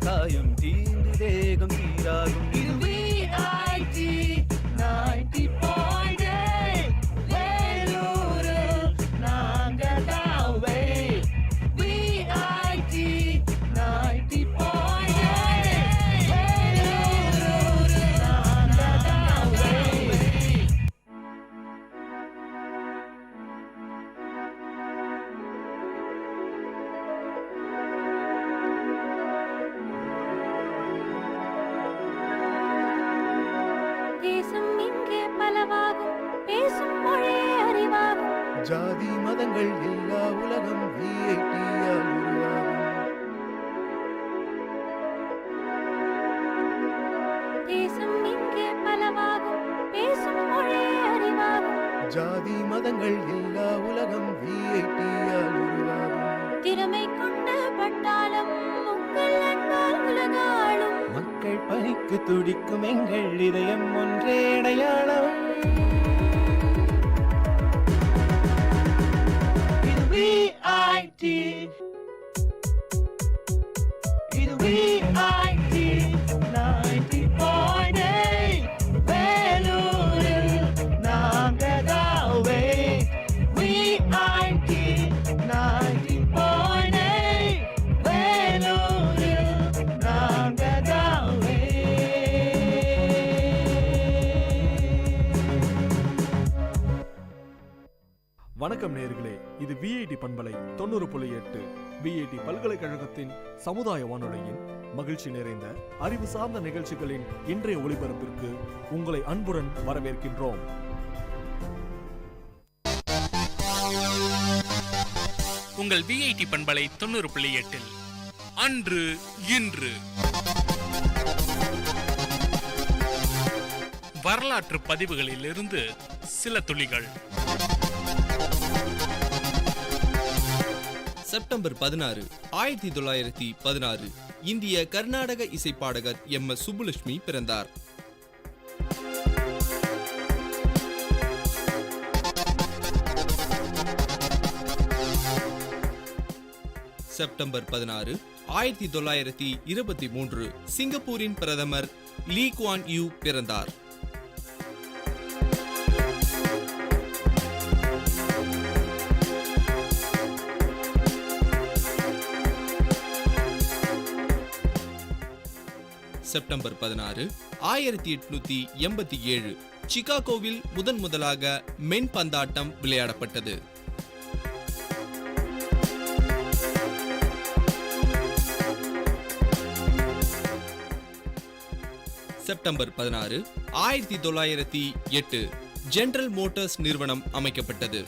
காயம் தீண்டு தேகம் சீராகும். இது VIT 90.8 வேலூரு நாங்க தாவே. VIT 90.8 வேலூரு நாங்க தாவே. தேசம் இங்கே பலவாகும், பேசும் மொழியே அறிவாகும். ஜாதி மதங்கள் எல்லா உலகம் VIT-யால் உருவாகும். தேசம் இங்கே பலவாகும், பேசும் மொழியே அறிவாகும். ஜாதி மதங்கள் எல்லா உலகம் VIT-யால் உருவாகும். திறமை கொண்ட பட்டாளம் உங்கள் அன்பால் உலகாளும். மக்கள் பணிக்கு துடிக்கும் எங்கள் இதயம் ஒன்றே அடையாளம். இது VIT, இது VIT 90.8 வேலூரில் நாங்க தாவே. VIT 90.8 வேலூரில் நாங்க தாவே. வணக்கம் நேயர்களே, இது VIT பண்பலை 90.8 VIT பல்கலைக்கழகத்தின் சமுதாய வானொலியின் மகிழ்ச்சி நிறைந்த அறிவு சார்ந்த நிகழ்ச்சிகளின் இன்றைய ஒளிபரப்பிற்கு உங்களை அன்புடன் வரவேற்கின்றோம். உங்கள் VIT பண்பலை 90.8 அன்று இன்று வரலாற்று பதிவுகளிலிருந்து சில துளிகள். செப்டம்பர் 16, 1916 இந்திய கர்நாடக இசைப்பாடகர் MS சுப்புலட்சுமி பிறந்தார். செப்டம்பர் 16, 1923 சிங்கப்பூரின் பிரதமர் லீ குவான் யூ பிறந்தார். செப்டம்பர் 16, 1887 சிகாகோவில் முதலாக மென்பந்தாட்டம் விளையாடப்பட்டது. செப்டம்பர் 16, 1908 ஜெனரல் மோட்டார்ஸ் நிறுவனம் அமைக்கப்பட்டது.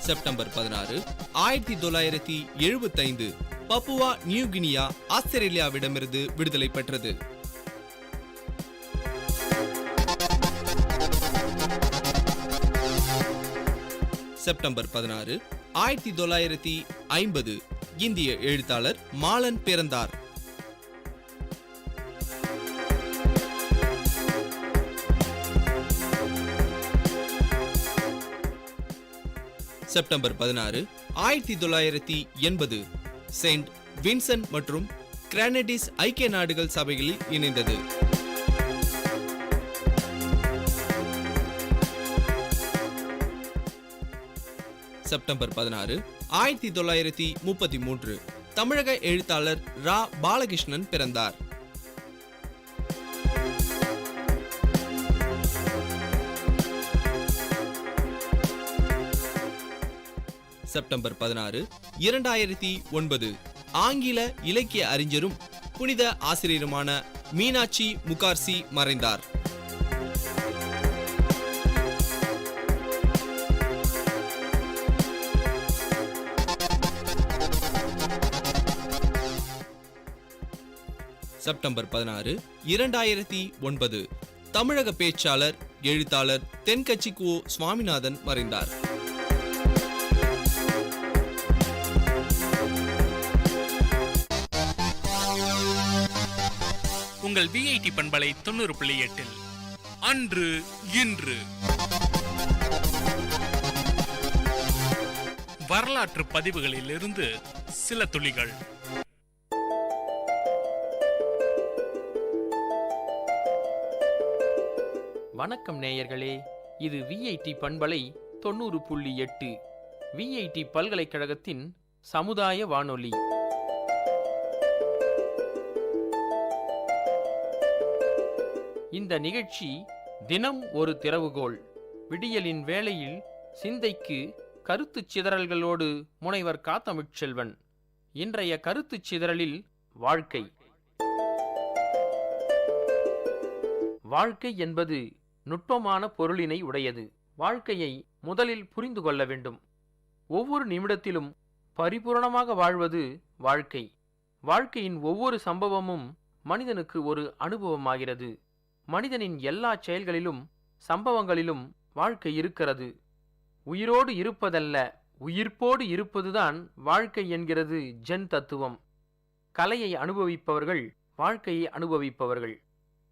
செப்டம்பர் 16, 1975 பப்புவா நியூ கினியா ஆஸ்திரேலியாவிடமிருந்து விடுதலை பெற்றது. செப்டம்பர் 16, 1950 இந்திய எழுத்தாளர் மாலன் பிறந்தார். செப்டம்பர் 16, 1980 செயின்ட் வின்சென்ட் மற்றும் கிரானடிஸ் ஐக்கிய நாடுகள் சபைகளில் இணைந்தது. செப்டம்பர் 16, 1933 தமிழக எழுத்தாளர் ரா பாலகிருஷ்ணன் பிறந்தார். செப்டம்பர் 16, 2009 ஆங்கில இலக்கிய அறிஞரும் புனித ஆசிரியருமான மீனாட்சி முகர்ஜி மறைந்தார். செப்டம்பர் 16, 2009 தமிழக பேச்சாளர் எழுத்தாளர் தென்கட்சி கோ சுவாமிநாதன் மறைந்தார். உங்கள் VIT பண்பலை 90.8 அன்று இன்று வரலாற்று பதிவுகளிலிருந்து சில துளிகள். வணக்கம் நேயர்களே, இது விஐடி பண்பலை 90.8 விஐடி பல்கலைக்கழகத்தின் சமுதாய வானொலி. இந்த நிகழ்ச்சி தினம் ஒரு திறவுகோல். விடியலின் வேளையில் சிந்தைக்கு கருத்துச் சிதறல்களோடு முனைவர் கா. தமிழ்ச்செல்வன். இன்றைய கருத்துச் சிதறலில் வாழ்க்கை. வாழ்க்கை என்பது நுட்பமான பொருளினை உடையது. வாழ்க்கையை முதலில் புரிந்து கொள்ள வேண்டும். ஒவ்வொரு நிமிடத்திலும் பரிபூரணமாக வாழ்வது வாழ்க்கை. வாழ்க்கையின் ஒவ்வொரு சம்பவமும் மனிதனுக்கு ஒரு அனுபவமாகிறது. மனிதனின் எல்லா செயல்களிலும் சம்பவங்களிலும் வாழ்க்கை இருக்கிறது. உயிரோடு இருப்பதல்ல, உயிர்ப்போடு இருப்பதுதான் வாழ்க்கை என்கிறது ஜென் தத்துவம். கலையை அனுபவிப்பவர்கள் வாழ்க்கையை அனுபவிப்பவர்கள்.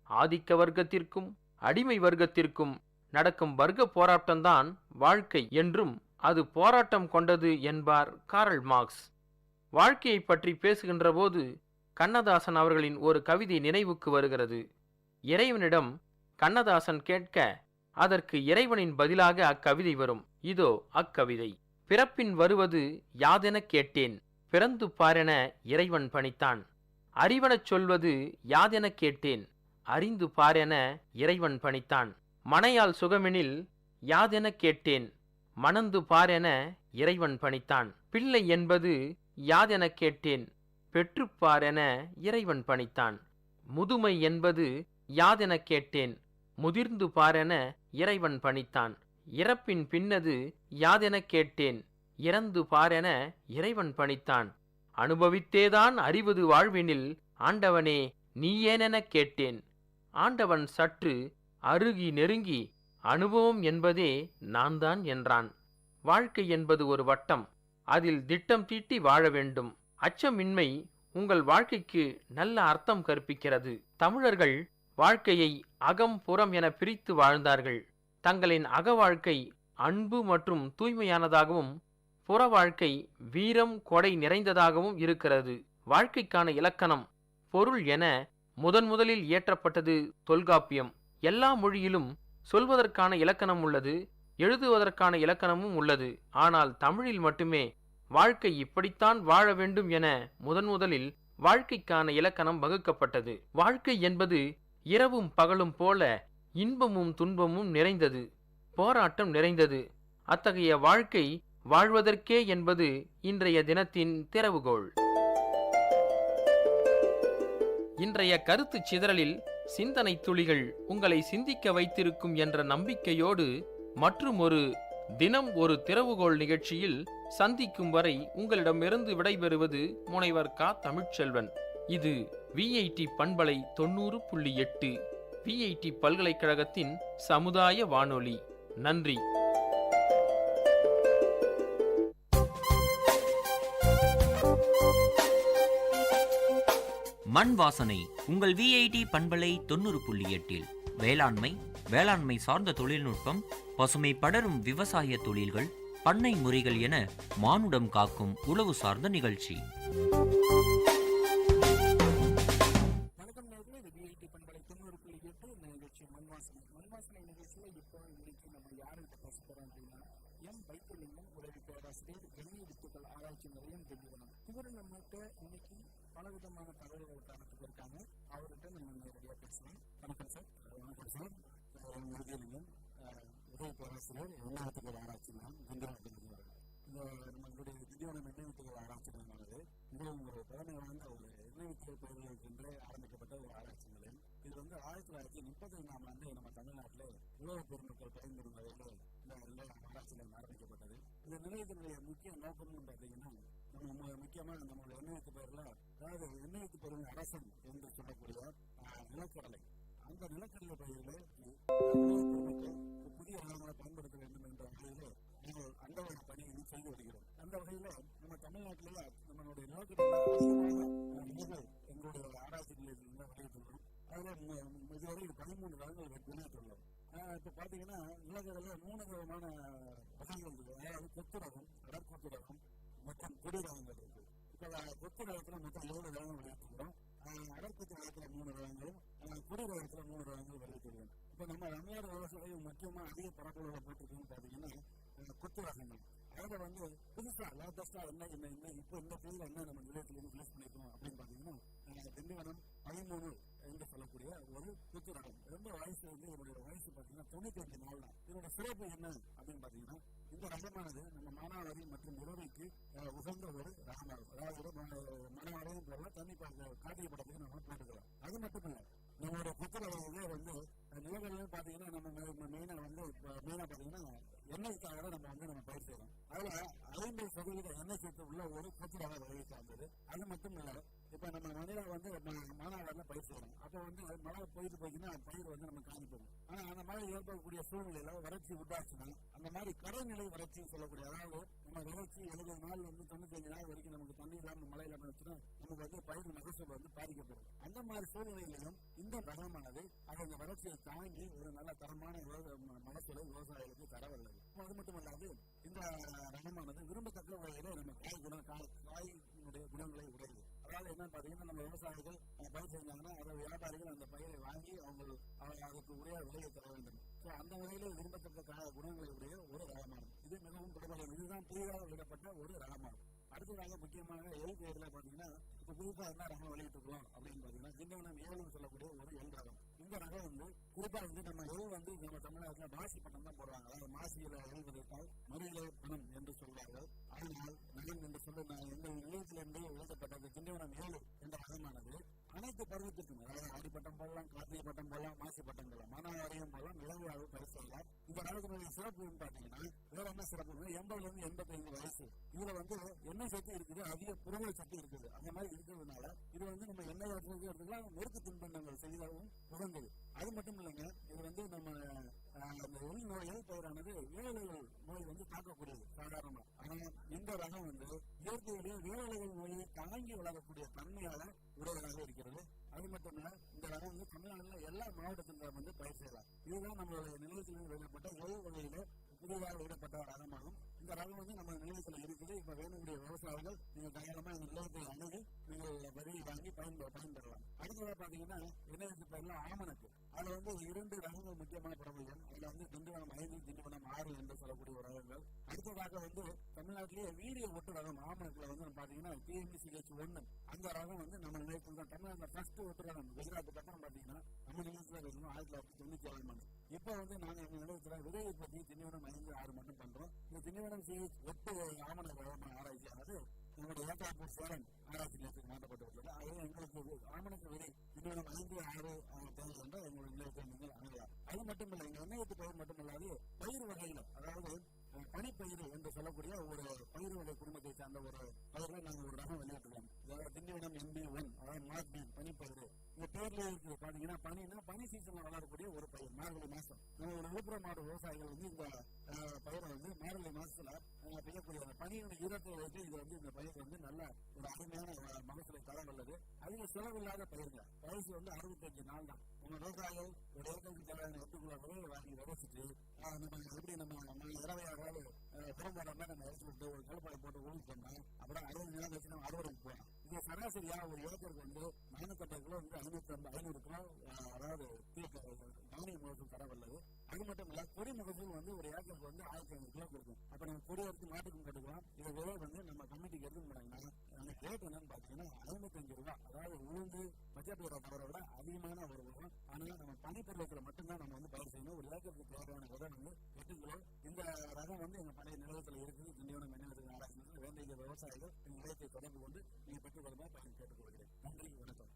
ஆதிக்க வர்க்கத்திற்கும் அடிமை வர்க்கத்திற்கும் நடக்கும் வர்க்க போராட்டம்தான் வாழ்க்கை என்றும் அது போராட்டம் கொண்டது என்பார் காரல் மார்க்ஸ். வாழ்க்கையை பற்றி பேசுகின்ற போது கண்ணதாசன் அவர்களின் ஒரு கவிதை நினைவுக்கு வருகிறது. இறைவனிடம் கண்ணதாசன் கேட்க அதற்கு இறைவனின் பதிலாக அக்கவிதை வரும். இதோ அக்கவிதை. பிறப்பின் வருவது யாதென கேட்டேன், பிறந்து பாரென இறைவன் பணித்தான். அறிவனச் சொல்வது யாதென கேட்டேன், அறிந்து பாரென இறைவன் பணித்தான். மனையால் சுகமெனில் யாதென கேட்டேன், மணந்து பாரென இறைவன் பணித்தான். பிள்ளை என்பது யாதென கேட்டேன், பெற்றுப்பாரென இறைவன் பணித்தான். முதுமை என்பது யாதென கேட்டேன், முதிர்ந்து பாரென இறைவன் பணித்தான். இறப்பின் பின்னது யாதென கேட்டேன், இறந்து பாரென இறைவன் பணித்தான். அனுபவித்தேதான் அறிவது வாழ்வினில் ஆண்டவனே நீ ஏனெனக் கேட்டேன். ஆண்டவன் சற்று அருகி நெருங்கி அனுபவம் என்பதே நான் தான் என்றான். வாழ்க்கை என்பது ஒரு வட்டம். அதில் திட்டம் தீட்டி வாழ வேண்டும். அச்சமின்மை உங்கள் வாழ்க்கைக்கு நல்ல அர்த்தம் கற்பிக்கிறது. தமிழர்கள் வாழ்க்கையை அகம் புறம் என பிரித்து வாழ்ந்தார்கள். தங்களின் அக வாழ்க்கை அன்பு மற்றும் தூய்மையானதாகவும் புற வாழ்க்கை வீரம் கொடை நிறைந்ததாகவும் இருக்கிறது. வாழ்க்கைக்கான இலக்கணம் பொருள் என முதலில் இயற்றப்பட்டது தொல்காப்பியம். எல்லா மொழியிலும் சொல்வதற்கான இலக்கணம் உள்ளது, எழுதுவதற்கான இலக்கணமும் உள்ளது. ஆனால் தமிழில் மட்டுமே வாழ்க்கை இப்படித்தான் வாழ வேண்டும் என முதலில் வாழ்க்கைக்கான இலக்கணம் வகுக்கப்பட்டது. வாழ்க்கை என்பது இரவும் பகலும் போல இன்பமும் துன்பமும் நிறைந்தது, போராட்டம் நிறைந்தது. அத்தகைய வாழ்க்கை வாழ்வதற்கே என்பது இன்றைய தினத்தின் திறவுகோல். இன்றைய கருத்து சிதறலில் சிந்தனை துளிகள் உங்களை சிந்திக்க வைத்திருக்கும் என்ற நம்பிக்கையோடு மற்றும் ஒரு தினம் ஒரு திறவுகோல் நிகழ்ச்சியில் சந்திக்கும் வரை உங்களிடமிருந்து விடைபெறுவது முனைவர் கா. தமிழ்ச்செல்வன். இது விஐடி பண்பலை 90.8 விஐடி பல்கலைக்கழகத்தின் சமுதாய வானொலி. நன்றி. மண் வாசனை உங்கள் விஐடி பண்பலை 90.8 வேளாண்மை சார்ந்த தொழில்நுட்பம், பசுமை படரும் விவசாய தொழில்கள், பண்ணை முறைகள் என மானுடம் காக்கும் உழவு சார்ந்த நிகழ்ச்சி. வணக்கம் நேயர்களே, இது விஐடி பண்பலை 90.8 நிகழ்ச்சி மண்வாசனை நிகழ்ச்சியில் இப்போ இன்னைக்கு நம்ம யார்கிட்ட பேச போறோம் அப்படின்னா வைத்திலிங்கம் உதவி பேராசிரியர் எண்ணெய் வித்துக்கள் ஆராய்ச்சி நிலையம் திண்டிவனம். இவர் நம்மகிட்ட இன்னைக்கு பலவிதமான தகவல்கள் காணத்துக்கு இருக்காங்க. அவர்கிட்ட நம்ம நேரடியாக பேசலாம். வணக்கம் சார். வணக்கம் சார். வைத்திலிங்கம் உதவி பேராசிரியர் எண்ணெய் வித்துக்கள் ஆராய்ச்சி நிலையம் திண்டிவனம். இந்த நம்மளுடைய திண்டிவனம் எண்ணெய் வித்துக்கள் ஆராய்ச்சி நிலையமானது ஒரு திறமை வாய்ந்த ஒரு எண்ணெய் வித்துக்கள் பயிர்களுக்கென்று ஆரம்பிக்கப்பட்ட ஒரு ஆராய்ச்சி நிலையம். இது 1935ஆம் ஆண்டு நம்ம தமிழ்நாட்டில் உலக பொருட்கள் பயன்பெறும் வகையில் இந்த ஆராய்ச்சி நிலையம் ஆரம்பிக்கப்பட்டது. இந்த நிலையத்தினுடைய முக்கிய நோக்கம்னு பார்த்தீங்கன்னா, நம்ம முக்கியமாக நம்மளுடைய எண்ணெய் வித்து பயிரில், அதாவது எண்ணெய் வித்து பயிரின் அரசன் என்று சொல்லக்கூடிய நிலக்கடலை, அந்த நிலக்கடலை பயிரில் புதிய அளவுகளை பயன்படுத்த வேண்டும் என்ற வகையில் நீங்கள் அந்த ஒரு பணியை செய்து வருகிறோம். அந்த வகையில் நம்ம தமிழ்நாட்டிலேயே நம்மளுடைய நிலக்கடலை எங்களுடைய ஆராய்ச்சி நிலையத்தில் வெளியிட்டுள்ளோம். அதில் இதுவரை 13 ரகங்கள் வெளியிட்டுள்ளோம். இப்போ பார்த்தீங்கன்னா உலகத்தில் 3 விதமான வகைகள் இருக்குது. அதாவது கொத்து ரகம், அடற்கொத்து ரகம் மற்றும் கொடி ரகங்கள் இருக்குது. இப்போ கொத்து ரகத்தில் மொத்தம் 7 ரகங்கள் வெளியிட்டிருக்கிறோம். அடற்கொத்து ரகத்தில் 3 ரகங்களும் கொடி ரகத்தில் 3 ரகங்களும் வெளியிட்டிருக்கோம். இப்போ நம்ம தமிழ்நாடு விவசாயம் முக்கியமாக அதிக பரப்பளவில் போட்டிருக்கோம்னு பார்த்தீங்கன்னா கொத்து ரகங்கள். அதில் வந்து புதுசாக லேட்டஸ்டாக என்ன இப்போ இந்த பேரில் என்ன நம்ம நிலையத்திலேருந்து ரிலீஸ் பண்ணியிருக்கோம் அப்படின்னு பார்த்தீங்கன்னா திண்டிவனம் 13 என்று சொல்லக்கூடிய ஒரு கொத்து ரகம். ரொம்ப வயசு வந்து என்னுடைய வயசு பார்த்தீங்கன்னா 95 நாள் தான். இதோட சிறப்பு என்ன அப்படின்னு பார்த்தீங்கன்னா இந்த ரகமானது நம்ம மானாவாரி மற்றும் இரவைக்கு உகந்த ஒரு ரகமாகும். அதாவது மானாவாரியும் போல தண்ணி காட்டிய படத்துக்கு நம்ம போட்டுக்கலாம். அது மட்டும் இல்லை, நம்மளுடைய கொத்து ரகங்களே வந்து நிலங்கள்லாம் பார்த்தீங்கன்னா நம்ம மெயினாக பார்த்தீங்கன்னா எண்ணெய்க்காக நம்ம பயிர் செய்யறோம். அதில் 50% எண்ணெய் சேர்த்து உள்ள ஒரு கொத்து ரக வகையை சார்ந்தது. அது மட்டும் இல்லை, இப்போ நம்ம மணிலா வந்து மானாவாரியில் பயிர் செய்யறோம். அப்போ வந்து மழை போயிட்டு போயிடுச்சுன்னா பயிர் வந்து நம்ம காணிப்போம். ஆனால் அந்த மாதிரி ஏற்படக்கூடிய சூழ்நிலையில வறட்சி உண்டாச்சுன்னா அந்த மாதிரி கடைநிலை வறட்சின்னு சொல்லக்கூடிய, அதாவது நம்ம வறட்சி 70 நாள் வந்து 95 நாள் வரைக்கும் நமக்கு தண்ணி இல்லாமல் மழை இல்லாமல் வச்சுன்னா நமக்கு வந்து பயிர் மகசூல் வந்து பாதிக்கப்படும். அந்த மாதிரி சூழ்நிலையிலும் இந்த ரகமானது அந்த வறட்சியை தாங்கி ஒரு நல்ல தரமான மகசூலை விவசாயிகளுக்கு தர வல்லது. அது மட்டும் இல்லாது இந்த ரகமானது விரும்பத்தக்க வகையில நம்ம காயினுடைய குணங்களை உடையது. அதாவது என்னன்னு பார்த்தீங்கன்னா நம்ம விவசாயிகள் பயிர் செஞ்சாங்கன்னா அதை வியாபாரிகள் அந்த பயிரை வாங்கி அதுக்கு உரிய விலையை தர வேண்டும். ஸோ அந்த வகையில் விரும்பத்தக்க குணங்களை உடைய ஒரு ரகமானது. இது மிகவும் பிரபலம். இதுதான் புதிதாக வெளியிடப்பட்ட ஒரு ரகமாகும். அடுத்ததாக முக்கியமாக எல் பேரில் பார்த்தீங்கன்னா இப்போ புதுசாக என்ன ரகம் வெளியிட்டிருக்கிறோம் அப்படின்னு பார்த்தீங்கன்னா திண்டிவனம் 7 சொல்லக்கூடிய ஒரு எல் ரகம். இந்த ரகம் வந்து குறிப்பாக வந்து நம்ம எல் வந்து நம்ம தமிழ்நாட்டில் மாசி பட்டம் தான் போடுவாங்க. அதாவது மாசியில் எல் விதைத்தால் மறுநிலை பணம் என்று சொல்வார்கள். ஆனால் நகன் என்று சொல்ல எங்கள் நிலையத்திலிருந்து எழுதப்பட்ட திண்டிவனம் 7 என்ற ரகமானது அனைத்து பருவத்திற்கும், அதாவது ஆடிப்பட்டம் போடலாம், கார்த்திகை பட்டம் போடலாம், மாசி பட்டம் போடலாம், மானாவாரியம் போடலாம், நிலவியாக பரிசு செய்யலாம். இந்த ரகத்தினுடைய சிறப்புன்னு பார்த்தீங்கன்னா வேற என்ன சிறப்பு? 80 to 85 வயசு. இதுல வந்து எண்ணெய் சத்து இருக்குது, அதிக புரத சத்து இருக்குது. அந்த மாதிரி இருக்கிறதுனால இது வந்து நம்ம எண்ணெய் ஆற்றுறது எடுத்துக்கலாம், நெருப்பு தின்பண்டங்கள் செய்யவும் உகந்தது. அது மட்டும் இல்லைங்க, இது வந்து நம்ம அந்த எல் பயிரானது வேலைகள் நோய் வந்து தாக்கக்கூடியது சாதாரணமா. ஆனால் இந்த ரகம் வந்து இயற்கையிலேயே வேலைகள் நோயை தாங்கி வளரக்கூடிய தன்மையால உடையதாக இருக்கிறது. அது மட்டும் இல்ல, இந்த ரகம் வந்து தமிழ்நாட்டில் எல்லா மாவட்டத்திலும் வந்து பயிர் செய்யலாம். இதுதான் நம்மளுடைய நிலையத்திலிருந்து வெளியிடப்பட்ட எல் வகையில புதிதாக வெளியிடப்பட்ட ரகமாகும். இந்த ரகம் வந்து நம்ம நிலையத்தில் இருக்குது. இப்ப வேணுடைய விவசாயிகள் நீங்கள் தாராளமா இந்த நிலையத்தை அணுகி நீங்கள் வரியை வாங்கி பயன்பெறலாம். அடுத்ததாக பாத்தீங்கன்னா இணையத்து பேர்ல ஆமணக்கு. அதுல வந்து 2 ரகங்கள் முக்கியமான பிரபலம். அதுல வந்து திண்டிவனம் 5, திண்டிவனம் 6 என்று சொல்லக்கூடிய ரகங்கள். அடுத்ததாக வந்து தமிழ்நாட்டிலேயே வீரிய ஒட்டு ரகம் ஆமணக்குல வந்து பாத்தீங்கன்னா TMCH1 அந்த ரகம் வந்து நம்ம நிலையத்தில் தான். தமிழ்நாட்டில் ஃபர்ஸ்ட் ஒட்டு ரகம் குஜராத்துக்கு அப்புறம் பாத்தீங்கன்னா நம்ம நிலையத்தில் இருக்கணும் 1997 ஆண்டு. இப்போ வந்து நாங்கள் எங்கள் நிலையத்தில் விதை உற்பத்தி திண்டிவனம் 5, 6 மட்டும் பண்றோம். இந்த திண்டிவனம் ஒட்டு ஆமண ரகமான ஆராய்ச்சியானது நம்முடைய ஏற்காப்பூர் சேலம் ஆராய்ச்சி நிலையத்துக்கு மாற்றப்பட்டுள்ளது. அது எங்களுக்கு ஆமணக்கு விதை திண்டிவனம் 5, 6 தேவை என்றால் எங்களுடைய நிலையத்தை நீங்கள் அணுகலாம். அது மட்டும் இல்லை, எங்கள் எண்ணெய்த்து பயிர் மட்டுமல்லாது பயிர் வகையில், அதாவது பனிப்பயிர் என்று சொல்லக்கூடிய ஒரு பயிர் வகை குடும்பத்தை சார்ந்த ஒரு பயிரை நாங்கள் ஒரு ரகம் வெளியிட்டுள்ளோம். திண்டிவனம் MB1, அதாவது நார்த் பீன் பனிப்பயிர். இந்த பேர்ல இருக்கு பாத்தீங்கன்னா பனினா பனி சீசன்ல வளரக்கூடிய ஒரு பயிர். மார்கழி மாசம் நம்மளோட விழுப்புரம் மாவட்ட விவசாயிகள் வந்து இந்த பயிரை வந்து மார்கழி மாசத்துல பெய்யக்கூடிய பனியோட ஈரத்தை வைத்து இது வந்து இந்த பயிர் வந்து நல்ல ஒரு அருமையான மகசூலை தர வல்லது. அதிக செலவில்லாத பயிர்கள். வயசு வந்து 65 நாள் தான். நம்ம விவசாயிகள் ஒரு ஏக்கருக்கு தேவையான 8 கிலோ வாங்கி விதைச்சிட்டு நம்ம எப்படி நம்ம இரவையாக புறம்பாடாம நம்ம எடுத்து விட்டு ஒரு கலப்படை போட்டு ஊழிட்டோம்னா அப்புறம் 60 நாள் வச்சு நம்ம அறுவடைக்கு போகலாம். இது சராசரியா ஒரு ஏக்கருக்கு வந்து 450 கிலோ வந்து 500 கிலோ அதாவது தானிய மகசூல் தர வல்லது. அது மட்டும் இல்ல, கொடி மகசூல் வந்து ஒரு ஏக்கருக்கு வந்து 1500 கிலோ கொடுக்கும். அப்ப நம்ம கொடி எடுத்து மாட்டுக்கும் கட்டுக்கலாம். இது விலை வந்து நம்ம கமிட்டிக்கு எடுத்து போனாங்கன்னா நமக்கு ரேட் என்னன்னு பாத்தீங்கன்னா 55 ரூபாய். அதாவது உளுந்து பச்சை பயிரை தவற விட அதிகமான ஒரு உரம். ஆனால் நம்ம பனிப்பருவத்தில் மட்டும்தான் நம்ம வந்து பயிர் செய்யணும். ஒரு ஏக்கருக்கு தேவையான விதை வந்து 8 கிலோ. இந்த ரகம் வந்து எங்க பழைய நிலையத்தில் இருக்குது. திண்டிவனம் எண்ணெய் ஆராய்ச்சி வேண்டிய விவசாயிகள் இந்த நிலையத்தை தொடர்பு கொண்டு நீங்க பெற்றுக் கொள்ளுமா பயன் கேட்டுக்கொள்கிறேன். நன்றி, வணக்கம்.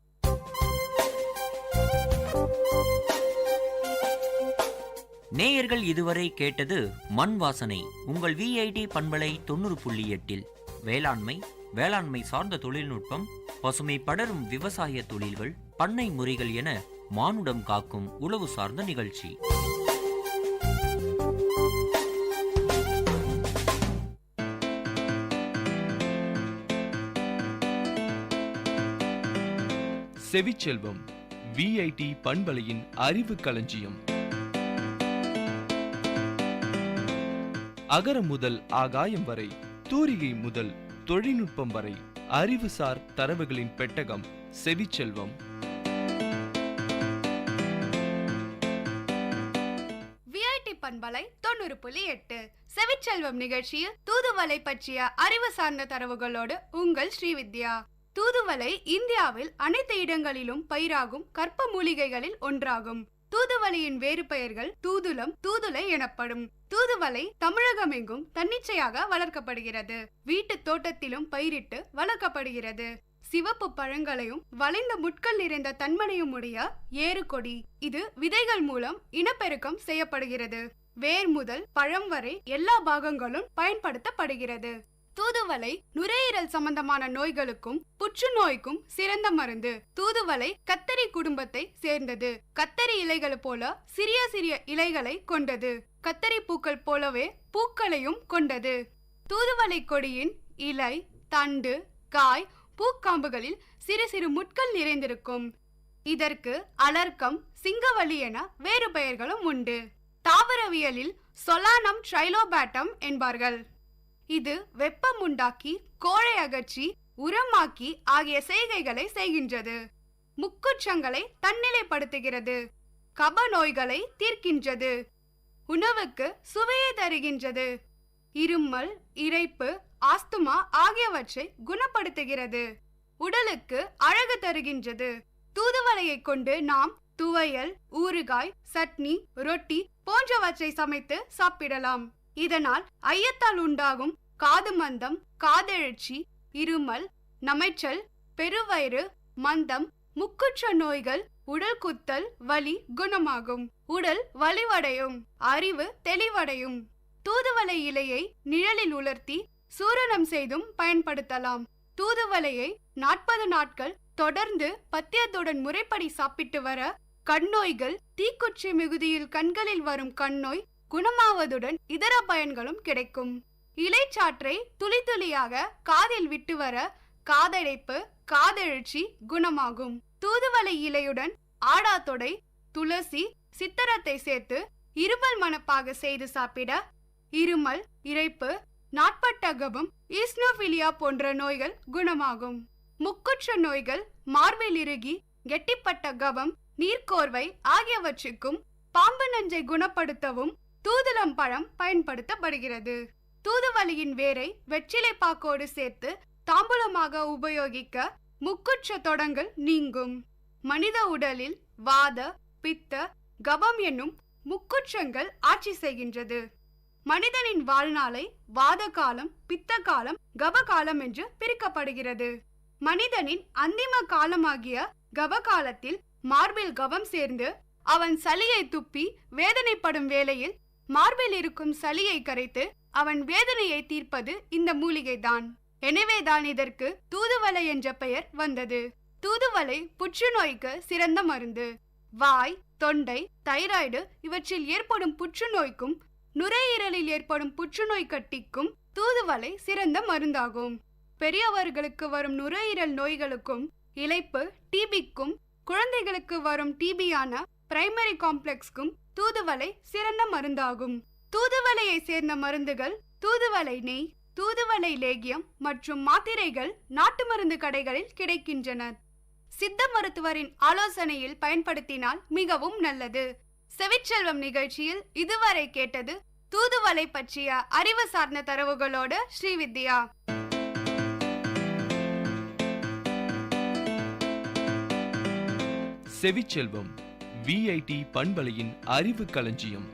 நேயர்கள் இதுவரை கேட்டது மண் வாசனை. உங்கள் VIT பண்பலை 90.8 வேளாண்மை, வேளாண்மை சார்ந்த தொழில்நுட்பம், பசுமை படரும் விவசாய தொழில்கள், பண்ணை முறைகள் என மானுடம் காக்கும் உழவு சார்ந்த நிகழ்ச்சி. செவிச்செல்வம் VIT பண்பலையின் அறிவு களஞ்சியம். அகரம் முதல் ஆகாயம் வரை, தூரிகை முதல் தொழில்நுட்பம் வரை, அறிவுசார் தரவுகளின் பெட்டகம் செவிச்செல்வம். விஐடி பண்பலை 90.8 செவிச்செல்வம் நிகழ்ச்சியில் தூதுவளை பற்றிய அறிவு சார்ந்த தரவுகளோடு உங்கள் ஸ்ரீவித்யா. தூதுவளை இந்தியாவில் அனைத்து இடங்களிலும் பயிராகும் கற்ப மூலிகைகளில் ஒன்றாகும். தூதுவளையின் வேறு பெயர்கள் தூதுலம், தூதுளை எனப்படும். தூதுவளை தமிழகம் எங்கும் தன்னிச்சையாக வளர்க்கப்படுகிறது. வீட்டு தோட்டத்திலும் பயிரிட்டு வளர்க்கப்படுகிறது. சிவப்பு பழங்களையும் வளைந்த முட்கள் நிறைந்த தன்மனையும் உடைய ஏறு கொடி. இது விதைகள் மூலம் இனப்பெருக்கம் செய்யப்படுகிறது. வேர் முதல் பழம் வரை எல்லா பாகங்களும் பயன்படுத்தப்படுகிறது. தூதுவளை நுரையீரல் சம்பந்தமான நோய்களுக்கும் புற்றுநோய்க்கும் சிறந்த மருந்து. தூதுவளை கத்தரி குடும்பத்தை சேர்ந்தது. கத்தரி இலைகள் போல சிறிய சிறிய இலைகளை கொண்டது. கத்தரி பூக்கள் போலவே பூக்களையும் கொண்டது. தூதுவளை கொடியின் இலை, தண்டு, காய், பூக்காம்புகளில் சிறு சிறு முட்கள் நிறைந்திருக்கும். இதற்கு அலர்க்கம், சிங்கவலி என வேறு பெயர்களும் உண்டு. தாவரவியலில் சொலானம் ட்ரைலோபாட்டம் என்பார்கள். இது வெப்பம் உண்டாக்கி, கோழை அகற்றி, உரமாக்கி ஆகிய செய்கைகளை செய்கின்றது. முக்குற்றங்களை தன்னிலைப்படுத்துகிறது. கப நோய்களை தீர்க்கின்றது. உணவுக்கு சுவையை தருகின்றது. இருமல், இரைப்பு, ஆஸ்துமா ஆகியவற்றை குணப்படுத்துகிறது. உடலுக்கு அழகு தருகின்றது. தூதுவளையை கொண்டு நாம் துவையல், ஊறுகாய், சட்னி, ரொட்டி போன்றவற்றை சமைத்து சாப்பிடலாம். இதனால் ஐயத்தால் உண்டாகும் காது மந்தம், காதெழுச்சி, இருமல், நமைச்சல், பெருவயிறு, மந்தம், முக்குற்ற நோய்கள், உடல் குத்தல், வலி குணமாகும். உடல் வலிவடையும். அறிவு தெளிவடையும். தூதுவளை இலையை நிழலில் உலர்த்தி சூரணம் செய்தும் பயன்படுத்தலாம். தூதுவளையை 40 நாட்கள் தொடர்ந்து பத்தியத்துடன் முறைப்படி சாப்பிட்டு வர கண்ணோய்கள், தீக்குச்சி மிகுதியில் கண்களில் வரும் கண்ணோய் குணமாவதுடன் இதர பயன்களும் கிடைக்கும். இலைச்சாற்றை துளி துளியாக காதில் விட்டு வர காதடைப்பு, காதெழுச்சி குணமாகும். தூதுவளை இலையுடன் ஆடாத்தொடை, துளசி, சித்தரத்தை சேர்த்து இருமல் மணப்பாக செய்து சாப்பிட இருமல், இரைப்பு, நாட்பட்ட கபம், ஈஸ்னோபிலியா போன்ற நோய்கள் குணமாகும். முக்குற்ற நோய்கள், மார்பில் இறுகி கெட்டிப்பட்ட கபம், நீர்க்கோர்வை ஆகியவற்றுக்கும் பாம்பு நஞ்சை குணப்படுத்தவும் தூதுளம் பழம் பயன்படுத்தப்படுகிறது. தூதுவளையின் வேரை வெற்றிலை பாக்கோடு சேர்த்து தாம்பூலமாக உபயோகிக்க முக்குற்ற தொடங்கள் நீங்கும். மனித உடலில் வாத, பித்த, கபம் என்னும் முக்குற்றங்கள் ஆட்சி செய்கின்றது. மனிதனின் வாழ்நாளை வாத காலம், பித்த காலம், கப காலம் என்று பிரிக்கப்படுகிறது. மனிதனின் அந்திம காலமாகிய கப காலத்தில் மார்பில் கபம் சேர்ந்து அவன் சளியை துப்பி வேதனைப்படும் வேளையில் மார்பில் இருக்கும் சளியை கரைத்து அவன் வேதனையை தீர்ப்பது இந்த மூலிகைதான். எனவேதான் இதற்கு தூதுவளை என்ற பெயர் வந்தது. தூதுவளை புற்றுநோய்க்கு சிறந்த மருந்து. வாய், தொண்டை, தைராய்டு இவற்றில் ஏற்படும் புற்றுநோய்க்கும் நுரையீரலில் ஏற்படும் புற்றுநோய் கட்டிக்கும் தூதுவளை சிறந்த மருந்தாகும். பெரியவர்களுக்கு வரும் நுரையீரல் நோய்களுக்கும், இளைப்பு, டிபிக்கும், குழந்தைகளுக்கு வரும் டிபியான பிரைமரி காம்ப்ளெக்ஸ்க்கும் தூதுவளை சிறந்த மருந்தாகும். தூதுவளையை சேர்ந்த மருந்துகள் தூதுவளை நெய், தூதுவளை லேகியம் மற்றும் மாத்திரைகள் நாட்டு மருந்து கடைகளில் கிடைக்கின்றன. சித்த மருத்துவரின் ஆலோசனையில் பயன்படுத்தினால் மிகவும் நல்லது. செவிச்செல்வம் நிகழ்ச்சியில் இதுவரை கேட்டது தூதுவளை பற்றிய அறிவு சார்ந்த தரவுகளோடு ஸ்ரீவித்யா. செவிச்செல்வம் விஐடி பண்பலையின் அறிவு களஞ்சியம்.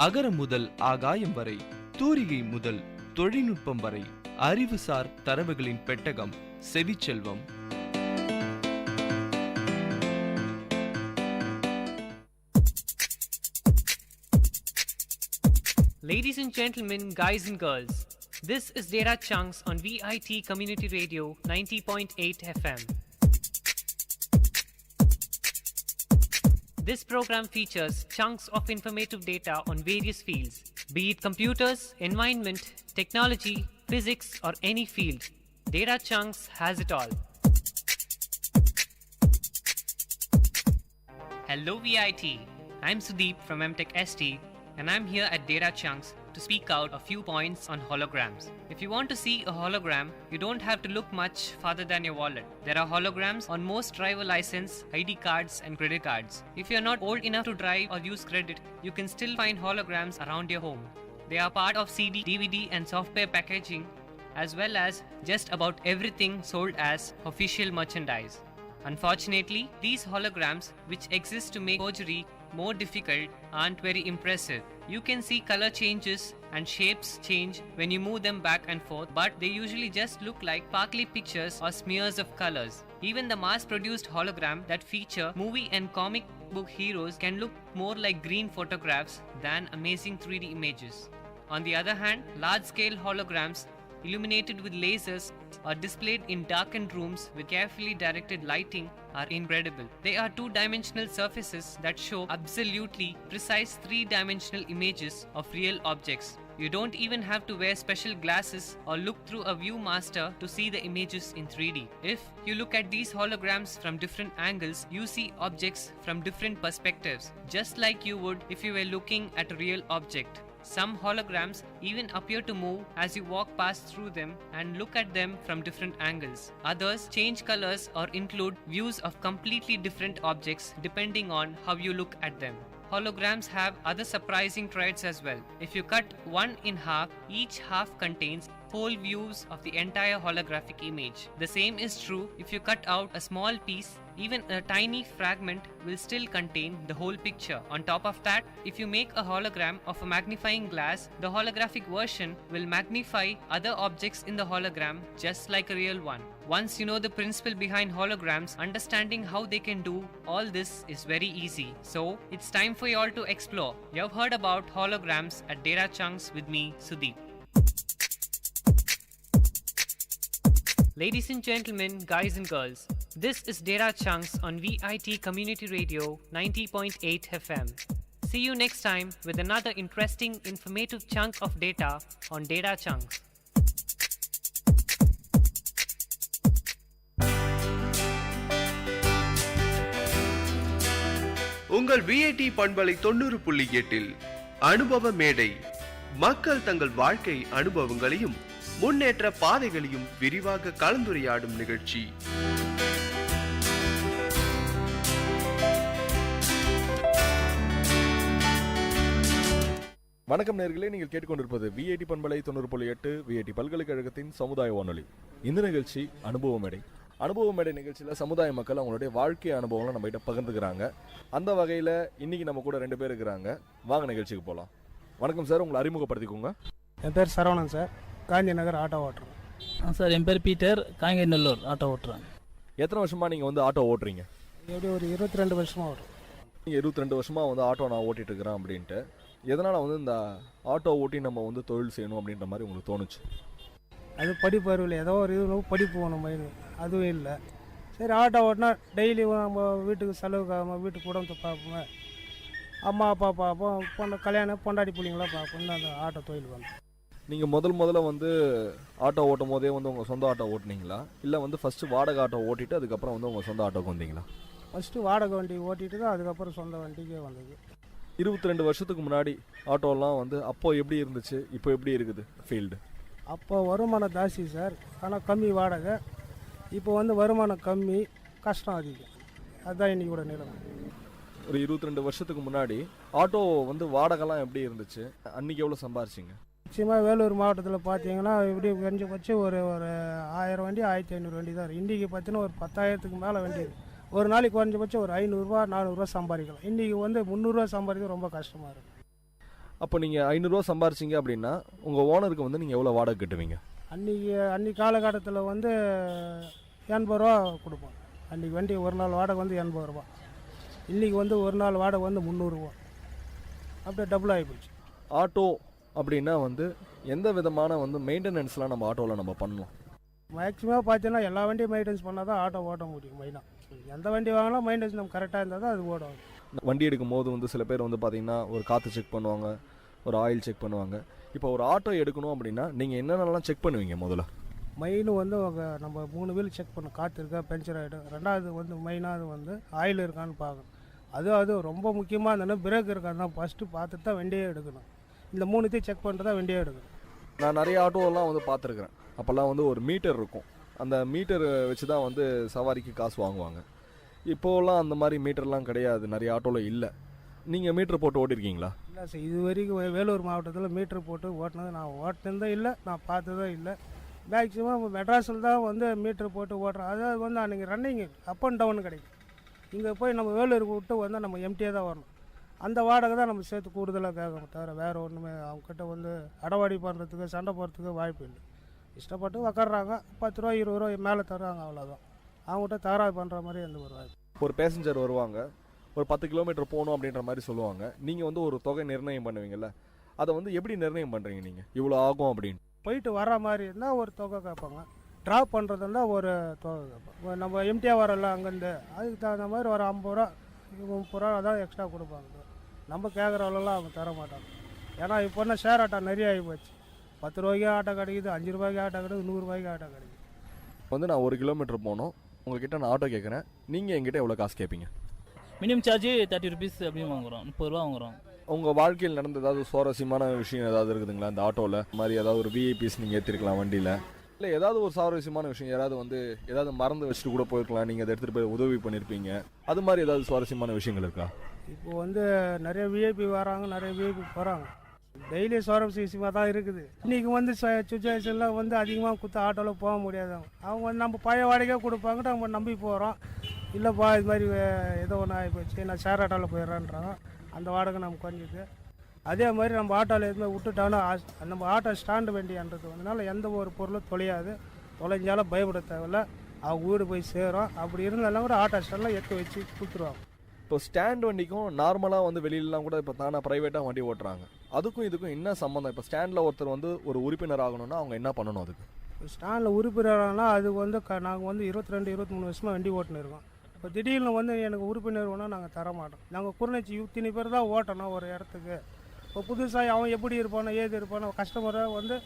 அகரம் முதல் ஆகாயம் வரை, தூரிகை முதல் தொழில்நுட்பம் வரை, அறிவுசார் தரவுகளின் பெட்டகம் செவிச்செல்வம். Ladies and gentlemen, guys and girls, this is Data Chunks on VIT Community Radio 90.8 FM. This program features chunks of informative data on various fields, be it computers, environment, technology, physics, or any field. Data Chunks has it all. Hello VIT, I'm Sudeep from MTech ST, and I'm here at Data Chunks to speak out a few points on holograms. If you want to see a hologram, you don't have to look much farther than your wallet. There are holograms on most driver license, ID cards, and credit cards. If you're not old enough to drive or use credit, you can still find holograms around your home. They are part of CD, DVD, and software packaging, as well as just about everything sold as official merchandise. Unfortunately, these holograms, which exist to make forgery more difficult, aren't very impressive. You can see color changes and shapes change when you move them back and forth, but they usually just look like sparkly pictures or smears of colors. Even the mass-produced hologram that feature movie and comic book heroes can look more like green photographs than amazing 3D images. On the other hand, large-scale holograms illuminated with lasers or displayed in darkened rooms with carefully directed lighting are incredible. They are two-dimensional surfaces that show absolutely precise three-dimensional images of real objects. You don't even have to wear special glasses or look through a ViewMaster to see the images in 3D. If you look at these holograms from different angles, you see objects from different perspectives, just like you would if you were looking at a real object. Some holograms even appear to move as you walk past through them and look at them from different angles. Others change colors or include views of completely different objects depending on how you look at them. Holograms have other surprising traits as well. If you cut one in half, each half contains whole views of the entire holographic image. The same is true if you cut out a small piece. Even a tiny fragment will still contain the whole picture. On top of that, if you make a hologram of a magnifying glass, the holographic version will magnify other objects in the hologram just like a real one. Once you know the principle behind holograms, understanding how they can do all this is very easy. So, it's time for you all to explore. You've heard about holograms at Data Chunks with me, Sudeep. Ladies and gentlemen, guys and girls, this is Data Chunks on VIT Community Radio 90.8 FM. See you next time with another interesting, informative chunk of data on Data Chunks. உங்கள் VIT பண்பலை 90.8 அனுபவ மேடை. மக்கள் தங்கள் வாழ்க்கை அனுபவங்களையும் முன்னேற்ற பாதைகளையும் விரிவாக கலந்துரையாடும் நிகழ்ச்சி. வணக்கம் நேயர்களே, நீங்கள் கேட்டுக்கொண்டிருப்பது விஐடி பண்பலை 90.8 விஐடி பல்கலைக்கழகத்தின் சமுதாய வானொலி. இந்த நிகழ்ச்சி அனுபவ மேடை. அனுபவ மேடை நிகழ்ச்சியில் சமுதாய மக்கள் அவங்களுடைய வாழ்க்கை அனுபவங்களை நம்ம கிட்ட பகிர்ந்துக்கிறாங்க. அந்த வகையில் இன்னைக்கு நம்ம கூட 2 பேர் இருக்கிறாங்க. வாங்க நிகழ்ச்சிக்கு போகலாம். வணக்கம் சார், உங்களை அறிமுகப்படுத்திக்கோங்க. என் பேர் சரவணன் சார், காந்தி நகர் ஆட்டோ ஓட்டுறேன். சார், என் பேர் பீட்டர், காங்கேநல்லூர் ஆட்டோ ஓட்டுறேன். எத்தனை வருஷமாக நீங்கள் வந்து ஆட்டோ ஓட்டுறீங்க? எப்படி ஒரு 22 வருஷமாக ஓட்டுறேன். நீங்கள் 22 வருஷமாக வந்து ஆட்டோ நான் ஓட்டிகிட்டு இருக்கிறேன் அப்படின்ட்டு எதனால் வந்து இந்த ஆட்டோ ஓட்டி நம்ம வந்து தொழில் செய்யணும் அப்படின்ற மாதிரி உங்களுக்கு தோணுச்சு? அது படிப்பு அறிவில் ஏதோ ஒரு இது படிப்பு போகணும் மைண்டு, அதுவும் இல்லை. சரி, ஆட்டோ ஓட்டினா டெய்லி நம்ம வீட்டுக்கு செலவுக்காக வீட்டுக்கு குடும்பத்தை பார்ப்போமே, அம்மா அப்பா பார்ப்போம், கல்யாணம் பொண்டாடி பிள்ளைங்களாம் பார்ப்போம். அந்த ஆட்டோ தொழில் வந்தோம். நீங்கள் முதல்ல வந்து ஆட்டோ ஓட்டும் போதே வந்து உங்கள் சொந்த ஆட்டோ ஓட்டினீங்களா, இல்லை வந்து ஃபஸ்ட்டு வாடகை ஆட்டோ ஓட்டிட்டு அதுக்கப்புறம் வந்து உங்கள் சொந்த ஆட்டோக்கு வந்தீங்களா? ஃபஸ்ட்டு வாடகை வண்டி ஓட்டிட்டு தான் அதுக்கப்புறம் சொந்த வண்டிக்கே வந்தது. 22 வருஷத்துக்கு முன்னாடி ஆட்டோலாம் வந்து அப்போது எப்படி இருந்துச்சு, இப்போ எப்படி இருக்குது ஃபீல்டு? அப்போ வருமானம் ஜாஸ்தி சார், ஆனால் கம்மி வாடகை. இப்போ வந்து வருமானம் கம்மி, கஷ்டம் அதிகம். அதுதான் இன்றைக்கி கூட நிலைமை. ஒரு 22 வருஷத்துக்கு முன்னாடி ஆட்டோ வந்து வாடகைலாம் எப்படி இருந்துச்சு, அன்றைக்கி எவ்வளோ சம்பாரிச்சிங்க? நிச்சயமாக வேலூர் மாவட்டத்தில் பார்த்தீங்கன்னா இப்படி குறைஞ்சபட்சம் ஒரு 1000 வண்டி 1500 வண்டி தான். இன்றைக்கி பார்த்தீங்கன்னா ஒரு 10,000க்கு மேலே வண்டி இருக்குது. ஒரு நாளைக்கு குறைஞ்சபட்சம் ஒரு 500 400 சம்பாதிக்கலாம். இன்றைக்கி வந்து 300 சம்பாதிக்கிறது ரொம்ப கஷ்டமாக இருக்குது. அப்போ நீங்கள் 500 சம்பாரிச்சிங்க அப்படின்னா உங்கள் ஓனருக்கு வந்து நீங்கள் எவ்வளோ வாடகை கட்டுவீங்க? அன்றைக்கி காலகட்டத்தில் வந்து 80 ரூபா கொடுப்போம். அன்றைக்கி வண்டி ஒரு நாள் வாடகை வந்து 80 ரூபா. இன்றைக்கி வந்து ஒரு நாள் வாடகை வந்து 300 ரூபா. அப்படியே டபுள் ஆகி போச்சு. ஆட்டோ அப்படின்னா வந்து எந்த விதமான வந்து மெயின்டெனன்ஸ்லாம் நம்ம ஆட்டோவில் நம்ம பண்ணலாம்? மேக்ஸிமம் பார்த்தீங்கன்னா எல்லா வண்டியும் மெயின்டெனன்ஸ் பண்ணால் தான் ஆட்டோ ஓட்ட முடியும். மெயினாக எந்த வண்டி வாங்கினாலும் மெயின்டெனன்ஸ் நம்ம கரெக்டாக இருந்தால் தான் அது ஓடும். வண்டி எடுக்கும் போது வந்து சில பேர் வந்து பார்த்திங்கன்னா ஒரு காற்று செக் பண்ணுவாங்க, ஒரு ஆயில் செக் பண்ணுவாங்க. இப்போ ஒரு ஆட்டோ எடுக்கணும் அப்படின்னா நீங்கள் என்னென்னலாம் செக் பண்ணுவீங்க? முதல்ல மெயின் வந்து நம்ம 3 வீல் செக் பண்ணணும். காற்று இருக்கா, பஞ்சர் ஆகிடும். ரெண்டாவது வந்து மெயினாக வந்து ஆயில் இருக்கான்னு பார்க்கணும். அது ரொம்ப முக்கியமாக இருந்ததுன்னா பிரேக் இருக்காது தான் ஃபஸ்ட்டு பார்த்துட்டு தான் வண்டியே எடுக்கணும். இந்த 3த்தையும் செக் பண்ணிட்டு தான் வண்டியே எடுக்கணும். நான் நிறைய ஆட்டோலாம் வந்து பார்த்துருக்குறேன். அப்போல்லாம் வந்து ஒரு மீட்டர் இருக்கும். அந்த மீட்டர் வச்சு தான் வந்து சவாரிக்கு காசு வாங்குவாங்க. இப்போலாம் அந்த மாதிரி மீட்டர்லாம் கிடையாது, நிறைய ஆட்டோவில் இல்லை. நீங்கள் மீட்டர் போட்டு ஓட்டிருக்கீங்களா? இல்லை சார், இது வரைக்கும் வேலூர் மாவட்டத்தில் மீட்டர் போட்டு ஓட்டினது நான் ஓட்டினதே இல்லை, நான் பார்த்ததே இல்லை. மேக்ஸிமம் மெட்ராஸில் தான் வந்து மீட்டர் போட்டு ஓட்டுறோம். அதாவது வந்து அன்றைக்கி ரன்னிங்கு அப் அண்ட் டவுன் கிடைக்கும். இங்கே போய் நம்ம வேலூர் விட்டு வந்தால் நம்ம எம்டியாக தான் வரணும். அந்த வாடகை தான் நம்ம சேர்த்து கூடுதலாக கேட்கணும், தவிர வேறு ஒன்றுமே அவங்கக்கிட்ட வந்து அடவாடி பண்ணுறதுக்கு சண்டை போடுறதுக்கு வாய்ப்பு இல்லை. இஷ்டப்பட்டு உக்காடுறாங்க, 10 ரூபா 20 ரூபா மேலே தருவாங்க, அவ்வளோதான். அவங்ககிட்ட தகராறு பண்ணுற மாதிரி எந்த ஒரு வாய்ப்பு. ஒரு பேசஞ்சர் வருவாங்க, ஒரு 10 கிலோமீட்டர் போகணும் அப்படின்ற மாதிரி சொல்லுவாங்க. நீங்கள் வந்து ஒரு தொகை நிர்ணயம் பண்ணுவீங்கள்ல, அதை வந்து எப்படி நிர்ணயம் பண்ணுறீங்க நீங்கள்? இவ்வளோ ஆகும் அப்படின்னு போயிட்டு வர மாதிரி இருந்தால் ஒரு தொகை கேட்பாங்க, ட்ராப் பண்ணுறது இருந்தால் ஒரு தொகை கேட்பாங்க. நம்ம எம்டியாக வரல அங்கேருந்து, அதுக்கு தகுந்த மாதிரி ஒரு 50 ரூபா 30 ரூபா தான் எக்ஸ்ட்ரா கொடுப்பாங்க. நம்ம கேட்குறவளெல்லாம் அவங்க தர மாட்டாங்க. ஏன்னா இப்போ என்ன ஷேர் ஆட்டோ நிறைய ஆகி போச்சு. 10 ரூபாய்க்கு ஆட்டோ கிடைக்குது, 5 ரூபாய்க்கு ஆட்டோ கிடைக்குது, 100 ரூபாய்க்கு ஆட்டோ கிடைக்குது. வந்து நான் 1 கிலோமீட்டர் போகணும், உங்கள்கிட்ட நான் ஆட்டோ கேட்குறேன், நீங்கள் எங்கிட்ட எவ்வளோ காசு கேட்பீங்க? மினிமம் சார்ஜ் 30 ருபீஸ் அப்படின்னு வாங்குகிறோம், 30 ரூபா வாங்குகிறோம். உங்கள் வாழ்க்கையில் நடந்த ஏதாவது சுவாரஸ்யமான விஷயம் ஏதாவது இருக்குதுங்களா இந்த ஆட்டோவில்? இந்த மாதிரி ஏதாவது ஒரு விஐபிஸ் நீங்கள் ஏற்றிருக்கலாம் வண்டியில், இல்லை ஏதாவது ஒரு சுவாரஸ்யமான விஷயம், யாராவது வந்து ஏதாவது மறந்து வச்சுட்டு கூட போயிருக்கலாம், நீங்கள் அதை எடுத்துகிட்டு போய் உதவி பண்ணியிருப்பீங்க, அது மாதிரி ஏதாவது சுவாரஸ்யமான விஷயங்கள் இருக்கா? இப்போ வந்து நிறைய விஐபி வராங்க, நிறைய விஐபி போகிறாங்க. டெய்லி சுவாரஸ்ய விஷயமாக தான் இருக்குது. இன்றைக்கி வந்து சுச்சுவேஷனில் வந்து அதிகமாக கொடுத்து ஆட்டோவில் போக முடியாது. அவங்க வந்து நம்ம பழைய வாடகையாக கொடுப்பாங்க, நம்ம நம்பி போகிறோம். இல்லைப்பா இது மாதிரி ஏதோ ஒன்று ஆகி போச்சு, நான் ஷேர் ஆட்டோவில் போயிடுறேன்றாங்க, அந்த வாடகை நம்ம குறைஞ்சிது. அதே மாதிரி நம்ம ஆட்டோவில் எதுவுமே விட்டுட்டாலும் நம்ம ஆட்டோ ஸ்டாண்டு வண்டின்றது வந்தனால எந்த ஒரு பொருளும் தொலையாது. தொலைஞ்சாலும் பயப்பட தேவையில்ல, அவங்க வீடு போய் சேரும். அப்படி இருந்தாலும் கூட ஆட்டோ ஸ்டாண்டில் எடுத்து வச்சு கொடுத்துருவாங்க. இப்போ ஸ்டாண்ட் வண்டிக்கும் நார்மலாக வந்து வெளியிலலாம் கூட இப்போ தானே ப்ரைவேட்டாக வண்டி ஓட்டுறாங்க, அதுக்கும் இதுக்கும் என்ன சம்மந்தம்? இப்போ ஸ்டாண்டில் ஒருத்தர் வந்து ஒரு உறுப்பினர் ஆகணும்னா அவங்க என்ன பண்ணணும்? அதுக்கு ஸ்டாண்டில் உறுப்பினரானா அது வந்து நாங்கள் வந்து 22-23 வருஷமாக வண்டி ஓட்டுன்னு இருக்கோம். இப்போ திடீர்னு வந்து எனக்கு உறுப்பினர் வேணும், நாங்கள் தர மாட்டோம். நாங்கள் குறிச்சி இத்தனை பேர் தான் ஓட்டணும் ஒரு இடத்துக்கு. இப்போ புதுசாக அவன் எப்படி இருப்பானோ ஏது இருப்பானோ, கஸ்டமரை வந்து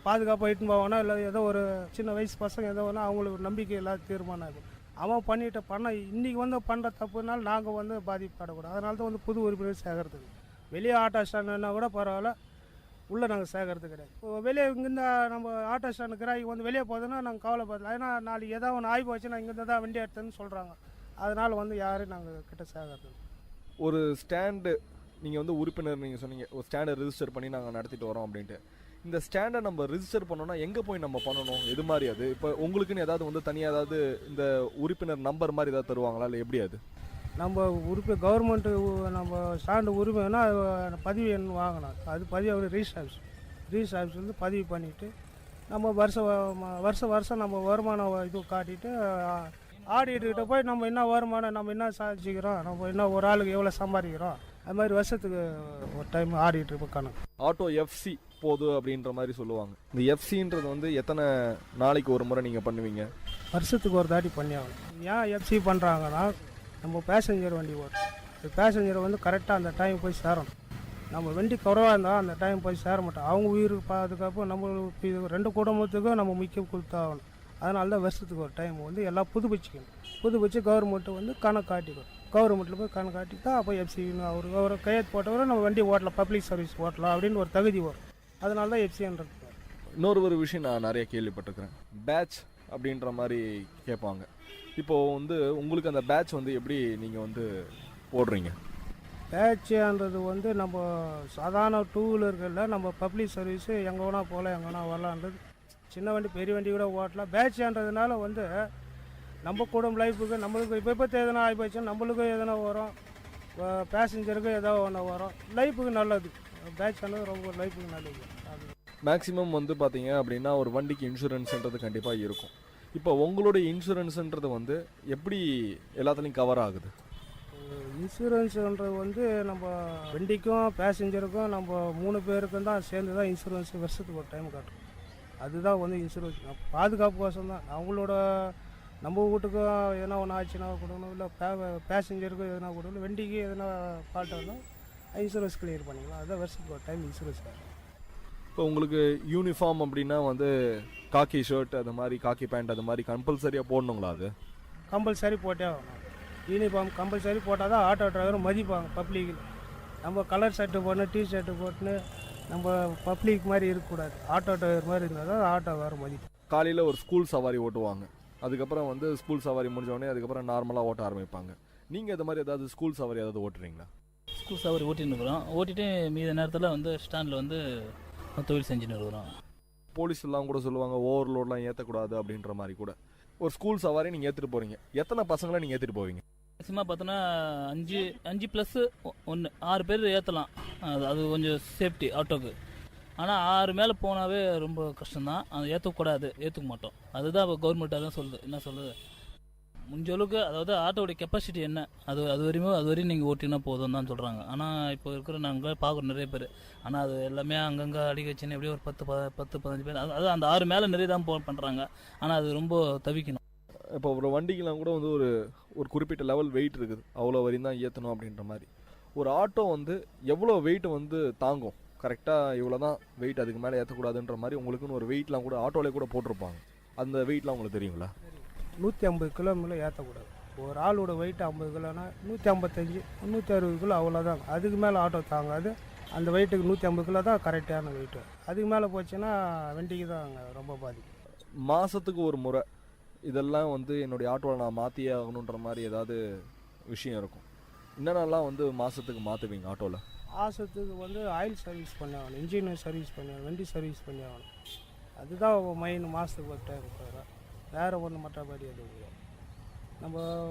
பாதுகாப்பாக இட்டுன்னு போவானோ, இல்லை ஏதோ ஒரு சின்ன வயசு பசங்க ஏதோ ஒன்று அவங்களுக்கு ஒரு நம்பிக்கை இல்லாத தீர்மானம் இருக்கும். அவன் பண்ணிட்டு இன்றைக்கி வந்து பண்ணுற தப்புனால நாங்கள் வந்து பாதிப்படக்கூடாது. அதனால தான் வந்து புது உறுப்பினர் சேகரத்துக்கு. வெளியே ஆட்டோ ஸ்டாண்டுன்னா கூட பரவாயில்ல, உள்ளே நாங்கள் சேகரத்து கிடையாது. இப்போ வெளியே இங்கேருந்து நம்ம ஆட்டோ ஸ்டாண்டு கிராய்க்கு வந்து வெளியே போகுதுன்னா நாங்கள் கவலைப்படலாம். ஏன்னா நாளைக்கு ஏதாவது ஒன்று ஆகி போச்சுன்னா இங்கேருந்து தான் வண்டி எடுத்தேன்னு சொல்கிறாங்க. அதனால் வந்து யாரும் நாங்கள் கிட்ட சேகரத்து. ஒரு ஸ்டாண்டு நீங்கள் வந்து உறுப்பினர் நீங்கள் சொன்னீங்க, ஒரு ஸ்டாண்டை ரிஜிஸ்டர் பண்ணி நாங்கள் நடத்திட்டு வரோம் அப்படின்ட்டு. இந்த ஸ்டாண்டை நம்ம ரிஜிஸ்டர் பண்ணோன்னா எங்கே போய் நம்ம பண்ணணும்? எது மாதிரி அது? இப்போ உங்களுக்குன்னு ஏதாவது வந்து தனியாக ஏதாவது இந்த உறுப்பினர் நம்பர் மாதிரி ஏதாவது தருவாங்களா, இல்லை எப்படி அது? நம்ம கவர்மெண்ட்டு நம்ம ஸ்டாண்டு உரிமைனா பதிவு எண் வாங்கணும். அது பதிவு ரிஜிஸ்டர் ஆஃபீஸ் வந்து பதிவு பண்ணிவிட்டு நம்ம வருஷம் நம்ம வருமானம் இது காட்டிட்டு ஆடிட்டுக்கிட்ட போய் நம்ம என்ன வருமானம், நம்ம என்ன சாதிச்சுக்கிறோம், நம்ம என்ன ஒரு ஆளுக்கு எவ்வளோ சம்பாதிக்கிறோம், அது மாதிரி வருஷத்துக்கு ஒரு டைம் ஆடிட்டு இருப்போம். ஆட்டோ எஃப்சி போகுது அப்படின்ற மாதிரி சொல்லுவாங்க. இந்த எஃப்சின்றது வந்து எத்தனை நாளைக்கு ஒரு முறை நீங்கள் பண்ணுவீங்க? வருஷத்துக்கு ஒரு தாட்டி பண்ணி ஆகணும். ஏன் எஃப்சி பண்ணுறாங்கன்னா, நம்ம பேசஞ்சர் வண்டி ஓடும், பேசஞ்சரை வந்து கரெக்டாக அந்த டைம் போய் சேரணும். நம்ம வண்டி குறைவாக இருந்தால் அந்த டைம் போய் சேர மாட்டோம். அவங்க உயிருக்கு பாதுகாப்பு, நம்மளுக்கு இது 2 குடும்பத்துக்கும் நம்ம முக்கியம் கொடுத்தாகணும். அதனால தான் வருஷத்துக்கு ஒரு டைம் வந்து எல்லாம் புதுப்பிச்சு கவர்மெண்ட்டு வந்து கணக்கு காட்டிக்கணும். கவர்மெண்ட்டில் போய் கணக்கு காட்டி தான் அப்போ எஃப்சின்னு அவர் கையெழுத்து போட்டவரை நம்ம வண்டி ஓட்டலாம், பப்ளிக் சர்வீஸ் ஓட்டலாம் அப்படின்னு ஒரு தகுதி வரும். அதனால தான் எஃப்சின்றது. இன்னொரு விஷயம் நான் நிறைய கேள்விப்பட்டிருக்கிறேன், பேட்ச் அப்படின்ற மாதிரி கேட்பாங்க. இப்போது வந்து உங்களுக்கு அந்த பேட்ச் வந்து எப்படி நீங்கள் வந்து போடுறீங்க? பேட்சுன்றது வந்து நம்ம சாதாரண 2 வீலர்களில் நம்ம பப்ளிக் சர்வீஸு எங்கே வேணா போகலாம், எங்கே வேணா வரலான்றது. சின்ன வண்டி பெரிய வண்டி கூட ஓட்டலாம். பேட்சுன்றதுனால வந்து நம்ம குடும்ப லைஃபுக்கு நம்மளுக்கு இப்போ எதனா ஆகி போச்சுன்னா நம்மளுக்கும் எதனா வரும், பேசஞ்சருக்கும் ஏதோ ஒன்று வரும், லைஃபுக்கு நல்லது. பேட்சுன்றது ரொம்ப லைஃபுக்கு நல்லது. அது மேக்ஸிமம் வந்து பார்த்தீங்க அப்படின்னா ஒரு வண்டிக்கு இன்சூரன்ஸ்ன்றது கண்டிப்பாக இருக்கும். இப்போ உங்களுடைய இன்சூரன்ஸுன்றது வந்து எப்படி எல்லாத்துலேயும் கவர் ஆகுது? இன்சூரன்ஸுன்றது வந்து நம்ம வண்டிக்கும் பேசஞ்சருக்கும் நம்ம 3 பேருக்கும் தான் சேர்ந்து தான் இன்சூரன்ஸ் வருஷத்துக்கு ஒரு டைம் காட்டும். அதுதான் வந்து இன்சூரன்ஸ் பாதுகாப்பு கோசம் தான். அவங்களோட நம்ம வீட்டுக்கும் எதனா ஒன்று ஆச்சுன்னா கொடுக்கணும், இல்லை பேசஞ்சருக்கும் எதனா கொடுக்கணும், வண்டிக்கு எதனா ஃபால்ட் வந்தால் இன்சூரன்ஸ் கிளியர் பண்ணிக்கலாம். அதுதான் வருஷத்துக்கு ஒரு டைம் இன்சூரன்ஸ். இப்போ உங்களுக்கு யூனிஃபார்ம் அப்படின்னா வந்து காக்கி ஷர்ட் அது மாதிரி காக்கி பேண்ட் அது மாதிரி கம்பல்சரியாக போடணுங்களா? அது கம்பல்சரி போட்டே ஆகணும். யூனிஃபார்ம் கம்பல்சரி போட்டால் தான் ஆட்டோ டிரைவரும் மதிப்பாங்க பப்ளிக்கில். நம்ம கலர் ஷர்ட்டு போடணும், டிஷர்ட்டு போட்டுன்னு நம்ம பப்ளிக் மாதிரி இருக்கக்கூடாது. ஆட்டோ டிரைவர் மாதிரி இருந்தால் தான் ஆட்டோ வேறு மதிப்பு. காலையில் ஒரு ஸ்கூல் சவாரி ஓட்டுவாங்க, அதுக்கப்புறம் வந்து ஸ்கூல் சவாரி முடிஞ்சோடனே அதுக்கப்புறம் நார்மலாக ஓட்ட ஆரம்பிப்பாங்க. நீங்கள் இது மாதிரி ஏதாவது ஸ்கூல் சவாரி ஏதாவது ஓட்டுறீங்களா? ஸ்கூல் சவாரி ஓட்டின்னு இருக்கிறோம். ஓட்டிட்டு மீத நேரத்தில் வந்து ஸ்டாண்டில் வந்து தொழில் செஞ்சுன்னு இருக்கிறோம். போலீஸ் எல்லாம் கூட சொல்லுவாங்க ஓவர்லோட்லாம் ஏற்றக்கூடாது அப்படின்ற மாதிரி கூட. ஒரு ஸ்கூல் சவாரி நீங்கள் ஏற்றிட்டு போகிறீங்க, எத்தனை பசங்களை நீங்கள் ஏற்றிட்டு போவீங்க? மேக்ஸிமம் பார்த்தோன்னா 5 ப்ளஸ் 1 6 பேர் ஏற்றலாம். அது கொஞ்சம் சேஃப்டி ஆட்டோக்கு. ஆனால் 6 மேலே போனாவே ரொம்ப கஷ்டம்தான். அதை ஏற்றக்கூடாது, ஏற்றுக்க மாட்டோம். அதுதான் கவர்மெண்ட் அதான் சொல்லுது. என்ன சொல்லுது, முடிஞ்ச அளவுக்கு அதாவது ஆட்டோடைய கெப்பாசிட்டி என்ன அது வரையும் நீங்கள் ஓட்டினா போதும் தான் சொல்கிறாங்க. ஆனால் இப்போ இருக்கிற நாங்கள் பார்க்குறோம் நிறைய பேர். ஆனால் அது எல்லாமே அங்கங்கே அடிக்க வச்சுன்னு எப்படியும் ஒரு 10-15 பேர் அது அந்த 6 மேலே நிறைய தான் பண்ணுறாங்க. ஆனால் அது ரொம்ப தவிக்கணும். இப்போ ஒரு வண்டிக்கெலாம் கூட வந்து ஒரு குறிப்பிட்ட லெவல் வெயிட் இருக்குது, அவ்வளோ வரையும் தான் ஏற்றணும் அப்படின்ற மாதிரி. ஒரு ஆட்டோ வந்து எவ்வளோ வெயிட் வந்து தாங்கும், கரெக்டாக இவ்வளோ தான் வெயிட், அதுக்கு மேலே ஏற்றக்கூடாதுன்ற மாதிரி உங்களுக்குன்னு ஒரு வெயிட்லாம் கூட ஆட்டோவிலே கூட போட்டிருப்பாங்க. அந்த வெயிட்லாம் உங்களுக்கு தெரியுங்களா? 150 கிலோ மேலே ஏற்றக்கூடாது. ஒரு ஆளோட வெயிட் 50 கிலோனா 155 160 கிலோ அவ்வளோதான். அதுக்கு மேலே ஆட்டோ தாங்காது. அந்த வெயிட்டுக்கு 150 கிலோ தான் கரெக்டான வெயிட்டு. அதுக்கு மேலே போச்சுன்னா வண்டிக்கு தான் அங்கே ரொம்ப பாதிக்கும். மாதத்துக்கு ஒரு முறை இதெல்லாம் வந்து என்னுடைய ஆட்டோவில் நான் மாற்றியே ஆகணுன்ற மாதிரி ஏதாவது விஷயம் இருக்கும். என்னென்னலாம் வந்து மாதத்துக்கு மாற்றுவீங்க ஆட்டோவில்? மாதத்துக்கு வந்து ஆயில் சர்வீஸ் பண்ணி ஆகணும், இன்ஜின் சர்வீஸ் பண்ணி ஆகணும், வண்டி சர்வீஸ் பண்ணி ஆகணும். அதுதான் மெயின் மாதத்துக்கு ஒரு டைம் தவிர வேறு ஒன்று மற்றபடி அது நம்ம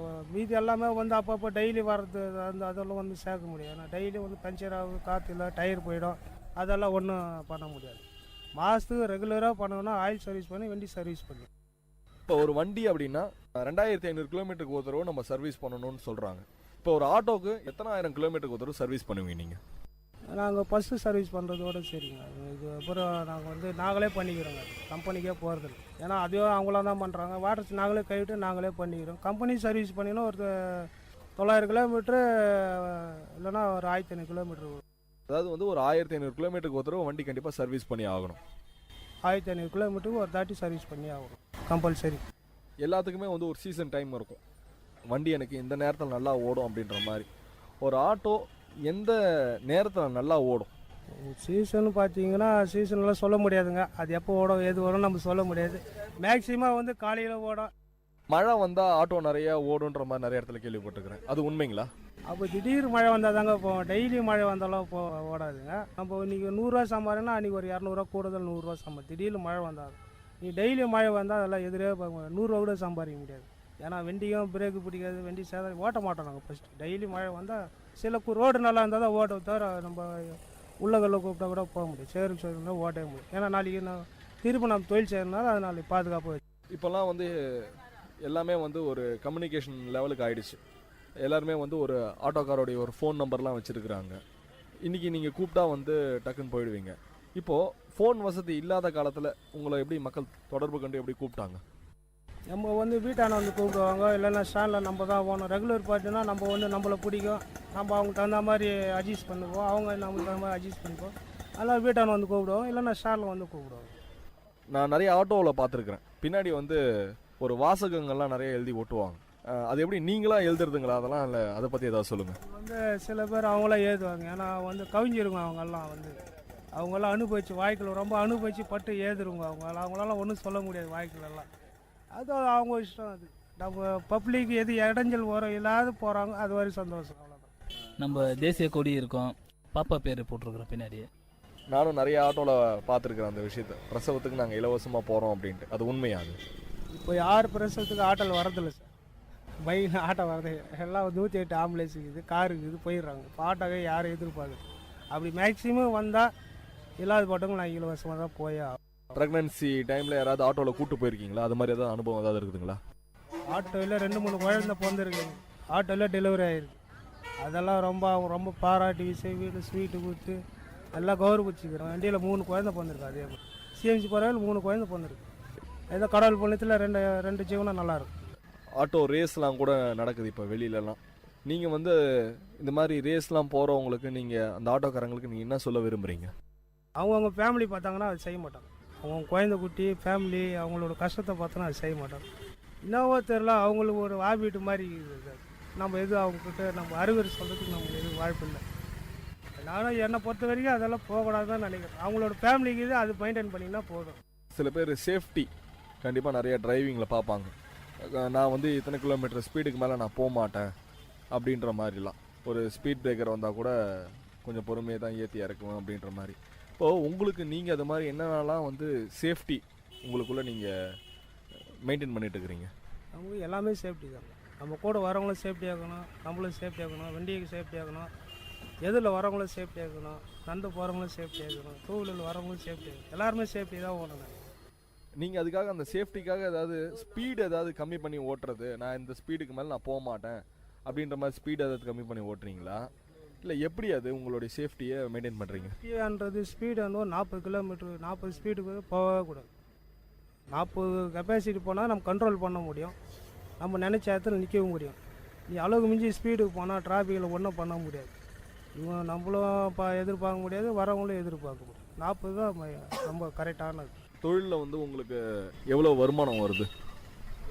மீதி எல்லாமே வந்து அப்பப்போ டெய்லி வர்றது அதெல்லாம் வந்து சேர்க்க முடியாது. ஏன்னா டெய்லி வந்து பஞ்சர் ஆகுது, காற்றுல டயர் போயிடும், அதெல்லாம் ஒன்றும் பண்ண முடியாது. மாதத்துக்கு ரெகுலராக பண்ணணும்னா ஆயில் சர்வீஸ் பண்ணி வண்டி சர்வீஸ் பண்ணி. இப்போ ஒரு வண்டி அப்படின்னா 2500 கிலோமீட்டருக்கு ஒரு தடவை நம்ம சர்வீஸ் பண்ணணும்னு சொல்கிறாங்க. இப்போ ஒரு ஆட்டோவுக்கு எத்தனை ஆயிரம் கிலோமீட்டருக்கு ஒரு தடவை சர்வீஸ் பண்ணுவீங்க நீங்கள்? நாங்கள் ஃபஸ்ட்டு சர்வீஸ் பண்ணுறதோட சரிங்க. இது அப்புறம் நாங்கள் வந்து நாங்களே பண்ணிக்கிறோங்க, கம்பெனிக்கே போகிறதில்ல. ஏன்னா அதையும் அவங்களாம் தான் பண்ணுறாங்க. வாட்டர்ஸ் நாங்களே கைவிட்டு நாங்களே பண்ணிக்கிறோம். கம்பெனி சர்வீஸ் பண்ணினா ஒரு 900 கிலோமீட்ரு இல்லைனா ஒரு 1500 கிலோமீட்ரு. அதாவது வந்து ஒரு 1500 கிலோமீட்டருக்கு ஒரு தடவை வண்டி கண்டிப்பாக சர்வீஸ் பண்ணி ஆகணும். 1500 கிலோமீட்டருக்கு ஒரு 30 சர்வீஸ் பண்ணி ஆகணும் கம்பல்சரி. எல்லாத்துக்குமே வந்து ஒரு சீசன் டைம் இருக்கும். வண்டி எனக்கு இந்த நேரத்தில் நல்லா ஓடும் அப்படின்ற மாதிரி. ஒரு ஆட்டோ எந்த நேரத்தில் நல்லா ஓடும்? சீசன் பார்த்தீங்கன்னா சீசன்லாம் சொல்ல முடியாதுங்க. அது எப்போ ஓடும் எது ஓடும் நம்ம சொல்ல முடியாது. மேக்ஸிமம் வந்து காலையில் ஓடும். மழை வந்தால் ஆட்டோ நிறையா ஓடுன்ற மாதிரி நிறைய இடத்துல கேள்விப்பட்டிருக்கிறேன். அது உண்மைங்களா? அப்போ திடீர் மழை வந்தால் தாங்க போவோம். டெய்லி மழை வந்தாலும் ஓடாதுங்க. நம்ம இன்றைக்கி 100 ரூபா சம்பாதினா அன்றைக்கி ஒரு 200 ரூபா கூடுதல் 100 ரூபா சம்பாதி. திடீர்னு மழை வந்தால் நீ டெய்லி மழை வந்தால் அதெல்லாம் எதிரே 100 ரூபா கூட சம்பாதிக்க முடியாது. ஏன்னா வண்டியும் பிரேக்கு பிடிக்காது, வண்டி சேதம் ஓட்ட மாட்டோம் நாங்கள் ஃபஸ்ட்டு. டெய்லி மழை வந்தால் சில ரோடு நல்லா இருந்தால் தான் ஓட்ட தவிர நம்ம உள்ளகளில் கூப்பிட்டா கூட போக முடியும். சேரும் சேருந்தால் ஓட்டவே முடியும். ஏன்னா நாளைக்கு நான் திரும்ப நம்ம தொழில் செய்யறதுனால அது நாளைக்கு பாதுகாப்பாக வச்சு. இப்போல்லாம் வந்து எல்லாமே வந்து ஒரு கம்யூனிகேஷன் லெவலுக்கு ஆகிடுச்சு. எல்லாருமே வந்து ஒரு ஆட்டோக்காரோடைய ஒரு ஃபோன் நம்பர்லாம் வச்சுருக்குறாங்க. இன்றைக்கி நீங்கள் கூப்பிட்டா வந்து டக்குன்னு போயிடுவீங்க. இப்போது ஃபோன் வசதி இல்லாத காலத்தில் உங்களை எப்படி மக்கள் தொடர்பு கண்டு எப்படி கூப்பிட்டாங்க? நம்ம வந்து வீட்டான வந்து கூப்பிடுவாங்க, இல்லைன்னா ஸ்டாண்டில் நம்ம தான் போகணும். ரெகுலர் பார்ட்டினா நம்ம வந்து நம்மளை பிடிக்கும், நம்ம அவங்க தகுந்த மாதிரி அட்ஜஸ்ட் பண்ணுவோம், அவங்க நம்மளுக்கு தகுந்த மாதிரி அட்ஜஸ்ட் பண்ணிப்போம். அதனால் வீட்டான வந்து கூப்பிடுவோம், இல்லைன்னா ஸ்டாண்டில் வந்து கூப்பிடுவோம். நான் நிறைய ஆட்டோவில் பார்த்துருக்குறேன், பின்னாடி வந்து ஒரு வாசகங்கள்லாம் நிறைய எழுதி ஓட்டுவாங்க. அது எப்படி நீங்களாக எழுதுறதுங்களா? அதெல்லாம் இல்லை, அதை பற்றி ஏதாவது சொல்லுங்கள். வந்து சில பேர் அவங்களாம் எழுதுவாங்க. ஏன்னா வந்து கவிஞ்சிருங்க அவங்கெல்லாம் வந்து அவங்களாம் அனுபவிச்சு வாய்க்கில் ரொம்ப அனுபவிச்சு பட்டு எழுதுருங்க. அவங்களால ஒன்றும் சொல்ல முடியாது வாய்க்கிலெல்லாம். அது அவங்க இஷ்டம். அது நம்ம பப்ளிக் எது இடைஞ்சல் வரும் இல்லாத போகிறாங்க, அது வரைக்கும் சந்தோஷம். அவ்வளோதான். நம்ம தேசிய கொடி இருக்கோம், பாப்பா பேர் போட்டிருக்கிறோம் பின்னாடி. நானும் நிறைய ஆட்டோவில் பார்த்துருக்குறேன் அந்த விஷயத்தை. பிரசவத்துக்கு நாங்கள் இலவசமாக போகிறோம் அப்படின்ட்டு. அது உண்மையாது? இப்போ யார் பிரசவத்துக்கு ஆட்டோவில் வரதில்லை சார். பைக் ஆட்டோ வரது எல்லாம் 108 ஆம்புலன்ஸ் இருக்குது, காரு இருக்குது, போயிடுறாங்க. இப்போ ஆட்டோவே யாரும் எதிர்பார்க்குது. அப்படி மேக்ஸிமம் வந்தால் இல்லாத போட்டவங்க நான் இலவசமாக தான் போய் ஆகும். ப்ரெக்னன்சி டைமில் யாராவது ஆட்டோவில் கூப்பிட்டு போயிருக்கீங்களா? அது மாதிரி ஏதாவது அனுபவம் ஏதாவது இருக்குதுங்களா? ஆட்டோவில் 2-3 குழந்தை பிறந்திருக்குங்க, ஆட்டோவில் டெலிவரி ஆகிருக்கு. அதெல்லாம் ரொம்ப பாராட்டி வீடு ஸ்வீட்டு கொடுத்து எல்லாம் கௌரவிச்சுக்கிறோம். வண்டியில் 3 குழந்தை பிறந்திருக்கு. அதே மாதிரி சிஎம்சி போகிறவங்க 3 குழந்தை பிறந்திருக்கு. ஏதோ கடவுள் புண்ணியத்தில் ரெண்டு ஜீவனம் நல்லாயிருக்கும். ஆட்டோ ரேஸ்லாம் கூட நடக்குது இப்போ வெளியிலலாம். நீங்கள் வந்து இந்த மாதிரி ரேஸ்லாம் போகிறவங்களுக்கு நீங்கள் அந்த ஆட்டோக்காரங்களுக்கு நீங்கள் என்ன சொல்ல விரும்புகிறீங்க? அவங்கவுங்க ஃபேமிலி பார்த்தாங்கன்னா அது செய்ய மாட்டாங்க. அவங்க குழந்தை குட்டி ஃபேமிலி அவங்களோட கஷ்டத்தை பார்த்தோன்னா அது செய்ய மாட்டாங்க. இன்னவோ தெரியல, அவங்களுக்கு ஒரு ஹாபிட் மாதிரி இருக்குது. நம்ம எதுவும் அவங்கக்கிட்ட நம்ம அறிவுரை சொல்கிறதுக்கு நமக்கு எதுவும் வாய்ப்பு இல்லை. நானும் என்னை பொறுத்த வரைக்கும் அதெல்லாம் போகக்கூடாது தான் நினைக்கிறேன். அவங்களோட ஃபேமிலிக்கு இது அது மெயின்டைன் பண்ணிங்கன்னா போதும். சில பேர் சேஃப்டி கண்டிப்பாக நிறைய டிரைவிங்கில் பார்ப்பாங்க. நான் வந்து இத்தனை கிலோமீட்டர் ஸ்பீடுக்கு மேலே நான் போக மாட்டேன் அப்படின்ற மாதிரிலாம். ஒரு ஸ்பீட் பிரேக்கர் வந்தால் கூட கொஞ்சம் பொறுமையாக தான் ஏற்றி இறக்குவேன் அப்படின்ற மாதிரி. இப்போது உங்களுக்கு நீங்கள் அது மாதிரி என்னென்னலாம் வந்து சேஃப்டி உங்களுக்குள்ளே நீங்கள் மெயின்டைன் பண்ணிட்டு இருக்கிறீங்க? நமக்கு எல்லாமே சேஃப்டி தான். நம்ம கூட வரவங்களும் சேஃப்டி ஆகணும், நம்மளும் சேஃப்டி ஆகணும், வண்டிக்கு சேஃப்டி ஆகணும், எதில் வரவங்களும் சேஃப்டி ஆகணும், நடந்து போகிறவங்களும் சேஃப்டி ஆகணும், டூ வீலரில் வரவங்களும் சேஃப்டி ஆகணும். எல்லாருமே சேஃப்டி தான் ஓடணும். நீங்கள் அதுக்காக அந்த சேஃப்டிக்காக ஏதாவது ஸ்பீடு ஏதாவது கம்மி பண்ணி ஓட்டுறது, நான் இந்த ஸ்பீடுக்கு மேலே நான் போக மாட்டேன் அப்படின்ற மாதிரி ஸ்பீடு ஏதாவது கம்மி பண்ணி ஓட்டுறீங்களா? இல்லை எப்படி அது உங்களுடைய சேஃப்டியை மெயின்டைன் பண்ணுறீங்க? சேஃப்டின்றது ஸ்பீடு வந்து 40 கிலோமீட்டர் 40 ஸ்பீடுக்கு போகவே கூடாது. 40 கெப்பாசிட்டி போனால் நம்ம கண்ட்ரோல் பண்ண முடியும், நம்ம நினச்ச இடத்துல நிற்கவும் முடியும். நீ அளவுக்கு மிஞ்சி ஸ்பீடுக்கு போனால் டிராஃபிக்கில் ஒன்றும் பண்ண முடியாது. இவன் நம்மளும் எதிர்பார்க்க முடியாது, வரவங்களும் எதிர்பார்க்க முடியாது. 40 தான் ரொம்ப கரெக்டானது. தொழிலில் வந்து உங்களுக்கு எவ்வளோ வருமானம் வருது?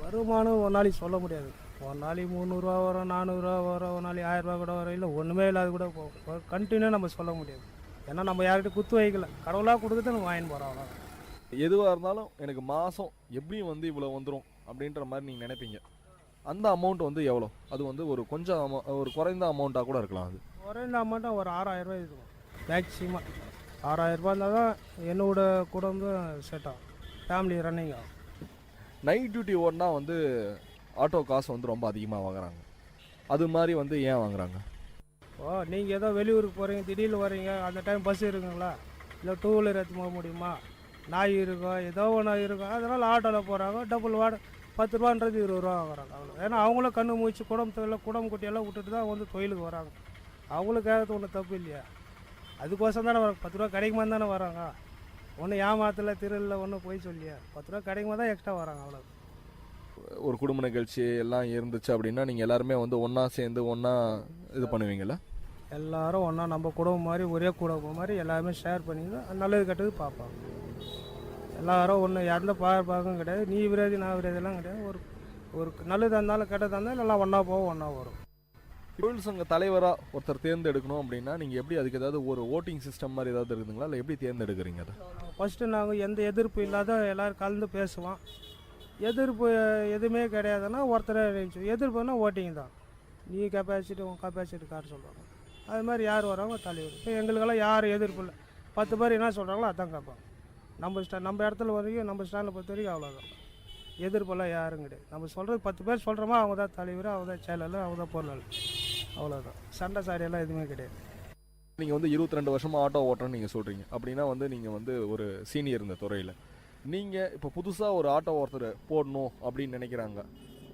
வருமானம் ஒரு நாளைக்கு சொல்ல முடியாது. ஒரு நாளைக்கு 300 வரும், 400 வரும், ஒரு நாளைக்கு 1000 கூட வரும், இல்லை ஒன்றுமே இல்லாத கூட போகும். கண்டினியூ நம்ம சொல்ல முடியாது. ஏன்னா நம்ம யார்கிட்ட குத்து வைக்கல, கடவுளாக கொடுக்குறது நம்ம வாங்கின்னு போகிறோம். அவ்வளோ எதுவாக இருந்தாலும் எனக்கு மாதம் எப்படியும் வந்து இவ்வளோ வந்துடும் அப்படின்ற மாதிரி நீங்கள் நினைப்பீங்க. அந்த அமௌண்ட் வந்து எவ்வளோ? அது வந்து ஒரு கொஞ்சம் ஒரு குறைந்த அமௌண்ட்டாக கூட இருக்கலாம். அது குறைந்த அமௌண்ட்டாக ஒரு 6000 ரூபாய் இருக்கும் மேக்ஸிமம். 6000 ரூபாய் இருந்தால் தான் என்னோட குடும்பம் செட் ஆகும், ஃபேமிலி ரன்னிங் ஆகும். நைட் டியூட்டி ஓடினா வந்து ஆட்டோ காசு வந்து ரொம்ப அதிகமாக வாங்குறாங்க. அது மாதிரி வந்து ஏன் வாங்குறாங்க? நீங்கள் ஏதோ வெளியூருக்கு போகிறீங்க, திடீர்னு வரீங்க, அந்த டைம் பஸ் இருக்குங்களா, இல்லை டூ வீலர் எடுத்து போக முடியுமா, நாய் இருக்கும், ஏதோ ஒன்று இருக்கும், அதனால் ஆட்டோவில் போகிறாங்க. டபுள் வாடகை 10 ரூபான்றது 20 ரூபா வாங்குறாங்க. அவ்வளோ. ஏன்னா அவங்களும் கண்ணு மூச்சு குடும்பம் குட்டியெல்லாம் விட்டுட்டு தான் வந்து தொழிலுக்கு வராங்க. அவங்களுக்காக ஒன்றும் தப்பு இல்லையா? அதுக்கோசம் தானே வராங்க. 10 ரூபா கிடைக்குமா தானே வராங்க. ஒன்றும் ஏமாத்தில் திருளில் ஒன்றும் போய் சொல்லியா, 10 ரூபா கிடைக்குமா தான் எக்ஸ்ட்ரா வராங்க. அவ்வளோ. ஒரு குடும்ப நிகழ்ச்சி எல்லாம் இருந்துச்சு அப்படின்னா நீங்கள் எல்லாருமே வந்து ஒன்றா சேர்ந்து ஒன்றா இது பண்ணுவீங்களா? எல்லோரும் ஒன்றா நம்ம குடும்பம் மாதிரி, ஒரே குடும்பம் மாதிரி எல்லாருமே ஷேர் பண்ணி நல்லது கெட்டது பார்ப்பாங்க. எல்லாரும் ஒன்று யாருந்த பார்க்கவும் கிடையாது. நீ விரோதி நான் விரோதிலாம் கிடையாது. ஒரு நல்லதாக இருந்தாலும் கெட்டதாக இருந்தாலும் எல்லாம் ஒன்றா போவோம், ஒன்றா வரும். தொழில் சங்க தலைவராக ஒருத்தர் தேர்ந்தெடுக்கணும் அப்படின்னா நீங்கள் எப்படி அதுக்கு ஏதாவது ஒரு ஓட்டிங் சிஸ்டம் மாதிரி ஏதாவது இருக்குதுங்களா, இல்லை எப்படி தேர்ந்தெடுக்கிறீங்க? அதை ஃபஸ்ட்டு நாங்கள் எந்த எதிர்ப்பு இல்லாத எல்லோரும் கலந்து பேசுவோம். எதிர்ப்பு எதுவுமே கிடையாதுன்னா ஒருத்தரை நினைச்சோம். எதிர்ப்புன்னா ஓட்டிங் தான். நீ கெப்பாசிட்டி உன் கெப்பாசிட்டி காட்ட சொல்லுவாங்க. அது மாதிரி யார் வராங்க தலைவர். இப்போ எங்களுக்கெல்லாம் யாரும் எதிர்ப்பு இல்லை. 10 பேர் என்ன சொல்கிறாங்களோ அதான் கேட்பாங்க. நம்ம இடத்துல வரைக்கும் நம்ம ஸ்டாண்டில் பொறுத்த வரைக்கும் அவ்வளோதான். எதிர்ப்பெல்லாம் யாரும் கிடையாது. நம்ம சொல்கிறது 10 பேர் சொல்கிறோமோ அவங்க தான் தலைவர், அவங்க தான் செயலாளர், அவங்க தான் பொருளாளர். அவ்வளோதான். சண்டை சாடியெல்லாம் எதுவுமே கிடையாது. நீங்கள் வந்து 22 வருஷமாக ஆட்டோ ஓட்டுறேன்னு நீங்கள் சொல்கிறீங்க அப்படின்னா வந்து நீங்கள் வந்து ஒரு சீனியர் இந்த துறையில். நீங்கள் இப்போ புதுசாக ஒரு ஆட்டோ ஒருத்தர் போடணும் அப்படின்னு நினைக்கிறாங்க,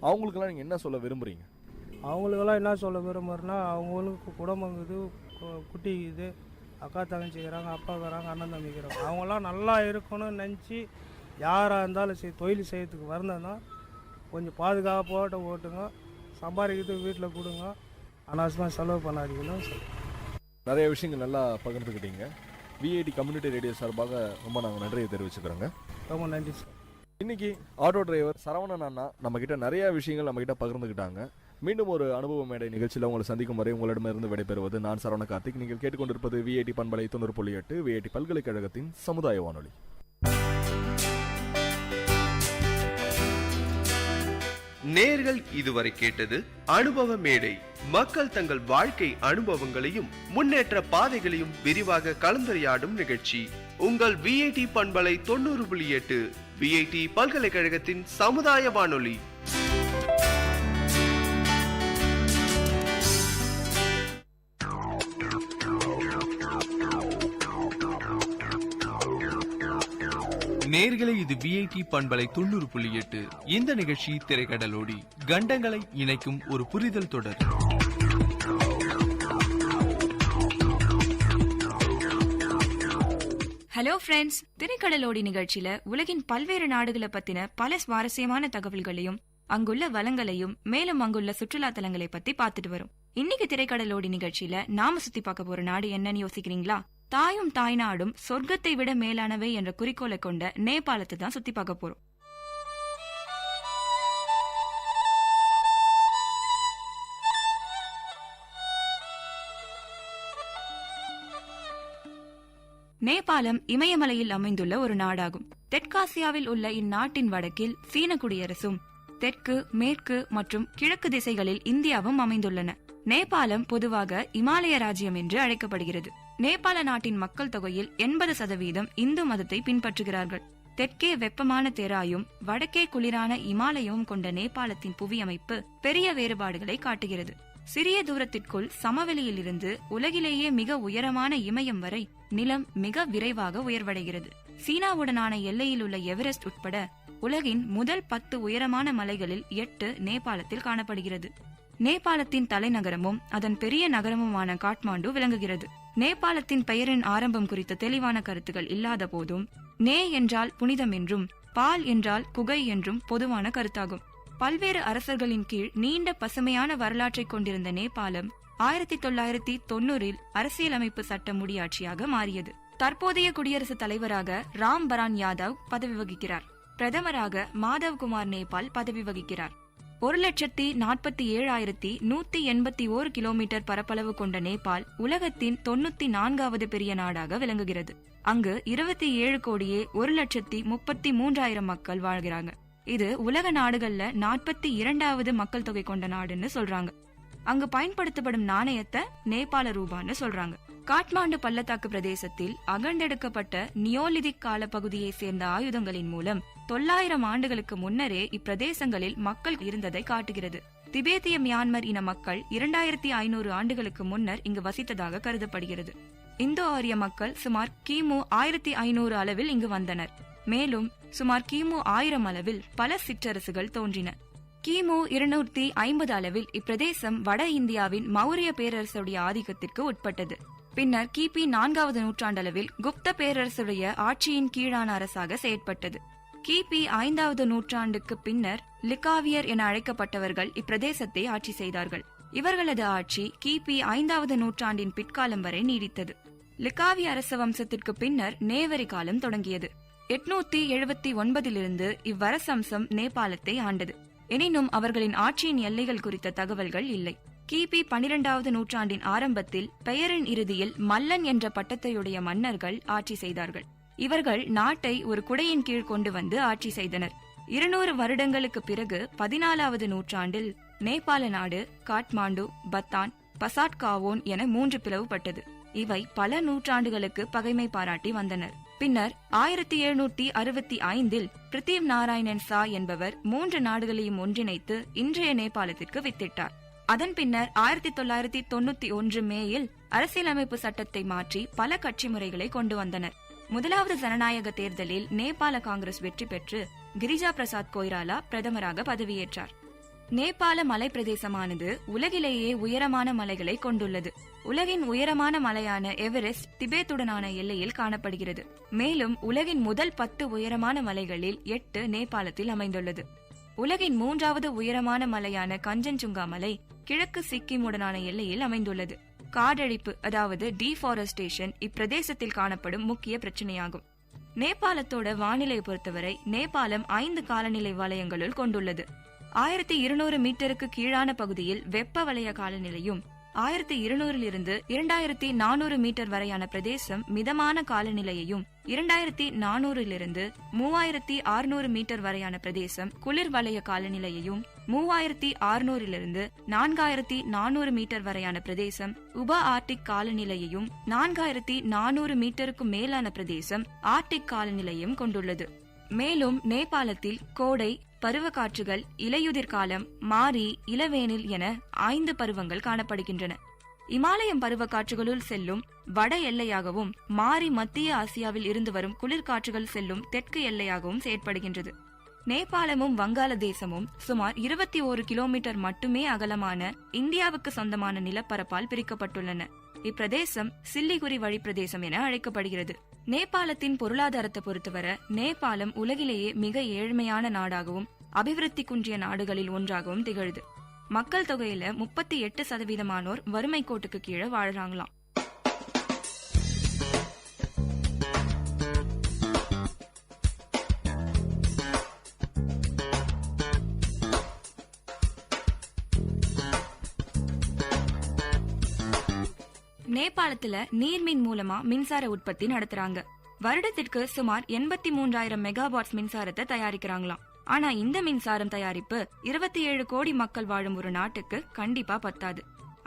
அவங்களுக்கெல்லாம் நீங்கள் என்ன சொல்ல விரும்புகிறீங்க? அவங்களுக்கெல்லாம் என்ன சொல்ல விரும்புகிறேன்னா, அவங்களுக்கு குடும்பம் இது, குட்டி இது, அக்கா தங்கச்சிக்கிறாங்க, அப்பா இருக்கிறாங்க, அண்ணன் தம்பிக்கிறாங்க. அவங்களாம் நல்லா இருக்கணும்னு நினச்சி யாராக இருந்தாலும் சரி தொழில் செய்யறதுக்கு வரணுன்னா கொஞ்சம் பாதுகாப்போட ஓட்டுங்க. சம்பாதிக்கிறது வீட்டில் கொடுங்க, அனாவசியமாக செலவு பண்ணாதீங்கன்னு சொல்லி நிறைய விஷயங்கள் நல்லா பகிர்ந்துக்கிட்டீங்க. விஐடி கம்யூனிட்டி ரேடியோ சார்பாக ரொம்ப நாங்கள் நன்றியை தெரிவிச்சுக்கிறோங்க. ரொம்ப நன்றி சார். இன்னைக்கு ஆட்டோ டிரைவர் சரவணன் அண்ணா நம்மக்கிட்ட நிறைய விஷயங்கள் நம்மக்கிட்ட பகிர்ந்துக்கிட்டாங்க. மீண்டும் ஒரு அனுபவ மேடை நிகழ்ச்சியில் உங்களை சந்திக்கும் வரை உங்களிடமிருந்து விடைபெறுவது நான் சரவண கார்த்திக். நீங்கள் கேட்டுக்கொண்டிருப்பது விஐடி பண்பலை 90.8 விஐடி பல்கலைக்கழகத்தின் சமுதாய வானொலி. நேர்கள் இதுவரை கேட்டது அனுபவ மேடை. மக்கள் தங்கள் வாழ்க்கை அனுபவங்களையும் முன்னேற்ற பாதைகளையும் விரிவாக கலந்துரையாடும் நிகழ்ச்சி. உங்கள் விஐடி பண்பலை 90.8 விஐடி பல்கலைக்கழகத்தின் சமுதாய வானொலி. நேர்களை இது விஐடி பண்பலை 90.8. இந்த நிகழ்ச்சி திரைக்கடலோடி கண்டங்களை இணைக்கும் ஒரு புரிதல் தொடர். ஹலோ ஃப்ரெண்ட்ஸ், திரைக்கடலோடி நிகழ்ச்சியில உலகின் பல்வேறு நாடுகளை பத்தின பல சுவாரஸ்யமான தகவல்களையும் அங்குள்ள வளங்களையும் மேலும் அங்குள்ள சுற்றுலா தலங்களை பத்தி பார்த்துட்டு வரும். இன்னைக்கு திரைக்கடலோடி நிகழ்ச்சியில நாம சுத்தி பார்க்க போற நாடு என்னன்னு யோசிக்கிறீங்களா? தாயும் தாய்நாடும் சொர்க்கத்தை விட மேலானவை என்ற குறிக்கோளை கொண்ட நேபாளத்தை தான் சுத்தி பார்க்க போறோம். நேபாளம் இமயமலையில் அமைந்துள்ள ஒரு நாடாகும். தெற்காசியாவில் உள்ள இந்நாட்டின் வடக்கில் சீன குடியரசும், தெற்கு, மேற்கு மற்றும் கிழக்கு திசைகளில் இந்தியாவும் அமைந்துள்ளன. நேபாளம் பொதுவாக இமாலய ராஜ்யம் என்று அழைக்கப்படுகிறது. நேபாள நாட்டின் மக்கள் தொகையில் 80% இந்து மதத்தை பின்பற்றுகிறார்கள். தெற்கே வெப்பமான தெராயும் வடக்கே குளிரான இமாலயமும் கொண்ட நேபாளத்தின் புவியமைப்பு பெரிய வேறுபாடுகளை காட்டுகிறது. சிறிய தூரத்திற்குள் சமவெளியில் இருந்து உலகிலேயே மிக உயரமான இமயம் வரை நிலம் மிக விரைவாக உயர்வடைகிறது. சீனாவுடனான எல்லையில் உள்ள எவரெஸ்ட் உட்பட உலகின் முதல் 10 உயரமான மலைகளில் 8 நேபாளத்தில் காணப்படுகிறது. நேபாளத்தின் தலைநகரமும் அதன் பெரிய நகரமுமான காட்மாண்டு விளங்குகிறது. நேபாளத்தின் பெயரின் ஆரம்பம் குறித்த தெளிவான கருத்துக்கள் இல்லாத போதும் நே என்றால் புனிதம் என்றும் பால் என்றால் குகை என்றும் பொதுவான கருத்தாகும். பல்வேறு அரசர்களின் கீழ் நீண்ட பசுமையான வரலாற்றை கொண்டிருந்த நேபாளம் 1990 அரசியலமைப்பு சட்ட முடியாட்சியாக மாறியது. தற்போதைய குடியரசுத் தலைவராக ராம் பரான் யாதவ் பதவி வகிக்கிறார். பிரதமராக மாதவ் குமார் நேபால் பதவி வகிக்கிறார். 1,47,181 கிலோமீட்டர் பரப்பளவு கொண்ட நேபாள் உலகத்தின் 94வது பெரிய நாடாக விளங்குகிறது. அங்கு 27,133,000 மக்கள் வாழ்கிறாங்க. இது உலக நாடுகள்ல 42வது மக்கள் தொகை கொண்ட நாடுன்னு சொல்றாங்க. அங்கு பயன்படுத்தப்படும் நாணயத்தை நேபாள ரூபான்னு சொல்றாங்க. காட்மாண்டு பள்ளத்தாக்கு பிரதேசத்தில் அகழ்ந்தெடுக்கப்பட்ட நியோலிதிக் கால பகுதியை சேர்ந்த ஆயுதங்களின் மூலம் 900 ஆண்டுகளுக்கு முன்னரே இப்பிரதேசங்களில் மக்கள் இருந்ததை காட்டுகிறது. திபேத்திய மியான்மர் இன மக்கள் 2500 ஆண்டுகளுக்கு முன்னர் இங்கு வசித்ததாக கருதப்படுகிறது. இந்தோ ஆரிய மக்கள் சுமார் கிமு 1500 அளவில் இங்கு வந்தனர். மேலும் சுமார் கிமு 1000 அளவில் பல சிற்றரசுகள் தோன்றின. கிமு 250 அளவில் இப்பிரதேசம் வட இந்தியாவின் மௌரிய பேரரசுடைய ஆதிக்கத்திற்கு உட்பட்டது. பின்னர் கிபி 4வது நூற்றாண்டளவில் குப்த பேரரசுடைய ஆட்சியின் கீழான அரசாக செயற்பட்டது. கிபி 5வது நூற்றாண்டுக்கு பின்னர் லிகாவியர் என அழைக்கப்பட்டவர்கள் இப்பிரதேசத்தை ஆட்சி செய்தார்கள். இவர்களது ஆட்சி கிபி 5வது நூற்றாண்டின் பிற்காலம் வரை நீடித்தது. லிகாவிய அரச வம்சத்திற்கு பின்னர் நேவரி காலம் தொடங்கியது. 879 இவ்வரசம்சம் நேபாளத்தை ஆண்டது. எனினும் அவர்களின் ஆட்சியின் எல்லைகள் குறித்த தகவல்கள் இல்லை. கிபி 12வது நூற்றாண்டின் ஆரம்பத்தில் பெயரின் இறுதியில் மல்லன் என்ற பட்டத்தையுடைய மன்னர்கள் ஆட்சி செய்தார்கள். இவர்கள் நாட்டை ஒரு குடையின் கீழ் கொண்டு வந்து ஆட்சி செய்தனர். 200 வருடங்களுக்கு பிறகு 14வது நூற்றாண்டில் நேபாள நாடு காட்மாண்டு, பத்தான், பசாட்காவோன் என 3 பிளவுபட்டது. இவை பல நூற்றாண்டுகளுக்கு பகைமை பாராட்டி வந்தனர். பின்னர் 1765 பிரித்திவ் நாராயணன் சா என்பவர் 3 நாடுகளையும் ஒன்றிணைத்து இன்றைய நேபாளத்திற்கு வித்திட்டார். அதன் பின்னர் 1991 மேயில் அரசியலமைப்பு சட்டத்தை மாற்றி பல கட்சி முறைகளை கொண்டு வந்தனர். முதலாவது ஜனநாயக தேர்தலில் நேபாள காங்கிரஸ் வெற்றி பெற்று கிரிஜா பிரசாத் கொய்ராலா பிரதமராக பதவியேற்றார். நேபாள மலை பிரதேசமானது உலகிலேயே உயரமான மலைகளை கொண்டுள்ளது. உலகின் உயரமான மலையான எவரெஸ்ட் திபேத்துடனான எல்லையில் காணப்படுகிறது. மேலும் உலகின் முதல் 10 உயரமான மலைகளில் 8 நேபாளத்தில் அமைந்துள்ளது. உலகின் 3வது உயரமான மலையான கஞ்சன்சுங்கா மலை கிழக்கு சிக்கிமுடனான எல்லையில் அமைந்துள்ளது. காடழிப்பு அதாவது டீஃபாரஸ்டேஷன் இப்பிரதேசத்தில் காணப்படும் முக்கிய பிரச்சனையாகும். நேபாளத்தோட வானிலை பொறுத்தவரை நேபாளம் 5 காலநிலை வலயங்களுள் கொண்டுள்ளது. 1200 மீட்டருக்கு கீழான பகுதியில் வெப்ப வலய காலநிலையும் 1200 2400 மீட்டர் வரையான பிரதேசம் மிதமான காலநிலையையும் 2400 3600 மீட்டர் வரையான பிரதேசம் குளிர் வலய காலநிலையையும் 3600 4400 மீட்டர் வரையான பிரதேசம் உப ஆர்டிக் காலநிலையையும் 4400 மீட்டருக்கு மேலான பிரதேசம் ஆர்டிக் காலநிலையும் கொண்டுள்ளது. மேலும் நேபாளத்தில் கோடை, பருவக்காற்றுகள், இலையுதிர் காலம், மாரி, இளவேனில் என 5 பருவங்கள் காணப்படுகின்றன. இமாலயம் பருவக்காற்றுகளுள் செல்லும் வட எல்லையாகவும் மாரி மத்திய ஆசியாவில் இருந்து வரும் குளிர்காற்றுகள் செல்லும் தெற்கு எல்லையாகவும் செயற்படுகின்றது. நேபாளமும் வங்காளதேசமும் சுமார் 21 கிலோமீட்டர் மட்டுமே அகலமான இந்தியாவுக்கு சொந்தமான நிலப்பரப்பால் பிரிக்கப்பட்டுள்ளன. இப்பிரதேசம் சில்லிகுரி வழிப்பிரதேசம் என அழைக்கப்படுகிறது. நேபாளத்தின் பொருளாதாரத்தை பொறுத்தவரை நேபாளம் உலகிலேயே மிக ஏழ்மையான நாடாகவும் அபிவிருத்தி குன்றிய நாடுகளில் ஒன்றாகவும் திகழுது. மக்கள் தொகையில 38% வறுமை கோட்டுக்கு கீழே வாழ்றாங்களாம். நேபாளத்துல நீர்மின் மூலமா மின்சார உற்பத்தி நடத்துறாங்க. வருடத்திற்கு சுமார் 83,000 மெகாவாட்ஸ் மின்சாரத்தை தயாரிக்கிறாங்களாம். ஆனா இந்த மின்சாரம் தயாரிப்பு 27 கோடி மக்கள் வாழும் ஒரு நாட்டுக்கு கண்டிப்பா பத்தாது.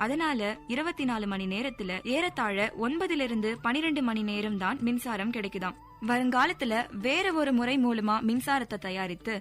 அதனால 24 மணி நேரத்துல ஏறத்தாழ 9 to 12 மணி நேரம் தான் மின்சாரம் கிடைக்குதாம். வருங்காலத்துல வேற ஒரு முறை மூலமா மின்சாரத்தை தயாரித்து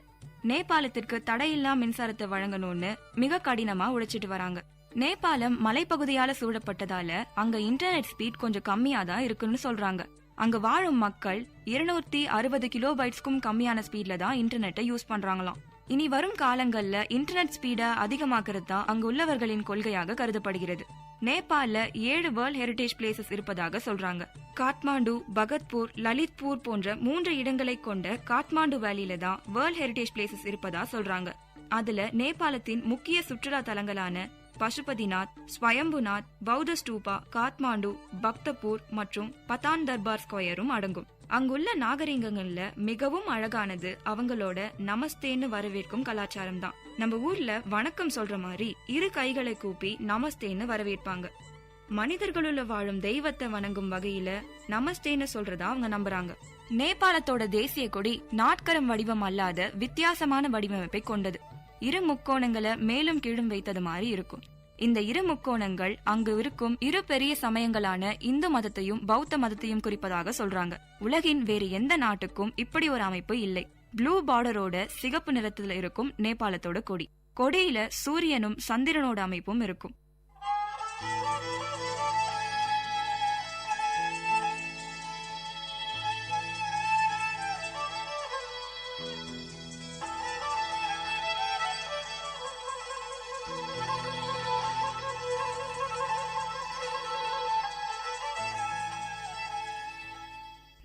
நேபாளத்திற்கு தடையில்லா மின்சாரத்தை வழங்கணும்னு மிக கடினமா உழைச்சிட்டு வராங்க. நேபாளம் மலைப்பகுதியால சூழப்பட்டதால அங்க இன்டர்நெட் ஸ்பீட் கொஞ்சம் கம்மியா தான் இருக்குன்னு சொல்றாங்க. அங்க வாழும் மக்கள் 260 கிலோபைட்ஸ்க்கும் கம்மியான ஸ்பீட்ல தான் இன்டர்நெட்டை யூஸ் பண்றாங்களாம். இனி வரும் காலங்கள்ல இன்டர்நெட் ஸ்பீட அதிகமாக்குறது தான் அங்கு உள்ளவர்களின் கொள்கையாக கருதப்படுகிறது. நேபாள 7 வேர்ல்ட் ஹெரிடேஜ் பிளேசஸ் இருப்பதாக சொல்றாங்க. காட்மாண்டு, பகத்பூர், லலித்பூர் போன்ற 3 இடங்களை கொண்ட காட்மாண்டு வேலியில தான் வேர்ல்ட் ஹெரிடேஜ் பிளேசஸ் இருப்பதா சொல்றாங்க. அதுல நேபாளத்தின் முக்கிய சுற்றுலா தலங்களான பசுபதிநாத், ஸ்வயம்புநாத், பௌத்த ஸ்தூபா, காத்மாண்டு, பக்தபூர் மற்றும் பதான் தர்பார் ஸ்கொயரும் அடங்கும். அங்குள்ள நாகரிகங்கள்ல மிகவும் அழகானது அவங்களோட நமஸ்தேன்னு வரவேற்கும் கலாச்சாரம் தான். நம்ம ஊர்ல வணக்கம் சொல்ற மாதிரி 2 கைகளை கூப்பி நமஸ்தேன்னு வரவேற்பாங்க. மனிதர்களுள்ள வாழும் தெய்வத்தை வணங்கும் வகையில நமஸ்தேன்னு சொல்றதா அவங்க நம்புறாங்க. நேபாளத்தோட தேசிய கொடி நாட்கரம் வடிவம் அல்லாத வித்தியாசமான வடிவமைப்பை கொண்டது. 2 முக்கோணங்களை மேலும் கீழும் வைத்தது மாதிரி இருக்கும். இந்த 2 முக்கோணங்கள் அங்கு இருக்கும் 2 பெரிய சமயங்களான இந்து மதத்தையும் பௌத்த மதத்தையும் குறிப்பதாக சொல்றாங்க. உலகின் வேறு எந்த நாட்டுக்கும் இப்படி ஒரு அமைப்பு இல்லை. ப்ளூ பார்டரோட சிகப்பு நிறத்துல இருக்கும் நேபாளத்தோட கொடி. கொடியில சூரியனும் சந்திரனோட அமைப்பும் இருக்கும்.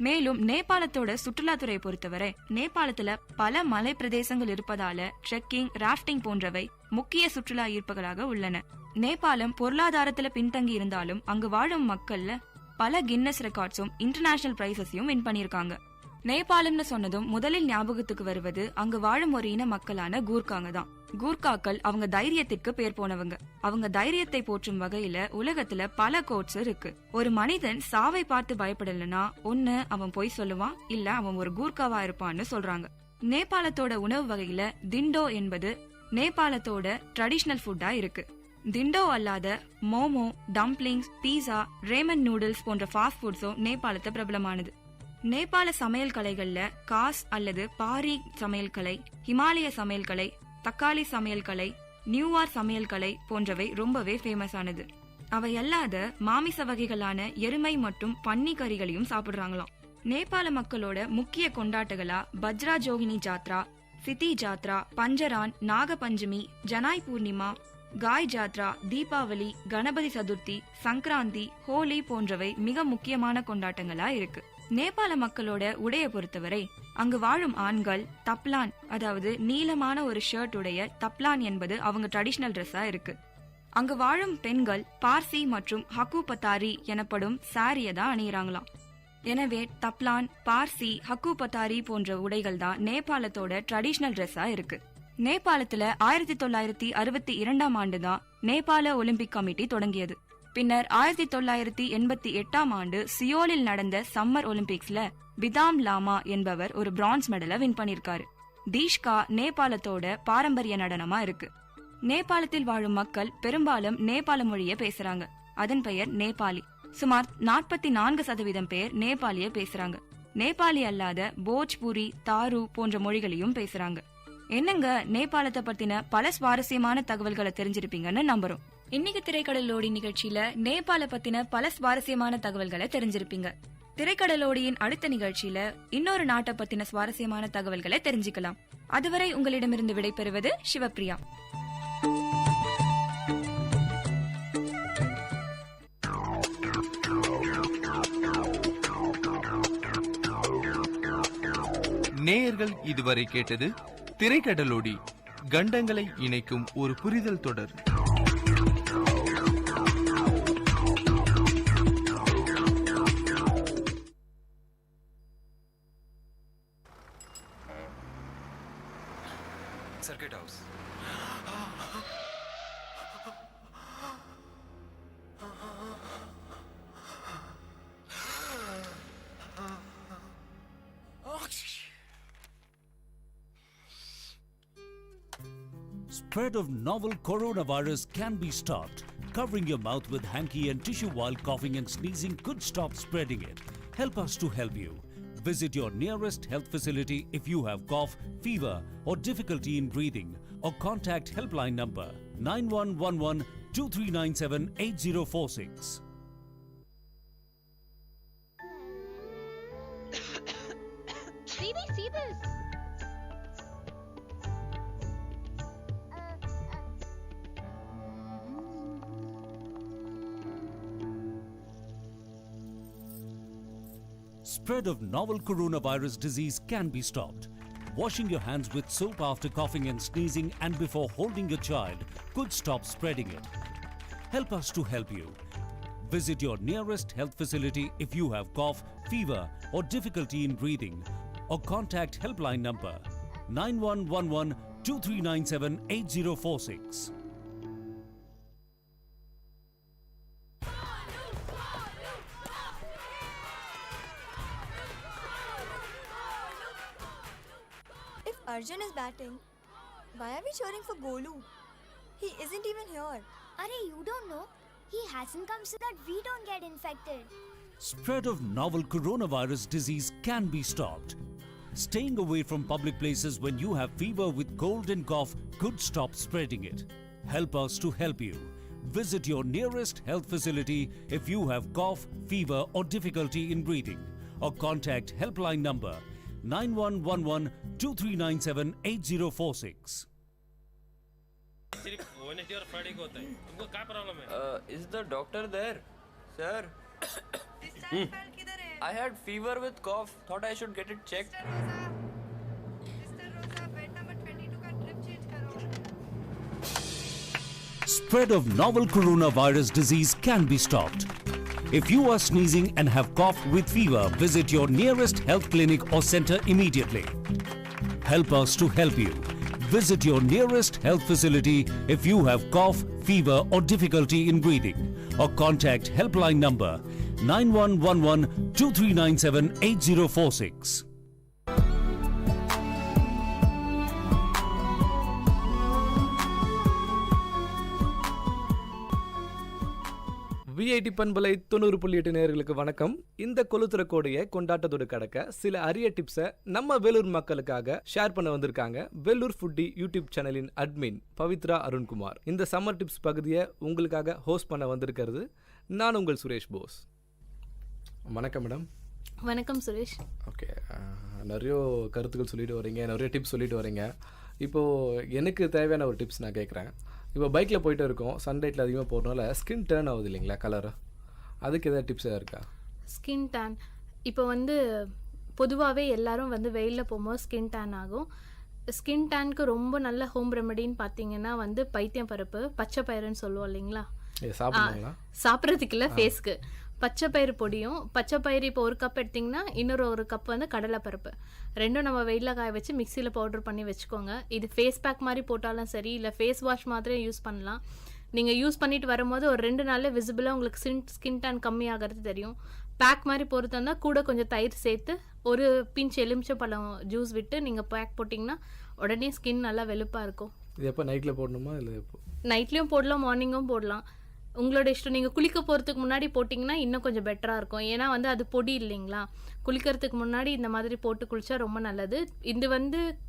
மேலும் நேபாளத்தோட சுற்றுலாத்துறை பொறுத்தவரை நேபாளத்துல பல மலை பிரதேசங்கள் இருப்பதால ட்ரெக்கிங், ராஃப்டிங் போன்றவை முக்கிய சுற்றுலா ஈர்ப்புகளாக உள்ளன. நேபாளம் பொருளாதாரத்துல பின்தங்கி இருந்தாலும் அங்கு வாழும் மக்கள்ல பல கின்னஸ் ரெக்கார்ட்ஸும் இன்டர்நேஷனல் பிரைசஸையும் வின் பண்ணிருக்காங்க. நேபாளம்னு சொன்னதும் முதலில் ஞாபகத்துக்கு வருவது அங்கு வாழும் ஒரு இன மக்களான கூர்க்காங்க தான். கூர்க்காக்கள் அவங்க தைரியத்திற்கு பேர் போனவங்க. அவங்க தைரியத்தை போற்றும் வகையில உலகத்துல பல கோட்ஸ் இருக்கு. ஒரு மனிதன் சாவை பார்த்து பயப்படலனா ஒன்னு அவன் பொய் சொல்லுவான், இல்ல அவன் ஒரு கூர்க்காவா இருப்பான்னு சொல்றாங்க. நேபாளத்தோட உணவு வகையில திண்டோ என்பது நேபாளத்தோட ட்ரெடிஷனல் ஃபுட்டா இருக்கு. திண்டோ அல்லாத மோமோ, டம்ப்ளிங்ஸ், பீஸா, ரேமன் நூடுல்ஸ் போன்ற ஃபாஸ்ட் ஃபுட்ஸும் நேபாளத்தை பிரபலமானது. நேபாள சமையல் கலைகள்ல காஸ் அல்லது பாரி சமையல் கலை, ஹிமாலய சமையல் கலை, தக்காளி சமையல் கலை, நியூயார் சமையல் கலை போன்றவை ரொம்பவே ஃபேமஸ் ஆனது. அவை அல்லாத மாமிச வகைகளான எருமை மற்றும் பன்னி கறிகளையும் சாப்பிடுறாங்களாம். நேபாள மக்களோட முக்கிய கொண்டாட்டங்களா பஜ்ரா ஜோகினி ஜாத்ரா, சித்தி ஜாத்ரா, பஞ்சரான், நாக பஞ்சமி, ஜனாய் பூர்ணிமா, காய் ஜாத்ரா, தீபாவளி, கணபதி சதுர்த்தி, சங்கராந்தி, ஹோலி போன்றவை மிக முக்கியமான கொண்டாட்டங்களா இருக்கு. நேபாள மக்களோட உடைய பொறுத்தவரை அங்கு வாழும் ஆண்கள் தப்லான், அதாவது நீளமான ஒரு ஷர்ட் உடைய தப்லான் என்பது அவங்க ட்ரெடிஷனல் ட்ரெஸ்ஸா இருக்கு. அங்கு வாழும் பெண்கள் பார்சி மற்றும் ஹக்கு பத்தாரி எனப்படும் சாரிய தான் அணியிறாங்களாம். எனவே தப்லான், பார்சி, ஹக்கு பத்தாரி போன்ற உடைகள் தான் நேபாளத்தோட ட்ரெடிஷனல் ட்ரெஸ்ஸா இருக்கு. நேபாளத்துல 1962 ஆண்டு தான் நேபாள ஒலிம்பிக் கமிட்டி தொடங்கியது. பின்னர் 1988 சியோலில் நடந்த சம்மர் ஒலிம்பிக்ஸ்ல விதாம் லாமா என்பவர் ஒரு பிரான்ஸ் மெடலை வின் பண்ணிருக்காரு. தீஷ்கா நேபாளத்தோட பாரம்பரிய நடனமா இருக்கு. நேபாளத்தில் வாழும் மக்கள் பெரும்பாலும் நேபாள மொழியை பேசுறாங்க. அதன் பெயர் நேபாளி. சுமார் 44% பேர் நேபாளிய பேசுறாங்க. நேபாளி அல்லாத போஜ்புரி, தாரு போன்ற மொழிகளையும் பேசுறாங்க. என்னங்க, நேபாளத்தை பத்தின பல சுவாரஸ்யமான தகவல்களை தெரிஞ்சிருப்பீங்கன்னு நம்புறோம். இன்னைக்கு திரைக்கடலோடி நிகழ்ச்சியில நேபாள பத்தின பல சுவாரஸ்யமான தகவல்களை தெரிஞ்சிருப்பீங்க. திரைக்கடலோடியின் அடுத்த நிகழ்ச்சியில இன்னொரு நாட்டை பத்தின சுவாரஸ்யமான தகவல்களை தெரிஞ்சுக்கலாம். அதுவரை உங்களிடமிருந்து விடைபெறுவது சிவப்பிரியா. நேயர்கள் இதுவரை கேட்டது திரைக்கடலோடி, கண்டங்களை இணைக்கும் ஒரு புரிதல் தொடர். Circuit House. Spread of novel coronavirus can be stopped. Covering your mouth with hanky and tissue while coughing and sneezing could stop spreading it. Help us to help you. Visit your nearest health facility if you have cough, fever or difficulty in breathing, or contact helpline number 9111 2397 8046. Didi, see this. Spread of novel coronavirus disease can be stopped. Washing your hands with soap after coughing and sneezing and before holding your child could stop spreading it. Help us to help you. Visit your nearest health facility if you have cough, fever or difficulty in breathing, or contact helpline number 9111 2397 8046. If Arjun is batting, why are we cheering for Golu? He isn't even here. Arey, you don't know. He hasn't come so that we don't get infected. Spread of novel coronavirus disease can be stopped. Staying away from public places when you have fever with cold and cough could stop spreading it. Help us to help you. Visit your nearest health facility if you have cough, fever or difficulty in breathing, or contact helpline number 9111 2397 8046. Is the doctor there? Sir? I had fever with cough. Thought I should get it checked. Spread of novel coronavirus disease can be stopped. If you are sneezing and have cough with fever, visit your nearest health clinic or center immediately. Help us to help you. Visit your nearest health facility if you have cough, fever or difficulty in breathing, or contact helpline number 9111 2397 8046. VIT பண்பலை 90.8 நேயர்களுக்கு வணக்கம். இந்த கொளுத்துற கோடையை கொண்டாட்டத்தோடு கடக்க சில அரிய டிப்ஸை நம்ம வேலூர் மக்களுக்காக ஷேர் பண்ண வந்திருக்காங்க வேலூர் ஃபுட்டி யூடியூப் சேனலின் அட்மின் பவித்ரா அருண்குமார். இந்த சம்மர் டிப்ஸ் பகுதியை உங்களுக்காக ஹோஸ்ட் பண்ண வந்திருக்கிறது நான் உங்கள் சுரேஷ் போஸ். வணக்கம் மேடம். வணக்கம் சுரேஷ். ஓகே, நிறைய கருத்துக்கள் சொல்லிட்டு வரீங்க, நிறைய டிப்ஸ் சொல்லிட்டு வரீங்க. இப்போது எனக்கு தேவையான ஒரு டிப்ஸ் நான் கேட்குறேன். இப்போ பைக்கில் போயிட்டு இருக்கோம், சன்லைட்டில் அதிகமாக போகிறனால ஸ்கின் டேர்ன் ஆகுது இல்லைங்களா, கலரு, அதுக்கு எதாவது டிப்ஸ் எதாவது இருக்கா? ஸ்கின் டேன் இப்போ பொதுவாகவே எல்லாரும் வெயிலில் போகும்போது ஸ்கின் டேன் ஆகும். ஸ்கின் டேனுக்கு ரொம்ப நல்ல ஹோம் ரெமெடின்னு பார்த்தீங்கன்னா பைத்தியம் பருப்பு, பச்சை பயிறுன்னு சொல்லுவோம் இல்லைங்களா, சாப்பிட்றதுக்கு இல்லை, ஃபேஸ்க்கு பச்சை பயிறு பொடியும், பச்சை பயிறு இப்போ ஒரு கப் எடுத்திங்கன்னா இன்னொரு ஒரு கப் கடலைப்பருப்பு, ரெண்டும் நம்ம வெயிலில் காய வச்சு மிக்சியில் பவுடர் பண்ணி வச்சுக்கோங்க. இது ஃபேஸ் பேக் மாதிரி போட்டாலும் சரி, இல்லை ஃபேஸ் வாஷ் மாதிரி யூஸ் பண்ணலாம். நீங்கள் யூஸ் பண்ணிட்டு வரும்போது ஒரு 2 நாளில் விசிபிளாக உங்களுக்கு ஸ்கின் டேன் கம்மியாகிறது தெரியும். பேக் மாதிரி போகிறது இருந்தால் கூட கொஞ்சம் தயிர் சேர்த்து ஒரு பிஞ்ச் எலுமிச்சை பழம் ஜூஸ் விட்டு நீங்கள் பேக் போட்டிங்கன்னா உடனே ஸ்கின் நல்லா வெளுப்பாக இருக்கும். இது எப்போ நைட்டில் போடணுமா இல்லை எப்போ? நைட்லேயும் போடலாம், மார்னிங்கும் போடலாம், உங்களோட இஷ்டம். நீங்கள் குளிக்க போகிறதுக்கு முன்னாடி போட்டிங்கன்னா இன்னும் கொஞ்சம் பெட்டராக இருக்கும். ஏன்னா அது பொடி இல்லைங்களா, குளிக்கிறதுக்கு முன்னாடி இந்த மாதிரி போட்டு குளித்தா ரொம்ப நல்லது. இது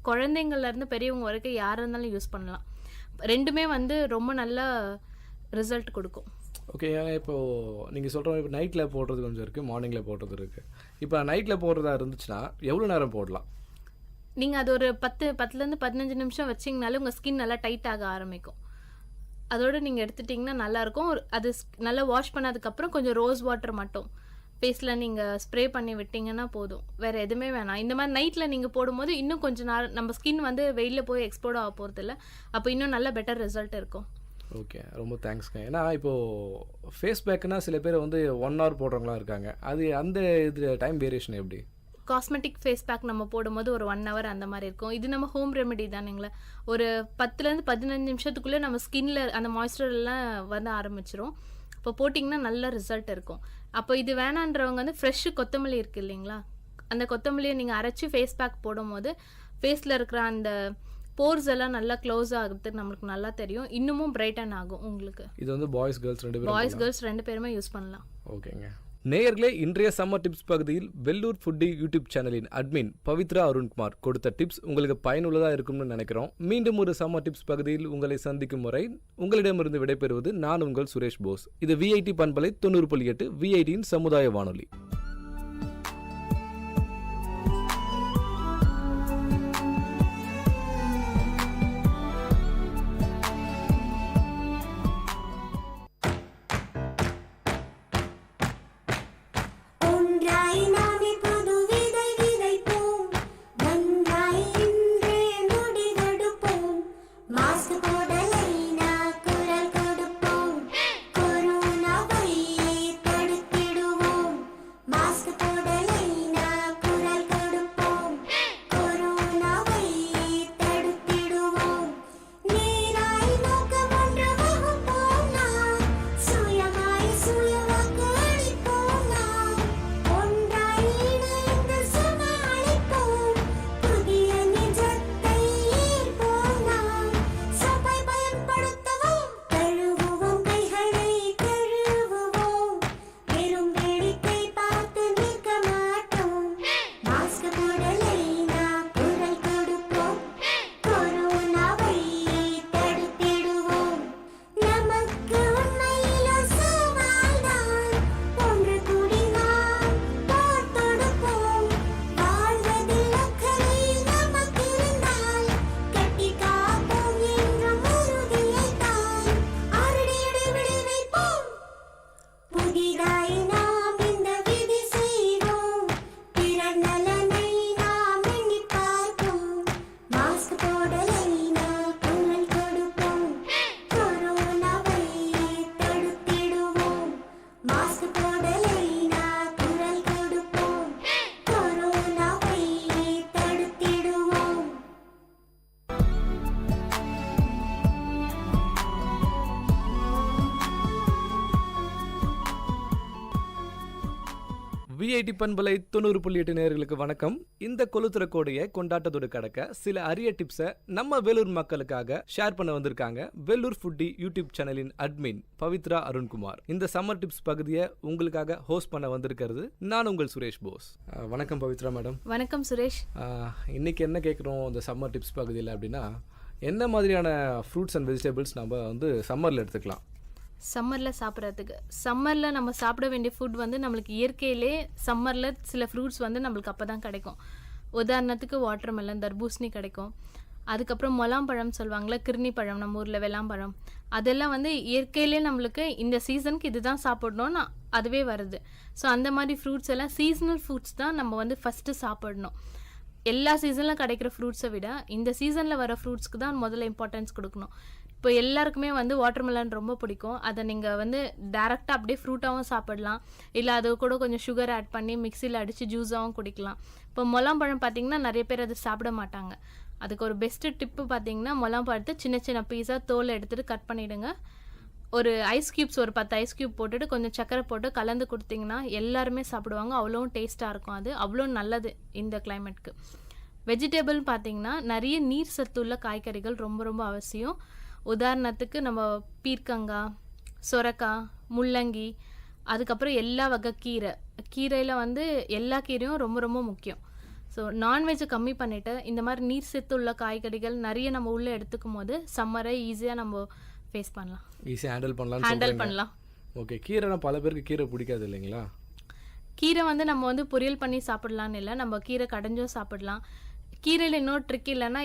குழந்தைங்கள்லேருந்து பெரியவங்க வரைக்கும் யாராக இருந்தாலும் யூஸ் பண்ணலாம். ரெண்டுமே ரொம்ப நல்ல ரிசல்ட் கொடுக்கும். ஓகே, இப்போது நீங்கள் சொல்கிற இப்போ நைட்டில் போடுறது கொஞ்சம் இருக்குது, மார்னிங்கில் போடுறது இருக்குது. இப்போ நைட்டில் போடுறதா இருந்துச்சுன்னா எவ்வளோ நேரம் போடலாம்? நீங்கள் அது ஒரு 10லேருந்து 15 நிமிஷம் வச்சிங்கனாலே உங்கள் ஸ்கின் நல்லா டைட் ஆக ஆரம்பிக்கும். அதோடு நீங்கள் எடுத்துட்டிங்கன்னா நல்லாயிருக்கும். அது நல்லா வாஷ் பண்ணதுக்கப்புறம் கொஞ்சம் ரோஸ் வாட்டர் மட்டும் ஃபேஸில் நீங்கள் ஸ்ப்ரே பண்ணி விட்டிங்கன்னா போதும், வேறு எதுவுமே வேணாம். இந்த மாதிரி நைட்டில் நீங்கள் போடும்போது இன்னும் கொஞ்சம் நாள் நம்ம ஸ்கின் வெயிலில் போய் எக்ஸ்போர்ட் ஆக போகிறதில்ல, அப்போ இன்னும் நல்ல பெட்டர் ரிசல்ட் இருக்கும். ஓகே, ரொம்ப தேங்க்ஸ்ங்க. ஏன்னா இப்போது ஃபேஸ் பேக்குனால் சில பேர் 1 hour போடுறவங்களாம் இருக்காங்க. அது அந்த இது டைம் வேரியேஷன் எப்படி? காஸ்மெட்டிக் ஃபேஸ் பேக் நம்ம போடும்போது ஒரு 1 hour அந்த மாதிரி இருக்கும். இது நம்ம ஹோம் ரெமெடி தானுங்களே, ஒரு 10லேருந்து 15 நிமிஷத்துக்குள்ளே நம்ம ஸ்கின்ல அந்த மாய்ஸ்சரெல்லாம் ஆரம்பிச்சிரும். இப்போ போட்டிங்கன்னா நல்ல ரிசல்ட் இருக்கும். அப்போ இது வேணான்றவங்க ஃப்ரெஷ்ஷு கொத்தமல்லி இருக்குது இல்லைங்களா, அந்த கொத்தமல்லியை நீங்கள் அரைச்சி ஃபேஸ் பேக் போடும்போது ஃபேஸில் இருக்கிற அந்த போர்ஸ் எல்லாம் நல்லா க்ளோஸ் ஆகுறது நம்மளுக்கு நல்லா தெரியும். இன்னமும் பிரைட்டன் ஆகும் உங்களுக்கு. இது வந்து பாய்ஸ் கேர்ள்ஸ் ரெண்டு பேரும் பாய்ஸ் கேர்ள்ஸ் ரெண்டு பேருமே யூஸ் பண்ணலாம். ஓகேங்க. நேயர்களே, இன்றைய சம்மர் டிப்ஸ் பகுதியில் வெள்ளூர் ஃபுட்டி யூடியூப் சேனலின் அட்மின் பவித்ரா அருண்குமார் கொடுத்த டிப்ஸ் உங்களுக்கு பயனுள்ளதாக இருக்கும்னு நினைக்கிறோம். மீண்டும் ஒரு சம்மர் டிப்ஸ் பகுதியில் உங்களை சந்திக்கும் முறை உங்களிடமிருந்து விடைபெறுவது நான் உங்கள் சுரேஷ் போஸ். இது விஐடி பண்பலை 90.8 விஐடியின் சமுதாய வானொலி. விஐடி பண்பலை 90.8 நேயர்களுக்கு வணக்கம். இந்த கொளுத்துற கோடையை கொண்டாட்டத்தோடு கடக்க சில அரிய டிப்ஸை நம்ம வேலூர் மக்களுக்காக ஷேர் பண்ண வந்திருக்காங்க வேலூர் ஃபுட்டி யூடியூப் சேனலின் அட்மின் பவித்ரா அருண்குமார். இந்த சம்மர் டிப்ஸ் பகுதியை உங்களுக்காக ஹோஸ்ட் பண்ண வந்திருக்கிறது நான் உங்கள் சுரேஷ் போஸ். வணக்கம் பவித்ரா மேடம். வணக்கம் சுரேஷ். இன்னைக்கு என்ன கேட்குறோம் இந்த சம்மர் டிப்ஸ் பகுதியில் அப்படின்னா, என்ன மாதிரியான ஃப்ரூட்ஸ் அண்ட் வெஜிடபிள்ஸ் நம்ம வந்து சம்மரில் எடுத்துக்கலாம்? சம்மரில் சாப்பிட்றதுக்கு சம்மரில் நம்ம சாப்பிட வேண்டிய ஃபுட் வந்து நம்மளுக்கு இயற்கையிலே சம்மரில் சில ஃப்ரூட்ஸ் வந்து நம்மளுக்கு அப்போ தான் கிடைக்கும். உதாரணத்துக்கு வாட்டர்மெலன், தர்பூசணி கிடைக்கும். அதுக்கப்புறம் மொலாம்பழம் சொல்லுவாங்களே, கிர்னி பழம், நம்ம ஊரில் வெள்ளாம்பழம், அதெல்லாம் வந்து இயற்கையிலே நம்மளுக்கு இந்த சீசனுக்கு இது தான் சாப்பிடணும்னு அதுவே வருது. ஸோ அந்த மாதிரி ஃப்ரூட்ஸ் எல்லாம் சீசனல் ஃப்ரூட்ஸ் தான் நம்ம வந்து ஃபஸ்ட்டு சாப்பிடணும். எல்லா சீசனில் கிடைக்கிற ஃப்ரூட்ஸை விட இந்த சீசனில் வர ஃப்ரூட்ஸ்க்கு தான் முதல்ல இம்பார்ட்டன்ஸ் கொடுக்கணும். இப்போ எல்லாருக்குமே வந்து வாட்டர்மெலன் ரொம்ப பிடிக்கும். அதை நீங்கள் வந்து டேரெக்டாக அப்படியே ஃப்ரூட்டாகவும் சாப்பிடலாம், இல்லை அது கூட கொஞ்சம் சுகர் ஆட் பண்ணி மிக்சியில் அடித்து ஜூஸாகவும் குடிக்கலாம். இப்போ மொலாம்பழம் பார்த்திங்கன்னா நிறைய பேர் அதை சாப்பிட மாட்டாங்க. அதுக்கு ஒரு பெஸ்ட்டு டிப்பு பார்த்திங்கன்னா, மொலாம்பழத்தை சின்ன சின்ன பீஸாக தோல் எடுத்துகிட்டு கட் பண்ணிவிடுங்க. ஒரு ஐஸ் க்யூப்ஸ் ஒரு 10 ஐஸ் க்யூப் போட்டுட்டு கொஞ்சம் சக்கரை போட்டு கலந்து கொடுத்திங்கன்னா எல்லாருமே சாப்பிடுவாங்க. அவ்வளோ டேஸ்ட்டாக இருக்கும். அது அவ்வளோ நல்லது இந்த கிளைமேட்க்கு. வெஜிடபிள் பார்த்திங்கன்னா நிறைய நீர் சத்துள்ள காய்கறிகள் ரொம்ப ரொம்ப அவசியம். உதாரணத்துக்கு நம்ம பீர்க்கங்காய், சொரக்காய், முள்ளங்கி, அதுக்கப்புறம் எல்லா வகை கீரையில் வந்து எல்லா கீரையும் ரொம்ப ரொம்ப முக்கியம். ஸோ நான்வெஜ்ஜை கம்மி பண்ணிவிட்டு இந்த மாதிரி நீர் சத்து உள்ள காய்கறிகள் நிறைய நம்ம உள்ளே எடுத்துக்கும் போது சம்மரை ஈஸியாக நம்ம ஃபேஸ் பண்ணலாம், ஈஸியாக ஹேண்டில் பண்ணலாம். ஓகே. கீரைனா பல பேருக்கு கீரை பிடிக்காது இல்லைங்களா? கீரை வந்து நம்ம வந்து பொரியல் பண்ணி சாப்பிட்லான்னு இல்லை, நம்ம கீரை கடைஞ்சும் சாப்பிடலாம். கீரையில் இன்னொரு ட்ரிக் இல்லைன்னா,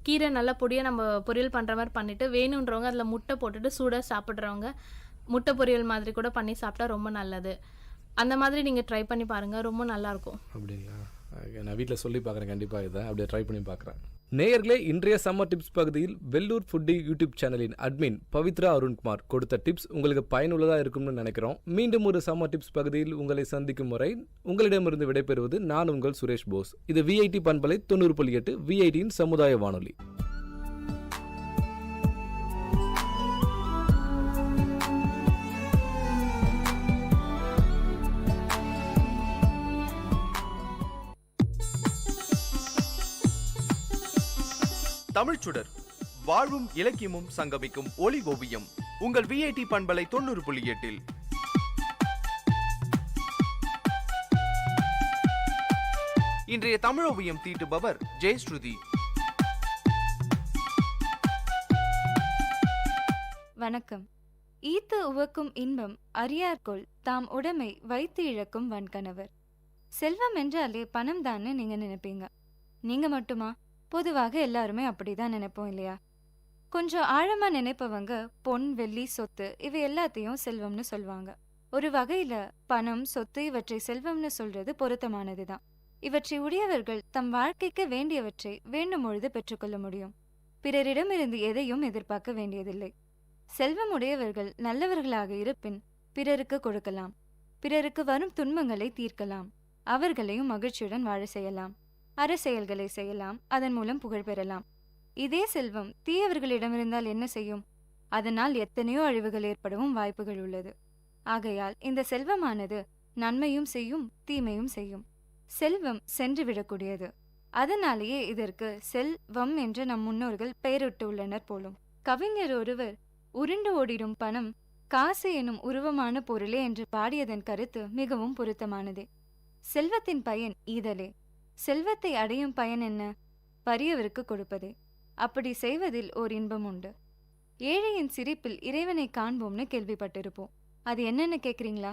கீரை நல்லா பொடியாக நம்ம பொரியல் பண்ணுற மாதிரி பண்ணிவிட்டு வேணுன்றவங்க அதில் முட்டை போட்டுட்டு சூடாக சாப்பிட்றவங்க முட்டை பொரியல் மாதிரி கூட பண்ணி சாப்பிட்டா ரொம்ப நல்லது. அந்த மாதிரி நீங்கள் ட்ரை பண்ணி பாருங்கள், ரொம்ப நல்லாயிருக்கும். அப்படிங்களா? நான் வீட்டில் சொல்லி பார்க்குறேன், கண்டிப்பாக இதை அப்படியே ட்ரை பண்ணி பார்க்குறேன். நேயர்களே, இன்றைய சம்மர் டிப்ஸ் பகுதியில் வெள்ளூர் ஃபுட்டி யூடியூப் சேனலின் அட்மின் பவித்ரா அருண்குமார் கொடுத்த டிப்ஸ் உங்களுக்கு பயனுள்ளதாக இருக்கும்னு நினைக்கிறோம். மீண்டும் ஒரு சம்மர் டிப்ஸ் பகுதியில் உங்களை சந்திக்கும் முறை உங்களிடமிருந்து விடைபெறுவது நான் உங்கள் சுரேஷ் போஸ். இது விஐடி பண்பலை 90.8 விஐடியின் சமுதாய வானொலி. தமிழ்ச்சுடர், வாழும் இலக்கியமும் சங்கமிக்கும் ஒளி ஓவியம். உங்கள் விஐடி பண்பலை 90.8. இன்றைய தமிழ் ஓவியம் தீட்டுபவர் ஜெயஸ்ருதி. வணக்கம். ஈத்து உவக்கும் இன்பம் அறியார்கொள் தாம் உடைமை வைத்து இழக்கும் வன்கணவர். செல்வம் என்றாலே பணம் தான்னு நீங்க நினைப்பீங்க. நீங்க மட்டுமா? பொதுவாக எல்லாருமே அப்படிதான் நினைப்போம் இல்லையா? கொஞ்சம் ஆழமா நினைப்பவங்க பொன், வெள்ளி, சொத்து இவை எல்லாத்தையும் செல்வம்னு சொல்வாங்க. ஒரு வகையில பணம், சொத்து இவற்றை செல்வம்னு சொல்றது பொருத்தமானதுதான். இவற்றை உடையவர்கள் தம் வாழ்க்கைக்கு வேண்டியவற்றை வேண்டும் பொழுது பெற்றுக்கொள்ள முடியும். பிறரிடமிருந்து எதையும் எதிர்பார்க்க வேண்டியதில்லை. செல்வம் உடையவர்கள் நல்லவர்களாக இருப்பின் பிறருக்கு கொடுக்கலாம், பிறருக்கு வரும் துன்பங்களை தீர்க்கலாம், அவர்களையும் மகிழ்ச்சியுடன் வாழ செய்யலாம், அறச்செயல்களை செய்யலாம், அதன் மூலம் புகழ் பெறலாம். இதே செல்வம் தீயவர்களிடமிருந்தால் என்ன செய்யும்? அதனால் எத்தனையோ அழிவுகள் ஏற்படவும் வாய்ப்புகள் உள்ளது. ஆகையால் இந்த செல்வமானது நன்மையும் செய்யும், தீமையும் செய்யும். செல்வம் சென்று விடக்கூடியது. அதனாலேயே இதற்கு செல்வம் என்று நம் முன்னோர்கள் பெயரிட்டு உள்ளனர் போலும். கவிஞர் ஒருவர் உருண்டு ஓடிடும் பணம் காசு எனும் உருவமான பொருளே என்று பாடியதன் கருத்து மிகவும் பொருத்தமானதே. செல்வத்தின் பயன் ஈதலே. செல்வத்தை அடையும் பயன் என்ன? பரியவருக்கு கொடுப்பதே. அப்படி செய்வதில் ஓர் இன்பம் உண்டு. ஏழையின் சிரிப்பில் இறைவனை காண்போம்னு கேள்விப்பட்டிருப்போம். அது என்னன்னு கேக்குறீங்களா?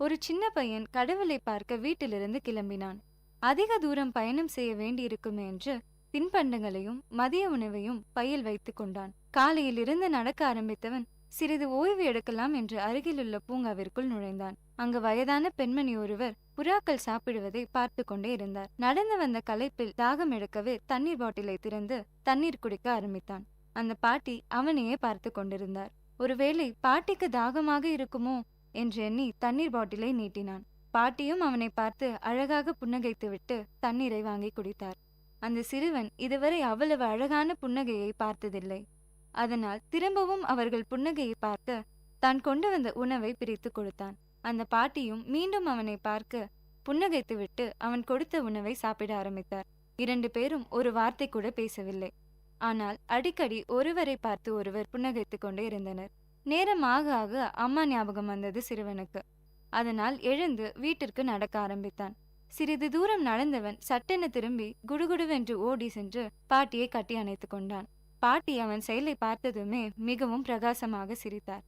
ஒரு சின்ன பையன் கடவுளை பார்க்க வீட்டிலிருந்து கிளம்பினான். அதிக தூரம் பயணம் செய்ய வேண்டியிருக்குமே என்று தின்பண்டங்களையும் மதிய உணவையும் பையில் வைத்து கொண்டான். காலையில் இருந்து நடக்க ஆரம்பித்தவன் சிறிது ஓய்வு எடுக்கலாம் என்று அருகிலுள்ள பூங்காவிற்குள் நுழைந்தான். அங்கு வயதான பெண்மணி ஒருவர் புறாக்கள் சாப்பிடுவதை பார்த்து கொண்டே இருந்தார். நடந்து வந்த களைப்பில் தாகம் எடுக்கவே தண்ணீர் பாட்டிலை திறந்து தண்ணீர் குடிக்க ஆரம்பித்தான். அந்த பாட்டி அவனையே பார்த்து கொண்டிருந்தார். ஒருவேளை பாட்டிக்கு தாகமாக இருக்குமோ என்று எண்ணி தண்ணீர் பாட்டிலை நீட்டினான். பாட்டியும் அவனை பார்த்து அழகாக புன்னகைத்துவிட்டு தண்ணீரை வாங்கி குடித்தார். அந்த சிறுவன் இதுவரை அவ்வளவு அழகான புன்னகையை பார்த்ததில்லை. அதனால் திரும்பவும் அவர்கள் புன்னகையை பார்க்க தான் கொண்டு வந்த உணவை பிரித்து கொடுத்தான். அந்த பாட்டியும் மீண்டும் அவனை பார்க்க புன்னகைத்துவிட்டு அவன் கொடுத்த உணவை சாப்பிட ஆரம்பித்தார். 2 பேரும் ஒரு வார்த்தை கூட பேசவில்லை. ஆனால் அடிக்கடி ஒருவரை பார்த்து ஒருவர் புன்னகைத்துக் கொண்டே இருந்தனர். நேரம் ஆக ஆக அம்மா ஞாபகம் வந்தது சிறுவனுக்கு. அதனால் எழுந்து வீட்டிற்கு நடக்க ஆரம்பித்தான். சிறிது தூரம் நடந்தவன் சட்டென திரும்பி குடுகுடுவென்று ஓடி சென்று பாட்டியை கட்டி அணைத்து கொண்டான். பாட்டி அவன் செயலை பார்த்ததுமே மிகவும் பிரகாசமாக சிரித்தார்.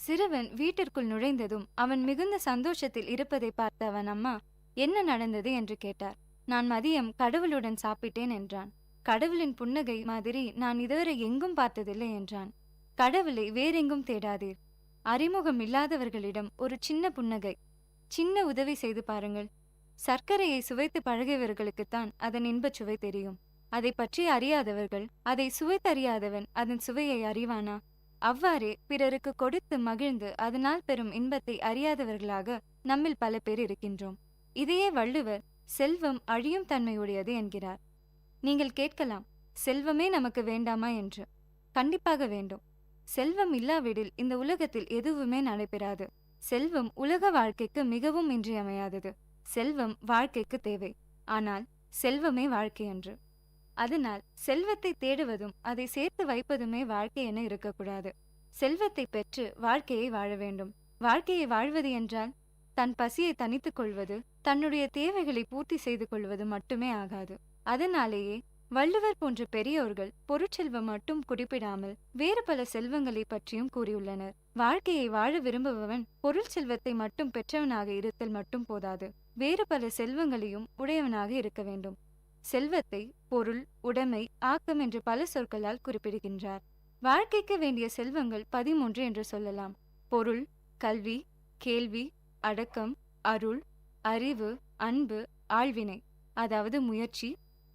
சிறுவன் வீட்டிற்குள் நுழைந்ததும் அவன் மிகுந்த சந்தோஷத்தில் இருப்பதை பார்த்த அவன் அம்மா என்ன நடந்தது என்று கேட்டார். நான் மதியம் கடவுளுடன் சாப்பிட்டேன் என்றான். கடவுளின் புன்னகை மாதிரி நான் இதுவரை எங்கும் பார்த்ததில்லை என்றான். கடவுளை வேறெங்கும் தேடாதீர். அறிமுகம் இல்லாதவர்களிடம் ஒரு சின்ன புன்னகை, சின்ன உதவி செய்து பாருங்கள். சர்க்கரையை சுவைத்து பழகியவர்களுக்குத்தான் அதன் இன்பச் சுவை தெரியும். அதை பற்றி அறியாதவர்கள், அதை சுவைத்தறியாதவன் அதன் சுவையை அறிவானா? அவ்வாறே பிறருக்கு கொடுத்து மகிழ்ந்து அதனால் பெறும் இன்பத்தை அறியாதவர்களாக நம்மில் பல பேர் இருக்கின்றோம். இதையே வள்ளுவர் செல்வம் அழியும் தன்மையுடையது என்கிறார். நீங்கள் கேட்கலாம், செல்வமே நமக்கு வேண்டாமா என்று. கண்டிப்பாக வேண்டும். செல்வம் இல்லாவிடில் இந்த உலகத்தில் எதுவுமே நடைபெறாது. செல்வம் உலக வாழ்க்கைக்கு மிகவும் இன்றியமையாதது. செல்வம் வாழ்க்கைக்கு தேவை. ஆனால் செல்வமே வாழ்க்கை அன்று. அதனால் செல்வத்தை தேடுவதும் அதை சேர்த்து வைப்பதுமே வாழ்க்கை என இருக்கக்கூடாது. செல்வத்தை பெற்று வாழ்க்கையை வாழ வேண்டும். வாழ்க்கையை வாழ்வது என்றால் தன் பசியை தனித்துக் கொள்வது, தன்னுடைய தேவைகளை பூர்த்தி செய்து கொள்வது மட்டுமே ஆகாது. அதனாலேயே வள்ளுவர் போன்ற பெரியோர்கள் பொருட்செல்வம் மட்டும் குறிப்பிடாமல் வேறு பல செல்வங்களை பற்றியும் கூறியுள்ளனர். வாழ்க்கையை வாழ விரும்புபவன் பொருள் செல்வத்தை மட்டும் பெற்றவனாக இருத்தல் மட்டும் போதாது, வேறு பல செல்வங்களையும் உடையவனாக இருக்க வேண்டும். செல்வத்தை பொருள், உடைமை, ஆக்கம் என்று பல சொற்களால் குறிப்பிடுகின்றார். வாழ்க்கைக்கு வேண்டிய செல்வங்கள் 13 என்று சொல்லலாம். பொருள், கல்வி, கேள்வி, அடக்கம், அருள், அறிவு, அன்பு, ஆழ்வினை அதாவது முயற்சி,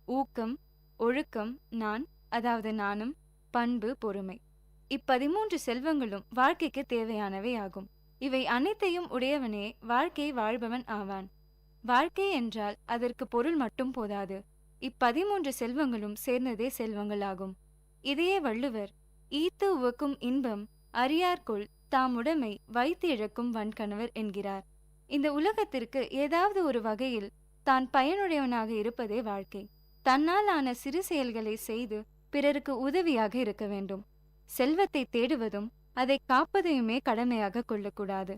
ஊக்கம், ஒழுக்கம், நான் அதாவது நாணம், பண்பு, பொறுமை. 13 செல்வங்களும் வாழ்க்கைக்கு தேவையானவை ஆகும். இவை அனைத்தையும் உடையவனே வாழ்க்கையை வாழ்பவன் ஆவான். வாழ்க்கை என்றால் அதற்கு பொருள் மட்டும் போதாது. 13 செல்வங்களும் சேர்ந்ததே செல்வங்களாகும். இதையே வள்ளுவர் ஈத்து உவக்கும் இன்பம் அறியார்கொள் தாமுடைமை வைத்து இழக்கும் வன்கணவர் என்கிறார். இந்த உலகத்திற்கு ஏதாவது ஒரு வகையில் தான் பயனுடையவனாக இருப்பதே வாழ்க்கை. தன்னால் ஆன சிறு செயல்களை செய்து பிறருக்கு உதவியாக இருக்க வேண்டும். செல்வத்தை தேடுவதும் அதை காப்பதையுமே கடமையாக கொள்ளக்கூடாது.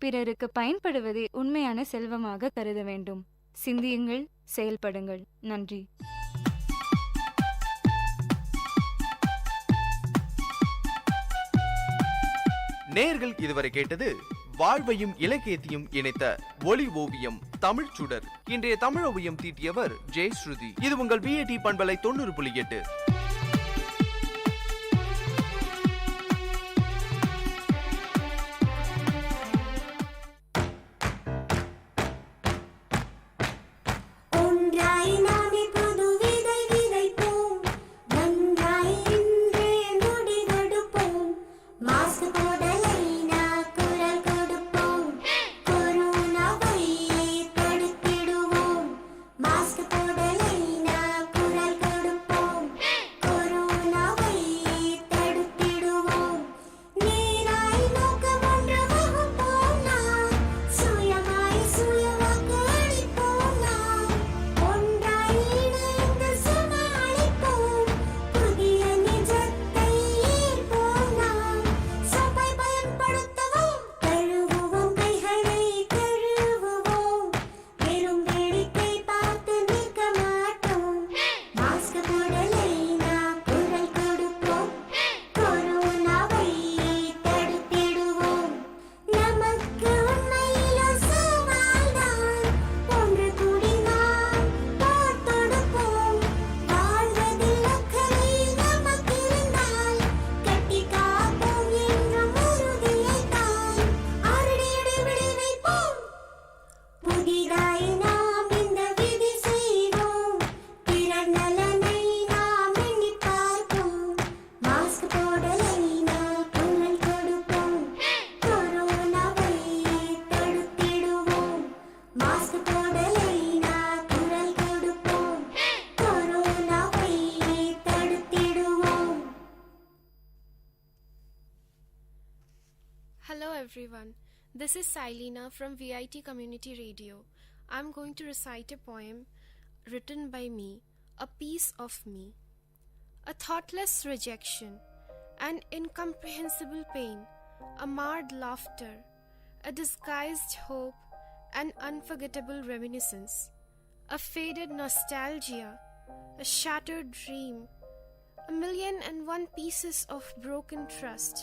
பிறருக்கு பயன்படுவதே உண்மையான செல்வமாக கருத வேண்டும். சிந்தியுங்கள், செயல்படுங்கள். நன்றி. நேயர்கள் இதுவரை கேட்டது வாழ்வையும் இலக்கியத்தையும் இணைத்த ஒளி ஓவியம் தமிழ் சுடர். இன்றைய தமிழ் ஓவியம் தீட்டியவர் ஜெயஸ்ருதி. இது உங்கள் விஐடி பண்பலை 90.8. Hello everyone, this is Silena from VIT Community Radio. I'm going to recite a poem written by me, A Piece of Me. A thoughtless rejection, an incomprehensible pain, a marred laughter, a disguised hope, an unforgettable reminiscence, a faded nostalgia, a shattered dream, 1,000,001 pieces of broken trust,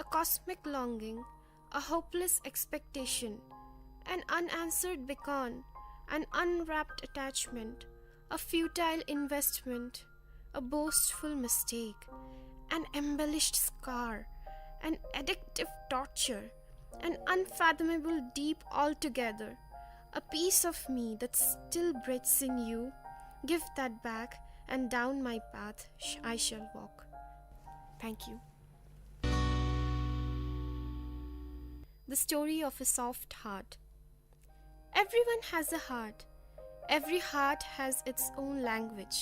a cosmic longing, a hopeless expectation, an unanswered beacon, an unwrapped attachment, a futile investment, a boastful mistake, an embellished scar, an addictive torture, an unfathomable deep altogether, a piece of me that still breathes in you. Give that back, and down my path I shall walk. Thank you. The story of a soft heart. Everyone has a heart. Every heart has its own language.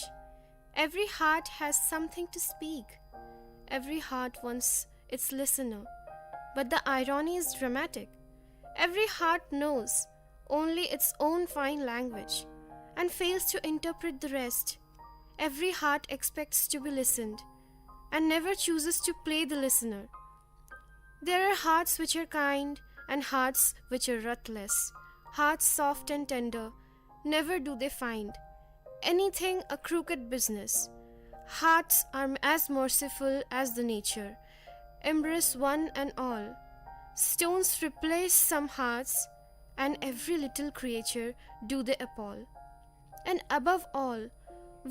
Every heart has something to speak. Every heart wants its listener. But the irony is dramatic. Every heart knows only its own fine language and fails to interpret the rest. Every heart expects to be listened and never chooses to play the listener. There are hearts which are kind and hearts which are ruthless. Hearts soft and tender, never do they find anything a crooked business. Hearts are as merciful as the nature, embrace one and all. Stones replace some hearts, and every little creature do they appall. And above all,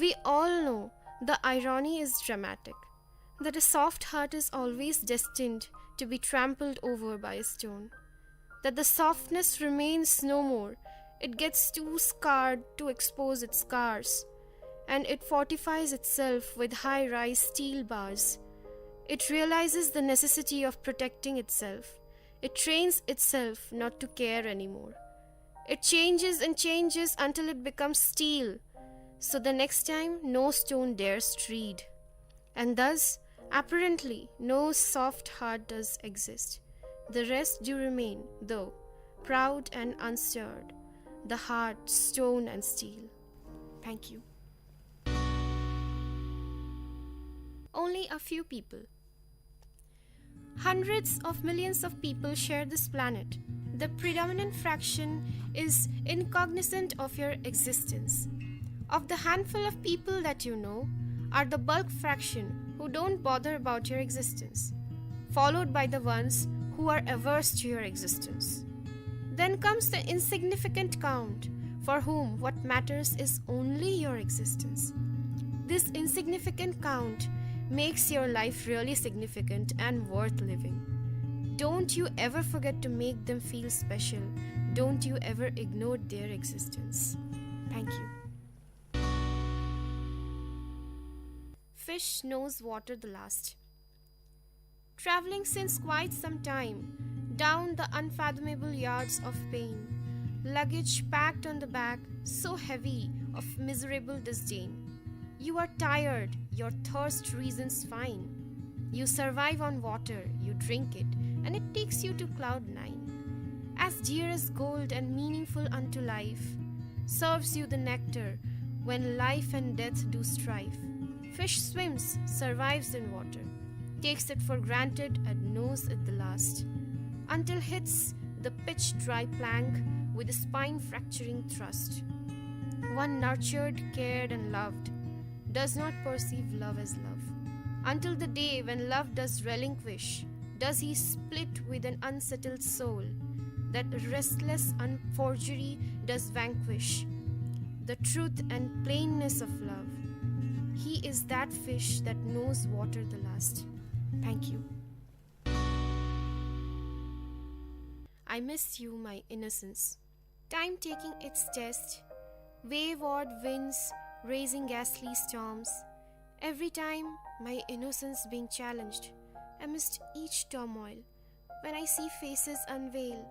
we all know the irony is dramatic, that a soft heart is always destined to be trampled over by a stone, that the softness remains no more, it gets too scarred to expose its scars, and it fortifies itself with high-rise steel bars. It realizes the necessity of protecting itself. It trains itself not to care anymore. It changes and changes until it becomes steel, so the next time no stone dares tread. And thus, apparently, no soft heart does exist. The rest do remain, though, proud and unstirred, the heart, stone and steel. Thank you. only a few people. Hundreds of millions of people share this planet. The predominant fraction is incognizant of your existence. Of the handful of people that you know, are the bulk fraction who don't bother about your existence, followed by the ones who are averse to your existence. Then comes the insignificant count, for whom what matters is only your existence. This insignificant count makes your life really significant and worth living. Don't you ever forget to make them feel special. Don't you ever ignore their existence. Thank you. Fish knows water the last. Traveling since quite some time, down the unfathomable yards of pain, luggage packed on the back, so heavy of miserable disdain. You are tired, your thirst reasons fine. You survive on water, you drink it, and it takes you to cloud 9. As dear as gold and meaningful unto life, serves you the nectar when life and death do strive. Fish swims, survives in water, takes it for granted and knows it the last, until hits the pitch-dry plank with a spine-fracturing thrust. One nurtured, cared, and loved does not perceive love as love, until the day when love does relinquish, does he split with an unsettled soul, that restless forgery does vanquish the truth and plainness of love. He is that fish that knows water the last. Thank you. I miss you, my innocence. Time taking its test, wayward winds raising ghastly storms. Every time my innocence being challenged, amidst each turmoil, when I see faces unveil,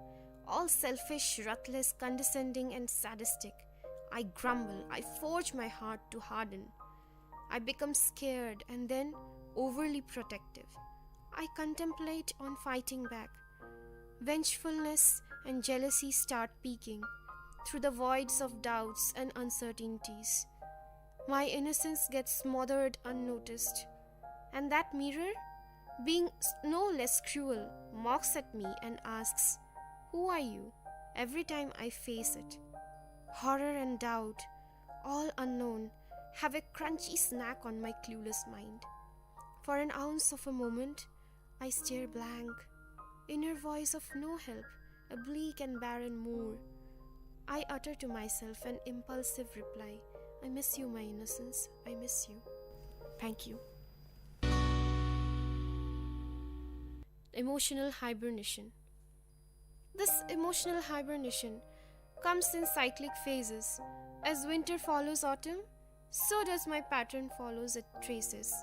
all selfish, ruthless, condescending, and sadistic, I grumble, I forge my heart to harden. I become scared and then overly protective. I contemplate on fighting back. Vengefulness and jealousy start peeking through the voids of doubts and uncertainties. My innocence gets smothered unnoticed, and that mirror, being no less cruel, mocks at me and asks, "Who are you?" every time I face it. Horror and doubt, all unknown, have a crunchy snack on my clueless mind. For an ounce of a moment, I stare blank, inner voice of no help, a bleak and barren moor. I utter to myself an impulsive reply, "I miss you, my innocence, I miss you." Thank you. Emotional hibernation. This emotional hibernation comes in cyclic phases. As winter follows autumn, so does my pattern follows its traces.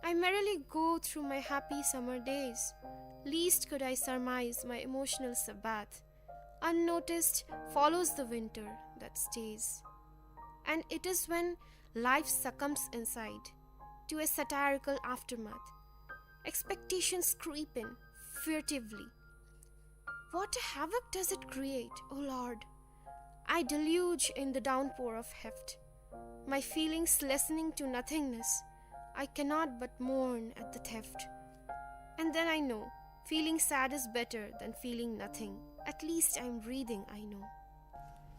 I merrily go through my happy summer days. Least could I surmise my emotional Sabbath. Unnoticed follows the winter that stays. And it is when life succumbs inside to a satirical aftermath. Expectations creep in furtively. What havoc does it create, O Lord? I deluge in the downpour of heft, my feelings lessening to nothingness. I cannot but mourn at the theft. And then I know, feeling sad is better than feeling nothing. At least I'm breathing, I know.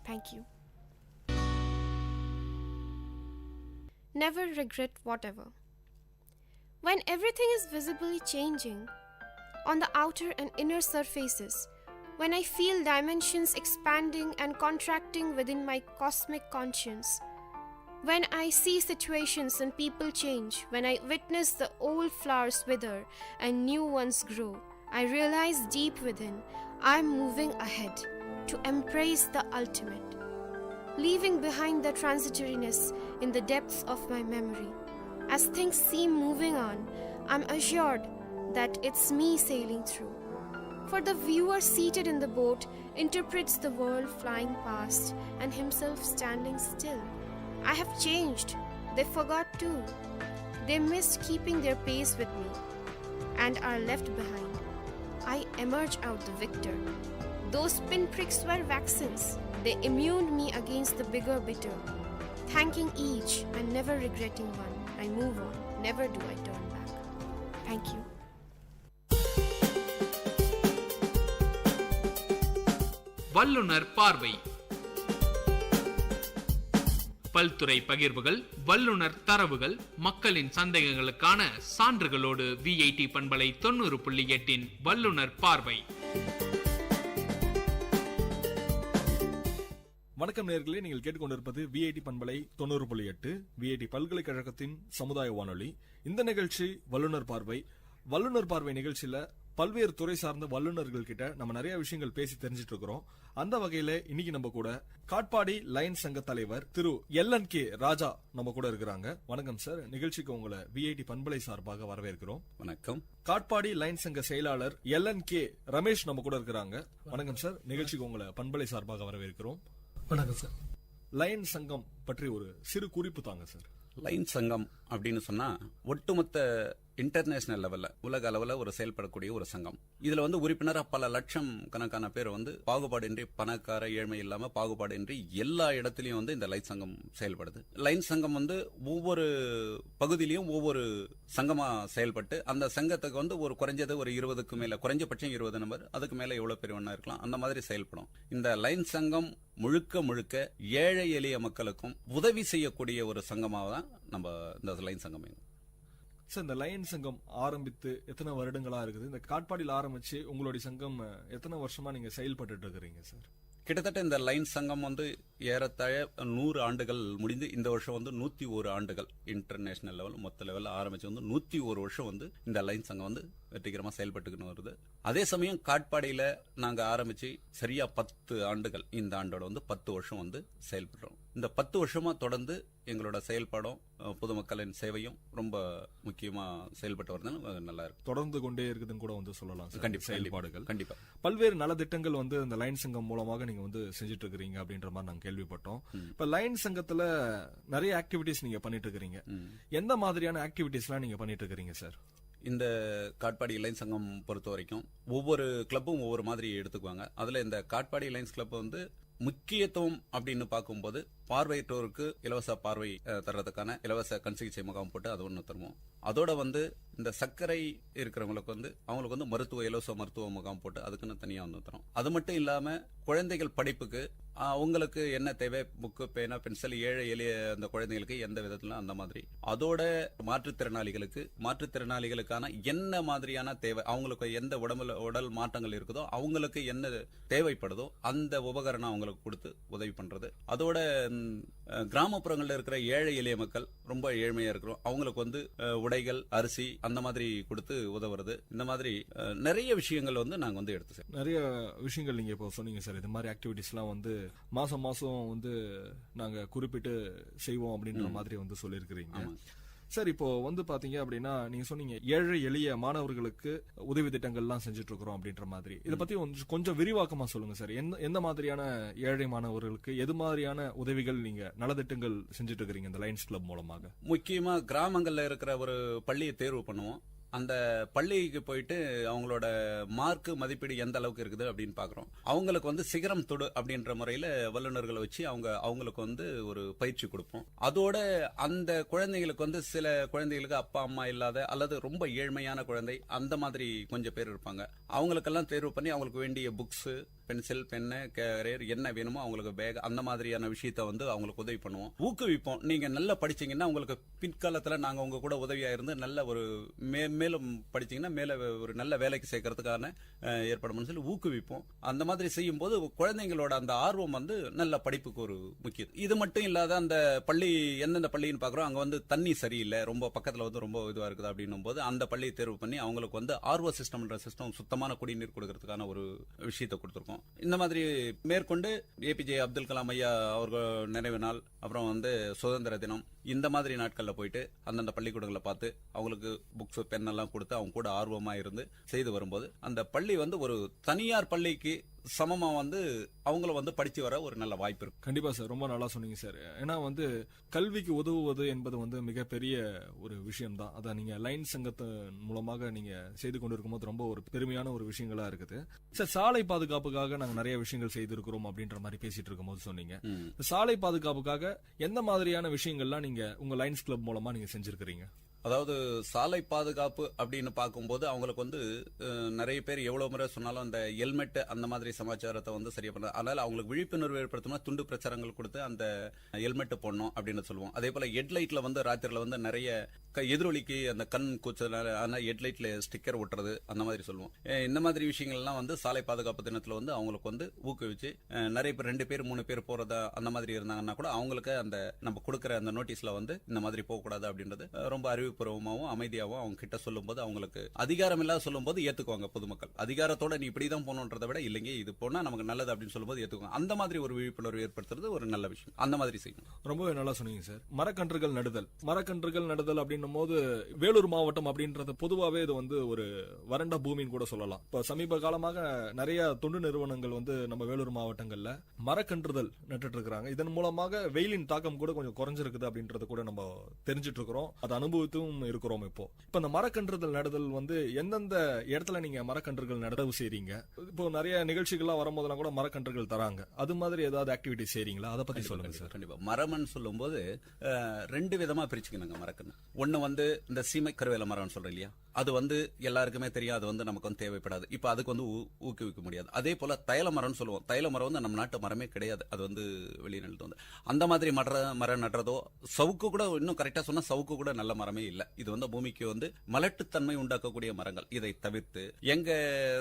Thank you. Never regret whatever. When everything is visibly changing on the outer and inner surfaces, when I feel dimensions expanding and contracting within my cosmic conscience, when I see situations and people change, when I witness the old flowers wither and new ones grow, I realize deep within I'm moving ahead to embrace the ultimate, leaving behind the transitoriness in the depths of my memory. As things seem moving on, I'm assured that it's me sailing through. For the viewer seated in the boat interprets the world flying past and himself standing still. I have changed. They forgot too. They missed keeping their pace with me and are left behind. I emerge out the victor. Those pinpricks were vaccines. They immuned me against the bigger bitter. Thanking each and never regretting one, I move on, never do I turn back. Thank you. வல்லுனர் பார்வை. பல்துறை பகிர்வுகள், வல்லுனர் தரவுகள், மக்களின் சந்தேகங்களுக்கான சான்றுகளோடு VIT பண்பலை 90.8 வல்லுனர் பார்வை. வணக்கம் நேயர்களே, நீங்கள் கேட்டுக்கொண்டிருப்பது விஐடி பண்பலை 90.8 விஐடி பல்கலைக்கழகத்தின் சமுதாய வானொலி. இந்த நிகழ்ச்சி வல்லுனர் பார்வை. வல்லுனர் பார்வை நிகழ்ச்சியில பல்வேறு துறை சார்ந்த வல்லுநர்கள் கிட்ட நம்ம நிறைய விஷயங்கள் பேசி தெரிஞ்சிட்டு இருக்கிறோம். அந்த வகையில இன்னைக்கு நம்ம கூட காட்பாடி லைன்ஸ் சங்க தலைவர் திரு LNK ராஜா நம்ம கூட இருக்கிறாங்க. வணக்கம் சார். நிகழ்ச்சிக்கு உங்களை விஐடி பண்பலை சார்பாக வரவேற்கிறோம். வணக்கம். காட்பாடி லைன்ஸ் சங்க செயலாளர் LNK ரமேஷ் நம்ம கூட இருக்கிறாங்க. வணக்கம் சார். நிகழ்ச்சிக்கு உங்களை பண்பலை சார்பாக வரவேற்கிறோம். வணக்கம் சார். லைன் சங்கம் பற்றி ஒரு சிறு குறிப்பு தாங்க சார். லைன் சங்கம் அப்படின்னு சொன்னா ஒட்டுமொத்த இன்டர்நேஷனல் லெவல்ல, உலக அளவுல ஒரு செயல்படக்கூடிய ஒரு சங்கம். இதுல உறுப்பினரா பல லட்சம் கணக்கான பேர் பாகுபாடின்றி, பணக்கார ஏழ்மை இல்லாம பாகுபாடின்றி எல்லா இடத்திலையும் இந்த லைன் சங்கம் செயல்படுது. லைன் சங்கம் ஒவ்வொரு பகுதியிலையும் ஒவ்வொரு சங்கமா செயல்பட்டு அந்த சங்கத்துக்கு ஒரு குறைஞ்சது ஒரு 20க்கு மேல, குறைஞ்சபட்சம் 20 நம்பர், அதுக்கு மேல எவ்வளவு பேர் வேணா இருக்கலாம், அந்த மாதிரி செயல்படும். இந்த லைன் சங்கம் முழுக்க முழுக்க ஏழை எளிய மக்களுக்கும் உதவி செய்யக்கூடிய ஒரு சங்கமாக தான் நம்ம இந்த லைன் சங்கம். சார், இந்த லைன் சங்கம் ஆரம்பித்து எத்தனை வருடங்களா இருக்குது? இந்த காட்பாடியில் ஆரம்பிச்சு உங்களுடைய சங்கம் எத்தனை வருஷமா நீங்க செயல்பட்டு இருக்கிறீங்க சார்? கிட்டத்தட்ட இந்த லைன் சங்கம் ஏறத்தாழ 100 ஆண்டுகள் முடிந்து இந்த வருஷம் 101 ஆண்டுகள் இன்டர்நேஷனல் லெவல், மொத்த லெவலில் ஆரம்பிச்சு 101 வருஷம் இந்த லைன் சங்கம் வெற்றிகரமா செயல்பட்டுக்கிட்டு வருது. அதே சமயம் காட்பாடியில நாங்க ஆரம்பிச்சு சரியா 10 ஆண்டுகள், இந்த ஆண்டோட 10 வருஷம் செயல்படுறோம். இந்த 10 வருஷமா தொடர்ந்து எங்களோட செயல்பாடும் பொதுமக்களின் சேவையும் ரொம்ப முக்கியமா செயல்பட்டு வருது. நல்லா இருக்கு, தொடர்ந்து கொண்டே இருக்குதுன்னு கூட சொல்லலாம். கண்டிப்பா செயல்பாடுகள் கண்டிப்பா பல்வேறு நலத்திட்டங்கள் இந்த லைன் சங்கம் மூலமாக நீங்க செஞ்சுட்டு இருக்கிறீங்க அப்படின்ற மாதிரி நாங்க கேள்விப்பட்டோம். இப்ப லைன் சங்கத்துல நிறைய ஆக்டிவிட்டிஸ் நீங்க பண்ணிட்டு இருக்கிறீங்க. எந்த மாதிரியான ஆக்டிவிட்டிஸ் எல்லாம் நீங்க பண்ணிட்டு இருக்கிறீங்க சார்? இந்த காட்பாடி லைன்ஸ் சங்கம் பொறுத்த வரைக்கும் ஒவ்வொரு கிளப்பும் ஒவ்வொரு மாதிரி எடுத்துக்குவாங்க. அதுல இந்த காட்பாடி லைன்ஸ் கிளப் முக்கியத்துவம் அப்படின்னு பார்க்கும்போது பார்வையற்றோருக்கு இலவச பார்வை தர்றதுக்கான இலவச கண் சிகிச்சை முகாம் போட்டு அது ஒன்று தருவோம். அதோட இந்த சர்க்கரை இருக்கிறவங்களுக்கு அவங்களுக்கு மருத்துவ இலவச மருத்துவ முகாம் போட்டு அதுக்குன்னு தனியா தரோம். அது மட்டும் இல்லாம குழந்தைகள் படிப்புக்கு அவங்களுக்கு என்ன தேவை, புக்கு, பேனா, பென்சில், ஏழை எளிய அந்த குழந்தைகளுக்கு எந்த விதத்துல அந்த மாதிரி. அதோட மாற்றுத்திறனாளிகளுக்கான என்ன மாதிரியான தேவை, அவங்களுக்கு எந்த உடல் மாற்றங்கள் இருக்குதோ, அவங்களுக்கு என்ன தேவைப்படுதோ அந்த உபகரணம் அவங்களுக்கு கொடுத்து உதவி பண்றது. அதோட கிராமப்புறங்கள்ல இருக்கிற ஏழை எளிய மக்கள், ரொம்ப ஏழ்மையா இருக்கிறோம், அவங்களுக்கு உடைகள், அரிசி அந்த மாதிரி கொடுத்து உதவுறது. இந்த மாதிரி நிறைய விஷயங்கள் நாங்க எடுத்து சார். நிறைய விஷயங்கள் நீங்க இப்போ சொன்னீங்க சார். இது மாதிரி ஆக்டிவிட்டிஸ் எல்லாம் மாசம் நாங்க குறிப்பிட்டு செய்வோம் அப்படின்ற மாதிரி சொல்லியிருக்கிறீங்க சார். இப்போ பாத்தீங்க அப்படின்னா நீங்க சொன்னீங்க ஏழை எளிய மாணவர்களுக்கு உதவி திட்டங்கள்லாம் செஞ்சுட்டு இருக்கிறோம் அப்படின்ற மாதிரி. இதை பத்தி கொஞ்சம் விரிவாக்கமா சொல்லுங்க சார். எந்த மாதிரியான ஏழை மாணவர்களுக்கு எது மாதிரியான உதவிகள் நீங்க நலத்திட்டங்கள் செஞ்சுட்டு இருக்கிறீங்க இந்த லைன்ஸ் கிளப் மூலமாக? முக்கியமா கிராமங்கள்ல இருக்கிற ஒரு பள்ளியை தேர்வு பண்ணுவோம். அந்த பள்ளிக்கு போயிட்டு அவங்களோட மார்க் மதிப்பீடு எந்த அளவுக்கு இருக்குது அப்படின்னு பாக்குறோம். அவங்களுக்கு சிகரம் தொடு அப்படின்ற முறையில வல்லுநர்களை வச்சு அவங்களுக்கு ஒரு பயிற்சி கொடுப்போம். அதோட அந்த குழந்தைகளுக்கு சில குழந்தைகளுக்கு அப்பா அம்மா இல்லாத அல்லது ரொம்ப ஏழ்மையான குழந்தை அந்த மாதிரி கொஞ்சம் பேர் இருப்பாங்க. அவங்களுக்கெல்லாம் தேர்வு பண்ணி அவங்களுக்கு வேண்டிய புக்ஸ், பென்சில், பென்னு, கேரியர் என்ன வேணுமோ அவங்களுக்கு பேக், அந்த மாதிரியான விஷயத்த அவங்களுக்கு உதவி பண்ணுவோம், ஊக்குவிப்போம். நீங்க நல்லா படிச்சீங்கன்னா உங்களுக்கு பிற்காலத்துல நாங்க உங்க கூட உதவியா இருந்து நல்ல ஒரு மேலும் படிச்சீங்கன்னா மேல ஒரு நல்ல வேலைக்கு சேர்க்கறதுக்கான ஏற்பாடு சொல்லி ஊக்குவிப்போம். அந்த மாதிரி செய்யும் போது குழந்தைங்களோட அந்த ஆர்வம் நல்ல படிப்புக்கு ஒரு முக்கியம். இது மட்டும் இல்லாத அந்த பள்ளி எந்தெந்த பள்ளின்னு பாக்குறோம், அங்க தண்ணி சரியில்லை, ரொம்ப பக்கத்துல ரொம்ப இதுவா இருக்குது அப்படின்னும் போது அந்த பள்ளியை தேர்வு பண்ணி அவங்களுக்கு ஆர்வ சிஸ்டம், சுத்தமான குடிநீர் கொடுக்கறதுக்கான ஒரு விஷயத்தை கொடுத்திருக்கோம். இந்த மாதிரி மேற்கொண்டு ஏபிஜே அப்துல் கலாம் ஐயா அவர்கள் நினைவு நாள், அப்புறம் சுதந்திர தினம், இந்த மாதிரி நாட்கள்ல போயிட்டு அந்தந்த பள்ளிக்கூடங்களை பார்த்து அவங்களுக்கு புக்ஸ், பென் எல்லாம் கொடுத்து அவங்க கூட ஆர்வமா இருந்து செய்து வரும்போது அந்த பள்ளி ஒரு தனியார் பள்ளிக்கு சமமா அவங்கள படிச்சு வர ஒரு நல்ல வாய்ப்பு இருக்கு. கண்டிப்பா சார், ரொம்ப நல்லா சொன்னீங்க சார். ஏன்னா கல்விக்கு உதவுவது என்பது மிகப்பெரிய ஒரு விஷயம் தான். அதை நீங்க லைன் சங்கத்தின் மூலமாக நீங்க செய்து கொண்டிருக்கும் போது ரொம்ப ஒரு பெருமையான ஒரு விஷயங்களா இருக்குது சார். சாலை பாதுகாப்புக்காக நாங்க நிறைய விஷயங்கள் செய்திருக்கிறோம் அப்படின்ற மாதிரி பேசிட்டு இருக்கும் போது சொன்னீங்க. சாலை பாதுகாப்புக்காக எந்த மாதிரியான விஷயங்கள்லாம் நீங்க உங்க லைன்ஸ் கிளப் மூலமா நீங்க செஞ்சிருக்கிறீங்க? அதாவது சாலை பாதுகாப்பு அப்படின்னு பார்க்கும்போது அவங்களுக்கு வந்து நிறைய பேர் எவ்வளவு முறை சொன்னாலும் அந்த ஹெல்மெட் அந்த மாதிரி சமாச்சாரத்தை வந்து சரியா பண்ண, அதனால அவங்களுக்கு விழிப்புணர்வு ஏற்படுத்தணும், துண்டு பிரச்சாரங்கள் கொடுத்து அந்த ஹெல்மெட் போடணும் அப்படின்னு சொல்லுவோம். அதே போல ஹெட்லைட்ல வந்து ராத்திரில வந்து நிறைய எதிரொலிக்கு அந்த கண் கூச்சனால ஆனா ஹெட்லைட்ல ஸ்டிக்கர் ஒட்டுறது அந்த மாதிரி சொல்லுவோம். இந்த மாதிரி விஷயங்கள்லாம் வந்து சாலை பாதுகாப்பு தினத்துல வந்து அவங்களுக்கு வந்து ஊக்குவிச்சு நிறைய பேர் 2 பேர் 3 பேர் போறதா அந்த மாதிரி இருந்தாங்கன்னா கூட அவங்களுக்கு அந்த நம்ம கொடுக்குற அந்த நோட்டீஸ்ல வந்து இந்த மாதிரி போகக்கூடாது அப்படின்றது ரொம்ப அறிவுபூர்வமாகவும் அமைதியாகவும் அவங்க கிட்ட சொல்லும் போது அவங்களுக்கு அதிகாரம் இல்லாத சொல்லும் போது ஏத்துக்குவாங்க பொதுமக்கள். அதிகாரத்தோட நீ இப்படிதான் போகணுன்றதை விட இல்லைங்க இது போனா நமக்கு நல்லது அப்படின்னு சொல்லும்போது ஏத்துக்குவாங்க. அந்த மாதிரி ஒரு விழிப்புணர்வு ஏற்படுத்துறது ஒரு நல்ல விஷயம். அந்த மாதிரி செய்யணும். ரொம்பவே நல்லா சொன்னீங்க சார். மரக்கன்றுகள் நடுதல் அப்படின்னும் போது வேலூர் மாவட்டம் அப்படின்றது பொதுவாகவே இது வந்து ஒரு வறண்ட பூமின்னு கூட சொல்லலாம். இப்ப சமீப காலமாக நிறைய தொண்டு நிறுவனங்கள் வந்து நம்ம வேலூர் மாவட்டங்கள்ல மரக்கன்றுதல் நட்டுட்டு இருக்காங்க. இதன் மூலமாக வெயிலின் தாக்கம் கூட கொஞ்சம் குறைஞ்சிருக்குது அப்படின்றது கூட நம்ம தெரிஞ்சிட்டு இருக்கிறோம், அது அனுபவித்தும் இருக்கிறோம். இப்ப இந்த மரக்கன்றுதல் நடுதல் வந்து எந்தெந்த இடத்துல நீங்க மரக்கன்றுகள் நடவு செய்றீங்க? இப்போ நிறைய நிகழ்ச்சிகள்லாம் வரும்போதெல்லாம் கூட மரக்கன்றுகள் தராங்க, அது மாதிரி ஏதாவது ஆக்டிவிட்டி செய்றீங்களா? அதை பத்தி சொல்லுங்க சார். கண்டிப்பா. மரம்னு சொல்லும் போது 2 விதமா பிரிச்சுக்கணுங்க மரக்கன்று. ஒண்ணு வந்து இந்த சீமை கருவேல மரம்னு சொல்றோம் இல்லையா, அது வந்து எல்லாருக்குமே தெரியும், அது வந்து நமக்கு வந்து தேவைப்படாது. இப்ப அதுக்கு வந்து ஊக்குவிக்க முடியாது. அதே போல தைல மரம்னு சொல்லுவோம். தைல மரம் வந்து நம்ம நாட்டு மரமே கிடையாது, அது வந்து வெளிநாட்டு வந்து அந்த மாதிரி மரம் நடுறதோ, சவுக்கு கூட இன்னும் கரெக்டா சொன்னா சவுக்கு கூட நல்ல மரமே இல்ல. இது வந்து பூமிக்கு வந்து மலட்டுத்தன்மை உண்டாக்கக்கூடிய மரங்கள். இதை தவிர்த்து எங்க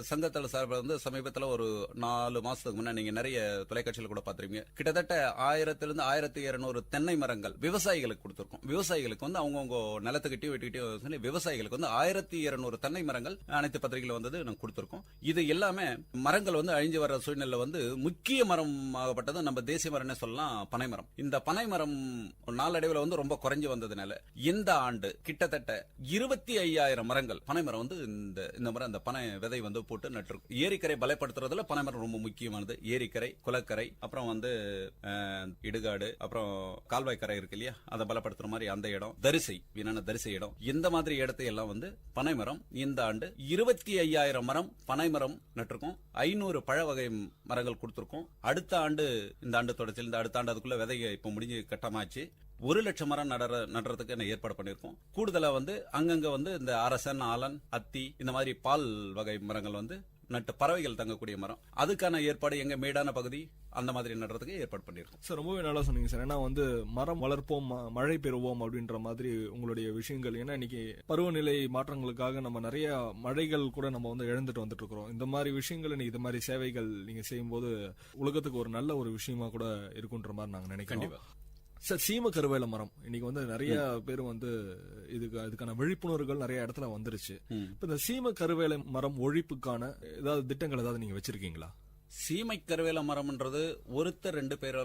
சங்கத்தல சார்பில் வந்து சமீபத்தில் ஒரு 4 மாசத்துக்கு முன்னாடி நீங்க நிறைய தொலைக்காட்சியில் கூட பாத்திருப்பீங்க, கிட்டத்தட்ட 1000 இருந்து 1200 தென்னை மரங்கள் விவசாயிகளுக்கு கொடுத்திருக்கோம். விவசாயிகளுக்கு வந்து அவங்கவுங்க நிலத்துக்கிட்டே வெட்டிக்கிட்டே விவசாயிகளுக்கு வந்து 1200 தென்னை மரங்கள் அனைத்து பத்திரிகைகள் வந்தது நாங்க கொடுத்திருக்கோம். இது எல்லாமே மரங்கள் வந்து அழிஞ்சு வர சூழ்நிலை வந்து முக்கிய மரம் ஆகப்பட்டது நம்ம தேசிய மரம்னே சொல்லலாம் பனை மரம். இந்த பனை மரம் நாளடைவில் வந்து ரொம்ப குறைஞ்சு வந்ததுனால இந்த ஆண்டு கிட்டத்தட்ட 25,000 மரங்கள் பனை மரம் வந்து இந்த முறை அந்த பனை விதை வந்து போட்டு நட்டிருக்கும். ஏரிக்கரை பலப்படுத்துறதுல பனை மரம் ரொம்ப முக்கியமானது. ஏரிக்கரை, குளக்கரை, அப்புறம் வந்து இடுகாடு, அப்புறம் கால்வாய் கரை இருக்கு இல்லையா, அதை பலப்படுத்துற மாதிரி அந்த இடம், தரிசை இடம், இந்த மாதிரி இடத்தை எல்லாம் வந்து பனைமரம் இந்த ஆண்டு 25,000 மரம் பனைமரம் நட்டிருக்கோம். 500 பழ வகை மரங்கள் கொடுத்திருக்கோம். அடுத்த ஆண்டு இந்த ஆண்டு தொடர்ச்சியில் இந்த அடுத்த ஆண்டு அதுக்குள்ள விதை இப்ப முடிஞ்சு கட்டமாச்சு. 1,00,000 மரம் நடுறதுக்கு ஏற்பாடு பண்ணிருக்கோம். கூடுதலா வந்து அங்கங்க வந்து இந்த அரசன், ஆலன், அத்தி இந்த மாதிரி பால் வகை மரங்கள் வந்து நட்டு பறவைகள் தங்கக்கூடிய மரம், அதுக்கான ஏற்பாடு எங்க மேடான பகுதி அந்த மாதிரி நடுறதுக்கு ஏற்பாடு பண்ணிருக்கோம். சார் ரொம்பவே நல்லா சொன்னீங்க சார். ஏன்னா வந்து மரம் வளர்ப்போம் மழை பெறுவோம் அப்படின்ற மாதிரி உங்களுடைய விஷயங்கள். ஏன்னா இன்னைக்கு பருவநிலை மாற்றங்களுக்காக நம்ம நிறைய மழைகள் கூட நம்ம வந்து இழந்துட்டு வந்துட்டு இருக்கிறோம். இந்த மாதிரி விஷயங்கள் இது மாதிரி சேவைகள் நீங்க செய்யும்போது உலகத்துக்கு ஒரு நல்ல ஒரு விஷயமா கூட இருக்குன்ற மாதிரி நாங்க நினைக்கிறோம். சார், சீம கருவேல மரம் இன்னைக்கு வந்து நிறைய பேர் வந்து இதுக்கான விழிப்புணர்வுகள் நிறைய இடத்துல வந்துருச்சு. இப்ப இந்த சீம கருவேல மரம் ஒழிப்புக்கான ஏதாவது திட்டங்கள் ஏதாவது நீங்க வச்சிருக்கீங்களா? சீமை கருவேல மரம்ன்றது ஒருத்தர் 2 பேர்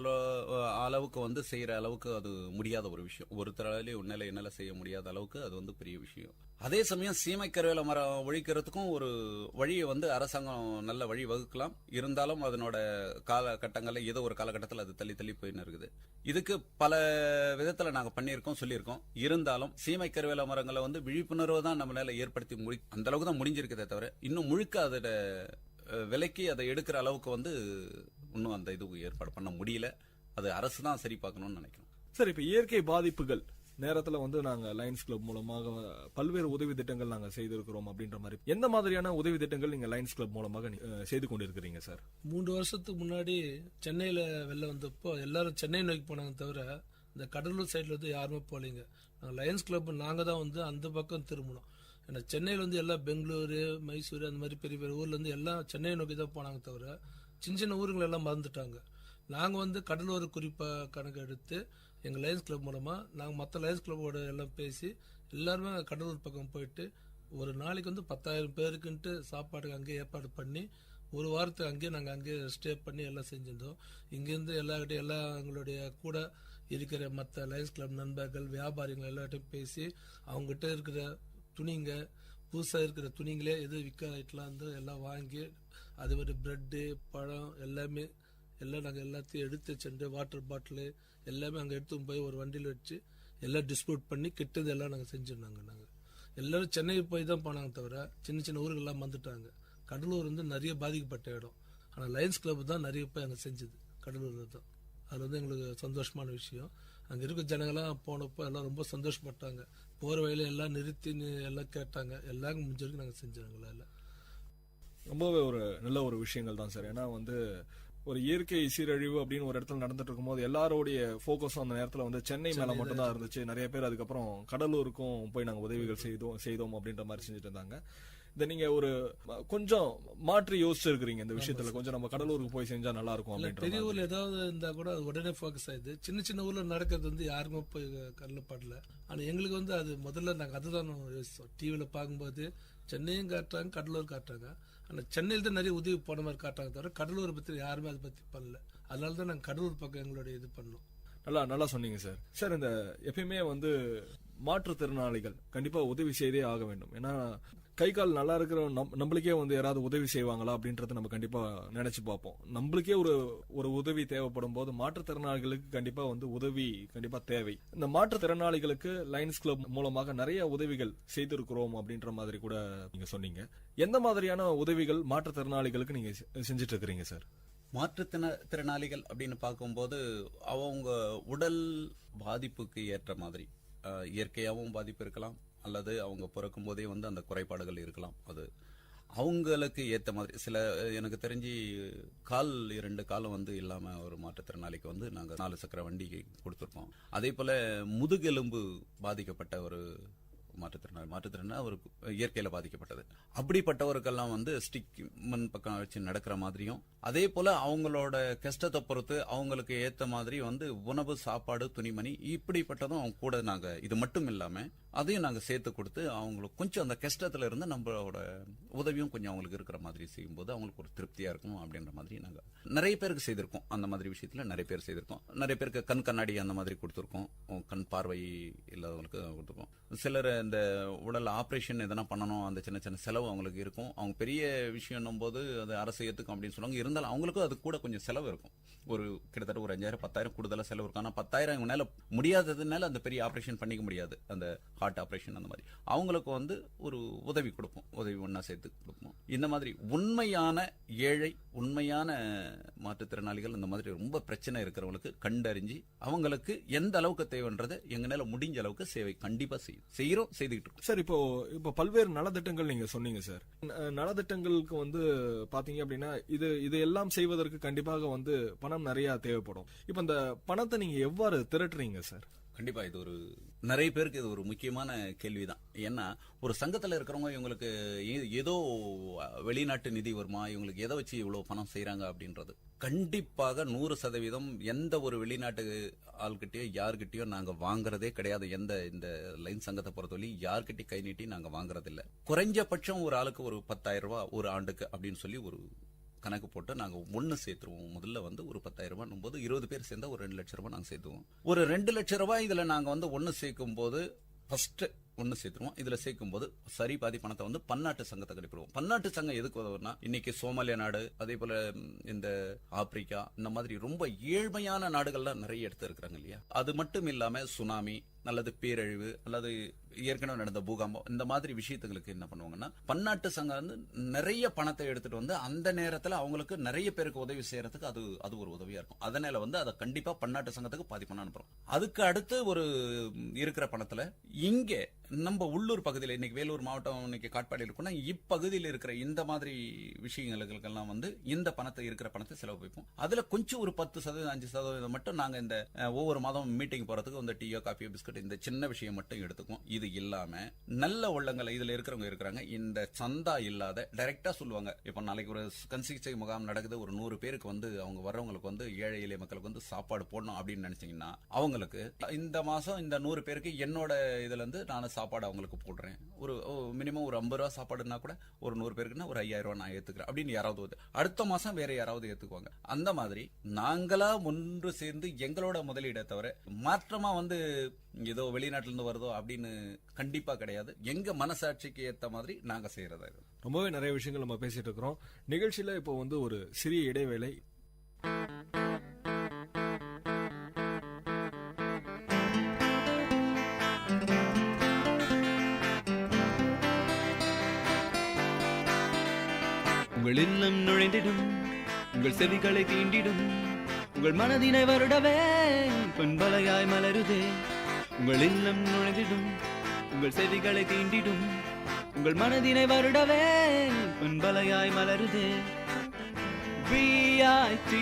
அளவுக்கு வந்து செய்யற அளவுக்கு அது முடியாத ஒரு விஷயம். ஒருத்தராலே என்னால செய்ய முடியாத அளவுக்கு அது வந்து பெரிய விஷயம். அதே சமயம் சீமை கருவேல மரம் ஒழிக்கிறதுக்கும் ஒரு வழியை வந்து அரசாங்கம் நல்ல வழி வகுக்கலாம். இருந்தாலும் அதனோட காலகட்டங்களில் ஏதோ ஒரு காலகட்டத்தில் அது தள்ளி போயின்னு இருக்குது. இதுக்கு பல விதத்துல நாங்க பண்ணியிருக்கோம், சொல்லியிருக்கோம். இருந்தாலும் சீமை கருவேல மரங்களை வந்து விழிப்புணர்வு தான் நம்மளால ஏற்படுத்தி அந்த அளவுக்கு தான் முடிஞ்சிருக்கதே தவிர இன்னும் முழுக்க அதோட விலைக்கு அதை எடுக்கிற அளவுக்கு வந்து இன்னும் அந்த இது ஏற்பாடு பண்ண முடியல. அது அரசு தான் சரி பார்க்கணும்னு நினைக்கிறோம். சார், இப்ப இயற்கை பாதிப்புகள் நேரத்துல வந்து நாங்க லயன்ஸ் கிளப் மூலமாக பல்வேறு உதவி திட்டங்கள் நாங்க செய்திருக்கிறோம் அப்படின்ற மாதிரி எந்த மாதிரியான உதவி திட்டங்கள் நீங்க லயன்ஸ் கிளப் மூலமாக செய்து கொண்டிருக்கிறீங்க சார்? 3 வருஷத்துக்கு முன்னாடி சென்னையில வெள்ளம் வந்தப்போ எல்லாரும் சென்னை நோக்கி போனாங்க தவிர இந்த கடலூர் சைட்ல வந்து யாருமே போலீங்க. லயன்ஸ் கிளப் நாங்க தான் வந்து அந்த பக்கம் திரும்பணும். ஏன்னா சென்னையில் வந்து எல்லாம் பெங்களூரு, மைசூரு அந்த மாதிரி பெரிய பெரிய ஊர்ல இருந்து எல்லாம் சென்னையை நோக்கி தான் போனாங்க தவிர சின்ன ஊருங்களை எல்லாம் மறந்துட்டாங்க. நாங்கள் வந்து கடலூர் குறிப்பாக கணக்கு எடுத்து எங்கள் லயன்ஸ் கிளப் மூலமாக நாங்கள் மற்ற லயன்ஸ் கிளப்போட எல்லாம் பேசி எல்லாருமே கடலூர் பக்கம் போயிட்டு ஒரு நாளைக்கு வந்து 10,000 பேருக்குன்ட்டு சாப்பாடுக்கு அங்கேயே ஏற்பாடு பண்ணி ஒரு வாரத்துக்கு அங்கேயே நாங்கள் அங்கேயே ஸ்டே பண்ணி எல்லாம் செஞ்சிருந்தோம். இங்கேருந்து எல்லார்கிட்டையும் எல்லாம் எங்களுடைய கூட இருக்கிற மற்ற லயன்ஸ் கிளப் நண்பர்கள், வியாபாரிகள் எல்லார்ட்டையும் பேசி அவங்ககிட்ட இருக்கிற துணிங்க, புதுசாக இருக்கிற துணிங்களே எது விற்க ஐட்டலாம் வந்து எல்லாம் வாங்கி அது மாதிரி ப்ரெட்டு, பழம் எல்லாமே எல்லாம் நாங்கள் எல்லாத்தையும் எடுத்து சென்று வாட்டர் பாட்டிலு எல்லாமே அங்கே எடுத்து போய் ஒரு வண்டியில் வச்சு எல்லாம் டிஸ்ட்ரிபியூட் பண்ணி கிட்டது எல்லாம் நாங்கள் செஞ்சிருந்தாங்க. நாங்கள் எல்லோரும் சென்னைக்கு போய் தான் போனாங்க தவிர சின்ன ஊர்கள்லாம் வந்துட்டாங்க. கடலூர் வந்து நிறைய பாதிக்கப்பட்ட இடம். ஆனால் லயன்ஸ் கிளப் தான் நிறைய போய் அங்கே செஞ்சது கடலூரில் தான். அது வந்து எங்களுக்கு சந்தோஷமான விஷயம். அங்கே இருக்க ஜனங்கள்லாம் போனப்போ எல்லாம் ரொம்ப சந்தோஷப்பட்டாங்க. போகிற வழியில எல்லாம் நிறுத்தி எல்லாம் கேட்டாங்க. எல்லாருக்கும் முடிஞ்ச வரைக்கும் நாங்கள் செஞ்சோங்களா எல்லாம். ரொம்பவே ஒரு நல்ல ஒரு விஷயங்கள் தான் சார். ஏன்னா வந்து ஒரு இயற்கை சீரழிவு அப்படின்னு ஒரு இடத்துல நடந்துட்டு இருக்கும்போது எல்லாரோடைய ஃபோக்கஸும் அந்த நேரத்தில் வந்து சென்னை மேலே மட்டும்தான் இருந்துச்சு. நிறைய பேர் அதுக்கப்புறம் கடலூருக்கும் போய் நாங்கள் உதவிகள் செய்தோம் அப்படின்ற மாதிரி செஞ்சுட்டு இருந்தாங்க. இதை நீங்க ஒரு கொஞ்சம் மாற்றி யோசிச்சிருக்கிறீங்க இந்த விஷயத்துல, கொஞ்சம் நம்ம கடலூருக்கு போய் செஞ்சா நல்லா இருக்கும் அப்படின்ற. பெரிய ஊர்ல ஏதாவது இருந்தா கூட அது உடனே ஃபோக்கஸ் ஆயிடுது. சின்ன சின்ன ஊர்ல நடக்கிறது வந்து யாருமே போய் கண்ணில் படல. ஆனா எங்களுக்கு வந்து அது முதல்ல நாங்கள் அதுதான் யோசிச்சோம். டிவியில பார்க்கும்போது சென்னையும் காட்டுறாங்க, கடலூர் காட்டுறாங்க. ஆனால் சென்னையில் தான் நிறைய உதவி போன மாதிரி காட்டுறாங்க தவிர கடலூரை பற்றி யாருமே அதை பற்றி பண்ணல. அதனால தான் நாங்கள் கடலூர் பக்கம் எங்களுடைய இது பண்ணோம். நல்லா சொன்னீங்க சார். சார், இந்த எப்பயுமே வந்து மாற்றுத்திறனாளிகள் கண்டிப்பா உதவி செய்தே ஆக வேண்டும். ஏன்னா கை கால் நல்லா இருக்கிற நம்மளுக்கே வந்து யாராவது உதவி செய்வாங்களா அப்படின்றத நம்ம கண்டிப்பா நினைச்சு பார்ப்போம். நம்மளுக்கே ஒரு உதவி தேவைப்படும் போது மாற்றுத்திறனாளிகளுக்கு கண்டிப்பா வந்து உதவி கண்டிப்பா தேவை. இந்த மாற்றுத்திறனாளிகளுக்கு லயன்ஸ் கிளப் மூலமாக நிறைய உதவிகள் செய்திருக்கிறோம் அப்படின்ற மாதிரி கூட நீங்க சொன்னீங்க. எந்த மாதிரியான உதவிகள் மாற்றுத்திறனாளிகளுக்கு நீங்க செஞ்சுட்டு இருக்கிறீங்க சார்? மாற்றுத்திறனாளிகள் அப்படின்னு பார்க்கும்போது அவங்க உடல் பாதிப்புக்கு ஏற்ற மாதிரி இயற்கையாகவும் பாதிப்பு இருக்கலாம், அல்லது அவங்க பிறக்கும் போதே வந்து அந்த குறைபாடுகள் இருக்கலாம். அது அவங்களுக்கு ஏற்ற மாதிரி சில எனக்கு தெரிஞ்சு 2 காலம் வந்து இல்லாம ஒரு மாற்றுத்திறனாளிக்கு வந்து நாங்கள் 4 சக்கர வண்டி கொடுத்துருக்கோம். அதே போல முதுகெலும்பு பாதிக்கப்பட்ட ஒரு மாற்றுத்திறனாளி ஒரு இயற்கையில பாதிக்கப்பட்டது. அப்படிப்பட்டவருக்கெல்லாம் வந்து ஸ்டிக் மண் பக்கம் வச்சு நடக்கிற மாதிரியும், அதே போல அவங்களோட கஷ்டத்தை பொறுத்து அவங்களுக்கு ஏத்த மாதிரி வந்து உணவு, சாப்பாடு, துணிமணி இப்படிப்பட்டதும் அவங்க கூட நாங்க இது மட்டும் இல்லாம அதையும் நாங்க சேர்த்து கொடுத்து அவங்களுக்கு கொஞ்சம் அந்த கஷ்டத்துல இருந்து நம்மளோட உதவியும் கொஞ்சம் அவங்களுக்கு இருக்கிற மாதிரி செய்யும்போது அவங்களுக்கு ஒரு திருப்தியா இருக்கும் அப்படின்ற மாதிரி நாங்க நிறைய பேருக்கு செய்திருக்கோம். அந்த மாதிரி விஷயத்துல நிறைய பேர் செய்திருக்கோம். நிறைய பேருக்கு கண் கண்ணாடி அந்த மாதிரி கொடுத்துருக்கோம். கண் பார்வை இல்லாதவங்களுக்கு கொடுத்துருக்கோம். சிலர் இந்த உடல் ஆபரேஷன் எதனா பண்ணணும், அந்த சின்ன சின்ன செலவு அவங்களுக்கு இருக்கும். அவங்க பெரிய விஷயம் போது அது அரசு ஏத்துக்கும் அப்படின்னு சொல்லுவாங்க. இருந்தாலும் அவங்களுக்கும் அது கூட கொஞ்சம் செலவு இருக்கும். ஒரு கிட்டத்தட்ட ஒரு 5,000 10,000 கூடுதலா செலவு இருக்கும். ஆனா 10,000 இவங்களால முடியாததுனால அந்த பெரிய ஆபரேஷன் பண்ணிக்க முடியாது. அந்த ஹார்ட் ஆபரேஷன் அந்த மாதிரி அவங்களுக்கு வந்து ஒரு உதவி கொடுப்போம். உதவி ஒன்னா சேர்த்து கொடுப்போம். இந்த மாதிரி உண்மையான ஏழை, உண்மையான மாற்றுத்திறனாளிகள், இந்த மாதிரி ரொம்ப பிரச்சனை இருக்கிறவங்களுக்கு கண்டறிஞ்சு அவங்களுக்கு எந்த அளவுக்கு தேவைன்றதை எங்களால முடிஞ்ச அளவுக்கு சேவை கண்டிப்பா செய்யறோம், செய்துகிட்டு இருக்கோம். சார், இப்போ பல்வேறு நலத்திட்டங்கள் நீங்க சொன்னீங்க சார். நலத்திட்டங்களுக்கு வந்து பாத்தீங்க அப்படின்னா இது எல்லாம் செய்வதற்கு கண்டிப்பாக வந்து பணம் நிறைய தேவைப்படும். இப்ப இந்த பணத்தை நீங்க எவ்வாறு திரட்டுறீங்க சார்? கண்டிப்பா இது ஒரு நிறைய பேருக்கு இது ஒரு முக்கியமான கேள்விதான். ஏன்னா ஒரு சங்கத்துல இருக்கிறவங்க இவங்களுக்கு ஏதோ வெளிநாட்டு நிதி வருமா, இவங்களுக்கு எதை வச்சு இவ்வளவு பணம் செய்யறாங்க அப்படின்றது கண்டிப்பாக 100% எந்த ஒரு வெளிநாட்டு ஆள்கிட்டயோ யார்கிட்டயோ நாங்க வாங்குறதே கிடையாது. இந்த லைன் சங்கத்தை பொறுத்தவரை யார்கிட்டயும் கை நீட்டி நாங்க வாங்குறது இல்ல. குறைஞ்சபட்சம் ஒரு ஆளுக்கு ஒரு 10,000 ரூபாய் ஒரு ஆண்டுக்கு அப்படின்னு சொல்லி ஒரு கணக்கு போட்டு நாங்க ஒண்ணு சேர்த்துருவோம். முதல்ல வந்து ஒரு 10,000 ரூபாய் போது 20 பேர் சேர்ந்தா ஒரு 2 லட்சம் ரூபாய் நாங்க சேர்த்துவோம். ஒரு 2 லட்சம் ரூபாய் இதுல நாங்க வந்து ஒண்ணு சேர்க்கும் போது ஃபர்ஸ்ட் ஒண்ணு சேர்த்துருவோம். இதுல சேர்க்கும் போது சரி பாதி பணத்தை வந்து பன்னாட்டு சங்கத்தை கட்டிடுவோம். பன்னாட்டு சங்கம் எதுக்கு உதவுனா, இன்னைக்கு சோமாலியா நாடு, அதே போல இந்த ஆப்பிரிக்கா, இந்த மாதிரி ரொம்ப ஏழ்மையான நாடுகள்லாம் நிறைய எடுத்து இருக்கிறாங்க இல்லையா. அது மட்டும் இல்லாம சுனாமி அல்லது பேரழிவு அல்லது ஏற்கனவே நடந்த பூகம்பம், இந்த மாதிரி விஷயத்துங்களுக்கு என்ன பண்ணுவாங்கன்னா பன்னாட்டு சங்கம் வந்து நிறைய பணத்தை எடுத்துட்டு வந்து அந்த நேரத்துல அவங்களுக்கு நிறைய பேருக்கு உதவி செய்யறதுக்கு அது ஒரு உதவியா இருக்கும். அதனால வந்து அதை கண்டிப்பா பன்னாட்டு சங்கத்துக்கு பாதி பணம் அனுப்புறோம். அதுக்கு அடுத்து ஒரு இருக்கிற பணத்துல இங்க நம்ம உள்ளூர் பகுதியில், இன்னைக்கு வேலூர் மாவட்டம், இன்னைக்கு காட்பாடியில் இருக்குன்னா இப்பகுதியில் இருக்கிற இந்த மாதிரி விஷயங்களுக்கெல்லாம் வந்து இந்த பணத்தை இருக்கிற பணத்தை செலவு வைப்போம். அதுல கொஞ்சம் ஒரு 10% 5% மட்டும் நாங்க இந்த ஒவ்வொரு மாதம் மீட்டிங் போறதுக்கு இந்த டீயோ காஃபியோ பிஸ்கட் இந்த சின்ன விஷயம் மட்டும் எடுத்துக்குவோம். இது இல்லாம நல்ல உள்ளங்களை இதுல இருக்கிறவங்க இருக்கிறாங்க. இந்த சந்தா இல்லாத டைரக்டா சொல்லுவாங்க, இப்ப நாளைக்கு ஒரு கண் சிகிச்சை முகாம் நடக்குது, ஒரு 100 பேருக்கு வந்து அவங்க வர்றவங்களுக்கு வந்து ஏழை எளிய மக்களுக்கு வந்து சாப்பாடு போடணும் அப்படின்னு நினைச்சீங்கன்னா அவங்களுக்கு இந்த மாசம் இந்த 100 பேருக்கு என்னோட இதுல இருந்து நான் சாப்பாடு அவங்களுக்கு போடுறேன். ஒரு மினிமம் ஒரு 50 ரூபா சாப்பாடுனா கூட ஒரு 100 பேருக்குன்னா ஒரு 5,000 ரூபாய் நான் ஏத்துக்கிறேன் அப்படின்னு யாராவது அடுத்த மாசம் வேற யாராவது ஏத்துக்குவாங்க. அந்த மாதிரி நாங்களா ஒன்று சேர்ந்து எங்களோட முதலீடை தவிர மாற்றமா வந்து ஏதோ வெளிநாட்டுல இருந்து வருதோ அப்படின்னு கண்டிப்பா கிடையாது. எங்க மனசாட்சிக்கு ஏத்த மாதிரி நாங்க செய்யறதா. ரொம்பவே நிறைய விஷயங்கள் நம்ம பேசிட்டு இருக்கிறோம். நிகழ்ச்சியில இப்போ வந்து ஒரு சிறிய இடைவேளை. உங்கள் இல்லம் நுழைந்திடும், உங்கள் செவிகளை தீண்டிடும், உங்கள் மனதினை வருடவே பண்பலையாய் மலருதே. உங்கள் இல்லம் நுழைந்திடும், உங்கள் செவிகளை தீண்டிடும். உங்கள் மனதினை வருடவே பண்பலையாய் மலருதே. VIT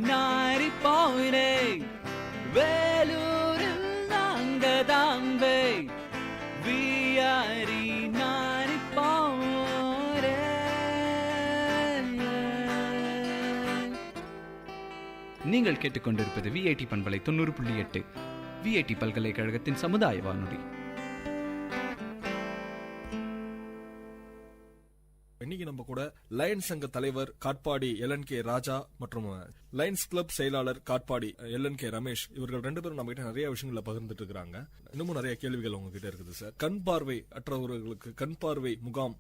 90.8 வேலூரில் நாங்க தாம்பே. VIT 90.8. நீங்கள் கேட்டுக்கொண்டிருப்பது VIT பண்பலை 90.8 VIT பல்கலைக்கழகத்தின் சமுதாய வானொலி. இன்னைக்கு நம்ம கூட லயன்ஸ் சங்க தலைவர் காட்பாடி LNK ராஜா மற்றும் லயன்ஸ் கிளப் செயலாளர் காட்பாடி LNK ரமேஷ் இவர்கள் 2 பேரும் நம்ம கிட்ட நிறைய விஷயங்களை பகிர்ந்துட்டு இருக்காங்க. இன்னமும் நிறைய கேள்விகள் உங்ககிட்ட இருக்குது சார். கண் பார்வை அற்றவர்களுக்கு கண் பார்வை முகாம்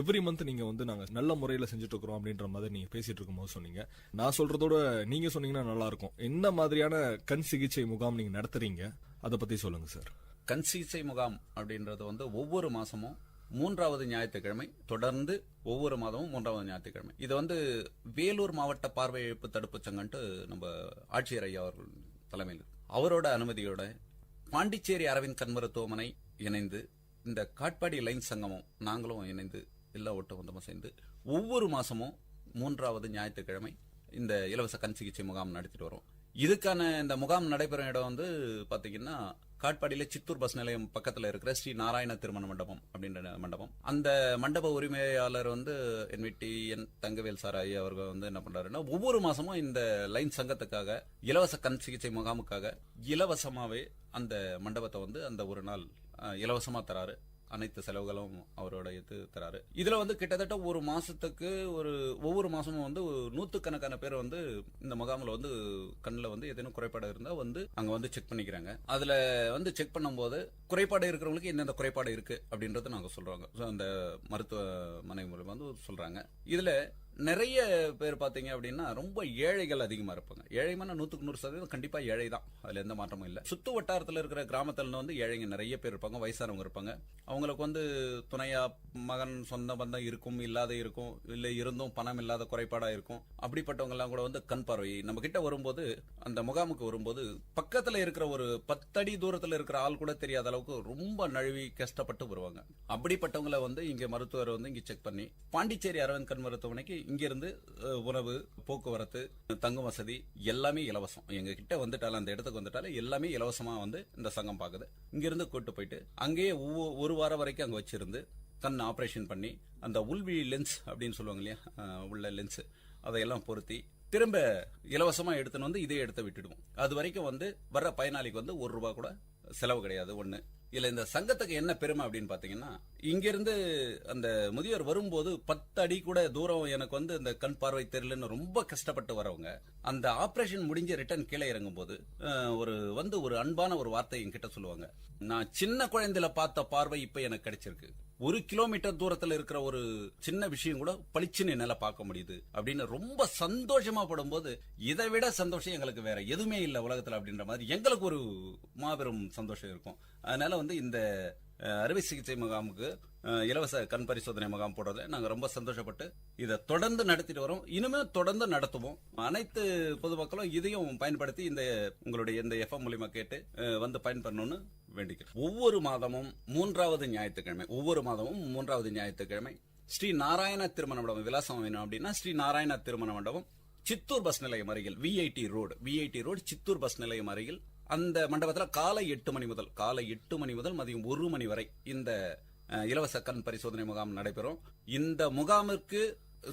எவ்ரி மந்த் நீங்க வந்து நாங்க நல்ல முறையில செஞ்சுட்டு இருக்கிறோம் அப்படின்ற மாதிரி நீங்க பேசிட்டு இருக்கும்போது சொன்னீங்க. நான் சொல்றதோட நீங்க சொன்னீங்கன்னா நல்லா இருக்கும். என்ன மாதிரியான கண் சிகிச்சை முகாம் நீங்க நடத்துறீங்க, அதை பத்தி சொல்லுங்க சார். கண் சிகிச்சை முகாம் அப்படின்றது வந்து ஒவ்வொரு மாசமும் 3வது ஞாயிற்றுக்கிழமை, தொடர்ந்து ஒவ்வொரு மாதமும் 3வது ஞாயிற்றுக்கிழமை. இது வந்து வேலூர் மாவட்ட பார்வை இழப்பு தடுப்பு சங்கம்ட்டு நம்ம ஆட்சியர் ஐயா அவர்கள் தலைமையில் அவரோட அனுமதியோட பாண்டிச்சேரி அரவிந்த் கண் மருத்துவமனை இணைந்து இந்த காட்பாடி லைன்ஸ் சங்கமும் நாங்களும் இணைந்து எல்லா ஒட்டுமொத்தமா சேர்ந்து ஒவ்வொரு மாசமும் 3வது ஞாயிற்றுக்கிழமை இந்த இலவச கண் சிகிச்சை முகாம் நடத்திட்டு வரோம். இதுக்கான இந்த முகாம் நடைபெறும் இடம் வந்து பாத்தீங்கன்னா காட்பாடியில சித்தூர் பஸ் நிலையம் பக்கத்துல இருக்கிற ஸ்ரீ நாராயண திருமண மண்டபம் அப்படின்ற மண்டபம். அந்த மண்டப உரிமையாளர் வந்து NVTN தங்கவேல் சார் ஐயா அவர்கள் வந்து என்ன பண்றாருன்னா ஒவ்வொரு மாசமும் இந்த லைன் சங்கத்துக்காக இலவச கண் சிகிச்சை முகாமுக்காக இலவசமாவே அந்த மண்டபத்தை வந்து அந்த ஒரு நாள் இலவசமா தராரு. அனைத்து செலவுகளும் அவரோட தராரு. இதுல வந்து கிட்டத்தட்ட ஒரு மாசத்துக்கு ஒவ்வொரு மாசமும் வந்து 100கணக்கான பேர் வந்து இந்த முகாமில் வந்து கண்ணில் வந்து ஏதேனும் குறைபாடு இருந்தா வந்து அங்க வந்து செக் பண்ணிக்கிறாங்க. அதுல வந்து செக் பண்ணும்போது குறைபாடு இருக்கிறவங்களுக்கு எந்தெந்த குறைபாடு இருக்கு அப்படின்றத நாங்க சொல்றாங்க. அந்த மருத்துவமனை மூலமா வந்து சொல்றாங்க. இதுல நிறைய பேர் பாத்தீங்க அப்படின்னா ரொம்ப ஏழைகள் அதிகமா இருப்பாங்க. ஏழைமான 100% கண்டிப்பா ஏழை தான், அதுல எந்த மாற்றமும் இல்ல. சுத்து வட்டாரத்துல இருக்கிற கிராமத்துல வந்து ஏழைங்க நிறைய பேர் இருப்பாங்க, வயசானவங்க இருப்பாங்க. அவங்களுக்கு வந்து துணையா மகன் சொந்த பந்தம் இருக்கும், இல்லாத இருக்கும், இல்ல இருந்தும் பணம் இல்லாத குறைபாடா இருக்கும். அப்படிப்பட்டவங்க எல்லாம் கூட வந்து கண் பார்வை நம்ம கிட்ட வரும்போது, அந்த முகாமுக்கு வரும்போது பக்கத்துல இருக்கிற ஒரு 10 அடி தூரத்துல இருக்கிற ஆள் கூட தெரியாத அளவுக்கு ரொம்ப நழுவி கஷ்டப்பட்டு வருவாங்க. அப்படிப்பட்டவங்களை வந்து இங்க மருத்துவர் வந்து இங்க செக் பண்ணி பாண்டிச்சேரி அரவிந்த் கண் மருத்துவமனைக்கு இங்க இருந்து உணவு, போக்குவரத்து, தங்கும் வசதி எல்லாமே இலவசம். எங்க கிட்ட வந்துட்டாலும் அந்த இடத்துக்கு வந்துட்டாலும் எல்லாமே இலவசமா வந்து இந்த சங்கம் பாக்குது. இங்க இருந்து கூட்டு போயிட்டு அங்கேயே ஒரு வாரம் வரைக்கும் அங்க வச்சிருந்து கண் ஆபரேஷன் பண்ணி அந்த உள்வி லென்ஸ் அப்படின்னு சொல்லுவாங்க இல்லையா, உள்ள லென்ஸ் அதையெல்லாம் பொருத்தி திரும்ப இலவசமா எடுத்துன்னு வந்து இதே எடுத்து விட்டுடுவோம். அது வரைக்கும் வந்து வர்ற பயனாளிக்கு வந்து ₹1 கூட செலவு கிடையாது. ஒண்ணு இல்ல. இந்த சங்கத்துக்கு என்ன பெருமை அப்படின்னு பாத்தீங்கன்னா, இங்க இருந்து அந்த முதியோர் வரும்போது 10 அடி கூட தூரம் எனக்கு வந்து இந்த கண் பார்வை தெரியலன்னு ரொம்ப கஷ்டப்பட்டு வரவங்க அந்த ஆபரேஷன் முடிஞ்சு ரிட்டர்ன் கீழே இறங்கும் போது ஒரு அன்பான ஒரு வார்த்தை என்கிட்ட சொல்லுவாங்க. நான் சின்ன குழந்தையில பார்த்த பார்வை இப்ப எனக்கு கிடைச்சிருக்கு. 1 கிலோமீட்டர் தூரத்துல இருக்கிற ஒரு சின்ன விஷயம் கூட பளிச்சுன்னு என்னால பார்க்க முடியுது அப்படின்னு ரொம்ப சந்தோஷமா படும்போது, இதை விட சந்தோஷம் எங்களுக்கு வேற எதுவுமே இல்ல உலகத்துல அப்படின்ற மாதிரி எங்களுக்கு ஒரு மாபெரும் சந்தோஷம் இருக்கும். அதனால வந்து இந்த அறுவை சிகிச்சை முகாமுக்கு இலவச கண் பரிசோதனை முகாம் போடுறதுல நாங்க ரொம்ப சந்தோஷப்பட்டு இதை தொடர்ந்து நடத்திட்டு வரோம். இனிமே தொடர்ந்து நடத்துவோம். அனைத்து பொதுமக்களும் இதையும் பயன்படுத்தி இந்த உங்களுடைய இந்த FM மூலியமா கேட்டு வந்து பயன்பெறணும்னு வேண்டிக்கிறேன். ஒவ்வொரு மாதமும் 3வது ஞாயிற்றுக்கிழமை ஸ்ரீ நாராயண திருமண மண்டபம் விலாசம் வேணும் அப்படின்னா ஸ்ரீ நாராயண திருமண மண்டபம் சித்தூர் பஸ் நிலையம் அருகில் VIT ரோடு சித்தூர் பஸ் நிலையம் அருகில் அந்த மண்டபத்தில் காலை 8 மணி முதல் மதியம் 1 மணி வரை இந்த இலவச கண் பரிசோதனை முகாம் நடைபெறும். இந்த முகாமிற்கு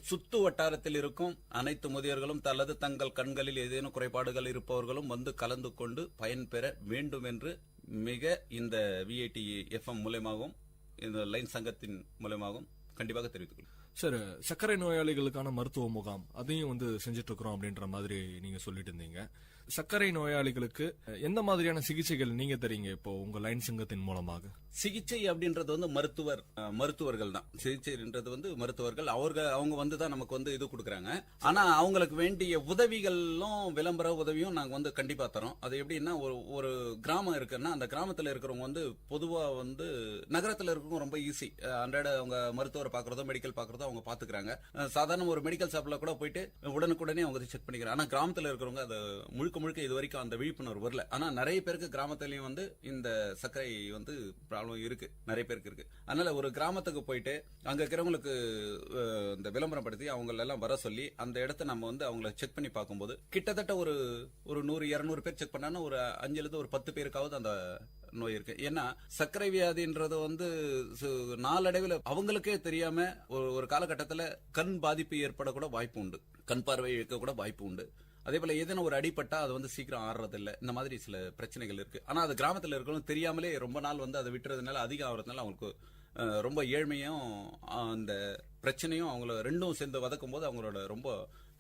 சுத்து வட்டாரத்தில் இருக்கும் அனைத்து முதியோர்களும் அல்லது தங்கள் கண்களில் ஏதேனும் குறைபாடுகள் இருப்பவர்களும் வந்து கலந்து கொண்டு பயன்பெற வேண்டும் என்று மிக இந்த VIT FM மூலமாகவும் இந்த லைன் சங்கத்தின் மூலமாகவும் கண்டிப்பாக தெரிவித்துக் கொள்கிறேன். சார், சர்க்கரை நோயாளிகளுக்கான மருத்துவ முகாம் அதையும் வந்து செஞ்சுட்டு இருக்கிறோம் அப்படின்ற மாதிரி நீங்க சொல்லிட்டு இருந்தீங்க. சர்க்கரை நோயாளிகளுக்கு எந்த மாதிரியான சிகிச்சைகள் நீங்க தரீங்க இப்போ உங்க லைன் சங்கத்தின் மூலமாக? சிகிச்சை அப்படின்றது வந்து மருத்துவர்கள் தான். சிகிச்சைன்றது வந்து மருத்துவர்கள் அவங்க வந்து தான் நமக்கு வந்து இது கொடுக்குறாங்க. ஆனா அவங்களுக்கு வேண்டிய உதவிகளும் விளம்பர உதவியும் நாங்க வந்து கண்டிப்பா தரோம். அது எப்படின்னா, ஒரு கிராமம் இருக்குன்னா அந்த கிராமத்துல இருக்கிறவங்க வந்து பொதுவா வந்து நகரத்துல இருக்கிறவங்க ரொம்ப ஈஸி அன்றாட அவங்க மருத்துவரை பாக்குறதோ மெடிக்கல் பாக்குறதோ அவங்க பாத்துக்கிறாங்க. சாதாரண ஒரு மெடிக்கல் ஷாப்ல கூட போயிட்டு உடனுக்குடனே அவங்க செக் பண்ணிக்கிறாங்க. ஆனா கிராமத்துல இருக்கிறவங்க அதை முழுக்க முழுக்க முழுக்க இது வரைக்கும் அந்த விழிப்புணர்வு வரல. ஆனா நிறைய பேருக்கு கிராமத்திலயும் வந்து இந்த சர்க்கரை வந்து ப்ராப்ளம் இருக்கு, நிறைய பேருக்கு இருக்கு. அதனால ஒரு கிராமத்துக்கு போயிட்டு அங்க இருக்கிறவங்களுக்கு இந்த விளம்பரப்படுத்தி அவங்க எல்லாம் வர சொல்லி அந்த இடத்த நம்ம வந்து அவங்கள செக் பண்ணி பார்க்கும்போது கிட்டத்தட்ட ஒரு 100-200 பேர் செக் பண்ணாலும் ஒரு 5 ஒரு 10 பேருக்காவது அந்த நோய் இருக்கு. ஏன்னா சர்க்கரை வியாதின்றது வந்து நாளடைவில் அவங்களுக்கே தெரியாம ஒரு காலகட்டத்தில் கண் பாதிப்பு ஏற்படக்கூட வாய்ப்பு உண்டு, கண் பார்வை இழக்க கூட வாய்ப்பு உண்டு. அதே போல ஏதேனும் ஒரு அடிப்பட்டா அது வந்து சீக்கிரம் ஆடுறது இல்லை. இந்த மாதிரி சில பிரச்சனைகள் இருக்கு. ஆனா அது கிராமத்தில் இருக்கிறவங்க தெரியாமலே ரொம்ப நாள் வந்து அதை விட்டுறதுனால அதிகம் ஆகிறதுனால அவங்களுக்கு ரொம்ப ஏழ்மையும் அந்த பிரச்சனையும் அவங்கள ரெண்டும் சேர்ந்து வதக்கும் போது அவங்களோட ரொம்ப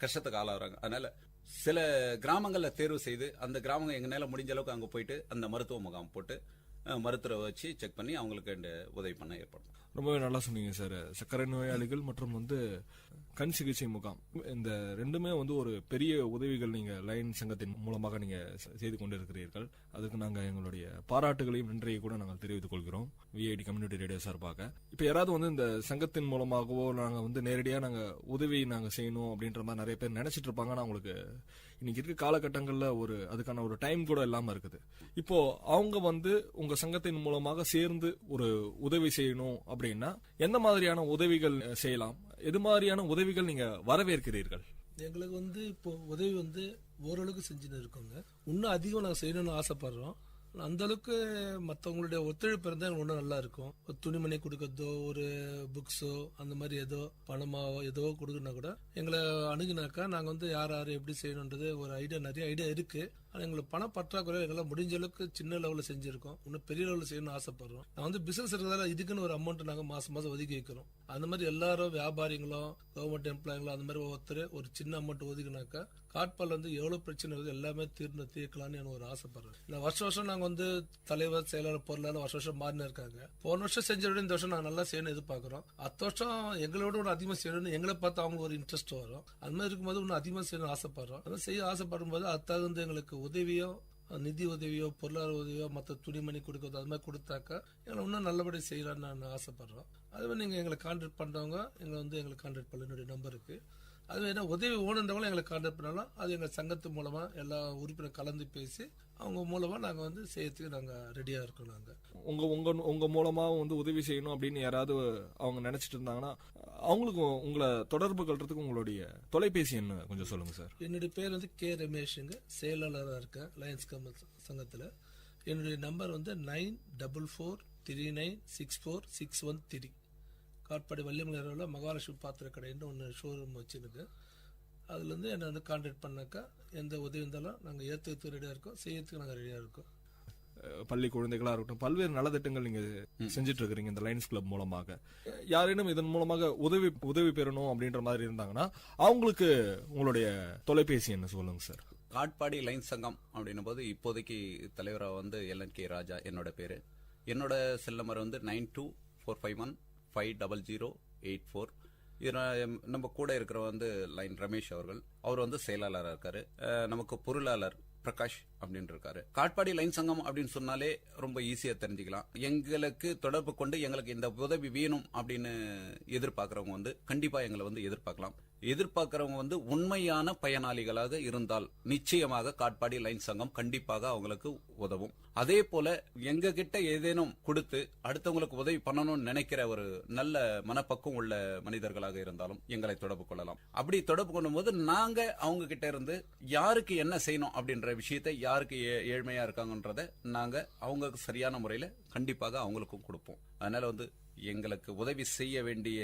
கஷ்டத்துக்கு ஆளாகிறாங்க. அதனால சில கிராமங்கள்ல தேர்வு செய்து அந்த கிராமங்கள் எங்கனால முடிஞ்ச அளவுக்கு அங்க போயிட்டு அந்த மருத்துவ முகாம் போட்டு மருத்துவரை வச்சு செக் பண்ணி அவங்களுக்கு உதவி பண்ண ஏற்படும். ரொம்பவே நல்லா சொன்னீங்க சார். சர்க்கரை நோயாளிகள் மற்றும் வந்து கண் சிகிச்சை முகாம், இந்த ரெண்டுமே வந்து ஒரு பெரிய உதவிகள் நீங்க லயன் சங்கத்தின் மூலமாக நீங்க செய்து கொண்டிருக்கிறீர்கள். அதுக்கு நாங்க எங்களுடைய பாராட்டுகளையும் நன்றியை கூட நாங்கள் தெரிவித்துக் கொள்கிறோம் விஐடி கம்யூனிட்டி ரேடியோ சார்பாக. இப்ப யாராவது வந்து இந்த சங்கத்தின் மூலமாகவோ நாங்க வந்து நேரடியா நாங்க உதவி நாங்க செய்யணும் அப்படின்ற மாதிரி நிறைய பேர் நினைச்சிட்டு இருப்பாங்க. ஆனா அவங்களுக்கு இன்னைக்கு இருக்க காலகட்டங்கள்ல அதுக்கான ஒரு டைம் கூட இல்லாம இருக்குது. இப்போ அவங்க வந்து உங்க சங்கத்தின் மூலமாக சேர்ந்து ஒரு உதவி செய்யணும் அப்படின்னா எந்த மாதிரியான உதவிகள் செய்யலாம், எது மாதிரியான உதவிகள் நீங்க வரவேற்கிறீர்கள்? எங்களுக்கு வந்து இப்போ உதவி வந்து ஓரளவுக்கு செஞ்சுன்னு இருக்கோங்க. இன்னும் அதிகம் நாங்கள் செய்யணும்னு ஆசைப்படுறோம். அந்த அளவுக்கு மற்றவங்களுடைய ஒத்துழைப்பு இருந்தால் எங்களுக்கு ஒன்றும் நல்லா இருக்கும். ஒரு துணிமணி கொடுக்கறதோ, ஒரு புக்ஸோ, அந்த மாதிரி ஏதோ பணமாவோ ஏதோ கொடுக்குன்னா கூட எங்களை அணுகுனாக்கா நாங்கள் வந்து யார் யார் எப்படி செய்யணுன்றது ஒரு நிறைய ஐடியா இருக்கு. ஆனால் எங்களுக்கு பண பற்றாக்குறை எங்களால் முடிஞ்ச அளவுக்கு சின்ன லெவலில் செஞ்சிருக்கோம். இன்னும் பெரிய லெவலில் செய்யணும்னு ஆசைப்படுறோம். நான் வந்து பிசினஸ் இருக்கிறதால இதுக்குன்னு ஒரு அமௌண்ட் நாங்கள் மாசம் ஒதுக்கி வைக்கிறோம். அந்த மாதிரி எல்லாரும் வியாபாரிகளும் கவர்மெண்ட் எம்ப்ளாயிங்களும் அந்த மாதிரி ஒவ்வொருத்தர் ஒரு சின்ன அமௌண்ட் ஒதுக்கினாக்கா காட்பால் வந்து எவ்வளவு பிரச்சனை இருக்குது எல்லாமே தீர்க்கலாம்னு எனக்கு ஒரு ஆசைப்படுறேன். இந்த வருஷம் நாங்கள் வந்து தலைவர் செயலாளர் பொருளாளர் வருஷம் மாறினு இருக்காங்க. போன வருஷம் செஞ்ச விட இந்த வருஷம் நாங்கள் நல்லா செய்யணும்னு எதிர்பார்க்கிறோம். அடுத்த வருஷம் எங்களோட ஒரு அதிகமாக செய்யணும்னு எங்களை பார்த்து அவங்க ஒரு இன்ட்ரெஸ்ட் வரும். அது மாதிரி இருக்கும்போது இன்னும் அதிகமாக செய்யணும்னு ஆசைப்படுறோம். அது செய்ய ஆசைப்படும் போது அது தகுந்த எங்களுக்கு உதவியோ, நிதி உதவியோ, பொருளாதார உதவியோ, மற்ற துணிமணி கொடுக்கறதோ அது மாதிரி கொடுத்தாக்கா எங்களை இன்னும் நல்லபடி செய்யலாம்னு நான் ஆசைப்படுறோம். அதுவே நீங்கள் எங்களை கான்டாக்ட் பண்ணுறவங்க எங்களுக்கு கான்டாக்ட் பண்ண என்னுடைய நம்பர் இருக்கு. அது என்ன உதவி ஓணுன்றவங்களும் எங்களை கான்டாக்ட் பண்ணாலும் அது எங்கள் சங்கத்து மூலமா எல்லா உறுப்பினர் கலந்து பேசி அவங்க மூலமா நாங்கள் வந்து செய்யறதுக்கு நாங்கள் ரெடியா இருக்கோம். நாங்கள் உங்க மூலமா வந்து உதவி செய்யணும் அப்படின்னு யாராவது அவங்க நினைச்சிட்டு இருந்தாங்கன்னா அவங்களுக்கு உங்களை தொடர்பு கொள்றதுக்கு உங்களுடைய தொலைபேசி என்ன கொஞ்சம் சொல்லுங்க சார். என்னுடைய பேர் வந்து கே ரமேஷுங்க, செயலாளராக இருக்கேன் லயன்ஸ் சங்கத்தில். என்னுடைய நம்பர் வந்து 9443964613. காட்பாடி வள்ளிமலையில் மகாலட்சுமி பாத்திர கடைன்னு ஒன்று ஷோரூம் வச்சுருக்கு. அதுலேருந்து என்னை வந்து கான்டாக்ட் பண்ணாக்கா எந்த உதவி இருந்தாலும் நாங்கள் ஏற்றுறதுக்கு ரெடியாக இருக்கோம், செய்யறதுக்கு நாங்கள் ரெடியாக இருக்கோம். பள்ளி குழந்தைகளா இருக்கட்டும், பல்வேறு நலத்திட்டங்கள் நீங்க செஞ்சுட்டு இருக்கிறீங்க இந்த லயன்ஸ் கிளப் மூலமாக. யாரேனும் இதன் மூலமாக உதவி பெறணும் அப்படின்ற மாதிரி இருந்தாங்கன்னா அவங்களுக்கு உங்களுடைய தொலைபேசி என்ன சொல்லுங்க சார். காட்பாடி லைன்ஸ் சங்கம் அப்படின்னும் போது இப்போதைக்கு தலைவராக வந்து LNK ராஜா என்னோட பேரு. என்னோட செல் நம்பர் வந்து 9245150084. நம்ம கூட இருக்கிற வந்து லைன் ரமேஷ் அவர்கள், அவர் வந்து செயலாளராக இருக்காரு. நமக்கு பொருளாளர் பிரகாஷ் அப்படின்னு இருக்காரு. காட்பாடி லைன் சங்கம் அப்படின்னு சொன்னாலே ரொம்ப ஈஸியா தெரிஞ்சுக்கலாம். எங்களுக்கு தொடர்பு கொண்டு எங்களுக்கு இந்த உதவி வேணும் அப்படின்னு எதிர்பார்க்கிறவங்க வந்து கண்டிப்பா எங்களை வந்து எதிர்பார்க்கலாம். எதிர்பார்க்கிறவங்க வந்து உண்மையான பயனாளிகளாக இருந்தால் நிச்சயமாக காட்பாடி லைன் சங்கம் கண்டிப்பாக அவங்களுக்கு உதவும். அதே போல எங்க கிட்ட ஏதேனும் கொடுத்து அடுத்தவங்களுக்கு உதவி பண்ணணும்னு நினைக்கிற ஒரு நல்ல மனப்பக்குவம் உள்ள மனிதர்களாக இருந்தாலும் எங்களை தொடர்பு கொள்ளலாம். அப்படி தொடர்பு கொள்ளும் போது நாங்க அவங்க கிட்ட இருந்து யாருக்கு என்ன செய்யணும் அப்படின்ற விஷயத்தை, யாருக்கு ஏழ்மையா இருக்காங்கன்றத நாங்க அவங்களுக்கு சரியான முறையில கண்டிப்பாக அவங்களுக்கும் கொடுப்போம். அதனால வந்து எங்களுக்கு உதவி செய்ய வேண்டிய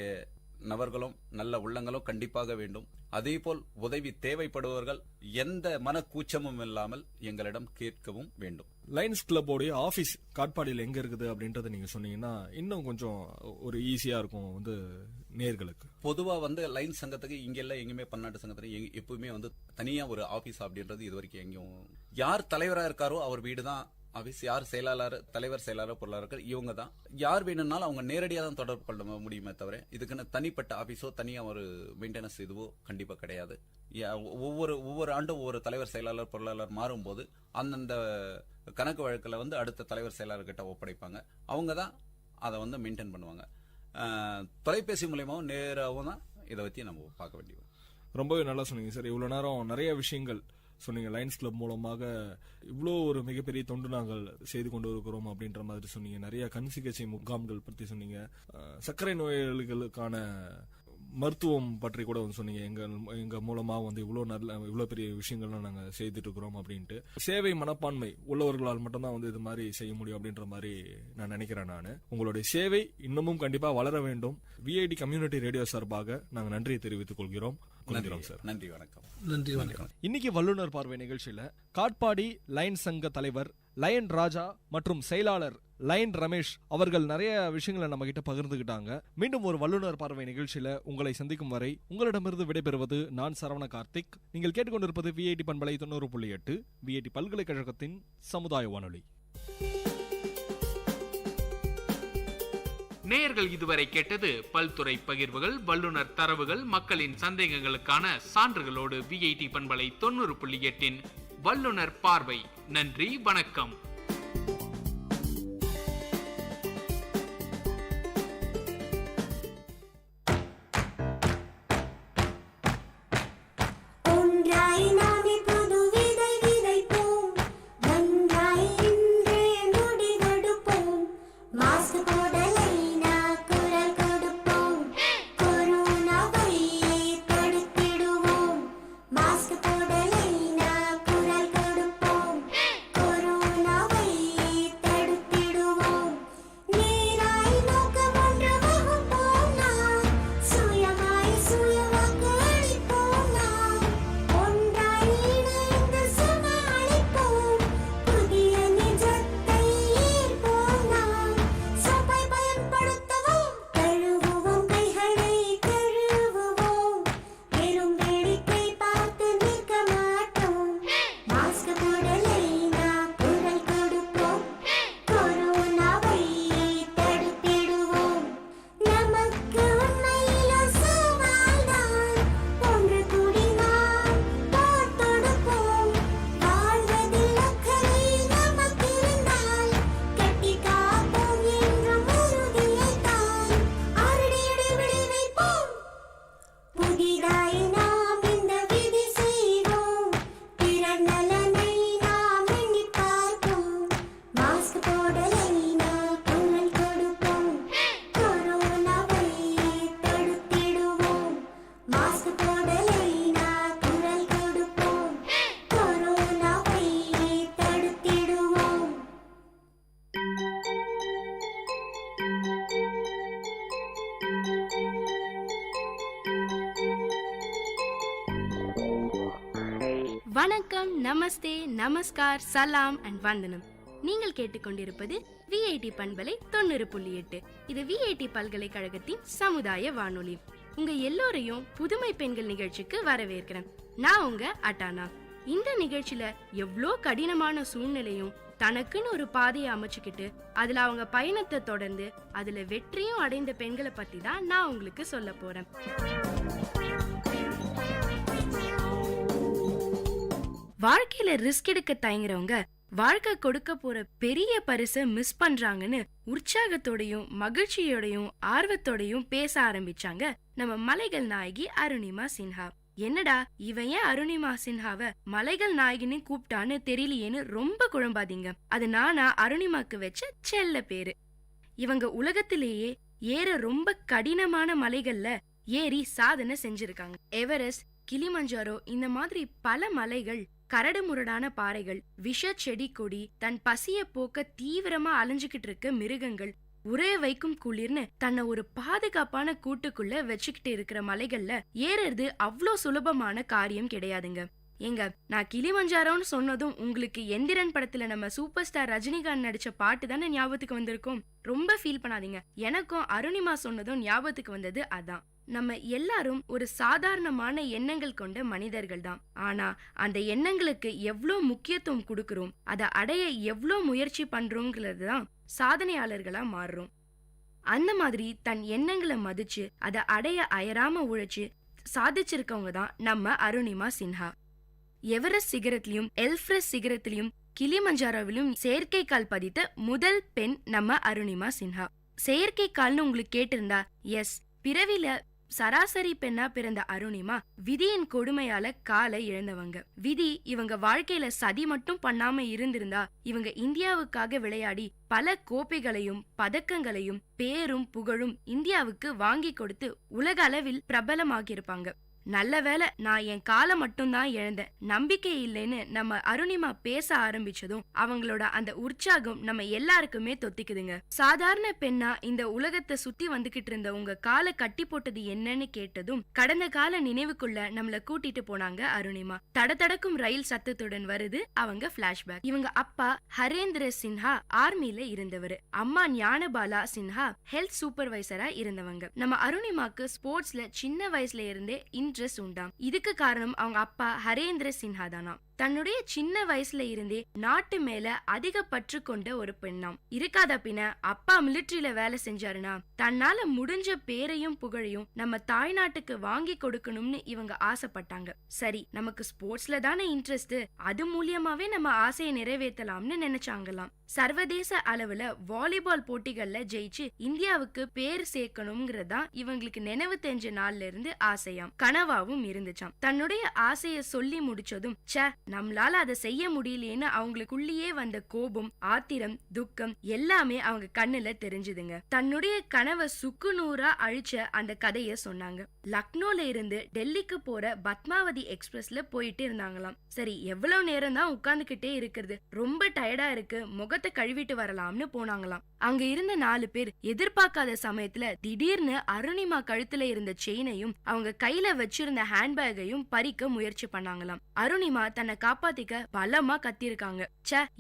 நபர்களும் நல்ல உள்ளங்களும் கண்டிப்பாக வேண்டும். அதே போல் உதவி தேவைப்படுபவர்கள் எந்த மன கூச்சமும் இல்லாமல் எங்களிடம் கேட்கவும் வேண்டும். லைன்ஸ் கிளப்போடைய ஆபீஸ் காட்பாடியில் எங்க இருக்குது அப்படின்றத நீங்க சொன்னீங்கன்னா இன்னும் கொஞ்சம் ஒரு ஈஸியா இருக்கும் வந்து நேர்களுக்கு. பொதுவா வந்து லைன் சங்கத்துக்கு இங்க எல்லாம் எங்குமே பன்னாட்டு சங்கத்துக்கு எப்பவுமே வந்து தனியா ஒரு ஆபீஸ் அப்படின்றது இது வரைக்கும் எங்கேயும், யார் தலைவரா இருக்காரோ அவர் வீடு தான் ஆபீஸ். யார் செயலாளர், தலைவர், செயலாளர், பொருளாளர்கள் இவங்க தான். யார் வேணும்னாலும் அவங்க நேரடியாக தான் தொடர்பு கொள்ள முடியுமே தவிர இதுக்குன்னு தனிப்பட்ட ஆபீஸோ தனியா ஒரு மெயின்டெனன்ஸ் இதுவோ கண்டிப்பா கிடையாது. ஒவ்வொரு ஆண்டும் ஒவ்வொரு தலைவர், செயலாளர், பொருளாளர் மாறும்போது அந்தந்த கணக்கு வழக்கில் வந்து அடுத்த தலைவர், செயலாளர் கிட்ட ஒப்படைப்பாங்க. அவங்க தான் அதை வந்து மெயின்டைன் பண்ணுவாங்க. தொலைபேசி மூலியமாவும் நேராகவும் தான் இதை வச்சு நம்ம பார்க்க வேண்டியது. ரொம்பவே நல்லா சொன்னீங்க சார். இவ்வளவு நேரம் நிறைய விஷயங்கள் சொன்னீங்க. லயன்ஸ் கிளப் மூலமாக இவ்வளோ ஒரு மிகப்பெரிய தொண்டு நாங்கள் செய்து கொண்டு இருக்கிறோம் அப்படின்ற மாதிரி சொன்னீங்க. நிறைய கண் சிகிச்சை முகாம்கள் பற்றி சொன்னீங்க. சர்க்கரை நோயாளிகளுக்கான மருத்துவம் பற்றி கூட வந்து சொன்னீங்க. எங்க மூலமா வந்து இவ்வளோ பெரிய விஷயங்கள்லாம் நாங்கள் செய்துட்டு இருக்கிறோம் அப்படின்ட்டு. சேவை மனப்பான்மை உள்ளவர்களால் மட்டும்தான் வந்து இது மாதிரி செய்ய முடியும் அப்படின்ற மாதிரி நான் நினைக்கிறேன். நான் உங்களுடைய சேவை இன்னமும் கண்டிப்பா வளர வேண்டும். விஐடி கம்யூனிட்டி ரேடியோ சார்பாக நாங்கள் நன்றியை தெரிவித்துக் கொள்கிறோம் சார். நன்றி, வணக்கம். நன்றி, வணக்கம். இன்னைக்கு வல்லுநர் பார்வை நிகழ்ச்சியில காட்பாடி லயன் சங்க தலைவர் லயன் ராஜா மற்றும் செயலாளர் லயன் ரமேஷ் அவர்கள் நிறைய விஷயங்களை நம்ம கிட்ட பகிர்ந்துகிட்டாங்க. மீண்டும் ஒரு வல்லுநர் பார்வை நிகழ்ச்சியில உங்களை சந்திக்கும் வரை உங்களிடமிருந்து விடைபெறுவது நான் சரவண கார்த்திக். நீங்கள் கேட்டுக்கொண்டிருப்பது விஐடி பண்பலை 90.8 விஐடி பல்கலைக்கழகத்தின் சமுதாய வானொலி. நேயர்கள் இதுவரை கேட்டது பல்துறை பகிர்வுகள், வல்லுநர் தரவுகள், மக்களின் சந்தேகங்களுக்கான சான்றுகளோடு விஐடி பண்பலை 90.8 வல்லுநர் பார்வை. நன்றி, வணக்கம். வணக்கம், நமஸ்தே, நமஸ்கார், சலாம் அண்ட் வந்தனம். நீங்கள் கேட்டுக்கொண்டிருப்பது விஐடி பண்பலை 90.8. இது விஐடி பல்கலைக்கழகத்தின் சமுதாய வானொலி. உங்க எல்லோரையும் புதுமை பெண்கள் நிகழ்ச்சிக்கு வரவேற்கிறேன். நான் உங்க அட்டானா. இந்த நிகழ்ச்சியில எவ்வளோ கடினமான சூழ்நிலையும் தனக்குன்னு ஒரு பாதையை அமைச்சுக்கிட்டு அதுல அவங்க பயணத்தை தொடர்ந்து அதுல வெற்றியும் அடைந்த பெண்களை பத்தி தான் நான் உங்களுக்கு சொல்ல போறேன். வாழ்க்கையில ரிஸ்க் எடுக்க தயங்குறவங்க வாழ்க்கை கொடுக்க போற பெரிய பரிசை மிஸ் பண்றாங்கன்னு உற்சாகத்தோடையும் மகிழ்ச்சியோடையும் ஆர்வத்தோடையும் பேச ஆரம்பிச்சாங்க நம்ம மலைகள் நாயகி அருணிமா சின்ஹா. என்னடா இவன் ஏன் அருணிமா சின்ஹாவை மலைகள் நாயகின்னு கூப்பிட்டான்னு தெரியலையேன்னு ரொம்ப குழம்பாதீங்க. அது நானா அருணிமாக்கு வச்ச செல்ல பேரு. இவங்க உலகத்திலேயே ஏற ரொம்ப கடினமான மலைகள்ல ஏறி சாதனை செஞ்சிருக்காங்க. எவரெஸ்ட், கிளிமஞ்சாரோ இந்த மாதிரி பல மலைகள், கரடு முரடான பாறைகள், விஷ செடி கொடி, தன் பசிய போக்க தீவிரமா அலைஞ்சுகிட்டு இருக்க மிருகங்கள், உரைய வைக்கும் குளிர்னு தன்னை ஒரு பாதுகாப்பான கூட்டுக்குள்ள வச்சுக்கிட்டு இருக்கிற மலைகள்ல ஏறது அவ்வளோ சுலபமான காரியம் கிடையாதுங்க. ஏங்க, நான் கிளிமஞ்சாரோன்னு சொன்னதும் உங்களுக்கு எந்திரன் படத்துல நம்ம சூப்பர் ஸ்டார் ரஜினிகாந்த் நடிச்ச பாட்டு தானே ஞாபகத்துக்கு வந்திருக்கும். ரொம்ப ஃபீல் பண்ணாதீங்க. எனக்கும் அருணிமா சொன்னதும் ஞாபகத்துக்கு வந்தது அதான். நம்ம எல்லாரும் ஒரு சாதாரணமான எண்ணங்கள் கொண்ட மனிதர்கள் தான். ஆனா அந்த எண்ணங்களுக்கு எவ்வளோ முக்கியத்துவம் கொடுக்கறோம், அதை அடைய எவ்வளோ முயற்சி பண்றோங்கிறது தான் சாதனையாளர்களா மாறுறோம். அந்த மாதிரி தன் எண்ணங்களை மதிச்சு அதை அடைய அயராம உழைச்சு சாதிச்சிருக்கவங்க தான் நம்ம அருணிமா சின்ஹா. எவரெஸ்ட் சிகரத்திலையும் எல்ஃப்ரஸ் சிகரத்திலையும் கிளிமஞ்சாரோவிலும் செயற்கைக்கால் பதித்த முதல் பெண் நம்ம அருணிமா சின்ஹா. செயற்கைக்கால்னு உங்களுக்கு கேட்டிருந்தா எஸ், பிறவில சராசரி பெண்ணா பிறந்த அருணிமா விதியின் கொடுமையால காலை இழந்தவங்க. விதி இவங்க வாழ்க்கையில சதி மட்டும் பண்ணாம இருந்திருந்தா இவங்க இந்தியாவுக்காக விளையாடி பல கோப்பைகளையும் பதக்கங்களையும் பேரும் புகழும் இந்தியாவுக்கு வாங்கி கொடுத்து உலக அளவில் பிரபலமாகியிருப்பாங்க. நல்ல வேளை நான் என் காலை மட்டும்தான் இழந்தேன், நம்பிக்கை இல்லைன்னு நம்ம அருணிமா பேச ஆரம்பிச்சதும் அவங்களோட அந்த உற்சாகம் நம்ம எல்லாருக்குமே தொத்திக்குதுங்க. சாதாரண பெண்ணா இந்த உலகத்தை சுத்தி வந்துகிட்டு இருந்த உங்க காலை கட்டி போட்டது என்னன்னு கேட்டதும் கடந்த கால நினைவுக்குள்ள நம்மள கூட்டிட்டு போனாங்க அருணிமா. தடதடக்கும் ரயில் சத்தத்துடன் வருது அவங்க பிளாஷ்பேக். இவங்க அப்பா ஹரேந்திர சின்ஹா ஆர்மில இருந்தவர், அம்மா ஞானபாலா சின்ஹா ஹெல்த் சூப்பர்வைசரா இருந்தவங்க. நம்ம அருணிமாக்கு ஸ்போர்ட்ஸ்ல சின்ன வயசுல இருந்தே இன்ட்ரெஸ்ட் உண்டாம். இதுக்கு காரணம் அவங்க அப்பா ஹரேந்திர சின்ஹா தானா. தன்னுடைய சின்ன வயசுல இருந்தே நாட்டு மேல அதிக பற்று கொண்ட ஒரு பெண்ணாம். இருக்காத பின்ன அப்பா மிலிட்டரியில வேலை செஞ்சாருன்னா தன்னால முடிஞ்ச பேரையும் புகழையும் நம்ம தாய்நாட்டுக்கு வாங்கி கொடுக்கணும்னு இவங்க ஆசைப்பட்டாங்க. சரி, நமக்கு ஸ்போர்ட்ஸ்ல தானே இன்ட்ரெஸ்ட், அது மூலியமாவே நம்ம ஆசையை நிறைவேற்றலாம்னு நினைச்சாங்களாம். சர்வதேச அளவுல வாலிபால் போட்டிகள்ல ஜெயிச்சு இந்தியாவுக்கு பேர் சேர்க்கணும்ங்கிறதா இவங்களுக்கு நினைவு தெரிஞ்ச நாள்ல இருந்து ஆசையாம், கனவாவும் இருந்துச்சாம். தன்னுடைய ஆசைய சொல்லி முடிச்சதும் நம்மளால அதை செய்ய முடியலையேன்னு அவங்களுக்குள்ளேயே வந்த கோபம், ஆத்திரம், துக்கம் எல்லாமே அவங்க கண்ணுல தெரிஞ்சுதுங்க. தன்னுடைய கனவை சுக்குநூறா அழிச்ச அந்த கதைய சொன்னாங்க. லக்னோல இருந்து டெல்லிக்கு போற பத்மாவதி எக்ஸ்பிரஸ்ல போயிட்டு இருந்தாங்களாம். சரி, எவ்வளவு நேரம் தான் உட்கார்ந்துகிட்டே இருக்கிறது, ரொம்ப டயர்டா இருக்கு, முகத்தை கழுவிட்டு வரலாம்னு போனாங்களாம். அங்க இருந்த 4 பேர் எதிர்பார்க்காத சமயத்துல திடீர்னு அருணிமா கழுத்துல இருந்த செயினையும் அவங்க கையில வச்சிருந்த ஹேண்ட்பேக்கையும் பறிக்க முயற்சி பண்ணாங்களாம். அருணிமா தன்னை காப்பாத்திக்க பலமா கத்திருக்காங்க.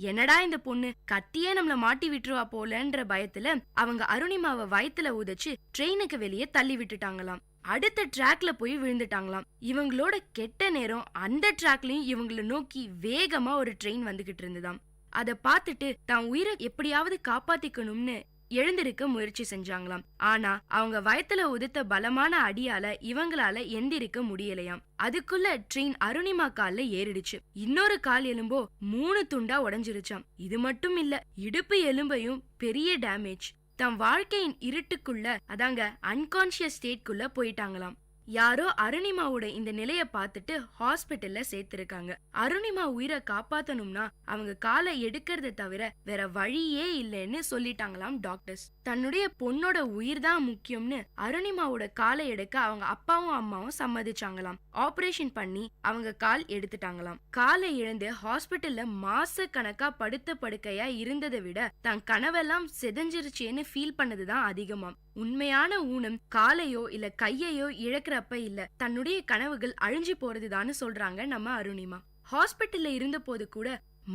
என்னடா இந்த பொண்ணு கத்தியே நம்மள மாட்டி விட்டுருவா போலன்ற பயத்துல அவங்க அருணிமாவை வயித்துல உதைச்சு ட்ரெயினுக்கு வெளியே தள்ளி விட்டுட்டாங்களாம். அடுத்த ட்ராக்ல போய் விழுந்துட்டாங்களாம். இவங்களோட கெட்ட நேரம் அந்த ட்ராக்லயும் இவங்களை நோக்கி வேகமா ஒரு ட்ரெயின் வந்துகிட்டு இருந்துதாம். அத பாத்துட்டு தான் உயிரை எப்படியாவது காப்பாத்திக்கணும்னு எழுந்திருக்க முயற்சி செஞ்சாங்களாம். ஆனா அவங்க வயத்துல உதித்த பலமான அடியால இவங்களால எந்திரிக்க முடியலையாம். அதுக்குள்ள ட்ரெயின் அருணிமா கால்ல ஏறிடுச்சு. இன்னொரு கால் எலும்போ 3 துண்டா உடைஞ்சிருச்சாம். இது மட்டும் இல்ல, இடுப்பு எலும்பையும் பெரிய டேமேஜ். தம் வாழ்க்கையின் இருட்டுக்குள்ள, அதாங்க அன்கான்சியஸ் ஸ்டேட்குள்ள போயிட்டாங்களாம். யாரோ அருணிமாவோட இந்த நிலைய பார்த்துட்டு ஹாஸ்பிட்டல்ல சேர்த்திருக்காங்க. அருணிமா உயிரை காப்பாத்தணும்னா அவங்க காலை எடுக்கிறத தவிர வேற வழியே இல்லைன்னு சொல்லிட்டாங்களாம் டாக்டர்ஸ். தன்னுடைய பொண்ணோட உயிர் தான் முக்கியம்னு அருணிமாவோட காலை எடுக்க அவங்க அப்பாவும் அம்மாவும் சம்மதிச்சாங்களாம். ஆபரேஷன் பண்ணி அவங்க கால் எடுத்துட்டாங்களாம். காலை இழந்து ஹாஸ்பிட்டல்ல மாச கணக்கா படுத்த படுக்கையா இருந்ததை விட தான் கனவெல்லாம் செதஞ்சிருச்சேன்னு ஃபீல் பண்ணதுதான் அதிகமாம். உண்மையான ஊனம் காலையோ இல்ல கையையோ இழக்கிறப்ப இல்ல, தன்னுடைய கனவுகள் அழிஞ்சு போறதுதான்னு சொல்றாங்க நம்ம அருணிமா. ஹாஸ்பிட்டல்ல இருந்த போது கூட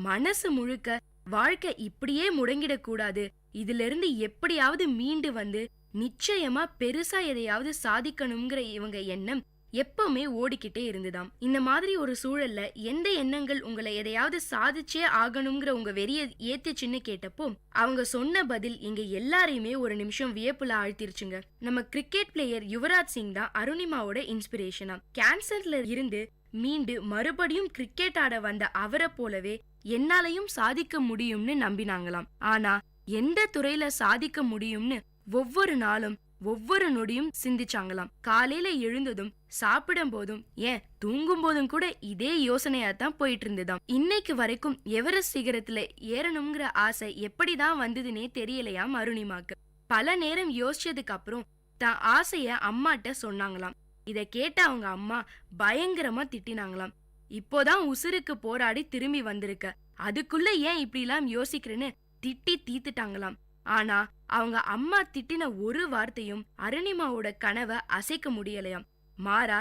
மனசு முழுக்க வாழ்க்கை இப்படியே முடங்கிடக் கூடாது, இதுல இருந்து எப்படியாவது மீண்டு வந்து நிச்சயமா பெருசா எதையாவது சாதிக்கணுங்கிற இவங்க எண்ணம் எப்பவுமே ஓடிக்கிட்டே இருந்துதாம். இந்த மாதிரி ஒரு சூழல்ல எந்த எண்ணங்கள் உங்களை எதையாவது சாதிச்சே ஆகணுங்கிற உங்க வெறிய ஏத்துச்சுன்னு கேட்டப்போ அவங்க சொன்ன பதில் எங்க எல்லாரையுமே ஒரு நிமிஷம் வியப்புல ஆழ்த்திருச்சுங்க. நம்ம கிரிக்கெட் பிளேயர் யுவராஜ் சிங் தான் அருணிமாவோட இன்ஸ்பிரேஷனா. கேன்சர்ல இருந்து மீண்டு மறுபடியும் கிரிக்கெட் ஆட வந்த அவரை போலவே என்னாலையும் சாதிக்க முடியும்னு நம்பினாங்களாம். ஆனா எந்த துறையில சாதிக்க முடியும்னு ஒவ்வொரு நாளும் ஒவ்வொரு நொடியும் சிந்திச்சாங்களாம். காலையில எழுந்ததும் சாப்பிடும் போதும் ஏன் தூங்கும் போதும் கூட இதே யோசனையா தான் போயிட்டு இருந்ததாம். இன்னைக்கு வரைக்கும் எவரெஸ்ட் சிகரத்துல ஏறணுங்கிற ஆசை எப்படிதான் வந்ததுன்னே தெரியலையாம் அருணிமாக்கு. பல நேரம் யோசிச்சதுக்கு அப்புறம் தான் ஆசைய அம்மாட்ட சொன்னாங்களாம். இத கேட்ட அவங்க அம்மா பயங்கரமா திட்டினாங்களாம். இப்போதான் உசுருக்கு போராடி திரும்பி வந்திருக்க, அதுக்குள்ள ஏன் இப்படி எல்லாம் யோசிக்கிறேன்னு திட்டி தீத்துட்டாங்களாம். ஆனா அவங்க அம்மா திட்டின ஒரு வார்த்தையும் அருணிமாவோட கனவை அசைக்க முடியலையாம். மாறா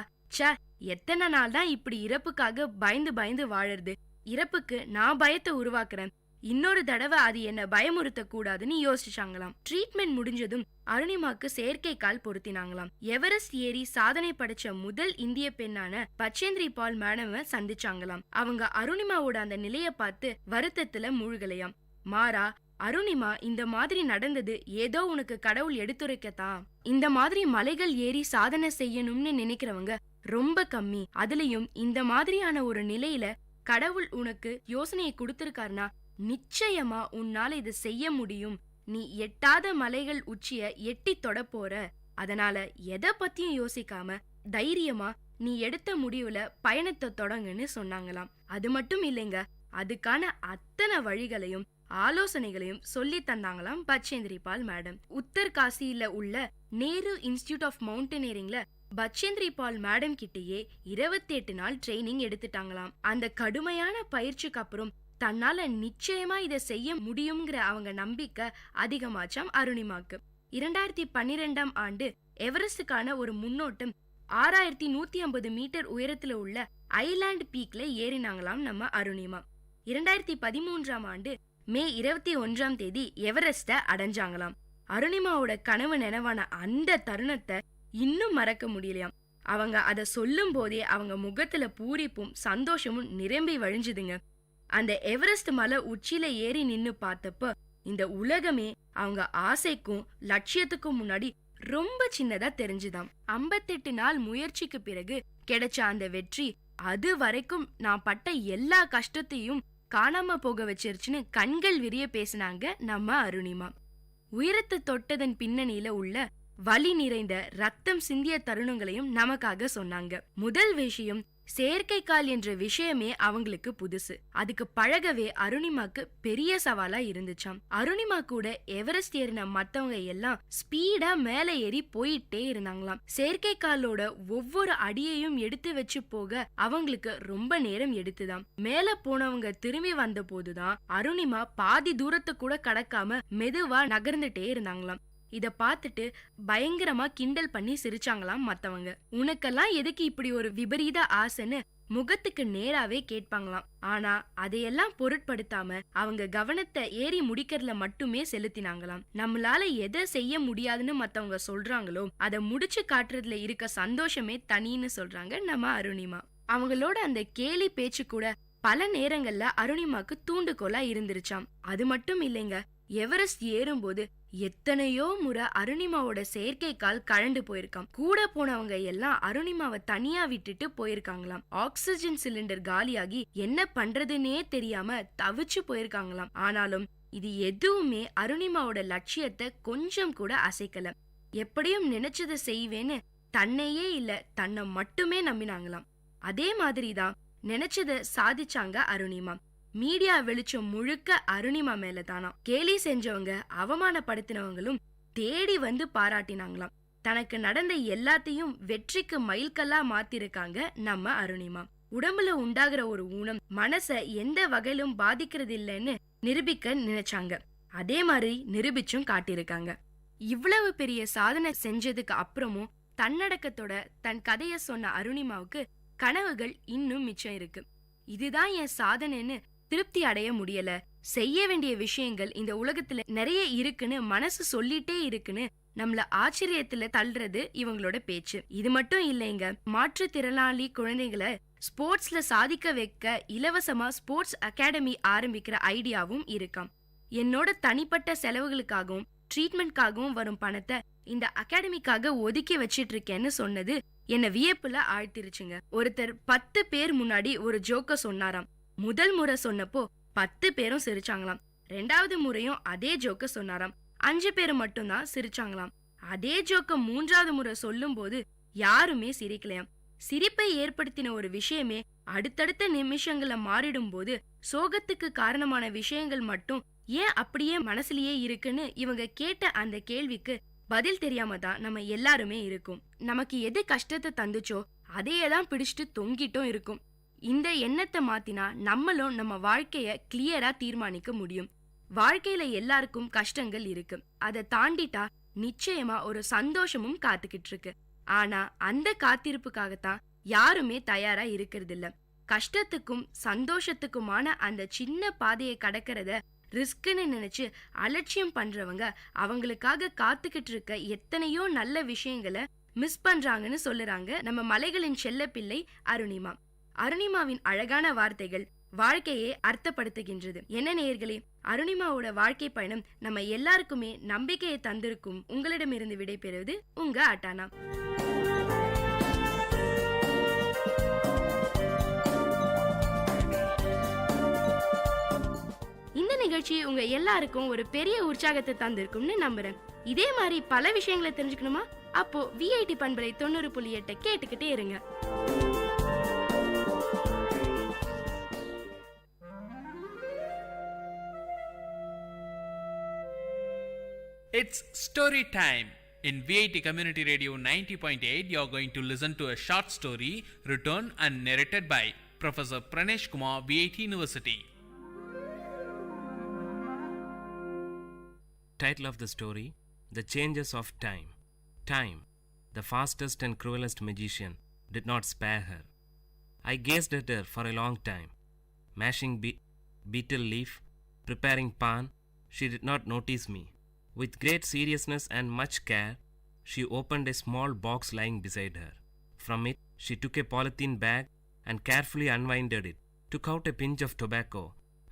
எத்தனை நாள் தான் இப்படி இறப்புக்காக பயந்து பயந்து வாழறது, இறப்புக்கு நான் பயத்தை உருவாக்குறேன், இன்னொரு தடவை அது என்ன பயமுறுத்த கூடாதுன்னு யோசிச்சாங்களாம். ட்ரீட்மெண்ட் முடிஞ்சதும் அருணிமாக்கு செயற்கை கால் பொருத்தினாங்களாம். எவரெஸ்ட் ஏறி சாதனை படைச்ச முதல் இந்திய பெண்ணான பச்சேந்திரி பால் மேடம சந்திச்சாங்களாம். அவங்க அருணிமாவோட அந்த நிலைய பார்த்து வருத்தத்துல மூழ்கலையாம். மாறா, அருணிமா இந்த மாதிரி நடந்தது ஏதோ உனக்கு கடவுள் எடுத்துரைக்கத்தான். இந்த மாதிரி மலைகள் ஏறி சாதனை செய்யணும்னு நினைக்கிறவங்க ரொம்ப கம்மி. அதுலயும் இந்த மாதிரியான ஒரு நிலையில கடவுள் உனக்கு யோசனையை கொடுத்திருக்காருனா நிச்சயமா உன்னால இதை செய்ய முடியும். நீ எட்டாத மலைகள் உச்சிய எட்டி தொட போற, அதனால எதை பத்தியும் யோசிக்காம தைரியமா நீ எடுத்த முடிவுல பயணத்தை தொடங்குன்னு சொன்னாங்களாம். அது மட்டும் இல்லைங்க, அதுக்கான அத்தனை வழிகளையும் ஆலோசனைகளையும் சொல்லி தந்தாங்களாம் பச்சேந்திரி பால் மேடம். உத்தர்காசியில உள்ள நேரு இன்ஸ்டிடியூட் ஆஃப் மவுண்டனியரிங்ல பச்சேந்திரி பால் மேடம் கிட்டேயே 28 நாள் ட்ரைனிங் எடுத்துட்டாங்களாம். அந்த கடுமையான பயிற்சிக்கு அப்புறம் தன்னால நிச்சயமா இதை செய்ய முடியுங்கிற அவங்க நம்பிக்கை அதிகமாச்சாம் அருணிமாக்கு. 2012ஆம் ஆண்டு எவரெஸ்டுக்கான ஒரு முன்னோட்டம் 6150 மீட்டர் உயரத்துல உள்ள ஐலாண்ட் பீக்ல ஏறினாங்களாம் நம்ம அருணிமா. 2013ஆம் ஆண்டு மே 21ஆம் தேதி எவரெஸ்ட அடைஞ்சாங்களாம். அருணிமாவோட கனவு நினைவான அந்த தருணத்தை இன்னும் மறக்க முடியலையாம். அவங்க அதை சொல்லும் போதே அவங்க முகத்துல பூரிப்பும் சந்தோஷமும் நிரம்பி வழிஞ்சுதுங்க. அந்த எவரெஸ்ட் மலை உச்சியில ஏறி நின்னு பார்த்தப்ப இந்த உலகமே அவங்க ஆசைக்கும் லட்சியத்துக்கும் முன்னாடி ரொம்ப சின்னதா தெரிஞ்சுதாம். 58 நாள் முயற்சிக்கு பிறகு கிடைச்ச அந்த வெற்றி அது வரைக்கும் நான் பட்ட எல்லா கஷ்டத்தையும் காணாம போக வச்சிருச்சுன்னு கண்கள் விரிய பேசினாங்க நம்ம அருணிமா. உயரத்தை தொட்டதன் பின்னணியில உள்ள வலி நிறைந்த ரத்தம் சிந்திய தருணங்களையும் நமக்காக சொன்னாங்க. முதல் விஷயம், செயற்கைக்கால் என்ற விஷயமே அவங்களுக்கு புதுசு. அதுக்கு பழகவே அருணிமாக்கு பெரிய சவாலா இருந்துச்சாம். அருணிமா கூட எவரெஸ்ட் ஏறின மத்தவங்க எல்லாம் ஸ்பீடா மேல ஏறி போயிட்டே இருந்தாங்களாம். செயற்கைக்காலோட ஒவ்வொரு அடியையும் எடுத்து வச்சு போக அவங்களுக்கு ரொம்ப நேரம் எடுத்துதான். மேல போனவங்க திரும்பி வந்த போதுதான் அருணிமா பாதி தூரத்தை கூட கடக்காம மெதுவா நகர்ந்துட்டே இருந்தாங்களாம். இத பார்த்துட்டு பயங்கரமா கிண்டல் பண்ணி சிரிச்சாங்களாம் மத்தவங்க. உனக்கெல்லாம் எதுக்கு இப்படி ஒரு விபரீத ஆசைன்னு முகத்துக்கு நேராவே கேட்பாங்களாம். ஆனா அதையெல்லாம் பொருட்படுத்தாம அவங்க கவனத்தை ஏறி முடிக்கிறதுல மட்டுமே செலுத்தினாங்களாம். நம்மளால எதை செய்ய முடியாதுன்னு மத்தவங்க சொல்றாங்களோ அதை முடிச்சு காட்டுறதுல இருக்க சந்தோஷமே தனின்னு சொல்றாங்க நம்ம அருணிமா. அவங்களோட அந்த கேலி பேச்சு கூட பல நேரங்கள்ல அருணிமாக்கு தூண்டுகோலா இருந்துருச்சாம். அது மட்டும் இல்லைங்க, எவரெஸ்ட் ஏறும்போது எத்தனையோ முறை அருணிமாவோட செயற்கைக்கால் கழண்டு போயிருக்காம். கூட போனவங்க எல்லாம் அருணிமாவை தனியா விட்டுட்டு போயிருக்காங்களாம். ஆக்சிஜன் சிலிண்டர் காலியாகி என்ன பண்றதுன்னே தெரியாம தவிச்சு போயிருக்காங்களாம். ஆனாலும் இது எதுவுமே அருணிமாவோட லட்சியத்தை கொஞ்சம் கூட அசைக்கல. எப்படியும் நினைச்சதை செய்வேன்னு தன்னையே இல்ல தன்னை மட்டுமே நம்பினாங்களாம். அதே மாதிரிதான் நினைச்சதை சாதிச்சாங்க அருணிமா. மீடியா வெளிச்சம் முழுக்க அருணிமா மேலதானா. கேலி செஞ்சவங்க அவமானப்படுத்தினவங்களும் தேடி வந்து பாராட்டினாங்களாம். தனக்கு நடந்த எல்லாத்தையும் வெற்றிக்கு மைல்கல்லா மாத்திருக்காங்க நம்ம அருணிமா. உடம்புல உண்டாகிற ஒரு ஊனம் மனச எந்த வகையிலும் பாதிக்கிறது இல்லைன்னு நிரூபிக்க நினைச்சாங்க. அதே மாதிரி நிரூபிச்சும் காட்டியிருக்காங்க. இவ்வளவு பெரிய சாதனை செஞ்சதுக்கு அப்புறமும் தன்னடக்கத்தோட தன் கதைய சொன்ன அருணிமாவுக்கு கனவுகள் இன்னும் மிச்சம் இருக்கு. இதுதான் என் சாதனைன்னு திருப்தி அடைய முடியல, செய்ய வேண்டிய விஷயங்கள் இந்த உலகத்துல நிறைய இருக்குன்னு மனசு சொல்லிட்டே இருக்குன்னு நம்மள ஆச்சரியத்துல தள்ளுறது இவங்களோட பேச்சு. இது மட்டும் இல்லைங்க, மாற்றுத்திறனாளி குழந்தைகளை ஸ்போர்ட்ஸ்ல சாதிக்க வைக்க இலவசமா ஸ்போர்ட்ஸ் அகாடமி ஆரம்பிக்கிற ஐடியாவும் இருக்காம். என்னோட தனிப்பட்ட செலவுகளுக்காகவும் ட்ரீட்மெண்ட்காகவும் வரும் பணத்தை இந்த அகாடமிக்காக ஒதுக்கி வச்சிட்டு இருக்கேன்னு சொன்னது என்ன வியப்புல ஆழ்த்திருச்சுங்க. ஒருத்தர் 10 பேர் முன்னாடி ஒரு ஜோக்க சொன்னாராம். முதல் முறை சொன்னப்போ 10 பேரும் சிரிச்சாங்களாம். 2வது முறையும் அதே ஜோக்க சொன்னாராம். 5 பேர் மட்டும்தான் சிரிச்சாங்களாம். அதே ஜோக்க 3வது முறை சொல்லும் போது யாருமே சிரிக்கலையாம். சிரிப்பை ஏற்படுத்தின ஒரு விஷயமே அடுத்தடுத்த நிமிஷங்கள மாறிடும் போது சோகத்துக்கு காரணமான விஷயங்கள் மட்டும் ஏன் அப்படியே மனசுலயே இருக்குன்னு இவங்க கேட்ட அந்த கேள்விக்கு பதில் தெரியாம தான் நம்ம எல்லாருமே இருக்கும். நமக்கு எது கஷ்டத்தை தந்துச்சோ அதையேதான் பிடிச்சிட்டு தொங்கிட்டும் இருக்கும். இந்த எண்ணத்தை மாத்தினா நம்மளும் நம்ம வாழ்க்கைய கிளியரா தீர்மானிக்க முடியும். வாழ்க்கையில எல்லாருக்கும் கஷ்டங்கள் இருக்கு. அதை தாண்டிட்டா நிச்சயமா ஒரு சந்தோஷமும் காத்துக்கிட்டு இருக்கு. ஆனா அந்த காத்திருப்புக்காகத்தான் யாருமே தயாரா இருக்கிறது இல்ல. கஷ்டத்துக்கும் சந்தோஷத்துக்குமான அந்த சின்ன பாதையை கடக்கிறத ரிஸ்க்னு நினைச்சு அலட்சியம் பண்றவங்க அவங்களுக்காக காத்துக்கிட்டு இருக்க எத்தனையோ நல்ல விஷயங்களை மிஸ் பண்றாங்கன்னு சொல்லுறாங்க நம்ம மலைகளின் செல்ல பிள்ளை அருணிமா. அருணிமாவின் அழகான வார்த்தைகள் வாழ்க்கையை அர்த்தப்படுத்துகின்றது. என்ன நேயர்களே, அருணிமாவோட வாழ்க்கை பயணம் நம்ம எல்லாருக்குமே நம்பிக்கையை தந்திருக்கும். உங்களிடமிருந்து விடைபெறுவது உங்க அட்டானா. இந்த நிகழ்ச்சி உங்க எல்லாருக்கும் ஒரு பெரிய உற்சாகத்தை தந்திருக்கும்னு நம்புறேன். இதே மாதிரி பல விஷயங்களை தெரிஞ்சுக்கணுமா? அப்போ விஐடி பண்பலை 90.8 கேட்டுக்கிட்டே இருங்க. It's story time. In VIT Community Radio 90.8, you are going to listen to a short story written and narrated by Professor Pranesh Kumar, VIT University. Title of the story: The Changes of Time. Time, the fastest and cruelest magician, did not spare her. I gazed at her for a long time. Mashing betel leaf, preparing pan, she did not notice me. With great seriousness and much care, she opened a small box lying beside her. From it, she took a polythene bag and carefully unwinded it, took out a pinch of tobacco,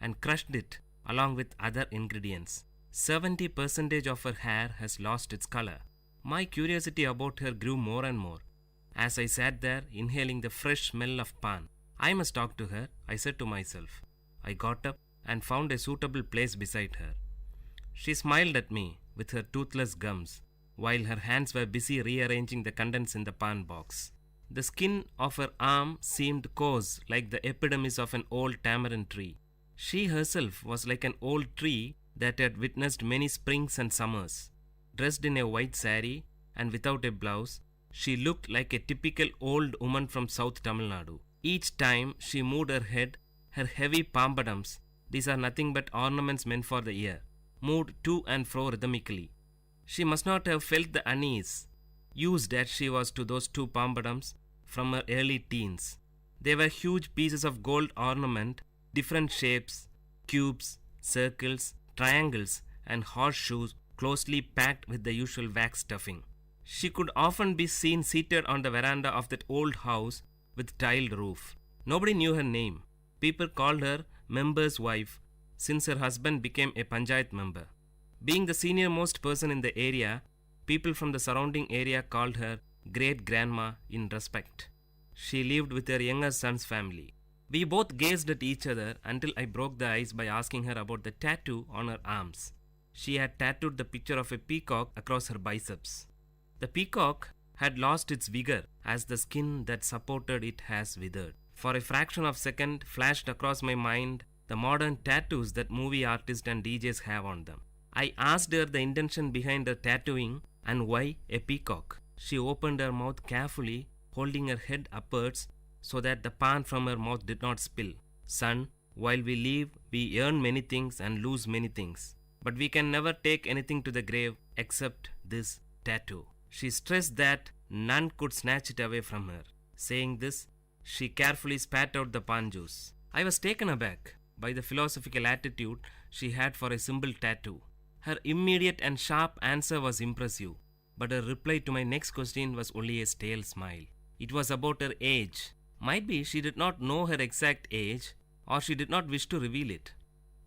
and crushed it along with other ingredients. 70% of her hair has lost its color. My curiosity about her grew more and more. As I sat there, inhaling the fresh smell of pan, I must talk to her, I said to myself. I got up and found a suitable place beside her. She smiled at me with her toothless gums, while her hands were busy rearranging the contents in the pan box. The skin of her arm seemed coarse like the epidermis of an old tamarind tree. She herself was like an old tree that had witnessed many springs and summers. Dressed in a white saree and without a blouse, she looked like a typical old woman from South Tamil Nadu. Each time she moved her head, her heavy pampadums, these are nothing but ornaments meant for the ear, moved to and fro rhythmically. She must not have felt the unease, used as she was to those two pampadums from her early teens. They were huge pieces of gold ornament, different shapes, cubes, circles, triangles, and horseshoes closely packed with the usual wax stuffing. She could often be seen seated on the veranda of that old house with tiled roof. Nobody knew her name. People called her member's wife, since her husband became a panchayat member. Being the senior-most person in the area, people from the surrounding area called her great-grandma in respect. She lived with her younger son's family. We both gazed at each other until I broke the ice by asking her about the tattoo on her arms. She had tattooed the picture of a peacock across her biceps. The peacock had lost its vigor as the skin that supported it has withered. For a fraction of a second flashed across my mind the modern tattoos that movie artists and DJs have on them. I asked her the intention behind her tattooing and why a peacock. She opened her mouth carefully, holding her head upwards so that the pan from her mouth did not spill. Son, while we live, we earn many things and lose many things. But we can never take anything to the grave except this tattoo. She stressed that none could snatch it away from her. Saying this, she carefully spat out the pan juice. I was taken aback by the philosophical attitude she had for a simple tattoo. Her immediate and sharp answer was impressive, but her reply to my next question was only a stale smile. It was about her age. Might be she did not know her exact age, or she did not wish to reveal it.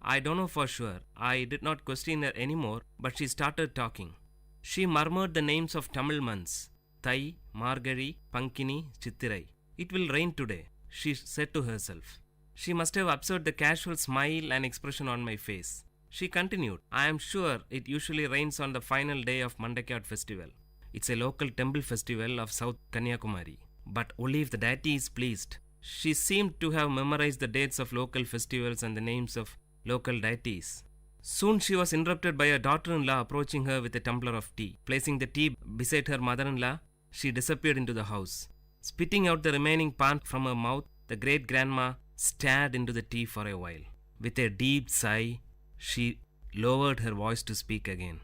I don't know for sure. I did not question her anymore, but she started talking. She murmured the names of Tamil months: Thai, Margari, Pankini, Chittirai. It will rain today, she said to herself. She must have observed the casual smile and expression on my face. She continued, I am sure it usually rains on the final day of Mandakiyat festival. It's a local temple festival of South Kanyakumari. But only if the deity is pleased. She seemed to have memorized the dates of local festivals and the names of local deities. Soon she was interrupted by her daughter-in-law approaching her with a tumbler of tea. Placing the tea beside her mother-in-law, she disappeared into the house. Spitting out the remaining pan from her mouth, the great-grandma stared into the tea for a while. With a deep sigh, she lowered her voice to speak again.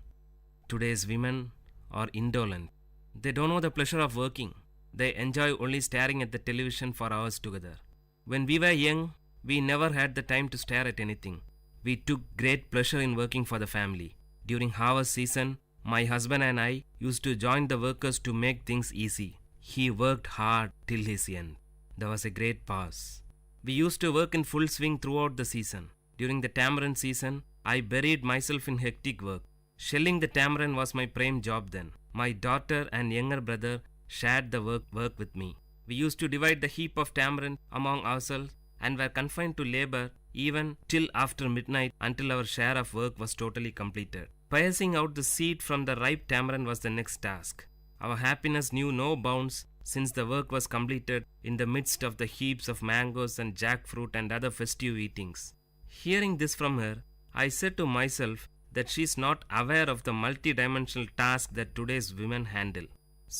Today's women are indolent. They don't know the pleasure of working. They enjoy only staring at the television for hours together. When we were young, we never had the time to stare at anything. We took great pleasure in working for the family. During harvest season, my husband and I used to join the workers to make things easy. He worked hard till his end. There was a great pause. We used to work in full swing throughout the season. During the tamarind season, I buried myself in hectic work. Shelling the tamarind was my prime job then. My daughter and younger brother shared the work with me. We used to divide the heap of tamarind among ourselves and were confined to labor even till after midnight until our share of work was totally completed. Piercing out the seed from the ripe tamarind was the next task. Our happiness knew no bounds since the work was completed in the midst of the heaps of mangoes and jackfruit and other festive eatings. Hearing this from her, I said to myself that she is not aware of the multi-dimensional task that today's women handle.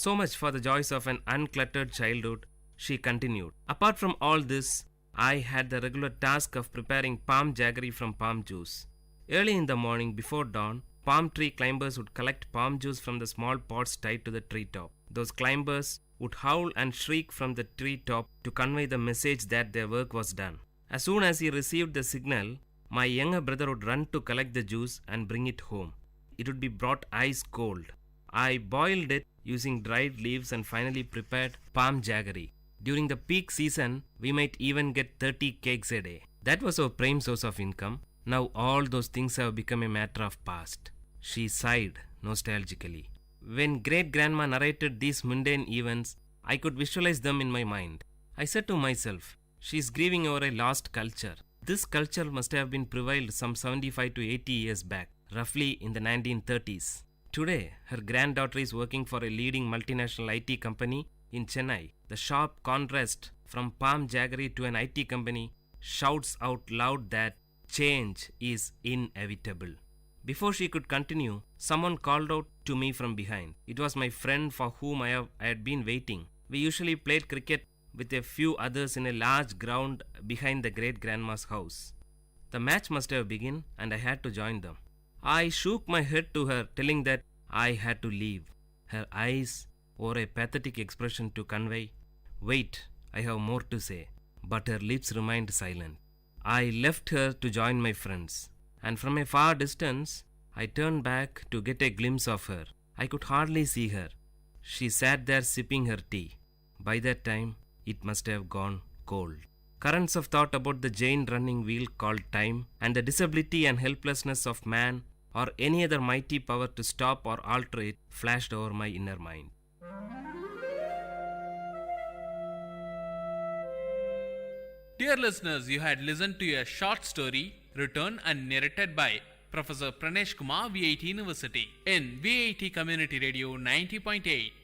So much for the joys of an uncluttered childhood, she continued. Apart from all this, I had the regular task of preparing palm jaggery from palm juice. Early in the morning before dawn, palm tree climbers would collect palm juice from the small pots tied to the treetop. Those climbers would howl and shriek from the treetop to convey the message that their work was done. As soon as he received the signal, my younger brother would run to collect the juice and bring it home. It would be brought ice cold. I boiled it using dried leaves and finally prepared palm jaggery. During the peak season, we might even get 30 cakes a day. That was our prime source of income. Now all those things have become a matter of past. She sighed nostalgically. When great-grandma narrated these mundane events, I could visualize them in my mind. I said to myself, she is grieving over a lost culture. This culture must have been prevailed some 75 to 80 years back, roughly in the 1930s. Today, her granddaughter is working for a leading multinational IT company in Chennai. The sharp contrast from palm jaggery to an IT company shouts out loud that change is inevitable. Before she could continue, someone called out to me from behind. It was my friend for whom I had been waiting. We usually played cricket with a few others in a large ground behind the great-grandma's house. The match must have begun and I had to join them. I shook my head to her, telling that I had to leave. Her eyes wore a pathetic expression to convey, "Wait, I have more to say." But her lips remained silent. I left her to join my friends, and from a far distance, I turned back to get a glimpse of her. I could hardly see her. She sat there sipping her tea. By that time, it must have gone cold. Currents of thought about the giant running wheel called time and the disability and helplessness of man or any other mighty power to stop or alter it flashed over my inner mind. Dear listeners, you had listened to a short story written and narrated by Professor Pranesh Kumar, VIT University, in VIT Community Radio 90.8.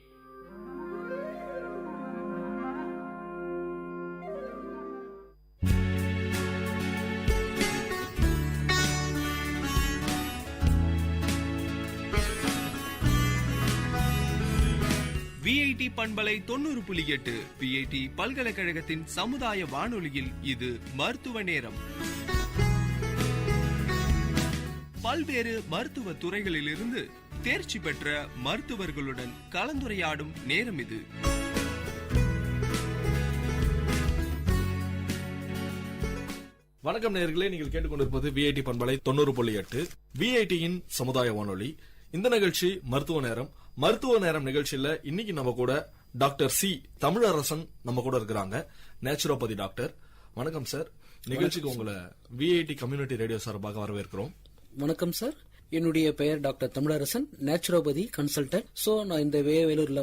VIT பண்பலை 90.8 VIT பல்கலைக்கழகத்தின் சமுதாய வானொலியில் இது மருத்துவ நேரம். பல்வேறு மருத்துவ துறைகளிலிருந்து தேர்ச்சி பெற்ற மருத்துவர்களுடன் கலந்துரையாடும் நேரம் இது. வணக்கம் நேயர்களே, நீங்கள் கேட்டுக்கொண்டிருப்பது விஐடி பண்பலை 90.8 விஐடியின் சமுதாய வானொலி. இந்த நிகழ்ச்சி மருத்துவ நேரம். மருத்துவ நேரம் நிகழ்ச்சியில இன்னைக்கு நம்ம கூட டாக்டர் சி தமிழரசன் நம்ம கூட இருக்கிறாங்க, நேச்சுரோபதி டாக்டர். வணக்கம் சார். நிகழ்ச்சிக்கு உங்களை விஐடி கம்யூனிட்டி ரேடியோ சார்பாக வரவேற்கிறோம். வணக்கம் சார். என்னுடைய பெயர் doctor Tamilarasan, naturopathy consultant. So நான் இந்த வேலூர்ல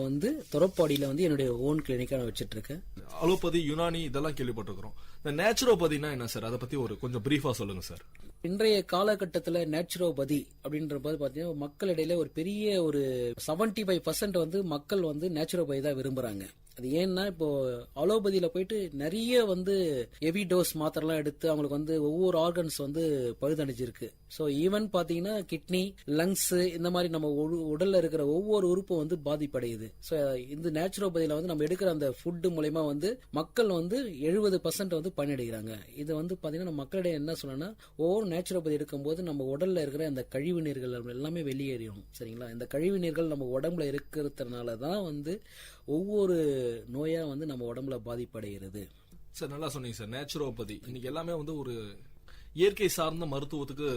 தொரப்பாடியில என்னுடைய ஓன் கிளினிக்கா நான் வச்சிட்டு இருக்கேன். அலோபதி, யுனானி இதெல்லாம் கேள்விப்பட்டிருக்கிறோம். இந்த நேச்சுரோபதினா என்ன சார்? அதை பத்தி கொஞ்சம் பிரீஃபா சொல்லுங்க சார். இன்றைய காலகட்டத்தில் நேச்சுரோபதி அப்படின்ற போது பாத்தீங்கன்னா மக்களிடையில ஒரு பெரிய ஒரு 75% மக்கள் நேச்சுரோபதி தான் விரும்புறாங்க. அது ஏன்னா இப்போ அலோபதியில போயிட்டு நிறைய ஹெவி டோஸ் மாத்திரலாம் எடுத்து அவங்களுக்கு ஒவ்வொரு ஆர்கன்ஸ் பழுதடைஞ்சிருக்கு. ஸோ ஈவன் பாத்தீங்கன்னா கிட்னி, லங்ஸ் இந்த மாதிரி நம்ம உடல்ல இருக்கிற ஒவ்வொரு உறுப்பும் பாதிப்படையுது. ஸோ இந்த நேச்சுரோபதியில நம்ம எடுக்கிற அந்த ஃபுட் மூலயமா மக்கள் 70% பயனடைகிறாங்க. இது பாத்தீங்கன்னா மக்களிடையே என்ன சொல்லணும்னா, ஒவ்வொரு நேச்சுரோபதி எடுக்கும்போது நம்ம உடல்ல இருக்கிற அந்த கழிவு நீர்கள் எல்லாமே வெளியேறிடும். சரிங்களா? இந்த கழிவு நீர்கள் நம்ம உடம்புல இருக்கிறதுனால தான் ஒவ்வொரு நோயா நம்ம உடம்புல பாதிப்படைகிறது. சார் நல்லா சொன்னீங்க சார். நேச்சுரோபதி இன்னைக்கு எல்லாமே ஒரு இயற்கை சார்ந்த மருத்துவத்துக்கு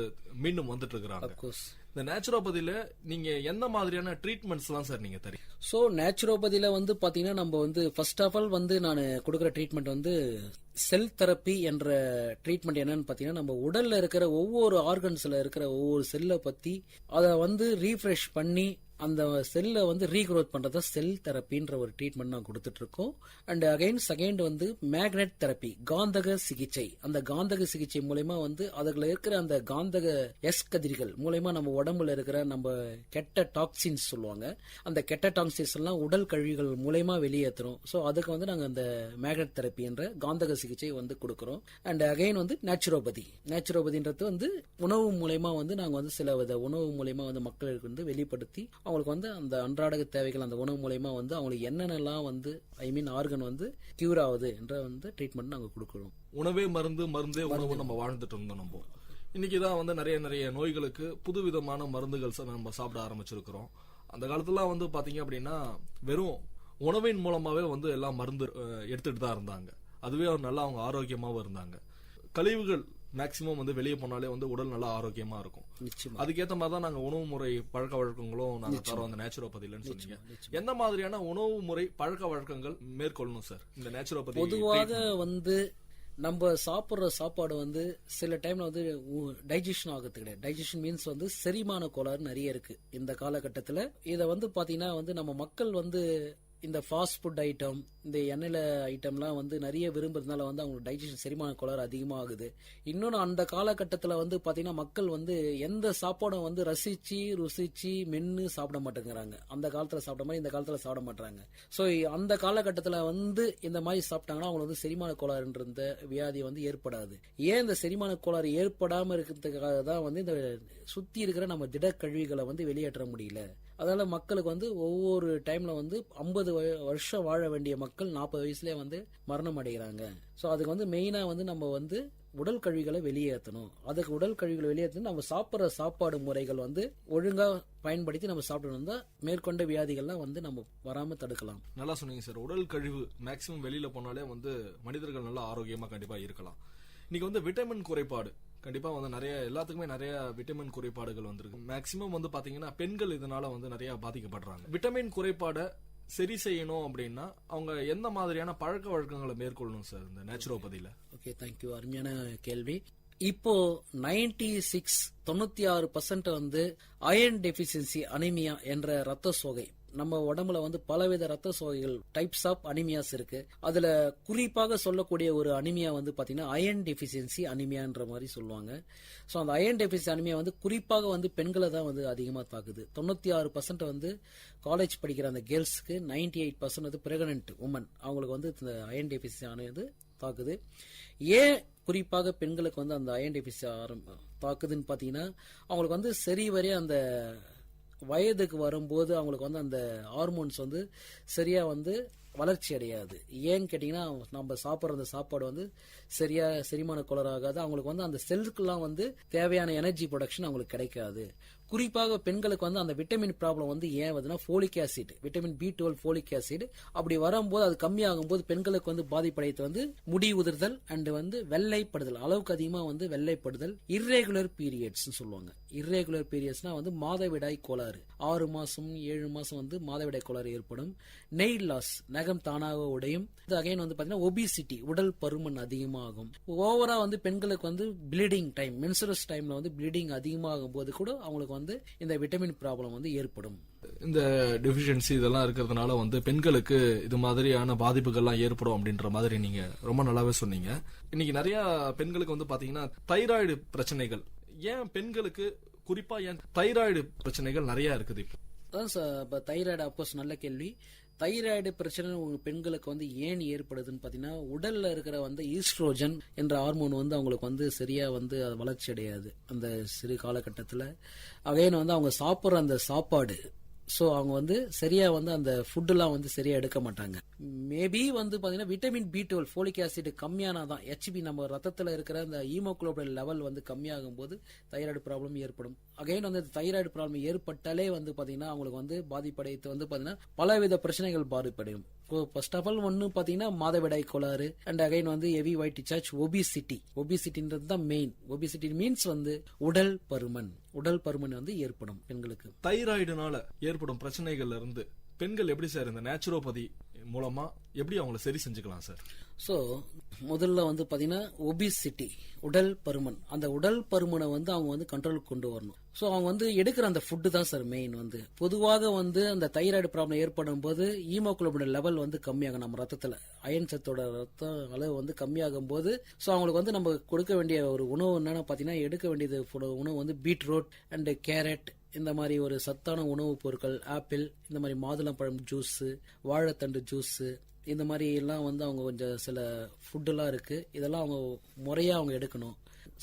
மீண்டும் வந்துட்டு இருக்காங்க. இந்த நேச்சுரோபதியில நீங்க எந்த மாதிரியான ட்ரீட்மெண்ட்ஸ் எல்லாம் சார் நீங்க தரீங்க? சோ நேச்சுரோபதியில பாத்தீங்கன்னா நம்ம ஃபர்ஸ்ட் ஆஃப் ஆல் நான் கொடுக்குற ட்ரீட்மெண்ட் செல் தெரப்பி என்ற ட்ரீட்மெண்ட் என்னன்னு பாத்தீங்கன்னா, நம்ம உடல்ல இருக்கிற ஒவ்வொரு ஆர்கன்ஸ்ல இருக்கிற ஒவ்வொரு செல்லை பத்தி அதை ரீஃப்ரெஷ் பண்ணி அந்த செல்லை வந்து ரீக்ரோத் பண்றத செல் தெரப்பின்ற ஒரு ட்ரீட்மெண்ட் நான் கொடுத்துட்டு இருக்கோம். அண்ட் செகண்ட் வந்து மேக்னெட் தெரப்பி, காந்தக சிகிச்சை. அந்த காந்தக சிகிச்சை மூலயமா வந்து அதுல இருக்கிற அந்த காந்தக கதிர்கள் மூலயமா நம்ம உடம்புல இருக்கிற நம்ம கெட்ட டாக்ஸின்ஸ் சொல்லுவாங்க, அந்த கெட்ட டாக்ஸின்ஸ் எல்லாம் உடல் கழிவுகள் மூலயமா வெளியேற்றுறோம். ஸோ அதுக்கு வந்து நாங்கள் அந்த மேக்னெட் தெரப்பி என்ற காந்தக சிகிச்சை வந்து கொடுக்குறோம். அண்ட் வந்து நேச்சுரோபதின்றது வந்து உணவு மூலயமா வந்து நாங்கள் வந்து சில வித உணவு மூலயமா வந்து மக்களுக்கு வந்து வெளிப்படுத்தி அவங்களுக்கு வந்து அந்த அன்றாட தேவைகள் அந்த உணவு மூலயமா வந்து அவங்களுக்கு என்னென்னலாம் வந்து ஆர்கன் வந்து கியூர் ஆகுது என்ற வந்து ட்ரீட்மெண்ட் நாங்கள் கொடுக்குறோம். உணவே மருந்தே உணவு நம்ம வாழ்ந்துட்டு இருந்தோம். நம்ம இன்னைக்கு தான் வந்து நிறைய நோய்களுக்கு புதுவிதமான மருந்துகள் நம்ம சாப்பிட ஆரம்பிச்சிருக்கிறோம். அந்த காலத்துல வந்து பாத்தீங்க அப்படின்னா வெறும் உணவின் மூலமாவே வந்து எல்லாம் மருந்து எடுத்துட்டு தான் இருந்தாங்க. அதுவே நல்லா அவங்க ஆரோக்கியமாவும் இருந்தாங்க. கழிவுகள் மேக்சிமம் வந்து வெளியே போனாலே வந்து உடல் நல்லா ஆரோக்கியமா இருக்கும். அதுக்கேற்ற மாதிரி தான் நாங்க உணவு முறை பழக்க வழக்கங்களும் நாங்க தரோம் அந்த நேச்சுரோபதியிலன்னு சொன்னீங்க. எந்த மாதிரியான உணவு முறை பழக்க வழக்கங்கள் மேற்கொள்ளணும் சார் இந்த நேச்சுரோபதி? பொதுவாக வந்து நம்ம சாப்பிட்ற சாப்பாடு வந்து சில டைம்ல வந்து டைஜஷன் ஆகிறது கிடையாது. டைஜஷன் மீன்ஸ் வந்து செரிமான கோளாறு நிறைய இருக்கு இந்த காலகட்டத்தில். இதை வந்து பாத்தீங்கன்னா வந்து நம்ம மக்கள் வந்து இந்த ஃபாஸ்ட் ஃபுட் ஐட்டம், இந்த எண்ணெயில் ஐட்டம்லாம் வந்து நிறைய விரும்புறதுனால வந்து அவங்களுக்கு டைஜஷன் செரிமான கோளாறு அதிகமாக ஆகுது. இன்னொன்று அந்த காலகட்டத்தில் வந்து பார்த்தீங்கன்னா மக்கள் வந்து எந்த சாப்பாடும் வந்து ருசிச்சு மென்று சாப்பிட மாட்டேங்கிறாங்க. அந்த காலத்தில் சாப்பிட்ட மாதிரி இந்த காலத்தில் சாப்பிட மாட்டாங்க. ஸோ அந்த காலகட்டத்தில் வந்து இந்த மாதிரி சாப்பிட்டாங்கன்னா அவங்களுக்கு வந்து செரிமான கோளாறுன்ற இந்த வியாதி வந்து ஏற்படாது. ஏன் இந்த செரிமான கோளாறு ஏற்படாமல் இருக்கிறதுக்காக தான் வந்து இந்த சுற்றி இருக்கிற நம்ம திடக்கழிவுகளை வந்து வெளியேற்ற முடியல. அதனால மக்களுக்கு வந்து ஒவ்வொரு டைம்ல வந்து 50 வருஷம் வாழ வேண்டிய மக்கள் 40 வயசுலேயே வந்து மரணம் அடைகிறாங்க. ஸோ அதுக்கு வந்து மெயினா வந்து நம்ம வந்து உடல் கழிவுகளை வெளியேற்றணும். அதுக்கு உடல் கழிவுகளை வெளியேற்றணும். நம்ம சாப்பிட்ற சாப்பாடு முறைகள் வந்து ஒழுங்கா பயன்படுத்தி நம்ம சாப்பிட்டு வந்தா மேற்கொண்ட வியாதிகள்லாம் வந்து நம்ம வராம தடுக்கலாம். நல்லா சொன்னீங்க சார். உடல் கழிவு மேக்சிமம் வெளியில போனாலே வந்து மனிதர்கள் நல்லா ஆரோக்கியமா கண்டிப்பா இருக்கலாம். இன்னைக்கு வந்து விட்டமின் குறைபாடு கண்டிப்பா வந்து எல்லாத்துக்குமே நிறைய விட்டமின் குறைபாடுகள் வந்திருக்கு. மேக்சிமம் வந்து பாத்தீங்கன்னா பெண்கள் இதனால வந்து நிறைய பாதிக்கப்படுறாங்க. விட்டமின் குறைபாடை சரி செய்யணும் அப்படின்னா அவங்க எந்த மாதிரியான பழக்க வழக்கங்களை மேற்கொள்ளணும் சார் இந்த நேச்சுரோபதியில? Okay, thank you. அருமையான கேள்வி. இப்போ 96% வந்து அயர்ன் டெபிஷியன்சி அனிமியா என்ற ரத்த சோகை நம்ம உடம்புல வந்து பலவித ரத்த சோகைகள் டைப்ஸ் ஆஃப் அனிமியாஸ் இருக்கு. அதுல குறிப்பாக சொல்லக்கூடிய ஒரு அனிமியா வந்து பாத்தீங்கன்னா அயர்ன் டெபிஷியன்சி அனிமியான்ற மாதிரி சொல்லுவாங்க. ஸோ அந்த அயர்ன் டெபிஷியன்சி அனிமியா வந்து குறிப்பாக வந்து பெண்களை தான் வந்து அதிகமாக தாக்குது. 96% வந்து காலேஜ் படிக்கிற அந்த கேர்ள்ஸ்க்கு, 98% வந்து பிரெக்னன்ட் உமன் அவங்களுக்கு வந்து இந்த அயர்ன் டெபிஷியன்சி ஆனது தாக்குது. ஏன் குறிப்பாக பெண்களுக்கு வந்து அந்த அயர்ன் டெபிஷியன்சி தாக்குதுன்னு பாத்தீங்கன்னா அவங்களுக்கு வந்து சரி வரைய அந்த வயதுக்கு வரும்போது அவங்களுக்கு வந்து அந்த ஹார்மோன்ஸ் வந்து சரியா வந்து வளர்ச்சி அடையாது. ஏன்னு கேட்டீங்கன்னா நம்ம சாப்பிட்ற அந்த சாப்பாடு வந்து சரியா செரிமான கோளாறாகாது. அவங்களுக்கு வந்து அந்த செல்லுக்கெல்லாம் வந்து தேவையான எனர்ஜி ப்ரொடக்ஷன் அவங்களுக்கு கிடைக்காது. குறிப்பாக பெண்களுக்கு வந்து அந்த விட்டமின் ப்ராப்ளம் வந்து ஏன் வருதுன்னா folic acid, vitamin B12 folic acid அப்படி வரும்போது அது கம்மியாகும் போது பெண்களுக்கு வந்து பாதிப்படைத்து வந்து முடி உதிர்தல் அண்ட் வந்து வெள்ளைப்படுதல், அளவுக்கு அதிகமாக வந்து வெள்ளைப்படுதல், இர்ரெகுலர் பீரியட்ஸ் சொல்லுவாங்க. இர்ரெகுலர் பீரியட்ஸ்னா வந்து மாதவிடாய் கோளாறு, 6 மாசம் 7 மாசம் வந்து மாதவிடாய் கோளாறு ஏற்படும். நெயில் லாஸ், நகம் தானாக உடையும். அகைன் வந்து பாத்தீங்கன்னா ஒபிசிட்டி, உடல் பருமன் அதிகமாகும். ஓவரா வந்து பெண்களுக்கு வந்து ப்ளீடிங் டைம், மென்சுரஸ் டைம்ல வந்து ப்ளீடிங் அதிகமாகும் போது கூட அவங்களுக்கு வந்து இந்த விட்டமின் ப்ராப்ளம் வந்து ஏற்படும். இந்த டெஃபிஷியன்சி இதெல்லாம் இருக்கிறதுனால வந்து பெண்களுக்கு இது மாதிரியான பாதிப்புகள்லாம் ஏற்படும் அப்படின்ற மாதிரி நீங்க ரொம்ப நல்லாவே சொன்னீங்க. இன்னைக்கு நிறைய பெண்களுக்கு வந்து பாத்தீங்கன்னா தைராய்டு பிரச்சனைகள், ஏன் பெண்களுக்கு குறிப்பா ஏன் தைராய்டு பிரச்சனைகள் நிறைய இருக்குது? அதான் சார் தைராய்டு அப்போஸ் நல்ல கேள்வி. தைராய்டு பிரச்சனை உங்க பெண்களுக்கு வந்து ஏன் ஏற்படுதுன்னு பாத்தீங்கன்னா உடல்ல இருக்கிற வந்து ஈஸ்ட்ரோஜன் என்ற ஹார்மோன் வந்து அவங்களுக்கு வந்து சரியா வந்து வளர்ச்சி அடையாது அந்த சிறு காலகட்டத்தில். அகைன் வந்து அவங்க சாப்பிட்ற அந்த சாப்பாடு, ஸோ அவங்க வந்து சரியா வந்து அந்த ஃபுட்டுலாம் வந்து சரியா எடுக்க மாட்டாங்க. மேபி வந்து பாத்தீங்கன்னா விட்டமின் B12 ஃபோலிக் ஆசிட் கம்மியானாதான் HB நம்ம ரத்தத்தில் இருக்கிற அந்த ஹீமோகுளோபின் லெவல் வந்து கம்மியாகும் போது தைராய்டு ப்ராப்ளம் ஏற்படும். அகைன் வந்து தைராய்டு ப்ராப்ளம் ஏற்பட்டாலே வந்து பாத்தீங்கன்னா அவங்களுக்கு வந்து பாதிப்படைத்து வந்து பாத்தீங்கன்னா பலவித பிரச்சனைகள் பாதிப்படையும். ஃபர்ஸ்ட் ஆஃப் ஆல் ஒன்னு பாத்தீங்கன்னா மாதவிடாய் கோளாறு அண்ட் அகைன் வந்து ஹெவி ஒயிட் டிசார்ஜ், ஒபிசிட்டின்றது தான் மெயின். ஒபிசிட்டி மீன்ஸ் வந்து உடல் பருமன் வந்து ஏற்படும் பெண்களுக்கு. தைராய்டுனால ஏற்படும் பிரச்சனைகள்ல இருந்து பெண்கள் எப்படி சார் இந்த நேச்சுரோபதி மூலமா எப்படி அவங்கள சரி செஞ்சுக்கலாம் சார்? ஸோ முதல்ல வந்து பார்த்தீங்கன்னா ஒபிசிட்டி, உடல் பருமன். அந்த உடல் பருமனை வந்து அவங்க வந்து கண்ட்ரோலுக்கு கொண்டு வரணும். ஸோ அவங்க வந்து எடுக்கிற அந்த ஃபுட்டு தான் சார் மெயின். வந்து பொதுவாக வந்து அந்த தைராய்டு ப்ராப்ளம் ஏற்படும் போது ஹீமோகுளோபின் லெவல் வந்து கம்மியாகும் நம்ம ரத்தத்தில். அயன் சத்தோட ரத்த அளவு வந்து கம்மியாகும் போது ஸோ அவங்களுக்கு வந்து நம்ம கொடுக்க வேண்டிய ஒரு உணவு என்னன்னு பார்த்தீங்கன்னா, எடுக்க வேண்டியது உணவு வந்து பீட்ரூட் அண்ட் கேரட், இந்த மாதிரி ஒரு சத்தான உணவுப் பொருட்கள், ஆப்பிள், இந்த மாதிரி மாதுளம்பழம் ஜூஸு, வாழைத்தண்டு ஜூஸு, இந்த மாதிரி எல்லாம் வந்து அவங்க கொஞ்சம் சில ஃபுட்டெல்லாம் இருக்கு. இதெல்லாம் அவங்க முறையாக அவங்க எடுக்கணும்.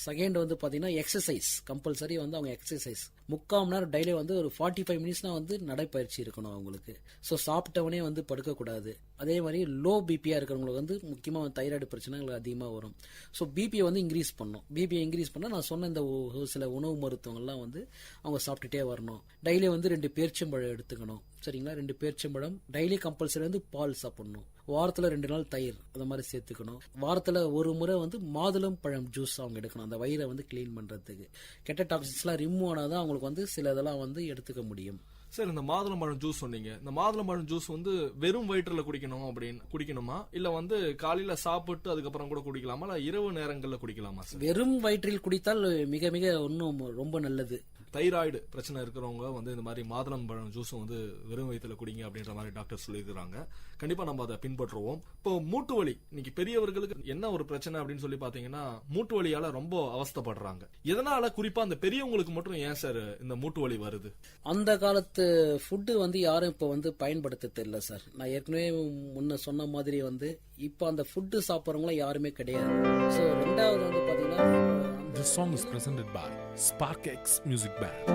செகண்ட் வந்து பார்த்தீங்கன்னா எக்ஸசைஸ் கம்பல்சரி. வந்து அவங்க எக்ஸசைஸ் 3/4 மணி நேரம் டெய்லி வந்து ஒரு 45 மினிட்ஸ்னா வந்து நடைப்பயிற்சி இருக்கணும் அவங்களுக்கு. ஸோ சாப்பிட்டவனே வந்து படுக்கக்கூடாது. அதே மாதிரி லோ பிபியாக இருக்கிறவங்களுக்கு வந்து முக்கியமாக தைராய்டு பிரச்சனைகள் அதிகமாக வரும். ஸோ பிபியை வந்து இன்க்ரீஸ் பண்ணணும். பிபியை இன்க்ரீஸ் பண்ணால் நான் சொன்ன இந்த சில உணவு மருத்துவங்கள்லாம் வந்து அவங்க சாப்பிட்டுட்டே வரணும். டெய்லி வந்து 2 பேரிச்சம்பழம் எடுத்துக்கணும். சரிங்களா? 2 பேரிச்சம்பழம் டெய்லி கம்பல்சரி வந்து பால் சாப்பிடணும். வாரத்தில் 2 நாள் தயிர் அந்த மாதிரி சேர்த்துக்கணும். வாரத்தில் ஒரு முறை வந்து மாதுளம் பழம் ஜூஸ் அவங்க எடுக்கணும், அந்த வயிறை வந்து கிளீன் பண்ணுறதுக்கு. கெட்ட டாக்ஸின்ஸ்லாம் ரிமூவ் ஆனால் தான் அவங்களுக்கு வந்து சில இதெல்லாம் வந்து எடுத்துக்க முடியும். சார், இந்த மாதுளம்பழம் ஜூஸ் சொன்னீங்க. இந்த மாதுளம்பழம் ஜூஸ் வந்து வெறும் வயிற்றுல குடிக்கணுமா, இல்ல வந்து காலையில சாப்பிட்டு அதுக்கப்புறம் கூட குடிக்கலாமா, இல்ல இரவு நேரங்கள்ல குடிக்கலாமா சார்? வெறும் வயிற்றில் குடித்தால் மிக மிக இன்னும் ரொம்ப நல்லது. தைராய்டு பிரச்சனை இருக்கிறவங்க வந்து இந்த மாதிரி மாதுளம்பழம் ஜூஸும் வந்து வெறும் வயிற்றுல குடிங்க அப்படின்ற மாதிரி டாக்டர் சொல்லியிருக்கிறாங்க. கண்டிப்பா நம்ம அதை பின்பற்றுவோம். இப்போ மூட்டு வலி, இன்னைக்கு பெரியவர்களுக்கு என்ன ஒரு பிரச்சனை அப்படின்னு சொல்லி பாத்தீங்கன்னா, மூட்டு வலியால ரொம்ப அவஸ்தைப்படுறாங்க. எதனால குறிப்பா அந்த பெரியவங்களுக்கு மட்டும் ஏன் சார் இந்த மூட்டு வலி வருது? அந்த காலத்து ஃபுட்டு வந்து யாரும் இப்போ வந்து பயன்படுத்த தெரியல சார். நான் ஏற்கனவே முன்ன சொன்ன மாதிரி வந்து இப்போ அந்த ஃபுட்டு சாப்பிட்றவங்களாம் யாருமே கிடையாது. ஸோ ரெண்டாவது வந்து பாத்தீங்கன்னா, This song is presented by SparkX Music Band.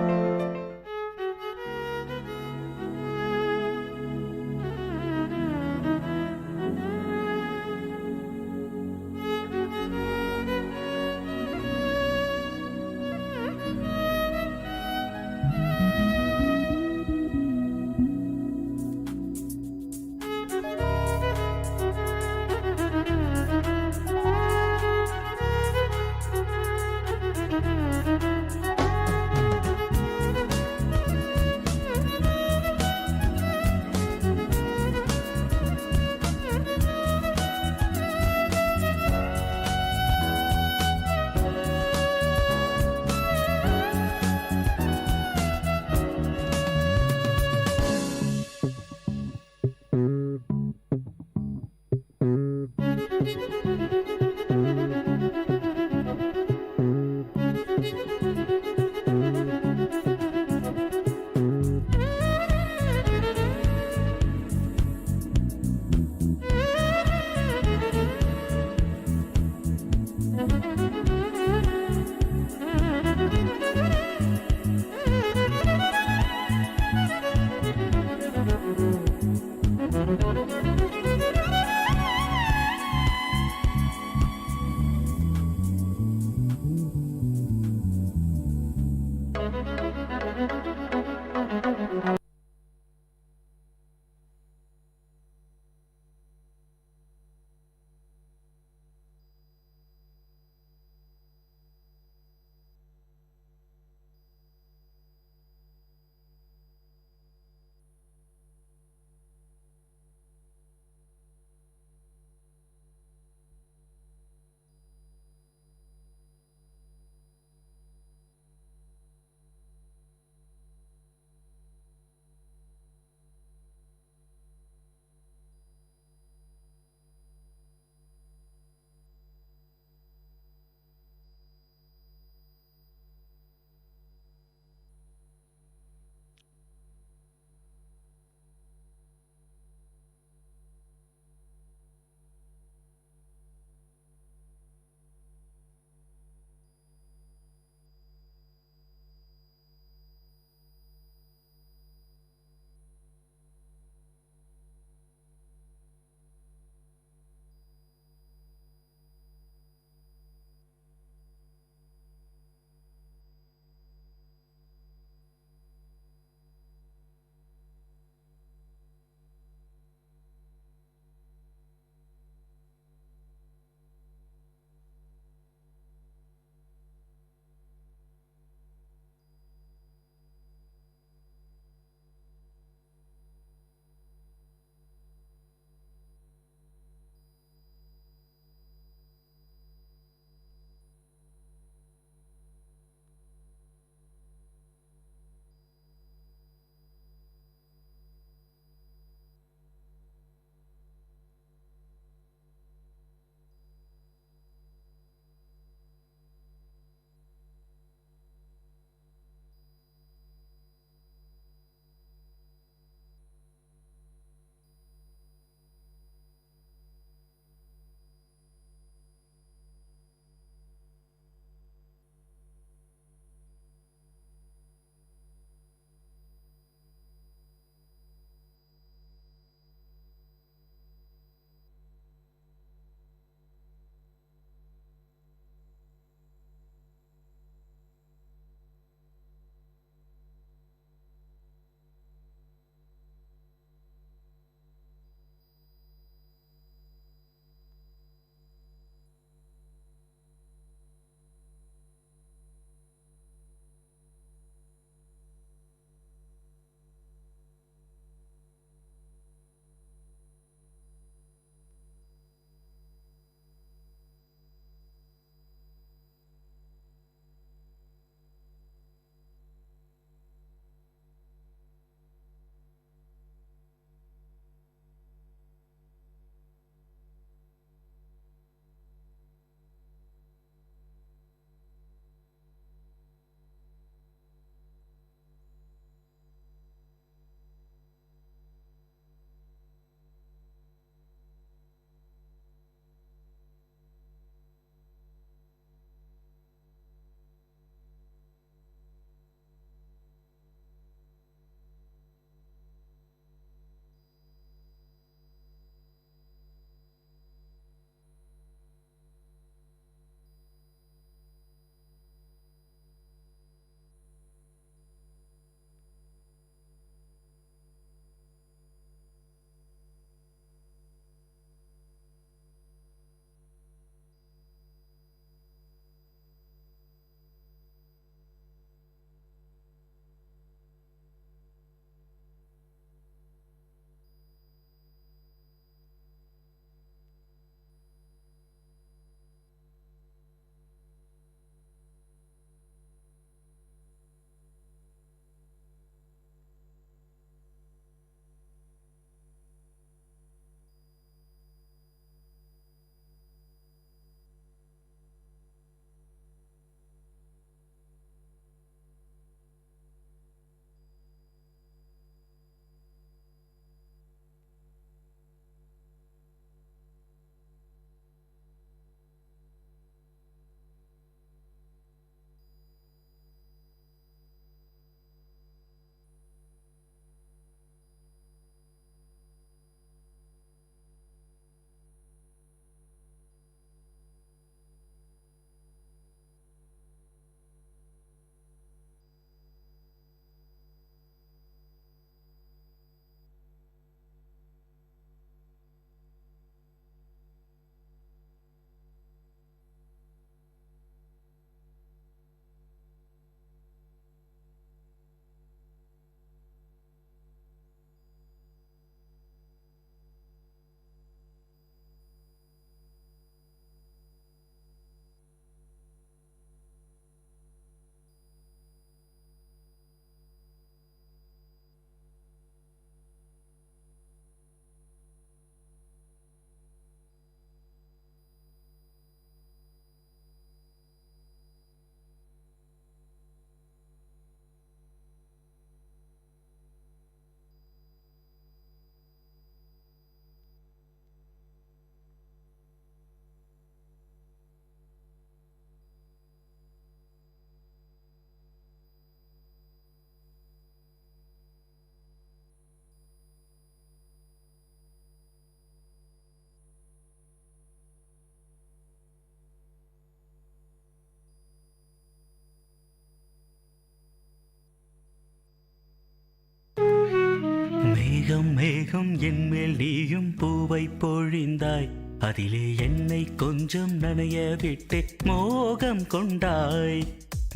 மேகம் மேகம் என்மேல் நீயும் பூவை பொழிந்தாய், அதிலே என்னை கொஞ்சம் நனைய விட்டு மோகம் கொண்டாய்.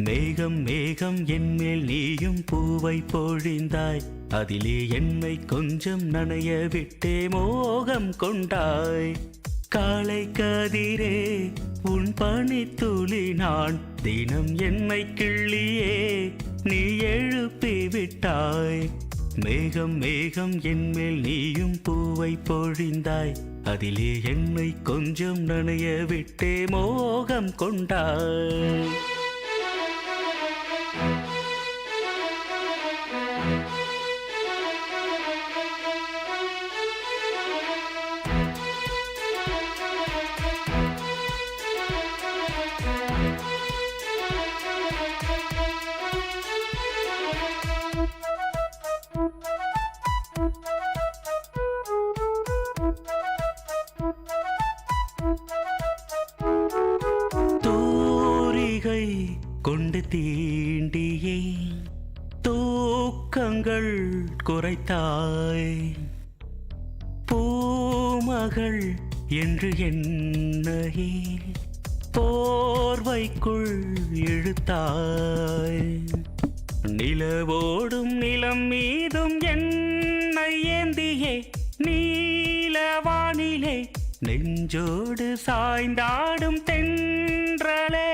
மேகம் மேகம் என்மேல் நீயும் பூவை பொழிந்தாய், அதிலே என்னை கொஞ்சம் நனைய விட்டே மோகம் கொண்டாய். காலை கதிரே உன் பனித்துளி நான், தினம் என்னை கிள்ளியே நீ எழுப்பி விட்டாய். மேகம் மேகம் என்மேல் நீயும் பூவை பொழிந்தாய், அதிலே என்னை கொஞ்சம் நனைய விட்டே மோகம் கொண்டாய். தூரிகை கொண்டு தீண்டியே தூக்கங்கள் குறைத்தாய். பூமகள் என்று என்னையே போர்வைக்குள் இழுத்தாய். நிலவோடும் நிலம் மீதும் என்னை ஏந்தியே நீலவானிலே நெஞ்சோடு சாய்ந்தாடும் தென்றலே.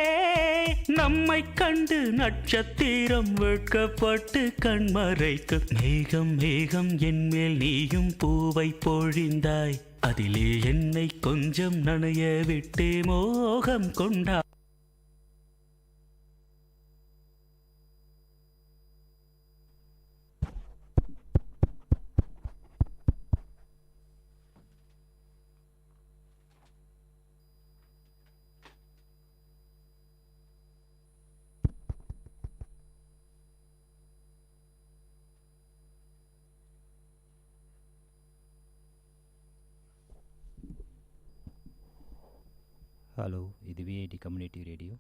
நம்மை கண்டு நட்சத்திரம் வெட்கப்பட்டு கண்மறைக்கு. மேகம் மேகம் என்மேல் நீயும் பூவை பொழிந்தாய், அதிலே என்னை கொஞ்சம் நனைய விட்டு மோகம் கொண்டாய். ஹலோ, இது விஐடி கம்யூனிட்டி ரேடியோ.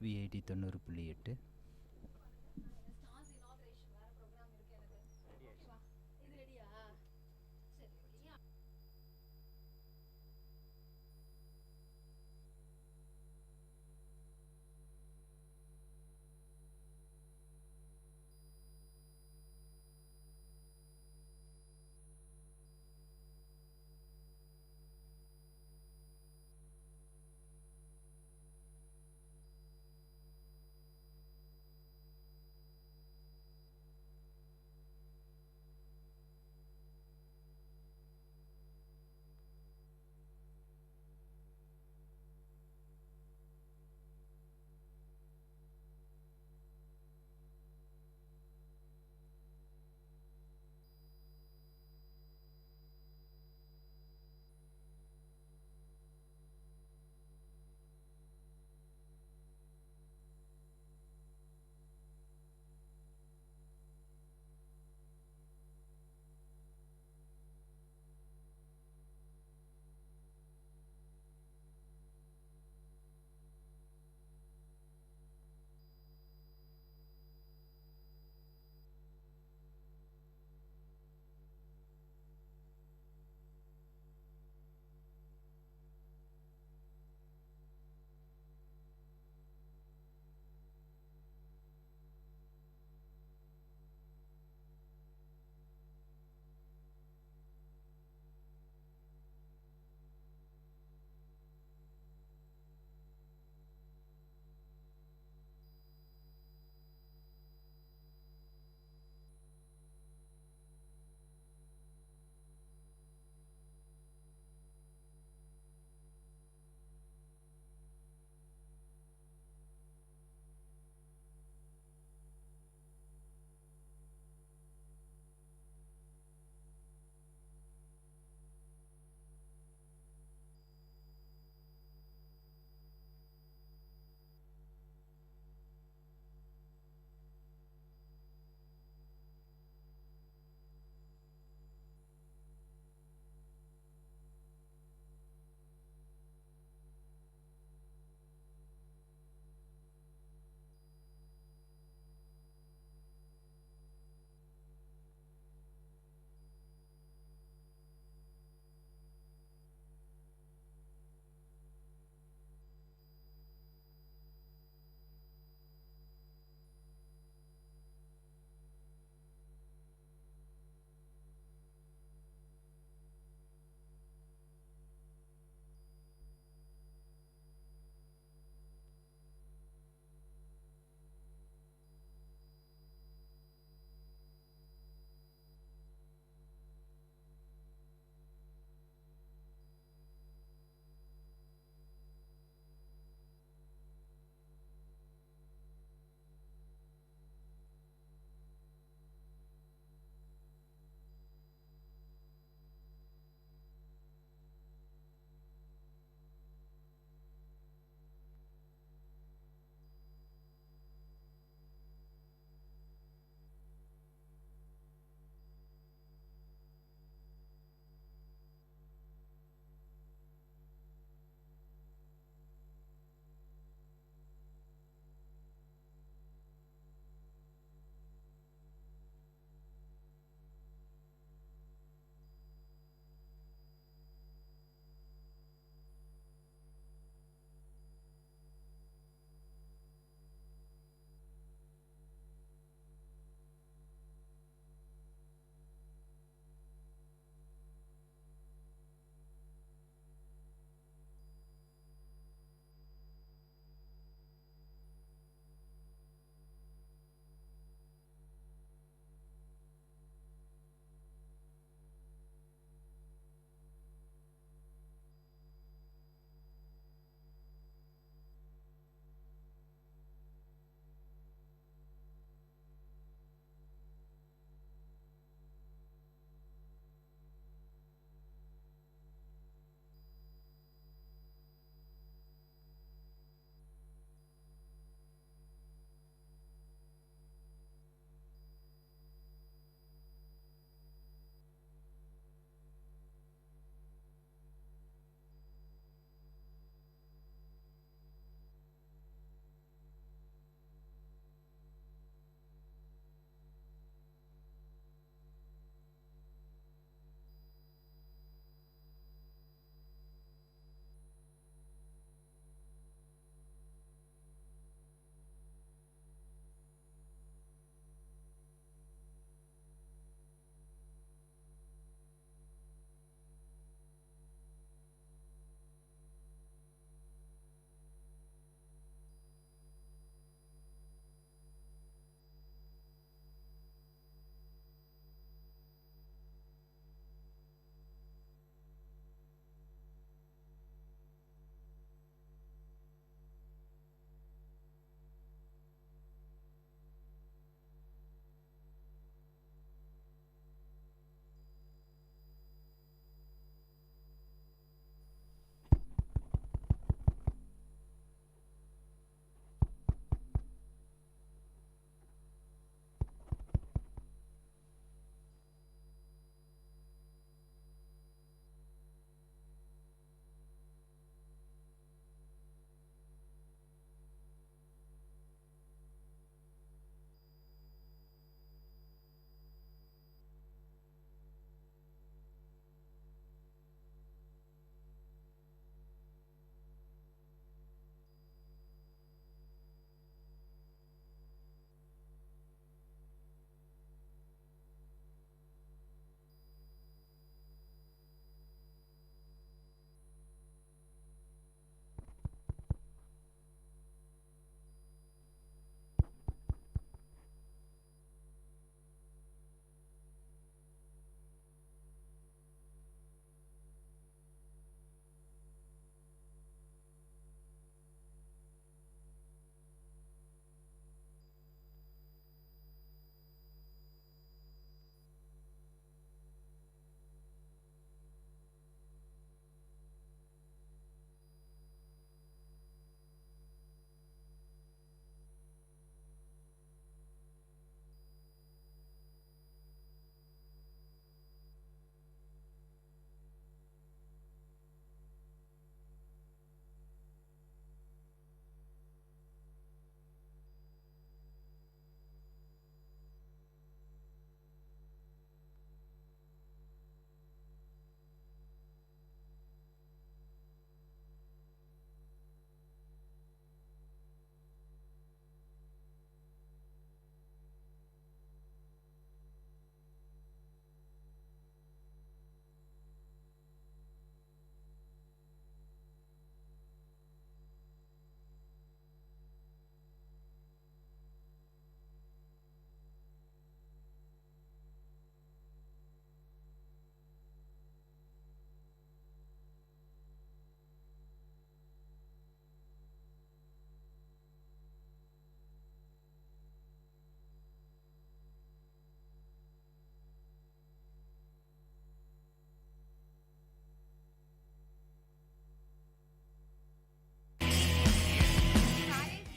விஐடி 90.8.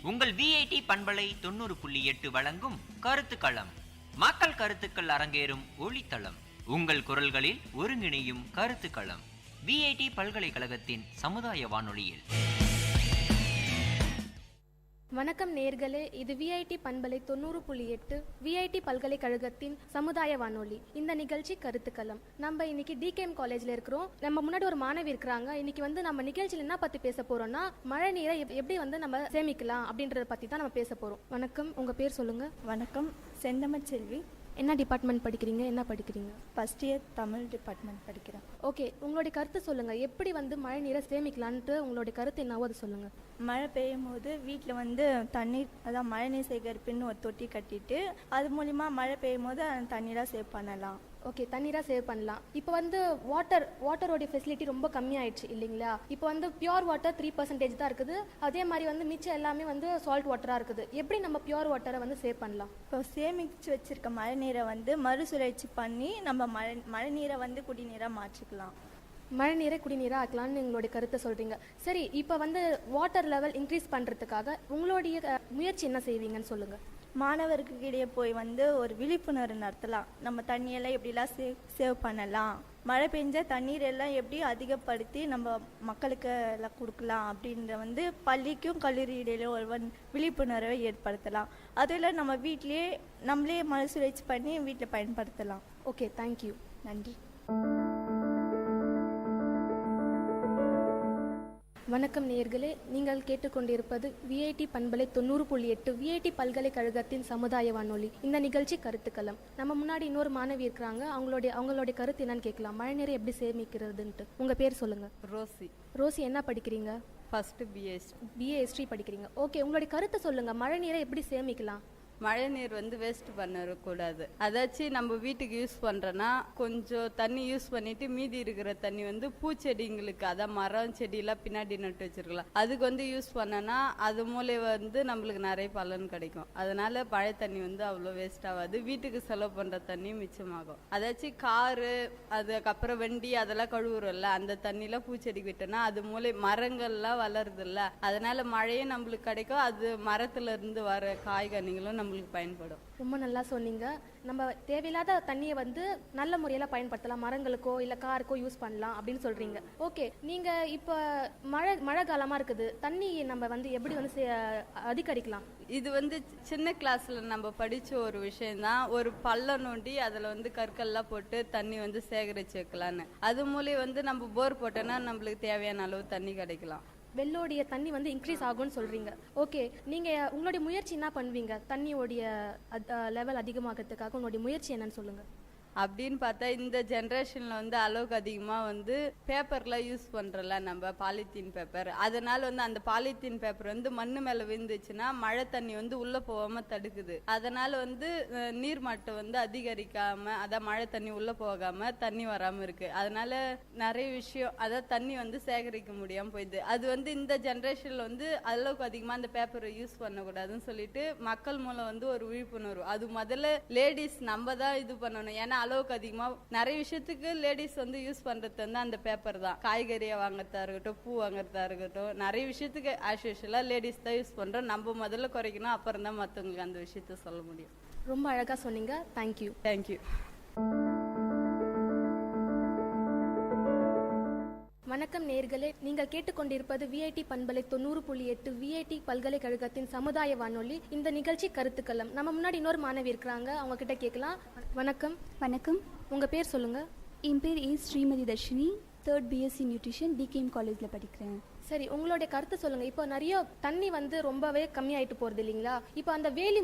உங்கள் விஐடி பண்பலை 90.8 வழங்கும் கருத்துக்களம். மக்கள் கருத்துக்கள் அரங்கேறும் ஒளித்தளம். உங்கள் குரல்களில் ஒருங்கிணையும் கருத்துக்களம். விஐடி பல்கலைக்கழகத்தின் சமுதாய வானொலியில். வணக்கம் நேர்களே, இது விஐடி பண்பலை 90.8 விஐடி பல்கலைக்கழகத்தின் சமுதாய வானொலி. இந்த நிகழ்ச்சி கருத்துக்களம். நம்ம இன்னைக்கு டிகேஎம் காலேஜ்ல இருக்கிறோம். நம்ம முன்னாடி ஒரு மாணவி இருக்கிறாங்க. இன்னைக்கு வந்து நம்ம நிகழ்ச்சியில் என்ன பத்தி பேச போறோம்னா, மழை நீரை எப்படி வந்து நம்ம சேமிக்கலாம் அப்படின்றத பத்தி தான் நம்ம பேச போறோம். வணக்கம், உங்க பேர் சொல்லுங்க. வணக்கம், செந்தமிழ் செல்வி. என்ன டிபார்ட்மெண்ட் படிக்கிறீங்க? என்ன படிக்கிறீங்க? ஃபர்ஸ்ட் இயர் தமிழ் டிபார்ட்மெண்ட் படிக்கிறேன். ஓகே, உங்களுடைய கருத்து சொல்லுங்க. எப்படி வந்து மழை நீரை சேமிக்கலான்ட்டு உங்களுடைய கருத்து என்னவோ அதை சொல்லுங்க. மழை பெய்யும் போது வீட்டில் வந்து தண்ணீர், அதான் மழைநீர் சேகரிப்புன்னு ஒரு தொட்டி கட்டிட்டு அது மூலிமா மழை பெய்யும் போது அந்த தண்ணீராக சேவ் பண்ணலாம். ஓகே, தண்ணீராக சேவ் பண்ணலாம். இப்போ வந்து வாட்டரோடைய ஃபெசிலிட்டி ரொம்ப கம்மியாயிடுச்சு இல்லைங்களா? இப்போ வந்து பியூர் வாட்டர் 3% தான் இருக்குது. அதே மாதிரி வந்து மிச்சம் எல்லாமே வந்து சால்ட் வாட்டராக இருக்குது. எப்படி நம்ம பியூர் வாட்டரை வந்து சேவ் பண்ணலாம்? இப்போ சேமித்து வச்சிருக்க மழை நீரை வந்து மறுசுழற்சி பண்ணி நம்ம மழை நீரை வந்து குடிநீராக மாற்றிக்கலாம். மழை நீரை குடிநீராக ஆக்கலாம்னு எங்களுடைய கருத்தை சொல்கிறீங்க. சரி, இப்போ வந்து வாட்டர் லெவல் இன்க்ரீஸ் பண்ணுறதுக்காக உங்களுடைய முயற்சி என்ன செய்வீங்கன்னு சொல்லுங்கள். மாணவர்களிடையே போய் வந்து ஒரு விழிப்புணர்வு நடத்தலாம். நம்ம தண்ணியெல்லாம் எப்படிலாம் சேவ் பண்ணலாம், மழை பெஞ்ச தண்ணீர் எல்லாம் எப்படி அதிகப்படுத்தி நம்ம மக்களுக்கு எல்லாம் கொடுக்கலாம் அப்படின்ற வந்து பள்ளிக்கும் கல்லூரி இடையில ஒரு விழிப்புணர்வை ஏற்படுத்தலாம். அதில் நம்ம வீட்டிலேயே நம்மளே மறுசுழற்சி பண்ணி வீட்டில் பயன்படுத்தலாம். Okay, thank you. நன்றி. வணக்கம் நேயர்களே, நீங்கள் கேட்டுக்கொண்டிருப்பது விஐடி பண்பலை 90.8 விஐடி பல்கலைக்கழகத்தின் சமுதாய வானொலி. இந்த நிகழ்ச்சி கருத்துக்களம். நம்ம முன்னாடி இன்னொரு மாணவி இருக்கிறாங்க. அவங்களுடைய கருத்து என்னன்னு கேட்கலாம். மழை நீரை எப்படி சேமிக்கிறதுன்ட்டு. உங்க பேர் சொல்லுங்க. ரோசி. ரோசி, என்ன படிக்கிறீங்க? ஃபர்ஸ்ட் பிஏ ஹிஸ்ட்ரி படிக்கிறீங்க. ஓகே, உங்களுடைய கருத்தை சொல்லுங்க. மழை நீரை எப்படி சேமிக்கலாம்? மழை நீர் வந்து வேஸ்ட் பண்ணக்கூடாது. அதாச்சும் நம்ம வீட்டுக்கு யூஸ் பண்ணுறோன்னா கொஞ்சம் தண்ணி யூஸ் பண்ணிட்டு மீதி இருக்கிற தண்ணி வந்து பூச்செடிங்களுக்கு, அதான் மரம் செடியெல்லாம் பின்னாடி நட்டு வச்சிருக்கலாம், அதுக்கு வந்து யூஸ் பண்ணனா அது மூலம் வந்து நம்மளுக்கு நிறைய பலன் கிடைக்கும். அதனால மழை தண்ணி வந்து அவ்வளோ வேஸ்ட் ஆகாது. வீட்டுக்கு செலவு பண்ணுற தண்ணி மிச்சமாகும். அதாச்சும் காரு, அதுக்கப்புறம் வண்டி அதெல்லாம் கழுவுறோம்ல, அந்த தண்ணிலாம் பூச்செடிக்கு விட்டோன்னா அது மூலம் மரங்கள்லாம் வளருது இல்லை, அதனால மழையும் நம்மளுக்கு கிடைக்கும். அது மரத்துல இருந்து வர காய்கனிகளும் நம்மளுக்கு பயன்படும். ரொம்ப நல்லா சொன்னீங்க. நம்ம தேவையில்லாத தண்ணியை வந்து நல்ல முறையில் பயன்படுத்தலாம். மரங்களுக்கோ இல்லை காருக்கோ யூஸ் பண்ணலாம் அப்படின்னு சொல்றீங்க. ஓகே, நீங்க இப்போ மழை காலமா இருக்குது, தண்ணி நம்ம வந்து எப்படி வந்து அதிகரிக்கலாம்? இது வந்து சின்ன கிளாஸ்ல நம்ம படிச்ச ஒரு விஷயம்தான். ஒரு பள்ளம் நோண்டி அதில் வந்து கற்கள்லாம் போட்டு தண்ணி வந்து சேகரிச்சு வைக்கலான்னு. அது மூலம் வந்து நம்ம போர் போட்டோன்னா நம்மளுக்கு தேவையான அளவு தண்ணி கிடைக்கலாம். வெள்ளோடைய தண்ணி வந்து இன்க்ரீஸ் ஆகும்னு சொல்றீங்க. ஓகே, நீங்க உங்களுடைய முயற்சி என்ன பண்ணுவீங்க? தண்ணியோடைய லெவல் அதிகமாகிறதுக்காக உங்களுடைய முயற்சி என்னன்னு சொல்லுங்க. அப்படின்னு பார்த்தா இந்த ஜென்ரேஷன்ல வந்து அளவுக்கு அதிகமாக வந்து பேப்பர்லாம் யூஸ் பண்றல, நம்ம பாலித்தீன் பேப்பர். அதனால வந்து அந்த பாலித்தீன் பேப்பர் வந்து மண்ணு மேல விழுந்துச்சுன்னா மழை தண்ணி வந்து உள்ள போகாம தடுக்குது. அதனால வந்து நீர்மட்டம் வந்து அதிகரிக்காம, அதான் மழை தண்ணி உள்ள போகாம தண்ணி வராம இருக்கு. அதனால நிறைய விஷயம், அதான் தண்ணி வந்து சேகரிக்க முடியாம போயிடுது. அது வந்து இந்த ஜென்ரேஷன்ல வந்து அளவுக்கு அதிகமா அந்த பேப்பரை யூஸ் பண்ணக்கூடாதுன்னு சொல்லிட்டு மக்கள் மூலம் வந்து ஒரு விழிப்புணர்வு. அது முதல்ல லேடிஸ் நம்ம தான் இது பண்ணணும். ஏன்னா அளவுக்கு அதிகமா நிறைய விஷயத்துக்கு லேடிஸ் வந்து யூஸ் பண்றது வந்து அந்த பேப்பர் தான். காய்கறியை வாங்கறதா இருக்கட்டும், பூ வாங்கறதா இருக்கட்டும், நிறைய விஷயத்துக்கு ஆஸ் யூஷுவலா லேடிஸ் தான் யூஸ் பண்றோம். நம்ம முதல்ல குறைக்கணும், அப்புறம் தான் மற்றவங்களுக்கு அந்த விஷயத்த சொல்ல முடியும். ரொம்ப அழகா சொன்னீங்க. தேங்க்யூ. தேங்க்யூ. வணக்கம் நேர்களே, நீங்கள் கேட்டுக்கொண்டிருப்பது விஐடி பண்பலை 90.8 விஐடி பல்கலைக்கழகத்தின் சமுதாய வானொலி. இந்த நிகழ்ச்சி கருத்துக்களம். நம்ம முன்னாடி இன்னொரு மாணவி இருக்கிறாங்க, அவங்க கிட்ட கேட்கலாம். வணக்கம். வணக்கம், உங்க பேர் சொல்லுங்க. என் பேர் Srimathi Dharshini. 3rd BSc nutrition TKM காலேஜில் படிக்கிறேன். சரி, உங்களுடைய கருத்து சொல்லுங்க. இப்போ நிறைய தண்ணி வந்து ரொம்பவே கம்மியாயிட்டு போறது இல்லைங்களா? இப்போ அந்த வேலி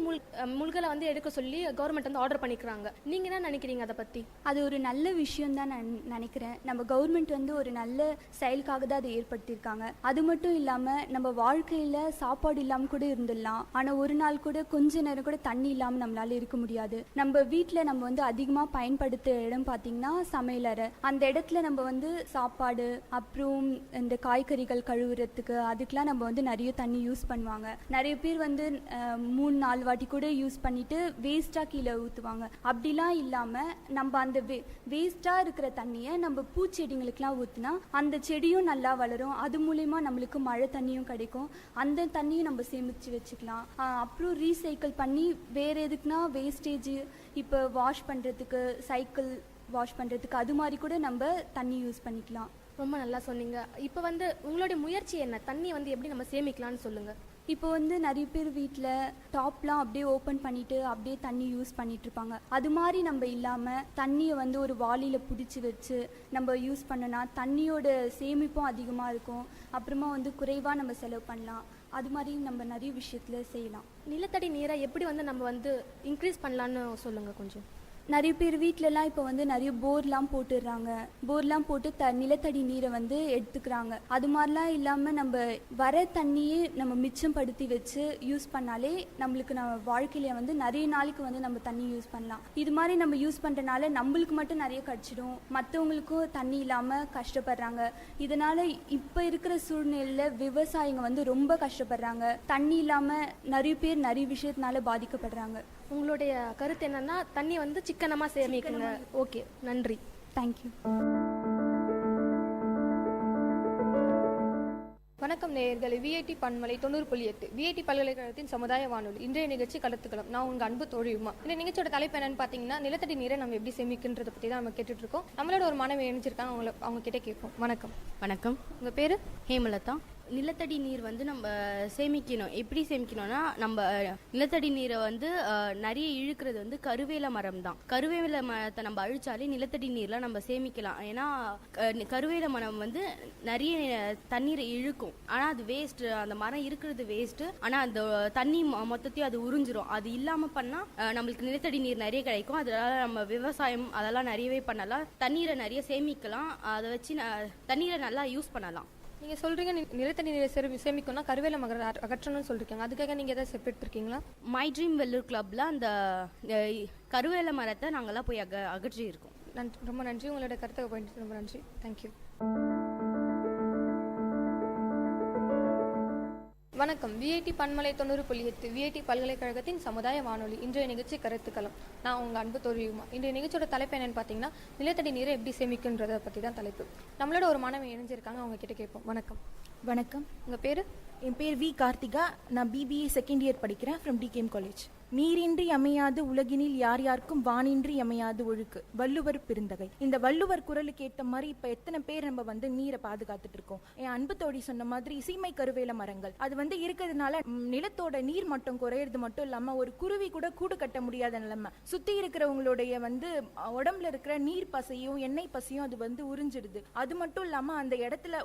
முள்களை வந்து எடுக்க சொல்லி கவர்மெண்ட் வந்து ஆர்டர் பண்ணிக்கிறாங்க. நீங்க என்ன நினைக்கிறீங்க அதை பத்தி? அது ஒரு நல்ல விஷயம் தான் நான் நினைக்கிறேன். நம்ம கவர்மெண்ட் வந்து ஒரு நல்ல செயலுக்காக தான் அதை ஏற்படுத்தியிருக்காங்க. அது மட்டும் இல்லாமல் நம்ம வாழ்க்கையில் சாப்பாடு இல்லாமல் கூட இருந்துடலாம், ஆனால் ஒரு நாள் கூட கொஞ்ச நேரம் கூட தண்ணி இல்லாமல் நம்மளால இருக்க முடியாது. நம்ம வீட்டில் நம்ம வந்து அதிகமாக பயன்படுத்துகிற இடம் பார்த்தீங்கன்னா சமையலறை. அந்த இடத்துல நம்ம வந்து சாப்பாடு, அப்புறம் இந்த காய்கறிகள் கழுவுறதுக்கு அதுக்கெலாம் நம்ம வந்து நிறைய தண்ணி யூஸ் பண்ணுவாங்க. நிறைய பேர் வந்து 3-4 வாட்டி கூட யூஸ் பண்ணிவிட்டு வேஸ்ட்டாக கீழே ஊற்றுவாங்க. அப்படிலாம் இல்லாமல் நம்ம அந்த வேஸ்ட்டாக இருக்கிற தண்ணியை நம்ம பூச்செடிங்களுக்கெலாம் ஊற்றினா அந்த செடியும் நல்லா வளரும். அது மூலயமா நம்மளுக்கு மழை தண்ணியும் கிடைக்கும். அந்த தண்ணியும் நம்ம சேமித்து வச்சுக்கலாம். அப்புறம் ரீசைக்கிள் பண்ணி வேறு எதுக்குன்னா வேஸ்டேஜ் இப்போ வாஷ் பண்ணுறதுக்கு, சைக்கிள் வாஷ் பண்ணுறதுக்கு அது மாதிரி கூட நம்ம தண்ணி யூஸ் பண்ணிக்கலாம். ரொம்ப நல்லா சொன்னீங்க. இப்போ வந்து உங்களுடைய முயற்சி என்ன? தண்ணி வந்து எப்படி நம்ம சேமிக்கலாம்னு சொல்லுங்கள். இப்போ வந்து நிறைய பேர் வீட்டில் டாப்லாம் அப்படியே ஓப்பன் பண்ணிவிட்டு அப்படியே தண்ணி யூஸ் பண்ணிட்டு இருப்பாங்க. அது மாதிரி நம்ம இல்லாமல் தண்ணியை வந்து ஒரு வாளியில் பிடிச்சி வச்சு நம்ம யூஸ் பண்ணனா தண்ணியோட சேமிப்பும் அதிகமாக இருக்கும். அப்புறமா வந்து குறைவாக நம்ம செலவு பண்ணலாம். அது மாதிரி நம்ம நிறைய விஷயத்தில் செய்யலாம். நிலத்தடி நீரை எப்படி வந்து நம்ம வந்து இன்க்ரீஸ் பண்ணலான்னு சொல்லுங்கள் கொஞ்சம். நிறைய பேர் வீட்டிலலாம் இப்போ வந்து நிறைய போர்லாம் போட்டுடுறாங்க. போர்லாம் போட்டு நிலத்தடி நீரை வந்து எடுத்துக்கிறாங்க. அது மாதிரிலாம் இல்லாமல் நம்ம வர தண்ணியே நம்ம மிச்சப்படுத்தி வச்சு யூஸ் பண்ணாலே நம்மளுக்கு நம்ம வாழ்க்கையில வந்து நிறைய நாளைக்கு வந்து நம்ம தண்ணி யூஸ் பண்ணலாம். இது மாதிரி நம்ம யூஸ் பண்ணுறனால நம்மளுக்கு மட்டும் நிறைய கிடச்சிடும், மற்றவங்களுக்கும் தண்ணி இல்லாமல் கஷ்டப்படுறாங்க. இதனால் இப்போ இருக்கிற சூழ்நிலையில் விவசாயிங்க வந்து ரொம்ப கஷ்டப்படுறாங்க. தண்ணி இல்லாமல் நிறைய பேர் நிறைய விஷயத்தினால பாதிக்கப்படுறாங்க. உங்களுடைய கருத்து என்னன்னா தண்ணி வந்து சிக்கனமாக சேமிக்கணுங்க. ஓகே, நன்றி, தேங்க்யூ. வணக்கம் நேயர்களே, விஐடி பண்பலை 90.8 விஐடி பல்கலைக்கழகத்தின் சமுதாய வானொலி. இன்றைய நிகழ்ச்சி கலத்துக்கலாம். நான் உங்கள் அன்பு தோழி உமா. இந்த நிகழ்ச்சியோட தலைப்பு என்னன்னு பார்த்தீங்கன்னா நிலத்தடி நீரை நம்ம எப்படி சேமிக்கின்றதை பற்றி தான் நம்ம கேட்டுட்டு இருக்கோம். நம்மளோட ஒரு மாணவி இணைஞ்சிருக்காங்க, அவங்க கிட்ட கேட்போம். வணக்கம். வணக்கம். உங்கள் பேர்? ஹேமலதா. நிலத்தடி நீர் வந்து நம்ம சேமிக்கணும். எப்படி சேமிக்கணும்னா, நம்ம நிலத்தடி நீரை வந்து நிறைய இழுக்கிறது வந்து கருவேல மரம் தான். கருவேல மரத்தை நம்ம அழிச்சாலே நிலத்தடி நீர்லாம் நம்ம சேமிக்கலாம். ஏன்னா கருவேல மரம் வந்து நிறைய தண்ணீரை இழுக்கும். ஆனால் அது வேஸ்ட். அந்த மரம் இருக்கிறது வேஸ்ட். ஆனால் அந்த தண்ணி மொத்தத்தையும் அது உறிஞ்சிரும். அது இல்லாமல் பண்ணால் நம்மளுக்கு நிலத்தடி நீர் நிறைய கிடைக்கும். அதனால நம்ம விவசாயம் அதெல்லாம் நிறையவே பண்ணலாம். தண்ணீரை நிறைய சேமிக்கலாம். அதை வச்சு தண்ணீரை நல்லா யூஸ் பண்ணலாம். நீங்கள் சொல்கிறீங்க நிலத்தடி நீரை சேமிக்கணும்னா கருவேல மரம் அகற்றணும்னு சொல்லியிருக்காங்க. அதுக்காக நீங்கள் எதாவது ஸ்டெப் எடுத்துருக்கீங்களா? மை ட்ரீம் வெல்லூர் கிளப்பில் அந்த கருவேல மரத்தை நாங்கள்லாம் போய் அகற்றி இருக்கோம். நன்றி, ரொம்ப நன்றி. உங்களோட கருத்துக்கு போயிட்டு ரொம்ப நன்றி. தேங்க்யூ. வணக்கம். விஐடி பண்பலை 90.8 விஐடி பல்கலைக்கழகத்தின் சமுதாய வானொலி. இன்றைய நிகழ்ச்சி கருத்துக்களம். நான் உங்கள் அன்பு தோழியுமா. இன்றைய நிகழ்ச்சியோட தலைப்பு என்னன்னு பார்த்தீங்கன்னா நிலத்தடி நீரை எப்படி சேமிக்குன்றதை பற்றி தான் தலைப்பு. நம்மளோட ஒரு மாணவி இணைஞ்சிருக்காங்க, அவங்க கிட்ட கேட்போம். வணக்கம். வணக்கம். உங்கள் பேர்? என் பேர் வி கார்த்திகா. நான் பிபிஏ செகண்ட் இயர் படிக்கிறேன் ஃப்ரம் டிகேஎம் காலேஜ். நீரின்றி அமையாது உலகினில் யார் யாருக்கும் வானின்றி அமையாது ஒழுக்கு, வள்ளுவர் பெருந்தகை. இந்த வள்ளுவர் குரலுக்கு ஏற்ற மாதிரி இப்ப எத்தனை பேர் நம்ம வந்து நீரை பாதுகாத்துட்டு இருக்கோம். என் அன்பு தோழி சொன்ன மாதிரி சீமை கருவேல மரங்கள் அது வந்து இருக்கிறதுனால நிலத்தோட நீர் மட்டம் குறையிறது மட்டும் இல்லாம ஒரு குருவி கூட கூடு கட்ட முடியாத நிலைமை. சுத்தி இருக்கிறவங்களுடைய வந்து உடம்புல இருக்கிற நீர் பசையும் எண்ணெய் பசையும் அது வந்து உறிஞ்சிடுது. அது மட்டும் இல்லாம அந்த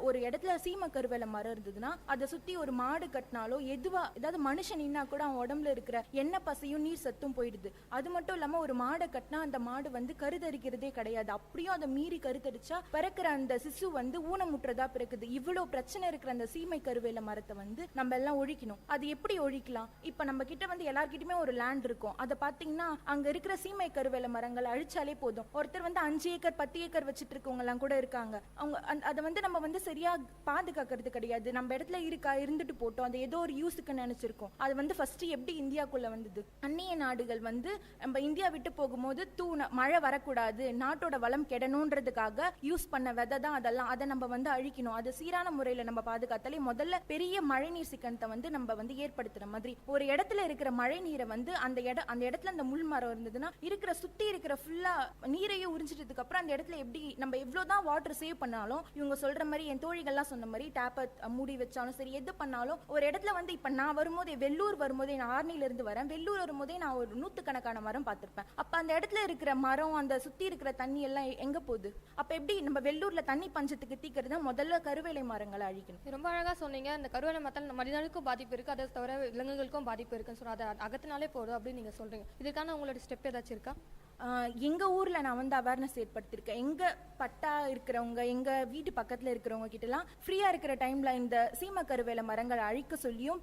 ஒரு இடத்துல சீமை கருவேல மரம் இருந்ததுன்னா அதை சுத்தி ஒரு மாடு கட்டினாலோ எதுவா ஏதாவது மனுஷன் நின்னா கூட அவன் உடம்புல இருக்கிற எண்ணெய் பசையும் நீர் சத்தும் போயிடுது. அது மட்டும் இல்லாம ஒரு மாடை கட்டினா அந்த மாடு வந்து கருத்தரிக்கிறதே கிடையாது. அப்படியும் அதை மீறி கருத்தரிச்சா பிறக்கிற அந்த சிசு வந்து ஊனமுற்றதா பிறக்குது. இவ்வளவு பிரச்சனை இருக்கிற அந்த சீமை கருவேல மரத்தை வந்து நம்ம எல்லாம் ஒழிக்கணும். அது எப்படி ஒழிக்கலாம்? இப்ப நம்ம கிட்ட வந்து எல்லார்கிட்டயுமே ஒரு லேண்ட் இருக்கும். அதை பாத்தீங்கன்னா அங்க இருக்கிற சீமை கருவேல மரங்களை அழிச்சாலே போதும். ஒருத்தர் வந்து 5 ஏக்கர் 10 ஏக்கர் வச்சுட்டு இருக்கவங்க எல்லாம் கூட இருக்காங்க. அவங்க அதை வந்து நம்ம வந்து சரியா பாதுகாக்கிறது கிடையாது. நம்ம இடத்துல இருந்துட்டு போட்டோம், அது ஏதோ ஒரு யூஸுக்கு நினைச்சிருக்கோம். அது வந்து ஃபர்ஸ்ட் எப்படி இந்தியாக்குள்ள வந்தது? அந்நிய நாடுகள் வந்து நம்ம இந்தியா விட்டு போகும்போது மழை வரக்கூடாது, நாட்டோட வளம் கெடணும்ன்றதுக்காக யூஸ் பண்ண விதை தான் அதெல்லாம். அதை நம்ம வந்து அழிக்கணும். அதை சீரான முறையில நம்ம பாதுகாத்தாலே முதல்ல பெரிய மழை நீர் சிக்கனத்தை வந்து நம்ம வந்து ஏற்படுத்துற மாதிரி ஒரு இடத்துல இருக்கிற மழை நீரை வந்து அந்த இடத்துல அந்த முள் மரம் இருந்ததுன்னா இருக்கிற சுத்தி இருக்கிற ஃபுல்லா நீரையும் உறிஞ்சிட்டதுக்கு அப்புறம் அந்த இடத்துல எப்படி நம்ம எவ்வளவுதான் வாட்டர் சேவ் பண்ணாலும் இவங்க சொல்ற மாதிரி என் தோழிகள்லாம் சொன்ன மாதிரி டேப்பை மூடி வச்சாலும் சரி எது பண்ணாலும் ஒரு இடத்துல வந்து இப்ப நான் வரும்போதே வெள்ளூர் வரும்போதே நான் ஆர்னில இருந்து வரேன். வெள்ளூர் வரும்போதே நான் ஒரு 100கணக்கான மரம் பார்த்திருப்பேன். அப்ப அந்த இடத்துல இருக்கிற மரம் அந்த சுத்தி இருக்கிற தண்ணி எல்லாம் எங்க போகுது? அப்ப எப்படி நம்ம வெள்ளூர்ல தண்ணி பஞ்சத்துக்கு தீக்கிறது? முதல்ல கருவேலை மரங்களை அழிக்கணும். ரொம்ப அழகா சொன்னீங்க. அந்த கருவேலை மரத்தால் மனிதனுக்கும் பாதிப்பு இருக்கு, அதை தவிர விலங்குகளுக்கும் பாதிப்பு இருக்குன்னு சொன்னா அதை அகத்தினாலே போதும் அப்படின்னு நீங்க சொல்றீங்க. இதுக்கான உங்களோட ஸ்டெப் ஏதாச்சும் இருக்கா? எங்க ஊர்ல நான் வந்து அவேர்னஸ் ஏற்படுத்திருக்கேன். எங்க பட்டா இருக்கிறவங்க எங்க வீட்டு பக்கத்துல இருக்கிறவங்க கிட்ட எல்லாம் ஃப்ரீயா இருக்கிற டைம்ல இந்த சீம கருவேல மரங்களை அழிக்க சொல்லியும்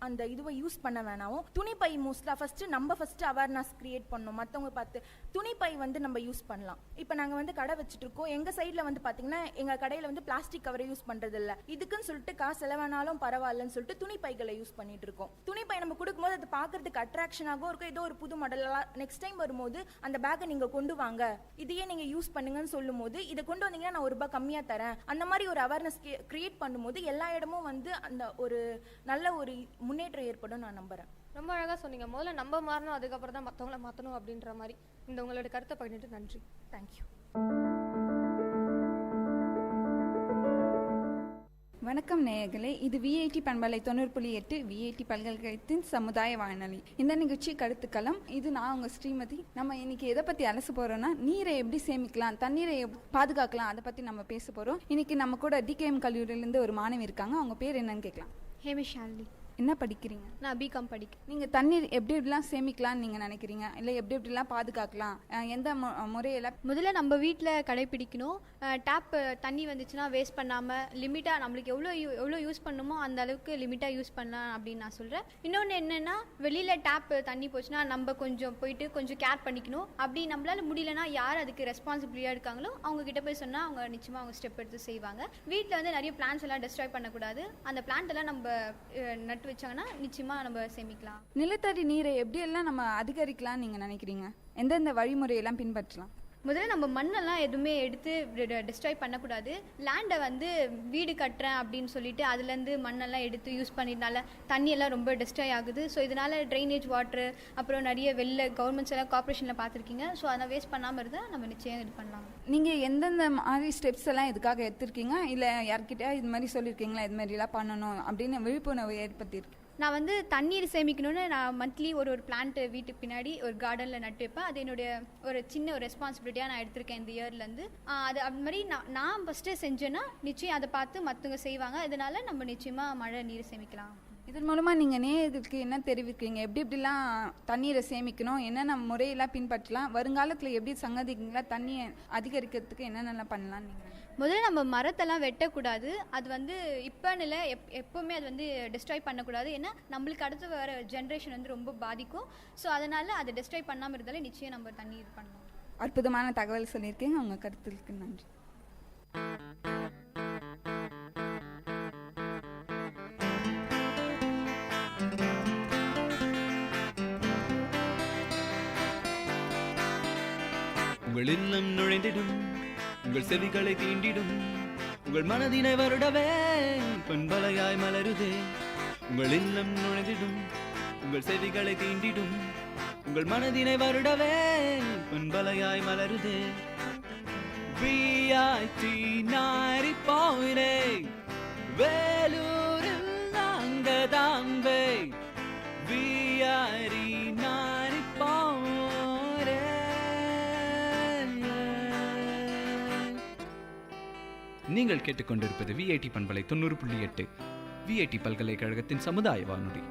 அந்த இதுவை யூஸ் பண்ண வேணாம். துணிப்பை மோஸ்ட்லா ஃபர்ஸ்ட் அவேர்னஸ் கிரியேட் பண்ணணும். மற்றவங்க பார்த்து துணிப்பை வந்து நம்ம யூஸ் பண்ணலாம். இப்போ நாங்கள் வந்து கடை வச்சுட்டு இருக்கோம். எங்கள் சைடில் வந்து பார்த்தீங்கன்னா எங்கள் கடையில் வந்து பிளாஸ்டிக் கவரை யூஸ் பண்ணுறது இல்லை. இதுக்குன்னு சொல்லிட்டு காசு செலவானாலும் பரவாயில்லன்னு சொல்லிட்டு துணிப்பைகளை யூஸ் பண்ணிட்டு இருக்கோம். துணிப்பை நம்ம கொடுக்கும்போது அது பார்க்கறதுக்கு அட்ராக்ஷனாகவும் இருக்கும். ஏதோ ஒரு புது மாடலாக நெக்ஸ்ட் டைம் வரும்போது அந்த பேக்கை நீங்கள் கொண்டு வாங்க, இதையே நீங்கள் யூஸ் பண்ணுங்கன்னு சொல்லும் போது இதை கொண்டு வந்தீங்கன்னா நான் ₹1 கம்மியாக தரேன், அந்த மாதிரி ஒரு அவேர்னஸ் கிரியேட் பண்ணும்போது எல்லா இடமும் வந்து அந்த ஒரு நல்ல ஒரு முன்னேற்றம் ஏற்படும் நான் நம்புறேன். ரொம்ப அழகாக சொன்னீங்க. முதல்ல நம்ம மாறணும், அதுக்கப்புறம் தான் மற்றவங்கள மாற்றணும் அப்படின்ற மாதிரி. இந்த உங்களோட கருத்தை பகிர்ந்துட்டு நன்றி. தேங்க்யூ. வணக்கம் நேயர்களே, இது விஐடி பண்பலை 90.8 விஐடி பல்கலைக்கழகத்தின் சமுதாய வானொலி. இந்த நிகழ்ச்சி கருத்துக்களம். இது நான் உங்க ஸ்ரீமதி. நம்ம இன்னைக்கு எதை பத்தி அலச போறோம்னா, நீரை எப்படி சேமிக்கலாம், தண்ணீரை பாதுகாக்கலாம், அதை பத்தி நம்ம பேச போறோம். இன்னைக்கு நம்ம கூட டிகேஎம் கல்லூரியிலிருந்து ஒரு மாணவி இருக்காங்க. அவங்க பேர் என்னன்னு கேட்கலாம். ஹேமிஷாலினி. என்ன படிக்கிறீங்க? நான் பிகாம் படிக்கிறேன். நீங்கள் தண்ணீர் எப்படி எப்படிலாம் சேமிக்கலாம்னு நீங்கள் நினைக்கிறீங்க, இல்லை எப்படி எப்படிலாம் பாதுகாக்கலாம், எந்த முறையில்? முதல்ல நம்ம வீட்டில் கடைப்பிடிக்கணும். டேப் தண்ணி வந்துச்சுன்னா வேஸ்ட் பண்ணாமல் லிமிட்டாக நம்மளுக்கு எவ்வளோ யூஸ் பண்ணணுமோ அந்த அளவுக்கு லிமிட்டாக யூஸ் பண்ணலாம் அப்படின்னு நான் சொல்கிறேன். இன்னொன்று என்னென்னா, வெளியில் டேப் தண்ணி போச்சுன்னா நம்ம கொஞ்சம் போயிட்டு கொஞ்சம் கேர் பண்ணிக்கணும். அப்படி நம்மளால் முடியலன்னா யார் அதுக்கு ரெஸ்பான்சிபிலிட்டியாக இருக்காங்களோ அவங்க கிட்ட போய் சொன்னால் அவங்க நிச்சயமாக அவங்க ஸ்டெப் எடுத்து செய்வாங்க. வீட்டில் வந்து நிறைய பிளான்ஸ் எல்லாம் டெஸ்ட்ராய் பண்ணக்கூடாது. அந்த பிளான்ட் எல்லாம் நம்ம நட்டு வச்சாங்கன்னா நிச்சயமா நம்ம சேமிக்கலாம். நிலத்தடி நீரை எப்படியெல்லாம் நம்ம அதிகரிக்கலாம் நீங்க நினைக்கிறீங்க? எந்தெந்த வழிமுறையெல்லாம் பின்பற்றலாம்? முதல்ல நம்ம மண்ணெல்லாம் எதுவுமே எடுத்து டிஸ்ட்ராய் பண்ணக்கூடாது. லேண்டை வந்து வீடு கட்டுறேன் அப்படின்னு சொல்லிட்டு அதுலேருந்து மண்ணெல்லாம் எடுத்து யூஸ் பண்ணினால தண்ணியெல்லாம் ரொம்ப டிஸ்ட்ராய் ஆகுது. ஸோ இதனால் ட்ரைனேஜ் வாட்ரு, அப்புறம் நிறைய கவர்மெண்ட்ஸ் எல்லாம் கார்பரேஷனில் பார்த்துருக்கீங்க. ஸோ அதை வேஸ்ட் பண்ணாமல் இருந்தால் நம்ம நிச்சயம் இது பண்ணலாம். நீங்கள் எந்தெந்த மாதிரி ஸ்டெப்ஸ் எல்லாம் இதுக்காக எடுத்திருக்கீங்க, இல்லை யார்கிட்டயா இது மாதிரி சொல்லியிருக்கீங்களா இது மாதிரிலாம் பண்ணணும் அப்படின்னு விழிப்புணர்வு ஏற்படுத்தியிருக்கு? நான் வந்து தண்ணீர் சேமிக்கணும்னு நான் மந்த்லி ஒரு பிளான்ட்டு வீட்டுக்கு பின்னாடி ஒரு கார்டனில் நட்டு வைப்பேன். அது என்னுடைய ஒரு சின்ன ஒரு ரெஸ்பான்சிபிலிட்டியாக நான் எடுத்திருக்கேன் இந்த இயர்லேருந்து. அது அது மாதிரி நான் ஃபஸ்ட்டு செஞ்சேன்னா நிச்சயம் அதை பார்த்து மற்றவங்க செய்வாங்க. இதனால் நம்ம நிச்சயமாக மழை நீர் சேமிக்கலாம். இதன் மூலமாக நீங்கள் நேயர்களுக்கு என்ன தெரிவிக்கிறீங்க? எப்படி எப்படிலாம் தண்ணீரை சேமிக்கணும், என்னென்ன முறையெல்லாம் பின்பற்றலாம், வருங்காலத்தில் எப்படி சங்கதிங்களா தண்ணியை அதிகரிக்கிறதுக்கு என்னென்னலாம் பண்ணலாம் நீங்கள்? முதல்ல நம்ம மரத்தெல்லாம் வெட்டக்கூடாது. அது வந்து இப்போன்னு இல்லை, எப்போவுமே அது வந்து டிஸ்ட்ராய் பண்ணக்கூடாது. ஏன்னா நம்மளுக்கு அடுத்து வர ஜென்ரேஷன் வந்து ரொம்ப பாதிக்கும். ஸோ அதனால் அதை டிஸ்ட்ராய் பண்ணாமல் இருந்தாலே நிச்சயம் நம்ம தண்ணி இது பண்ணலாம். அற்புதமான தகவல் சொல்லியிருக்கீங்க. உங்கள் கருத்துக்கு நன்றி. உங்கள் இல்லம் நுழைந்திடும், உங்கள் செவிகளை தீண்டிடும், உங்கள் மனதினை வருடவே பண்பலையாய் மலருதே. உங்கள் இல்லம் நுழைந்திடும், உங்கள் செவிகளை தீண்டிடும், உங்கள் மனதினை வருடவே பண்பலையாய் மலருதே. விஐடி 90.8 வேலூரில் நாங்கதாம்பே. விஐடி 90.8. நீங்கள் கேட்டுக்கொண்டிருப்பது விஐடி பண்பலை 90.8 விஐடி பல்கலைக்கழகத்தின் சமுதாய வானொலி.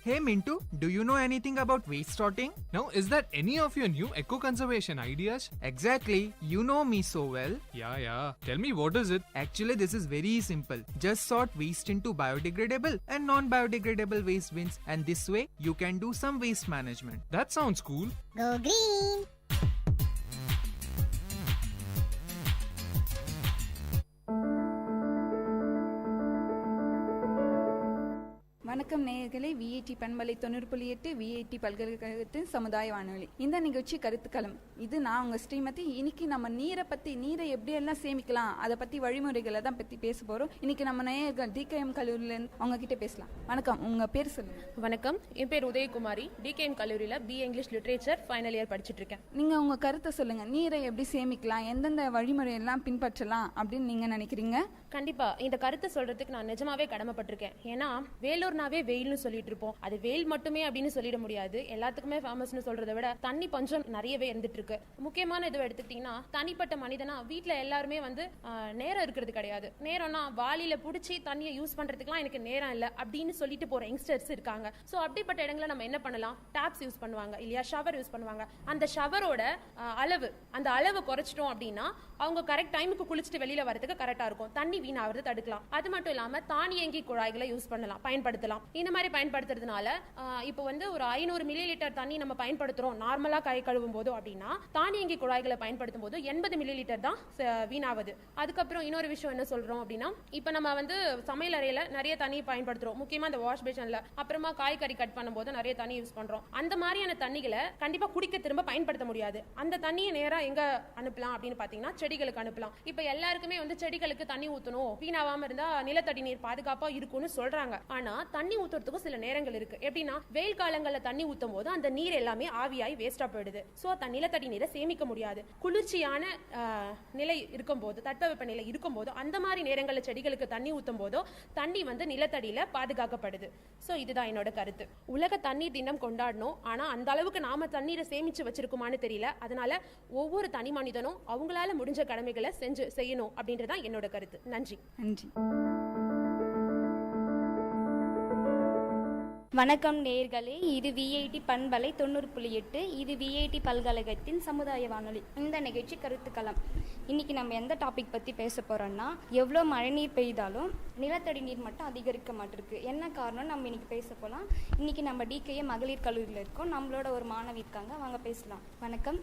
Hey Mintu, do you know anything about waste sorting? Now, is that any of your new eco-conservation ideas? Exactly, you know me so well. Yeah. Tell me, what is it? Actually, this is very simple. Just sort waste into biodegradable and non-biodegradable waste bins, and this way you can do some waste management. That sounds cool. Go green! வணக்கம் நேயர்களே, VIT பண்பலை 90.8 VIT பல்கலைக்கழகத்தின் சமுதாய வானொலி. இந்த நிகழ்ச்சி கருத்துக்களம். இது நான் உங்க ஸ்ரீமதி. இன்னைக்கு நம்ம நீரை எப்படியெல்லாம் சேமிக்கலாம் அதை பத்தி வழிமுறைகளை தான் பத்தி பேச போறோம். இன்னைக்கு நம்ம நேயர்கள் டிகேஎம் கல்லூரியிலேருந்து அவங்க கிட்ட பேசலாம். வணக்கம், உங்க பேர் சொல்லுங்க. வணக்கம், என் பேர் உதயகுமாரி. டிகேஎம் கல்லூரியில் BA English literature final year படிச்சுட்டு இருக்கேன். நீங்க உங்க கருத்தை சொல்லுங்க. நீரை எப்படி சேமிக்கலாம், எந்தெந்த வழிமுறையெல்லாம் பின்பற்றலாம் அப்படின்னு நீங்க நினைக்கிறீங்க? கண்டிப்பா இந்த கருத்தை சொல்றதுக்கு நான் நிஜமாவே கடமைப்பட்டிருக்கேன். ஏன்னா வேலூர்னாவே ஃபுல்லாவே வெயில்னு சொல்லிட்டு இருப்போம். அது வெயில் மட்டுமே அப்படின்னு சொல்லிட முடியாது. எல்லாத்துக்குமே ஃபேமஸ்னு சொல்றதை விட தண்ணி பஞ்சம் நிறையவே இருந்துட்டு இருக்கு. முக்கியமான இது எடுத்துக்கிட்டீங்கன்னா, தனிப்பட்ட மனிதனா வீட்டுல எல்லாருமே வந்து நேரம் இருக்கிறது கிடையாது. நேரம்னா வாளியில புடிச்சு தண்ணியை யூஸ் பண்றதுக்குலாம் எனக்கு நேரம் இல்லை அப்படின்னு சொல்லிட்டு போற யங்ஸ்டர்ஸ் இருக்காங்க. ஸோ அப்படிப்பட்ட இடங்களை நம்ம என்ன பண்ணலாம்? டாப்ஸ் யூஸ் பண்ணுவாங்க இல்லையா, ஷவர் யூஸ் பண்ணுவாங்க. அந்த ஷவரோட அந்த அளவு குறைச்சிட்டோம் அப்படின்னா அவங்க கரெக்ட் டைமுக்கு குளிச்சுட்டு வெளியில வரதுக்கு கரெக்டா இருக்கும். தண்ணி வீணாவது தடுக்கலாம். அது மட்டும் இல்லாம தானியங்கி குழாய்களை யூஸ் பண்ணலாம், பயன்படுத்தலாம். இந்த மாதிரி பயன்படுத்துறதுனால இப்போ வந்து ஒரு 500 மில்லி லிட்டர் தண்ணி நம்ம பயன்படுத்துறோம் நார்மலா கை கழுவும் போது அப்படின்னா, தானியங்கி குழாய்களை பயன்படுத்தும் போது 80 மில்லி லிட்டர் தான் வீணாவது. அதுக்கப்புறம் இன்னொரு விஷயம் என்ன சொல்றோம் அப்படின்னா, இப்ப நம்ம வந்து சமையல் அறையில நிறைய தண்ணி பயன்படுத்துறோம், முக்கியமா இந்த வாஷ் பேஷன்ல. அப்புறமா காய்கறி கட் பண்ணும்போது நிறைய தண்ணி யூஸ் பண்றோம். அந்த மாதிரியான தண்ணிகளை கண்டிப்பா குடிக்க திரும்ப பயன்படுத்த முடியாது. அந்த தண்ணியை நேரா எங்க அனுப்பலாம் அப்படின்னு பாத்தீங்கன்னா, செடிகளுக்கு அனுப்பலாம். இப்ப எல்லாருக்குமே வந்து செடிகளுக்கு தண்ணி ஊத்தணும், வீணாவாம இருந்தா நிலத்தடி நீர் பாதுகாப்பா இருக்கும்னு சொல்றாங்க. ஆனா தண்ணி ஊத்துறதுக்கும் சில நேரங்கள் இருக்கு. எப்படின்னா, வெயில் காலங்கள்ல தண்ணி ஊத்தும் போது அந்த நீர் எல்லாமே ஆவியாய் வேஸ்டா போயிடுது. சோ நிலத்தடி நீரை சேமிக்க முடியாது. குளிர்ச்சியான நிலை இருக்கும் போது, தட்பவெப்ப நிலை இருக்கும் போது, அந்த மாதிரி நேரங்களில் செடிகளுக்கு தண்ணி ஊத்தும் போதோ தண்ணி வந்து நிலத்தடியில பாதுகாக்கப்படுது. சோ இதுதான் என்னோட கருத்து. உலக தண்ணீர் தினம் கொண்டாடணும், ஆனா அந்த அளவுக்கு நாம தண்ணீரை சேமிச்சு வச்சிருக்குமான்னு தெரியல. அதனால ஒவ்வொரு தனி மனிதனும் அவங்களால முடிஞ்ச கடமைகளை செய்யணும் அப்படின்றதான் என்னோட கருத்து. நன்றி. நன்றி. வணக்கம் நேயர்களே, இது விஐடி பண்பலை 90.8. இது விஐடி பல்கலைக்கழகத்தின் சமுதாய வானொலி. இந்த நிகழ்ச்சி கருத்துக்களம். இன்னைக்கு நம்ம எந்த டாபிக் பற்றி பேச போகிறோம்னா, எவ்வளோ மழை நீர் பெய்தாலும் நிலத்தடி நீர் மட்டும் அதிகரிக்க மாட்டிருக்கு. என்ன காரணம் நம்ம இன்னைக்கு பேச போகலாம். இன்னைக்கு நம்ம டிகே மகளிர் கல்லூரியில் இருக்கோம். நம்மளோட ஒரு மாணவி இருக்காங்க, வாங்க பேசலாம். வணக்கம்.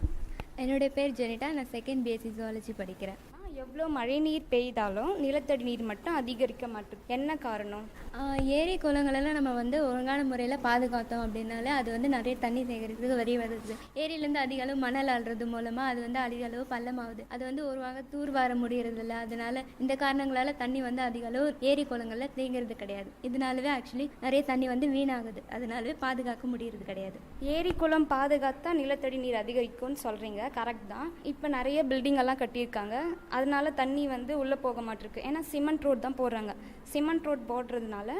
என்னுடைய பேர் ஜெனிட்டா. நான் செகண்ட் பிஎஸ்சி ஜுவாலஜி படிக்கிறேன். எவ்வளோ மழை நீர் பெய்தாலும் நிலத்தடி நீர் மட்டும் அதிகரிக்க மாட்டேங்குது. என்ன காரணம்? ஏரி குளங்களெல்லாம் நம்ம வந்து ஒழுங்கான முறையில் பாதுகாத்தோம் அப்படின்னாலே அது வந்து நிறைய தண்ணி சேகரிக்கிறதுக்கு வரி வருது. ஏரியிலேருந்து அதிக அளவு மணல் அள்ளுறது மூலமாக அது வந்து அதிக அளவு பள்ளமாகுது. அது வந்து ஒருவாக தூர்வார முடியறது இல்லை. அதனால இந்த காரணங்களால் தண்ணி வந்து அதிக அளவு ஏரி குளங்களில் தேங்கிறது கிடையாது. இதனாலவே ஆக்சுவலி நிறைய தண்ணி வந்து வீணாகுது. அதனாலவே பாதுகாக்க முடியறது கிடையாது. ஏரி குளம் பாதுகாத்தா நிலத்தடி நீர் அதிகரிக்கும்னு சொல்கிறீங்க, கரெக்ட் தான். இப்போ நிறைய பில்டிங் எல்லாம் கட்டியிருக்காங்க, அதனால தண்ணி வந்து உள்ளே போக மாட்டிருக்கு. ஏன்னா சிமெண்ட் ரோட் தான் போடுறாங்க. சிமெண்ட் ரோட் போடுறதுனால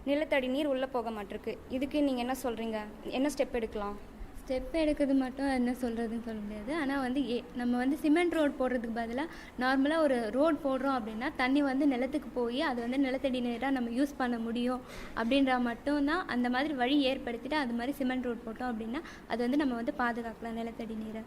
நிலத்தடி நீர் உள்ளே போக மாட்டிருக்கு. இதுக்கு நீங்கள் என்ன சொல்கிறீங்க? என்ன ஸ்டெப் எடுக்கலாம்? ஸ்டெப் எடுக்கிறது மட்டும் என்ன சொல்கிறதுன்னு சொல்ல முடியாது. ஆனால் வந்து நம்ம வந்து சிமெண்ட் ரோட் போடுறதுக்கு பதிலாக நார்மலாக ஒரு ரோட் போடுறோம் அப்படின்னா தண்ணி வந்து நிலத்துக்கு போய் அது வந்து நிலத்தடி நீராக நம்ம யூஸ் பண்ண முடியும் அப்படின்றா மட்டும்தான் அந்த மாதிரி வழி ஏற்படுத்திட்டு அது மாதிரி சிமெண்ட் ரோட் போட்டோம் அப்படின்னா அது வந்து நம்ம வந்து பாதுகாக்கலாம் நிலத்தடி நீரை.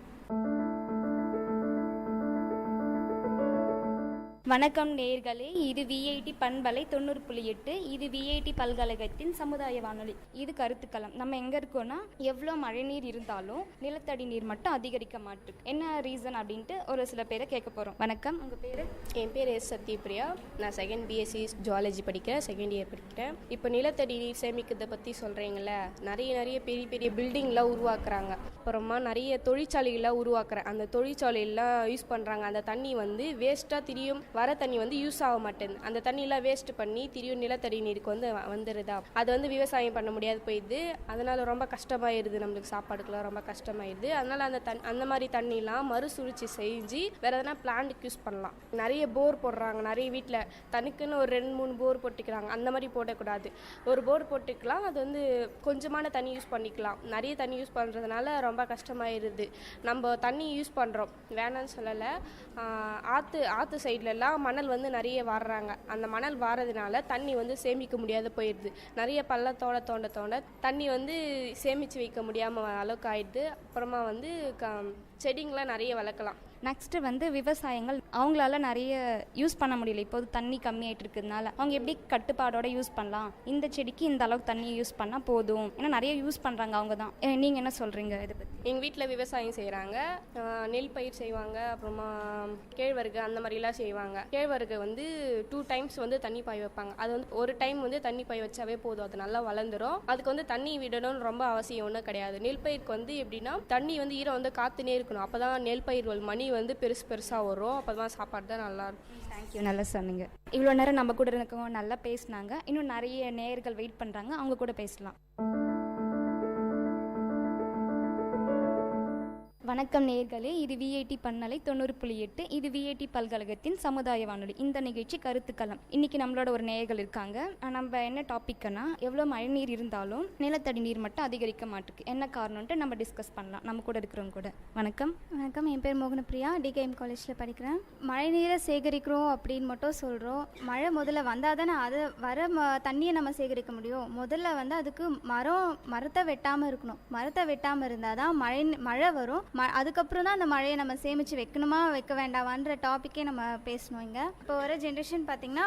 வணக்கம் நேயர்களே, இது விஐடி பண்பலை 90.8. இது விஐடி பல்கலைக்கழகத்தின் சமுதாய வானொலி. இது கருத்துக்களம். நம்ம எங்கே இருக்கோம்னா, எவ்வளோ மழை நீர் இருந்தாலும் நிலத்தடி நீர் மட்டும் அதிகரிக்க மாட்டிருக்கு. என்ன ரீசன் அப்படின்ட்டு ஒரு சில பேரை கேட்க போகிறோம். வணக்கம், உங்கள் பேர்? என் பேர் எஸ் சத்யபிரியா. நான் செகண்ட் பிஎஸ்சி ஜுவாலஜி படிக்கிறேன், செகண்ட் இயர் படிக்கிறேன். இப்போ நிலத்தடி நீர் சேமிக்கிறதை பற்றி சொல்கிறீங்களே, நிறைய பெரிய பெரிய பில்டிங்லாம் உருவாக்குறாங்க. அப்புறமா நிறைய தொழிற்சாலைகள்லாம் உருவாக்குறாங்க. அந்த தொழிற்சாலையெல்லாம் யூஸ் பண்ணுறாங்க. அந்த தண்ணி வந்து வேஸ்ட்டாக திரியும் வர தண்ணி வந்து யூஸ் ஆக மாட்டேங்குது. அந்த தண்ணியெல்லாம் வேஸ்ட் பண்ணி திரியும் நிலத்தடி நீருக்கு வந்து வந்துடுதா. அது வந்து விவசாயம் பண்ண முடியாது போயிடுது. அதனால ரொம்ப கஷ்டமாயிருது, நம்மளுக்கு சாப்பாடுக்கெல்லாம் ரொம்ப கஷ்டமாயிருது. அதனால அந்த மாதிரி தண்ணிலாம் மறுசுழற்சி செஞ்சு வேற எதனா பிளான்ட்டுக்கு யூஸ் பண்ணலாம். நிறைய போர் போடுறாங்க, நிறைய வீட்டில் தனக்குன்னு ஒரு 2-3 போர் போட்டுக்கிறாங்க. அந்த மாதிரி போடக்கூடாது. ஒரு போர் போட்டுக்கலாம், அது வந்து கொஞ்சமான தண்ணி யூஸ் பண்ணிக்கலாம். நிறைய தண்ணி யூஸ் பண்ணுறதுனால ரொம்ப கஷ்டமாயிருது. நம்ம தண்ணி யூஸ் பண்ணுறோம், வேணான்னு சொல்லலை. ஆற்று சைட்லலாம் மணல் வந்து நிறைய வாடுறாங்க. அந்த மணல் வாரதுனால தண்ணி வந்து சேமிக்க முடியாத போயிடுது. நிறைய பள்ளத்தோட தோண்ட தண்ணி வந்து சேமித்து வைக்க முடியாமல் அளவுக்கு ஆயிடுது. அப்புறமா வந்து செடிங்களாம் நிறைய வளர்க்கலாம். நெக்ஸ்ட்டு வந்து விவசாயங்கள் அவங்களால நிறைய யூஸ் பண்ண முடியல. இப்போது தண்ணி கம்மியாயிட்டு இருக்கிறதுனால அவங்க எப்படி கட்டுப்பாடோட யூஸ் பண்ணலாம், இந்த செடிக்கு இந்த அளவுக்கு தண்ணியை யூஸ் பண்ணால் போதும், ஏன்னா நிறைய யூஸ் பண்ணுறாங்க அவங்க தான். நீங்கள் என்ன சொல்கிறீங்க இதை பற்றி? எங்கள் வீட்டில் விவசாயம் செய்கிறாங்க, நெல் பயிர் செய்வாங்க, அப்புறமா கேழ்வரகு அந்த மாதிரிலாம் செய்வாங்க. கேழ்வரகு வந்து 2 டைம்ஸ் வந்து தண்ணி பாய் வைப்பாங்க. அது வந்து ஒரு டைம் வந்து தண்ணி பாய் வச்சாவே போதும், அது நல்லா வளர்ந்துடும். அதுக்கு வந்து தண்ணி விடணும்னு ரொம்ப அவசியம் ஒன்றும் கிடையாது. நெல் பயிருக்கு வந்து எப்படின்னா தண்ணி வந்து ஈரம் வந்து காத்துனே இருக்கணும். அப்போ தான் நெல் பயிர்கள் மணி வந்து பெருசாக வரும். அப்போ தான் சாப்பாடு தான் நல்லாயிருக்கும். தேங்க்யூ, நல்லா சொன்னீங்க. இவ்வளோ நேரம் நம்ம கூட இருக்கவங்க நல்லா பேசினாங்க. இன்னும் நிறைய நேயர்கள் வெயிட் பண்ணுறாங்க, அவங்க கூட பேசலாம். வணக்கம் நேயர்களே, இது விஐடி பண்பலை 90.8. இது விஐடி பல்கலைக்கழகத்தின் சமுதாய வானொலி. இந்த நிகழ்ச்சி கருத்துக்களம். இன்னைக்கு நம்மளோட ஒரு நேயர்கள் இருக்காங்க. நம்ம என்ன டாபிக்னா, எவ்வளோ மழைநீர் இருந்தாலும் நிலத்தடி நீர் மட்டும் அதிகரிக்க மாட்டுக்கு என்ன காரணம்ட்டு நம்ம டிஸ்கஸ் பண்ணலாம் நம்ம கூட இருக்கிறவங்க கூட. வணக்கம். வணக்கம், என் பேர் மோகனப்பிரியா, டிகேஎம் காலேஜில் படிக்கிறேன். மழைநீரை சேகரிக்கிறோம் அப்படின்னு மட்டும் சொல்கிறோம். மழை முதல்ல வந்தால் தானே அது வர தண்ணியை நம்ம சேகரிக்க முடியும். முதல்ல வந்து அதுக்கு மரத்தை வெட்டாமல் இருக்கணும். மரத்தை வெட்டாமல் இருந்தால் தான் மழை வரும். அதுக்கப்புறம் தான் அந்த மழையை நம்ம சேமித்து வைக்கணுமா வைக்க வேண்டாமான்ற டாப்பிக்கே நம்ம பேசணும். இங்கே இப்போ வர ஜென்ரேஷன் பார்த்திங்கன்னா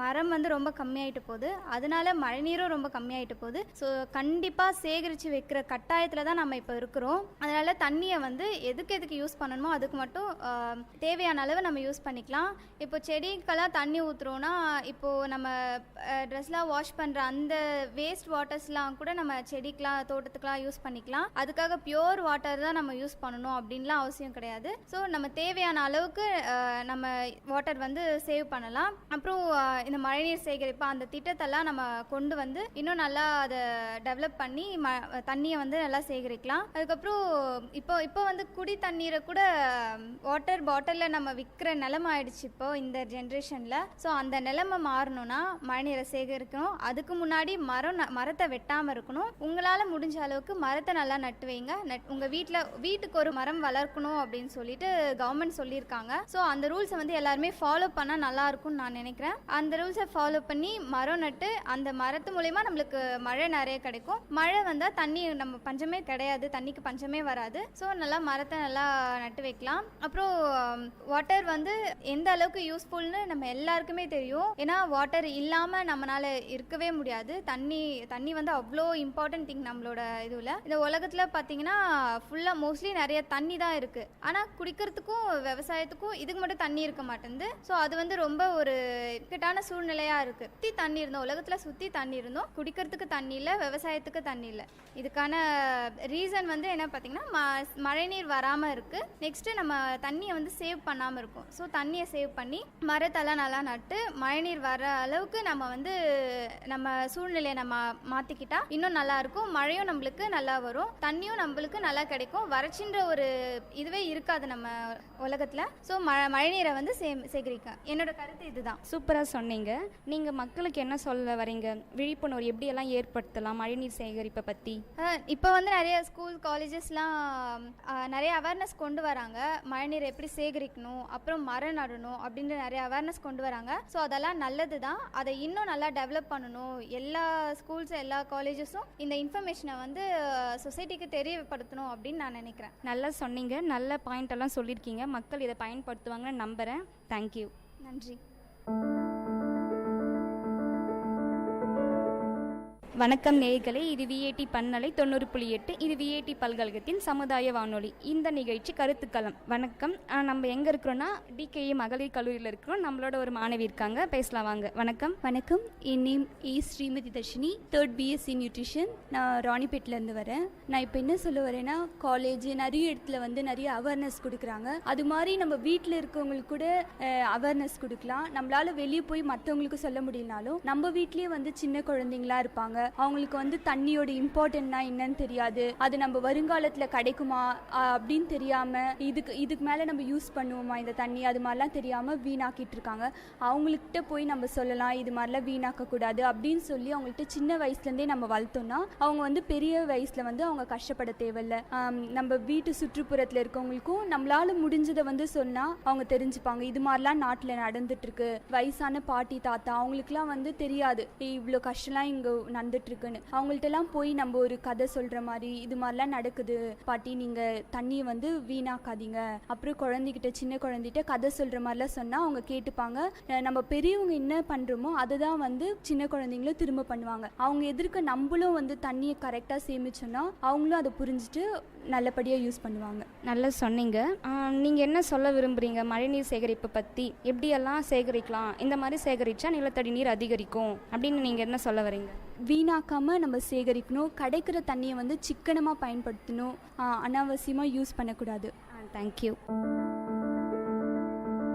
மரம் வந்து ரொம்ப கம்மியாயிட்டு போகுது. அதனால மழைநீரும் ரொம்ப கம்மியாயிட்டு போகுது. ஸோ கண்டிப்பாக சேகரித்து வைக்கிற கட்டாயத்தில் தான் நம்ம இப்போ இருக்கிறோம். அதனால் தண்ணியை வந்து எதுக்கு யூஸ் பண்ணணுமோ அதுக்கு மட்டும் தேவையான அளவு நம்ம யூஸ் பண்ணிக்கலாம். இப்போ செடிக்கெல்லாம் தண்ணி ஊற்றுறோன்னா, இப்போது நம்ம ட்ரெஸ்லாம் வாஷ் பண்ணுற அந்த வேஸ்ட் வாட்டர்ஸ்லாம் கூட நம்ம செடிக்கெலாம் தோட்டத்துக்கெலாம் யூஸ் பண்ணிக்கலாம். அதுக்காக பியோர் வாட்டர் தான் நம்ம யூஸ் பண்ணணும் அப்படின்லாம் அவசியம் கிடையாது. ஸோ நம்ம தேவையான அளவுக்கு நம்ம வாட்டர் வந்து சேவ் பண்ணலாம். அப்புறம் இந்த மழைநீர் சேகரிப்பு அந்த திட்டத்தெல்லாம் நம்ம கொண்டு வந்து இன்னும் நல்லா அதை டெவலப் பண்ணி தண்ணியை வந்து நல்லா சேகரிக்கலாம். அதுக்கப்புறம் இப்போ வந்து குடி தண்ணீரை கூட வாட்டர் பாட்டிலில் நம்ம விற்கிற நிலைமை ஆயிடுச்சு இப்போ இந்த ஜென்ரேஷனில். ஸோ அந்த நிலைமை மாறணும்னா மழைநீரை சேகரிக்கணும். அதுக்கு முன்னாடி மரத்தை வெட்டாமல் இருக்கணும். உங்களால் முடிஞ்ச அளவுக்கு மரத்தை நல்லா நட்டு வைங்க. உங்கள் வீட்டுக்கு ஒரு மரம் வளர்க்கணும் அப்படின்னு சொல்லிட்டு கவர்மெண்ட் சொல்லியிருக்காங்க. ஸோ அந்த ரூல்ஸை வந்து எல்லாருமே ஃபாலோ பண்ணால் நல்லா இருக்கும்னு நான் நினைக்கிறேன். அந்த ரூல்ஸை ஃபாலோ பண்ணி மரம் நட்டு அந்த மரத்து மூலயமா நம்மளுக்கு மழை நிறைய கிடைக்கும். மழை வந்தால் தண்ணி நம்ம பஞ்சமே கிடையாது, தண்ணிக்கு பஞ்சமே வராது. ஸோ நல்லா மரத்தை நல்லா நட்டு வைக்கலாம். அப்புறம் வாட்டர் வந்து எந்த அளவுக்கு யூஸ்ஃபுல்னு நம்ம எல்லாருக்குமே தெரியும். ஏன்னா வாட்டர் இல்லாமல் நம்மளால இருக்கவே முடியாது. தண்ணி வந்து அவ்வளோ இம்பார்ட்டன்ட் திங் நம்மளோட இதுவில். இந்த உலகத்தில் பார்த்தீங்கன்னா ஃபுல்லாக மோஸ்ட்லி நிறைய தண்ணி தான் இருக்குது. ஆனால் குடிக்கிறதுக்கும் விவசாயத்துக்கும் இதுக்கு மட்டும் தண்ணி இருக்க மாட்டேங்குது. ஸோ அது வந்து ரொம்ப ஒரு இக்கட்டான சூழ்நிலையாக இருக்குது. சுற்றி தண்ணி இருந்தோம், உலகத்தில் சுற்றி தண்ணி இருந்தோம், குடிக்கிறதுக்கு தண்ணி இல்லை, விவசாயத்துக்கு தண்ணி இல்லை. இதுக்கான ரீசன் வந்து என்ன பார்த்தீங்கன்னா மழைநீர் வராமல் இருக்குது. நெக்ஸ்ட்டு நம்ம தண்ணியை வந்து சேவ் பண்ணாமல் இருக்கும். ஸோ தண்ணியை சேவ் பண்ணி மரத்தெல்லாம் நல்லா நட்டு மழைநீர் வர அளவுக்கு நம்ம வந்து நம்ம சூழ்நிலையை நம்ம மாற்றிக்கிட்டா இன்னும் நல்லாயிருக்கும். மழையும் நம்மளுக்கு நல்லா வரும், தண்ணியும் நம்மளுக்கு நல்லா கிடைக்கும். வறட்சின்ற ஒரு இதுவே இருக்காது நம்ம உலகத்தில். ஸோ மழைநீரை வந்து சேகரிக்க என்னோட கருத்து இதுதான். சூப்பராக சொன்னீங்க. நீங்கள் மக்களுக்கு என்ன சொல்ல வரீங்க? விழிப்புணர்வு எப்படியெல்லாம் ஏற்படுத்தலாம் மழைநீர் சேகரிப்பை பற்றி? இப்போ வந்து நிறைய ஸ்கூல் காலேஜஸ்லாம் நிறைய அவேர்னஸ் கொண்டு வராங்க. மழைநீரை எப்படி சேகரிக்கணும், அப்புறம் மரம் நடணும் அப்படின்ற நிறைய அவேர்னஸ் கொண்டு வராங்க. ஸோ அதெல்லாம் நல்லது தான். அதை இன்னும் நல்லா டெவலப் பண்ணணும். எல்லா ஸ்கூல்ஸ் எல்லா காலேஜஸும் இந்த இன்ஃபர்மேஷனை வந்து சொசைட்டிக்கு தெரியப்படுத்தணும் அப்படின்னு நான் நினைக்கிறேன். நல்லா சொன்னீங்க, நல்ல பாயிண்ட் எல்லாம் சொல்லியிருக்கீங்க. மக்கள் இதை பயன்படுத்துவாங்கன்னு நம்புகிறேன். தேங்க்யூ. நன்றி. வணக்கம் நேயர்களே, இது விஐடி பண்பலை 90.8. இது விஐடி பல்கலைக்கழகத்தின் சமுதாய வானொலி. இந்த நிகழ்ச்சி கருத்துக்களம். வணக்கம். நம்ம எங்கே இருக்கிறோன்னா டிகேஏ மகளிர் கல்லூரியில் இருக்கிறோம். நம்மளோட ஒரு மாணவி இருக்காங்க, பேசலாம் வாங்க. வணக்கம். வணக்கம், என் name Srimathi Dharshini, 3rd BSc நியூட்ரிஷன். நான் ராணிப்பேட்டிலேருந்து வரேன். நான் இப்போ என்ன சொல்ல வரேன்னா, காலேஜ் நிறைய இடத்துல வந்து நிறைய அவேர்னஸ் கொடுக்குறாங்க. அது மாதிரி நம்ம வீட்டில் இருக்கவங்களுக்கு கூட அவேர்னஸ் கொடுக்கலாம். நம்மளால வெளியே போய் மற்றவங்களுக்கு சொல்ல முடியலனாலும் நம்ம வீட்லேயே வந்து சின்ன குழந்தைங்களா இருப்பாங்க. அவங்களுக்கு வந்து தண்ணியோட இம்பார்ட்டன்ட்னா என்னன்னு தெரியாது. அது நம்ம வருங்காலத்தில் கிடைக்குமா அப்படின்னு தெரியாம இதுக்கு மேலே நம்ம யூஸ் பண்ணுவோமா இந்த தண்ணி, அது மாதிரிலாம் தெரியாமல் வீணாக்கிட்டு இருக்காங்க. அவங்கள்ட்ட போய் நம்ம சொல்லலாம், இது மாதிரிலாம் வீணாக்கக்கூடாது அப்படின்னு சொல்லி அவங்கள்ட்ட சின்ன வயசுலேருந்தே நம்ம வளர்த்தோம்னா அவங்க வந்து பெரிய வயசில் வந்து அவங்க கஷ்டப்பட தேவையில்லை. நம்ம வீட்டு சுற்றுப்புறத்தில் இருக்கவங்களுக்கும் நம்மளால முடிஞ்சதை வந்து சொன்னால் அவங்க தெரிஞ்சுப்பாங்க. இது மாதிரிலாம் நாட்டில் நடந்துட்டுருக்கு. வயசான பாட்டி தாத்தா அவங்களுக்குலாம் வந்து தெரியாது இவ்வளோ கஷ்டம்லாம் இங்கே நடந்துட்டுருக்குன்னு. அவங்கள்ட்டலாம் போய் நம்ம ஒரு கதை சொல்கிற மாதிரி, இது மாதிரிலாம் நடக்குது பாட்டி, நீங்கள் தண்ணியை வந்து வீணாக்காதீங்க, அப்புறம் குழந்தைகிட்ட சின்ன குழந்தைகிட்ட கதை சொல்கிற மாதிரிலாம் சொன்னால் அவங்க கேட்டுப்பாங்க. நம்ம பெரியவங்க என்ன பண்ணுறோமோ அதை தான் வந்து சின்ன குழந்தைங்களும் திரும்ப பண்ணுவாங்க. அவங்க எதிர்க்க நம்மளும் வந்து தண்ணியை கரெக்டாக சேமிச்சோன்னா அவங்களும் அதை புரிஞ்சுட்டு நல்லபடியாக யூஸ் பண்ணுவாங்க. நல்லா சொன்னீங்க. நீங்கள் என்ன சொல்ல விரும்புகிறீங்க மழைநீர் சேகரிப்பை பற்றி? எப்படியெல்லாம் சேகரிக்கலாம், இந்த மாதிரி சேகரித்தா நிலத்தடி நீர் அதிகரிக்கும் அப்படின்னு நீங்கள் என்ன சொல்ல வரீங்க? வீணாக்காமல் நம்ம சேகரிக்கணும். கிடைக்கிற தண்ணியை வந்து சிக்கனமாக பயன்படுத்தணும். அனாவசியமாக யூஸ் பண்ணக்கூடாது. தேங்க்யூ.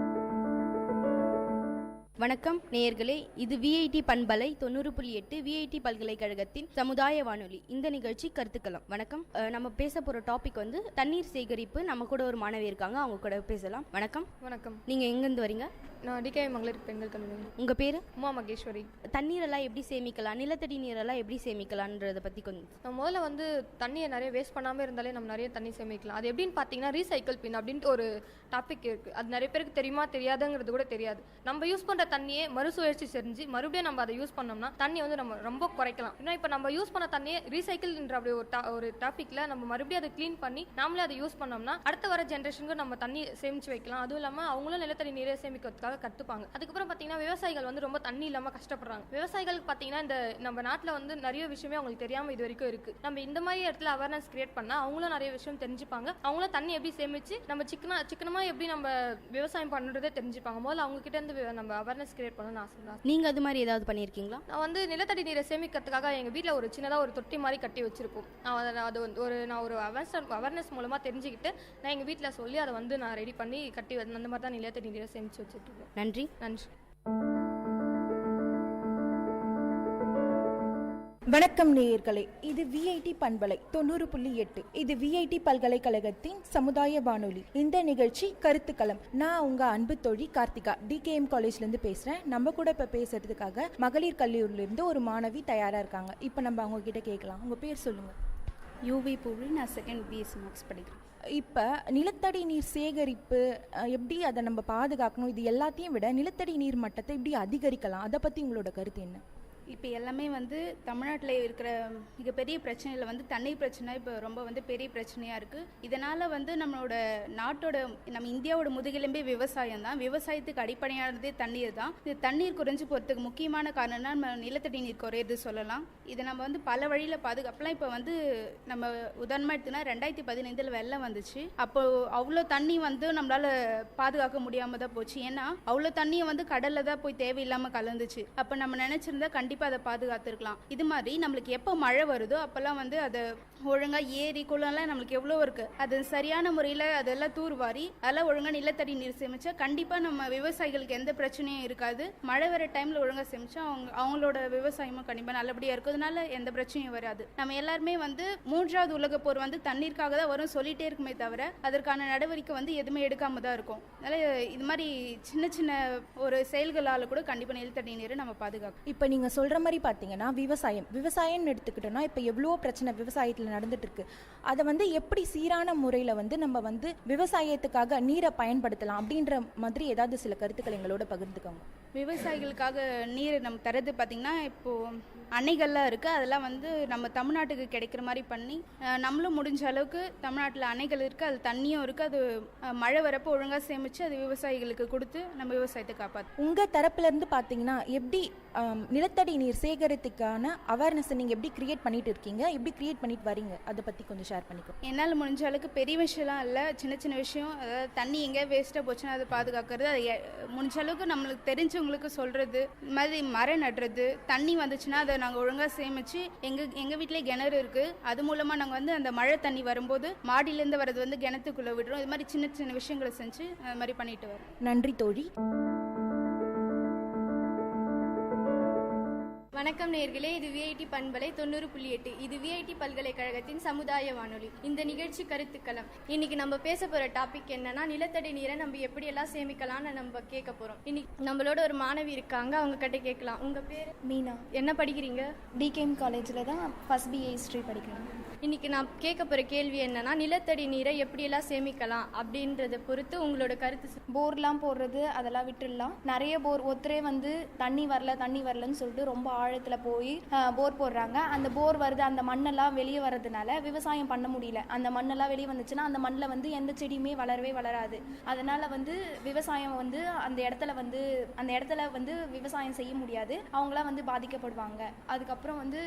வணக்கம் நேயர்களே, இது விஐடி பண்பலை 90.8 விஐடி பல்கலைக்கழகத்தின் சமுதாய வானொலி. இந்த நிகழ்ச்சி கருத்துக்களம். வணக்கம். நம்ம பேச போற டாபிக் வந்து தண்ணீர் சேகரிப்பு. நம்ம கூட ஒரு மாணவி இருக்காங்க, அவங்க கூட பேசலாம். வணக்கம். வணக்கம். நீங்க எங்கிருந்து வரீங்க? நான் டிகே மகளிர் பெண்கள் கல்லூரி. உங்க பேரு? உமா மகேஸ்வரி. தண்ணீரெல்லாம் எப்படி சேமிக்கலாம், நிலத்தடி நீரெல்லாம் எப்படி சேமிக்கலாம்ன்றத பத்தி கொஞ்சம். நம்ம முதல்ல வந்து தண்ணியை நிறைய வேஸ்ட் பண்ணாமல் இருந்தாலே நம்ம நிறைய தண்ணி சேமிக்கலாம். அது எப்படின்னு பார்த்தீங்கன்னா ரீசைக்கிள் பின் அப்படின்ட்டு ஒரு டாபிக் இருக்குது. அது நிறைய பேருக்கு தெரியுமா தெரியாதுங்கிறது கூட தெரியாது. நம்ம யூஸ் பண்ணுற தண்ணியே மறுசுழற்சி செஞ்சு மறுபடியும் நம்ம அதை யூஸ் பண்ணோம்னா தண்ணி வந்து நம்ம ரொம்ப குறைக்கலாம். ஏன்னா இப்போ நம்ம யூஸ் பண்ண தண்ணியை ரீசைக்கிள்ன்ற அப்படி ஒரு டாப்பிக்கில் நம்ம மறுபடியும் அதை க்ளீன் பண்ணி நாமளே அதை யூஸ் பண்ணோம்னா அடுத்த வர ஜென்ரேஷனுக்கு நம்ம தண்ணி சேமிச்சு வைக்கலாம். அதுவும் இல்லாமல் அவங்களும் நிலத்தடி நீரை சேமிக்கிறதுக்காக கற்றுப்பாங்க. அதுக்கப்புறம் பார்த்தீங்கன்னா விவசாயிகள் வந்து ரொம்ப தண்ணி இல்லாமல் கஷ்டப்படுறாங்க. விவசாயிகளுக்கு பார்த்தீங்கன்னா இந்த நம்ம நாட்டில் வந்து நிறைய விஷயமே அவங்களுக்கு தெரியாமல் இது வரைக்கும் இருக்குது. நம்ம இந்த மாதிரி இடத்துல அவேர்னஸ் கிரியேட் பண்ணால் அவங்களும் நிறைய விஷயம் தெரிஞ்சுப்பாங்க. அவங்களும் தண்ணி எப்படி சேமிச்சு நம்ம சிக்கனமாக எப்படி நம்ம விவசாயம் பண்ணுறதே தெரிஞ்சுப்பாங்க. முதல்ல அவங்க கிட்ட இருந்து நம்ம அவேர்னஸ் கிரியேட் பண்ணணும்னு ஆசை. நீங்க அது மாதிரி ஏதாவது பண்ணியிருக்கீங்களா? நான் வந்து நிலத்தடி நீரை சேமிக்கிறதுக்காக எங்கள் வீட்டில் ஒரு சின்னதாக ஒரு தொட்டி மாதிரி கட்டி வச்சிருப்போம். அது வந்து நான் ஒரு அவேர்னஸ் மூலமாக தெரிஞ்சுக்கிட்டு நான் எங்கள் வீட்டில் சொல்லி அதை வந்து நான் ரெடி பண்ணி கட்டி அந்த மாதிரி தான் நிலத்தடி நீரை சேமிச்சு வச்சுட்டு இருக்கேன். நன்றி. நன்றி. வணக்கம் நேயர்களே, இது விஐடி பண்பலை 90.8. இது விஐடி பல்கலைக்கழகத்தின் சமுதாய வானொலி. இந்த நிகழ்ச்சி கருத்துக்களம். நான் உங்க அன்பு தோழி கார்த்திகா, டிகேஎம் காலேஜ்ல இருந்து பேசுறேன். நம்ம கூட இப்ப பேசுறதுக்காக மகளிர் கல்லூரியில இருந்து ஒரு மாணவி தயாரா இருக்காங்க. இப்ப நம்ம அவங்க கிட்ட கேட்கலாம். உங்க பேர் சொல்லுங்க. யூவி பூவி. நான் செகண்ட் பிஎஸ்சி மேக்ஸ் படிக்கிறேன். இப்போ நிலத்தடி நீர் சேகரிப்பு எப்படி அதை நம்ம பாதுகாக்கணும், இது எல்லாத்தையும் விட நிலத்தடி நீர் மட்டத்தை எப்படி அதிகரிக்கலாம், அதை பற்றி உங்களோட கருத்து என்ன? இப்போ எல்லாமே வந்து தமிழ்நாட்டில் இருக்கிற மிகப்பெரிய பிரச்சனையில் வந்து தண்ணீர் பிரச்சனை இப்போ ரொம்ப வந்து பெரிய பிரச்சனையாக இருக்குது. இதனால் வந்து நம்மளோட நாட்டோட நம்ம இந்தியாவோட முதுகெலும்பே விவசாயம் தான். விவசாயத்துக்கு அடிப்படையானதே தண்ணீர் தான். இது தண்ணீர் குறைஞ்சி போகிறதுக்கு முக்கியமான காரணம்னா நம்ம நிலத்தடி நீர் குறையிறது சொல்லலாம். இதை நம்ம வந்து பல வழியில் பாதுகாப்பலாம். இப்போ வந்து நம்ம உதாரணமாக எடுத்துனா 2015 வெள்ளம் வந்துச்சு. அப்போது அவ்வளோ தண்ணி வந்து நம்மளால் பாதுகாக்க முடியாமல் தான் போச்சு. ஏன்னா அவ்வளோ தண்ணியை வந்து கடலில் தான் போய் தேவையில்லாமல் கலந்துச்சு. அப்போ நம்ம நினச்சிருந்தா கண்டிப்பாக அதை பாதுகாத்துருக்கலாம். இது மாதிரி நம்மளுக்கு எப்போ மழை வருதோ அப்போல்லாம் வந்து அதை ஒழுங்காக ஏரி குளம்லாம் நம்மளுக்கு எவ்வளோ இருக்குது, அது சரியான முறையில் அதெல்லாம் தூர்வாரி அதெல்லாம் ஒழுங்காக நிலத்தடி நீர் சேமிச்சா கண்டிப்பாக நம்ம விவசாயிகளுக்கு எந்த பிரச்சனையும் இருக்காது. மழை வர டைமில் ஒழுங்காக சேமிச்சா அவங்களோட விவசாயமும் கண்டிப்பாக நல்லபடியாக இருக்கும். அதனால எந்த பிரச்சனையும் வராது. நம்ம எல்லாருமே வந்து 3வது உலக போர் வந்து தண்ணீருக்காக தான் வரும் சொல்லிட்டே இருக்குமே தவிர அதற்கான நடவடிக்கை வந்து எதுவுமே எடுக்காம தான் இருக்கும். அதனால் இது மாதிரி சின்ன சின்ன ஒரு செயல்களால் கூட கண்டிப்பாக நிலத்தடி நீரை நம்ம பாதுகாக்கும். இப்போ நீங்கள் சொல்கிற மாதிரி பார்த்தீங்கன்னா விவசாயம்னு எடுத்துக்கிட்டோம்னா இப்போ எவ்வளோ பிரச்சனை விவசாயத்தில் நடந்துட்டு இருக்கு. அதை வந்து எப்படி சீரான முறையில் வந்து நம்ம வந்து விவசாயத்துக்காக நீரை பயன்படுத்தலாம் அப்படின்ற மாதிரி ஏதாவது சில கருத்துக்கள் எங்களோட பகிர்ந்துக்கோங்க. விவசாயிகளுக்காக நீர் நம்ம தரது பார்த்திங்கன்னா இப்போது அணைகள்லாம் இருக்குது. அதெல்லாம் வந்து நம்ம தமிழ்நாட்டுக்கு கிடைக்கிற மாதிரி பண்ணி நம்மளும் முடிஞ்ச அளவுக்கு தமிழ்நாட்டில் அணைகள் இருக்குது, அது தண்ணியும் இருக்குது, அது மழை வரப்போ ஒழுங்காக சேமித்து அது விவசாயிகளுக்கு கொடுத்து நம்ம விவசாயத்தை காப்பாற்று. உங்கள் தரப்புலேருந்து பார்த்தீங்கன்னா எப்படி நிலத்தடி நீர் சேகரித்துக்கான அவேர்னஸை நீங்கள் எப்படி கிரியேட் பண்ணிட்டு இருக்கீங்க, எப்படி கிரியேட் பண்ணிட்டு வரீங்க, அதை பற்றி கொஞ்சம் ஷேர் பண்ணிக்கோ. என்னால் முடிஞ்ச அளவுக்கு பெரிய விஷயம்லாம் இல்லை, சின்ன சின்ன விஷயம். அதாவது தண்ணி எங்கே வேஸ்ட்டாக போச்சுன்னா அதை பாதுகாக்கிறது, அது முடிஞ்ச அளவுக்கு நம்மளுக்கு தெரிஞ்சவங்களுக்கு சொல்கிறது, இது மாதிரி மரம் நடுறது, தண்ணி வந்துச்சுன்னா அதை நாங்கள் ஒழுங்காக சேமித்து எங்கள் வீட்டிலே கிணறு இருக்குது, அது மூலமாக நாங்கள் வந்து அந்த மழை தண்ணி வரும்போது மாடியிலேருந்து வரது வந்து கிணத்துக்குள்ளே விடுறோம். இது மாதிரி சின்ன சின்ன விஷயங்களை செஞ்சு அது மாதிரி பண்ணிட்டு வரோம். நன்றி தோழி. வணக்கம் நேயர்களே, இது விஐடி பண்பலை 90.8. இது விஐடி பல்கலைக்கழகத்தின் சமுதாய வானொலி. இந்த நிகழ்ச்சி கருத்துக்களம். இன்னைக்கு நம்ம பேச போற டாபிக் என்னன்னா நிலத்தடி நீரை நம்ம எப்படி எல்லாம் சேமிக்கலாம்னு நம்ம கேட்க போறோம். இன்னைக்கு நம்மளோட ஒரு மாணவி இருக்காங்க, அவங்க கிட்ட கேட்கலாம். உங்க பேர்? மீனா. என்ன படிக்கிறீங்க? டிகேஎம் காலேஜில் தான் ஃபர்ஸ்ட் பிஏ ஹிஸ்ட்ரி படிக்கிறேன். இன்னைக்கு நான் கேட்க போற கேள்வி என்னன்னா நிலத்தடி நீரை எப்படியெல்லாம் சேமிக்கலாம் அப்படின்றத பொறுத்து உங்களோட கருத்து. போர்லாம் போடுறது அதெல்லாம் விட்டுடலாம். நிறைய போர் ஒருத்தரே வந்து தண்ணி வரலன்னு சொல்லிட்டு ரொம்ப ஆழத்தில் போய் போர் போடுறாங்க. அந்த போர் வருது, அந்த மண்ணெல்லாம் வெளியே வர்றதுனால விவசாயம் பண்ண முடியல. அந்த மண்ணெல்லாம் வெளியே வந்துச்சுன்னா அந்த மண்ணில் வந்து எந்த செடியுமே வளரவே வளராது. அதனால வந்து விவசாயம் வந்து அந்த இடத்துல வந்து விவசாயம் செய்ய முடியாது. அவங்களாம் வந்து பாதிக்கப்படுவாங்க. அதுக்கப்புறம் வந்து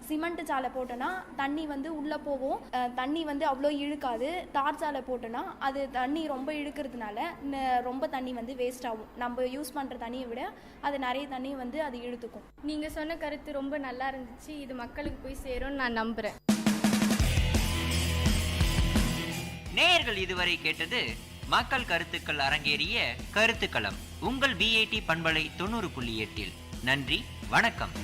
சிமெண்ட் சாலை போட்டோன்னா தண்ணி வந்து உள்ளே போகும், தண்ணி வந்து அவ்வளோ இழுக்காது. தார் சாலை போட்டோன்னா அது தண்ணி ரொம்ப இழுக்கிறதுனால ரொம்ப தண்ணி வந்து வேஸ்ட் ஆகும். நம்ம யூஸ் பண்ணுற தண்ணியை விட அது நிறைய தண்ணி வந்து அது இழுத்துக்கும். நீங்கள் சொன்ன கருத்து ரொம்ப நல்லா இருந்துச்சு. இது மக்களுக்கு போய் சேரும்னு நான் நம்புகிறேன். நேயர்கள் இதுவரை கேட்டது மக்கள் கருத்துக்கள் அரங்கேறிய கருத்துக்களம். உங்கள் விஐடி பண்பலை 90.8. நன்றி, வணக்கம்.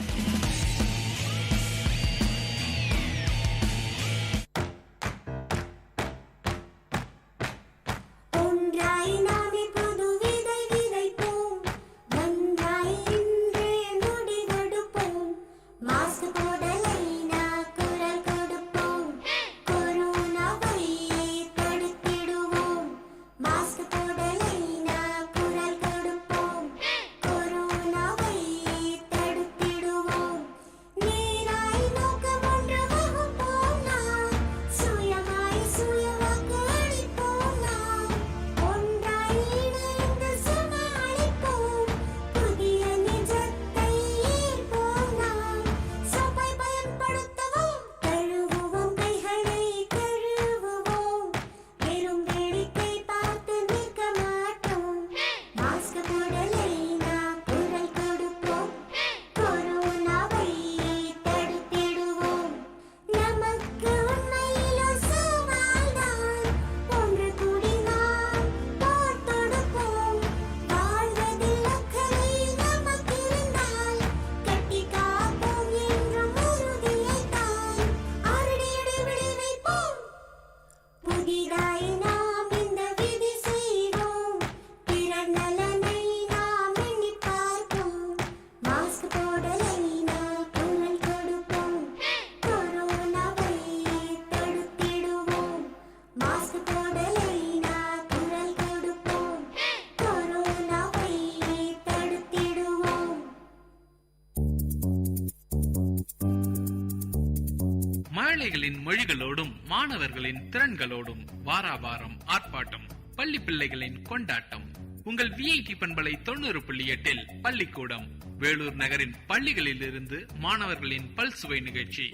மாணவிகளின் மொழிகளோடும் மாணவர்களின் திறன்களோடும் வாராவாரம் ஆர்ப்பாட்டம், பள்ளி பிள்ளைகளின் கொண்டாட்டம். உங்கள் விஐடி பண்பலை 90.8 பள்ளிக்கூடம் வேலூர் நகரின் பள்ளிகளில் இருந்து மாணவர்களின் பல்சுவை நிகழ்ச்சி.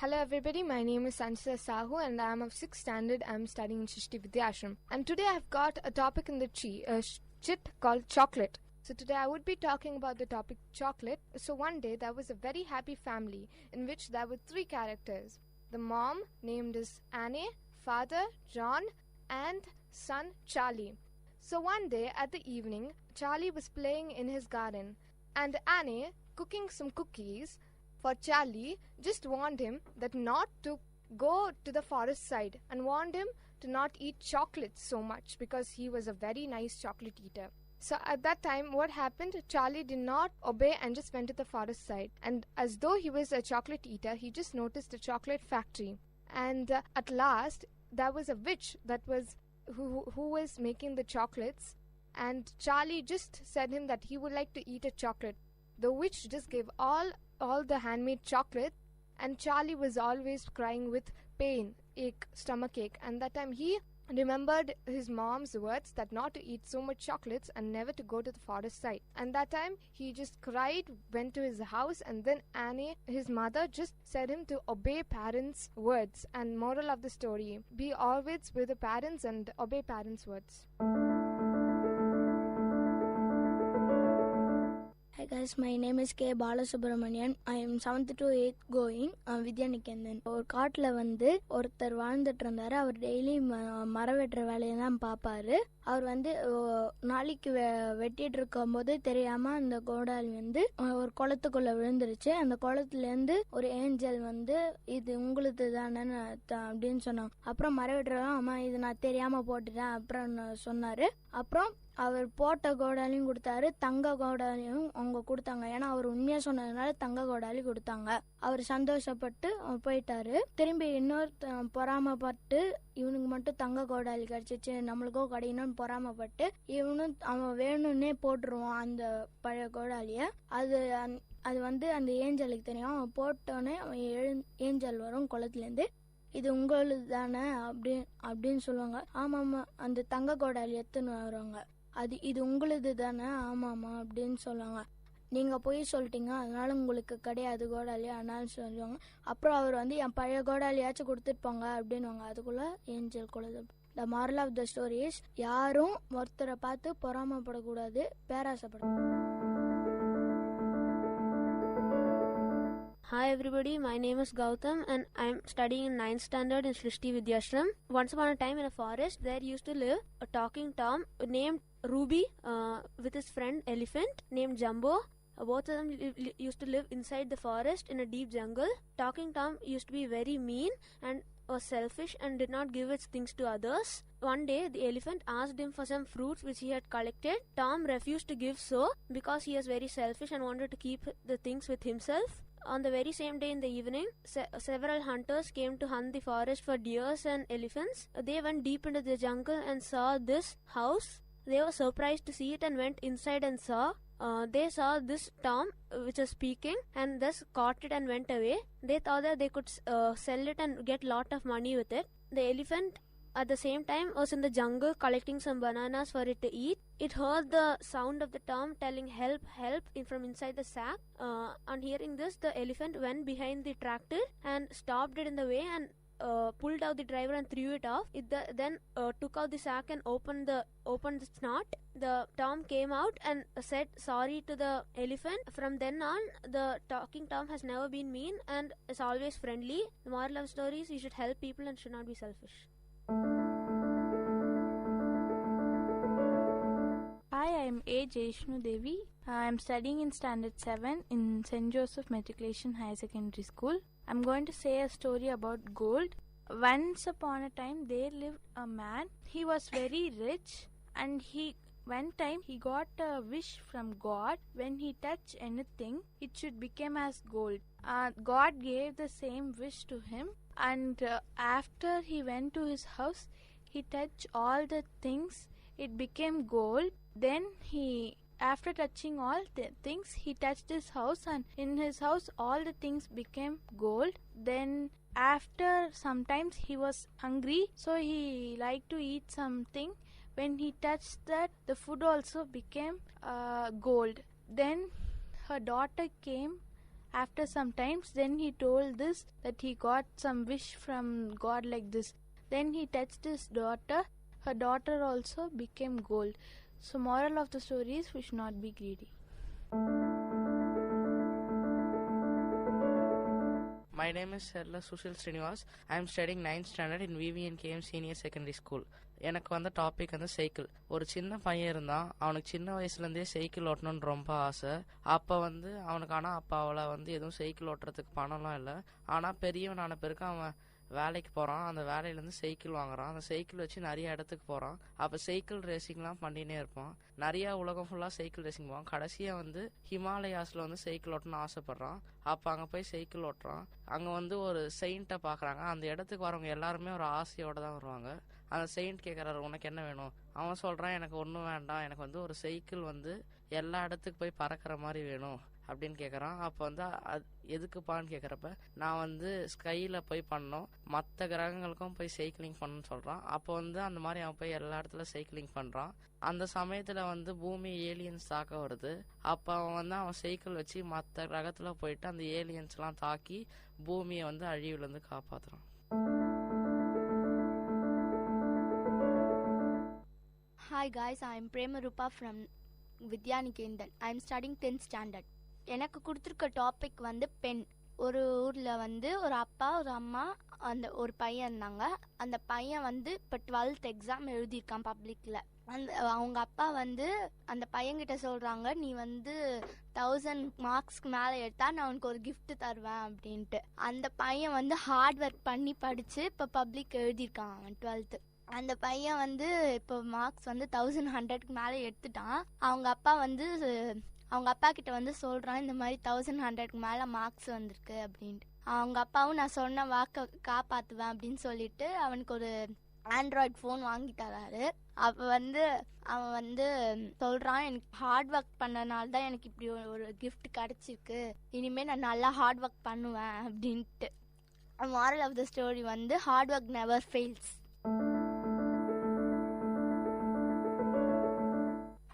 Hello everybody, my name is Sanchita Sahu and I am of 6th standard. I am studying in Shishti Vidyashram. And today I have got a topic in the chit called chocolate. So today I would be talking about the topic chocolate. So one day there was a very happy family in which there were 3 characters. The mom named as Annie, father John and son Charlie. So one day at the evening, Charlie was playing in his garden and Annie, cooking some cookies for Charlie, just warned him that not to go to the forest side and warned him to not eat chocolates so much because he was a very nice chocolate eater. So at that time, what happened? Charlie did not obey and just went to the forest side. And as though he was a chocolate eater, he just noticed a chocolate factory. And at last, there was a witch that was who was making the chocolates. And Charlie just said him that he would like to eat a chocolate. The witch just gave all the handmade chocolate, and Charlie was always crying with pain, ache, stomach ache. And that time he remembered his mom's words that not to eat so much chocolates and never to go to the forest side. And that time he just cried, went to his house, and then Annie, his mother, just said him to obey parents' words. And moral of the story, be always with the parents and obey parents' words. Hi guys, my name is K. Balasubramanian. I am 7th to 8th going Vidyanikandhan. ஒரு காட்டில் ஒருத்தர் வாழ்ந்துட்டு இருந்தாரு. அவர் daily மரம் வெட்டுற வேலையை தான் பார்ப்பாரு. அவர் நாளைக்கு வெட்டிட்டு இருக்கும் போது தெரியாம அந்த கோடாலி ஒரு குளத்துக்குள்ள விழுந்துருச்சு. அந்த குளத்துலேருந்து ஒரு ஏஞ்சல் இது உங்களுக்கு தானே அப்படின்னு சொன்னாங்க. அப்புறம் மரம் வெட்டுறவங்க, அம்மா இது நான் தெரியாம போட்டுட்டேன் அப்புறம் சொன்னாரு. அப்புறம் அவர் போட்ட கோடாலியும் கொடுத்தாரு, தங்க கோடாலியும் அவங்க கொடுத்தாங்க. ஏன்னா அவர் உண்மையா சொன்னதுனால தங்க கோடாலி கொடுத்தாங்க. அவர் சந்தோஷப்பட்டு போயிட்டாரு. திரும்பி இன்னொரு பொறாமப்பட்டு இவனுக்கு மட்டும் தங்க கோடாலி கிடைச்சிச்சு, நம்மளுக்கோ கிடைக்கணும்னு பொறாமப்பட்டு இவனும் அவன் வேணும்னே போட்டுருவான் அந்த பழைய கோடாலிய. அது அந்த ஏஞ்சலுக்கு தெரியும். அவன் போட்டோன்னே ஏஞ்சல் வரும் குளத்துலேருந்து. இது உங்களுக்கு தானே அப்படின்னு சொல்லுவாங்க. ஆமாம்மா, அந்த தங்க கோடாலி எடுத்துன்னு வருவாங்க. இது உங்களுது தானே? ஆமாம்மா அப்படின்னு சொல்லுவாங்க. நீங்க போய் சொல்லிட்டீங்க, அதனால உங்களுக்கு கிடையாது கோடாலி, அதனால சொல்லுவாங்க. அப்புறம் அவர் என் பழைய கோடாலியாச்சும் கொடுத்துருப்பாங்க அப்படின்னுவாங்க. அதுக்குள்ள ஏஞ்சல் குழந்தை. The moral of the story is, யாரும் ஒருத்தரை பார்த்து பொறாமப்படக்கூடாது, பேராசைப்படக்கூடாது. Hi everybody, my name is Gautam and I'm studying in 9th standard in Srishti Vidyashram. Once upon a time in a forest, there used to live a talking Tom named Ruby with his friend Elephant named Jumbo. Both of them used to live inside the forest in a deep jungle. Talking Tom used to be very mean and was selfish and did not give its things to others. One day, the elephant asked him for some fruits which he had collected. Tom refused to give so because he was very selfish and wanted to keep the things with himself. On the very same day in the evening, several hunters came to hunt the forest for deers and elephants. They went deep into the jungle and saw this house. They were surprised to see it and went inside and saw. They saw this Tom which was speaking and thus caught it and went away. They thought that they could sell it and get lot of money with it. The elephant at the same time was in the jungle collecting some bananas for it to eat. It heard the sound of the Tom telling help, help from inside the sack. On hearing this, the elephant went behind the tractor and stopped it in the way and pulled out the driver and threw it off. It then took out the sack and opened the snot. The Tom came out and said sorry to the elephant. From then on, the talking Tom has never been mean and is always friendly. The moral of the story is you should help people and should not be selfish. Hi, I am A. Jaishnu Devi. I am studying in Standard 7 in St. Joseph Matriculation Higher Secondary School. I am going to say a story about gold. Once upon a time, there lived a man. He was very rich and one time he got a wish from God. When he touched anything, it should become as gold. God gave the same wish to him, and after he went to his house, he touched all the things. It became gold. Then after touching all the things, he touched his house, and in his house all the things became gold. Then after sometimes he was hungry, so he liked to eat something. When he touched that, the food also became gold. Then her daughter came after some times. Then he told this that he got some wish from God like this. Then he touched his daughter. Her daughter also became gold. So moral of the story is we should not be greedy. My name is Serla Sushil Srinivas. I am studying 9th standard in VVNKM Senior Secondary School. எனக்கு வந்த topic வந்து cycle. ஒரு சின்ன பையன் இருந்தான். அவனுக்கு சின்ன வயசுலேருந்தே சைக்கிள் ஓட்டணும்னு ரொம்ப ஆசை. அப்போ வந்து அவனுக்கு ஆனால் அப்பாவால் வந்து எதுவும் சைக்கிள் ஓட்டுறதுக்கு பணம்லாம் இல்லை. ஆனால் பெரியவனான பிறகு அவன் வேலைக்கு போகிறான். அந்த வேலையிலேருந்து சைக்கிள் வாங்குறான். அந்த சைக்கிள் வச்சு நிறைய இடத்துக்கு போகிறான். அப்போ சைக்கிள் ரேசிங்லாம் பண்ணினே இருப்பான். நிறையா உலகம் ஃபுல்லாக சைக்கிள் ரேசிங் போவான். கடைசியாக வந்து ஹிமாலயாஸில் வந்து சைக்கிள் ஓட்டணும்னு ஆசைப்பட்றான். அப்போ அங்கே போய் சைக்கிள் ஓட்டுறான். அங்கே வந்து ஒரு செயின்ட்டை பார்க்குறாங்க. அந்த இடத்துக்கு வரவங்க எல்லாருமே ஒரு ஆசையோடு தான் வருவாங்க. அந்த செயின்ட் கேட்குறாரு உனக்கு என்ன வேணும்? அவன் சொல்கிறான் எனக்கு ஒன்றும் வேண்டாம், எனக்கு வந்து ஒரு சைக்கிள் வந்து எல்லா இடத்துக்கு போய் பறக்கிற மாதிரி வேணும் அப்படின்னு கேட்குறான். அப்போ வந்து அது எதுக்குப்பான்னு கேட்குறப்ப நான் வந்து ஸ்கையில் போய் பண்ணோம், மற்ற கிரகங்களுக்கும் போய் சைக்கிளிங் பண்ணணும்னு சொல்கிறான். அப்போ வந்து அந்த மாதிரி அவன் போய் எல்லா இடத்துல சைக்கிளிங் பண்ணுறான். அந்த சமயத்தில் வந்து பூமி ஏலியன்ஸ் தாக்க வருது. அப்போ அவன் வந்து அவன் சைக்கிள் வச்சு மற்ற கிரகத்தில் போயிட்டு அந்த ஏலியன்ஸ்லாம் தாக்கி பூமியை வந்து அழிவுலேருந்து காப்பாற்றுறான். Hi guys, I am Premarupa from Vidyaniketan. I am studying 10th standard. எனக்கு கொடுத்துருக்க டாபிக் வந்து பெண். ஒரு ஊரில் வந்து ஒரு அப்பா ஒரு அம்மா அந்த ஒரு பையன் இருந்தாங்க. அந்த பையன் வந்து இப்போ 12th எக்ஸாம் எழுதியிருக்கான் பப்ளிக்கில். அவங்க அப்பா வந்து அந்த பையன்கிட்ட சொல்கிறாங்க நீ வந்து 1000 மார்க்ஸ்க்கு மேலே எடுத்தா நான் உனக்கு ஒரு gift தருவேன் அப்படின்ட்டு. அந்த பையன் வந்து ஹார்ட் ஒர்க் பண்ணி படித்து இப்போ பப்ளிக் எழுதியிருக்கான் அவன் 12th. அந்த பையன் வந்து இப்போ மார்க்ஸ் வந்து 1100க்கு மேலே எடுத்துட்டான். அவங்க அப்பா கிட்ட வந்து சொல்கிறான் இந்த மாதிரி 1100க்கு மேலே மார்க்ஸ் வந்திருக்கு அப்படின்ட்டு. அவங்க அப்பாவும் நான் சொன்ன வாக்கை காப்பாற்றுவேன் அப்படின்னு சொல்லிட்டு அவனுக்கு ஒரு ஆண்ட்ராய்டு ஃபோன் வாங்கி தராரு. அப்போ வந்து அவன் வந்து சொல்கிறான் எனக்கு ஹார்ட் ஒர்க் பண்ணனால தான் எனக்கு இப்படி ஒரு gift கிடச்சிருக்கு, இனிமேல் நான் நல்லா ஹார்ட் ஒர்க் பண்ணுவேன் அப்படின்ட்டு. moral of the story வந்து hard work never fails.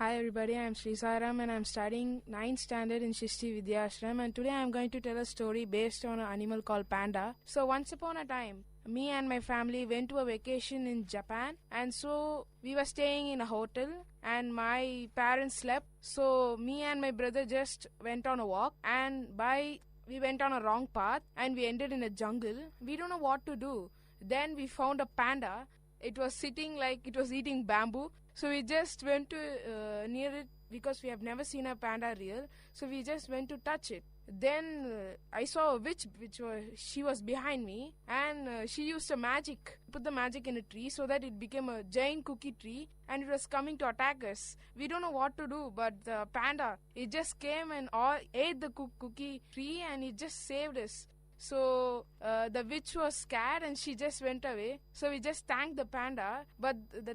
Hi everybody, I am Sri Sairam and I am studying 9th standard in Srishti Vidyashram, and today I am going to tell a story based on an animal called panda. So once upon a time, me and my family went to a vacation in Japan, and so we were staying in a hotel and my parents slept. So me and my brother just went on a walk, and by we went on a wrong path and we ended in a jungle. We don't know what to do. Then we found a panda. It was sitting like it was eating bamboo. So we just went to near it because we have never seen a panda real. So we just went to touch it. Then I saw a witch, she was behind me, and she used a magic, put the magic in a tree so that it became a giant cookie tree, and it was coming to attack us. We don't know what to do, but the panda, it just came and ate the cookie tree, and it just saved us. So the witch was scared and she just went away. So we just thanked the panda, but the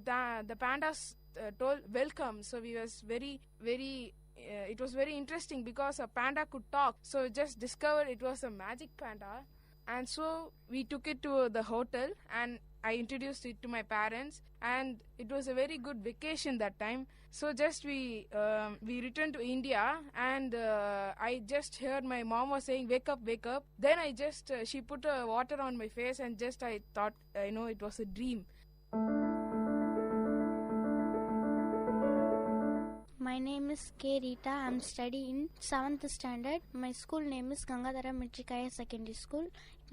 pandas told welcome. So we was very it was very interesting because a panda could talk. So we just discovered it was a magic panda, and so we took it to the hotel and I introduced it to my parents, and it was a very good vacation that time. So just we returned to India, and I just heard my mom was saying wake up, wake up. Then I just she put water on my face, and just I thought it was a dream. My name is K. Rita. I'm studying 7th standard. My school name is Gangadhara Metric Higher Secondary School.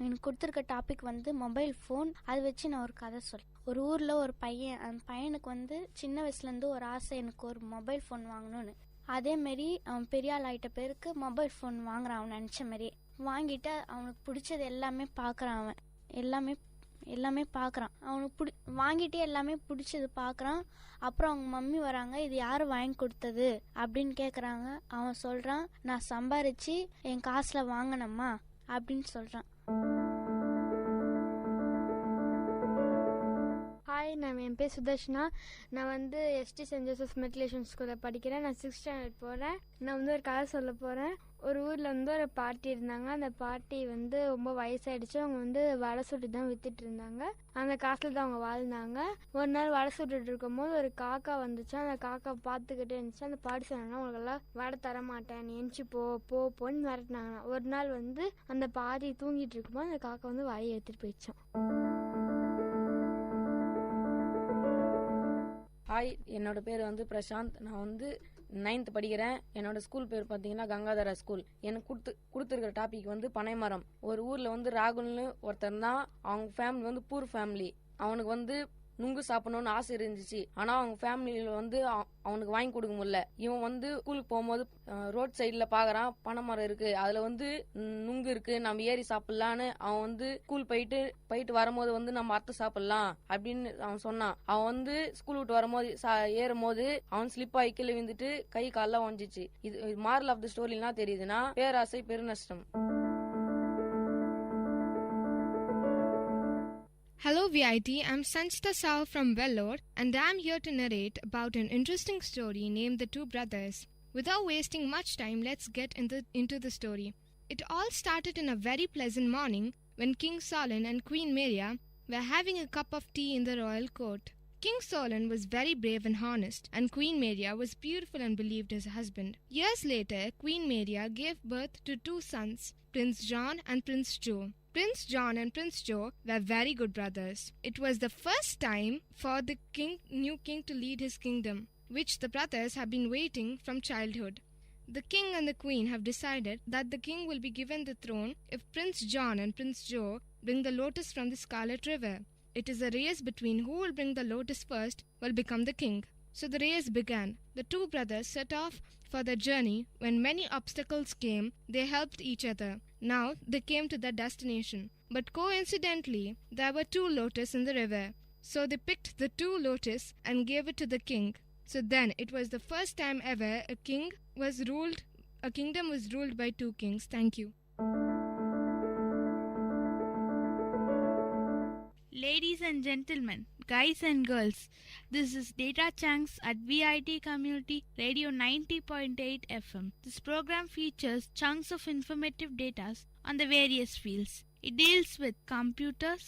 எனக்கு கொடுத்துருக்க topic வந்து mobile phone. அதை வச்சு நான் ஒரு கதை சொல்கிறேன். ஒரு ஊரில் ஒரு பையன், அந்த பையனுக்கு வந்து சின்ன வயசுலேருந்து ஒரு ஆசை, எனக்கு ஒரு மொபைல் ஃபோன் வாங்கணும்னு. அதேமாரி அவன் பெரிய ஆள் ஆகிட்ட பேருக்கு மொபைல் ஃபோன் வாங்குறான். அவன் நினச்ச மாதிரியே வாங்கிட்டு அவனுக்கு பிடிச்சது எல்லாமே பார்க்குறான். அவன் எல்லாமே பார்க்குறான். அவனுக்கு வாங்கிட்டே எல்லாமே பிடிச்சது பார்க்குறான். அப்புறம் அவங்க மம்மி வராங்க, இது யார் வாங்கி கொடுத்தது அப்படின்னு கேட்குறாங்க. அவன் சொல்கிறான், நான் சம்பாரித்து என் காசில் வாங்கினம்மா அப்படின்னு சொல்கிறான். ஹாய், என் பேர் சுதர்ஷனா. நான் வந்து எஸ்டி சென்ட் ஜோசப் மெட்ரிகுலேஷன் ஸ்கூலில் படிக்கிறேன். நான் 6th ஸ்டாண்டர்ட் போகிறேன். நான் வந்து ஒரு கதை சொல்ல போகிறேன். ஒரு ஊரில் வந்து ஒரு பாட்டி இருந்தாங்க. அந்த பாட்டி வந்து ரொம்ப வயசாகிடுச்சு. அவங்க வந்து வடை சுட்டு தான் விற்றுட்டு இருந்தாங்க. அந்த காசில் தான் அவங்க வாழ்ந்தாங்க. ஒரு நாள் வடை சுட்டுட்டு இருக்கும் போது ஒரு காக்கா வந்துச்சு. அந்த காக்கா பார்த்துக்கிட்டே இருந்துச்சு. அந்த பாட்டி சொன்னாங்கன்னா, உங்களுக்கெல்லாம் வடை தரமாட்டேன், நீ எந்திச்சு போன்னு மிரட்டினாங்க. ஒரு நாள் வந்து அந்த பாட்டி தூங்கிட்டு இருக்கும்போது அந்த காக்கா வந்து வடையை எடுத்துகிட்டு போயிடுச்சான். ஹாய், என்னோட பேர் வந்து பிரசாந்த். நான் வந்து 9th படிக்கிறேன். என்னோட ஸ்கூல் பேர் பார்த்தீங்கன்னா கங்காதரா ஸ்கூல். எனக்கு கொடுத்துருக்கிற டாபிக் வந்து பனைமரம். ஒரு ஊரில் வந்து ராகுல்னு ஒருத்தர் தான். அவங்க ஃபேமிலி வந்து பூர் ஃபேமிலி. அவனுக்கு வந்து நுங்கு சாப்பிடணும்னு ஆசை இருந்துச்சு. ஆனா அவங்க ஃபேமிலியில வந்து அவனுக்கு வாங்கி கொடுக்க முடியல. இவன் வந்து ஸ்கூலுக்கு போகும்போது ரோட் சைட்ல பாக்குறான், பனைமரம் இருக்கு, அதுல வந்து நுங்கு இருக்கு, நம்ம ஏறி சாப்பிடலான்னு. அவன் வந்து ஸ்கூல் போயிட்டு வரும்போது வந்து நம்ம அத்தை சாப்பிடலாம் அப்படின்னு அவன் சொன்னான். அவன் வந்து ஸ்கூல் விட்டு வரும்போது ஏறும் போது அவன் ஸ்லிப் ஆகி கீழே விழுந்துட்டு கை கால்லாம் ஒஞ்சிச்சு. இது மாரல் ஆஃப் த ஸ்டோரிலாம் தெரியுதுன்னா, பேராசை பெருநஷ்டம். Hello VIT, I'm Sanchita Sao from Vellore, and I'm here to narrate about an interesting story named The Two Brothers. Without wasting much time, let's get into the story. It all started in a very pleasant morning when King Solon and Queen Maria were having a cup of tea in the royal court. King Solon was very brave and honest, and Queen Maria was beautiful and believed his husband. Years later, Queen Maria gave birth to 2 sons, Prince John and Prince Joe. Prince John and Prince Joe were very good brothers. It was the first time for the new king to lead his kingdom, which the brothers have been waiting from childhood. The king and the queen have decided that the king will be given the throne if Prince John and Prince Joe bring the lotus from the Scarlet River. It is a race between who will bring the lotus first will become the king. So the race began. The 2 brothers set off for their journey. When many obstacles came, they helped each other. Now they came to their destination. But coincidentally, there were 2 lotus in the river. So they picked the 2 lotus and gave it to the king. So then it was the first time ever a kingdom was ruled by 2 kings. Thank you. Ladies and gentlemen, guys and girls, this is Data Chunks at VIT Community Radio 90.8 FM. This program features chunks of informative data on the various fields. It deals with computers,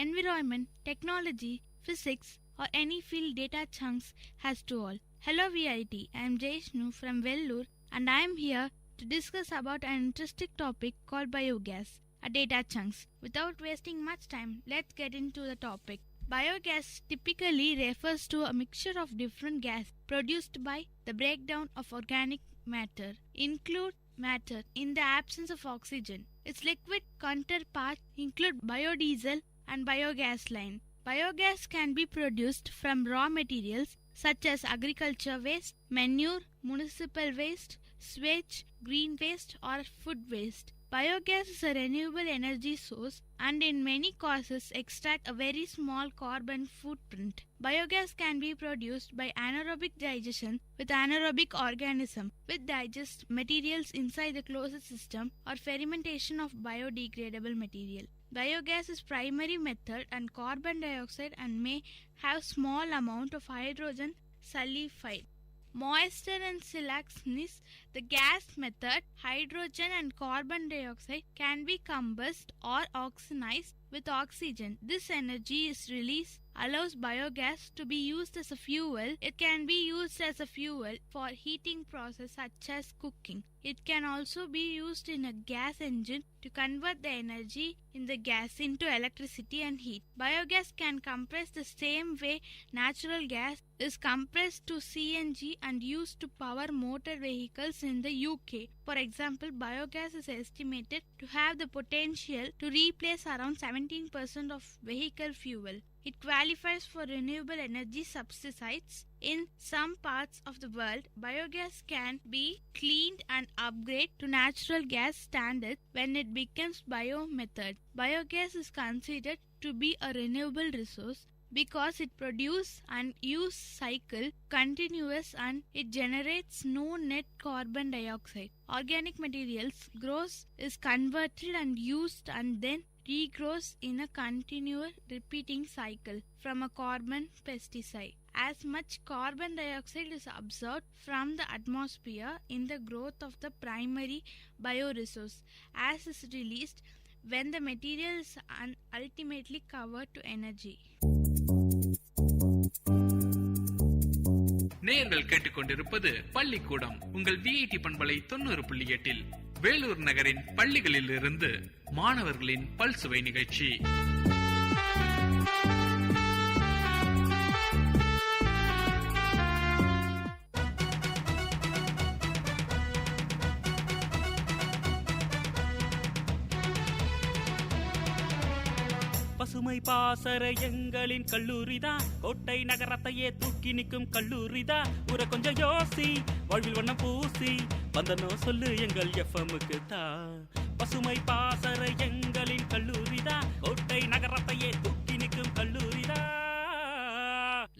environment, technology, physics, or any field Data Chunks has to all. Hello VIT, I am Jaishnu from Vellore, and I am here to discuss about an interesting topic called biogas. Data chunks. Without wasting much time, let's get into the topic. Biogas typically refers to a mixture of different gas produced by the breakdown of organic matter. Include matter in the absence of oxygen. Its liquid counterparts include biodiesel and biogas line. Biogas can be produced from raw materials such as agriculture waste, manure, municipal waste, sewage, green waste, or food waste. Biogas is a renewable energy source and in many cases extract a very small carbon footprint. Biogas can be produced by anaerobic digestion with anaerobic organism which digest materials inside the closed system or fermentation of biodegradable material. Biogas is primary method and carbon dioxide and may have small amount of hydrogen sulfide. Moisture and silaxness, the gas method, hydrogen and carbon dioxide can be combusted or oxidized with oxygen. This energy is released allows biogas to be used as a fuel. It can be used as a fuel for heating process such as cooking. It can also be used in a gas engine to convert the energy in the gas into electricity and heat. Biogas can compress the same way natural gas is compressed to CNG and used to power motor vehicles in the UK. For example, biogas is estimated to have the potential to replace around 17% of vehicle fuel. It qualifies for renewable energy subsidies. In some parts of the world, biogas can be cleaned and upgraded to natural gas standards when it becomes biomethod. Biogas is considered to be a renewable resource because it produces and use cycle continuous and it generates no net carbon dioxide. Organic materials grows is converted and used and then regrows in a continuous repeating cycle from a carbon pesticide. As much carbon dioxide is absorbed from the atmosphere in the growth of the primary bioresource as is released when the material is ultimately covered to energy. நேயர்கள் கேட்டுக்கொண்டிருப்பது பள்ளிக்கூடம் உங்கள் VIT பண்பலை 90.8 வேலூர் நகரின் பள்ளிகளில் இருந்து மாணவர்களின் பல்சுவை நிகழ்ச்சி. பசுமை பாசற எங்களின் கல்லூரிதான், கோட்டை நகரத்தையே தூக்கி நிற்கும் கல்லூரிதான். ஊரை கொஞ்சம் யோசி, வாழ்வில் வண்ணம் பூசி வந்தனோ சொல்லு எங்கள் எஃப்எம்முக்கு தான். பசுமை பாசற எங்களின் கல்லூரிதான், கோட்டை நகரத்தையே தூக்கி நிற்கும் கல்லூரிதான்.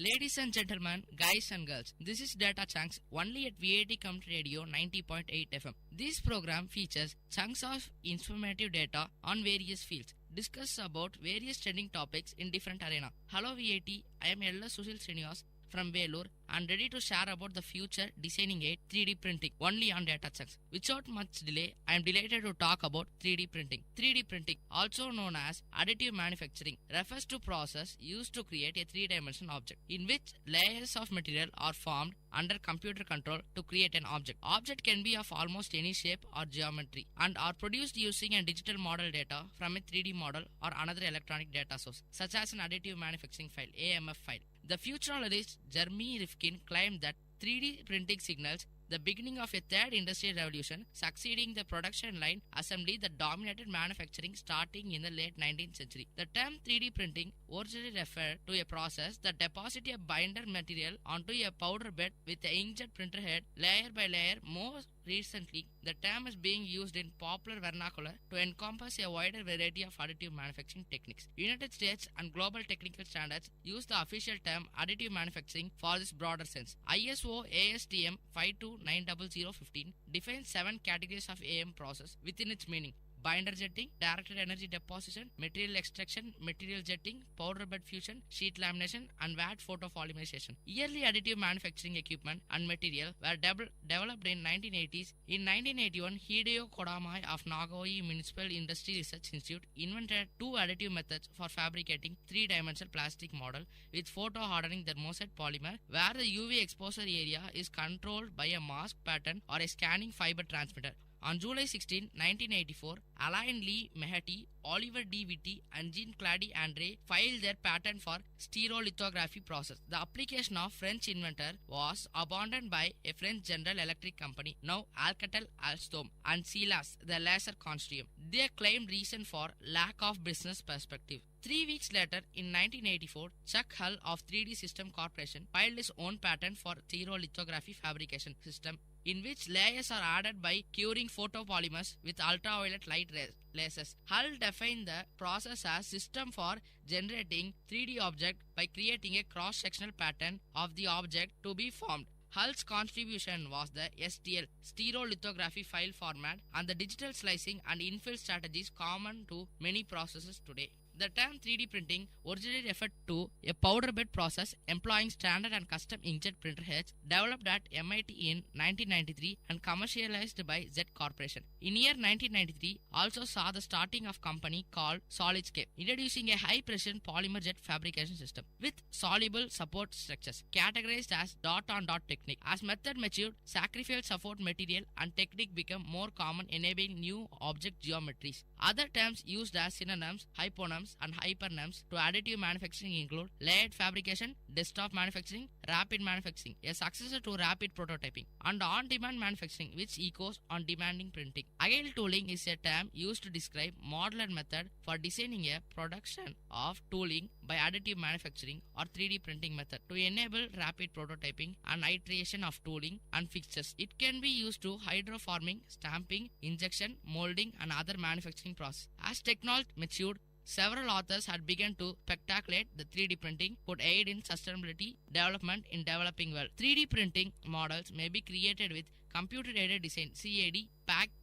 Ladies and gentlemen, guys and girls, this is Data Chunks only at VAT Community Radio 90.8 FM. This program features chunks of informative data on various fields. Discuss about various trending topics in different arena. Hello VAT, I am Ella Sushil Srinivas from Vellore and ready to share about the future designing aid 3D printing only on Data Chunks. Without much delay, I am delighted to talk about 3D printing. 3D printing, also known as additive manufacturing, refers to process used to create a three-dimensional object in which layers of material are formed under computer control to create an object. Object can be of almost any shape or geometry and are produced using a digital model data from a 3D model or another electronic data source, such as an additive manufacturing file, AMF file. The futurologist Jeremy Rifkin claimed that 3D printing signals the beginning of a third industrial revolution, succeeding the production line assembly that dominated manufacturing starting in the late 19th century. The term 3D printing originally referred to a process that deposits a binder material onto a powder bed with an inkjet printer head layer by layer. More recently, the term is being used in popular vernacular to encompass a wider variety of additive manufacturing techniques. United States and global technical standards use the official term additive manufacturing for this broader sense. ISO ASTM 529015 defines 7 categories of AM process within its meaning: binder jetting, directed energy deposition, material extraction, material jetting, powder bed fusion, sheet lamination, and VAT photopolymerization. Yearly additive manufacturing equipment and material were developed in 1980s. In 1981, Hideo Kodamai of Nagoya Municipal Industry Research Institute invented 2 additive methods for fabricating 3-dimensional plastic model with photo-hardening thermoset polymer, where the UV exposure area is controlled by a mask pattern or a scanning fiber transmitter. On July 16, 1984, Alain Lee Mehati, Oliver D. Vitti, and Jean-Claude André filed their patent for stereolithography process. The application of French inventor was abandoned by a French General Electric company, now Alcatel-Alstom, and Silas, the laser consortium. They claimed reason for lack of business perspective. 3 weeks later, in 1984, Chuck Hull of 3D System Corporation filed his own patent for stereolithography fabrication system, in which layers are added by curing photopolymers with ultraviolet light lasers. Hull defined the process as system for generating 3D object by creating a cross-sectional pattern of the object to be formed. Hull's contribution was the STL, stereolithography file format, and the digital slicing and infill strategies common to many processes today. The term 3D printing originally referred to a powder bed process employing standard and custom inkjet printer heads developed at MIT in 1993 and commercialized by Z Corporation. In year 1993 also saw the starting of company called Solidscape, introducing a high precision polymer jet fabrication system with soluble support structures categorized as dot-on-dot technique. As method matured, sacrificial support material and technique became more common, enabling new object geometries. Other terms used as synonyms, hyponyms, and hypernyms to additive manufacturing include layered fabrication, desktop manufacturing, rapid manufacturing, a successor to rapid prototyping, and on-demand manufacturing, which echoes on demanding printing. Agile tooling is a term used to describe modular method for designing a production of tooling by additive manufacturing or 3D printing method to enable rapid prototyping and iteration of tooling and fixtures. It can be used to hydroforming, stamping, injection, molding, and other manufacturing process. As technology matured, several authors had begun to speculate the 3D printing could aid in sustainability development in developing world. 3D printing models may be created with computer-aided design (CAD)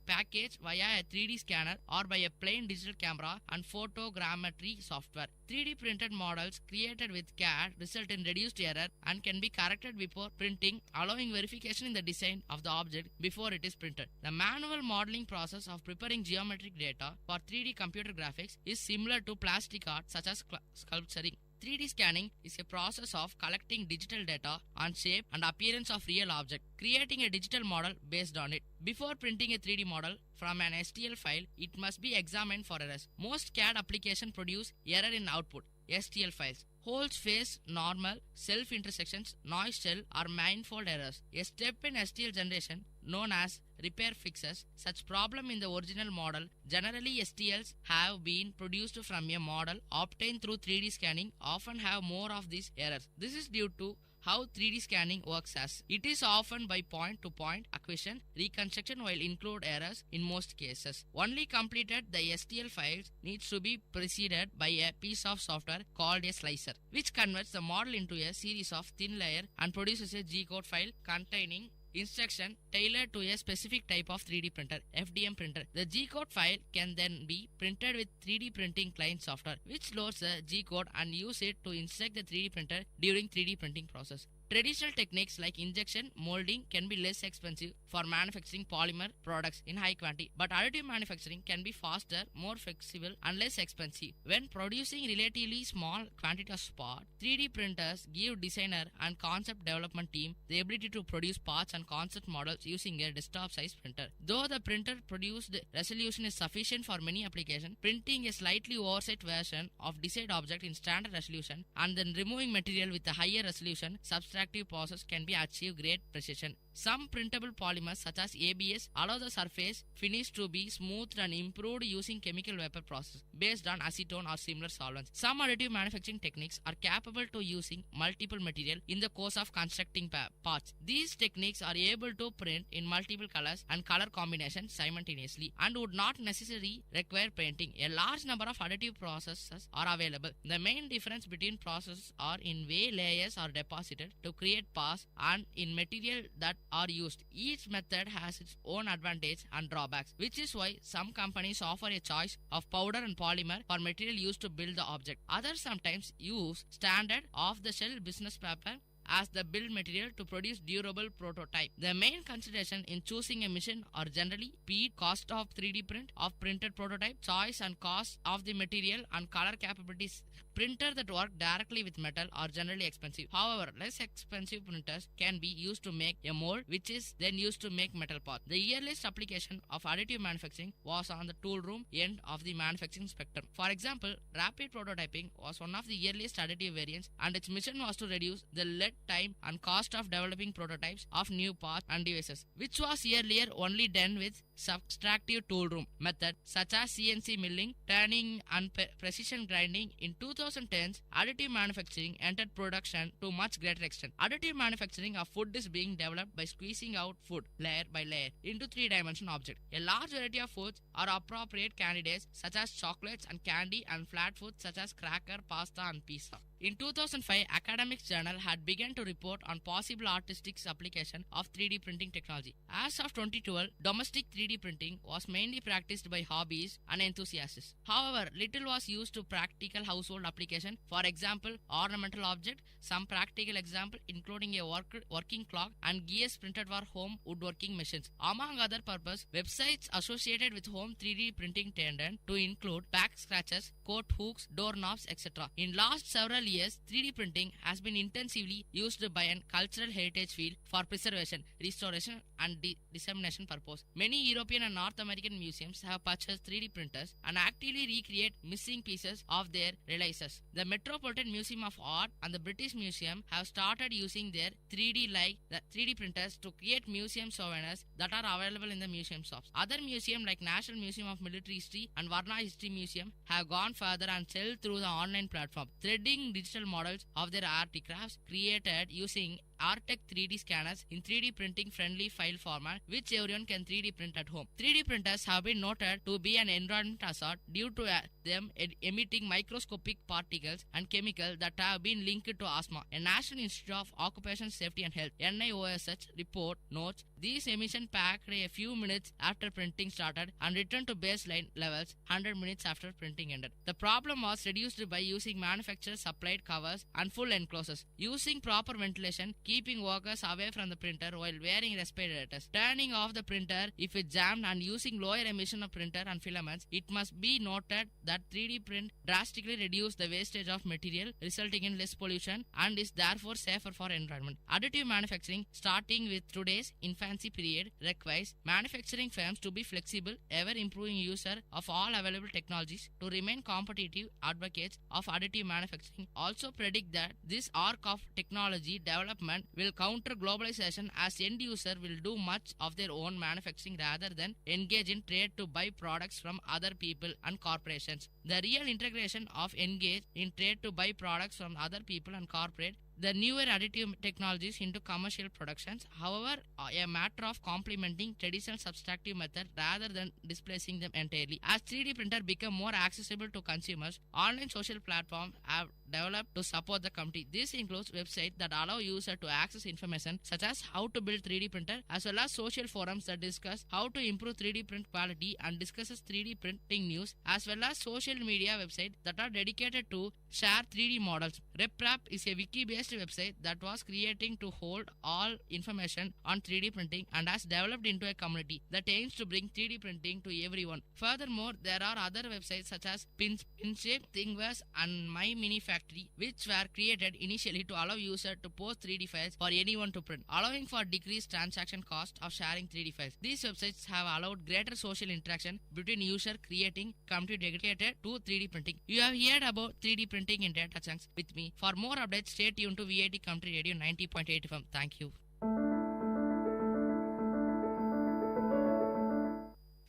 package via a 3D scanner or by a plain digital camera and photogrammetry software. 3D printed models created with CAD result in reduced error and can be corrected before printing, allowing verification in the design of the object before it is printed. The manual modeling process of preparing geometric data for 3D computer graphics is similar to plastic art such as sculpturing. 3D scanning is a process of collecting digital data on shape and appearance of real object, creating a digital model based on it. Before printing a 3D model from an STL file, it must be examined for errors. Most CAD applications produce error in output STL files. Holes, face, normal, self-intersections, noise shell, or manifold errors. A step in STL generation known as repair fixes such problem in the original model. Generally, STLs have been produced from a model obtained through 3D scanning often have more of these errors. This is due to how 3D scanning works, as it is often by point-to-point acquisition reconstruction while include errors in most cases. Only completed the STL files needs to be preceded by a piece of software called a slicer, which converts the model into a series of thin layers and produces a G-code file containing instruction tailored to a specific type of 3D printer, FDM printer. The G-code file can then be printed with 3D printing client software, which loads the G-code and use it to instruct the 3D printer during 3D printing process. Traditional techniques like injection molding can be less expensive for manufacturing polymer products in high quantity, but additive manufacturing can be faster, more flexible, and less expensive. When producing relatively small quantity of parts, 3D printers give designer and concept development team the ability to produce parts and concept models using a desktop-sized printer. Though the printer-produced resolution is sufficient for many applications, printing a slightly oversized version of desired object in standard resolution and then removing material with a higher resolution subtractive process can be achieved great precision. Some printable polymers such as ABS allow the surface finish to be smoothed and improved using chemical vapor process based on acetone or similar solvents. Some additive manufacturing techniques are capable to using multiple material in the course of constructing parts. These techniques are able to print in multiple colors and color combinations simultaneously and would not necessarily require painting. A large number of additive processes are available. The main difference between processes are in way layers are deposited to create parts and in material that are used. Each method has its own advantage and drawbacks, which is why some companies offer a choice of powder and polymer for material used to build the object. Others sometimes use standard off-the-shelf business paper as the build material to produce durable prototype. The main consideration in choosing a machine are generally speed, cost of 3D print of printed prototype, choice and cost of the material, and color capabilities. Printers that work directly with metal are generally expensive. However, less expensive printers can be used to make a mold, which is then used to make metal parts. The earliest application of additive manufacturing was on the tool room end of the manufacturing spectrum. For example, rapid prototyping was one of the earliest additive variants, and its mission was to reduce the lead time and cost of developing prototypes of new parts and devices, which was earlier only done with subtractive tool room method such as CNC milling, turning and precision grinding. In 2010s, additive manufacturing entered production to much greater extent. Additive manufacturing of food is being developed by squeezing out food layer by layer into three-dimensional objects. A large variety of foods are appropriate candidates such as chocolates and candy, and flat foods such as cracker, pasta and pizza. In 2005, Academics Journal had begun to report on possible artistic application of 3D printing technology. As of 2012, domestic 3D printing was mainly practiced by hobbyists and enthusiasts. However, little was used to practical household application. For example, ornamental object. Some practical example including a working clock and gears printed for home woodworking machines. Among other purpose, websites associated with home 3D printing tended to include back scratches, coat hooks, doorknobs, etc. In last several years, 3D printing has been intensively used by a cultural heritage field for preservation, restoration and dissemination purpose. Many European and North American museums have purchased 3D printers and actively recreate missing pieces of their releases. The Metropolitan Museum of Art and the British Museum have started using their 3D printers to create museum souvenirs that are available in the museum shops. Other museums like National Museum of Military History and Varna History Museum have gone further and sell through the online platform, threading digital models of their artifacts created using Artec 3D scanners in 3D printing friendly file format, which everyone can 3D print at home. 3D printers have been noted to be an environment hazard due to them emitting microscopic particles and chemicals that have been linked to asthma. A National Institute of Occupational Safety and Health (NIOSH) report notes these emissions peaked a few minutes after printing started and returned to baseline levels 100 minutes after printing ended. The problem was reduced by using manufacturer-supplied covers and full enclosures, using proper ventilation, keeping workers away from the printer while wearing respirators, turning off the printer if it jammed, and using lower emission of printer and filaments. It must be noted that 3D print drastically reduces the wastage of material, resulting in less pollution and is therefore safer for environment. Additive manufacturing, starting with today's infancy period, requires manufacturing firms to be flexible, ever improving user of all available technologies to remain competitive. Advocates of additive manufacturing also predict that this arc of technology development will counter globalization, as end user will do much of their own manufacturing rather than engage in trade to buy products from other people and corporations. The real integration of engage in trade to buy products from other people and corporate the newer additive technologies into commercial productions, however, a matter of complementing traditional subtractive method rather than displacing them entirely. As 3D printer become more accessible to consumers, online social platforms have developed to support the community. This includes websites that allow users to access information such as how to build 3D printer, as well as social forums that discuss how to improve 3D print quality and discusses 3D printing news, as well as social media websites that are dedicated to share 3D models. RepRap is a wiki-based website that was creating to hold all information on 3D printing and has developed into a community that aims to bring 3D printing to everyone. Furthermore, there are other websites such as Pinshape, Thingiverse and My Mini Factory, which were created initially to allow users to post 3D files for anyone to print, allowing for decreased transaction cost of sharing 3D files. These websites have allowed greater social interaction between users, creating community dedicated to 3D printing. You have heard about 3D printing in Data Chunks with me. For more updates, stay tuned to VIT Community Radio 90.8 FM. Thank you.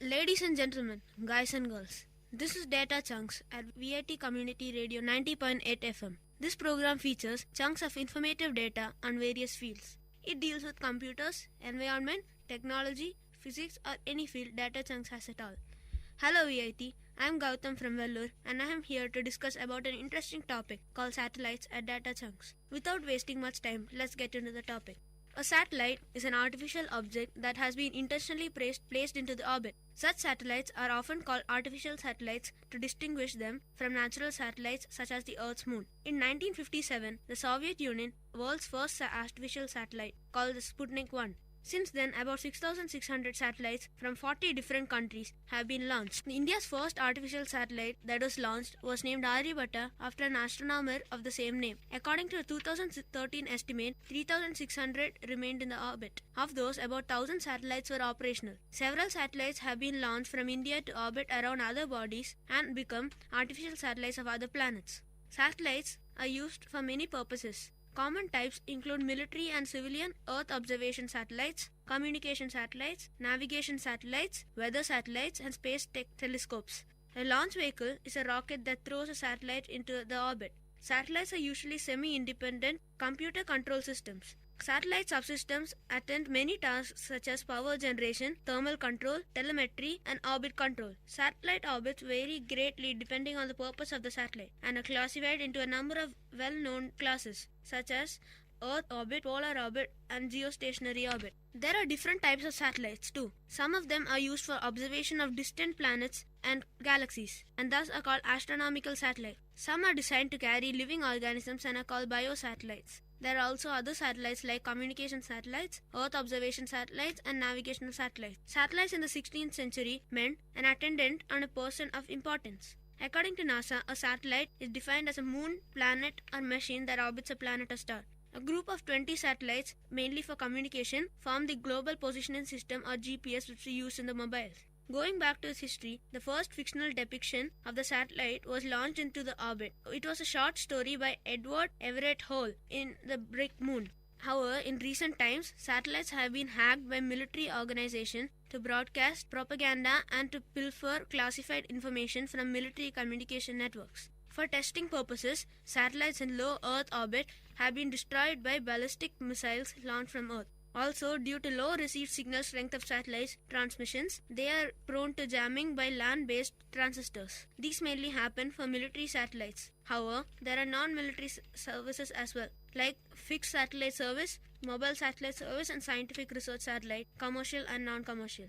Ladies and gentlemen, guys and girls, this is Data Chunks at VIT Community Radio 90.8 FM. This program features chunks of informative data on various fields. It deals with computers, environment, technology, physics or any field Data Chunks has at all. Hello VIT, I am Gautam from Vellore and I am here to discuss about an interesting topic called satellites at Data Chunks. Without wasting much time, let's get into the topic. A satellite is an artificial object that has been intentionally placed into the orbit. Such satellites are often called artificial satellites to distinguish them from natural satellites such as the Earth's moon. In 1957, the Soviet Union, world's first artificial satellite, called the Sputnik 1, Since then, about 6,600 satellites from 40 different countries have been launched. India's first artificial satellite that was launched was named Aryabhatta after an astronomer of the same name. According to a 2013 estimate, 3,600 remained in the orbit. Of those, about 1,000 satellites were operational. Several satellites have been launched from India to orbit around other bodies and become artificial satellites of other planets. Satellites are used for many purposes. Common types include military and civilian Earth observation satellites, communication satellites, navigation satellites, weather satellites, and space telescopes. A launch vehicle is a rocket that throws a satellite into the orbit. Satellites are usually semi-independent computer control systems. Satellite subsystems attend many tasks such as power generation, thermal control, telemetry, and orbit control. Satellite orbits vary greatly depending on the purpose of the satellite and are classified into a number of well-known classes such as Earth orbit, polar orbit, and geostationary orbit. There are different types of satellites too. Some of them are used for observation of distant planets and galaxies, and thus are called astronomical satellites. Some are designed to carry living organisms and are called biosatellites. There are also other satellites like communication satellites, Earth observation satellites, and navigational satellites. Satellites in the 16th century meant an attendant on a person of importance. According to NASA, a satellite is defined as a moon, planet, or machine that orbits a planet or star. A group of 20 satellites, mainly for communication, form the Global Positioning System or GPS, which we use in the mobiles. Going back to its history, the first fictional depiction of the satellite was launched into the orbit. It was a short story by Edward Everett Hole in The Brick Moon. However, in recent times, satellites have been hacked by military organizations to broadcast propaganda and to pilfer classified information from military communication networks. For testing purposes, satellites in low Earth orbit have been destroyed by ballistic missiles launched from Earth. Also, due to low received signal strength of satellite transmissions, they are prone to jamming by land-based transistors. These mainly happen for military satellites. However, there are non-military services as well, like fixed satellite service, mobile satellite service, and scientific research satellite, commercial and non-commercial.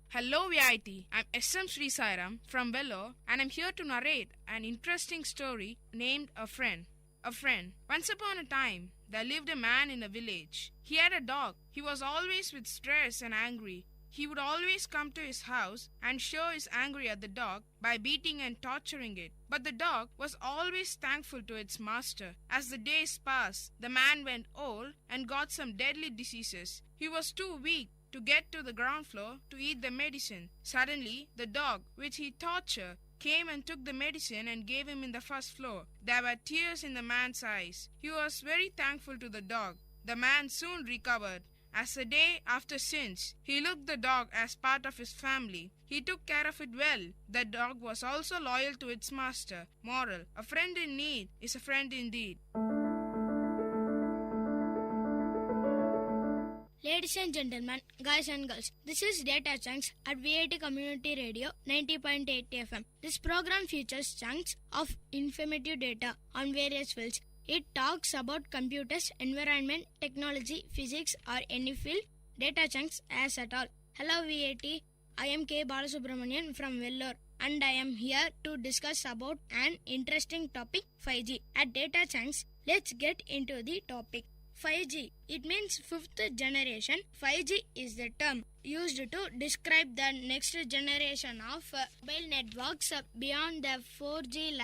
Hello VIT, I'm SM Sri Sairam from Vellore and I'm here to narrate an interesting story named A Friend. A friend. Once upon a time, there lived a man in a village. He had a dog. He was always with stress and angry. He would always come to his house and show his anger at the dog by beating and torturing it. But the dog was always thankful to its master. As the days passed, the man went old and got some deadly diseases. He was too weak to get to the ground floor to eat the medicine. Suddenly, the dog, which he tortured, came and took the medicine and gave him in the first floor. There were tears in the man's eyes. He was very thankful to the dog. The man soon recovered. As the day after since, he looked the dog as part of his family. He took care of it well. The dog was also loyal to its master. Moral: a friend in need is a friend indeed. Ladies and gentlemen, guys and girls, this is Data Chunks at VIT Community Radio 90.8 FM. This program features chunks of informative data on various fields. It talks about computers, environment, technology, physics, or any field. Data Chunks as at all. Hello VIT, I am K. Balasubramanian from Vellore and I am here to discuss about an interesting topic, 5G. At Data Chunks, let's get into the topic. 5G. It means fifth generation. 5G is the term used to describe the next generation of mobile networks beyond the 4G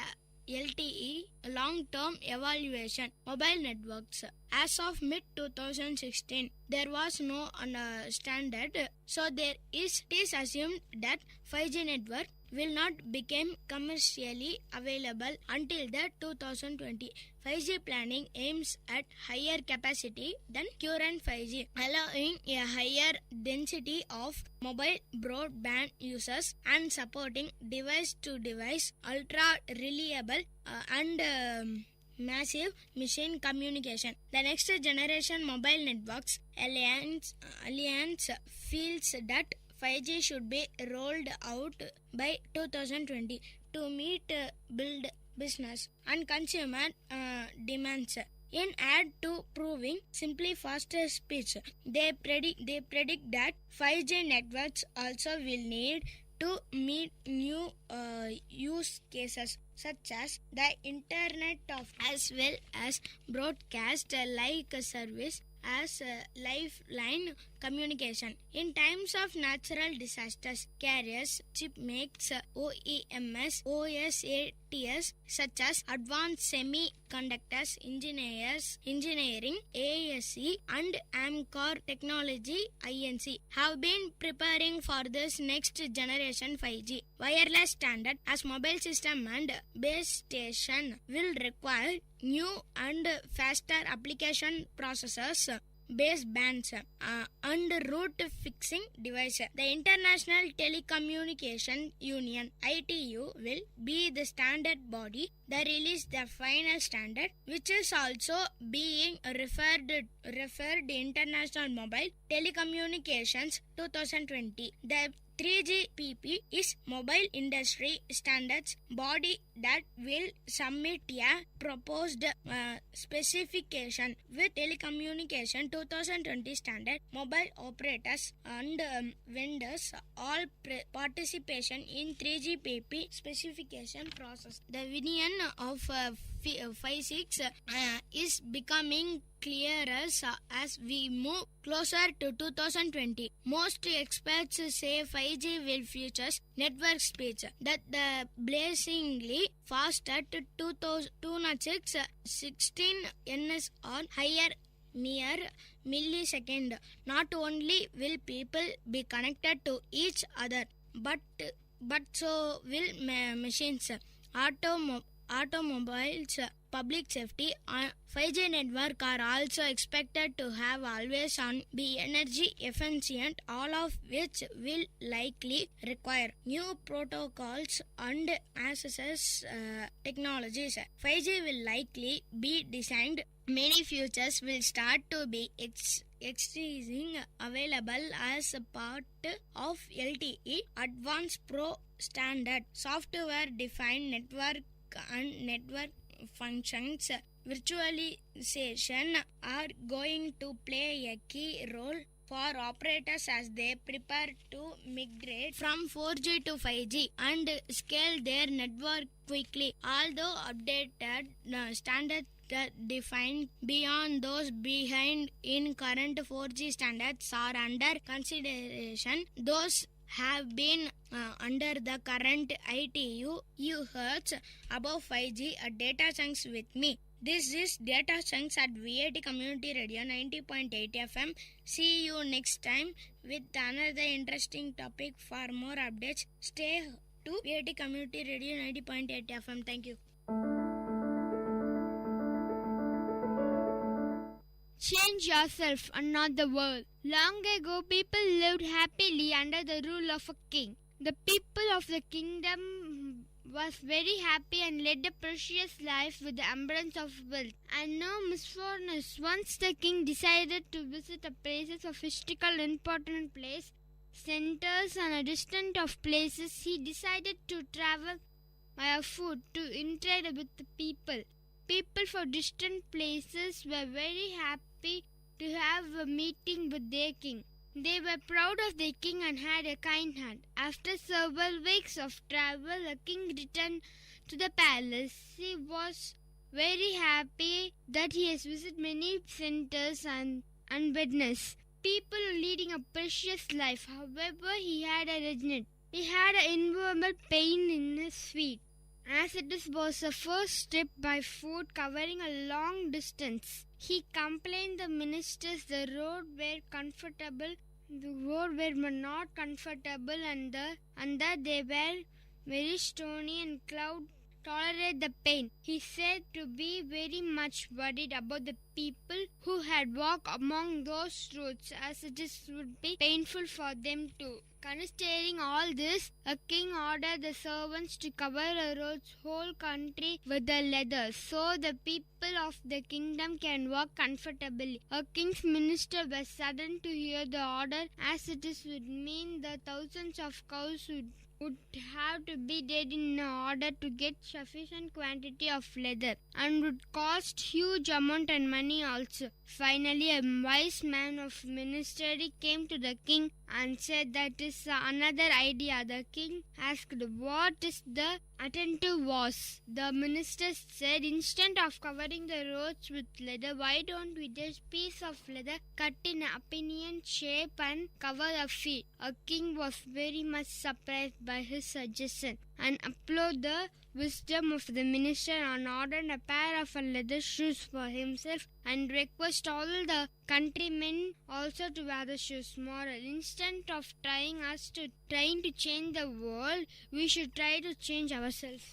LTE long-term evaluation mobile networks. As of mid-2016, there was no standard, so it is assumed that 5G network will not become commercially available until the 2020. 5G planning aims at higher capacity than current 5G, allowing a higher density of mobile broadband users and supporting device-to-device, ultra-reliable and massive machine communication. The next generation mobile networks alliance feels that 5G should be rolled out by 2020 to meet build business and consumer demands. In add to proving simply faster speeds, they predict that 5G networks also will need to meet new use cases such as the internet of as well as broadcast like service as lifeline communication. In times of natural disasters, carriers, chipmakes, OEMs, OSATs such as Advanced Semiconductors Engineering, ASE and Amcor Technology INC have been preparing for this next generation 5G wireless standard, as mobile system and base station will require new and faster application processors, basebands and route fixing device. The International Telecommunication Union ITU will be the standard body that release the final standard, which is also being referred International Mobile Telecommunications 2020. The 3GPP is mobile industry standards body that will submit a proposed specification with telecommunication 2020 standard. Mobile operators and vendors all participation in 3GPP specification process. The vision of 5.6 is becoming clearer as we move closer to 2020. Most experts say 5G will features network speeds that the blazingly fast at 206.16 ns or higher mere millisecond. Not only will people be connected to each other, but so will machines, automobiles, public safety. 5G network are also expected to have always on, be energy efficient, all of which will likely require new protocols and access technologies. 5G will likely be designed. Many features will start to be exceeding available as a part of LTE Advanced Pro standard. Software defined network and network functions virtualization are going to play a key role for operators as they prepare to migrate from 4G to 5G and scale their network quickly. Although updated standards that define beyond those behind in current 4G standards are under consideration, those have been under the current ITU. You heard above 5G at Data Chunks with me. This is Data Chunks at VIT Community Radio 90.8 FM. See you next time with another interesting topic. For more updates, stay to VIT Community Radio 90.8 FM. Thank you. Change yourself and not the world. Long ago, people lived happily under the rule of a king. The people of the kingdom was very happy and led a precious life with the abundance of wealth and no misfortunes. Once the king decided to visit a places of historical important place, centers and a distance of places, he decided to travel by foot to interact with the people. People for distant places were very happy to have a meeting with their king. They were proud of their king and had a kind heart. After several weeks of travel, the king returned to the palace. He was very happy that he has visited many centers and witnessed people leading a precious life. However, he had a regret. He had an inevitable pain in his feet, as it was the first trip by foot covering a long distance. He complained the ministers the road were not comfortable and that they were very stony and cloud tolerate the pain. He said to be very much worried about the people who had walked among those roads, as it would be painful for them too. Considering all this, a king ordered the servants to cover the road's whole country with the leather, so the people of the kingdom can walk comfortably. A king's minister was saddened to hear the order, as it would mean that thousands of cows would would have to be dead in order to get sufficient quantity of leather and would cost huge amount and money also. Finally, a wise man of ministry came to the king and said, "That is another idea." The king asked, "What is the alternative was?" The minister said, "Instead of covering the roads with leather, why don't we just piece of leather cut in a opinion shape and cover the feet?" A king was very much surprised by his suggestion and applauded the wisdom of the minister and ordered a pair of leather shoes for himself and requested all the countrymen also to wear the shoes. Moral: instead of trying to change the world, we should try to change ourselves.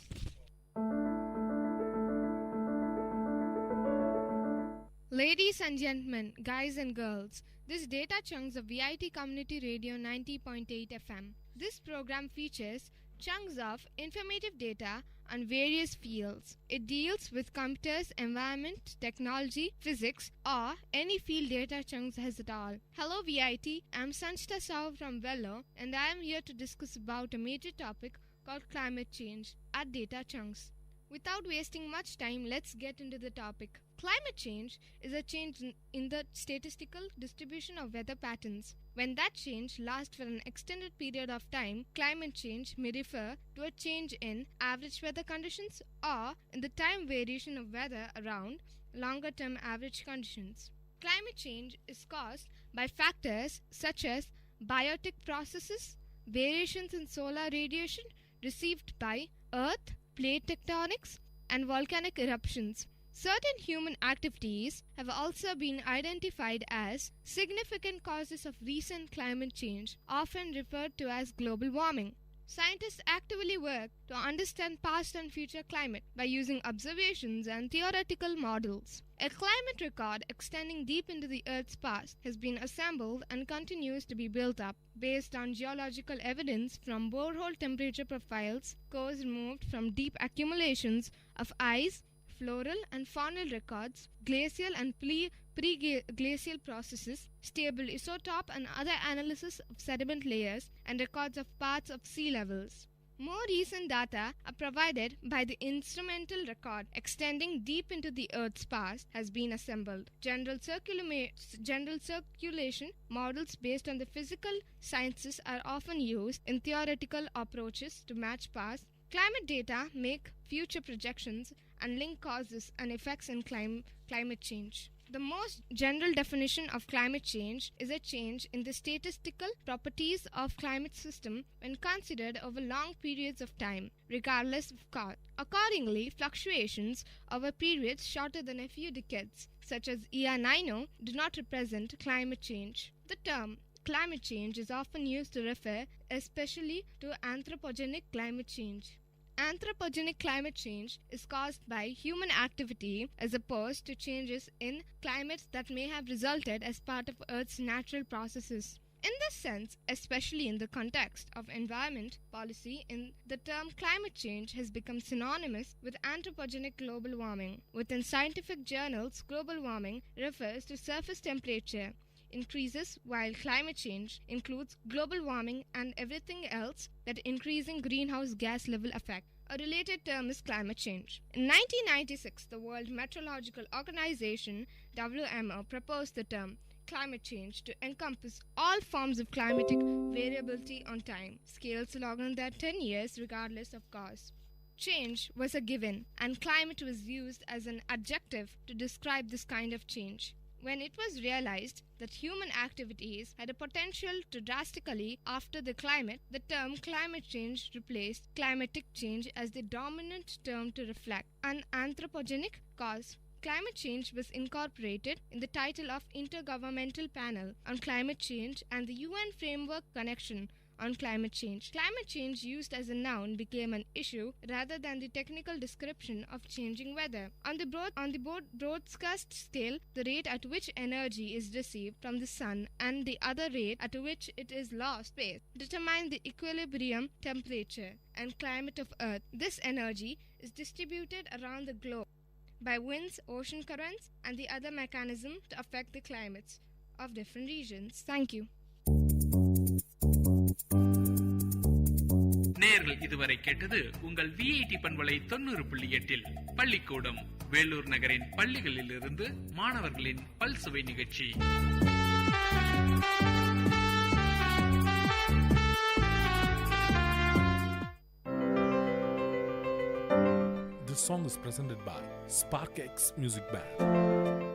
Ladies and gentlemen, guys and girls, this is Data Chunks of VIT Community Radio 90.8 FM. This program features chunks of informative data on various fields. It deals with computers, environment, technology, physics, or any field Data Chunks has at all. Hello VIT, I'm Sanchita Sahu from Vellore, and I am here to discuss about a major topic called climate change at Data Chunks. Without wasting much time, let's get into the topic. Climate change is a change in the statistical distribution of weather patterns. When that change lasts for an extended period of time, climate change may refer to a change in average weather conditions or in the time variation of weather around longer-term average conditions. Climate change is caused by factors such as biotic processes, variations in solar radiation received by Earth, plate tectonics, and volcanic eruptions. Certain human activities have also been identified as significant causes of recent climate change, often referred to as global warming. Scientists actively work to understand past and future climate by using observations and theoretical models. A climate record extending deep into the Earth's past has been assembled and continues to be built up based on geological evidence from borehole temperature profiles, cores removed from deep accumulations of ice, floral and faunal records, glacial and pre-glacial processes, stable isotope and other analysis of sediment layers, and records of parts of sea levels. More recent data are provided by the instrumental record extending deep into the Earth's past has been assembled. General circulation models based on the physical sciences are often used in theoretical approaches to match past. Climate data make future projections and link causes and effects in climate change. The most general definition of climate change is a change in the statistical properties of climate system when considered over long periods of time, regardless of cause. Accordingly, fluctuations over periods shorter than a few decades, such as El Niño, do not represent climate change. The term climate change is often used to refer especially to anthropogenic climate change. Anthropogenic climate change is caused by human activity as opposed to changes in climates that may have resulted as part of Earth's natural processes. In this sense, especially in the context of environment policy, the term climate change has become synonymous with anthropogenic global warming. Within scientific journals, global warming refers to surface temperature increases, while climate change includes global warming and everything else that increasing greenhouse gas level affect. A related term is climate change. In 1996, the World Meteorological Organization, WMO, proposed the term climate change to encompass all forms of climatic variability on time scales longer than 10 years regardless of cause. Change was a given, and climate was used as an adjective to describe this kind of change. When it was realized that human activities had a potential to drastically alter the climate, the term climate change replaced climatic change as the dominant term to reflect an anthropogenic cause. Climate change was incorporated in the title of Intergovernmental Panel on Climate Change and the UN Framework Convention on Climate Change. Climate change used as a noun became an issue rather than the technical description of changing weather. On the broadcast scale, the rate at which energy is received from the sun and the other rate at which it is lost space determine the equilibrium temperature and climate of Earth. This energy is distributed around the globe by winds, ocean currents, and the other mechanisms to affect the climates of different regions. Thank you. நேயர்கள் இதுவரை கேட்டது உங்கள் VIT பண்பலை 90.8 பள்ளிக்கூடம் வேலூர் நகரின் பள்ளிகளில் இருந்து மாணவர்களின் பல்சுவை நிகழ்ச்சி. This song is presented by SparkX Music Band.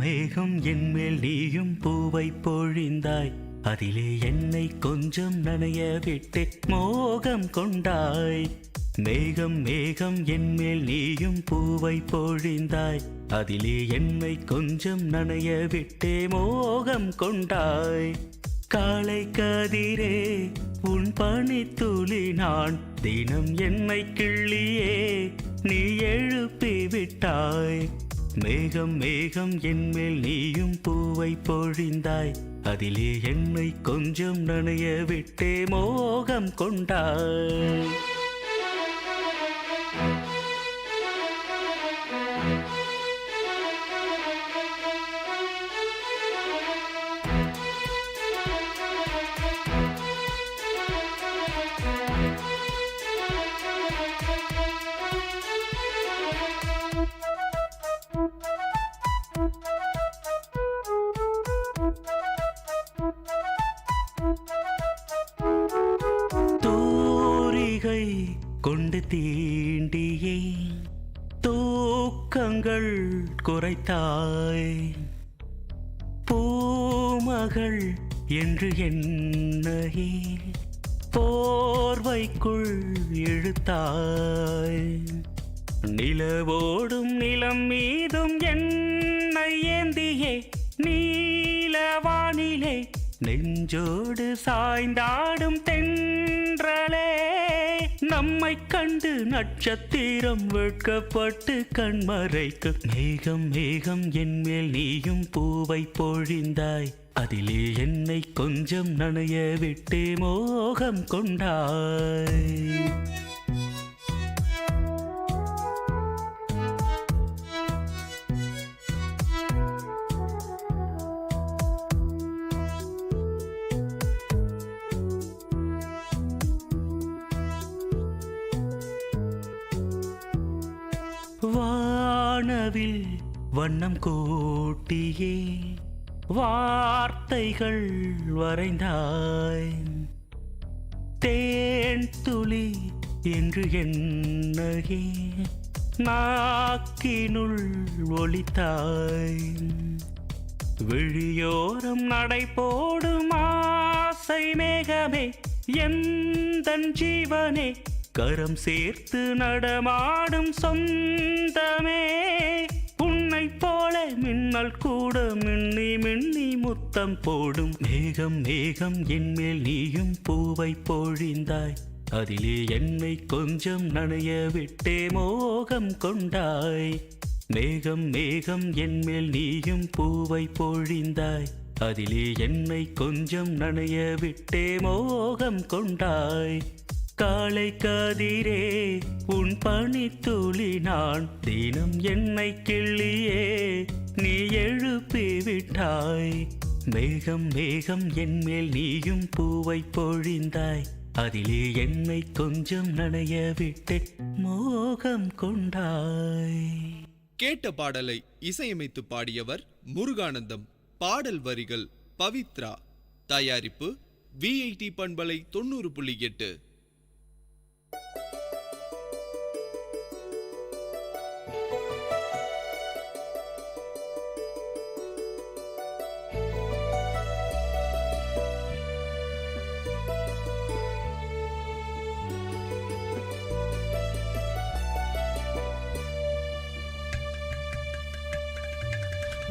மேகம் என்மேல் நீயும் பூவை பொழிந்தாய், அதிலே என்னை கொஞ்சம் நனைய விட்டு மோகம் கொண்டாய். மேகம் மேகம் என்மேல் நீயும் பூவை பொழிந்தாய், அதிலே என்னை கொஞ்சம் நனைய விட்டே மோகம் கொண்டாய். காலை கதிரே உன் பனித்துளி நான், தினம் என்னை கிள்ளியே நீ எழுப்பி விட்டாய். மேகம் மேகம் என்மேல் நீயும் பூவை பொழிந்தாய், அதிலே என்னை கொஞ்சம் நனைய விட்டே மோகம் கொண்டாய். தூரிகை கொண்டு தீண்டியே தூக்கங்கள் குறைத்தாய், பூமகள் என்று என்னையே போர்வைக்குள் இழுத்தாய். நிலவோடும் நிலம் மீதும் என்னை ஏந்தியே நீலவானிலே நெஞ்சோடு சாய்ந்தாடும் தென்றலே, நம்மை கண்டு நட்சத்திரம் வெட்கப்பட்டு கண்மறைக்கு. மேகம் மேகம் என்மேல் நீயும் பூவை பொழிந்தாய், அதிலே என்னை கொஞ்சம் நனைய விட்டே மோகம் கொண்டாய். வானவில் வண்ணம் கூட்டியே வார்த்தைகள் வரைந்தாய், தேன் துளி என்று என்னையே நாக்கினுள் ஒலித்தாய். விழியோரம் நடை போடும் ஆசை மேகமே எந்தன் ஜீவனே, கரம் சேர்த்து நடமாடும் சொந்தமே, உன்னை போல மின்னல் கூட மின்னி மின்னி முத்தம் போடும். மேகம் மேகம் என்மேல் நீயும் பூவை பொழிந்தாய், அதிலே என்னை கொஞ்சம் நனைய விட்டே மோகம் கொண்டாய். மேகம் மேகம் என்மேல் நீயும் பூவை பொழிந்தாய், அதிலே என்னை கொஞ்சம் நனைய விட்டே மோகம் கொண்டாய். காலை கதிரே உன் பனித்துளி நான், தினம் என்னை கிள்ளியே நீ எழுப்பி விட்டாய். மேகம் மேகம் என்மேல் நீயும் பூவை பொழிந்தாய், அதிலே என்னை கொஞ்சம் நனைய விட்டு மோகம் கொண்டாய். கேட்ட பாடலை இசையமைத்து பாடியவர் முருகானந்தம். பாடல் வரிகள் பவித்ரா. தயாரிப்பு VIT பண்பலை 90.8.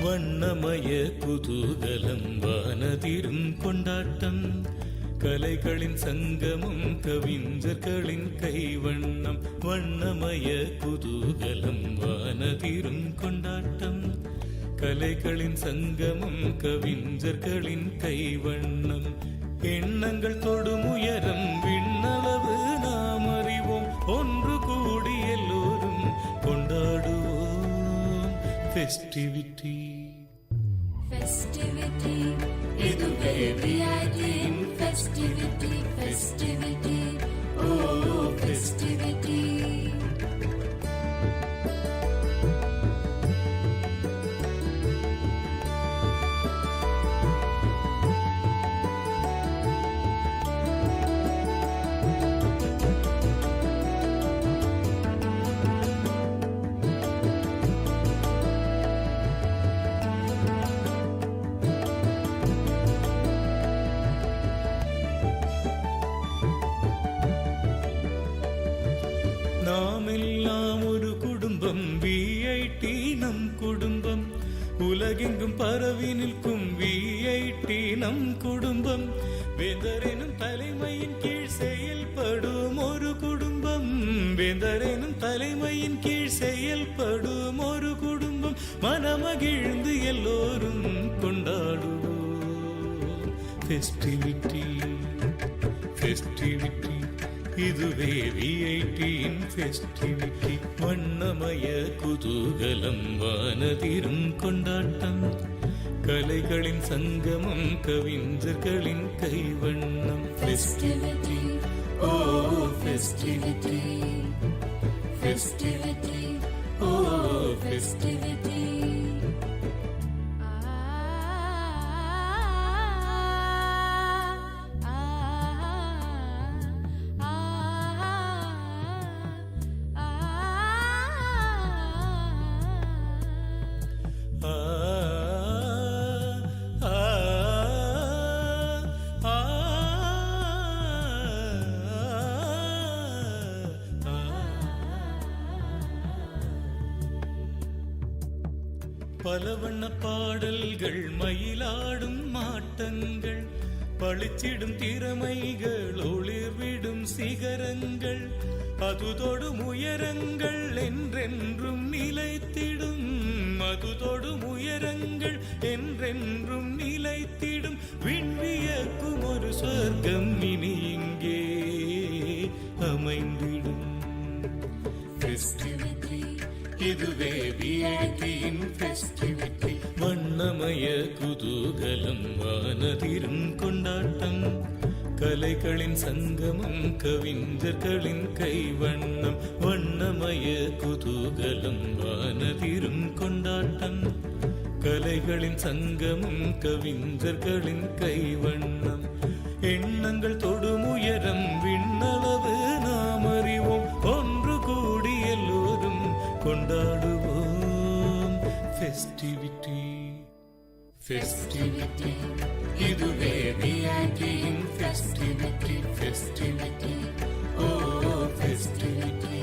வண்ணமய குதூகலம் வானதிரும் கொண்டாட்டம், கலைகளின் சங்கமம் கவிஞர்களின் கைவண்ணம். வண்ணமய குதூகலம் வானதிரும் கொண்டாட்டம், கலைகளின் சங்கமம் கவிஞர்களின் கைவண்ணம். எண்ணங்கள் தொடும் உயரம் விண்ணளவு நாம் அறிவோம், ஒன்று கூடி எல்லோரும் கொண்டாடுவோம். Festivity, festivity, இதுவே VIT festivity, festivity, oh festivity. நாமெல்லாம் ஒரு குடும்பம், VIT நம் குடும்பம். உலகெங்கும் பரவி நிற்கும் VIT நம் குடும்பம். வேந்தரெனும் தலைமையின் கீழ் செயல்படும் ஒரு குடும்பம். வேந்தரெனும் தலைமையின் கீழ் செயல்படும் ஒரு குடும்பம். மனமகிழ்ந்து எல்லோரும் கொண்டாடுவோம். ஃபெஸ்டிவிட்டி ஃபெஸ்டிவிட்டி இதுவே விஐடியின் ஃபெஸ்டிவிட்டி. வண்ணமய குதூகலம் வானதிரும் கொண்டாட்டம், கலைகளின் சங்கமம் கவிஞர்களின் கைவண்ணம். ஃபெஸ்டிவிட்டி ஓ ஃபெஸ்டிவிட்டி ஃபெஸ்டிவிட்டி ஓ ஃபெஸ்டிவிட்டி. பல வண்ண பாடல்கள், மயிலாடும் மாட்டங்கள், பளிச்சிடும் திறமைகள், ஒளிர்விடும் சிகரங்கள், அதுதொடும் உயரங்கள் என்றென்றும் நிலைத்திடும். அதுதொடும் உயரங்கள் என்றென்றும் நிலைத்திடும். விண்வியக்கும் ஒரு சொர்க்கம் இனி இங்கே அமைந்திடும். ஃபெஸ்டிவிட்டி இதுவே விஐடியின் ஃபெஸ்டிவிட்டி. வண்ணமய குதூகலம் வானதிரும் கொண்டாட்டம், கலைகளின் சங்கமம் கவிஞர்களின் கைவண்ணம். வண்ணமய குதூகலம் வானதிரும் கொண்டாட்டம், கலைகளின் சங்கமம் கவிஞர்களின் கைவண்ணம். எண்ணங்கள் தொடும் உயரம் விண்ணளவு நாம் அறிவோம். ஒன்று கூடி எல்லோரும் கொண்டாடுவோம். ஃபெஸ்டிவிட்டி ஃபெஸ்டிவிட்டி இதுவே விஐடியின் ஃபெஸ்டிவிட்டி. ஃபெஸ்டிவிட்டி ஓ festivity.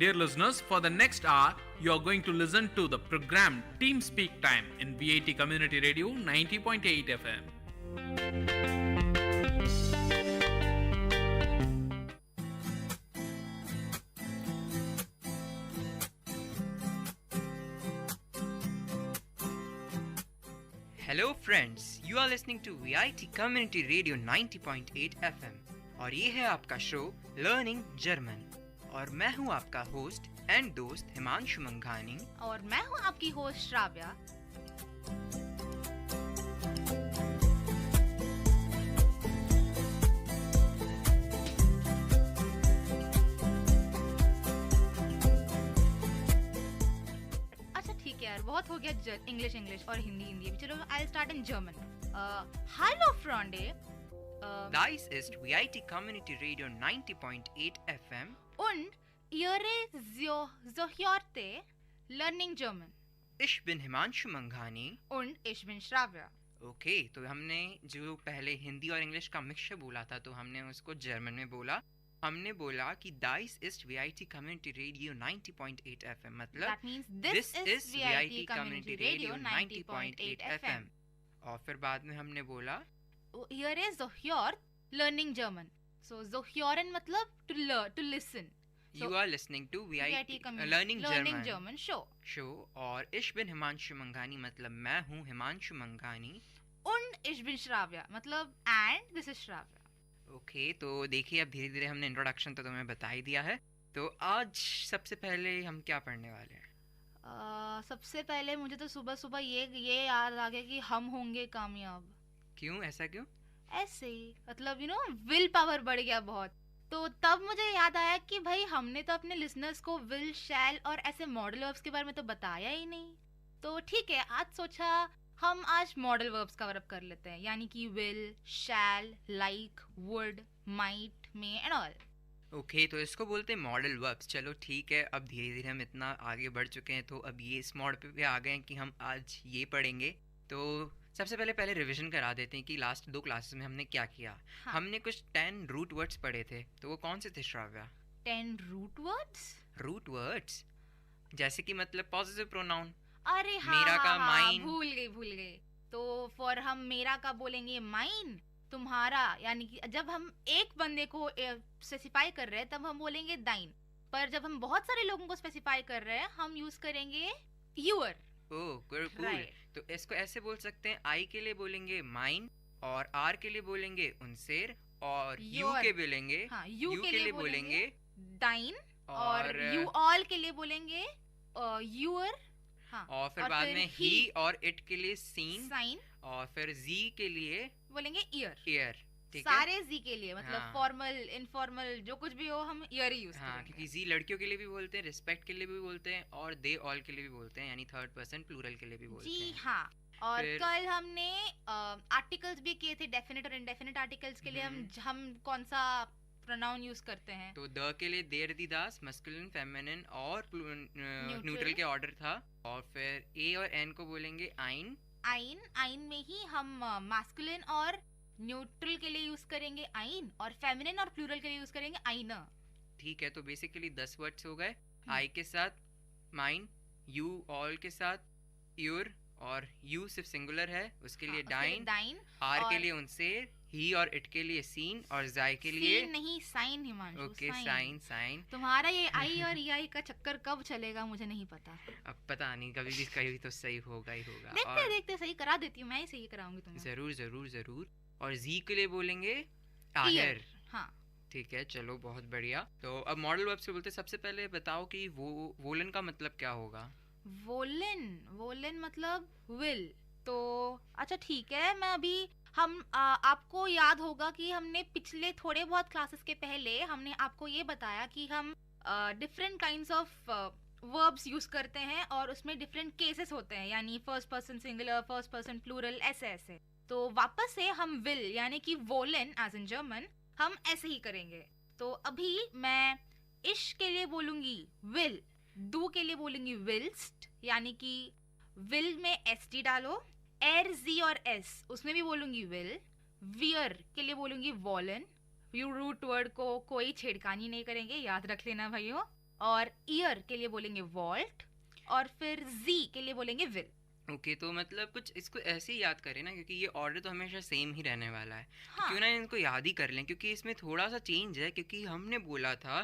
Dear listeners, for the next hour, you are going to listen to the program Team Speak Time in VIT Community Radio 90.8 FM. Hello friends, you are listening to VIT Community Radio 90.8 FM और ये है आपका show learning German और मैं हूँ आपका host and दोस्त हिमांशु मंघानी और मैं हूँ आपकी होस्ट श्राव्या। अच्छा ठीक है यार, बहुत हो गया इंग्लिश इंग्लिश और हिंदी हिंदी। चलो I start in German. Hello फ्रेंडे, Dies ist VIT Community Radio 90.8 FM und ihre Zohyorte Learning German. Ich bin Himanshu मंघानी und ich bin Shravya. Okay, तो हमने जो पहले हिंदी और इंग्लिश का मिक्सचर बोला था तो हमने उसको जर्मन में बोला। हमने बोला कि Dies ist VIT Community Radio 90.8 FM, मतलब That means this is VIT Community Radio 90.8 FM. और फिर बाद में हमने बोला Here is Zohyor Learning German. So Zohyoren मतलब to learn, to listen. So, you are listening to VIT Learning German show. और ich bin Himanshu मंघानी मतलब मैं हूँ हिमांशु मंघानी und ich bin Shravya मतलब and this is Shravya. Okay, तो देखिए अब धीरे धीरे हमने इंट्रोडक्शन तो तुम्हें बता ही दिया है। तो आज सबसे पहले हम क्या पढ़ने वाले हैं? सबसे पहले मुझे तो सुबह सुबह ये याद आ गया कि हम होंगे कामयाब। क्यों, ऐसा क्यों? ऐसे ही, मतलब विल पावर बढ़ गया बहुत। तो तब मुझे याद आया कि भाई हमने तो अपने लिसनर्स को विल, शैल और ऐसे मॉडल वर्ब्स के बारे में तो बताया ही नहीं। तो ठीक है, आज सोचा हम आज मॉडल वर्ब्स कवर अप कर लेते हैं, यानी कि will, shall, like, would, might, may and all. Okay, तो इसको बोलते हैं मॉडल वर्ब्स। चलो ठीक है, अब धीरे धीरे हम इतना आगे बढ़ चुके हैं तो अब ये इस मॉड पे आ गए हैं कि हम आज ये पढ़ेंगे। तो सबसे पहले रिवीजन करा देते हैं कि लास्ट 2 क्लासेस में हमने क्या किया। हाँ। हमने कुछ 10 रूट वर्ड्स पढ़े थे, तो वो कौन से थे Shravya? 10 root words? Root words जैसे कि मतलब पॉजिटिव प्रोनाउन। अरे हाँ, मेरा का हाँ, माइन। भूल गई। तो फॉर हम मेरा का बोलेंगे माइन, तुम्हारा, यानी कि जब हम एक बंदे को स्पेसिफाई कर रहे हैं तब हम बोलेंगे दाइन, पर जब हम बहुत सारे लोगों को स्पेसिफाई कर रहे हैं हम यूज करेंगे यूर। Oh cool. तो इसको ऐसे बोल सकते हैं, आई के लिए बोलेंगे माइन, और आर के लिए बोलेंगे उनसेर, और यू के बोलेंगे, हाँ, यू के लिए बोलेंगे दाइन, और यू ऑल के लिए बोलेंगे यूर। हाँ, और फिर बाद में ही और इट के लिए सीन, साइन, और फिर जी के लिए बोलेंगे ईयर। ईयर, ठीक है। सारे जी के लिए मतलब हाँ। फॉर्मल इनफॉर्मल जो कुछ भी हो हम ईयर ही यूज हाँ, करेंगे। क्योंकि जी लड़कियों के लिए भी बोलते हैं, रिस्पेक्ट के लिए भी बोलते हैं, और दे ऑल के लिए भी बोलते हैं, यानी थर्ड पर्सन प्लूरल के लिए भी बोलते जी हैं। हाँ। और फिर- कल हमने आर्टिकल्स भी किए थे, डेफिनेट और इनडेफिनेट आर्टिकल्स के लिए हम कौन सा प्रोनाउन यूज करते हैं। तो द के लिए देर दी दास, मस्कुलिन, फेमिनिन और न्यूट्रल के ऑर्डर था। और फिर ए और एन को बोलेंगे आइन। आइन में ही हम मास्कुलिन और न्यूट्रल के लिए यूज करेंगे आइन, और फेमिनिन और प्लूरल के लिए यूज करेंगे आइन। ठीक है, तो बेसिकली 10 वर्ड्स हो गए। आई के साथ माइन, यू ऑल के साथ यूर, और यू सिर्फ सिंगुलर है उसके लिए डाइन, आर के लिए उनसे, ही और इट के लिए सीन, और जाय के लिए सीन नहीं साइन। Himanshu, okay sign. तुम्हारा ये आई और ई का चक्कर कब चलेगा मुझे नहीं पता। अब पता नहीं, कभी भी कहीं तो सही होगा ही होगा। देखते देखते सही करा देती हूँ, मैं ही सही कराऊंगी तुम्हें। जरूर। और जी के लिए बोलेंगे आयर। हाँ, ठीक है, चलो बहुत बढ़िया। तो अब मॉडल वर्ब से बोलते, सबसे पहले बताओ कि वोलन का मतलब क्या होगा। वोलन मतलब विल। तो अच्छा ठीक है, मैं अभी आपको याद होगा कि हमने पिछले थोड़े बहुत क्लासेस के पहले हमने आपको ये बताया कि हम different kinds of verbs use करते हैं और उसमें डिफरेंट केसेस होते हैं, यानी first person singular, first person plural, ऐसे। तो वापस से हम विल यानी कि वोलन एज इन जर्मन हम ऐसे ही करेंगे। तो अभी मैं इश के लिए बोलूंगी विल, डू के लिए बोलूंगी विल्स्ट, यानी कि विल में एस टी डालो, एर जी और एस उसमें भी बोलूंगी विल। वियर के लिए बोलूंगी वॉलन, यू रूट वर्ड को कोई छेड़खानी नहीं करेंगे, याद रख लेना भाइयों। और ईयर के लिए बोलेंगे वॉल्ट, और फिर जी के लिए बोलेंगे विल। ओके, तो मतलब कुछ इसको ऐसे ही याद करें ना, क्योंकि ये ऑर्डर तो हमेशा सेम ही रहने वाला है। हाँ। क्यों ना इनको याद ही कर लें, क्योंकि इसमें थोड़ा सा चेंज है। क्योंकि हमने बोला था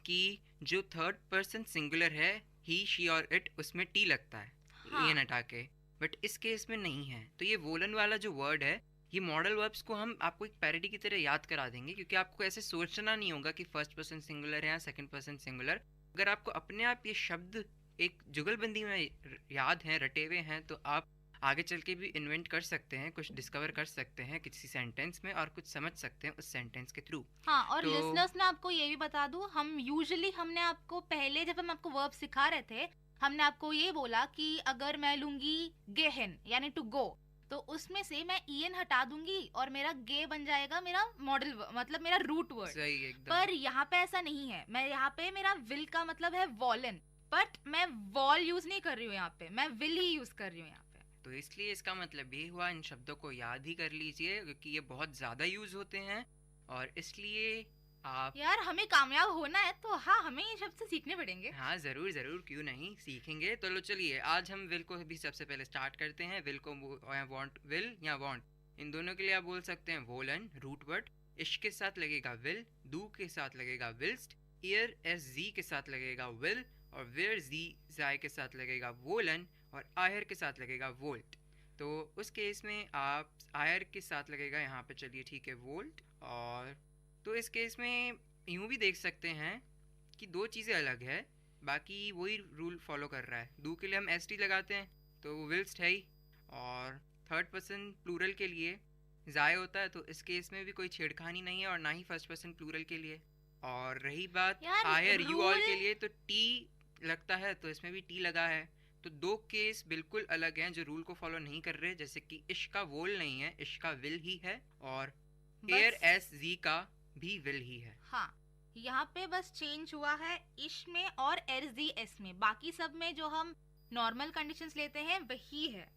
कि जो थर्ड पर्सन सिंगुलर है, ही, शी और इट, उसमें टी लगता है, हाँ। ये हटा के, बट इस केस में नहीं है। तो ये वोलन वाला जो वर्ड है, ये मॉडल वर्ब्स को हम आपको एक पैरोडी की तरह याद करा देंगे, क्योंकि आपको ऐसे सोचना नहीं होगा कि फर्स्ट पर्सन सिंगुलर है या सेकंड पर्सन सिंगुलर। अगर आपको अपने आप ये शब्द एक जुगलबंदी में याद हैं, रटे हुए हैं, तो आप आगे चल के भी इन्वेंट कर सकते हैं, कुछ डिस्कवर कर सकते हैं किसी सेंटेंस में, और कुछ समझ सकते हैं उस सेंटेंस के थ्रू। हाँ, और लिसनर्स ने आपको ये भी बता दूं, हम यूजुअली हमने आपको पहले जब हम आपको वर्ब सिखा रहे थे, हमने आपको ये बोला कि अगर मैं लूंगी गेहन यानी टू गो, तो उसमें से मैं ईएन हटा दूंगी और मेरा गे बन जाएगा मेरा मॉडल, मतलब मेरा रूट वर्ड। सही एकदम। पर यहाँ पे ऐसा नहीं है, मैं यहाँ पे मेरा विल का मतलब है वॉलन, बट मैं वॉल यूज नहीं कर रही हूँ यहाँ पे, मैं विल ही यूज कर रही हूँ यहाँ पे। तो इसलिए इसका मतलब ये हुआ, इन शब्दों को याद ही कर लीजिए, क्योंकि ये बहुत ज्यादा यूज होते हैं, और इसलिए आप यार हमें कामयाब होना है तो हाँ, हमें ये शब्द सीखने पड़ेंगे। हाँ जरूर, क्यों नहीं सीखेंगे। तो चलिए आज हम विल को भी सबसे पहले स्टार्ट करते हैं। विल को वांट विल या वांट, इन दोनों के लिए आप बोल सकते हैं वोलन, रूट वर्ड। इश के साथ लगेगा विल, डू के साथ लगेगा विल्स्ट, ईयर एस जी के साथ लगेगा विल, और वेयर जी जाय के साथ लगेगा वोलन, और आयर के साथ लगेगा वोल्ट। तो उस केस में आप आयर के साथ लगेगा यहाँ पे, चलिए ठीक है, वोल्ट। और तो इस केस में यूँ भी देख सकते हैं कि दो चीज़ें अलग है, बाकी वही रूल फॉलो कर रहा है। डू के लिए हम एस टी लगाते हैं तो वो विल्स्ट है ही, और थर्ड पर्सन प्लूरल के लिए जाय होता है, तो इस केस में भी कोई छेड़खानी नहीं है, और ना ही फर्स्ट पर्सन प्लूरल के लिए। और रही बात आयर यू ऑल के लिए, तो टी लगता है, तो इसमें भी टी लगा है। तो दो केस बिल्कुल अलग हैं जो रूल को फॉलो नहीं कर रहे, जैसे कि इश का वोल नहीं है, इश का विल ही है, और एयर एस जी का भी विल ही है। हाँ, यहाँ पे बस चेंज हुआ है इश में और एर जी एस में, बाकी सब में जो हम नॉर्मल कंडीशंस लेते हैं वही है।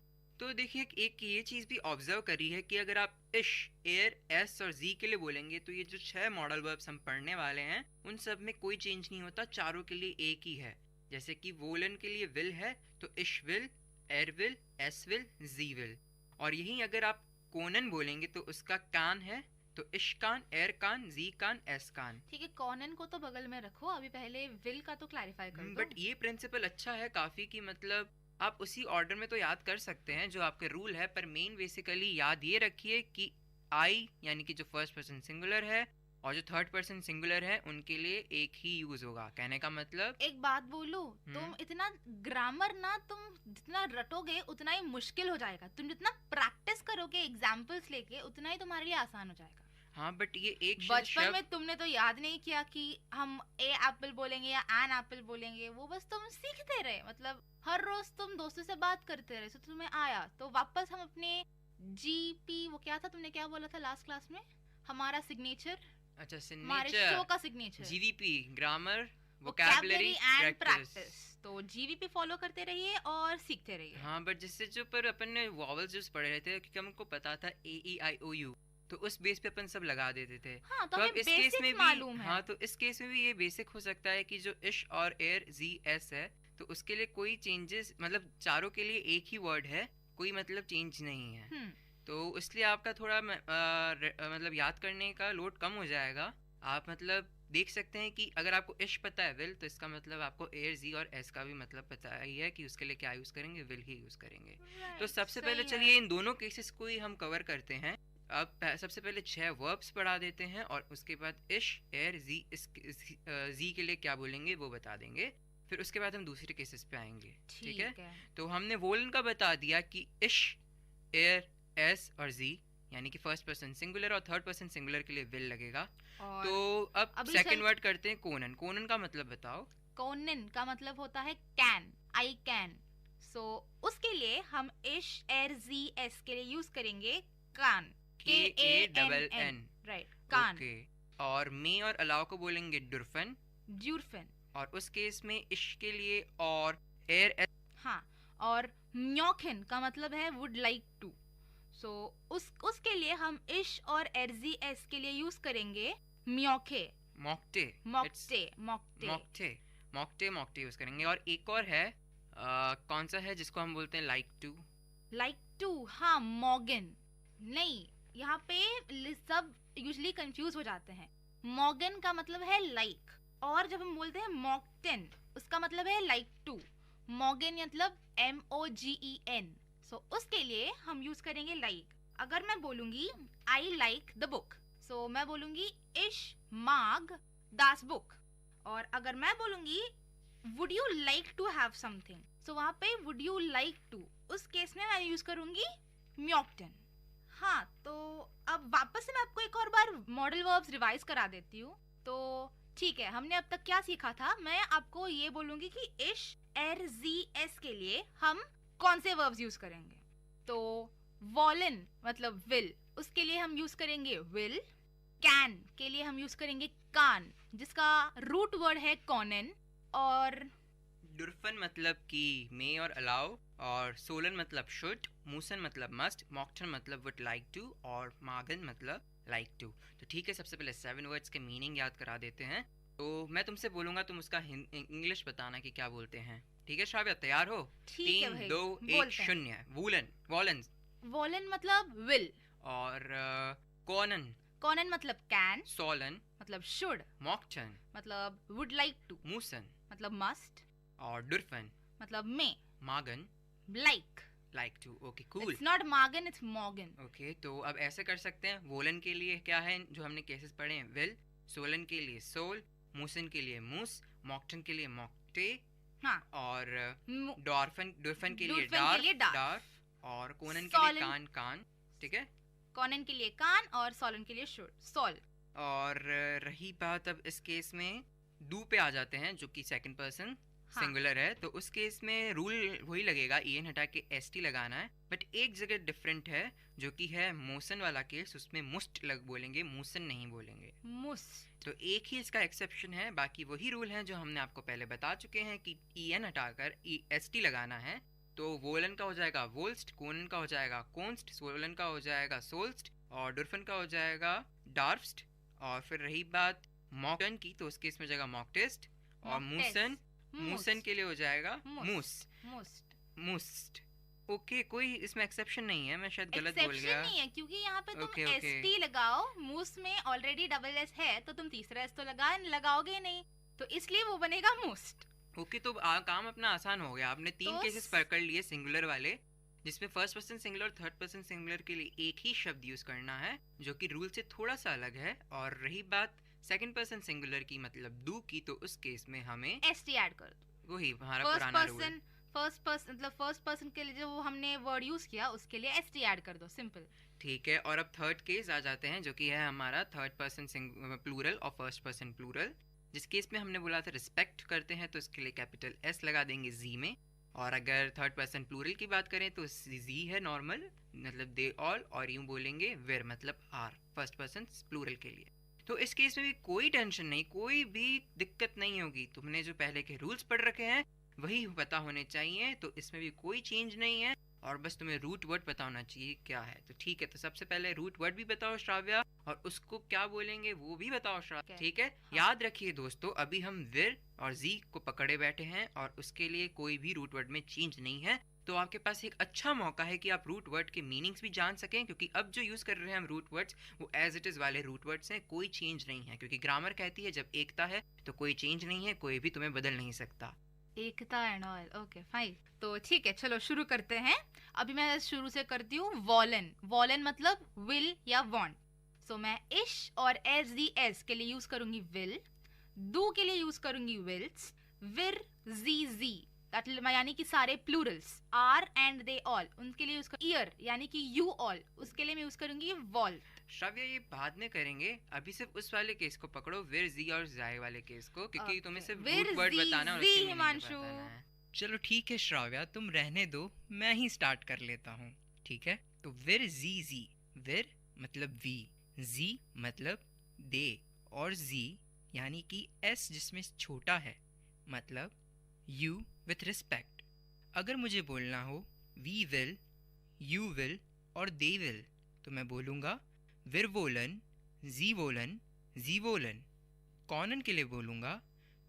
तो देखिए एक ये चीज भी ऑब्जर्व करी है कि अगर आप इश, एयर, एस और जी के लिए बोलेंगे, तो ये जो 6 मॉडल वर्ब्स हम पढ़ने वाले हैं उन सब में कोई चेंज नहीं होता, चारों के लिए एक ही है। जैसे कि वोलन के लिए विल है, तो इश विल, एर विल, एस विल, जी विल। और यही अगर आप कोनन बोलेंगे तो उसका कान है, तो इश कान, एर कान, जी कान, एस कान। ठीक है, कॉनन को तो बगल में रखो, अभी पहले विल का तो क्लैरिफाई कर दो। बट ये प्रिंसिपल अच्छा है काफी, कि मतलब आप उसी ऑर्डर में तो याद कर सकते हैं जो आपके रूल है, पर मेन बेसिकली याद ये रखिए कि आई यानी कि जो फर्स्ट पर्सन सिंगुलर है और जो थर्ड पर्सन सिंगुलर है उनके लिए एक ही यूज होगा। कहने का मतलब, एक बात बोलूं, तुम इतना ग्रामर ना तुम जितना रटोगे उतना ही मुश्किल हो जाएगा, तुम जितना प्रैक्टिस करोगे एग्जाम्पल्स लेके उतना ही तुम्हारे लिए आसान हो जाएगा। हाँ बट ये एक बचपन में तुमने तो याद नहीं किया कि हम ए एप्पल बोलेंगे या एन एप्पल बोलेंगे, वो बस तुम सीखते रहे, मतलब हर रोज तुम दोस्तों से बात करते रहे, तो तुम्हें आया, तो वापस हम अपने जीपी, वो क्या था तुमने क्या बोला था लास्ट क्लास में, हमारा सिग्नेचर, अच्छा हमारे शो का signature, GVP, grammar, vocabulary and practice. तो जीवीपी फॉलो करते रहिए और सीखते रहिए। हाँ बट जिससे जो पर अपन ने वॉवल्स जो पढ़े रहे थे क्योंकि हमको पता था ए ई आई ओ यू, तो उस बेस पे अपन सब लगा देते थे। हाँ, तो अब इस केस में मालूम भी है। हाँ, तो इस केस में भी ये बेसिक हो सकता है कि जो इश और एयर जी एस है, तो उसके लिए कोई चेंजेस, मतलब चारों के लिए एक ही वर्ड है, कोई मतलब चेंज नहीं है। तो इसलिए आपका थोड़ा मतलब याद करने का लोड कम हो जाएगा। आप मतलब देख सकते हैं कि अगर आपको इश पता है विल, तो इसका मतलब आपको एयर जी और एस का भी मतलब पता ही है कि उसके लिए क्या यूज करेंगे, विल ही यूज करेंगे। तो सबसे पहले चलिए इन दोनों केसेस को ही हम कवर करते हैं। अब सबसे पहले 6 वर्ब्स पढ़ा देते हैं और उसके बाद इश, एयर, जी के लिए क्या बोलेंगे वो बता देंगे, फिर उसके बाद हम दूसरे केसेस पे आएंगे। ठीक है? तो हमने वोलन का बता दिया कि इश, एयर, एस और जी यानी कि फर्स्ट पर्सन सिंगुलर और थर्ड पर्सन सिंगुलर के लिए विल लगेगा। तो अब सेकंड वर्ड करते हैं कोनन। कोनन का मतलब बताओ। कोनन का मतलब होता है कैन, आई कैन। सो उसके लिए हम इश, एर, जी, एस के लिए यूज करेंगे कान, KANN, राइट, कान। ओके। और मे और अलाउ को बोलेंगे डुरफन, ड्यूरफन। और उस केस में इश के लिए और एयर, हाँ, और म्योखन का मतलब है वुड लाइक टू। सो उसके लिए हम इश और एरजीएस के लिए यूज करेंगे म्योखे, मॉक्टे, मॉक्टे, मॉक्टे, मॉक्टे, मॉक्टे, मॉक्टे यूज करेंगे। और एक और है, कौन सा है जिसको हम बोलते हैं लाइक टू? लाइक टू, हाँ, मॉगन। नहीं, यहाँ पे सब यूजुअली कंफ्यूज हो जाते हैं। मॉगन का मतलब है लाइक, और जब हम बोलते हैं मॉक्टेन उसका मतलब है लाइक टू। मॉगन मतलब MOGEN। सो उसके लिए हम यूज करेंगे लाइक। अगर मैं बोलूंगी आई लाइक द बुक, सो मैं बोलूंगी इश माग दास बुक। और अगर मैं बोलूंगी would you like to have something, so वहां पे वुड यू लाइक टू, उस केस में मैं यूज करूंगी म्योक्टन। हाँ, तो अब वापस से मैं आपको एक और बार मॉडल वर्ब्स रिवाइज करा देती हूँ। तो ठीक है, हमने अब तक क्या सीखा था, मैं आपको ये बोलूंगी कि इश, एर, जी, एस के लिए हम कौन से वर्ब्स यूज करेंगे। तो वॉलन मतलब विल, उसके लिए हम यूज करेंगे विल। कैन के लिए हम यूज करेंगे कान, जिसका रूट वर्ड है कॉनन। और डुरफन मतलब कि मे और अलाउ, और सोलन मतलब शुड, मूसन मतलब मस्ट, मॉक्टन मतलब वुड लाइक टू, और मागन मतलब लाइक टू। तो ठीक है, सबसे पहले 7 वर्ड्स के मीनिंग याद करा देते हैं। तो मैं तुमसे बोलूंगा, तुम उसका इंग्लिश बताना कि क्या बोलते हैं। ठीक है श्राव्या, तैयार हो? 3, 2, 1, 0। वूलन, वॉलन, वॉलन मतलब विल। और कॉनन, कॉनन मतलब कैन। सोलन मतलब शुड। मॉक्टन मतलब वुड लाइक टू। मूसन मतलब मस्ट। और डुरफन मतलब मे। मागन like, like to. Okay, cool. It's not मागन, इट्स मॉगन। ओके, तो अब ऐसे कर सकते हैं। वोलन के लिए क्या है जो हमने केसेस पढ़े हैं, विल। सोलन के लिए सोल, मूसन के लिए मूस, मॉक्टन के लिए मॉक्टे, हाँ, और डॉर्फन के लिए डार्फ, और कोनन के लिए कान, कान। ठीक है, कॉनन के लिए कान और सोलन के लिए शुड, सोल। और रही बात अब इस केस में डू पे आ जाते हैं, जो कि सेकंड पर्सन सिंगुलर है। तो उस केस में रूल वही लगेगा, ईएन हटा के एसटी लगाना है। बट एक जगह डिफरेंट है, जो कि है मोसन वाला केस, उसमें मुस्ट बोलेंगे, मूसन नहीं बोलेंगे। मुस्ट। तो एक ही इसका एक्सेप्शन है, बाकी वही रूल है जो हमने आपको पहले बता चुके हैं कि ईएन हटाकर एसटी लगाना है। तो वोलन का हो जाएगा वोल्स्ट, कोनन का हो जाएगा कोन्स्ट, सोलन का हो जाएगा सोल्स्ट, और डुरफन का हो जाएगा डार्फ्स्ट। और फिर रही बात मॉक्टन की, तो उस केस में जाएगा मॉक्टेस्ट, और मूसन, मूसन के लिए हो जाएगा मूस, मूस्ट। ओके, कोई इसमें एक्सेप्शन नहीं है, मैं शायद गलत बोल एक्सेप्शन गया। नहीं है क्योंकि यहाँ पे तुम ओके, ओके। एसटी लगाओ, मूस में ऑलरेडी डबल एस है तो तुम तीसरा एस तो लगाओगे नहीं, तो इसलिए वो बनेगा मोस्ट। ओके, तो काम अपना आसान हो गया। आपने 3 तो केसेस पकड़ लिए सिंगुलर वाले, जिसमें फर्स्ट पर्सन सिंगुलर और थर्ड पर्सन सिंगुलर के लिए एक ही शब्द यूज करना है, जो कि रूल से थोड़ा सा अलग है। और रही बात सेकंड पर्सन सिंगुलर की, मतलब डू की, तो उस केस में हमें एसटी ऐड कर दो। वही हमारा पुराना रूल। फर्स्ट पर्सन के लिए जो हमने वर्ड यूज किया उसके लिए एसटी ऐड कर दो, सिंपल। ठीक है, और अब थर्ड केस आ जाते हैं, जो कि है हमारा थर्ड पर्सन प्लूरल और फर्स्ट पर्सन प्लूरल। जिस केस में हमने बोला था रिस्पेक्ट करते हैं, तो इसके लिए कैपिटल एस लगा देंगे जी में। और अगर थर्ड पर्सन प्लूरल की बात करें तो जी है नॉर्मल, मतलब दे ऑल, और यूं बोलेंगे वेर मतलब आर, फर्स्ट पर्सन प्लूरल के लिए। तो इस केस में भी कोई टेंशन नहीं, कोई भी दिक्कत नहीं होगी। तुमने जो पहले के रूल्स पढ़ रखे हैं वही पता होने चाहिए, तो इसमें भी कोई चेंज नहीं है। और बस तुम्हें रूट वर्ड पता होना चाहिए क्या है। तो ठीक है, तो सबसे पहले रूट वर्ड भी बताओ श्राव्या, और उसको क्या बोलेंगे वो भी बताओ श्राव्या, ठीक है? याद रखिए दोस्तों, अभी हम विर और जी को पकड़े बैठे हैं और उसके लिए कोई भी रूट वर्ड में चेंज नहीं है। तो आपके पास एक अच्छा मौका है कि आप रूट वर्ड के मीनिंग्स भी जान सकें, क्योंकि अब जो यूज कर रहे हैं हम रूट वर्ड्स वो एज इट इज वाले रूट वर्ड्स हैं, कोई चेंज नहीं है। क्योंकि ग्रामर कहती है जब एकता है तो कोई चेंज नहीं है, कोई भी तुम्हें बदल नहीं सकता। एकता एंड ऑल, ओके फाइन। तो ठीक है, चलो शुरू करते हैं। अभी मैं शुरू से करती हूँ वॉलन। वॉलन मतलब विल या वांट। सो मैं इश और एस दी एस के लिए यूज करूंगी विल, डू के लिए यूज करूंगी विल्स, विर जी जी यानी कि सारे plurals, are and they all उनके लिए यूज कर, ईयर यानी कि यू ऑल उसके लिए मैं यूज करूंगी वॉल। श्राव्या ये बाद में करेंगे, अभी सिर्फ उस वाले केस को पकड़ो, विर जी और जाए वाले केस को, क्योंकि तुम्हें सिर्फ रूट वर्ड बताना है और उसके मीनिंग बताना है। चलो ठीक है श्राव्या, तुम रहने दो, मैं ही स्टार्ट कर लेता हूँ, ठीक है? तो विर जी जी, विर मतलब वी, जी मतलब दे, और जी यानी कि एस जिसमें छोटा है मतलब यू विथ रिस्पेक्ट। अगर मुझे बोलना हो वी विल, यू विल और दे विल, तो मैं बोलूँगा विर वोलन, जी वोलन, जी वोलन। कॉनन के लिए बोलूँगा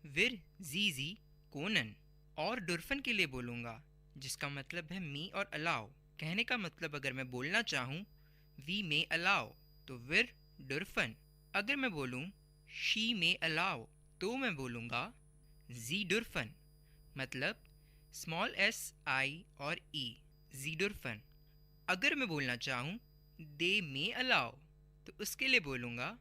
विर जी जी कोनन। और डुरफन के लिए बोलूँगा, जिसका मतलब है मी और अलाउ। कहने का मतलब अगर मैं बोलना चाहूँ वी मे अलाउ, तो विर डुरफन। अगर मैं बोलूँ शी मे अलाउ, तो मैं बोलूँगा जी डुरफन, मतलब स्मॉल एस आई और ई, जी डुरफन। अगर मैं बोलना चाहूँ दे मे अलाउ, तो उसके लिए बोलूँगा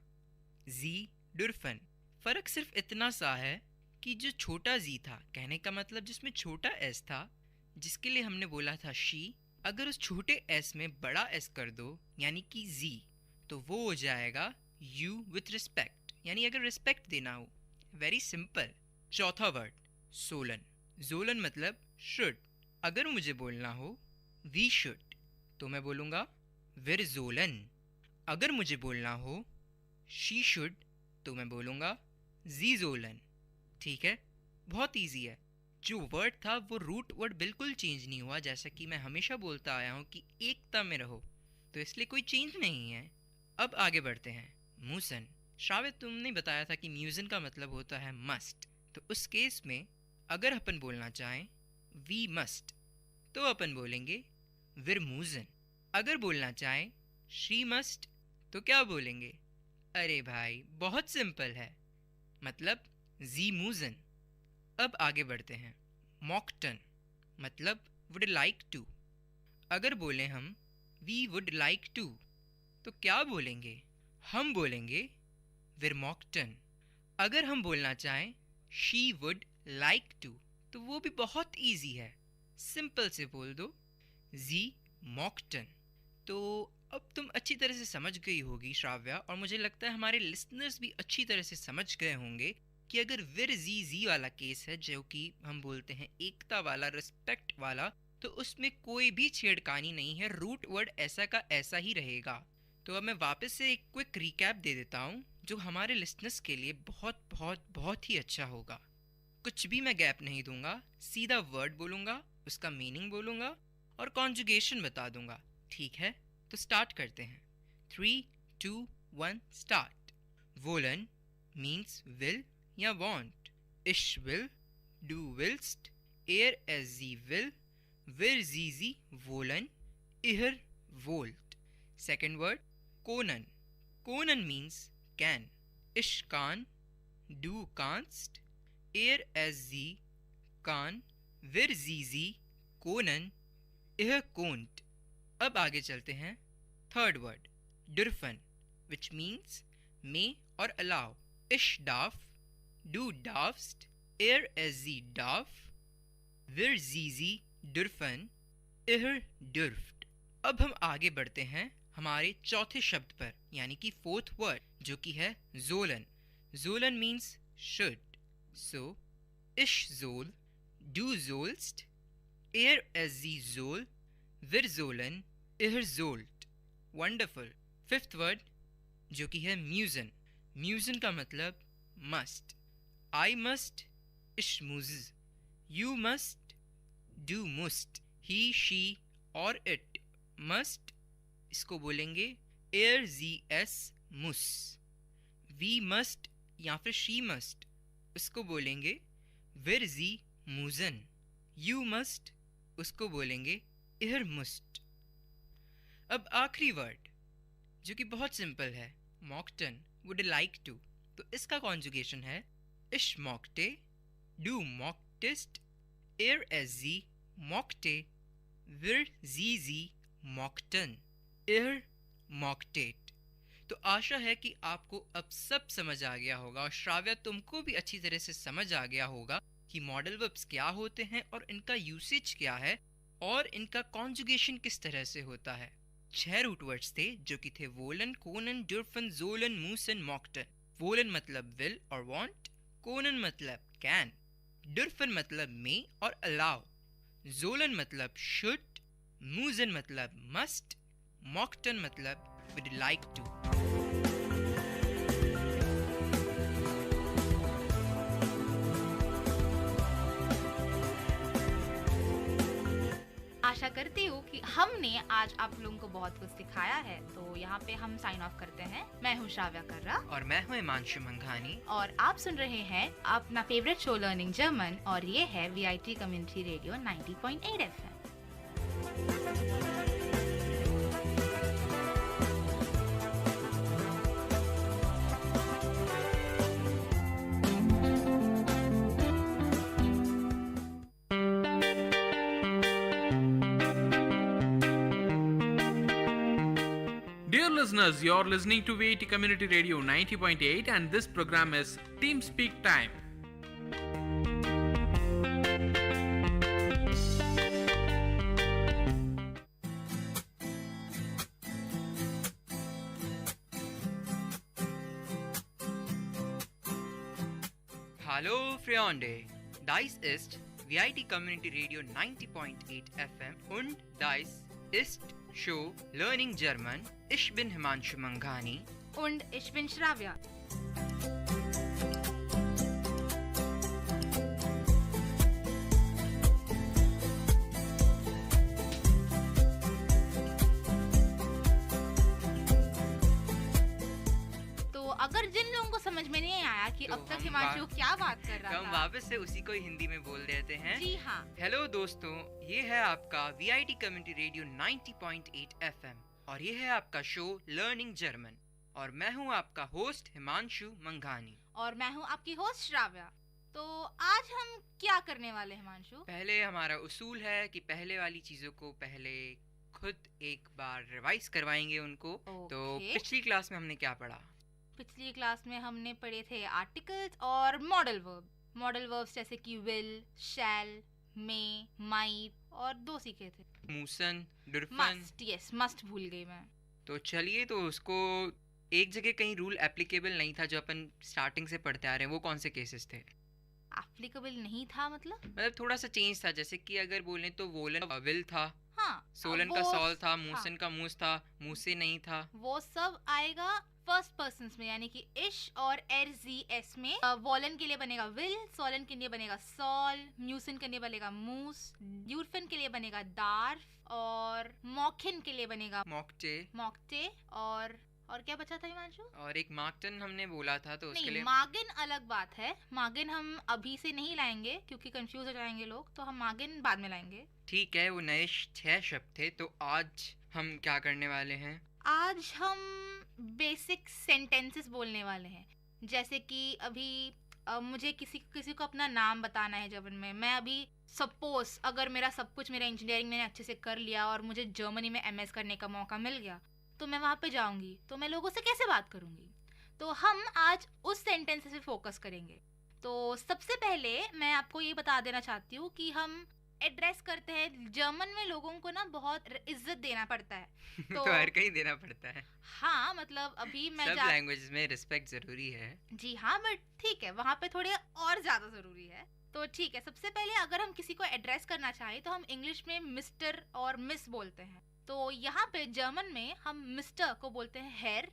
जी डुरफन। फ़र्क सिर्फ इतना सा है कि जो छोटा जी था, कहने का मतलब जिसमें छोटा एस था, जिसके लिए हमने बोला था शी, अगर उस छोटे एस में बड़ा एस कर दो यानी कि जी, तो वो हो जाएगा यू विथ रिस्पेक्ट, यानी अगर रिस्पेक्ट देना हो। Very simple. चौथा वर्ड सोलन। जोलन मतलब शुड। अगर मुझे बोलना हो वी शुड, तो मैं बोलूँगा विर जोलन। अगर मुझे बोलना हो शी शुड, तो मैं बोलूँगा जी जोलन। ठीक है, बहुत इजी है। जो वर्ड था वो रूट वर्ड बिल्कुल चेंज नहीं हुआ, जैसा कि मैं हमेशा बोलता आया हूँ कि एकता में रहो, तो इसलिए कोई चेंज नहीं है। अब आगे बढ़ते हैं। मूसन। श्राव्य, तुमने बताया था कि म्यूजन का मतलब होता है मस्ट, तो उस केस में अगर अपन बोलना चाहें वी मस्ट, तो अपन बोलेंगे विर मूजन। अगर बोलना चाहें शी मस्ट, तो क्या बोलेंगे? अरे भाई बहुत सिंपल है, मतलब जी मूजन। अब आगे बढ़ते हैं। मॉकटन मतलब वुड लाइक टू। अगर बोलें हम वी वुड लाइक टू, तो क्या बोलेंगे? हम बोलेंगे विर मॉकटन। अगर हम बोलना चाहें शी वुड लाइक टू, तो वो भी बहुत इजी है, सिंपल से बोल दो जी मॉकटन। तो अब तुम अच्छी तरह से समझ गई होगी श्राव्या, और मुझे लगता है हमारे लिसनर्स भी अच्छी तरह से समझ गए होंगे कि अगर विर जी जी वाला केस है, जो कि हम बोलते हैं एकता वाला, रिस्पेक्ट वाला, तो उसमें कोई भी छेड़खानी नहीं है, रूट वर्ड ऐसा का ऐसा ही रहेगा। तो अब मैं वापस से एक क्विक रिकैप दे देता हूँ, जो हमारे लिसनर्स के लिए बहुत बहुत बहुत ही अच्छा होगा। कुछ भी मैं गैप नहीं दूंगा, सीधा वर्ड बोलूँगा, उसका मीनिंग बोलूँगा और कॉन्जुगेशन बता दूंगा, ठीक है? तो स्टार्ट करते हैं। 3, 2, 1 स्टार्ट। वोलन मीन्स विल या वांट। इश विल, डू विल्स्ट, एयर एस जी विल, wir sie sie wollen, ihr wollt. Second word, können. Können means can. Ich kann, du kannst, es sie kann, wir sie können, ihr könnt. अब आगे चलते हैं. Third word, dürfen, which means may or allow. Ich darf, du darfst, es sie darf, wir sie dürfen, ihr dürft. अब हम आगे बढ़ते हैं हमारे चौथे शब्द पर, यानी कि फोर्थ वर्ड, जो कि है sollen. Sollen means should. So, ich soll, du sollst, es sie soll, wir sollen, ihr sollt. Wonderful. Fifth word, जो कि है müssen. Müssen का मतलब must. I must, ich muss. You must, du musst. He, she और it must, इसको बोलेंगे sie es muss. We must या फिर she must, उसको बोलेंगे wir sie müssen. You must, उसको बोलेंगे ihr müsst. अब आखिरी वर्ड, जो कि बहुत सिंपल है, mochten, would like to. तो इसका कॉन्जुगेशन है ich mochte, du mochtest, es sie mochte, wir sie mochten, ihr mochtet. तो आशा है कि आपको अब सब समझ आ गया होगा, और श्राव्या तुमको भी अच्छी तरह से समझ आ गया होगा कि मॉडल वर्ब्स क्या होते हैं और इनका यूसेज क्या है और इनका कॉन्जुगेशन किस तरह से होता है. 6 रूट वर्ड्स थे, जो कि थे woollen, Conan, डुर्फन, Jolen, Musan, मॉक्टन. Woollen मतलब विल और वांट, कोनन मतलब कैन, डुर्फन मतलब मे और अलाउ, जोलन मतलब शुड, मूसन मतलब मस्ट, मॉक्टन मतलब would like to. आशा करती हूँ कि हमने आज आप लोगों को बहुत कुछ सिखाया है. तो यहाँ पे हम साइन ऑफ करते हैं. मैं हूँ श्राव्या कर्रा और मैं हूँ हिमांशु मंघानी, और आप सुन रहे हैं अपना फेवरेट शो लर्निंग जर्मन, और ये है VIT community radio 90.8 FM. Dear listeners, you're listening to VIT Community Radio 90.8 and this program is Team Speak Time. Hallo Freunde, dies ist VIT Community Radio 90.8 FM und dies ist Show Learning German. Ich bin Himanshu Manghani. Und ich bin Shravya. अगर जिन लोगों को समझ में नहीं आया कि अब तक हिमांशु क्या बात कर रहा था, हम वापस से उसी को हिंदी में बोल देते हैं. जी हाँ. हेलो दोस्तों, ये है आपका VIT कम्युनिटी रेडियो 90.8 FM और ये है आपका शो लर्निंग जर्मन, और मैं हूँ आपका होस्ट हिमांशु मंघानी और मैं हूँ आपकी होस्ट श्राव्या. तो आज हम क्या करने वाले हिमांशु? पहले हमारा उसूल है कि पहले वाली चीजों को पहले खुद एक बार रिवाइज करवाएंगे उनको. तो पिछली क्लास में हमने क्या पढ़ा? पिछली क्लास में हमने पढ़े थे आर्टिकल्स और मॉडल वर्ब. मॉडल वर्ब्स जैसे कि विल, शैल, मे, माइट और 2 सीखे थे, मूसन, डुर्फन. मस्ट. यस, मस्ट भूल गई मैं. तो चलिए, तो उसको एक जगह कहीं रूल एप्लीकेबल नहीं था जो अपन स्टार्टिंग से पढ़ते आ रहे हैं, वो कौन से केसेस थे? एप्लीकेबल नहीं था मतलब थोड़ा सा चेंज था. जैसे कि अगर बोले तो वोलन विल था, हाँ, सोलन का सॉल था, मूसन का मूस था, मूसे नहीं था. वो सब आएगा फर्स्ट पर्सन्स में, यानी कि इश और एस में. वॉलन के लिए बनेगा विल, सोलन के लिए बनेगा सॉल, म्यूसन के लिए बनेगा मूस, ड्यूरफन के लिए बनेगा दार्फ और मॉकिन के लिए बनेगा मॉक्टे. और और क्या बचा था हिमांशु? और एक मार्कटन हमने बोला था, तो उसके नहीं, लिए मागिन अलग बात है। मागिन हम अभी से नहीं लाएंगे क्योंकि कंफ्यूज हो जाएंगे लोग, तो हम मागिन बाद में लाएंगे। ठीक है, वो नए 6 शब्द थे। तो आज हम क्या करने वाले हैं? आज हम बेसिक सेंटेंसेस बोलने वाले हैं। जैसे कि अभी मुझे किसी को अपना नाम बताना है जर्मन में। मैं अभी सपोज अगर मेरा सब कुछ, मेरा इंजीनियरिंग मैंने अच्छे से कर लिया और मुझे जर्मनी में एमएस करने का मौका मिल गया, तो मैं वहाँ पे जाऊँगी तो मैं लोगों से कैसे बात करूँगी? तो हम आज उस सेंटेंसेस पे फोकस करेंगे। तो सबसे पहले मैं आपको ये बता देना चाहती हूँ कि हम एड्रेस करते हैं जर्मन में लोगों को ना बहुत इज्जत देना पड़ता है। तो हर कहीं देना पड़ता है। हाँ, मतलब अभी मैं सब लैंग्वेजेस में रिस्पेक्ट जरूरी है। जी हाँ, बट ठीक है, वहाँ पे थोड़े और ज्यादा जरूरी है। तो ठीक है, सबसे पहले अगर हम किसी को एड्रेस करना चाहें तो हम इंग्लिश में मिस्टर और मिस बोलते हैं। तो यहाँ पे जर्मन में हम मिस्टर को बोलते हैं हेर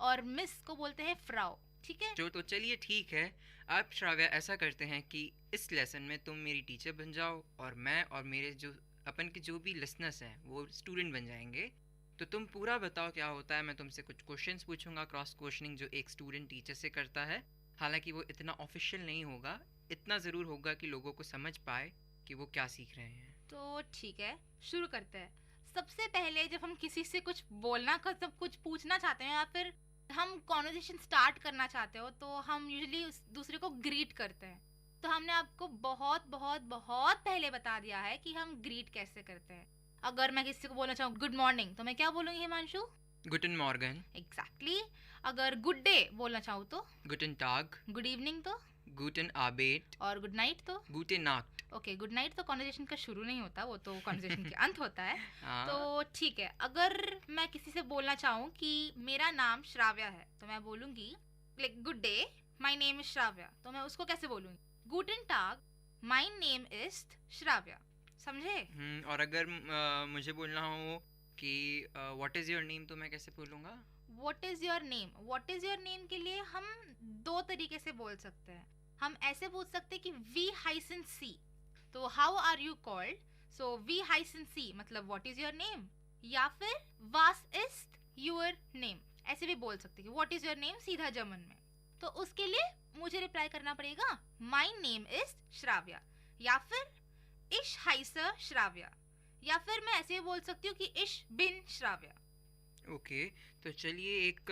और मिस को बोलते हैं फ्राउ। ठीक है, तो चलिए ठीक है। अब श्राव्या, ऐसा करते हैं कि इस लेसन में तुम मेरी टीचर बन जाओ और मैं और मेरे जो अपन के जो भी लिसनर्स हैं वो स्टूडेंट बन जाएंगे। तो तुम पूरा बताओ क्या होता है। मैं तुमसे कुछ क्वेश्चंस पूछूंगा, क्रॉस क्वेश्चनिंग जो एक स्टूडेंट टीचर से करता है। हालांकि वो इतना ऑफिशियल नहीं होगा, इतना ज़रूर होगा कि लोगों को समझ पाए कि वो क्या सीख रहे हैं। तो ठीक है, शुरू करते हैं। सबसे पहले जब हम किसी से कुछ बोलना का सब कुछ पूछना चाहते हैं या फिर हम कॉन्वर्सेशन स्टार्ट करना चाहते हो, तो हम यूजुअली उस दूसरे को ग्रीट करते हैं। तो हमने आपको बहुत बहुत बहुत पहले बता दिया है कि हम ग्रीट कैसे करते हैं। अगर मैं किसी को बोलना चाहूँ गुड मॉर्निंग, तो मैं क्या बोलूँगी हिमांशु? गुटन मॉर्गन। एग्जैक्टली। अगर गुड डे बोलना चाहूँ तो गुटन टाग। गुड इवनिंग तो गुटन आबेट। और गुड नाइट तो गुटे नाक्ट। ओके, गुड नाइट तो कॉन्वर्सेशन का शुरू नहीं होता, वो तो कॉन्वर्सेशन के अंत होता है। हाँ। तो ठीक है, अगर मैं किसी से बोलना चाहूँ कि मेरा नाम श्राव्या है, तो मैं बोलूँगी like good day, my name is Shravya. तो मैं उसको कैसे बोलूँगी? गुटन टाग, माय नेम इज श्राव्या। समझे? और अगर मुझे बोलना हो कि व्हाट इज योर नेम, तो मैं कैसे बोलूँगा? What is your name? What is your name के लिए हम दो तरीके से बोल सकते हैं। हम ऐसे पूछ सकते हैं कि वी हाइसन सी, तो हाउ आर यू कॉल्ड? सो वी हाइसन सी मतलब व्हाट इज योर नेम, या फिर वास इज योर नेम, ऐसे भी बोल सकते हैं कि व्हाट इज योर नेम सीधा जर्मन में। तो उसके लिए मुझे रिप्लाई करना पड़ेगा माय नेम इज श्राव्या, या फिर इश हाइसर श्राव्या, या फिर मैं ऐसे भी बोल सकती हूँ कि इश बिन श्राव्या। ओके, तो चलिए एक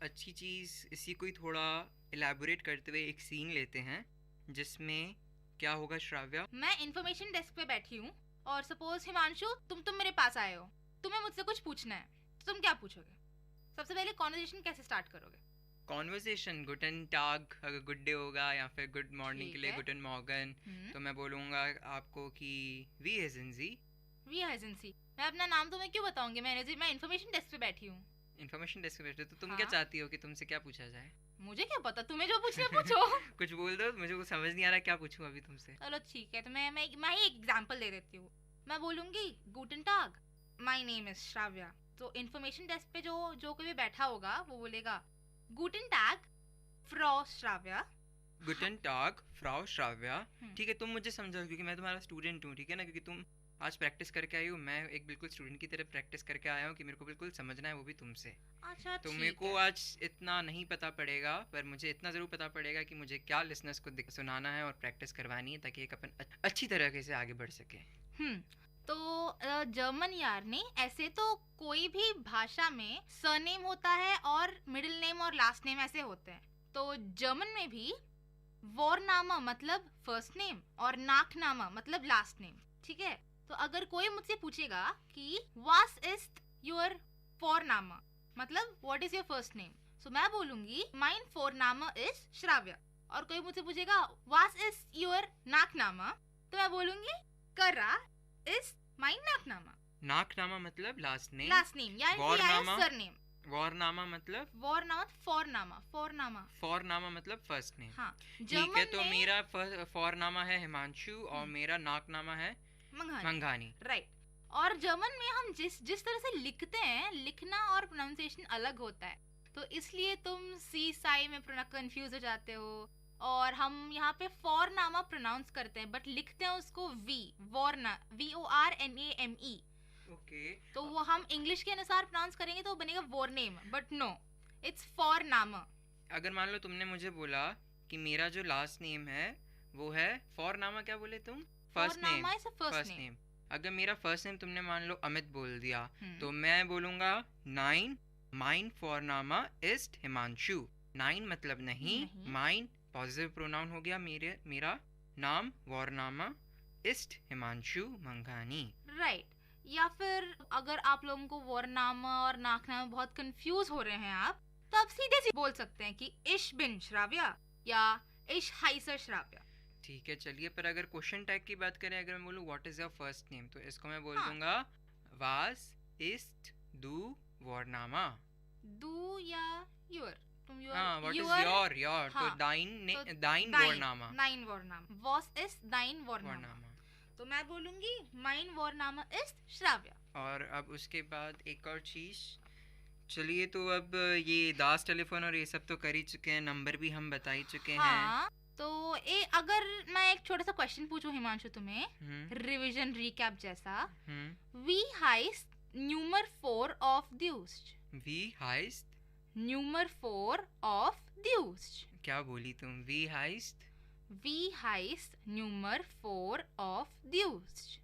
अच्छी चीज़ इसी को ही थोड़ा इलेबोरेट करते हुए एक सीन लेते हैं जिसमें क्या होगा श्राव्या? मैं इन्फॉर्मेशन डेस्क पे बैठी हूँ और सपोज हिमांशु तुम मेरे पास आए हो, तुम्हें मुझसे कुछ पूछना है, तो तुम क्या पूछोगे? सबसे पहले कॉन्वर्सेशन कैसे स्टार्ट करोगे? कॉन्वर्सेशन गुटन टाग अगर गुड डे होगा, या फिर गुड मॉर्निंग के लिए गुटन मॉर्गन। तो मैं बोलूँगा आपको कि वी हैजन सी। वी हैजन सी। मैं अपना नाम तुम्हें क्यों बताऊंगी? मैं इन्फॉर्मेशन डेस्क पे बैठी हूँ। इन्फॉर्मेशन डेस्क पे बैठे तो तुम क्या चाहती हो कि तुमसे क्या पूछा जाए? मुझे क्या पता, तुम्हें जो पूछना पूछो। कुछ बोल दो, मुझे कुछ समझ नहीं आ रहा क्या पूछूं अभी तुमसे। चलो ठीक है, तो मैं ही एक एग्जांपल दे देती हूँ। मैं बोलूंगी गुटन टाग, माय नेम इज श्राव्या। तो इन्फॉर्मेशन डेस्क पे जो कोई भी बैठा होगा वो बोलेगा गुटन टाग फ्रॉ श्राव्या। गुटन टाग फ्रॉ श्राव्या। ठीक है, तुम मुझे समझाओ क्योंकि मैं तुम्हारा स्टूडेंट हूँ, ठीक है ना? क्योंकि तुम आज प्रैक्टिस करके आई हो, मैं एक बिल्कुल स्टूडेंट की तरह प्रैक्टिस करके आया हूँ कि मेरे को बिल्कुल समझना है, वो भी तुमसे। अच्छा, तो मेरे को आज इतना नहीं पता पड़ेगा, पर मुझे इतना ज़रूर पता पड़ेगा कि मुझे क्या लिसनर्स को सुनाना है और प्रैक्टिस करवानी है ताकि एक अपन अच्छी तरीके से आगे बढ़ सके। तो जर्मन यार ने ऐसे तो कोई भी भाषा में सरनेम होता है और मिडिल नेम और लास्ट नेम ऐसे होते हैं। तो जर्मन में भी वॉरनामा मतलब फर्स्ट नेम और नाकनामा मतलब लास्ट नेम। ठीक है, तो अगर कोई मुझसे पूछेगा कि वास इज योर फोरनामा मतलब what is your first name, so मैं बोलूंगी माइन फोरनामा इज श्राव्या। और कोई मुझसे पूछेगा वास इज योर नाकनामा, तो मैं बोलूंगी करा इज माइन नाकनामा। नाकनामा मतलब लास्ट नेम, लास्ट नेम यानी सरनेम। वॉरनामा मतलब फोरनामा मतलब फर्स्ट नेम। हाँ, ठीक है, तो मेरा फोरनामा है हिमांशु और मेरा नाकनामा है मंगानी। राइट। और जर्मन में हम जिस तरह से लिखते हैं, लिखना और प्रोनाउंसिएशन अलग होता है, तो इसलिए तुम सी साई में कंफ्यूज हो जाते हो। और हम यहाँ पे फोरनामा प्रोनाउंस करते हैं बट लिखते हैं उसको VORNAME। ओके, तो वो हम इंग्लिश के अनुसार प्रोनाउंस करेंगे तो बनेगा वॉरनेम, बट नो, इट्स फॉरनामा। अगर मान लो तुमने मुझे बोला कि मेरा जो लास्ट नेम है वो है फॉरनामा, क्या बोले तुम? First name. फॉरनामा इज अ फर्स्ट नेम। अगर मेरा फर्स्ट नेम तुमने मान लो अमित बोल दिया तो मैं बोलूंगा 9 माइन फॉरनामा इस्ट हिमांशु। 9 मतलब नहीं, माइन पॉजिटिव प्रोनाउन हो गया, मेरा नाम वॉरनामा इस्ट हिमांशु मंघानी। राइट। या फिर अगर आप लोगों को वॉरनामा और नाकनामा बहुत कंफ्यूज हो रहे हैं आप, तो आप सीधे से बोल सकते हैं कि इश बिन श्राव्या या इश हाइसर श्राव्या। ठीक है चलिए, पर अगर क्वेश्चन टैग की बात करें, अगर मैं बोलूँ what is your first name, तो इसको मैं बोल दूंगा वास इस्ट दू वॉरनामा। दू या योर, तुम योर। हाँ, व्हाट इज योर तो दाइन वॉरनामा। नाइन वॉरनामा। वास इज दाइन वॉरनामा। तो मैं बोलूंगी माइन वॉरनामा इज श्राव्या। और अब उसके बाद एक और चीज, चलिए तो अब ये दास टेलीफोन और ये सब तो कर ही चुके हैं, नंबर भी हम बता ही चुके हैं। तो अगर मैं एक छोटा सा क्वेश्चन पूछूं हिमांशु तुम्हें, रिवीजन रिकैप जैसा, वी हाइस्ट न्यूमर 4 ऑफ द्यूस्ट। वी हाइस्ट न्यूमर 4 ऑफ द्यूस्ट। क्या बोली तुम? वी हाइस्ट न्यूमर 4 ऑफ द्यूस्ट।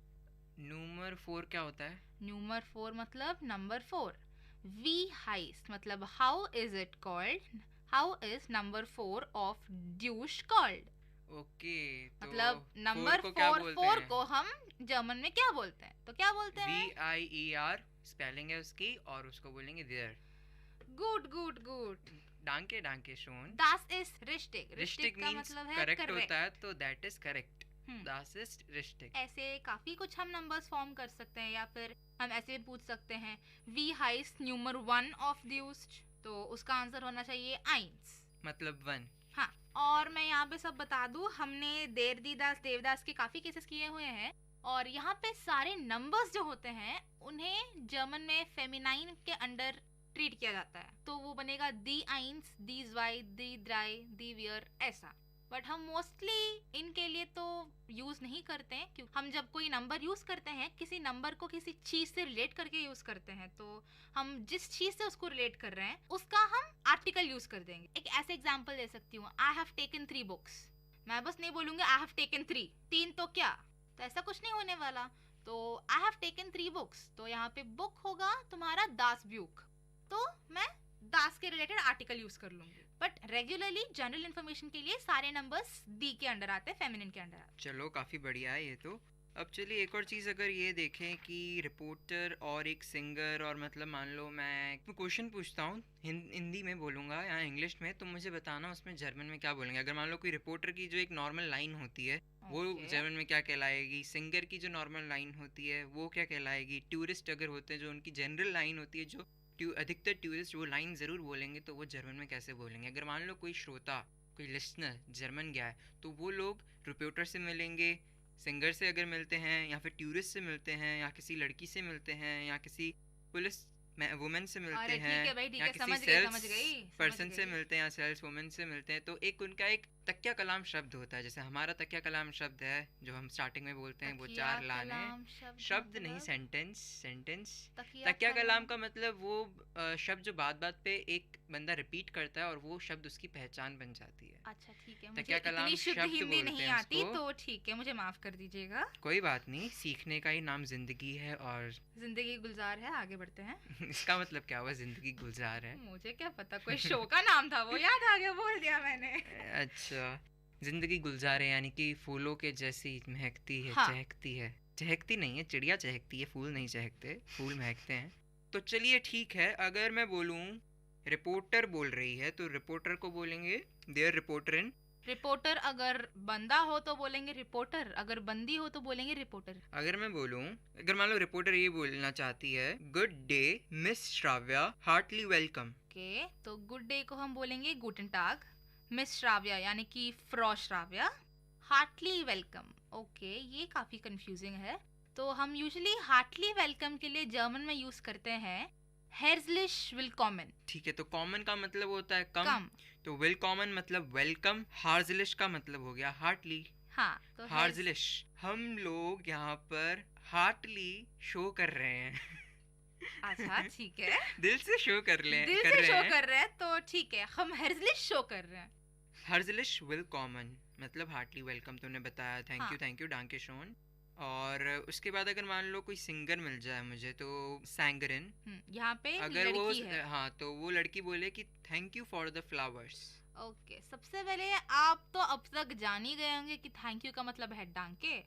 न्यूमर 4 क्या होता है? न्यूमर 4 मतलब नंबर 4। वी हाइस्ट मतलब how is it called, how is number 4 ऑफ द्यूस्ट कॉल्ड। ओके, तो मतलब नंबर 4 को हम जर्मन में क्या बोलते हैं? तो क्या बोलते हैं? VIER स्पेलिंग है उसकी, और उसको बोलेंगे देयर। Good good good. डांके डांके शोन। Das ist richtig। richtig का मतलब है करेक्ट होता है, तो that is correct। Das ist richtig। ऐसे काफी कुछ हम नंबर्स फॉर्म कर सकते हैं, या फिर हम ऐसे पूछ सकते हैं वी हाइस्ट न्यूमर 1 ऑफ द्यूस्ट, तो उसका आंसर होना चाहिए 1 मतलब 1। हाँ, और मैं यहाँ पे सब बता दूं, हमने देवदास के काफी केसेस किए हुए हैं, और यहाँ पे सारे नंबर्स जो होते हैं उन्हें जर्मन में फेमिनाइन के अंडर ट्रीट किया जाता है, तो वो बनेगा दी आइंस, दी ज्वाई, दी द्राई, दी वियर, ऐसा। बट हम मोस्टली इनके लिए तो यूज नहीं करते हैं, क्योंकि हम जब कोई नंबर यूज करते हैं किसी नंबर को किसी चीज से रिलेट करके यूज करते हैं, तो हम जिस चीज से उसको रिलेट कर रहे हैं उसका हम आर्टिकल यूज कर देंगे। एक ऐसे एग्जाम्पल दे सकती हूँ, आई हैव टेकन 3 बुक्स। मैं बस नहीं बोलूंगी आई हैव टेकन 3, 3 तो क्या, तो ऐसा कुछ नहीं होने वाला। तो आई हैव टेकन 3 बुक्स, तो यहाँ पे बुक होगा तुम्हारा दास ब्यूक, तो मैं दास के रिलेटेड आर्टिकल यूज कर लूंगी। बट रेगुलरली जनरल इन्फॉर्मेशन के लिए सारे नंबर्स दी के अंडर आते हैं, फेमिनिन के अंडर आते हैं। चलो काफी बढ़िया है ये तो। अब चलिए एक और चीज़ अगर ये देखें कि रिपोर्टर और एक सिंगर, और मतलब मान लो मैं क्वेश्चन पूछता हूँ हिंदी में बोलूँगा या इंग्लिश में, तो मुझे बताना उसमें जर्मन में क्या बोलेंगे। अगर मान लो कोई रिपोर्टर की जो एक नॉर्मल लाइन होती है वो जर्मन में क्या कहलाएगी, सिंगर की जो नॉर्मल लाइन होती है वो क्या कहलाएगी, टूरिस्ट अगर होते हैं जो उनकी जनरल लाइन होती है, जो अधिकतर टूरिस्ट वो लाइन ज़रूर बोलेंगे, तो वो जर्मन में कैसे बोलेंगे। अगर मान लो कोई श्रोता, कोई लिसनर जर्मन गया है, तो वो लोग रिपोर्टर से मिलेंगे, सिंगर से अगर मिलते हैं, या फिर टूरिस्ट से मिलते हैं, या किसी लड़की से मिलते हैं, या किसी पुलिस वुमेन से मिलते हैं, या किसी सेल्स पर्सन से मिलते हैं, या सेल्स वुमेन से मिलते हैं, तो एक उनका एक तकिया कलाम शब्द होता है। जैसे हमारा तकिया कलाम शब्द है जो हम स्टार्टिंग में बोलते हैं, वो 4 लाने शब्द नहीं, सेंटेंस। तकिया कलाम का मतलब वो शब्द जो बात बात पे एक बंदा रिपीट करता है और वो शब्द उसकी पहचान बन जाती है। अच्छा ठीक है, मुझे इतनी शुद्ध हिंदी नहीं आती, तो ठीक है, मुझे माफ कर दीजिएगा। कोई बात नहीं, सीखने का ही नाम जिंदगी है, और जिंदगी गुलजार है। आगे बढ़ते हैं। इसका मतलब क्या हुआ, जिंदगी गुलजार है? मुझे क्या पता, कोई शो का नाम था, वो याद आ गया, बोल दिया मैंने। अच्छा, जिंदगी गुलजार है यानी कि फूलों के जैसी महकती है। हाँ। चहकती है, चहकती नहीं है, चिड़िया चहकती है, फूल नहीं चहकते, फूल महकते हैं। तो चलिए ठीक है, अगर मैं बोलूं रिपोर्टर बोल रही है, तो रिपोर्टर को बोलेंगे देयर रिपोर्टर इन। रिपोर्टर अगर बंदा हो तो बोलेंगे रिपोर्टर, अगर बंदी हो तो बोलेंगे रिपोर्टर। अगर मैं बोलूं, अगर मान लो रिपोर्टर ये बोलना चाहती है good day miss Shravya, heartily welcome. Okay, तो गुड डे को हम बोलेंगे गुटन टाग, मिस श्राव्या यानी कि फ्रॉ श्राव्या, हार्टली वेलकम। ओके, ये काफी कंफ्यूजिंग है, तो हम यूजुअली हार्टली वेलकम के लिए जर्मन में यूज करते हैं हेrzlich willkommen। ठीक है, तो कॉमन का मतलब होता है कम, तो willkommen मतलब वेलकम, हार्जलिश का मतलब हो गया हार्टली। हाँ, तो हार्जलिश हम लोग यहाँ पर हार्टली शो कर रहे हैं। अच्छा ठीक है, दिल से शो कर ले दिल से शो कर रहे हैं तो ठीक है, हम हेrzlich शो कर रहे हैं। herzlich willkommen मतलब हार्टली वेलकम तुमने बताया, थैंक यू डांके शोन। और उसके बाद अगर मान लो कोई सिंगर मिल जाए मुझे तो सैंगरिन, यहाँ पे अगर वो लड़की है। हाँ तो वो लड़की बोले कि thank you for the flowers. Okay, सबसे पहले आप तो अब तक जान ही गए होंगे कि थैंक यू का मतलब है डांके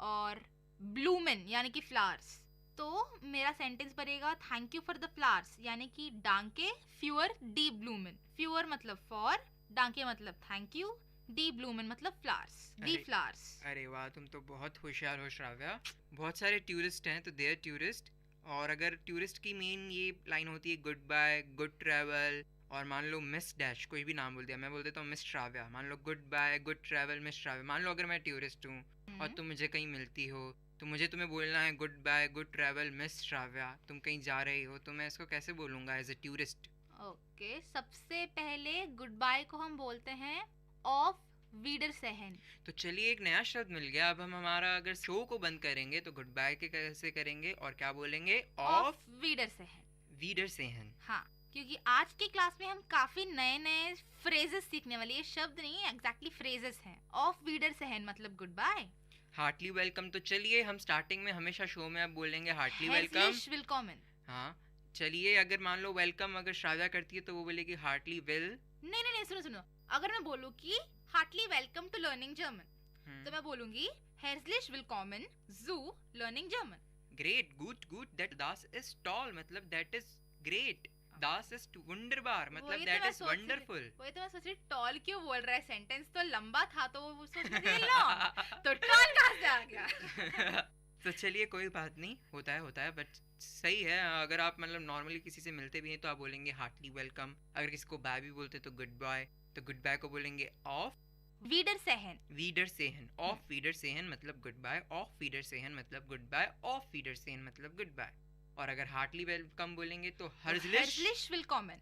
और ब्लूमेन यानी कि फ्लावर्स। तो मेरा सेंटेंस बनेगा thank you for the flowers यानी कि डांके फ्यूअर डी ब्लूमेन। फ्यूअर मतलब फॉर, डांके मतलब थैंक यू, डी ब्लूमेन मतलब फ्लावर्स, दी फ्लावर्स। अरे वाह, तुम तो बहुत होशियार हो श्राव्या। बहुत सारे टूरिस्ट हैं तो दे आर टूरिस्ट, और अगर टूरिस्ट की मेन ये लाइन होती है गुड बाय, गुड ट्रैवल, और मान लो मिस डैश कोई भी नाम बोल दिया, मैं बोल देता हूँ मिस श्राव्या, मान लो goodbye, good travel, miss Shravya. मान लो अगर मैं टूरिस्ट हूँ और तुम मुझे कहीं मिलती हो तो मुझे तुम्हें बोलना है goodbye, good travel, miss Shravya. तुम कहीं जा रही हो तो मैं इसको कैसे बोलूँगा एज ए टूरिस्ट? ओके, सबसे पहले गुड बाय को हम बोलते हैं ऑफ वीडरसेहन। तो चलिए एक नया शब्द मिल गया। अब हम हमारा अगर शो को बंद करेंगे तो गुड बाय के कैसे करेंगे और क्या बोलेंगे? ऑफ वीडरसेहन। वीडरसेहन। हाँ, क्योंकि आज की क्लास में हम काफी नए नए फ्रेजेस सीखने वाले। ये शब्द नहीं है, एग्जैक्टली फ्रेजेस हैं। ऑफ वीडरसेहन मतलब गुड बाय। हार्टली वेलकम, तो चलिए हम स्टार्टिंग में हमेशा शो में अब बोलेंगे हार्टली वेलकम। हेrzlich willkommen। हाँ चलिए, अगर मान लो वेलकम अगर श्राव्या करती है तो वो बोलेगी हार्टली वेल। नहीं, सुनो, अगर मैं बोलूँ कि heartily welcome to learning German तो मैं बोलूंगी herzlich willkommen zu learning German। Great, good, that das is toll मतलब that is great, das ist wunderbar मतलब दैट इज वंडरफुल। वही तो मैं सोच रही टॉल क्यों बोल रहा है, सेंटेंस तो लंबा था तो वो सोच रही थी लॉन्ग, तो टॉल कहाँ से आ गया? तो चलिए कोई बात नहीं, होता है, बट सही है। अगर आप मतलब नॉर्मली किसी से मिलते भी हैं तो आप बोलेंगे हार्टली वेलकम। अगर किसी को बाय भी बोलते तो गुड बाय, तो गुड बाय को बोलेंगे ऑफ वीडरसेहन। ऑफ वीडरसेहन मतलब गुड बाय, ऑफ वीडरसेहन मतलब गुड बाय, ऑफ वीडरसेहन मतलब गुड बाय। और अगर हार्टली वेलकम बोलेंगे तो herzlich willkommen,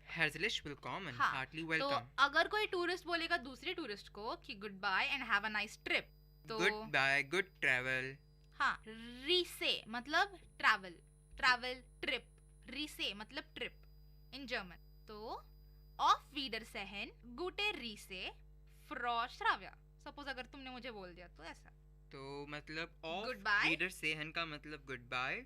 हार्टली वेलकम। तो अगर कोई टूरिस्ट बोलेगा दूसरे टूरिस्ट को कि goodbye and have a nice trip तो गुड बाय, गुड ट्रैवल। हाँ, रीसे मतलब ट्रैवल, ट्रिप, रीसे मतलब ट्रिप इन जर्मन। तो ऑफ वीडरसेहन गुटे रीसे फ्रॉ श्राव्या। सपोज अगर तुमने मुझे बोल दिया तो ऐसा, तो मतलब ऑफ Goodbye। वीडरसेहन का मतलब गुड बाय,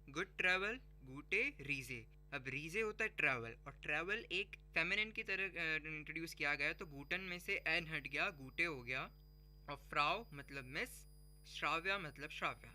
गुड ट्रैवल, गुटे रीजे। अब रीजे होता है ट्रैवल, और ट्रैवल एक फेमिनिन की तरह इंट्रोड्यूस किया गया, तो गूटन में से एन हट गया, गुटे हो गया, और फ्राउ मतलब मिस, श्राव्या मतलब श्राव्या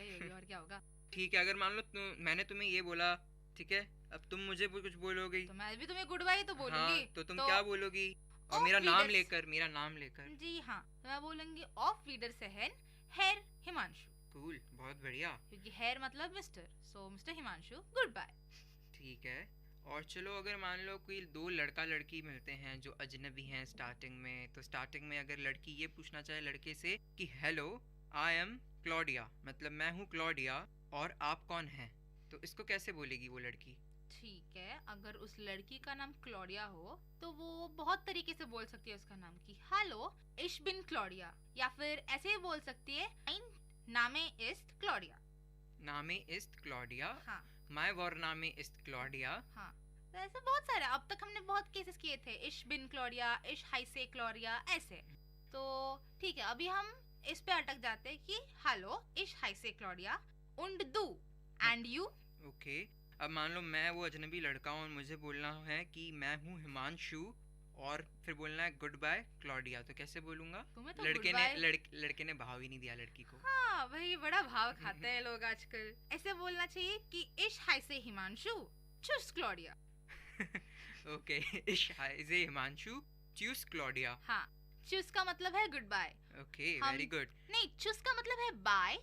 ही होगी और क्या होगा। ठीक है, अगर मान लो मैंने तुम्हें ये बोला, ठीक है, अब तुम मुझे कुछ बोलोगी तो मैं भी तुम्हें गुड बाय तो बोलूंगी। हाँ, तो तुम क्या बोलोगी? और मेरा नाम लेकर जी हाँ, तो मैं बोलूंगी ऑफ वीडरसेहन हेर हिमांशु। कूल, बहुत बढ़िया, क्योंकि हेर मतलब मिस्टर, सो मिस्टर हिमांशु गुड बाय। ठीक है। और चलो अगर मान लो कोई दो लड़का लड़की मिलते हैं जो अजनबी हैं स्टार्टिंग में, तो स्टार्टिंग में अगर लड़की ये पूछना चाहे लड़के से कि हेलो आई एम क्लॉडिया मतलब मैं हूँ क्लॉडिया और आप कौन हैं, तो इसको कैसे बोलेगी वो लड़की? ठीक है, अगर उस लड़की का नाम क्लॉडिया हो तो वो बहुत तरीके से बोल सकती है उसका नाम कि हेलो इश बिन क्लॉडिया, या फिर ऐसे ही बोल सकती है नामे इस्ट क्लॉडिया। नामे इस्ट क्लॉडिया। हाँ। My were name east Claudia. हाँ, तो ऐसे बहुत सारे अब तक हमने बहुत केसेस किए थे, इश बिन क्लॉडिया, इश हाइसे क्लॉडिया ऐसे। तो ठीक है, अभी हम इस पे अटक जाते हैं कि हेलो इश हाइसे Claudia und du and you। Okay, अब मान लो मैं वो अजनबी लड़का हूँ और मुझे बोलना है कि मैं हूँ हिमांशु, और फिर बोलना है गुड बाय क्लॉडिया, तो कैसे बोलूंगा? तो लड़के ने भाव ही नहीं दिया लड़की को। हाँ भाई, बड़ा भाव खाते हैं लोग आजकल। ऐसे बोलना चाहिए कि इश हाइसे हिमांशु चूस क्लॉडिया। ओके, इश हाइसे हिमांशु चूस क्लॉडिया। हाँ, चूस का मतलब है goodbye. Okay, very good. नहीं, चूस का मतलब है बाय,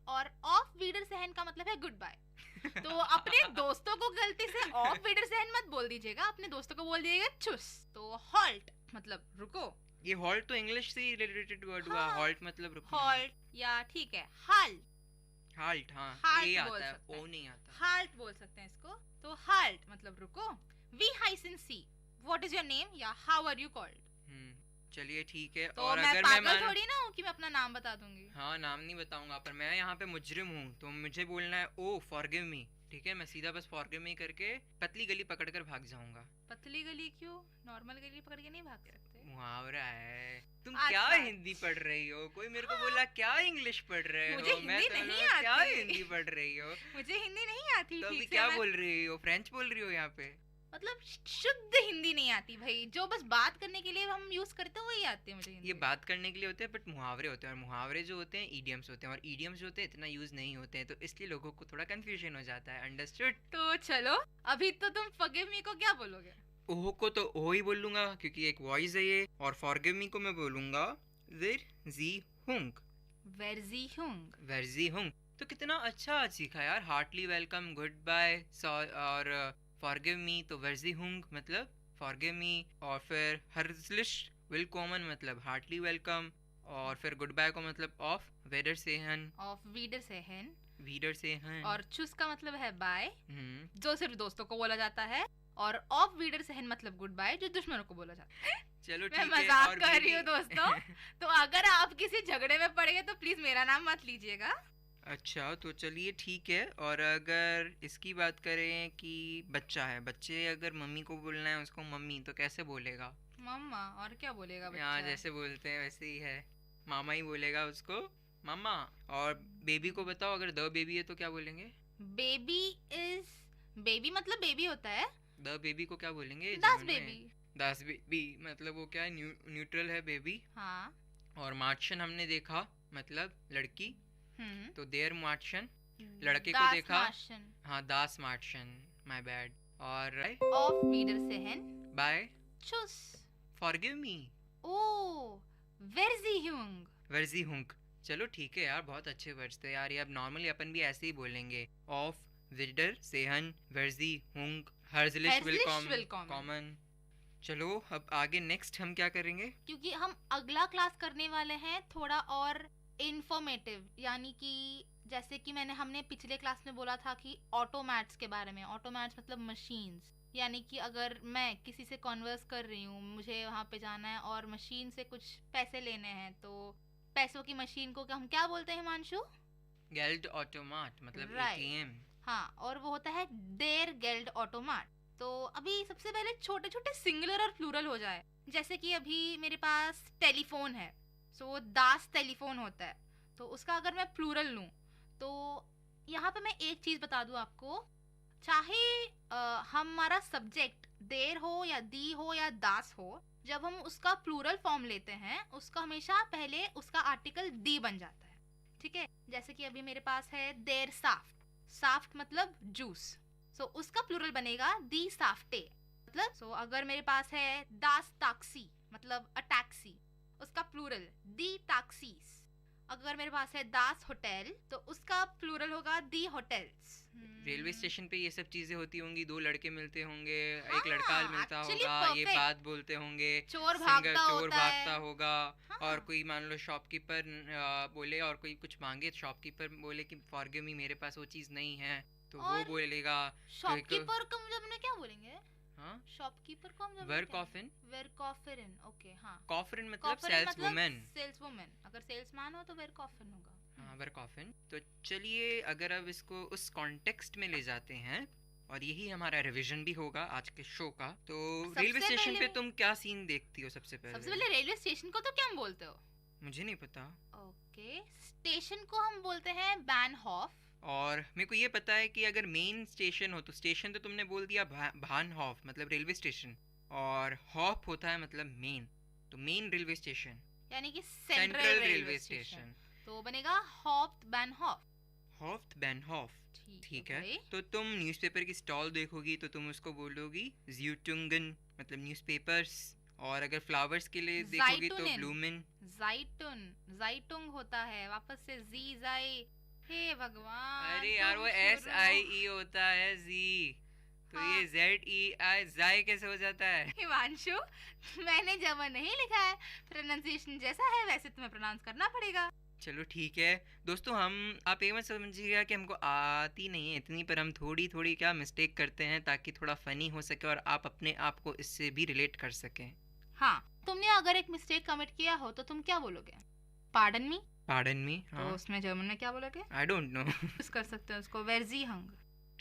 और ऑफ वीडरसेहन का मतलब है गुड बाय। तो अपने दोस्तों को गलती से ऑफ वीडरसेहन मत बोल दीजिएगा, अपने दोस्तों को बोल दीजिएगा चूस। तो हॉल्ट मतलब रुको। ये हॉल्ट तो इंग्लिश से रिलेटेड वर्ड हुआ। हॉल्ट मतलब रुको। हॉल्ट, या ठीक है हाल्ट। हाल्ट, हाँ, ये आता है, ओ नहीं आता। हाल्ट बोल सकते हैं इसको। तो हाल्ट मतलब रुको। वी हाइसन सी व्हाट इज योर नेम या हाउ आर यू कॉल्ड। चलिए ठीक है। तो और मैं अगर पागल थोड़ी ना हूँ कि मैं अपना नाम बता दूंगी। हाँ, नाम नहीं बताऊंगा, पर मैं यहाँ पे मुजरिम हूँ तो मुझे बोलना है ओ फॉरगिव मी, ठीक है, मैं सीधा बस फॉरगिव मी करके पतली गली पकड़कर भाग जाऊंगा। पतली गली क्यों? नॉर्मल गली पकड़ के नहीं भाग सकते? मुहावरा है। तुम अच्छा, क्या अच्छा। हिंदी पढ़ रही हो? कोई मेरे को बोला क्या इंग्लिश पढ़ रहे मुझे हो? मैं हिंदी तो नहीं बोला, क्या आती। हिंदी पढ़ रही हो? मुझे हिंदी नहीं आती तो अभी ठीक से। क्या मैं- बोल रही हो? फ्रेंच बोल रही हो यहाँ पे? मतलब शुद्ध हिंदी नहीं आती भाई, जो बस बात करने के लिए हम यूज करते हैं वही आती है मुझे हिंदी। ये बात करने के लिए होते हैं, बट मुहावरे होते हैं, और मुहावरे जो होते हैं ईडियम्स होते हैं, और ईडियम्स जो होते हैं इतना यूज नहीं होते हैं, तो इसलिए लोगों को थोड़ा कंफ्यूजन हो जाता है। अंडरस्टूड? तो चलो, अभी तो तुम फॉरगिव मी को क्या बोलोगे? ओह को तो ओह ही बोल लूंगा क्योंकि एक वॉइस है ये, और फॉरगिव मी को मैं बोलूंगा विर जी हुंग। वेरजी हुंग। वेरजी हुंग। तो कितना अच्छा आज सीखा यार। हार्टली वेलकम, गुड बाय, और फॉरगिव मी तो वेरजी हुंग मतलब फॉरगिव मी, और फिर हर्जलिश विलकोमन मतलब हार्टली वेलकम, और फिर गुड बाय को मतलब ऑफ वेडर सेहन। ऑफ वीडर सेहन। वीडर सेहन। और चुस का मतलब है बाय, हम्म। जो सिर्फ दोस्तों को बोला जाता है, और ऑफ वीडर सेहन मतलब गुड बाय, जो दुश्मनों को बोला जाता है। चलो मैं ठीक है। मजाक और कर रही हूँ बेबी- दोस्तों। तो अगर आप किसी झगड़े में पड़ गए तो प्लीज मेरा नाम मत लीजिएगा। अच्छा तो चलिए ठीक है। और अगर इसकी बात करें कि बच्चा है, बच्चे अगर मम्मी को बोलना है उसको मम्मी, तो कैसे बोलेगा? मम्मा। और क्या बोलेगा यहाँ बच्चा? जैसे बोलते हैं वैसे ही है, मामा ही बोलेगा उसको, मामा। और बेबी को बताओ, अगर द बेबी है तो क्या बोलेंगे? बेबी इज, बेबी मतलब बेबी होता है। द बेबी को क्या बोलेंगे? दास जर्मन में? बेबी। दास बेबी मतलब वो क्या है? न्यूट्रल है बेबी। हाँ। और मार्शन हमने देखा मतलब लड़की, हम्म। तो देर मार्शन लड़के को दास देखा। मार्शन। हाँ दास मार्शन, माय बैड। और ऑफ वीडर सेहन बाय चुस। फॉरगिव मी ओ वेरजी हुंग। वर्जी हुंक। चलो ठीक है यार, बहुत अच्छे वर्ड्स थे यार ये। अब नॉर्मली अपन भी ऐसे ही बोलेंगे, ऑफ विडर सेहन वर्जी हुंक हर्जलिश Herzlich विलकॉम कॉमन। चलो अब आगे नेक्स्ट हम क्या करेंगे? क्योंकि हम अगला क्लास करने वाले हैं थोड़ा और इंफॉर्मेटिव, यानी कि जैसे कि हमने पिछले क्लास में बोला था कि ऑटोमैट्स के बारे में। ऑटोमैट्स मतलब मशीन्स, यानी कि अगर मैं किसी से कॉन्वर्स कर रही हूँ, मुझे वहाँ पे जाना है और मशीन से कुछ पैसे लेने हैं, तो पैसों की मशीन को हम क्या बोलते हैं हिमांशु? गेल्ड ऑटोमाट मतलब Right. एटीएम। हाँ, और वो होता है देर गेल्ड ऑटोमाट। तो अभी सबसे पहले छोटे छोटे सिंगुलर और प्लूरल हो जाए। जैसे कि अभी मेरे पास टेलीफोन है, सो दास टेलीफोन होता है, तो उसका अगर मैं प्लूरल लूँ तो यहाँ पे मैं एक चीज बता दूँ आपको, चाहे हमारा सब्जेक्ट देर हो या दी हो या दास हो, जब हम उसका प्लूरल फॉर्म लेते हैं उसका हमेशा पहले उसका आर्टिकल दी बन जाता है। ठीक है, जैसे कि अभी मेरे पास है देर साफ्ट। साफ्ट मतलब जूस, सो उसका प्लूरल बनेगा दी साफ्टे। मतलब सो अगर मेरे पास है दास टैक्सी मतलब अ टैक्सी, उसका प्लूरल दी टैक्सीज। अगर मेरे पास है दास होटल तो उसका प्लूरल होगा दी होटल्स। रेलवे स्टेशन पे ये सब चीजें होती होंगी, दो लड़के मिलते होंगे, हाँ, एक लड़का मिलता actually होगा, ये perfect. बात बोलते होंगे, चोर सिंगर भागता चोर होता है। भागता होगा। और कोई मान लो शॉपकीपर बोले और कोई कुछ मांगे, शॉपकीपर बोले कि फॉरगिव मी मेरे पास वो चीज नहीं है, तो वो और बोलेगा शॉपकीपर को जब हमने क्या बोलेंगे? हाँ शॉपकीपर को हम जब वर्क ऑफिन। वर्क ऑफिन। ओके हाँ, कॉफरिन मतलब कॉफरिन सेल्स वुमेन। Sales women. अगर सेल्समैन हो तो वर्क ऑफिन होगा। हाँ वर्क ऑफिन। तो चलिए अगर अब इसको उस कॉन्टेक्स्ट में ले जाते हैं, और यही हमारा रिवीजन भी होगा आज के शो का, तो सबसे रेलवे स्टेशन पे पहले- तुम क्या सीन देखती हो सबसे सबसे पहले? पहले रेलवे स्टेशन को तो क्या हम बोलते हो? मुझे नहीं पता। ओके, स्टेशन को हम बोलते हैं बैनहॉफ। और मेरे को ये पता है कि अगर मेन स्टेशन हो तो स्टेशन तो तुमने बोल दिया भानहॉफ मतलब रेलवे स्टेशन, और हॉफ होता है मतलब मेन, तो मेन रेलवे स्टेशन यानी कि सेंट्रल रेलवे स्टेशन, तो बनेगा हॉफ्ट बैनहॉफ। हॉफ्ट बैनहॉफ। ठीक है, तो तुम न्यूज़पेपर की स्टॉल देखोगी तो तुम उसको बोलोगी ज़्यूटुंगन मतलब न्यूज़पेपर्स, और अगर फ्लावर्स के लिए देखोगी तो ज़ाइटुनेन। ब्लूमिन। ज़ाइटुन, ज़ाइटुंग होता है, वापस से जी जाई। हे भगवान, अरे यार वो SIE होता है जी, तो ये ZEI जाए कैसे हो जाता है? हिमांशु, मैंने जर्मन नहीं लिखा है, प्रोनाउंसिएशन जैसा है वैसे तुम्हें प्रोनाउंस करना पड़ेगा। चलो ठीक है दोस्तों, आप ये मत समझिएगा कि हमको आती नहीं है इतनी, पर हम थोड़ी थोड़ी क्या मिस्टेक करते हैं ताकि थोड़ा फनी हो सके और आप अपने आप को इससे भी रिलेट कर सकें। हाँ, तुमने अगर एक मिस्टेक कमिट किया हो तो तुम क्या बोलोगे? Pardon me. Pardon me. तो उसमें जर्मन में क्या बोलोगे? I don't know. यूज कर सकते हो उसको वेरजी हंग।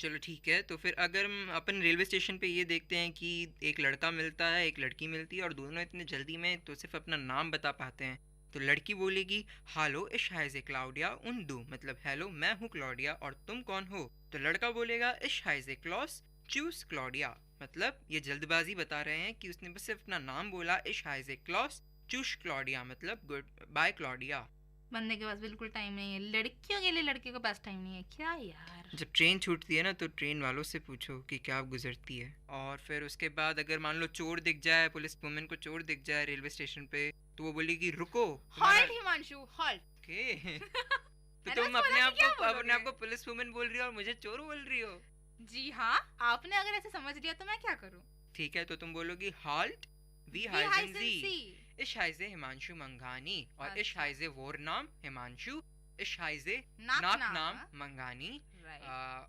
चलो ठीक है, तो फिर अगर हम अपन रेलवे स्टेशन पे ये देखते हैं कि एक लड़का मिलता है, एक लड़की मिलती है और दोनों इतने जल्दी में तो सिर्फ अपना नाम बता पाते हैं, तो लड़की बोलेगी हालो इश हाइजे क्लाउडिया उंडू, मतलब हेलो मैं हूँ क्लॉडिया और तुम कौन हो। तो लड़का बोलेगा इश हाइजे क्लॉस चूज क्लॉडिया, मतलब ये जल्दबाजी बता रहे हैं कि उसने बस सिर्फ अपना नाम बोला इश हाइजे क्लॉस चूज क्लॉडिया, मतलब गुड बाय क्लॉडिया। बंदे के पास बिल्कुल टाइम नहीं है, लड़कियों के लिए लड़के के पास टाइम नहीं है क्या यार। जब ट्रेन छूटती है ना तो ट्रेन वालों से पूछो कि क्या गुजरती है। और फिर उसके बाद अगर मान लो चोर दिख जाए, पुलिस वुमेन को चोर दिख जाए रेलवे स्टेशन पे, तो वो बोलेगी रुको हॉल्ट हिमांशु हॉल्ट। ओके तो तुम अपने आप को पुलिस वुमेन बोल रही हो और मुझे चोर बोल रही हो। जी हाँ, आपने अगर ऐसे समझ लिया तो मैं क्या करूँ। ठीक है, तो तुम बोलोगी हॉल्ट वी हाइजन जी इश हाइजे हिमांशु मंगानी और इश हाइजे वोर नाम हिमांशु इश हाइजे नाक नाम मंगानी।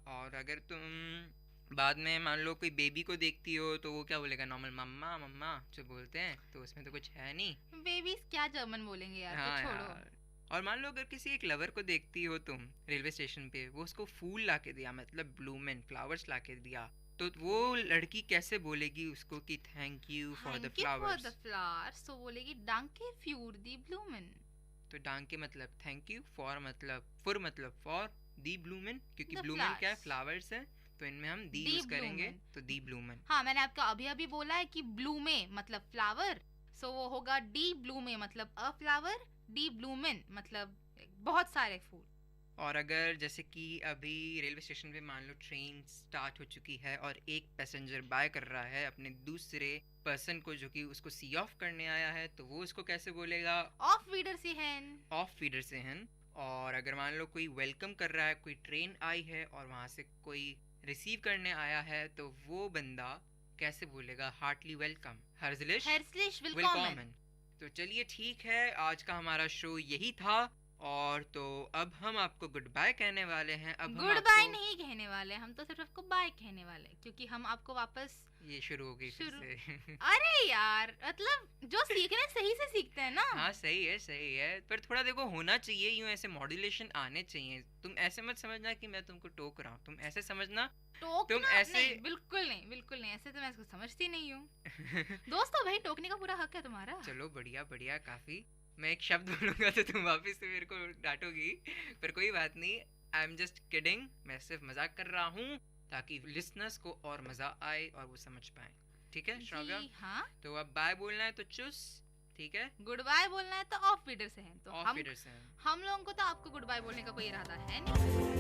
और अगर तुम बाद में मान लो कोई बेबी को देखती हो तो वो क्या बोलेगा, नॉर्मल मम्मा मम्मा जो बोलते हैं, तो उसमें तो कुछ है नहीं। बेबीज क्या जर्मन बोलेंगे यार, हाँ, तो छोड़ो। और मान लो अगर किसी एक लवर को देखती हो तुम रेलवे स्टेशन पे, वो उसको फूल लाके दिया, मतलब ब्लूमेन फ्लावर्स लाके दिया, तो वो लड़की कैसे बोलेगी उसको कि thank you for the flowers. तो बोलेगी डांके फ्यूर दी ब्लूमेन। तो डांके मतलब थैंक यू, फॉर मतलब फॉर दी ब्लूमेन, क्योंकि ब्लूमेन क्या है, फ्लावर्स है, तो इनमें हम दी यूज करेंगे, तो दी ब्लूमेन। हाँ, मैंने आपको अभी बोला है कि ब्लूमे मतलब फ्लावर, सो वो होगा डी ब्लूमे मतलब अ फ्लावर, डी ब्लूमेन मतलब बहुत सारे फूल। और अगर जैसे कि अभी रेलवे स्टेशन पे मान लो ट्रेन स्टार्ट हो चुकी है और एक पैसेंजर बाय कर रहा है अपने दूसरे पर्सन को जो कि उसको सी ऑफ करने आया है, तो वो उसको कैसे बोलेगा, ऑफ फीडर से हैन। और अगर मान लो कोई वेलकम कर रहा है, कोई ट्रेन आई है और वहाँ से कोई रिसीव करने आया है, तो वो बंदा कैसे बोलेगा, हार्टली वेलकम, हर्जलिश विलकॉमन। तो चलिए ठीक है, आज का हमारा शो यही था, और तो अब हम आपको गुड बाय कहने वाले हैं। अब गुड बाय नहीं कहने वाले, हम तो सिर्फ आपको बाय कहने वाले, क्योंकि हम आपको वापस ये शुरू हो गई फिर से अरे यार, मतलब जो सीखने सही से सीखते हैं ना। हाँ सही है, पर थोड़ा देखो होना चाहिए, यूं ऐसे मॉड्यूलेशन आने चाहिए। तुम ऐसे मत समझना कि मैं तुमको टोक रहा हूँ, तुम ऐसे समझना तुम ऐसे नहीं, बिल्कुल नहीं, ऐसे तो मैं इसको समझती नहीं हूँ दोस्तों भाई, टोकने का पूरा हक है तुम्हारा। चलो बढ़िया काफी। मैं एक शब्द बोलूंगा तो तुम वापस से मेरे को डांटोगी, पर कोई बात नहीं, आई एम जस्ट किडिंग, मैं सिर्फ मजाक कर रहा हूँ ताकि लिसनर्स को और मजा आए और वो समझ पाए। ठीक है श्राव्या? हाँ, तो अब बाय बोलना है तो चुस, ठीक है, गुड बाय बोलना है तो ऑफ फीडर से है, तो हम लोगों को तो आपको गुड बाय बोलने का कोई इरादा है नहीं।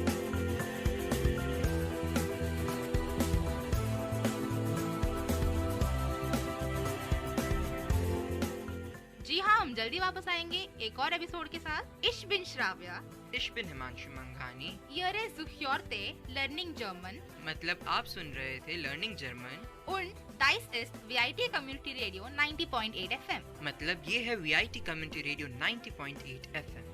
जी हाँ, हम जल्दी वापस आएंगे एक और एपिसोड के साथ। Ich bin Shravya, Ich bin Himanshu मंघानी, Ihr zuhörte Learning German, मतलब आप सुन रहे थे learning German, und dies ist VIT Community Radio 90.8 FM, मतलब ये है VIT Community Radio 90.8 FM।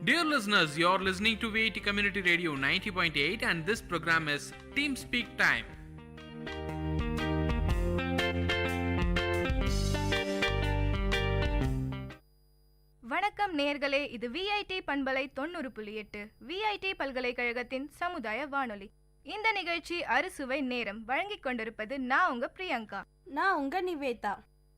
Dear listeners, you're listening to VIT Community Radio 90.8 and this program is Team Speak Time. வணக்கம் நேயர்களே, இது VIT பண்பலை 90.8 VIT பல்கலைக்கழகத்தின் சமுதாய வானொலி. இந்த நிகழ்ச்சி அறுசுவை நேரம் வழங்கிக் கொண்டிருப்பது நான் உங்க பிரியங்கா, நான் உங்க நிவேதா.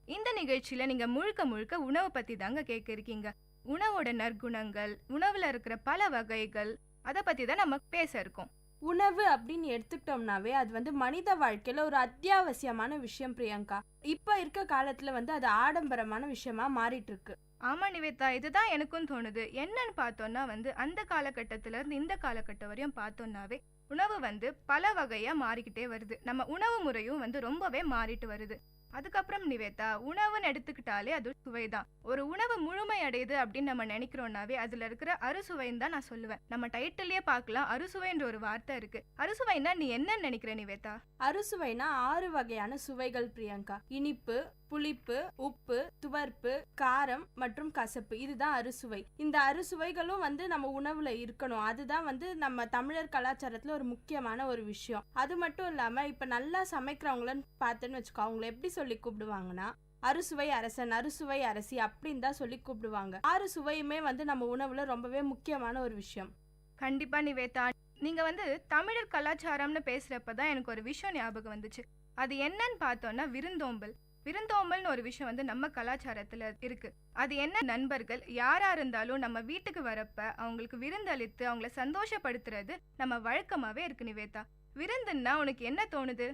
இந்த நிகழ்ச்சியில நீங்க முழுக்க உணவு பத்தி தாங்க கேட்க இருக்கீங்க. உணவோட நற்குணங்கள், உணவுல இருக்கிற பல வகைகள், அத பத்தி தான் நம்ம பேச இருக்கோம். உணவு அப்படின்னு எடுத்துக்கிட்டோம்னாவே அது மனித வாழ்க்கையில ஒரு அத்தியாவசியமான விஷயம் பிரியங்கா. இப்ப இருக்க காலத்துல அது ஆடம்பரமான விஷயமா மாறிட்டு இருக்கு. ஆமா நிவேதா, இதுதான் எனக்கும் தோணுது. என்னன்னு பார்த்தோம்னா அந்த காலகட்டத்துல இருந்து இந்த காலகட்டம் வரையும் பார்த்தோம்னாவே உணவு பல வகையா மாறிக்கிட்டே வருது. நம்ம உணவு முறையும் ரொம்பவே மாறிட்டு வருது. அதுக்கப்புறம் நிவேதா, உணவுன்னு எடுத்துக்கிட்டாலே அது சுவைதான். ஒரு உணவு முழுமை அடையுது அப்படின்னு நம்ம நினைக்கிறோம்னாவே அதுல இருக்கிற அறுசுவைன்னு தான் நான் சொல்லுவேன். நம்ம டைட்டிலேயே பார்க்கலாம், அறுசுவைன்ற ஒரு வார்த்தை இருக்கு. அறுசுவைன்னா நீ என்ன நினைக்கிற நிவேதா? அறுசுவைனா 6 வகையான சுவைகள் பிரியங்கா. இனிப்பு, புளிப்பு, உப்பு, துவர்ப்பு, காரம் மற்றும் கசப்பு. இதுதான் அறுசுவை. இந்த அறுசுவைகளும் வந்து நம்ம உணவுல இருக்கணும். அதுதான் வந்து நம்ம தமிழர் கலாச்சாரத்துல ஒரு முக்கியமான ஒரு விஷயம். அது மட்டும் இல்லாம இப்ப நல்லா சமைக்கிறவங்களன்னு பார்த்தேன்னு வச்சுக்கோ, அவங்கள எப்படி சொல்லி கூப்பிடுவாங்கன்னா அறுசுவை அரசன், அறுசுவை அரசி அப்படின்னு தான் சொல்லி கூப்பிடுவாங்க. 6 சுவையுமே வந்து நம்ம உணவுல ரொம்பவே முக்கியமான ஒரு விஷயம். கண்டிப்பா நிவேதா, நீங்க வந்து தமிழர் கலாச்சாரம்னு பேசுறப்பதான் எனக்கு ஒரு விஷயம் ஞாபகம் வந்துச்சு. அது என்னன்னு பார்த்தோம்னா விருந்தோம்பல். விருந்தோம்பல்னு ஒரு விஷயம் வந்து நம்ம கலாச்சாரத்துல இருக்கு. அது என்ன, நண்பர்கள் யாரா இருந்தாலும் நம்ம வீட்டுக்கு வரப்ப அவங்களுக்கு விருந்தளித்து அவங்கள சந்தோஷப்படுத்துறது நம்ம வழக்கமாவே இருக்கு. நிவேதா, விருந்துன்னா உனக்கு என்ன தோணுது?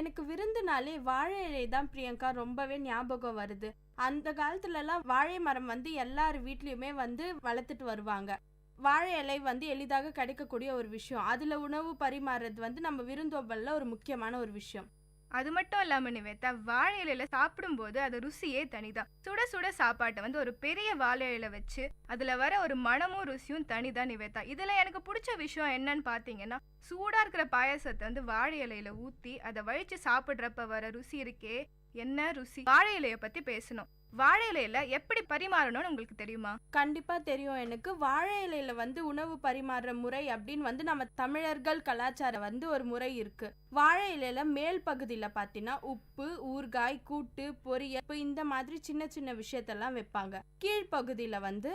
எனக்கு விருந்துனாலே வாழை இலை தான் பிரியங்கா ரொம்பவே ஞாபகம் வருது. அந்த காலத்துல எல்லாம் வாழை மரம் வந்து எல்லார் வீட்லயுமே வந்து வளர்த்துட்டு வருவாங்க. வாழை இலை வந்து எளிதாக கிடைக்கக்கூடிய ஒரு விஷயம். அதுல உணவு பரிமாறுறது வந்து நம்ம விருந்தோம்பல்ல ஒரு முக்கியமான ஒரு விஷயம். அது மட்டும் இல்லாம நிவேதா, வாழை இலையில சாப்பிடும்போது அது ருசியே தனிதான். சுட சுட சாப்பாட்டை வந்து ஒரு பெரிய வாழை இலை வச்சு அதுல வர ஒரு மனமும் ருசியும் தனிதான் நிவேதா. இதுல எனக்கு பிடிச்ச விஷயம் என்னன்னு பாத்தீங்கன்னா, சூடா இருக்கிற பாயாசத்தை வந்து வாழை இலையில ஊத்தி அதை வழிச்சு சாப்பிடுறப்ப வர ருசி இருக்கே, என்ன ருசி. வாழை இலைய பத்தி பேசணும். வாழை இலையில எப்படி பரிமாறணும்னு உங்களுக்கு தெரியுமா? கண்டிப்பா தெரியும் எனக்கு. வாழை இலையில வந்து உணவு பரிமாறுற முறை அப்படின்னு வந்து நம்ம தமிழர்கள் கலாச்சாரம் வந்து ஒரு முறை இருக்கு. வாழை இலையில மேல் பகுதியில பாத்தீங்கன்னா உப்பு, ஊறுகாய், கூட்டு, பொரியல் இந்த மாதிரி சின்ன சின்ன விஷயத்தெல்லாம் வைப்பாங்க. கீழ்பகுதியில வந்து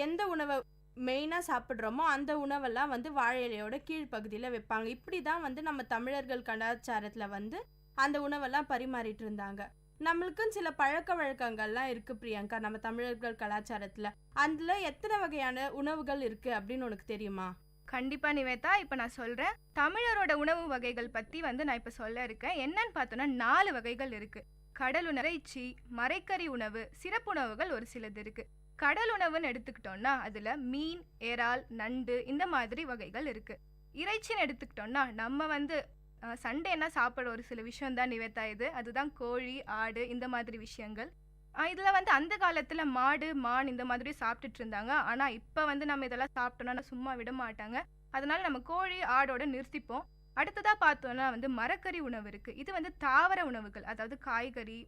எந்த உணவை மெயினா சாப்பிட்றோமோ அந்த உணவெல்லாம் வந்து வாழை இலையோட கீழ்பகுதியில வைப்பாங்க. இப்படிதான் வந்து நம்ம தமிழர்கள் கலாச்சாரத்துல வந்து அந்த உணவெல்லாம் பரிமாறிட்டு இருந்தாங்க. நம்மளுக்கும் சில பழக்க வழக்கங்கள்லாம் இருக்கு பிரியங்கா நம்ம தமிழர்கள் கலாச்சாரத்துல. அதுல எத்தனை வகையான உணவுகள் இருக்கு அப்படின்னு உனக்கு தெரியுமா? கண்டிப்பா நிவேதா, இப்ப நான் சொல்றேன். தமிழரோட உணவு வகைகள் பத்தி வந்து நான் இப்ப சொல்ல இருக்கேன். என்னன்னு பார்த்தோம்னா 4 வகைகள் இருக்கு. கடலுணவு, இறைச்சி, மரைக்கறி உணவு, சிறப்புணவுகள் ஒரு சிலது இருக்கு. கடல் உணவுன்னு எடுத்துக்கிட்டோம்னா அதுல மீன், இறால், நண்டு இந்த மாதிரி வகைகள் இருக்கு. இறைச்சின்னு எடுத்துக்கிட்டோம்னா நம்ம வந்து சண்டேனா சாப்பிட்ற ஒரு சில விஷயம் தான் நிவேதா இது. அதுதான் கோழி, ஆடு இந்த மாதிரி விஷயங்கள். இதில் வந்து அந்த காலத்தில் மாடு, மான் இந்த மாதிரி சாப்பிட்டுட்டு இருந்தாங்க. ஆனால் இப்போ வந்து நம்ம இதெல்லாம் சாப்பிட்டோம்னா சும்மா விட மாட்டாங்க. அதனால நம்ம கோழி, ஆடோட நிறுத்திப்போம். அடுத்ததாக பார்த்தோன்னா வந்து மரக்கறி உணவு இருக்குது. இது வந்து தாவர உணவுகள், அதாவது காய்கறி,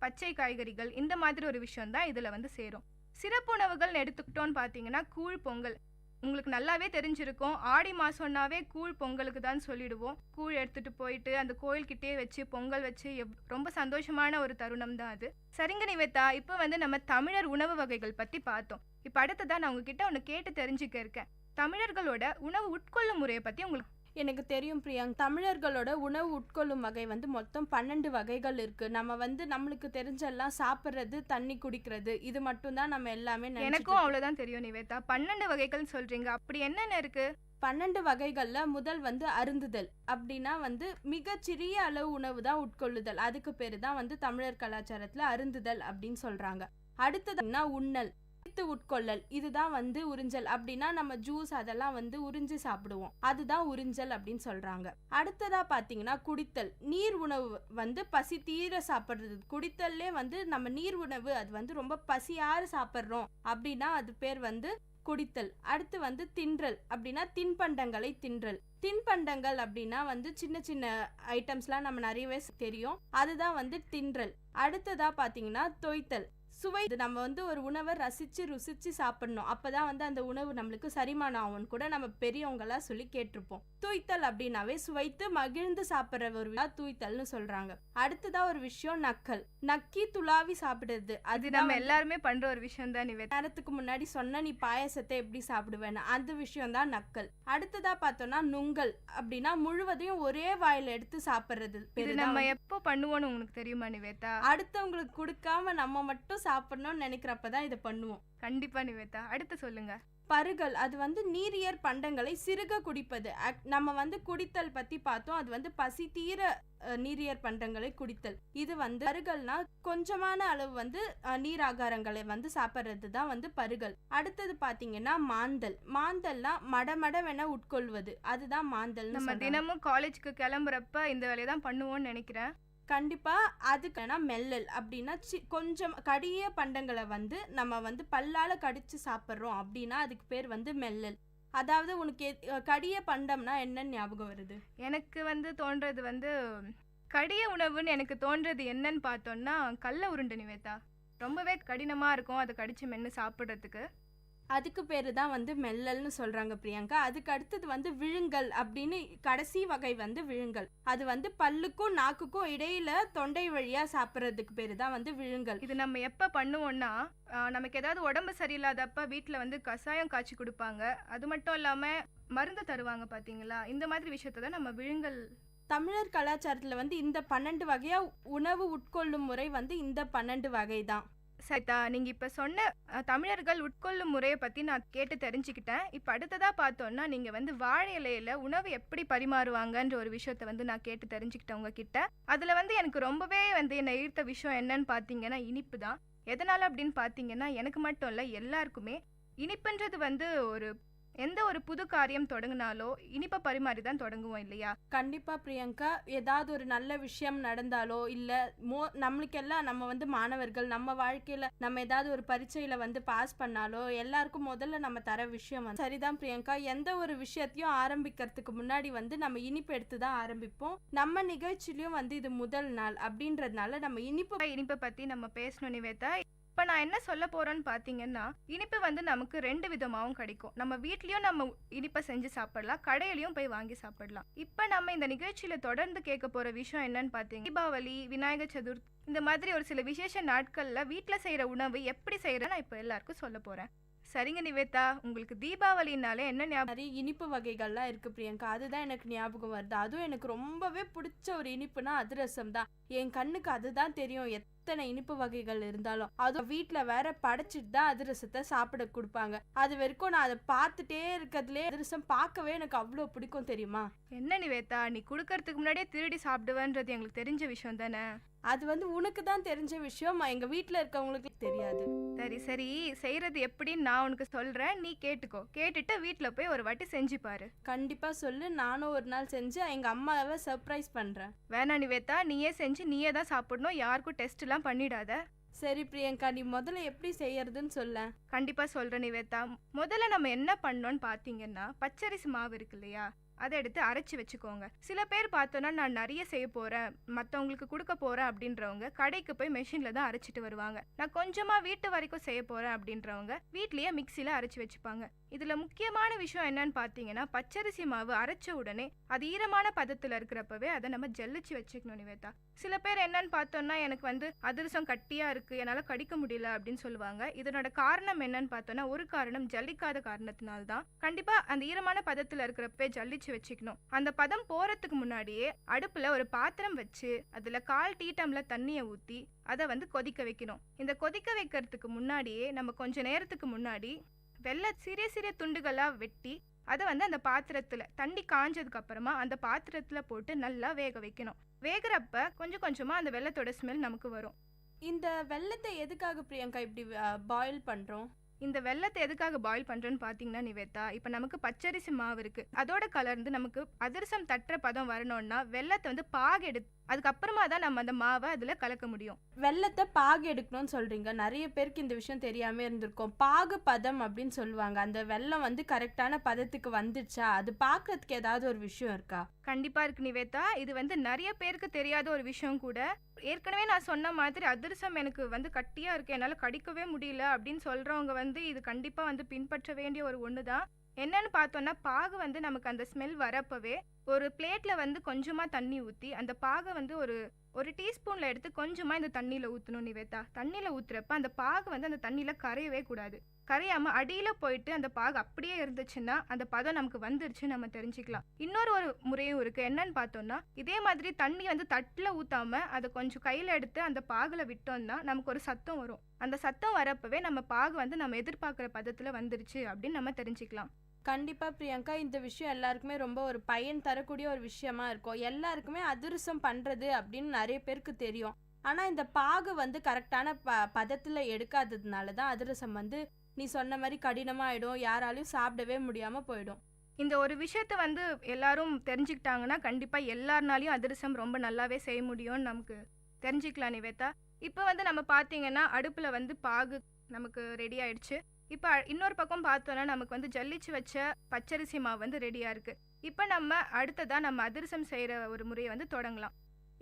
பச்சை காய்கறிகள் இந்த மாதிரி ஒரு விஷயம் தான் இதில் வந்து சேரும். சிறப்பு உணவுகள்னு எடுத்துக்கிட்டோன்னு பார்த்தீங்கன்னா கூழ் பொங்கல். உங்களுக்கு நல்லாவே தெரிஞ்சிருக்கும், ஆடி மாசம்னாவே கூழ் பொங்கலுக்கு தான் சொல்லிடுவோம். கூழ் எடுத்துட்டு போயிட்டு அந்த கோயில்கிட்டே வச்சு பொங்கல் வச்சு ரொம்ப சந்தோஷமான ஒரு தருணம் தான் அது. சரிங்க நிவேதா, இப்போ வந்து நம்ம தமிழர் உணவு வகைகள் பத்தி பார்த்தோம். இப்போ அடுத்ததான் நான் உங்ககிட்ட ஒன்று கேட்டு தெரிஞ்சுக்க இருக்கேன். தமிழர்களோட உணவு உட்கொள்ளும் முறையை பத்தி உங்களுக்கு எனக்கு தெரியும் பிரியாங்க. தமிழர்களோட உணவு உட்கொள்ளும் வகை வந்து மொத்தம் 12 வகைகள் இருக்கு. நம்ம வந்து நம்மளுக்கு தெரிஞ்செல்லாம் சாப்பிட்றது, தண்ணி குடிக்கிறது, இது மட்டும் தான் நம்ம எல்லாமே. எனக்கும் அவ்வளவுதான் தெரியும் நிவேதா. 12 வகைகள் சொல்றீங்க, அப்படி என்னென்ன இருக்கு? 12 வகைகள்ல முதல் வந்து அருந்துதல். அப்படின்னா வந்து மிகச்சிறிய அளவு உணவு தான் உட்கொள்ளுதல். அதுக்கு பேரு தான் வந்து தமிழர் கலாச்சாரத்துல அருந்துதல் அப்படின்னு சொல்றாங்க. அடுத்ததுன்னா உண்ணல், உட்கொள்ளல். இதுதான் வந்து உறிஞ்சல். அப்படின்னா நம்ம ஜூஸ் அதெல்லாம் வந்து உறிஞ்சி சாப்பிடுவோம், அதுதான் உறிஞ்சல் அப்படின்னு சொல்றாங்க. அடுத்ததா பாத்தீங்கன்னா குடித்தல். நீர் உணவு வந்து பசி தீர சாப்பிடுறது. குடித்தல்லே வந்து நம்ம நீர் உணவு, அது வந்து ரொம்ப பசியார சாப்பிட்றோம் அப்படின்னா அது பேர் வந்து குடித்தல். அடுத்து வந்து தின்றல். அப்படின்னா தின்பண்டங்களை தின்றல். தின்பண்டங்கள் அப்படின்னா வந்து சின்ன சின்ன ஐட்டம்ஸ்லாம் நம்ம நிறையவே தெரியும், அதுதான் வந்து தின்றல். அடுத்ததா பாத்தீங்கன்னா தொய்த்தல். சுவை. நம்ம வந்து ஒரு உணவை ரசிச்சு ருசிச்சு சாப்பிடணும், அப்பதான் வந்து அந்த உணவு நம்மளுக்கு சரிமானம் ஆகும்னு கூட நம்ம பெரியவங்களா சொல்லி கேட்டிருப்போம். தூய்த்தல் அப்படின்னாவே சுவைத்து மகிழ்ந்து சாப்பிட்ற ஒரு தூய்த்தல்னு சொல்றாங்க. அடுத்ததா ஒரு விஷயம் நக்கல். நக்கி துளாவி சாப்பிடுறது. அது நம்ம எல்லாருமே பண்ற ஒரு விஷயம் தான். நேரத்துக்கு முன்னாடி சொன்ன நீ பாயசத்தை எப்படி சாப்பிடுவேன்னு, அந்த விஷயம் தான் நக்கல். அடுத்ததா பார்த்தோம்னா நுங்கல். அப்படின்னா முழுவதையும் ஒரே வாயில எடுத்து சாப்பிடுறது. இது நம்ம எப்போ பண்ணுவோம்னு உங்களுக்கு தெரியுமா நிவேதா? அடுத்தவங்களுக்கு கொடுக்காம நம்ம மட்டும் சாப்பிடணும்னு நினைக்கிறப்பதான் இதை பண்ணுவோம். கண்டிப்பா நிவேதா, அடுத்து சொல்லுங்க. பருகல். அது வந்து நீரியர் பண்டங்களை சிறுக குடிப்பது. நம்ம வந்து குடித்தல் பத்தி பார்த்தோம், அது வந்து பசி தீர நீரியர் பண்டங்களை குடித்தல். இது வந்து பருகல்னா கொஞ்சமான அளவு வந்து நீர் ஆகாரங்களை வந்து சாப்பிட்றது தான் வந்து பருகல். அடுத்தது பாத்தீங்கன்னா மாந்தல். மாந்தல்னா மடமடவென உட்கொள்வது, அதுதான் மாந்தல். நம்ம தினமும் காலேஜுக்கு கிளம்புறப்ப இந்த வேலையை தான் பண்ணுவோம்னு நினைக்கிறேன். கண்டிப்பா. அதுக்குன்னா மெல்லல். அப்படின்னா கொஞ்சம் கடிய பண்டங்களை வந்து நம்ம வந்து பல்லால கடிச்சு சாப்பிட்றோம் அப்படின்னா அதுக்கு பேர் வந்து மெல்லல். அதாவது உனக்கு கடிய பண்டம்னா என்னன்னு ஞாபகம் வருது? எனக்கு வந்து தோன்றது வந்து கடிய உணவுன்னு எனக்கு தோன்றது என்னன்னு பார்த்தோன்னா கடல உருண்டை நிவேதா. ரொம்பவே கடினமாக இருக்கும் அதை கடிச்சு மென்று சாப்பிட்றதுக்கு. அதுக்கு பேர் தான் வந்து மெல்லல்னு சொல்கிறாங்க பிரியங்கா. அதுக்கு அடுத்தது வந்து விழுங்கல் அப்படின்னு கடைசி வகை வந்து விழுங்கல். அது வந்து பல்லுக்கும் நாக்குக்கும் இடையில தொண்டை வழியாக சாப்பிட்றதுக்கு பேர் தான் வந்து விழுங்கல். இது நம்ம எப்போ பண்ணுவோன்னா நமக்கு ஏதாவது உடம்பு சரியில்லாதப்ப வீட்டில் வந்து கஷாயம் காய்ச்சி கொடுப்பாங்க. அது மட்டும் இல்லாமல் மருந்து தருவாங்க பார்த்தீங்களா, இந்த மாதிரி விஷயத்தை தான் நம்ம விழுங்கல். தமிழர் கலாச்சாரத்தில் வந்து இந்த 12 வகையாக உணவு உட்கொள்ளும் முறை வந்து இந்த 12 வகை தான். சரிதா, நீங்கள் இப்போ சொன்ன தமிழர்கள் உட்கொள்ளும் முறையை பற்றி நான் கேட்டு தெரிஞ்சுக்கிட்டேன். இப்போ அடுத்ததாக பார்த்தோன்னா நீங்கள் வந்து வாழை இலையில் உணவு எப்படி பரிமாறுவாங்கன்ற ஒரு விஷயத்த வந்து நான் கேட்டு தெரிஞ்சுக்கிட்டேன் உங்ககிட்ட. அதில் வந்து எனக்கு ரொம்பவே வந்து என்னை ஈர்த்த விஷயம் என்னன்னு பார்த்தீங்கன்னா இனிப்பு தான். எதனால் அப்படின்னு பார்த்தீங்கன்னா எனக்கு மட்டும் இல்லை, எல்லாருக்குமே இனிப்புன்றது வந்து எந்த ஒரு புது காரியம் தொடங்கினாலோ இனிப்பை பரிமாறி தான் தொடங்குவோம் இல்லையா? கண்டிப்பாக பிரியங்கா. ஏதாவது ஒரு நல்ல விஷயம் நடந்தாலோ இல்லை நம்மளுக்கெல்லாம் நம்ம வந்து மாணவர்கள் நம்ம வாழ்க்கையில் நம்ம ஏதாவது ஒரு பரீட்சையில் வந்து பாஸ் பண்ணாலோ எல்லாருக்கும் முதல்ல நம்ம தர விஷயம் வந்து சரிதான் பிரியங்கா. எந்த ஒரு விஷயத்தையும் ஆரம்பிக்கிறதுக்கு முன்னாடி வந்து நம்ம இனிப்பு எடுத்து தான் ஆரம்பிப்போம். நம்ம நிகழ்ச்சியிலையும் வந்து இது முதல் நாள் அப்படின்றதுனால நம்ம இனிப்பை பற்றி நம்ம பேசணும் நிவேதா. இப்போ நான் என்ன சொல்ல போகிறேன்னு பார்த்தீங்கன்னா இனிப்பு வந்து நமக்கு 2 விதமாகவும் கிடைக்கும். நம்ம வீட்லேயும் நம்ம இனிப்பை செஞ்சு சாப்பிடலாம், கடையிலையும் போய் வாங்கி சாப்பிடலாம். இப்போ நம்ம இந்த நிகழ்ச்சியில் தொடர்ந்து கேட்க போகிற விஷயம் என்னன்னு பார்த்தீங்கன்னா தீபாவளி, விநாயகர் சதுர்த்தி இந்த மாதிரி ஒரு சில விசேஷ நாட்களில் வீட்டில் செய்கிற உணவு எப்படி செய்கிறேன்னு நான் இப்போ எல்லாருக்கும் சொல்ல போகிறேன். சரிங்க நிவேதா, உங்களுக்கு தீபாவளினாலே என்ன ஞாபகம்? நிறைய இனிப்பு வகைகள்லாம் இருக்குது பிரியங்கா. அதுதான் எனக்கு ஞாபகம் வருது. அதுவும் எனக்கு ரொம்பவே பிடிச்ச ஒரு இனிப்புனா அதிரசம் தான். என் கண்ணுக்கு அதுதான் தெரியும். எத்தனை இனிப்பு வகைகள் இருந்தாலும் அது வீட்டில் வேற படைச்சிட்டு தான் அதிரசத்தை சாப்பிட கொடுப்பாங்க. அது வரைக்கும் நான் அதை பார்த்துட்டே இருக்கிறதுலே அதிரசம் பார்க்கவே எனக்கு அவ்வளோ பிடிக்கும் தெரியுமா? என்ன நிவேதா, நீ கொடுக்கறதுக்கு முன்னாடியே திருடி சாப்பிடுவேன்றது எங்களுக்கு தெரிஞ்ச விஷயம் தானே? அது வந்து உனக்கு தான் தெரிஞ்ச விஷயம், எங்கள் வீட்டில் இருக்கவங்களுக்கு தெரியாது. சரி சரி, செய்கிறது எப்படின்னு நான் உனக்கு சொல்கிறேன், நீ கேட்டுக்கோ. கேட்டுட்டு வீட்டில் போய் ஒரு வாட்டி செஞ்சு பாரு. கண்டிப்பாக சொல்லு, நானும் ஒரு நாள் செஞ்சு எங்கள் அம்மாவை சர்ப்ரைஸ் பண்ணுறேன். வேணா நிவேதா, நீயே செஞ்சு நீயே தான் சாப்பிடணும், யாருக்கும் டெஸ்ட்லாம் பண்ணிடாத. சரி பிரியங்கா, நீ முதல்ல எப்படி செய்யறதுன்னு சொல்ல. கண்டிப்பாக சொல்கிறேன் நிவேதா. முதல்ல நம்ம என்ன பண்ணோன்னு பார்த்தீங்கன்னா பச்சரிசி மாவு இருக்கு இல்லையா, அதை எடுத்து அரைச்சி வச்சுக்கோங்க. சில பேர் பார்த்தோன்னா நான் நிறைய செய்ய போகிறேன், மற்றவங்களுக்கு கொடுக்க போகிறேன் அப்படின்றவங்க கடைக்கு போய் மெஷினில் தான் அரைச்சிட்டு வருவாங்க. நான் கொஞ்சமாக வீட்டு வரைக்கும் செய்ய போகிறேன் அப்படின்றவங்க வீட்லேயே மிக்சியில் அரைச்சி வச்சுப்பாங்க. இதில் முக்கியமான விஷயம் என்னன்னு பார்த்தீங்கன்னா பச்சரிசி மாவு அரைச்ச உடனே அது ஈரமான பதத்தில் இருக்கிறப்பவே அதை நம்ம ஜல்லிச்சு வச்சுக்கணும் நிவேதா. சில பேர் என்னன்னு பார்த்தோன்னா எனக்கு வந்து அதிரசம் கட்டியாக இருக்குது, என்னால் கடிக்க முடியல அப்படின்னு சொல்லுவாங்க. இதனோட காரணம் என்னன்னு பார்த்தோன்னா ஒரு காரணம் ஜல்லிக்காத காரணத்தினால்தான். கண்டிப்பாக அந்த ஈரமான பதத்தில் இருக்கிறப்பவே ஜல்லிச்சு வச்சுக்கணும். அந்த பதம் போறதுக்கு முன்னாடியே அடுப்புல ஒரு பாத்திரம் வச்சு அதுல 1/4 டீ டம்ளர் தண்ணியை ஊத்தி அதை வந்து கொதிக்க வைக்கணும். இந்த கொதிக்க வைக்கிறதுக்கு முன்னாடியே நம்ம கொஞ்ச நேரத்துக்கு முன்னாடி வெள்ளை சிறிய சிறிய துண்டுகளா வெட்டி அதை வந்து அந்த பாத்திரத்துல தண்ணி காஞ்சதுக்கு அப்புறமா அந்த பாத்திரத்துல போட்டு நல்லா வேக வைக்கணும். வேகிறப்ப கொஞ்சம் கொஞ்சமா அந்த வெள்ளத்தோட ஸ்மெல் நமக்கு வரும். இந்த வெள்ளத்தை எதுக்காக பிரியங்கா இப்படி பாயில் பண்றோம்? இந்த வெள்ளத்தை எதுக்காக பாயில் பண்ணுறோன்னு பார்த்தீங்கன்னா நிவேதா, இப்போ நமக்கு பச்சரிசி மாவு இருக்குது, அதோட கலர்ந்து நமக்கு அதிரசம் தட்டுற பதம் வரணும்னா வெள்ளத்தை வந்து பாகு எடுத்து அதுக்கப்புறமா தான் நம்ம அந்த மாவை அதில் கலக்க முடியும். வெள்ளத்தை பாகு எடுக்கணும்னு சொல்கிறீங்க. நிறைய பேருக்கு இந்த விஷயம் தெரியாமல் இருந்திருக்கும். பாகு பதம் அப்படின்னு சொல்லுவாங்க. அந்த வெள்ளம் வந்து கரெக்டான பதத்துக்கு வந்துடுச்சா, அது பார்க்கறதுக்கு ஏதாவது ஒரு விஷயம் இருக்கா? கண்டிப்பாக இருக்கு நிவேதா. இது வந்து நிறைய பேருக்கு தெரியாத ஒரு விஷயம் கூட. ஏற்கனவே நான் சொன்ன மாதிரி அதிரசம் எனக்கு வந்து கட்டியாக இருக்குது, என்னால் கடிக்கவே முடியல அப்படின்னு சொல்கிறவங்க வந்து இது கண்டிப்பாக வந்து பின்பற்ற வேண்டிய ஒரு ஒன்று தான். என்னன்னு பார்த்தோன்னா பாகு வந்து நமக்கு அந்த ஸ்மெல் வரப்பவே ஒரு பிளேட்டில் வந்து கொஞ்சமாக தண்ணி ஊற்றி அந்த பாகை வந்து ஒரு டீஸ்பூனில் எடுத்து கொஞ்சமாக இந்த தண்ணியில் ஊற்றணும் நிவேதா. தண்ணியில் ஊற்றுறப்ப அந்த பாகு வந்து அந்த தண்ணியில் கரையவே கூடாது. கரையாமல் அடியில் போயிட்டு அந்த பாகு அப்படியே இருந்துச்சுன்னா அந்த பதம் நமக்கு வந்துருச்சு நம்ம தெரிஞ்சுக்கலாம். இன்னொரு முறையும் இருக்குது. என்னன்னு பார்த்தோன்னா இதே மாதிரி தண்ணி வந்து தட்டில் ஊற்றாமல் அதை கொஞ்சம் கையில் எடுத்து அந்த பாகில் விட்டோம்னா நமக்கு ஒரு சத்தம் வரும். அந்த சத்தம் வரப்பவே நம்ம பாகு வந்து நம்ம எதிர்பார்க்குற பதத்தில் வந்துருச்சு அப்படின்னு நம்ம தெரிஞ்சுக்கலாம். கண்டிப்பாக பிரியங்கா, இந்த விஷயம் எல்லாருக்குமே ரொம்ப ஒரு பயன் தரக்கூடிய ஒரு விஷயமா இருக்கும். எல்லாருக்குமே அதிரசம் பண்ணுறது அப்படின்னு நிறைய பேருக்கு தெரியும். ஆனால் இந்த பாகு வந்து கரெக்டான பதத்தில் எடுக்காததுனால தான் அதிரசம் வந்து நீ சொன்ன மாதிரி கடினமாகிடும், யாராலையும் சாப்பிடவே முடியாமல் போயிடும். இந்த ஒரு விஷயத்த வந்து எல்லாரும் தெரிஞ்சுக்கிட்டாங்கன்னா கண்டிப்பாக எல்லாருனாலையும் அதிரசம் ரொம்ப நல்லாவே செய்ய முடியும்னு நமக்கு தெரிஞ்சுக்கலாம் நிவேதா. இப்போ வந்து நம்ம பார்த்தீங்கன்னா அடுப்பில் வந்து பாகு நமக்கு ரெடி ஆயிடுச்சு. இப்போ இன்னொரு பக்கம் பார்த்தோன்னா நமக்கு வந்து ஜல்லிச்சு வச்ச பச்சரிசி மாவு வந்து ரெடியாக இருக்குது. இப்போ நம்ம அடுத்ததாக நம்ம அதிரசம் செய்கிற ஒரு முறையை வந்து தொடங்கலாம்.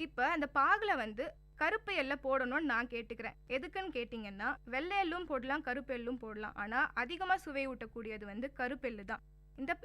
இப்போ அந்த பாகில் வந்து கருப்பு எல்லை போடணும்னு நான் கேட்டுக்கிறேன். எதுக்குன்னு கேட்டிங்கன்னா, வெள்ளை எள்ளும் போடலாம், கருப்பு எள்ளும் போடலாம். ஆனால் அதிகமாக சுவை ஊட்டக்கூடியது வந்து கருப்பு எள்ளு தான்.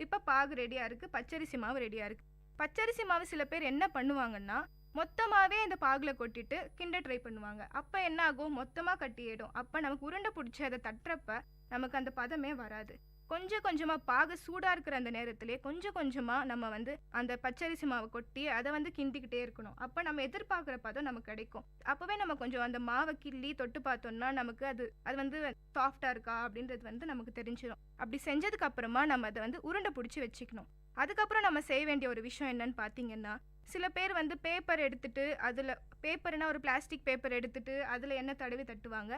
இப்போ பாகு ரெடியாக இருக்குது, பச்சரிசி மாவு ரெடியாக இருக்குது. பச்சரிசி மாவு சில பேர் என்ன பண்ணுவாங்கன்னா, மொத்தமாகவே இந்த பாகில் கொட்டிட்டு கிண்ட ட்ரை பண்ணுவாங்க. அப்போ என்ன ஆகும், மொத்தமாக கட்டிடும். அப்போ நமக்கு உருண்டை பிடிச்சி அதை தட்டுறப்ப நமக்கு அந்த பதமே வராது. கொஞ்சம் கொஞ்சமாக பாகு சூடாக இருக்கிற அந்த நேரத்திலே கொஞ்சம் கொஞ்சமாக நம்ம வந்து அந்த பச்சரிசி மாவை கொட்டி அதை வந்து கிண்டிக்கிட்டே இருக்கணும். அப்போ நம்ம எதிர்பார்க்குற பதம் நமக்கு கிடைக்கும். அப்போவே நம்ம கொஞ்சம் அந்த மாவை கிள்ளி தொட்டு பார்த்தோம்னா நமக்கு அது வந்து சாஃப்டாக இருக்கா அப்படின்றது வந்து நமக்கு தெரிஞ்சிடும். அப்படி செஞ்சதுக்கு அப்புறமா நம்ம அதை வந்து உருண்டை பிடிச்சி வச்சுக்கணும். அதுக்கப்புறம் நம்ம செய்ய வேண்டிய ஒரு விஷயம் என்னன்னு பார்த்தீங்கன்னா, சில பேர் வந்து பேப்பர் எடுத்துட்டு அதில் பேப்பர்னா ஒரு பிளாஸ்டிக் பேப்பர் எடுத்துட்டு அதில் எண்ணெய் தடவி தட்டுவாங்க.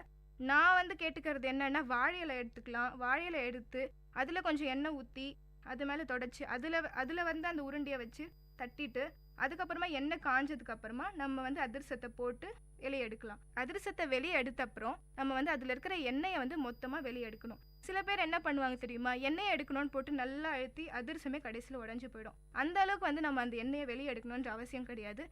நான் வந்து கேட்டுக்கிறது என்னன்னா, வாழை இலை எடுத்துக்கலாம். வாழை இலை எடுத்து அதில் கொஞ்சம் எண்ணெய் ஊற்றி அது மேலே தொடச்சி அதில் வந்து அந்த உருண்டையை வச்சு தட்டிட்டு அதுக்கப்புறமா எண்ணெய் காஞ்சதுக்கு அப்புறமா நம்ம வந்து அதிரசத்தை போட்டு வெளியே எடுக்கலாம். அதிரசத்தை வெளியே எடுத்த அப்புறம் நம்ம வந்து அதில் இருக்கிற எண்ணெயை வந்து மொத்தமாக வெளியே எடுக்கணும். சில பேர் என்ன பண்ணுவாங்க தெரியுமா, எண்ணெயை எடுக்கணும்னு போட்டு நல்லா அழுத்தி அதிரசமே கடைசியில் உடஞ்சி போயிடும். அந்த அளவுக்கு வந்து நம்ம அந்த எண்ணெயை வெளியே எடுக்கணுன்ற அவசியம் கிடையாது.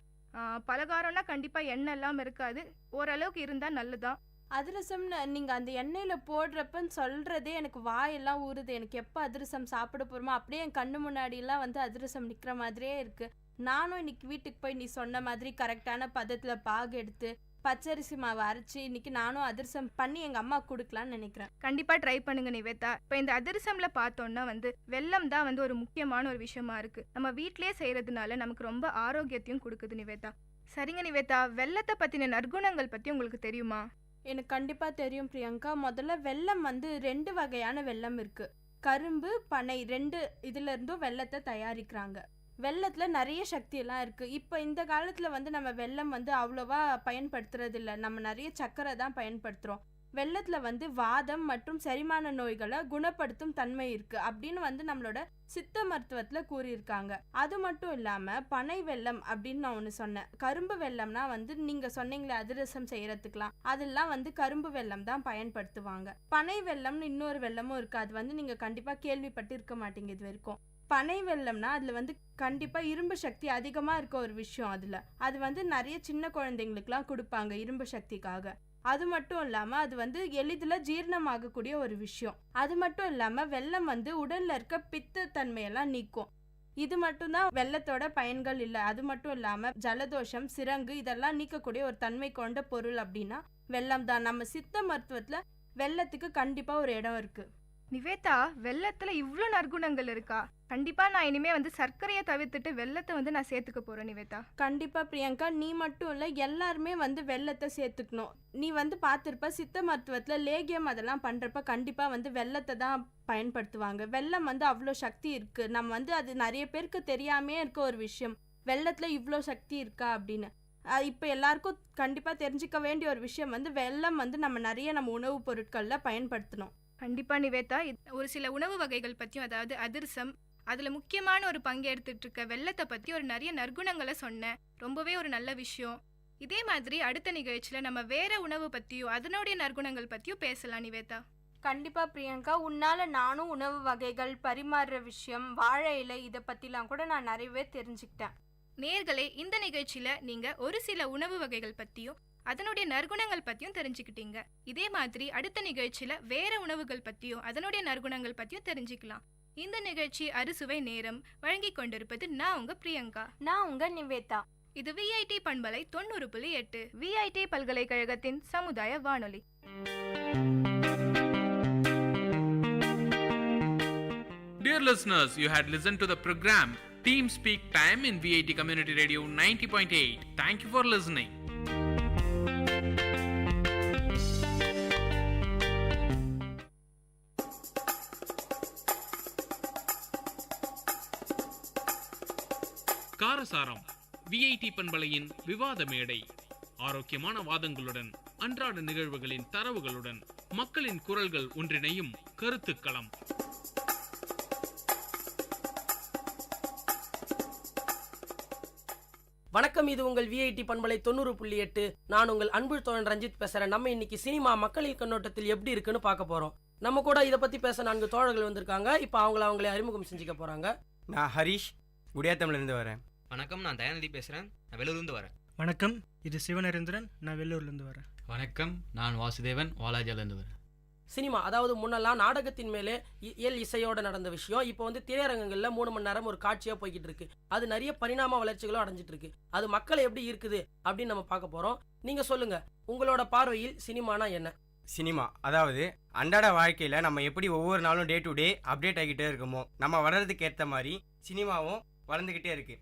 பலகாரம்னா கண்டிப்பாக எண்ணெய் இல்லாமல் இருக்காது, ஓரளவுக்கு இருந்தால் நல்லதுதான். அதிரசம்னு நீங்கள் அந்த எண்ணெயில் போடுறப்பன்னு சொல்கிறதே எனக்கு வாயெல்லாம் ஊறுது. எனக்கு எப்போ அதிரசம் சாப்பிட போகிறோமோ அப்படியே என் கண்ணு முன்னாடிலாம் வந்து அதிரசம் நிற்கிற மாதிரியே இருக்குது. நானும் இன்னைக்கு வீட்டுக்கு போய் நீ சொன்ன மாதிரி கரெக்டான பதத்தில் பாகு எடுத்து பச்சரிசி மாவு அரைச்சி இன்னைக்கு நானும் அதிரசம் பண்ணி எங்கள் அம்மா கொடுக்கலான்னு நினைக்கிறேன். கண்டிப்பாக ட்ரை பண்ணுங்க நிவேதா. இப்போ இந்த அதிரசமில் பார்த்தோன்னா வந்து வெல்லம் தான் வந்து ஒரு முக்கியமான ஒரு விஷயமா இருக்குது. நம்ம வீட்டிலே செய்கிறதுனால நமக்கு ரொம்ப ஆரோக்கியத்தையும் கொடுக்குது நிவேதா. சரிங்க நிவேதா, வெல்லத்தை பற்றின நற்குணங்கள் பற்றி உங்களுக்கு தெரியுமா? எனக்கு கண்டிப்பாக தெரியும் பிரியங்கா. முதல்ல வெல்லம் வந்து 2 வகையான வெல்லம் இருக்குது. கரும்பு, பனை 2 இதுலேருந்தும் வெல்லத்தை தயாரிக்கிறாங்க. வெல்லத்தில் நிறைய சக்தியெல்லாம் இருக்குது. இப்போ இந்த காலத்தில் வந்து நம்ம வெல்லம் வந்து அவ்வளோவா பயன்படுத்துறது இல்லை. நம்ம நிறைய சர்க்கரை தான் பயன்படுத்துகிறோம். வெல்லத்தில் வந்து வாதம் மற்றும் செரிமான நோய்களை குணப்படுத்தும் தன்மை இருக்குது அப்படின்னு வந்து நம்மளோட சித்த மருத்துவத்தில் கூறியிருக்காங்க. அது மட்டும் இல்லாமல் பனை வெல்லம் அப்படின்னு நான் ஒன்று சொன்னேன். கரும்பு வெல்லம்னா வந்து நீங்கள் சொன்னீங்களே அதிரசம் செய்கிறதுக்கெலாம், அதெல்லாம் வந்து கரும்பு வெல்லம் தான் பயன்படுத்துவாங்க. பனை வெல்லம்னு இன்னொரு வெல்லமும் இருக்குது. அது வந்து நீங்கள் கண்டிப்பாக கேள்விப்பட்டு இருக்க மாட்டீங்க இது வரைக்கும். பனை வெல்லம்னா அதில் வந்து கண்டிப்பாக இரும்பு சக்தி அதிகமாக இருக்க ஒரு விஷயம். அது வந்து நிறைய சின்ன குழந்தைங்களுக்குலாம் கொடுப்பாங்க இரும்பு சக்திக்காக. அது மட்டும் இல்லாமல் அது வந்து எளிதில் ஜீரணமாகக்கூடிய ஒரு விஷயம். அது மட்டும் இல்லாமல் வெல்லம் வந்து உடலில் இருக்க பித்த தன்மையெல்லாம் நீக்கும். இது மட்டும்தான் வெல்லத்தோட பயன்கள் இல்லை. அது மட்டும் இல்லாமல் ஜலதோஷம், சிரங்கு இதெல்லாம் நீக்கக்கூடிய ஒரு தன்மை கொண்ட பொருள் அப்படின்னா வெல்லம் தான். நம்ம சித்த மருத்துவத்தில் வெல்லத்துக்கு கண்டிப்பாக ஒரு இடம் இருக்குது. நிவேதா, வெல்லத்தில் இவ்வளோ நற்குணங்கள் இருக்கா? கண்டிப்பாக நான் இனிமேல் வந்து சர்க்கரையை தவிர்த்துட்டு வெல்லத்தை வந்து நான் சேர்த்துக்க போகிறேன் நிவேதா. கண்டிப்பாக பிரியங்கா, நீ மட்டும் இல்லை எல்லாருமே வந்து வெல்லத்தை சேர்த்துக்கணும். நீ வந்து பார்த்துருப்ப சித்த மருத்துவத்தில் லேகியம் அதெல்லாம் பண்ணுறப்ப கண்டிப்பாக வந்து வெல்லத்தை தான் பயன்படுத்துவாங்க. வெல்லம் வந்து அவ்வளோ சக்தி இருக்குது. நம்ம வந்து அது நிறைய பேருக்கு தெரியாமே இருக்க ஒரு விஷயம், வெல்லத்தில் இவ்வளோ சக்தி இருக்கா அப்படின்னு. இப்போ எல்லாருக்கும் கண்டிப்பாக தெரிஞ்சிக்க வேண்டிய ஒரு விஷயம் வந்து வெல்லம் வந்து நம்ம நிறைய நம்ம உணவுப் பொருட்களில் பயன்படுத்தணும். கண்டிப்பாக நிவேதா, ஒரு சில உணவு வகைகள் பற்றியும், அதாவது அதிரசம், அதில் முக்கியமான ஒரு பங்கு எடுத்துட்டு இருக்க வெல்லத்தை பற்றி ஒரு நிறைய நற்குணங்களை சொன்னேன். ரொம்பவே ஒரு நல்ல விஷயம். இதே மாதிரி அடுத்த நிகழ்ச்சியில் நம்ம வேற உணவு பற்றியும் அதனுடைய நற்குணங்கள் பற்றியும் பேசலாம் நிவேதா. கண்டிப்பாக பிரியங்கா, உன்னால் நானும் உணவு வகைகள், பரிமாறுற விஷயம், வாழை இலை இதை பற்றிலாம் கூட நான் நிறையவே தெரிஞ்சுக்கிட்டேன். நேர்களே, இந்த நிகழ்ச்சியில் நீங்கள் ஒரு சில உணவு வகைகள் பற்றியும் அதனுடைய நற்குணங்கள் பற்றியும் தெரிஞ்சுக்கிட்டீங்க. இதே மாதிரி அடுத்த நிகழ்ச்சியில் வேற உணவுகள் பற்றியும் அதனுடைய நற்குணங்கள் பற்றியும் தெரிஞ்சுக்கலாம். இந்த நிகழ்ச்சி அறுசுவை நேரம் வழங்கி கொண்டிருப்பது நான் உங்க பிரியங்கா. நான் உங்க நிவேதா. இது VIT பண்பலை 90.8 VIT பல்கலைக்கழகத்தின் சமுதாய வானொலி. Dear listeners, you had listened to the program Team Speak Time in VIT Community Radio 90.8. Thank you for listening. காரசாரம் VIT பண்பலையின் விவாத மேடை. ஆரோக்கியமான வாதங்களுடன், அன்றாட நிகழ்வுகளின் தரவுகளுடன், மக்களின் குரல்கள் ஒன்றிணையும் கருத்துக்களம். வணக்கம், இது உங்கள் VIT பண்பலை 90.8. நான் உங்கள் அன்பு தோழன் ரஞ்சித் பேசுறேன். நம்ம இன்னைக்கு சினிமா மக்களின் கண்ணோட்டத்தில் எப்படி இருக்குன்னு பார்க்க போறோம். நம்ம கூட இதை பத்தி பேச 4 தோழர்கள் வந்திருக்காங்க. இப்போ அவங்களே அறிமுகம் செஞ்சுக்க போறாங்க. நான் ஹரிஷ், குடியாத்தம்ல இருந்து வரேன். வணக்கம், நான் தயாநிதி பேசுகிறேன். நான் வேலூர்லேருந்து வரேன். வணக்கம், இது சிவநரேந்திரன். நான் வெள்ளூர்லேருந்து வரேன். வணக்கம், நான் வாசுதேவன், வாலாஜாலேருந்து வரேன். சினிமா, அதாவது முன்னெல்லாம் நாடகத்தின் மேலே இயல் இசையோட நடந்த விஷயம் இப்போ வந்து திரையரங்கங்களில் 3 மணி நேரம் ஒரு காட்சியாக போய்கிட்டு இருக்கு. அது நிறைய பரிணாம வளர்ச்சிகளும் அடைஞ்சிட்டு இருக்கு. அது மக்களை எப்படி இருக்குது அப்படின்னு நம்ம பார்க்க போகிறோம். நீங்கள் சொல்லுங்கள், உங்களோட பார்வையில் சினிமானா என்ன? சினிமா அதாவது அன்றாட வாழ்க்கையில் நம்ம எப்படி ஒவ்வொரு நாளும் டே டு டே அப்டேட் ஆகிக்கிட்டே இருக்கோமோ, நம்ம வளர்றதுக்கு ஏற்ற மாதிரி சினிமாவும் வளர்ந்துக்கிட்டே இருக்கு.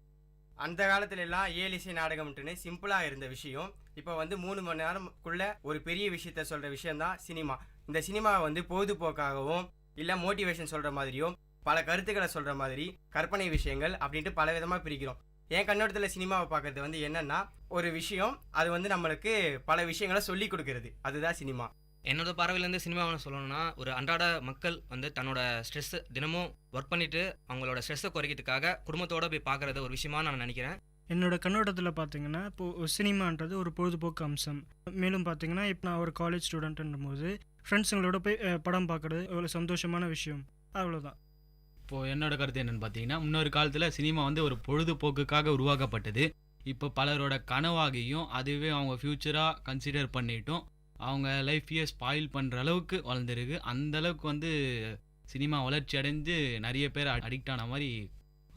அந்த காலத்துல எல்லாம் இசை நாடகம்ட்டுன்னு சிம்பிளாக இருந்த விஷயம் இப்போ வந்து 3 மணி நேரம்குள்ள ஒரு பெரிய விஷயத்த சொல்கிற விஷயம்தான் சினிமா. இந்த சினிமாவை வந்து பொழுதுபோக்காகவும் இல்லை மோட்டிவேஷன் சொல்கிற மாதிரியும் பல கருத்துக்களை சொல்கிற மாதிரி கற்பனை விஷயங்கள் அப்படின்ட்டு பல விதமாக பிரிக்கிறோம். என் கண்ணோட்டத்தில் சினிமாவை பார்க்குறது வந்து என்னென்னா, ஒரு விஷயம் அது வந்து நம்மளுக்கு பல விஷயங்களை சொல்லி கொடுக்கறது, அதுதான் சினிமா. என்னோட பார்வையிலேருந்து சினிமாவை சொல்லணும்னா, ஒரு அன்றாட மக்கள் வந்து தன்னோட ஸ்ட்ரெஸ்ஸு தினமும் ஒர்க் பண்ணிவிட்டு அவங்களோட ஸ்ட்ரெஸ்ஸை குறைக்கிறதுக்காக குடும்பத்தோடு போய் பார்க்குறது ஒரு விஷயமா நான் நினைக்கிறேன். என்னோட கண்ணோட்டத்தில் பார்த்தீங்கன்னா, இப்போது சினிமான்றது ஒரு பொழுதுபோக்கு அம்சம். மேலும் பார்த்தீங்கன்னா, இப்போ நான் ஒரு காலேஜ் ஸ்டூடெண்ட்ன்ற போது ஃப்ரெண்ட்ஸுங்களோட போய் படம் பார்க்குறது ஒரு சந்தோஷமான விஷயம். அவ்வளோதான். இப்போது என்னோட கருத்து என்னென்னு பார்த்தீங்கன்னா, முன்னொரு காலத்தில் சினிமா வந்து ஒரு பொழுதுபோக்குக்காக உருவாக்கப்பட்டது. இப்போ பலரோட கனவாகியும் அதுவே அவங்க ஃப்யூச்சராக கன்சிடர் பண்ணிட்டும் அவங்க லைஃப்பையே ஸ்பாயில் பண்ணுற அளவுக்கு வளர்ந்துருக்கு. அந்தளவுக்கு வந்து சினிமா வளர்ச்சி அடைஞ்சு நிறைய பேர் அடிக்ட் ஆன மாதிரி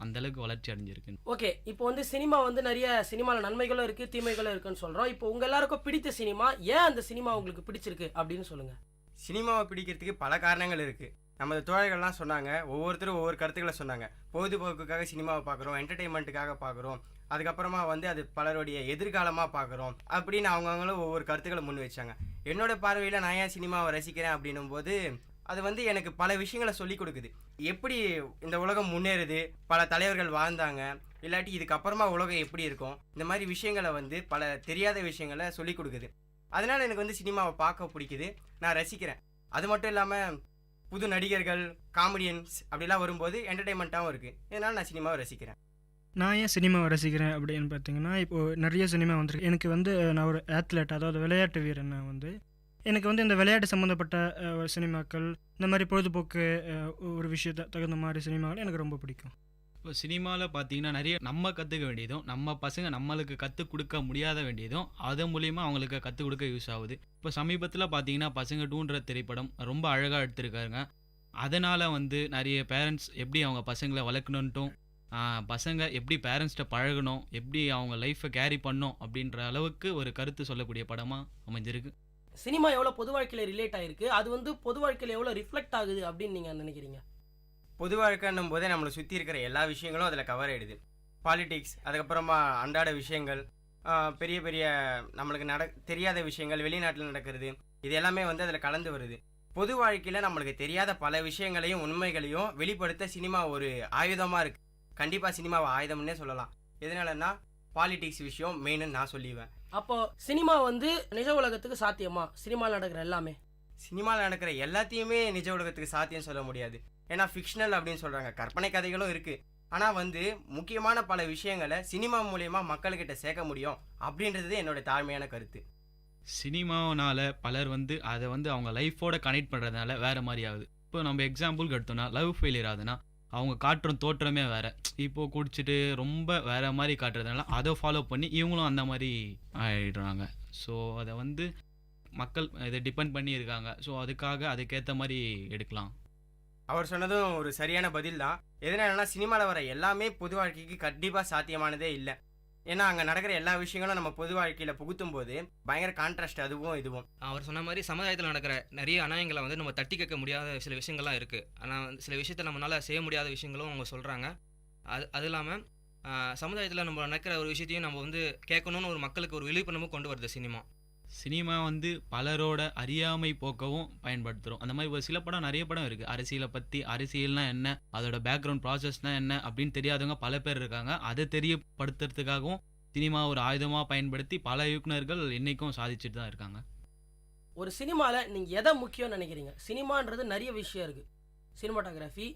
அந்தளவுக்கு வளர்ச்சி அடைஞ்சிருக்கு. ஓகே, இப்போ வந்து சினிமா வந்து நிறைய சினிமாவில் நன்மைகளும் இருக்குது, தீமைகளும் இருக்குன்னு சொல்கிறோம். இப்போ உங்கள் எல்லாருக்கும் பிடித்த சினிமா, ஏன் அந்த சினிமா உங்களுக்கு பிடிச்சிருக்கு அப்படின்னு சொல்லுங்கள். சினிமாவை பிடிக்கிறதுக்கு பல காரணங்கள் இருக்குது. நமது தோழர்கள்லாம் சொன்னாங்க, ஒவ்வொருத்தரும் ஒவ்வொரு கருத்துக்களை சொன்னாங்க. பொழுதுபோக்குக்காக சினிமாவை பார்க்குறோம், என்டர்டெயின்மெண்ட்டுக்காக பார்க்குறோம், அதுக்கப்புறமா வந்து அது பலருடைய எதிர்காலமாக பார்க்குறோம் அப்படின்னு அவங்கவுங்களும் ஒவ்வொரு கருத்துக்களை முன் வச்சாங்க. என்னோட பார்வையில் நான் ஏன் சினிமாவை ரசிக்கிறேன் அப்படின்னும் போது, அது வந்து எனக்கு பல விஷயங்களை சொல்லி கொடுக்குது. எப்படி இந்த உலகம் முன்னேறுது, பல தலைவர்கள் வாழ்ந்தாங்க, இல்லாட்டி இதுக்கப்புறமா உலகம் எப்படி இருக்கும், இந்த மாதிரி விஷயங்களை வந்து பல தெரியாத விஷயங்களை சொல்லி கொடுக்குது. அதனால் எனக்கு வந்து சினிமாவை பார்க்க பிடிக்குது, நான் ரசிக்கிறேன். அது மட்டும் இல்லாமல் புது நடிகர்கள், காமெடியன்ஸ் அப்படிலாம் வரும்போது என்டர்டெயின்மெண்ட்டாகவும் இருக்குது. இதனால் நான் சினிமாவை ரசிக்கிறேன். நான் ஏன் சினிமாவை ரசிக்கிறேன் அப்படின்னு பார்த்தீங்கன்னா, இப்போது நிறைய சினிமா வந்துருக்கு. எனக்கு வந்து நான் ஒரு ஆத்லெட், அதாவது விளையாட்டு வீரன். நான் வந்து எனக்கு வந்து இந்த விளையாட்டு சம்மந்தப்பட்ட சினிமாக்கள், இந்த மாதிரி பொழுதுபோக்கு ஒரு விஷயத்த தகுந்த மாதிரி சினிமாக்கள் எனக்கு ரொம்ப பிடிக்கும். இப்போ சினிமாவில் பார்த்தீங்கன்னா நிறைய நம்ம கற்றுக்க வேண்டியதும், நம்ம பசங்க நம்மளுக்கு கற்றுக் கொடுக்க முடியாத வேண்டியதும் அது மூலிமா அவங்களுக்கு கற்றுக் கொடுக்க யூஸ் ஆகுது. இப்போ சமீபத்தில் பார்த்தீங்கன்னா பசங்க டூன்ற திரைப்படம் ரொம்ப அழகாக எடுத்திருக்காருங்க. அதனால் வந்து நிறைய பேரண்ட்ஸ் எப்படி அவங்க பசங்களை வளர்க்கணுன்ட்டும், பசங்க எப்படி பேரண்ட்ஸ்கிட்ட பழகணும், எப்படி அவங்க லைஃப்பை கேரி பண்ணணும் அப்படின்ற அளவுக்கு ஒரு கருத்து சொல்லக்கூடிய படமாக அமைஞ்சிருக்கு. சினிமா எவ்வளோ பொது வாழ்க்கையில் ரிலேட் ஆகிருக்கு, அது வந்து பொது வாழ்க்கையில் எவ்வளோ ரிஃப்ளெக்ட் ஆகுது அப்படின்னு நீங்கள் நினைக்கிறீங்க? பொது வாழ்க்கைன்னும் போதே நம்மளை சுற்றி இருக்கிற எல்லா விஷயங்களும் அதில் கவர் ஆகிடுது. பாலிடிக்ஸ், அதுக்கப்புறமா அன்றாட விஷயங்கள், பெரிய பெரிய நம்மளுக்கு தெரியாத விஷயங்கள், வெளிநாட்டில் நடக்கிறது, இது எல்லாமே வந்து அதில் கலந்து வருது. பொது வாழ்க்கையில் நம்மளுக்கு தெரியாத பல விஷயங்களையும் உண்மைகளையும் வெளிப்படுத்த சினிமா ஒரு ஆயுதமாக இருக்குது. கண்டிப்பாக சினிமாவை ஆயுதம்னே சொல்லலாம். எதனாலன்னா பாலிடிக்ஸ் விஷயம் மெயின்னு நான் சொல்லிடுவேன். அப்போ சினிமா வந்து நிஜ உலகத்துக்கு சாத்தியமா? சினிமாவில் நடக்கிற எல்லாமே, சினிமாவில் நடக்கிற எல்லாத்தையுமே நிஜ உலகத்துக்கு சாத்தியம் சொல்ல முடியாது. ஏன்னா ஃபிக்ஷனல் அப்படின்னு சொல்கிறாங்க, கற்பனை கதைகளும் இருக்குது. ஆனால் வந்து முக்கியமான பல விஷயங்களை சினிமா மூலயமா மக்கள்கிட்ட சேர்க்க முடியும் அப்படின்றது என்னோட தாழ்மையான கருத்து. சினிமாவனால் பலர் வந்து அதை வந்து அவங்க லைஃபோட கனெக்ட் பண்ணுறதுனால வேறு மாதிரி ஆகுது. இப்போ நம்ம எக்ஸாம்பிளுக்கு எடுத்தோம்னா லவ் ஃபெயிலியர் ஆகுதுன்னா அவங்க காட்டுற தோற்றமே வேறு. இப்போது குடிச்சிட்டு ரொம்ப வேறு மாதிரி காட்டுறதுனால அதை ஃபாலோ பண்ணி இவங்களும் அந்த மாதிரி ஆகிடுறாங்க. ஸோ அதை வந்து மக்கள் இதை டிபெண்ட் பண்ணி இருக்காங்க. ஸோ அதுக்கேற்ற மாதிரி எடுக்கலாம். அவர் சொன்னதும் ஒரு சரியான பதில் தான். எதனாலனா சினிமாவில் வர எல்லாமே பொது வாழ்க்கைக்கு கண்டிப்பாக சாத்தியமானதே இல்லை. ஏன்னா அங்கே நடக்கிற எல்லா விஷயங்களும் நம்ம பொது வாழ்க்கையில் புகுத்தும் போது பயங்கர கான்ட்ராஸ்ட் அதுவும் இதுவும். அவர் சொன்ன மாதிரி சமுதாயத்தில் நடக்கிற நிறைய அநியாயங்களை வந்து நம்ம தட்டி கேட்க முடியாத சில விஷயங்கள்லாம் இருக்குது. ஆனால் சில விஷயத்தை நம்மளால் செய்ய முடியாத விஷயங்களும் அவங்க சொல்கிறாங்க. அது இல்லாமல் சமுதாயத்தில் நம்ம நடக்கிற ஒரு விஷயத்தையும் நம்ம வந்து கேட்கணும்னு ஒரு மக்களுக்கு ஒரு விழிப்புணர்வு கொண்டு வருது சினிமா. சினிமா வந்து பலரோட அறியாமை போக்கவும் பயன்படுத்துகிறோம். அந்த மாதிரி ஒரு சில படம், நிறைய படம் இருக்குது அரசியலை பற்றி. அரசியல்னா என்ன, அதோட பேக்ரவுண்ட் ப்ராசஸ்னால் என்ன அப்படின்னு தெரியாதவங்க பல பேர் இருக்காங்க. அதை தெரியப்படுத்துறதுக்காகவும் சினிமா ஒரு ஆயுதமாக பயன்படுத்தி பல இயக்குனர்கள் இன்றைக்கும் சாதிச்சுட்டு தான் இருக்காங்க. ஒரு சினிமாவில் நீங்கள் எதை முக்கியம்னு நினைக்கிறீங்க? சினிமான்றது நிறைய விஷயம் இருக்குது. சினிமாட்டோகிராஃபி,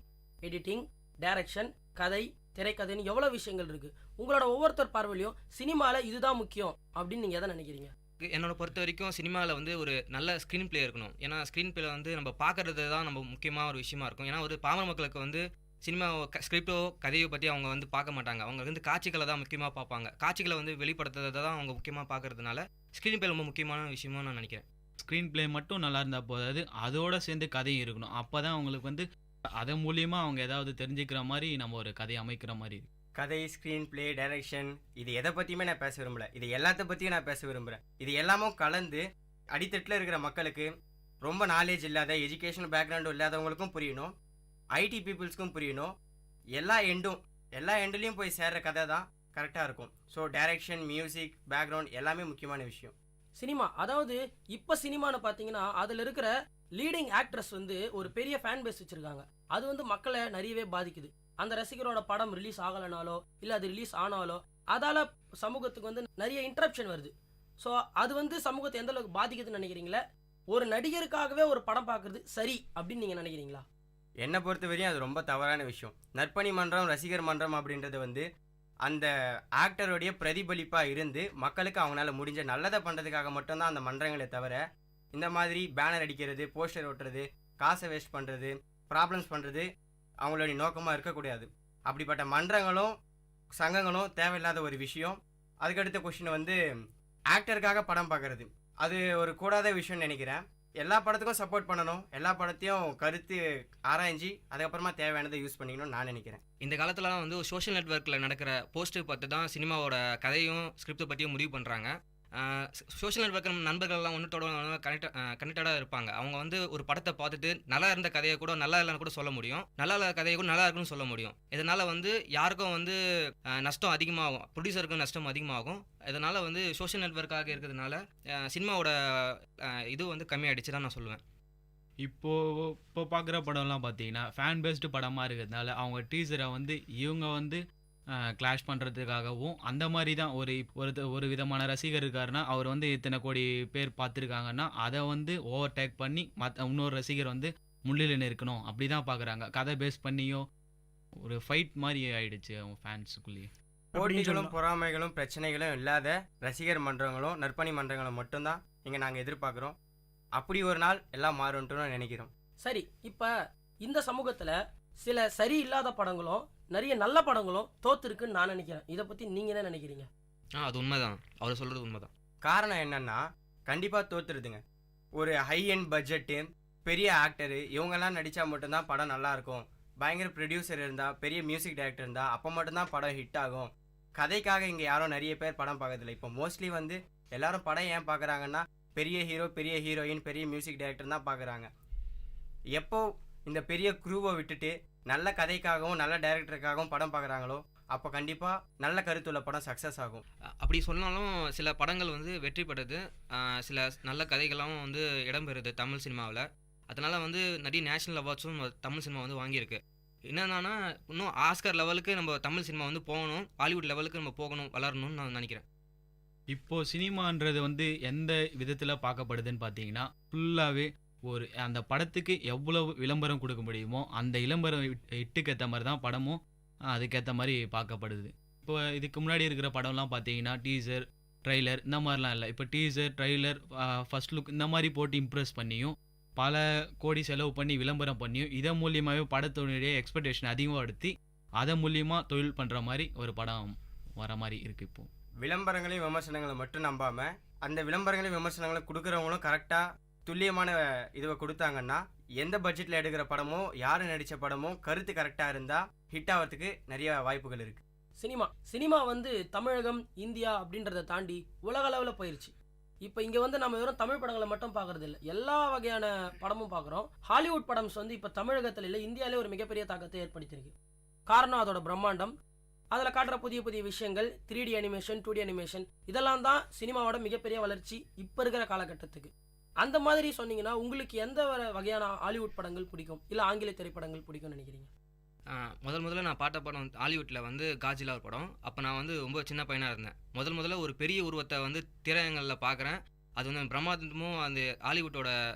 எடிட்டிங், டைரக்ஷன், கதை, திரைக்கதைன்னு எவ்வளோ விஷயங்கள் இருக்குது. உங்களோட ஒவ்வொருத்தர் பார்வையிலையும் சினிமாவில் இதுதான் முக்கியம் அப்படின்னு நீங்கள் எதை நினைக்கிறீங்க? என்னோட பொறுத்த வரைக்கும் சினிமாவில் வந்து ஒரு நல்ல ஸ்க்ரீன் பிளே இருக்கணும். ஏன்னா ஸ்க்ரீன் பிளே வந்து நம்ம பார்க்குறது தான் நம்ம முக்கியமாக ஒரு விஷயமா இருக்கும். ஏன்னா ஒரு பாமர மக்களுக்கு வந்து சினிமா ஸ்கிரிப்டோ கதையோ பற்றி அவங்க வந்து பார்க்க மாட்டாங்க. அவங்க வந்து காட்சிகளை தான் முக்கியமாக பார்ப்பாங்க. காட்சிகளை வந்து வெளிப்படுத்துறதை தான் அவங்க முக்கியமாக பார்க்கறதுனால ஸ்க்ரீன் பிளே ரொம்ப முக்கியமான விஷயமா நான் நினைக்கிறேன். ஸ்க்ரீன் பிளே மட்டும் நல்லா இருந்தால் போதாது, அதோட சேர்ந்து கதையும் இருக்கணும். அப்போ தான் அவங்களுக்கு வந்து அதன் மூலியமாக அவங்க ஏதாவது தெரிஞ்சுக்கிற மாதிரி நம்ம ஒரு கதையை அமைக்கிற மாதிரி இருக்கு. கதை, ஸ்க்ரீன் பிளே, டைரக்ஷன், இது எதை பற்றியுமே நான் பேச விரும்பல. இது எல்லாத்த பற்றியும் நான் பேச விரும்புகிறேன். இது எல்லாமும் கலந்து அடித்தட்டில் இருக்கிற மக்களுக்கு, ரொம்ப நாலேஜ் இல்லாத, எஜுகேஷன் பேக்ரவுண்டும் இல்லாதவங்களுக்கும் புரியணும், ஐடி பீப்புள்ஸ்க்கும் புரியணும். எல்லா எண்டுலேயும் போய் சேர்ற கதை தான் கரெக்டாக இருக்கும். ஸோ டைரக்ஷன், மியூசிக், பேக்ரவுண்ட் எல்லாமே முக்கியமான விஷயம். சினிமா, அதாவது இப்போ சினிமான்னு பார்த்தீங்கன்னா அதில் இருக்கிற லீடிங் ஆக்ட்ரஸ் வந்து ஒரு பெரிய ஃபேன் பேஸ் வச்சுருக்காங்க. அது வந்து மக்களை நிறையவே பாதிக்குது. அந்த ரசிகரோட படம் ரிலீஸ் ஆகலைனாலோ இல்லை அது ரிலீஸ் ஆனாலோ அதால் சமூகத்துக்கு வந்து நிறைய இன்டரப்ஷன் வருது. ஸோ அது வந்து சமூகத்தை எந்த அளவுக்கு பாதிக்குதுன்னு நினைக்கிறீங்களா? ஒரு நடிகருக்காகவே ஒரு படம் பார்க்குறது சரி அப்படின்னு நீங்கள் நினைக்கிறீங்களா? என்னை பொறுத்த வரையும் அது ரொம்ப தவறான விஷயம். நற்பணி மன்றம், ரசிகர் மன்றம் அப்படின்றது வந்து அந்த ஆக்டருடைய பிரதிபலிப்பாக இருந்து மக்களுக்கு அவங்களால முடிஞ்ச நல்லதை பண்ணுறதுக்காக மட்டும்தான் அந்த மன்றங்களே தவிர, இந்த மாதிரி பேனர் அடிக்கிறது, போஸ்டர் ஒட்டுறது, காசை வேஸ்ட் பண்ணுறது, ப்ராப்ளம்ஸ் பண்ணுறது அவங்களுடைய நோக்கமாக இருக்கக்கூடாது. அப்படிப்பட்ட மன்றங்களும் சங்கங்களும் தேவையில்லாத ஒரு விஷயம். அதுக்கடுத்த கொஸ்டின் வந்து ஆக்டருக்காக படம் பார்க்குறது, அது ஒரு கூடாத விஷயம்னு நினைக்கிறேன். எல்லா படத்துக்கும் சப்போர்ட் பண்ணணும், எல்லா படத்தையும் கருத்து ஆராய்ஞ்சி அதுக்கப்புறமா தேவையானதை யூஸ் பண்ணிக்கணும்னு நான் நினைக்கிறேன். இந்த காலத்துலலாம் வந்து சோஷியல் நெட்வொர்க்கில் நடக்கிற போஸ்ட்டு பார்த்து தான் சினிமாவோட கதையும் ஸ்கிரிப்டை பற்றியும் முடிவு பண்ணுறாங்க. சோஷியல் நெட்வொர்க் நண்பர்கள்லாம் ஒன்றோட கனெக்டடாக இருப்பாங்க. அவங்க வந்து ஒரு படத்தை பார்த்துட்டு நல்லா இருந்த கதையை கூட நல்லா இல்லைன்னு கூட சொல்ல முடியும், நல்லா இல்லாத கதையை கூட நல்லா இருக்குன்னு சொல்ல முடியும். இதனால் வந்து யாருக்கும் வந்து நஷ்டம் அதிகமாகும், ப்ரொடியூசருக்கும் நஷ்டம் அதிகமாகும். இதனால் வந்து சோஷியல் நெட்வொர்க்காக இருக்கிறதுனால சினிமாவோட இது வந்து கம்மியாகிடுச்சு தான் நான் சொல்லுவேன். இப்போ பார்க்குற படம்லாம் பார்த்தீங்கன்னா ஃபேன் பேஸ்டு படமாக இருக்கிறதுனால அவங்க டீசரை வந்து இவங்க வந்து கிளாஷ் பண்ணுறதுக்காகவும் அந்த மாதிரி தான் ஒரு விதமான ரசிகர் இருக்காருன்னா அவர் வந்து இத்தனை கோடி பேர் பார்த்துருக்காங்கன்னா அதை வந்து ஓவர்டேக் பண்ணி இன்னொரு ரசிகர் வந்து முள்ளில் இருக்கணும் அப்படி தான் பார்க்குறாங்க. கதை பேஸ் பண்ணியோ ஒரு ஃபைட் மாதிரி ஆயிடுச்சு அவங்க ஃபேன்ஸுக்குள்ளேயே. போட்டிகளும் பொறாமைகளும் பிரச்சனைகளும் இல்லாத ரசிகர் மன்றங்களும் நற்பணி மன்றங்களும் மட்டும்தான் இங்கே நாங்கள் எதிர்பார்க்குறோம். அப்படி ஒரு நாள் எல்லாம் மாறும்ட்டு நினைக்கிறோம். சரி, இப்போ இந்த சமூகத்தில் சில சரி இல்லாத படங்களும் நிறைய நல்ல படங்களும் தோத்துருக்குன்னு நான் நினைக்கிறேன். இதை பற்றி நீங்கள் என்ன நினைக்கிறீங்க? அது உண்மைதான், அவர் சொல்கிறது உண்மைதான். காரணம் என்னன்னா கண்டிப்பாக தோத்துருதுங்க. ஒரு ஹை எண்ட் பட்ஜெட்டு, பெரிய ஆக்டரு இவங்கெல்லாம் நடித்தா மட்டும்தான் படம் நல்லாயிருக்கும். பயங்கர ப்ரொடியூசர் இருந்தால், பெரிய மியூசிக் டைரக்டர் இருந்தால் அப்போ மட்டும்தான் படம் ஹிட் ஆகும். கதைக்காக இங்கே யாரும் நிறைய பேர் படம் பார்க்கறதில்ல. இப்போ மோஸ்ட்லி வந்து எல்லாரும் படம் ஏன் பார்க்குறாங்கன்னா பெரிய ஹீரோ, பெரிய ஹீரோயின், பெரிய மியூசிக் டைரக்டர் தான் பார்க்குறாங்க. எப்போ இந்த பெரிய குரூவை விட்டுட்டு நல்ல கதைக்காகவும் நல்ல டைரக்டருக்காகவும் படம் பார்க்குறாங்களோ அப்போ கண்டிப்பாக நல்ல கருத்துள்ள படம் சக்ஸஸ் ஆகும். அப்படி சொன்னாலும் சில படங்கள் வந்து வெற்றி பெறுது, சில நல்ல கதைகளும் வந்து இடம்பெறுது தமிழ் சினிமாவில். அதனால் வந்து நிறைய நேஷ்னல் அவார்ட்ஸும் தமிழ் சினிமா வந்து வாங்கியிருக்கு. என்னென்னா இன்னும் ஆஸ்கர் லெவலுக்கு நம்ம தமிழ் சினிமா வந்து போகணும், ஹாலிவுட் லெவலுக்கு நம்ம போகணும், வளரணும்னு நான் நினைக்கிறேன். இப்போது சினிமான்றது வந்து எந்த விதத்தில் பார்க்கப்படுதுன்னு பார்த்தீங்கன்னா ஃபுல்லாகவே அந்த படத்துக்கு எவ்வளவு விளம்பரம் கொடுக்க முடியுமோ அந்த விளம்பரம் இட்டுக்கேற்ற மாதிரி தான் படமும் அதுக்கேற்ற மாதிரி பார்க்கப்படுது. இப்போ இதுக்கு முன்னாடி இருக்கிற படம்லாம் பார்த்தீங்கன்னா டீசர், ட்ரெய்லர் இந்த மாதிரிலாம் இல்லை. இப்போ டீசர், ட்ரெய்லர், ஃபர்ஸ்ட் லுக் இந்த மாதிரி போட்டு இம்ப்ரெஸ் பண்ணியும் பல கோடி செலவு பண்ணி விளம்பரம் பண்ணியும் இதன் மூலியமாகவே படத்தினுடைய எக்ஸ்பெக்டேஷன் அதிகப்படுத்தி அதன் மூலியமாக தொழில் பண்ணுற மாதிரி ஒரு படம் வர மாதிரி இருக்குது. இப்போது விளம்பரங்களையும் விமர்சனங்களை மட்டும் நம்பாமல் அந்த விளம்பரங்களையும் விமர்சனங்களை கொடுக்குறவங்களும் கரெக்டாக துல்லியமான இதுவை கொடுத்தாங்கன்னா எந்த பட்ஜெட்டில் எடுக்கிற படமோ யார் நடித்த படமோ கருத்து கரெக்டாக இருந்தால் ஹிட் ஆகிறதுக்கு நிறைய வாய்ப்புகள் இருக்குது. சினிமா வந்து தமிழகம், இந்தியா அப்படின்றத தாண்டி உலக அளவில் போயிடுச்சு. இப்போ இங்கே வந்து நம்ம வெறும் தமிழ் படங்களை மட்டும் பார்க்குறது இல்லை, எல்லா வகையான படமும் பார்க்குறோம். ஹாலிவுட் படம்ஸ் வந்து இப்போ தமிழகத்தில் இல்லை, இந்தியாவிலே ஒரு மிகப்பெரிய தாக்கத்தை ஏற்படுத்தியிருக்கு. காரணம் அதோட பிரம்மாண்டம், அதில் காட்டுற புதிய புதிய விஷயங்கள், 3D அனிமேஷன், 2D அனிமேஷன், இதெல்லாம் தான் சினிமாவோட மிகப்பெரிய வளர்ச்சி இப்போ இருக்கிற காலகட்டத்துக்கு. அந்த மாதிரி சொன்னீங்கன்னா உங்களுக்கு எந்த வகையான ஹாலிவுட் படங்கள் பிடிக்கும், இல்லை ஆங்கில திரைப்படங்கள் பிடிக்கும்னு நினைக்கிறீங்க? முதல்ல நான் பார்த்த படம் ஹாலிவுட்டில் வந்து காஜிலா ஒரு படம். அப்போ நான் வந்து ரொம்ப சின்ன பையனாக இருந்தேன். முதல்ல ஒரு பெரிய உருவத்தை வந்து திரையரங்களில் பார்க்குறேன். அது வந்து பிரம்மாண்டமும் அந்த ஹாலிவுட்டோட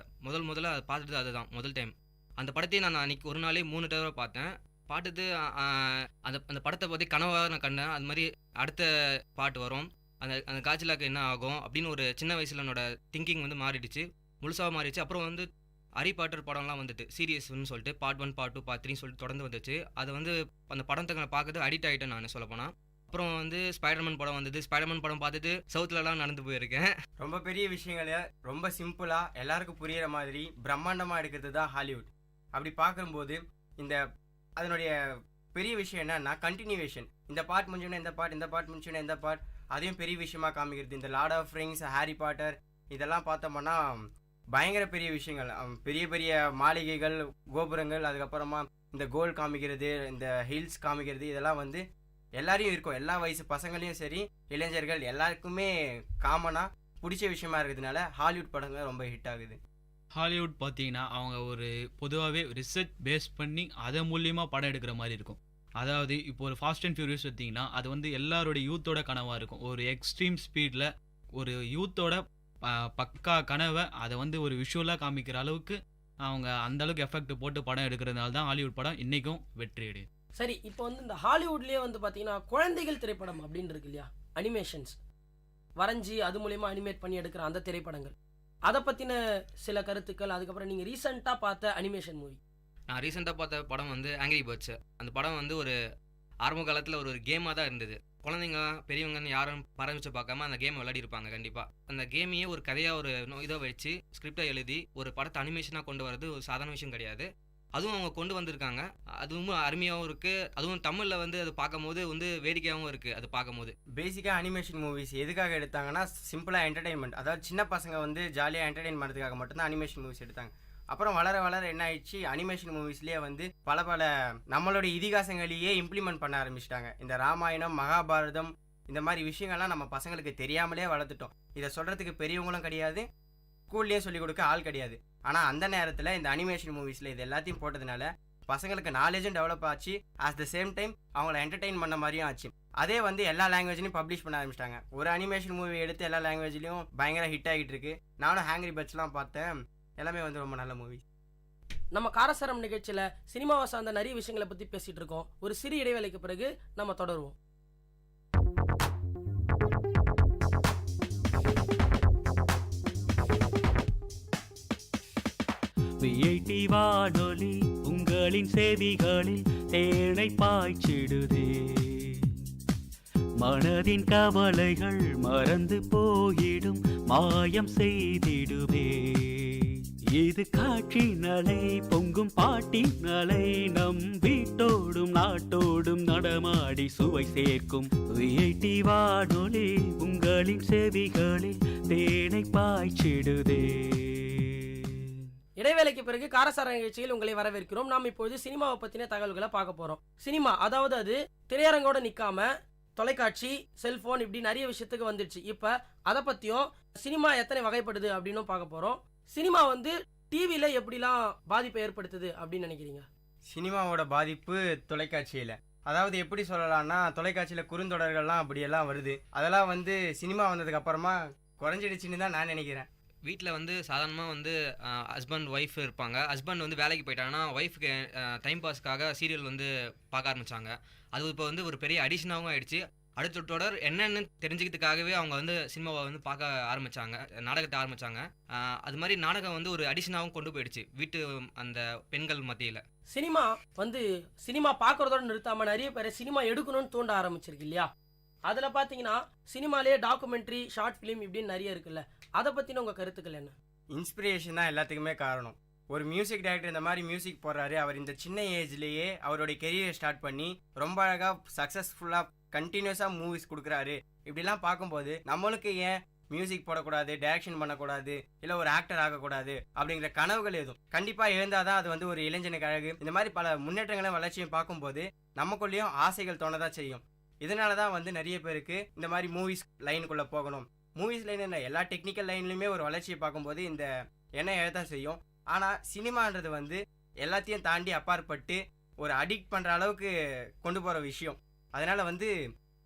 முதல்ல அதை பார்த்துட்டு அதுதான் முதல் டைம். அந்த படத்தையும் நான் அன்றைக்கி ஒரு நாளே 3 தடவை பார்த்தேன். பார்த்துட்டு அந்த படத்தை பற்றி கனவாக நான் கண்டேன். அது மாதிரி அடுத்த பாட்டு வரும், அந்த காஜிலாக்கு என்ன ஆகும் அப்படின்னு ஒரு சின்ன வயசில் என்னோட திங்கிங் வந்து மாறிடுச்சு, முழுசாக மாறிடுச்சு. அப்புறம் வந்து ஹாரி பாட்டர் படம்லாம் வந்துட்டு சீரியஸ்னு சொல்லிட்டு பார்ட் 1 பார்ட் 2 பார்ட் 3 சொல்லிட்டு தொடர்ந்து வந்துச்சு. அது வந்து அந்த படத்துங்களை பார்க்கறது அடிக்ட் ஆகிட்டேன் நான் சொல்லப்போனால். அப்புறம் வந்து ஸ்பைடர்மேன் படம் வந்தது. ஸ்பைடர்மேன் படம் பார்த்துட்டு சவுத்துலலாம் நடந்து போயிருக்கேன். ரொம்ப பெரிய விஷயங்களை ரொம்ப சிம்பிளாக எல்லாருக்கும் புரியிற மாதிரி பிரம்மாண்டமாக எடுக்கிறது தான் ஹாலிவுட். அப்படி பார்க்கும்போது இந்த அதனுடைய பெரிய விஷயம் என்னன்னா கண்டினியூவேஷன். இந்த பார்ட் முடிஞ்சோன்னா இந்த பார்ட், இந்த பார்ட் முடிஞ்சோன்னா இந்த பார்ட், அதையும் பெரிய விஷயமா காமிக்கிறது. இந்த Lord of Rings, Harry Potter இதெல்லாம் பார்த்தோம்னா பயங்கர பெரிய விஷயங்கள். பெரிய பெரிய மாளிகைகள், கோபுரங்கள், அதுக்கப்புறமா இந்த கோல் காமிக்கிறது, இந்த ஹில்ஸ் காமிக்கிறது, இதெல்லாம் வந்து எல்லாரையும் இருக்கும். எல்லா வயசு பசங்களையும் சரி இளைஞர்கள் எல்லாருக்குமே காமனாக பிடிச்ச விஷயமா இருக்கிறதுனால ஹாலிவுட் படங்கள் ரொம்ப ஹிட் ஆகுது. ஹாலிவுட் பார்த்தீங்கன்னா அவங்க ஒரு பொதுவாகவே ரிசர்ச் பேஸ் பண்ணி அதை மூலியமாக படம் எடுக்கிற மாதிரி இருக்கும். அதாவது இப்போ ஒரு ஃபாஸ்ட் அண்ட் ஃபியூரியஸ் எடுத்திங்கன்னா அது வந்து எல்லாரோட யூத்தோட கனவாக இருக்கும். ஒரு எக்ஸ்ட்ரீம் ஸ்பீடில் ஒரு யூத்தோட பக்கா கனவை அதை வந்து ஒரு விஷுவலாக காமிக்கிற அளவுக்கு அவங்க அந்தளவுக்கு எஃபெக்ட் போட்டு படம் எடுக்கிறதுனால தான் ஹாலிவுட் படம் இன்றைக்கும் வெற்றி அடையுது. சரி, இப்போ வந்து இந்த ஹாலிவுட்லேயே வந்து பார்த்தீங்கன்னா குழந்தைகள் திரைப்படம் அப்படின்னு இருக்கு இல்லையா, அனிமேஷன்ஸ் வரைஞ்சி அது மூலயமா அனிமேட் பண்ணி எடுக்கிற அந்த திரைப்படங்கள், அதை பற்றின சில கருத்துக்கள், அதுக்கப்புறம் நீங்கள் ரீசெண்டாக பார்த்த அனிமேஷன் மூவி. நான் ரீசெண்டாக பார்த்த படம் வந்து ஆங்கிரி பேர்ட்ஸ். அந்த படம் வந்து ஒரு ஆரம்ப காலத்தில் ஒரு கேமாக தான் இருந்தது. குழந்தைங்க பெரியவங்கன்னு யாரும் பரமிச்சு பார்க்காம அந்த கேமை விளையாடி இருப்பாங்க கண்டிப்பாக. அந்த கேமையே ஒரு கதையாக ஒரு இதை வச்சு ஸ்கிரிப்டை எழுதி ஒரு படத்தை அனிமேஷனாக கொண்டு வரது ஒரு சாதாரண விஷயம் கிடையாது. அதுவும் அவங்க கொண்டு வந்திருக்காங்க. அதுவும் அருமையாகவும் இருக்குது. அதுவும் தமிழில் வந்து அது பார்க்கும்போது வந்து வேடிக்கையாகவும் இருக்குது. அது பார்க்கும்போது பேசிக்காக அனிமேஷன் மூவிஸ் எதுக்காக எடுத்தாங்கன்னா சிம்பிளாக என்டர்டெயின்மெண்ட், அதாவது சின்ன பசங்க வந்து ஜாலியாக என்டர்டெயின் பண்ணுறதுக்காக மட்டும்தான் அனிமேஷன் மூவிஸ் எடுத்தாங்க. அப்புறம் வளர வளர என்ன ஆயிடுச்சு, அனிமேஷன் மூவிஸ்லேயே வந்து பல நம்மளுடைய இதிகாசங்களையே இம்ப்ளிமெண்ட் பண்ண ஆரம்பிச்சிட்டாங்க. இந்த ராமாயணம், மகாபாரதம் இந்த மாதிரி விஷயங்கள்லாம் நம்ம பசங்களுக்கு தெரியாமலே வளர்த்துட்டோம். இதை சொல்கிறதுக்கு பெரியவங்களும் கிடையாது, ஸ்கூல்லேயே சொல்லிக் கொடுக்க ஆள் கிடையாது. ஆனால் அந்த நேரத்தில் இந்த அனிமேஷன் மூவிஸில் இது எல்லாத்தையும் போட்டதுனால பசங்களுக்கு நாலேஜும் டெவலப் ஆச்சு, அட் த சேம் டைம் அவங்கள என்டர்டெயின் பண்ண மாதிரியும் ஆச்சு. அதே வந்து எல்லா லாங்குவேஜ்லையும் பப்ளிஷ் பண்ண ஆரம்பிச்சிட்டாங்க. ஒரு அனிமேஷன் மூவி எடுத்து எல்லா லாங்குவேஜ்லையும் பயங்கர ஹிட் ஆகிட்டு இருக்கு. நானும் ஆங்கிரி பேர்ட்ஸ்லாம் பார்த்தேன், எல்லாமே வந்து ரொம்ப நல்ல மூவி. நம்ம காரசாரம் நிகழ்ச்சியில் சினிமாவை சார்ந்த நிறைய விஷயங்களை பற்றி பேசிகிட்டு இருக்கோம். ஒரு சிறு இடைவேளைக்கு பிறகு நம்ம தொடருவோம். விஐடி வானொலி உங்களின் செவிகளில் தேனை பாய்ச்சிடுதே, மனதின் கவலைகள் மறந்து போயிடும், மாயம் செய்திடுவே. இது காட்சி நலை பொங்கும் பாட்டி நலை, நம் வீட்டோடும் நாட்டோடும் நடமாடி சுவை சேர்க்கும். விஐடி வானொலி உங்களின் செவிகளில் தேனை பாய்ச்சிடுதே. இடைவேளைக்கு பிறகு காரசார நிகழ்ச்சியில் உங்களை வரவேற்கிறோம். நாம் இப்பொழுது சினிமாவை பற்றின தகவல்களை பார்க்க போகிறோம். சினிமா அதாவது அது திரையரங்கோட நிற்காம தொலைக்காட்சி, செல்போன் இப்படி நிறைய விஷயத்துக்கு வந்துடுச்சு. இப்போ அதை பற்றியும் சினிமா எத்தனை வகைப்படுது அப்படின்னு பார்க்க போகிறோம். சினிமா வந்து டிவியில் எப்படிலாம் பாதிப்பை ஏற்படுத்துது அப்படின்னு நினைக்கிறீங்க? சினிமாவோட பாதிப்பு தொலைக்காட்சியில், அதாவது எப்படி சொல்லலாம்னா தொலைக்காட்சியில் குறுந்தொடர்கள்லாம் அப்படியெல்லாம் வருது. அதெல்லாம் வந்து சினிமா வந்ததுக்கு அப்புறமா குறைஞ்சிடுச்சுன்னு தான் நான் நினைக்கிறேன். வீட்டில் வந்து சாதாரணமாக வந்து ஹஸ்பண்ட் ஒய்ஃப் இருப்பாங்க. ஹஸ்பண்ட் வந்து வேலைக்கு போயிட்டாங்கன்னா ஒய்ஃபுக்கு டைம் பாஸ்க்காக சீரியல் வந்து பார்க்க ஆரம்பித்தாங்க. அது இப்போ வந்து ஒரு பெரிய அடிஷனாகவும் ஆயிடுச்சு. அடுத்த தொடர் என்னென்னு தெரிஞ்சுக்கிறதுக்காகவே அவங்க வந்து சினிமாவை வந்து பார்க்க ஆரம்பித்தாங்க, நாடகத்தை ஆரம்பித்தாங்க. அது மாதிரி நாடகம் வந்து ஒரு அடிஷனாகவும் கொண்டு போயிடுச்சு வீட்டு அந்த பெண்கள் மத்தியில். சினிமா வந்து சினிமா பார்க்குறதோட நிறுத்தாமல் நிறைய பேர் சினிமா எடுக்கணும்னு தூண்ட ஆரம்பிச்சிருக்கு இல்லையா? அதில் பார்த்தீங்கன்னா சினிமாலேயே டாக்குமெண்ட்ரி, ஷார்ட் ஃபிலிம் இப்படின்னு நிறைய இருக்குல்ல, அதை பற்றின உங்கள் கருத்துக்கள் என்ன? இன்ஸ்பிரேஷன் தான் எல்லாத்துக்குமே காரணம். ஒரு மியூசிக் டைரக்டர் இந்த மாதிரி மியூசிக் போடுறாரு, அவர் இந்த சின்ன ஏஜ்லேயே அவருடைய கெரியரை ஸ்டார்ட் பண்ணி ரொம்ப அழகாக சக்ஸஸ்ஃபுல்லாக கண்டினியூஸாக மூவிஸ் கொடுக்குறாரு. இப்படிலாம் பார்க்கும்போது நம்மளுக்கு ஏன் மியூசிக் போடக்கூடாது, டைரக்ஷன் பண்ணக்கூடாது, இல்லை ஒரு ஆக்டர் ஆகக்கூடாது அப்படிங்கிற கனவுகள் எதுவும் கண்டிப்பாக எழுந்தால் தான் அது வந்து ஒரு இளைஞனுக்கு அழகு. இந்த மாதிரி பல முன்னேற்றங்களும் வளர்ச்சியும் பார்க்கும்போது நமக்குள்ளேயும் ஆசைகள் தோணதான் செய்யும். இதனால தான் வந்து நிறைய பேருக்கு இந்த மாதிரி மூவிஸ் லைனுக்குள்ளே போகணும். மூவிஸ் லைன் என்ன, எல்லா டெக்னிக்கல் லைன்லையுமே ஒரு வளர்ச்சியை பார்க்கும்போது இந்த எண்ணம் எழுதான் செய்யும். ஆனால் சினிமான்றது வந்து எல்லாத்தையும் தாண்டி அப்பாற்பட்டு ஒரு அடிக்ட் பண்ணுற அளவுக்கு கொண்டு போகிற விஷயம். அதனால் வந்து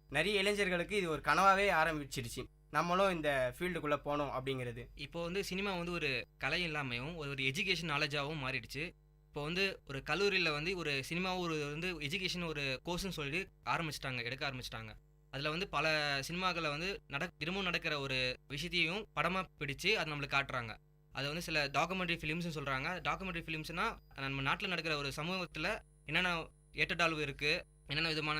நிறைய இளைஞர்களுக்கு இது ஒரு கனவாகவே ஆரம்பிச்சிருச்சு, நம்மளும் இந்த ஃபீல்டுக்குள்ளே போகணும் அப்படிங்கிறது. இப்போ வந்து சினிமா வந்து ஒரு கலை இல்லாமையும் ஒரு எஜுகேஷன் நாலேஜாகவும் மாறிடுச்சு. இப்போ வந்து ஒரு கல்லூரியில் வந்து ஒரு சினிமாவும் ஒரு வந்து எஜுகேஷன் ஒரு கோர்ஸ்னு சொல்லி எடுக்க ஆரம்பிச்சிட்டாங்க. அதில் வந்து பல சினிமாக்களை வந்து திரும்பவும் நடக்கிற ஒரு விஷயத்தையும் படமாக பிடிச்சு அது நம்மளுக்கு காட்டுறாங்க. அது வந்து சில டாக்குமெண்ட்ரி ஃபிலிம்ஸ்னு சொல்கிறாங்க. டாக்குமெண்ட்ரி ஃபிலிம்ஸ்னால் நம்ம நாட்டில் நடக்கிற ஒரு சமூகத்தில் என்னென்ன ஏற்றத்தாழ்வு இருக்குது, என்னென்ன விதமான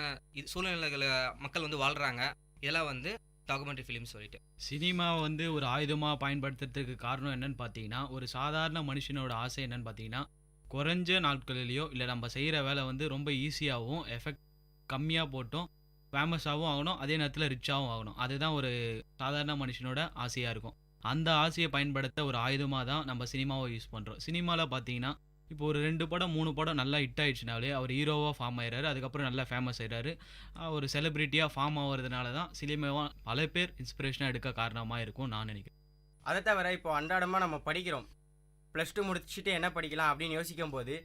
சூழ்நிலைகளை மக்கள் வந்து வாழ்கிறாங்க, இதெல்லாம் வந்து டாக்குமெண்ட்ரி ஃபிலிம்ஸ் சொல்லிட்டு. சினிமாவை வந்து ஒரு ஆயுதமாக பயன்படுத்துறதுக்கு காரணம் என்னன்னு பார்த்தீங்கன்னா, ஒரு சாதாரண மனுஷனோட ஆசை என்னன்னு பார்த்தீங்கன்னா, குறைஞ்ச நாட்களிலேயோ இல்லை நம்ம செய்கிற வேலை வந்து ரொம்ப ஈஸியாகவும் எஃபெக்ட் கம்மியாக போட்டும் ஃபேமஸாகவும் ஆகணும், அதே நேரத்தில் ரிச்சாகவும் ஆகணும். அதுதான் ஒரு சாதாரண மனுஷனோட ஆசையாக இருக்கும். அந்த ஆசையை பயன்படுத்த ஒரு ஆயுதமாக தான் நம்ம சினிமாவை யூஸ் பண்ணுறோம். சினிமாவில் பார்த்தீங்கன்னா இப்போ ஒரு 2 படம் 3 படம் நல்லா ஹிட் ஆயிடுச்சுனாலே அவர் ஹீரோவாக ஃபார்ம் ஆயிடுறாரு, அதுக்கப்புறம் நல்லா ஃபேமஸ் ஆயிடுறாரு. ஒரு செலிப்ரிட்டியாக ஃபார்ம் ஆகிறதுனால தான் சினிமாவாக பல பேர் இன்ஸ்பிரேஷனாக எடுக்க காரணமாக இருக்கும் நான் நினைக்கிறேன். அதை தவிர இப்போ அன்றாடமாக நம்ம படிக்கிறோம். +2 முடிச்சுட்டு என்ன படிக்கலாம் அப்படின்னு யோசிக்கும் போது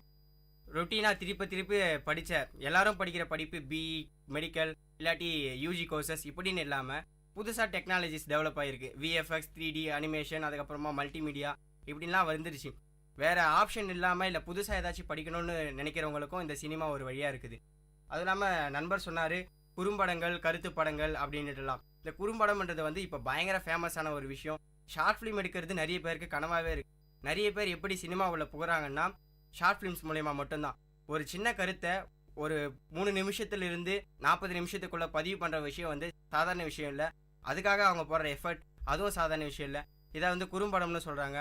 ரொட்டீனாக திருப்பி படித்த எல்லாரும் படிக்கிற படிப்பு பிஇ, மெடிக்கல், இல்லாட்டி யூஜி கோர்சஸ் இப்படின்னு இல்லாமல் புதுசாக டெக்னாலஜிஸ் டெவலப் ஆகிருக்கு. விஎஃப்எக்ஸ், 3D அனிமேஷன், அதுக்கப்புறமா மல்டிமீடியா இப்படின்லாம் வந்துருச்சு. வேறு ஆப்ஷன் இல்லாமல் இல்லை புதுசாக ஏதாச்சும் படிக்கணும்னு நினைக்கிறவங்களுக்கும் இந்த சினிமா ஒரு வழியாக இருக்குது. அதுவும் இல்லாமல் நண்பர் சொன்னார் குறும்படங்கள், கருத்து படங்கள் அப்படின்னுட்டுலாம். இந்த குறும்படம்ன்றது வந்து இப்போ பயங்கர ஃபேமஸான ஒரு விஷயம். ஷார்ட் ஃபிலிம் எடுக்கிறது நிறைய பேருக்கு கனவாகவே இருக்குது. நிறைய பேர் எப்படி சினிமாவில் புகுறாங்கன்னா ஷார்ட் ஃபிலிம்ஸ் மூலயமா மட்டும்தான். ஒரு சின்ன கருத்தை ஒரு 3 நிமிஷத்துலேருந்து 40 நிமிஷத்துக்குள்ளே பதிவு பண்ணுற விஷயம் வந்து சாதாரண விஷயம் இல்லை. அதுக்காக அவங்க போடுற எஃபர்ட் அதுவும் சாதாரண விஷயம் இல்லை. இதை வந்து குறும்படம்னு சொல்கிறாங்க.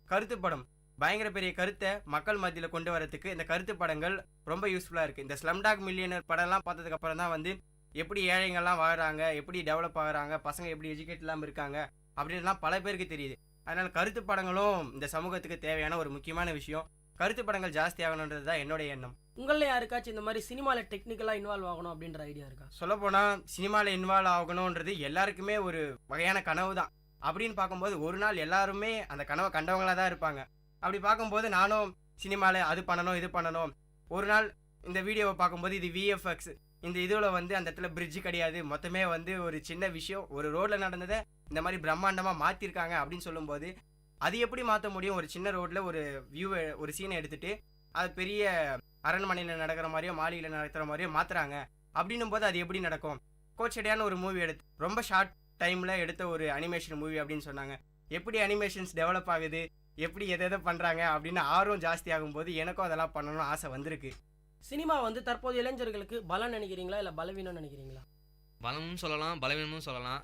கருத்து படம் பயங்கர பெரிய கருத்தை மக்கள் மத்தியில் கொண்டு வரதுக்கு இந்த கருத்து படங்கள் ரொம்ப யூஸ்ஃபுல்லாக இருக்குது. இந்த ஸ்லம்டாக் மில்லியனர் படம்லாம் பார்த்ததுக்கப்புறம் தான் வந்து எப்படி ஏழைங்கள்லாம் வாழ்கிறாங்க, எப்படி டெவலப் ஆகுறாங்க, பசங்க எப்படி எஜுகேட் இல்லாமல் இருக்காங்க அப்படின்லாம் பல பேருக்கு தெரியுது. அதனால் கருத்து படங்களும் இந்த சமூகத்துக்கு தேவையான ஒரு முக்கியமான விஷயம். கருத்து படங்கள் ஜாஸ்தி ஆகணுன்றது தான் என்னுடைய எண்ணம். உங்களில் யாருக்காச்சும் இந்த மாதிரி சினிமாவில் டெக்னிக்கலாக இன்வால்வ் ஆகணும் அப்படின்ற ஐடியா இருக்கா? சொல்லப்போனால் சினிமாவில் இன்வால்வ் ஆகணுன்றது எல்லாருக்குமே ஒரு வகையான கனவு தான். அப்படின்னு பார்க்கும்போது ஒரு நாள் எல்லாருமே அந்த கனவை கண்டவங்களாக தான் இருப்பாங்க. அப்படி பார்க்கும்போது நானும் சினிமாவில் அது பண்ணணும் இது பண்ணணும். ஒரு நாள் இந்த வீடியோவை பார்க்கும்போது இது விஎஃப்எக்ஸ், இந்த இதில் வந்து அந்த இடத்துல பிரிட்ஜு கிடையாது, மொத்தமே வந்து ஒரு சின்ன விஷயம், ஒரு ரோட்டில் நடந்ததை இந்த மாதிரி பிரம்மாண்டமாக மாற்றிருக்காங்க அப்படின்னு சொல்லும்போது அது எப்படி மாற்ற முடியும்? ஒரு சின்ன ரோட்டில் ஒரு வியூவை ஒரு சீனை எடுத்துகிட்டு அது பெரிய அரண்மனையில் நடக்கிற மாதிரியோ மாளிகையில் நடக்கிற மாதிரியோ மாற்றுறாங்க அப்படின்னும் போது அது எப்படி நடக்கும்? கோச்சடியான ஒரு மூவி எடுத்து ரொம்ப ஷார்ட் டைமில் எடுத்த ஒரு அனிமேஷன் மூவி அப்படின்னு சொன்னாங்க. எப்படி அனிமேஷன்ஸ் டெவலப் ஆகுது, எப்படி எதை பண்ணுறாங்க அப்படின்னு ஆர்வம் ஜாஸ்தி ஆகும்போது எனக்கும் அதெல்லாம் பண்ணணும்னு ஆசை வந்திருக்கு. சினிமா வந்து தற்போது இளைஞர்களுக்கு பலம் நினைக்கிறீங்களா இல்லை பலவீனம் நினைக்கிறீங்களா? பலமும் சொல்லலாம், பலவீனமும் சொல்லலாம்.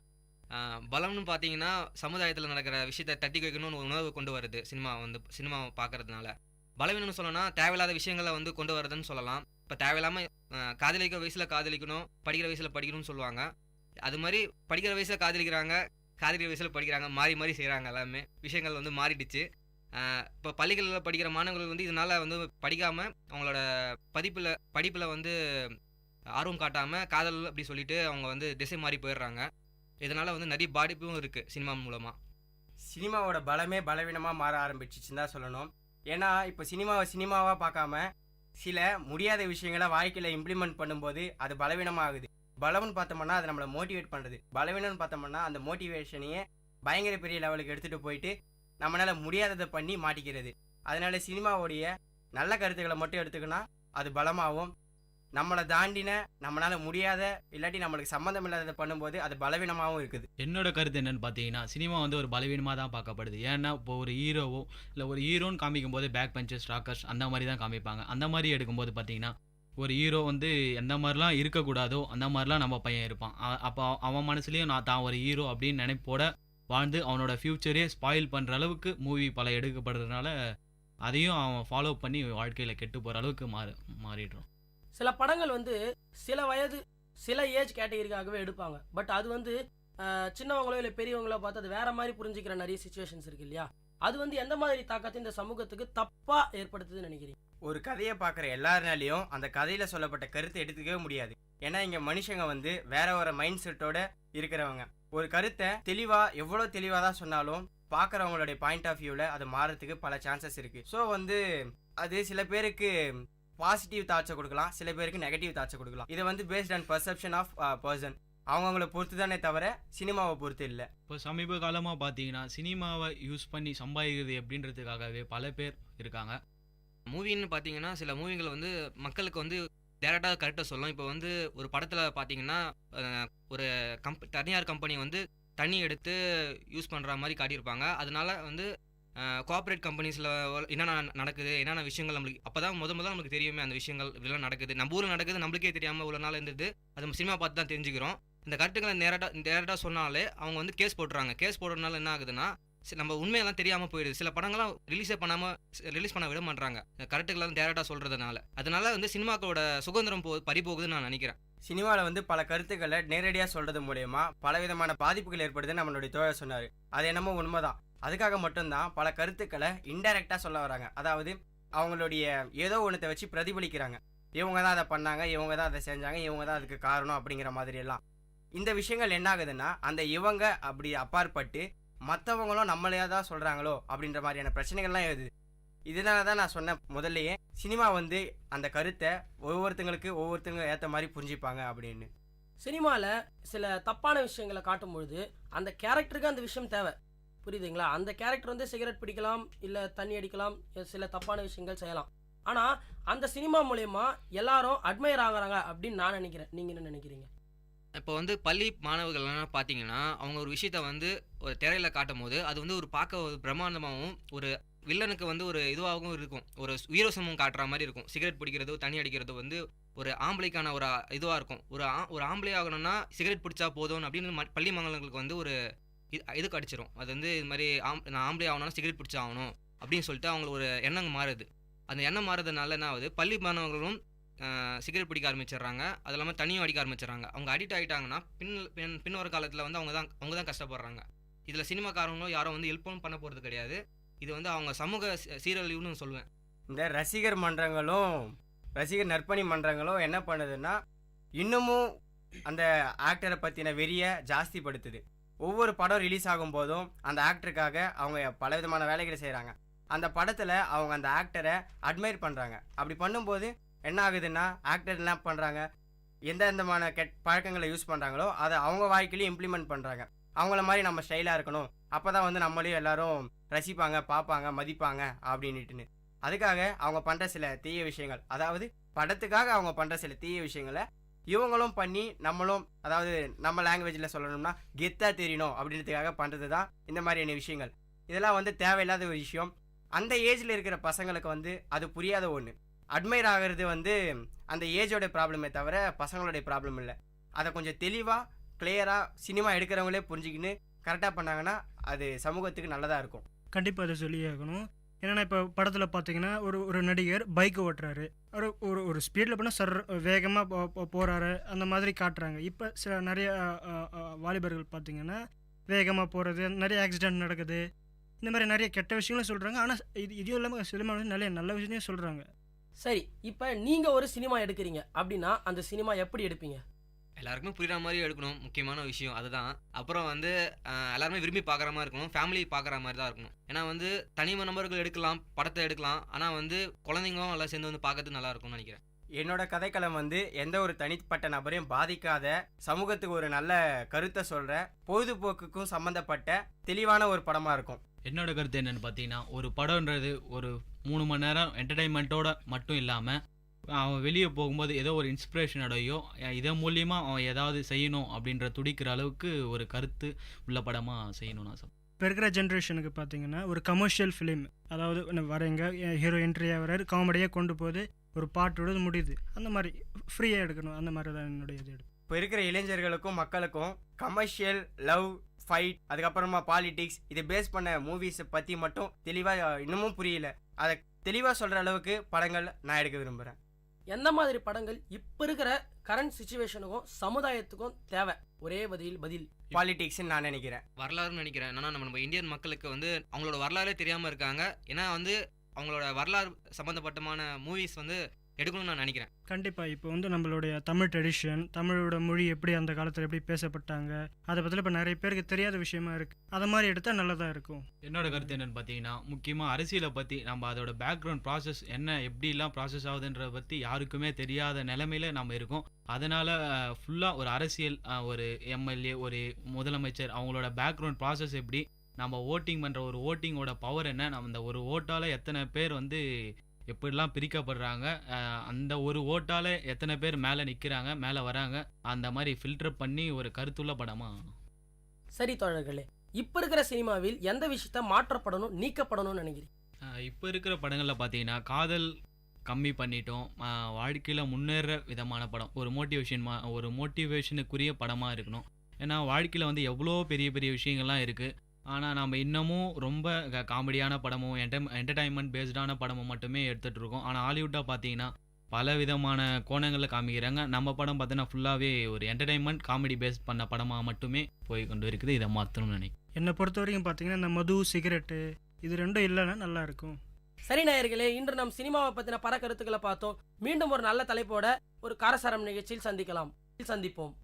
பலம்னு பார்த்தீங்கன்னா சமுதாயத்தில் நடக்கிற விஷயத்தை தட்டி வைக்கணும்னு ஒரு உணர்வு கொண்டு வருது சினிமாவை பார்க்கறதுனால. பலவீனம்னு சொல்லணும்னா தேவையில்லாத விஷயங்களை வந்து கொண்டு வரதுன்னு சொல்லலாம். இப்போ தேவையில்லாமல் காதலிக்கிற வயசில் காதலிக்கணும், படிக்கிற வயசில் படிக்கணும்னு சொல்லுவாங்க. அது மாதிரி படிக்கிற வயசில் காதலிக்கிறாங்க, காதலிக்கிற வயசில் படிக்கிறாங்க, மாறி செய்கிறாங்க. எல்லாமே விஷயங்கள் வந்து மாறிடுச்சு. இப்போ பள்ளிகளில் படிக்கிற மாணவர்கள் வந்து இதனால் வந்து படிக்காமல் அவங்களோட படிப்பில் வந்து ஆர்வம் காட்டாமல் காதல் அப்படி சொல்லிட்டு அவங்க வந்து திசை மாறி போயிடுறாங்க. இதனால் வந்து நிறைய பாதிப்பும் இருக்குது சினிமா மூலமாக. சினிமாவோட பலமே பலவீனமாக மாற ஆரம்பிச்சிச்சுன்னு தான் சொல்லணும். ஏன்னா இப்போ சினிமாவாக பார்க்காம சில முடியாத விஷயங்களை வாழ்க்கையில் இம்ப்ளிமெண்ட் பண்ணும்போது அது பலவீனமாக ஆகுது. பலம்னு பார்த்தோம்னா அது நம்மளை மோட்டிவேட் பண்ணுறது. பலவீனம்னு பார்த்தோம்னா அந்த மோட்டிவேஷனையே பயங்கர பெரிய லெவலுக்கு எடுத்துகிட்டு போயிட்டு நம்மளால் முடியாததை பண்ணி மாட்டிக்கிறது. அதனால சினிமாவோடைய நல்ல கருத்துக்களை மட்டும் எடுத்துக்கினா அது பலமாகவும், நம்மளை தாண்டின நம்மளால் முடியாத இல்லாட்டி நம்மளுக்கு சம்மந்தம் இல்லாததை பண்ணும்போது அது பலவீனமாகவும் இருக்குது. என்னோட கருத்து என்னன்னு பார்த்தீங்கன்னா சினிமா வந்து ஒரு பலவீனமாக தான் பார்க்கப்படுது. ஏன்னா இப்போ ஒரு ஹீரோவோ இல்லை ஒரு ஹீரோன்னு காமிக்கும் போது பேக் பஞ்சர்ஸ், ராக்கர்ஸ் அந்த மாதிரி தான் காமிப்பாங்க. அந்த மாதிரி எடுக்கும்போது பார்த்தீங்கன்னா ஒரு ஹீரோ வந்து எந்த மாதிரிலாம் இருக்கக்கூடாதோ அந்த மாதிரிலாம் நம்ம பையன் இருப்பான். அப்போ அவன் மனசுலேயும் நான் தான் ஒரு ஹீரோ அப்படின்னு நினைப்போட வாழ்ந்து அவனோட ஃப்யூச்சரே ஸ்பாயில் பண்ணுற அளவுக்கு மூவி பல எடுக்கப்படுறதுனால அதையும் அவன் ஃபாலோ பண்ணி வாழ்க்கையில் கெட்டு போகிற அளவுக்கு மாறிடுறான். சில படங்கள் வந்து சில வயது சில ஏஜ் கேட்டகரிக்காகவே எடுப்பாங்க. பட் அது வந்து சின்னவங்களோ இல்லை பெரியவங்களோ பார்த்து அது வேற மாதிரி புரிஞ்சுக்கிற நிறைய சுச்சுவேஷன்ஸ் இருக்கு இல்லையா? அது வந்து எந்த மாதிரி தாக்கத்தை இந்த சமூகத்துக்கு தப்பாக ஏற்படுத்துதுன்னு நினைக்கிறீங்க? ஒரு கதையை பார்க்குற எல்லாருனாலையும் அந்த கதையில் சொல்லப்பட்ட கருத்தை எடுத்துக்கவே முடியாது. ஏன்னா இங்கே மனுஷங்க வந்து வேற ஒரு மைண்ட் செட்டோட இருக்கிறவங்க. ஒரு கருத்தை எவ்வளோ தெளிவாக தான் சொன்னாலும் பார்க்குறவங்களுடைய பாயிண்ட் ஆஃப் வியூவில் அது மாறத்துக்கு பல சான்சஸ் இருக்குது. ஸோ வந்து அது சில பேருக்கு பாசிட்டிவ் தாட்ஸை கொடுக்கலாம், சில பேருக்கு நெகட்டிவ் தாட்ஸை கொடுக்கலாம். இதை வந்து based on perception of person, அவங்கள பொறுத்து தானே தவிர சினிமாவை பொறுத்து இல்லை. இப்போ சமீப காலமாக பார்த்தீங்கன்னா சினிமாவை யூஸ் பண்ணி சம்பாதிக்கிறது எப்படின்றதுக்காகவே பல பேர் இருக்காங்க. மூவின்னு பார்த்தீங்கன்னா சில மூவிகள் வந்து மக்களுக்கு வந்து டேரெக்டாக கரெக்டாக சொல்லலாம். இப்போ வந்து ஒரு படத்தில் பார்த்தீங்கன்னா ஒரு தனியார் கம்பெனி வந்து தண்ணி எடுத்து யூஸ் பண்ணுற மாதிரி காட்டியிருப்பாங்க. அதனால வந்து கோஆப்ரேட் கம்பெனிஸில் என்னென்ன நடக்குது, என்னென்ன விஷயங்கள் நம்மளுக்கு அப்போ தான் முதல்ல நம்மளுக்கு தெரியுமே அந்த விஷயங்கள் இதெல்லாம் நடக்குது, நம்ம ஊரில் நடக்குது நம்மளுக்கே தெரியாமல் இவ்வளோ நாள் இருந்தது, அது நம்ம சினிமா பார்த்து தான் தெரிஞ்சுக்கிறோம். இந்த கருத்துக்களை நேரடாக சொன்னாலே அவங்க வந்து கேஸ் போட்டுறாங்க. கேஸ் போடுறதுனால என்ன ஆகுதுன்னா நம்ம உண்மையெல்லாம் தெரியாமல் போயிடுது. சில படங்கள்லாம் ரிலீஸ் பண்ண விட மாட்டாங்க கருத்துக்கெல்லாம் டேரக்டாக சொல்கிறதுனால. அதனால வந்து சினிமாக்களோட சுதந்திரம் பறிபோகுதுன்னு நான் நினைக்கிறேன். சினிமாவில் வந்து பல கருத்துக்களை நேரடியாக சொல்கிறது மூலயமா பலவிதமான பாதிப்புகள் ஏற்படுதுன்னு நம்மளுடைய தோழர் சொன்னார். அது என்னமோ உண்மைதான். அதுக்காக மட்டும்தான் பல கருத்துக்களை இன்டைரக்டாக சொல்ல வராங்க. அதாவது அவங்களுடைய ஏதோ ஒன்றத்தை வச்சு பிரதிபலிக்கிறாங்க. இவங்க தான் அதை பண்ணாங்க, இவங்க தான் அதை செஞ்சாங்க, இவங்க தான் அதுக்கு காரணம் அப்படிங்கிற மாதிரியெல்லாம். இந்த விஷயங்கள் என்ன ஆகுதுன்னா அந்த இவங்க அப்படி அப்பாற்பட்டு மற்றவங்களும் நம்மளையா தான் சொல்கிறாங்களோ அப்படின்ற மாதிரியான பிரச்சனைகள்லாம் எழுது. இதனால தான் நான் சொன்னேன் முதல்லையே, சினிமா வந்து அந்த கருத்தை ஒவ்வொருத்தங்க ஏற்ற மாதிரி புரிஞ்சுப்பாங்க அப்படின்னு. சினிமாவில் சில தப்பான விஷயங்களை காட்டும் பொழுது அந்த கேரக்டருக்கு அந்த விஷயம் தேவை, புரியுதுங்களா? அந்த கேரக்டர் வந்து சிகரெட் பிடிக்கலாம், இல்லை தண்ணி அடிக்கலாம், சில தப்பான விஷயங்கள் செய்யலாம். ஆனால் அந்த சினிமா மூலயமா எல்லாரும் அட்மையர் ஆகுறாங்க அப்படின்னு நான் நினைக்கிறேன். நீங்கள் என்ன நினைக்கிறீங்க? இப்போ வந்து பள்ளி மாணவர்கள்லாம் பார்த்தீங்கன்னா அவங்க ஒரு விஷயத்த வந்து ஒரு திரையில் காட்டும் போது அது வந்து ஒரு பார்க்க ஒரு பிரம்மாண்டமாகவும் ஒரு வில்லனுக்கு வந்து ஒரு இதுவாகவும் இருக்கும், ஒரு வீரோசமும் காட்டுற மாதிரி இருக்கும். சிகரெட் பிடிக்கிறதோ தண்ணி அடிக்கிறதோ வந்து ஒரு ஆம்பளைக்கான ஒரு இதுவாக இருக்கும். ஒரு ஆம்பளை ஆகணும்னா சிகரெட் பிடிச்சா போதும் அப்படின்னு பள்ளி மாணவர்களுக்கு வந்து ஒரு இதுக்கு அடிச்சிடும். அது வந்து இது மாதிரி நான் ஆம்பளை ஆகணும்னா சிகரெட் பிடிச்சா ஆகணும் அப்படின்னு சொல்லிட்டு அவங்களுக்கு ஒரு எண்ணம் மாறுது. அந்த எண்ணம் மாறுறதுனால என்ன ஆகுது, பள்ளி மாணவர்களும் சிகரெட் பிடிக்க ஆரம்பிச்சிடுறாங்க. அது இல்லாமல் தண்ணியும் அடிக்க ஆரம்பிச்சிடறாங்க. அவங்க அடிக்ட் ஆகிட்டாங்கன்னா பின் வர காலத்தில் வந்து அவங்க தான் கஷ்டப்படுறாங்க. இதில் சினிமாக்காரங்களும் யாரும் வந்து ஹெல்ப்பும் பண்ண போகிறது கிடையாது. இது வந்து அவங்க சமூக சீரழிவுன்னு சொல்லுவேன். இந்த ரசிகர் மன்றங்களும் ரசிகர் நற்பணி மன்றங்களும் என்ன பண்ணுதுன்னா இன்னமும் அந்த ஆக்டரை பற்றின வெறியை ஜாஸ்திப்படுத்துது. ஒவ்வொரு படம் ரிலீஸ் ஆகும் போதும் அந்த ஆக்டருக்காக அவங்க பலவிதமான வேலைகளை செய்கிறாங்க. அந்த படத்தில் அவங்க அந்த ஆக்டரை அட்மையர் பண்ணுறாங்க. அப்படி பண்ணும்போது என்ன ஆகுதுன்னா ஆக்டர் என்ன பண்ணுறாங்க, எந்த விதமான பழக்கங்களை யூஸ் பண்ணுறாங்களோ அதை அவங்க வாழ்க்கையிலையும் இம்ப்ளிமெண்ட் பண்ணுறாங்க. அவங்கள மாதிரி நம்ம ஸ்டைலாக இருக்கணும், அப்போ தான் வந்து நம்மளையும் எல்லாரும் ரசிப்பாங்க, பார்ப்பாங்க, மதிப்பாங்க அப்படின்ட்டுன்னு. அதுக்காக அவங்க பண்ணுற சில தீய விஷயங்கள், அதாவது படத்துக்காக அவங்க பண்ணுற சில தீய விஷயங்களை இவங்களும் பண்ணி நம்மளும், அதாவது நம்ம லாங்குவேஜில் சொல்லணும்னா கெத்தாக தெரியணும் அப்படின்றதுக்காக பண்ணுறது தான் இந்த மாதிரியான விஷயங்கள். இதெல்லாம் வந்து தேவையில்லாத ஒரு விஷயம். அந்த ஏஜில் இருக்கிற பசங்களுக்கு வந்து அது புரியாத ஒன்று. அட்மையர் ஆகிறது வந்து அந்த ஏஜோட ப்ராப்ளமே தவிர பசங்களுடைய ப்ராப்ளம் இல்லை. அதை கொஞ்சம் தெளிவாக கிளியராக சினிமா எடுக்கிறவங்களே புரிஞ்சுக்கின்னு கரெக்டாக பண்ணாங்கன்னா அது சமூகத்துக்கு நல்லதாக இருக்கும். கண்டிப்பாக அதை சொல்லி ஆகணும். என்னென்னா இப்போ படத்தில் பார்த்தீங்கன்னா ஒரு நடிகர் பைக் ஓட்டுறாரு, ஒரு ஸ்பீடில் போனால் வேகமாக போகிறாரு, அந்த மாதிரி காட்டுறாங்க. இப்போ சில நிறைய வாலிபர்கள் பார்த்தீங்கன்னா வேகமாக போகிறது, நிறைய ஆக்சிடென்ட் நடக்குது, இந்த மாதிரி நிறைய கெட்ட விஷயங்களும் சொல்கிறாங்க. ஆனால் இதுவும் இல்லாமல் சினிமா நிறைய நல்ல விஷயத்தையும் சொல்கிறாங்க. சரி, இப்போ நீங்கள் ஒரு சினிமா எடுக்கிறீங்க அப்படின்னா அந்த சினிமா எப்படி எடுப்பீங்க? எல்லாருக்குமே புரியுற மாதிரி எடுக்கணும், முக்கியமான விஷயம் அதுதான். அப்புறம் வந்து எல்லாருமே விரும்பி பார்க்குற மாதிரி இருக்கணும், ஃபேமிலி பார்க்குற மாதிரி தான் இருக்கணும். ஏன்னா வந்து தனி நபர்கள் எடுக்கலாம், படத்தை எடுக்கலாம், ஆனால் வந்து குழந்தைங்களும் எல்லாம் சேர்ந்து வந்து பார்க்கறதுக்கு நல்லா இருக்கும்னு நினைக்கிறேன். என்னோட கதைக்களம் வந்து எந்த ஒரு தனிப்பட்ட நபரையும் பாதிக்காத, சமூகத்துக்கு ஒரு நல்ல கருத்தை சொல்கிற, பொழுதுபோக்குக்கும் சம்மந்தப்பட்ட தெளிவான ஒரு படமாக இருக்கும். என்னோட கருத்து என்னென்னு பார்த்தீங்கன்னா, ஒரு படம்ன்றது ஒரு 3 மணி நேரம் என்டர்டைன்மெண்ட்டோட மட்டும் இல்லாமல் அவன் வெளியே போகும்போது ஏதோ ஒரு இன்ஸ்பிரேஷனோடையோ இதன் மூலியமாக அவன் ஏதாவது செய்யணும் அப்படின்ற துடிக்கிற அளவுக்கு ஒரு கருத்து உள்ள படமாக செய்யணும்னு ஆசை. இப்போ இருக்கிற ஜென்ரேஷனுக்கு பார்த்தீங்கன்னா ஒரு கமர்ஷியல் ஃபிலிம், அதாவது வரீங்க ஹீரோ என்ட்ரி ஆகிறாரு, காமெடியாக கொண்டு போகுது, ஒரு பாட்டோட முடியுது, அந்த மாதிரி ஃப்ரீயாக எடுக்கணும். அந்த மாதிரி தான் என்னுடைய இது. இப்போ இருக்கிற இளைஞர்களுக்கும் மக்களுக்கும் கமர்ஷியல், லவ், ஃபைட், அதுக்கப்புறமா பாலிடிக்ஸ், இதை பேஸ் பண்ண மூவிஸை பற்றி மட்டும் தெளிவாக இன்னமும் புரியல. அதை தெளிவாக சொல்கிற அளவுக்கு படங்கள் நான் எடுக்க விரும்புகிறேன். எந்த மாதிரி படங்கள் இப்போ இருக்கிற கரண்ட் சிச்சுவேஷனுக்கும் சமுதாயத்துக்கும் தேவை? ஒரே பதில் பாலிடிக்ஸ்ன்னு நான் நினைக்கிறேன். வரலாறுன்னு நினைக்கிறேன். என்னன்னா நம்ம இந்தியன் மக்களுக்கு வந்து அவங்களோட வரலாறே தெரியாமல் இருக்காங்க. ஏன்னா வந்து அவங்களோட வரலாறு சம்மந்தப்பட்டமான மூவிஸ் வந்து எடுக்கணும்னு நான் நினைக்கிறேன். கண்டிப்பாக இப்போ வந்து நம்மளுடைய தமிழ் ட்ரெடிஷன், தமிழோட மொழி எப்படி அந்த காலத்தில் எப்படி பேசப்பட்டாங்க, அதை பற்றில இப்போ நிறைய பேருக்கு தெரியாத விஷயமா இருக்குது. அதை மாதிரி எடுத்தால் நல்லதாக இருக்கும். என்னோட கருத்து என்னென்னு பார்த்தீங்கன்னா, முக்கியமாக அரசியலை பற்றி நம்ம அதோட பேக்ரவுண்ட் ப்ராசஸ் என்ன, எப்படிலாம் ப்ராசஸ் ஆகுதுன்றதை பற்றி யாருக்குமே தெரியாத நிலைமையில நம்ம இருக்கோம். அதனால் ஃபுல்லாக ஒரு அரசியல், ஒரு எம்எல்ஏ, ஒரு முதலமைச்சர், அவங்களோட பேக்ரவுண்ட் ப்ராசஸ் எப்படி, நம்ம ஓட்டிங் பண்ணுற ஒரு ஓட்டிங்கோட பவர் என்ன, நம்ம இந்த ஒரு ஓட்டால் எத்தனை பேர் வந்து எப்படிலாம் பிரிக்கப்படுறாங்க, அந்த ஒரு ஓட்டால் எத்தனை பேர் மேலே நிற்கிறாங்க, மேலே வராங்க, அந்த மாதிரி ஃபில்டர் பண்ணி ஒரு கருத்துள்ள படமாக. சரி தோழர்களே, இப்போ இருக்கிற சினிமாவில் எந்த விஷயத்த மாற்றப்படணும் நீக்கப்படணும்னு நினைக்கிறீங்க? இப்போ இருக்கிற படங்களில் பார்த்தீங்கன்னா காதல் கம்மி பண்ணிட்டோம். வாழ்க்கையில் முன்னேற விதமான படம், ஒரு மோட்டிவேஷனுக்குரிய படமாக இருக்கணும். ஏன்னா வாழ்க்கையில் வந்து எவ்வளோ பெரிய பெரிய விஷயங்கள்லாம் இருக்குது. ஆனால் நம்ம இன்னமும் ரொம்ப காமெடியான படமும் என்டர்டைன்மெண்ட் பேஸ்டான படமும் மட்டுமே எடுத்துகிட்டு இருக்கோம். ஆனால் ஹாலிவுட்டாக பார்த்தீங்கன்னா பல விதமான கோணங்களில் காமிக்கிறாங்க. நம்ம படம் பார்த்தீங்கன்னா ஃபுல்லாகவே ஒரு என்டர்டைன்மெண்ட் காமெடி பேஸ் பண்ண படமாக மட்டுமே போய் கொண்டு இருக்குது. இதை மாற்றணும்னு நினைக்கிறேன். என்னை பொறுத்த வரைக்கும் பார்த்தீங்கன்னா இந்த மது, சிகரெட்டு இது ரெண்டும் இல்லைன்னா நல்லா இருக்கும். சரி நேயர்களே, இன்று நம் சினிமாவை பற்றின பல கருத்துக்களை பார்த்தோம். மீண்டும் ஒரு நல்ல தலைப்போட ஒரு காரசாரம் நிகழ்ச்சியில் சந்திப்போம்.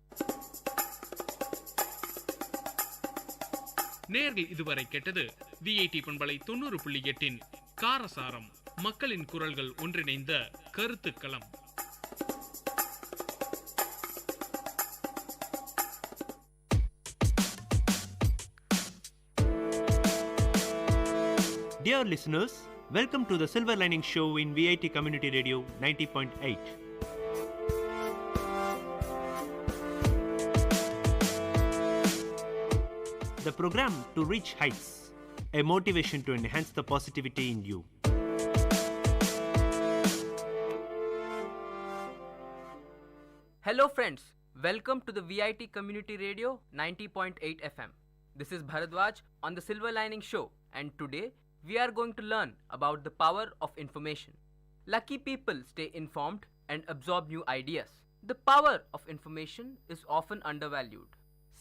நேர்கள் இதுவரை கேட்டது விஐடி பண்பலை 90.8 காரசாரம், மக்களின் குரல்கள் ஒன்றிணைந்த கருத்துக்களம். Dear listeners, welcome to the Silver Lining Show in VIT Community Radio 90.8. The program to reach heights, a motivation to enhance the positivity in you. Hello friends, welcome to the VIT Community Radio 90.8 FM. This is Bharadwaj on the Silver Lining Show, and today we are going to learn about the power of information. Lucky people stay informed and absorb new ideas. The power of information is often undervalued.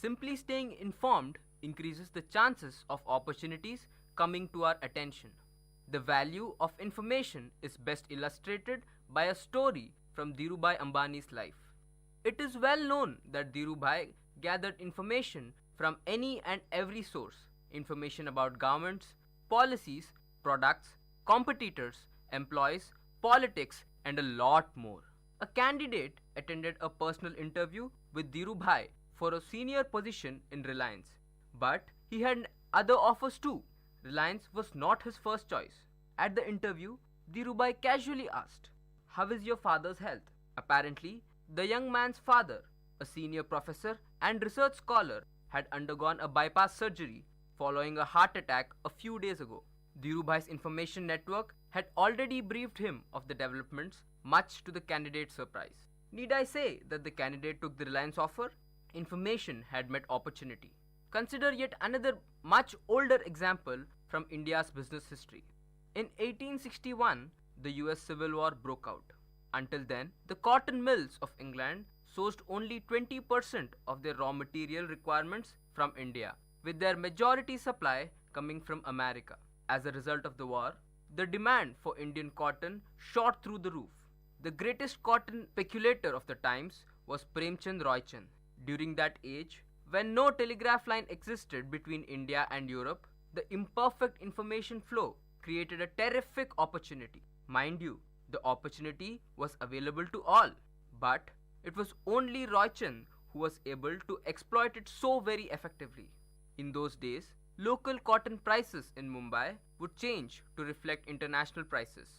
Simply staying informed increases the chances of opportunities coming to our attention. The value of information is best illustrated by a story from Dhirubhai Ambani's life. It is well known that Dhirubhai gathered information from any and every source. Information about governments, policies, products, competitors, employees, politics, and a lot more. A candidate attended a personal interview with Dhirubhai for a senior position in Reliance. But he had other offers too. Reliance was not his first choice. At the interview, Dhirubhai casually asked, "How is your father's health?" Apparently, the young man's father, a senior professor and research scholar, had undergone a bypass surgery following a heart attack a few days ago. Dhirubhai's information network had already briefed him of the developments, much to the candidate's surprise. Need I say that the candidate took the Reliance offer? Information had met opportunity. Consider yet another much older example from India's business history. In 1861, the US Civil War broke out. Until then, the cotton mills of England sourced only 20% of their raw material requirements from India, with their majority supply coming from America. As a result of the war, the demand for Indian cotton shot through the roof. The greatest cotton speculator of the times was Premchand Roychand. During that age, when no telegraph line existed between India and Europe, the imperfect information flow created a terrific opportunity. Mind you, the opportunity was available to all, but it was only Roychand who was able to exploit it so very effectively. In those days, local cotton prices in Mumbai would change to reflect international prices.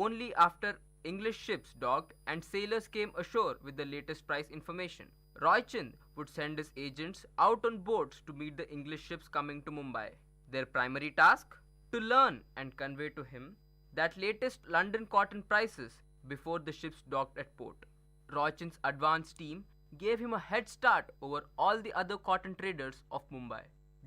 Only after English ships docked and sailors came ashore with the latest price information, Roychand would send his agents out on boats to meet the English ships coming to Mumbai. Their primary task? To learn and convey to him that latest London cotton prices before the ships docked at port. Roychand's advanced team gave him a head start over all the other cotton traders of Mumbai.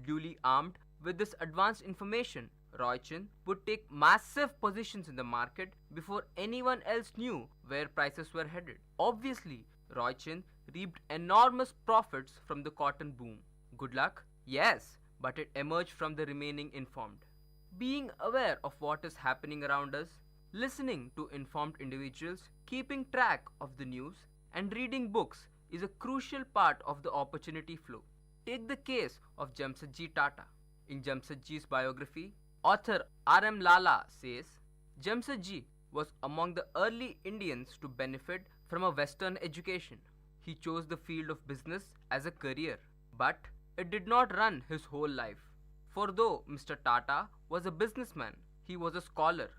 Duly armed with this advanced information, Roychand would take massive positions in the market before anyone else knew where prices were headed. Obviously, Roychand reaped enormous profits from the cotton boom. Good luck? Yes, but it emerged from the remaining informed. Being aware of what is happening around us, listening to informed individuals, keeping track of the news, and reading books is a crucial part of the opportunity flow. Take the case of Jamsetji Tata. In Jamsetji's biography, author R.M. Lala says, Jamsetji was among the early Indians to benefit from a Western education. He chose the field of business as a career, but it did not run his whole life. For though Mr. Tata was a businessman, he was a scholar.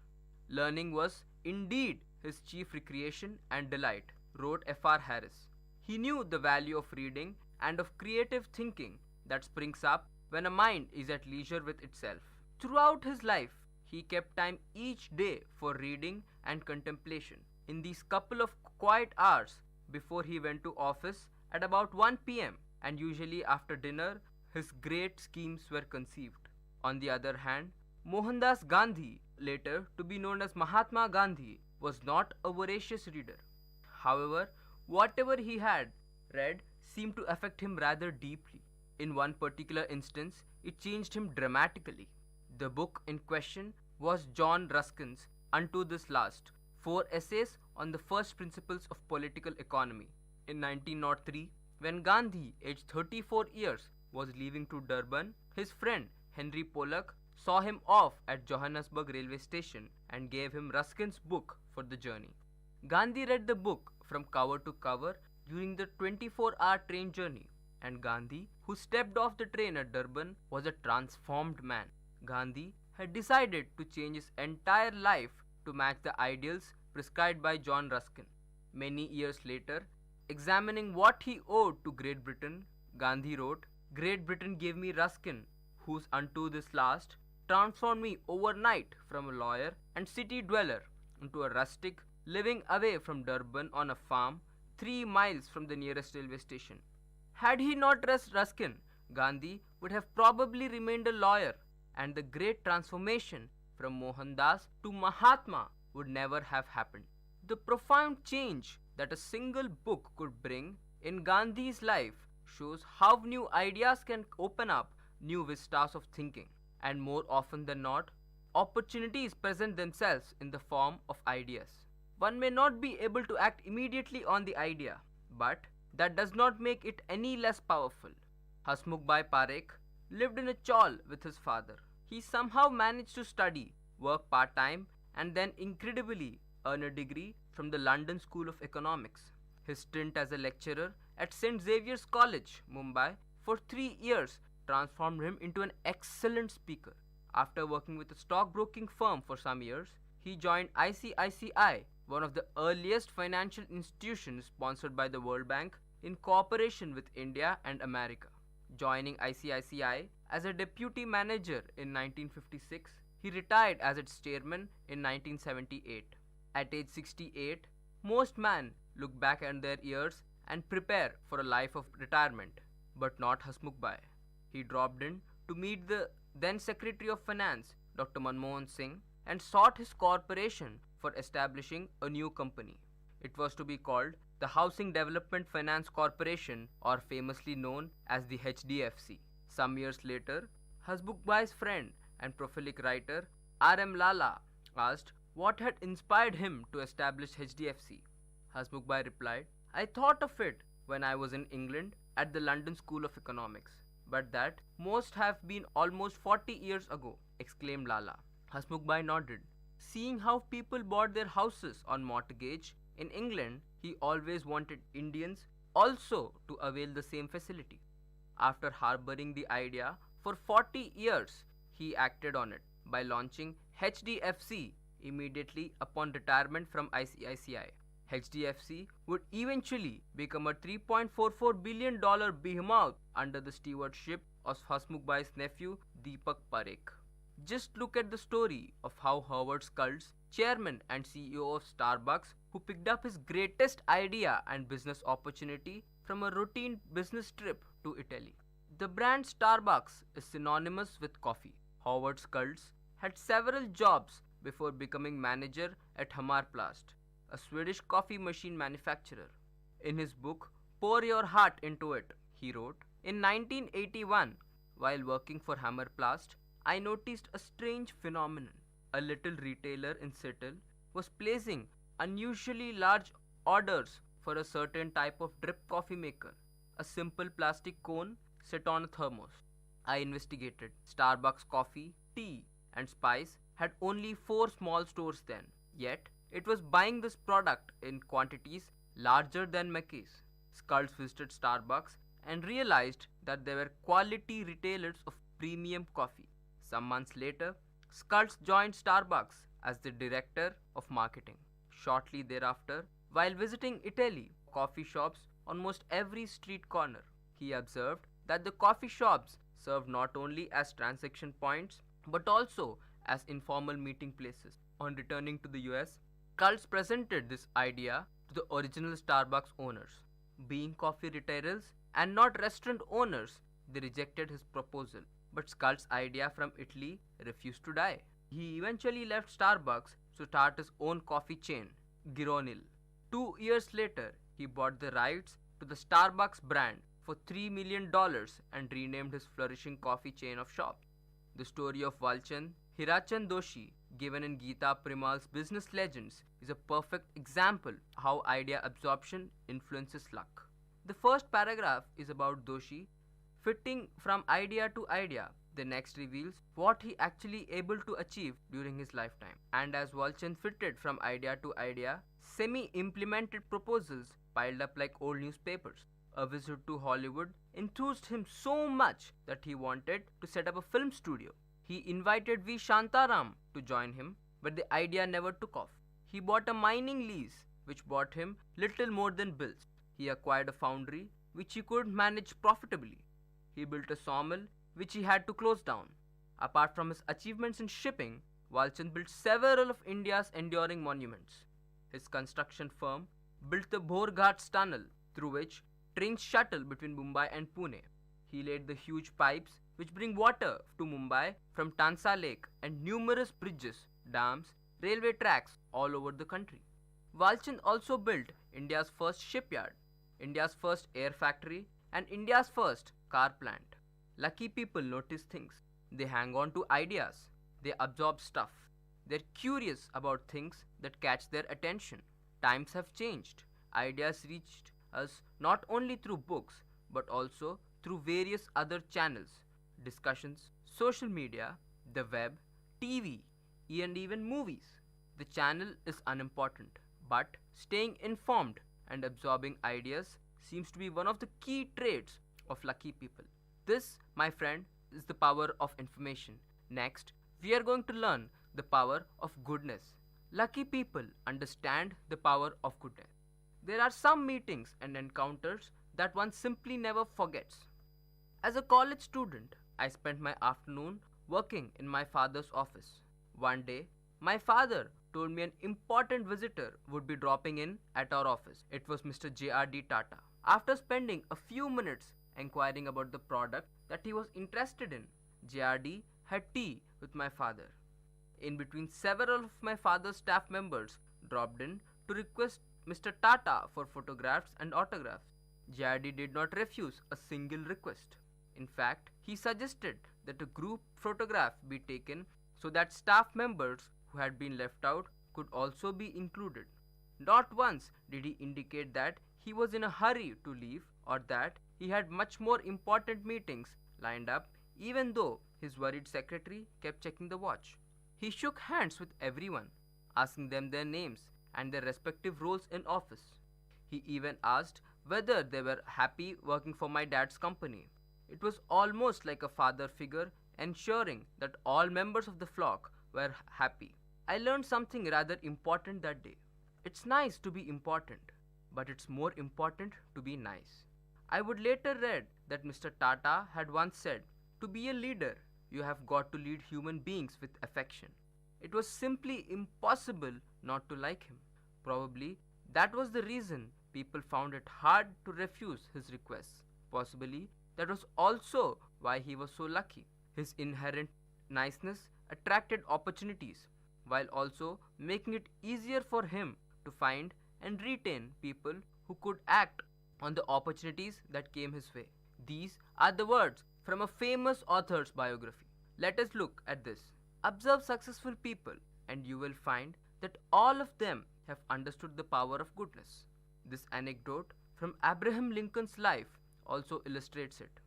Learning was indeed his chief recreation and delight, wrote F.R. Harris. He knew the value of reading and of creative thinking that springs up when a mind is at leisure with itself. Throughout his life, he kept time each day for reading and contemplation. In these couple of quiet hours before he went to office at about 1 p.m., and usually after dinner, his great schemes were conceived. On the other hand, Mohandas Gandhi, later to be known as Mahatma Gandhi, was not a voracious reader. However, whatever he had read seemed to affect him rather deeply. In one particular instance, it changed him dramatically. The book in question was John Ruskin's Unto This Last, 4 essays on the first principles of political economy. In 1903, when Gandhi, aged 34 years, was leaving to Durban, his friend Henry Pollock saw him off at Johannesburg railway station and gave him Ruskin's book for the journey. Gandhi read the book from cover to cover during the 24-hour train journey, and Gandhi, who stepped off the train at Durban, was a transformed man. Gandhi had decided to change his entire life to match the ideals prescribed by John Ruskin. Many years later, examining what he owed to Great Britain, Gandhi wrote, "Great Britain gave me Ruskin, whose Unto This Last transformed me overnight from a lawyer and city dweller into a rustic living away from Durban on a farm 3 miles from the nearest railway station." Had he not read Ruskin, Gandhi would have probably remained a lawyer, and the great transformation from Mohandas to Mahatma would never have happened. The profound change that a single book could bring in Gandhi's life shows how new ideas can open up new vistas of thinking, and more often than not, opportunities present themselves in the form of ideas. One may not be able to act immediately on the idea, but that does not make it any less powerful. Hasmukhbhai Parekh lived in a chawl with his father. He somehow managed to study, work part-time, and then incredibly earn a degree from the London School of Economics. His stint as a lecturer at St. Xavier's College, Mumbai, for 3 years transformed him into an excellent speaker. After working with a stockbroking firm for some years, he joined ICICI, one of the earliest financial institutions sponsored by the World Bank in cooperation with India and America. Joining ICICI as a deputy manager in 1956, he retired as its chairman in 1978. At age 68, most men look back at their years and prepare for a life of retirement, but not Hasmukhbhai. He dropped in to meet the then Secretary of Finance, Dr. Manmohan Singh, and sought his cooperation for establishing a new company. It was to be called the Housing Development Finance Corporation, or famously known as the HDFC. Some years later, Hasmukhbhai's friend and prolific writer R.M. Lala asked what had inspired him to establish HDFC. Hasmukhbhai replied, "I thought of it when I was in England at the London School of Economics, but that must have been almost 40 years ago," exclaimed Lala. Hasmukhbhai nodded. Seeing how people bought their houses on mortgage in England, he always wanted Indians also to avail the same facility. After harboring the idea for 40 years, he acted on it by launching HDFC immediately upon retirement from ICICI. HDFC would eventually become a $3.44 billion behemoth under the stewardship of Hasmukhbhai's nephew Deepak Parekh. Just look at the story of how Howard Schultz, chairman and CEO of Starbucks, who picked up his greatest idea and business opportunity from a routine business trip to Italy. The brand Starbucks is synonymous with coffee. Howard Schultz had several jobs before becoming manager at Hammarplast, a Swedish coffee machine manufacturer. In his book, Pour Your Heart Into It, he wrote, "In 1981, while working for Hammarplast, I noticed a strange phenomenon. A little retailer in Seattle was placing unusually large orders for a certain type of drip coffee maker, a simple plastic cone set on a thermos. I investigated. Starbucks coffee, tea, and spice had only 4 small stores then, yet it was buying this product in quantities larger than Mackey's. Schultz visited Starbucks and realized that they were quality retailers of premium coffee. Some months later, Schultz joined Starbucks as the director of marketing. Shortly thereafter, while visiting Italy, coffee shops on almost every street corner, he observed that the coffee shops served not only as transaction points but also as informal meeting places. On returning to the US, Cults presented this idea to the original Starbucks owners. Being coffee retailers and not restaurant owners, they rejected his proposal. But Cult's idea from Italy refused to die. He eventually left Starbucks to start his own coffee chain, Gironil. 2 years later, he bought the rights to the Starbucks brand for $3 million and renamed his flourishing coffee chain of shops. The story of Walchand Hirachand Doshi, given in Geeta Primal's Business Legends, is a perfect example how idea absorption influences luck. The first paragraph is about Doshi fitting from idea to idea. The next reveals what he actually able to achieve during his lifetime. And as Walchand fitted from idea to idea, semi-implemented proposals piled up like old newspapers. A visit to Hollywood enthused him so much that he wanted to set up a film studio. He invited V. Shantaram to join him, but the idea never took off. He bought a mining lease, which bought him little more than bills. He acquired a foundry, which he couldn't manage profitably. He built a sawmill, which he had to close down. Apart from his achievements in shipping, Walchand built several of India's enduring monuments. His construction firm built the Bhorghats tunnel, through which trains shuttle between Mumbai and Pune. He laid the huge pipes which bring water to Mumbai from Tansa Lake and numerous bridges, dams, railway tracks all over the country. Walchand also built India's first shipyard, India's first air factory, and India's first car plant. Lucky people notice things. They hang on to ideas. They absorb stuff. They're curious about things that catch their attention. Times have changed. Ideas reached us not only through books but also through various other channels, discussions, social media, the web, TV, and even movies. The channel is unimportant, but staying informed and absorbing ideas seems to be one of the key traits of lucky people. This, my friend, is the power of information. Next, we are going to learn the power of goodness. Lucky people understand the power of goodness. There are some meetings and encounters that one simply never forgets. As a college student, I spent my afternoon working in my father's office. One day, my father told me an important visitor would be dropping in at our office. It was Mr. J.R.D. Tata. After spending a few minutes inquiring about the product that he was interested in, J.R.D. had tea with my father. In between, several of my father's staff members dropped in to request Mr. Tata for photographs and autographs. J.R.D. did not refuse a single request. In fact, he suggested that a group photograph be taken so that staff members who had been left out could also be included. Not once did he indicate that he was in a hurry to leave or that he had much more important meetings lined up, even though his worried secretary kept checking the watch. He shook hands with everyone, asking them their names and their respective roles in office. He even asked whether they were happy working for my dad's company. It was almost like a father figure ensuring that all members of the flock were happy. I learned something rather important that day. It's nice to be important, but it's more important to be nice. I would later read that Mr. Tata had once said, "To be a leader, you have got to lead human beings with affection." It was simply impossible not to like him. Probably that was the reason people found it hard to refuse his requests. Possibly that was also why he was so lucky. His inherent niceness attracted opportunities, while also making it easier for him to find and retain people who could act on the opportunities that came his way. These are the words from a famous author's biography. Let us look at this. Observe successful people and you will find that all of them have understood the power of goodness. This anecdote from Abraham Lincoln's life also illustrates it.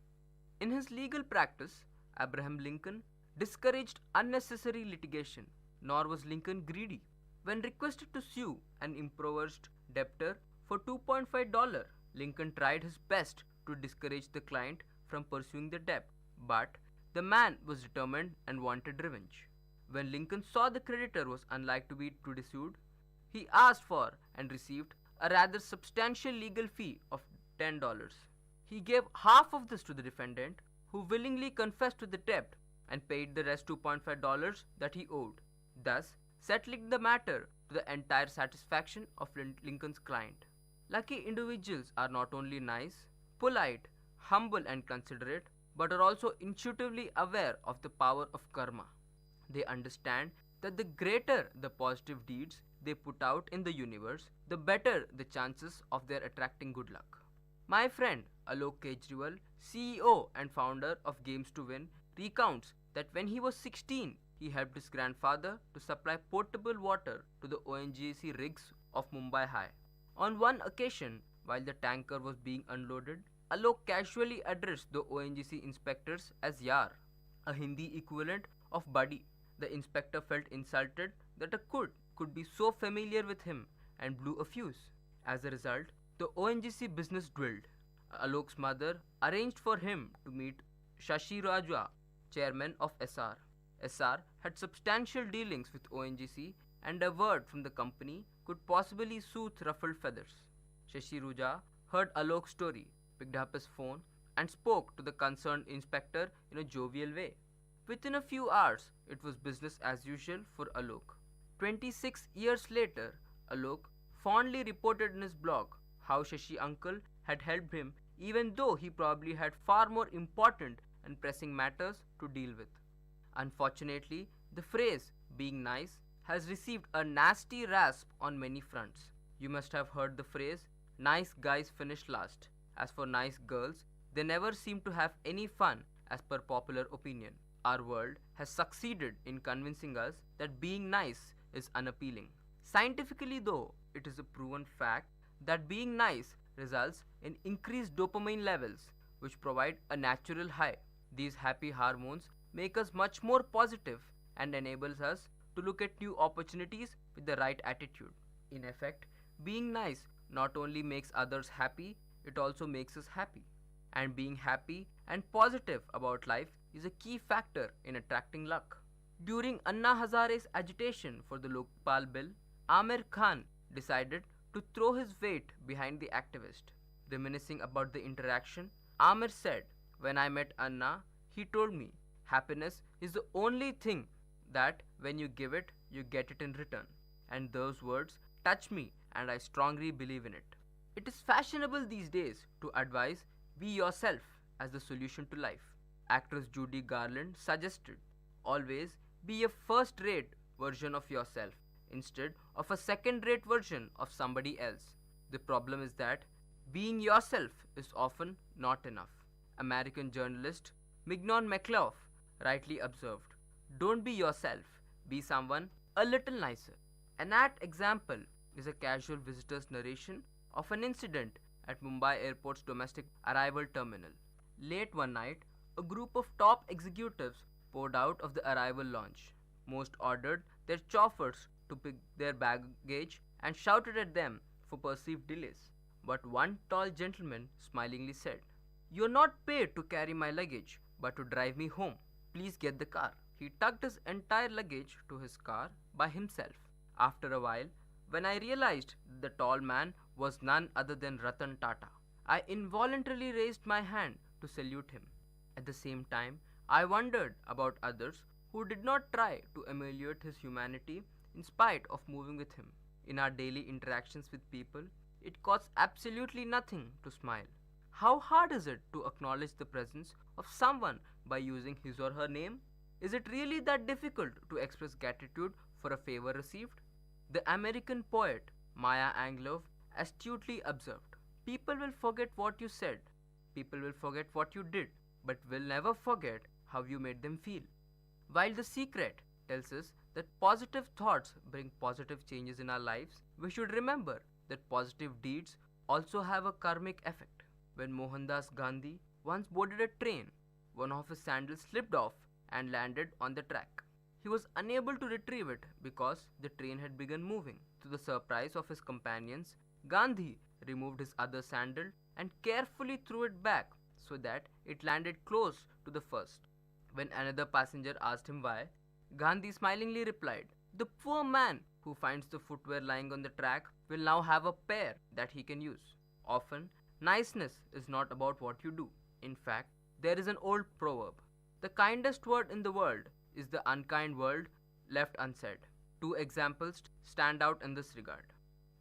In his legal practice, Abraham Lincoln discouraged unnecessary litigation, nor was Lincoln greedy. When requested to sue an impoverished debtor for $2.5, Lincoln tried his best to discourage the client from pursuing the debt, but the man was determined and wanted revenge. When Lincoln saw the creditor was unlikely to be sued, he asked for and received a rather substantial legal fee of $10. He gave half of this to the defendant, who willingly confessed to the debt and paid the rest $2.5 that he owed, thus settling the matter to the entire satisfaction of Lincoln's client. Lucky individuals are not only nice, polite, humble, and considerate, but are also intuitively aware of the power of karma. They understand that the greater the positive deeds they put out in the universe, the better the chances of their attracting good luck. My friend Alok Kejriwal, CEO and founder of Games to Win, recounts that when he was 16, he helped his grandfather to supply potable water to the ONGC rigs of Mumbai High. On one occasion, while the tanker was being unloaded, Alok casually addressed the ONGC inspectors as Yar, a Hindi equivalent of buddy. The inspector felt insulted that a could be so familiar with him and blew a fuse. As a result, the ONGC business dwindled. Alok's mother arranged for him to meet Shashi Rajwa, chairman of SR. SR had substantial dealings with ONGC, and a word from the company could possibly soothe ruffled feathers. Shashi Rajwa heard Alok's story, picked up his phone, and spoke to the concerned inspector in a jovial way. Within a few hours, it was business as usual for Alok. 26 years later, Alok fondly reported in his blog how Shashi uncle had helped him even though he probably had far more important and pressing matters to deal with. Unfortunately, the phrase being nice has received a nasty rasp on many fronts. You must have heard the phrase nice guys finish last. As for nice girls, they never seem to have any fun as per popular opinion. Our world has succeeded in convincing us that being nice is unappealing. Scientifically though, it is a proven fact that being nice results in increased dopamine levels which provide a natural high. These happy hormones make us much more positive and enables us to look at new opportunities with the right attitude. In effect, being nice not only makes others happy, it also makes us happy. And being happy and positive about life is a key factor in attracting luck. During Anna Hazare's agitation for the Lokpal bill, Aamir Khan decided to throw his weight behind the activist. Reminiscing about the interaction, Aamir said, "When I met Anna, he told me, happiness is the only thing that when you give it, you get it in return. And those words touch me and I strongly believe in it." It is fashionable these days to advise be yourself as the solution to life. Actress Judy Garland suggested, always be a first-rate version of yourself instead of a second-rate version of somebody else. The problem is that being yourself is often not enough. American journalist Mignon McLeod rightly observed, "Don't be yourself, be someone a little nicer." An apt example is a casual visitor's narration of an incident at Mumbai Airport's domestic arrival terminal. Late one night, a group of top executives poured out of the arrival lounge. Most ordered their chauffeurs to pick their baggage and shouted at them for perceived delays. But one tall gentleman smilingly said, "You're not paid to carry my luggage, but to drive me home. Please get the car." He tucked his entire luggage to his car by himself. After a while, when I realized that the tall man was none other than Ratan Tata, I involuntarily raised my hand to salute him. At the same time, I wondered about others who did not try to ameliorate his humanity in spite of moving with him. In our daily interactions with people, it costs absolutely nothing to smile. How hard is it to acknowledge the presence of someone by using his or her name? Is it really that difficult to express gratitude for a favor received? The American poet Maya Angelou astutely observed, "People will forget what you said, people will forget what you did, but will never forget how you made them feel." While The Secret tells us that positive thoughts bring positive changes in our lives, we should remember that positive deeds also have a karmic effect. When Mohandas Gandhi once boarded a train, one of his sandals slipped off and landed on the track. He was unable to retrieve it because the train had begun moving. To the surprise of his companions, Gandhi removed his other sandal and carefully threw it back so that it landed close to the first. When another passenger asked him why, Gandhi smilingly replied, "The poor man who finds the footwear lying on the track will now have a pair that he can use." Often, niceness is not about what you do. In fact, There is an old proverb: the kindest word in the world is the unkind word left unsaid. Two examples stand out in this regard.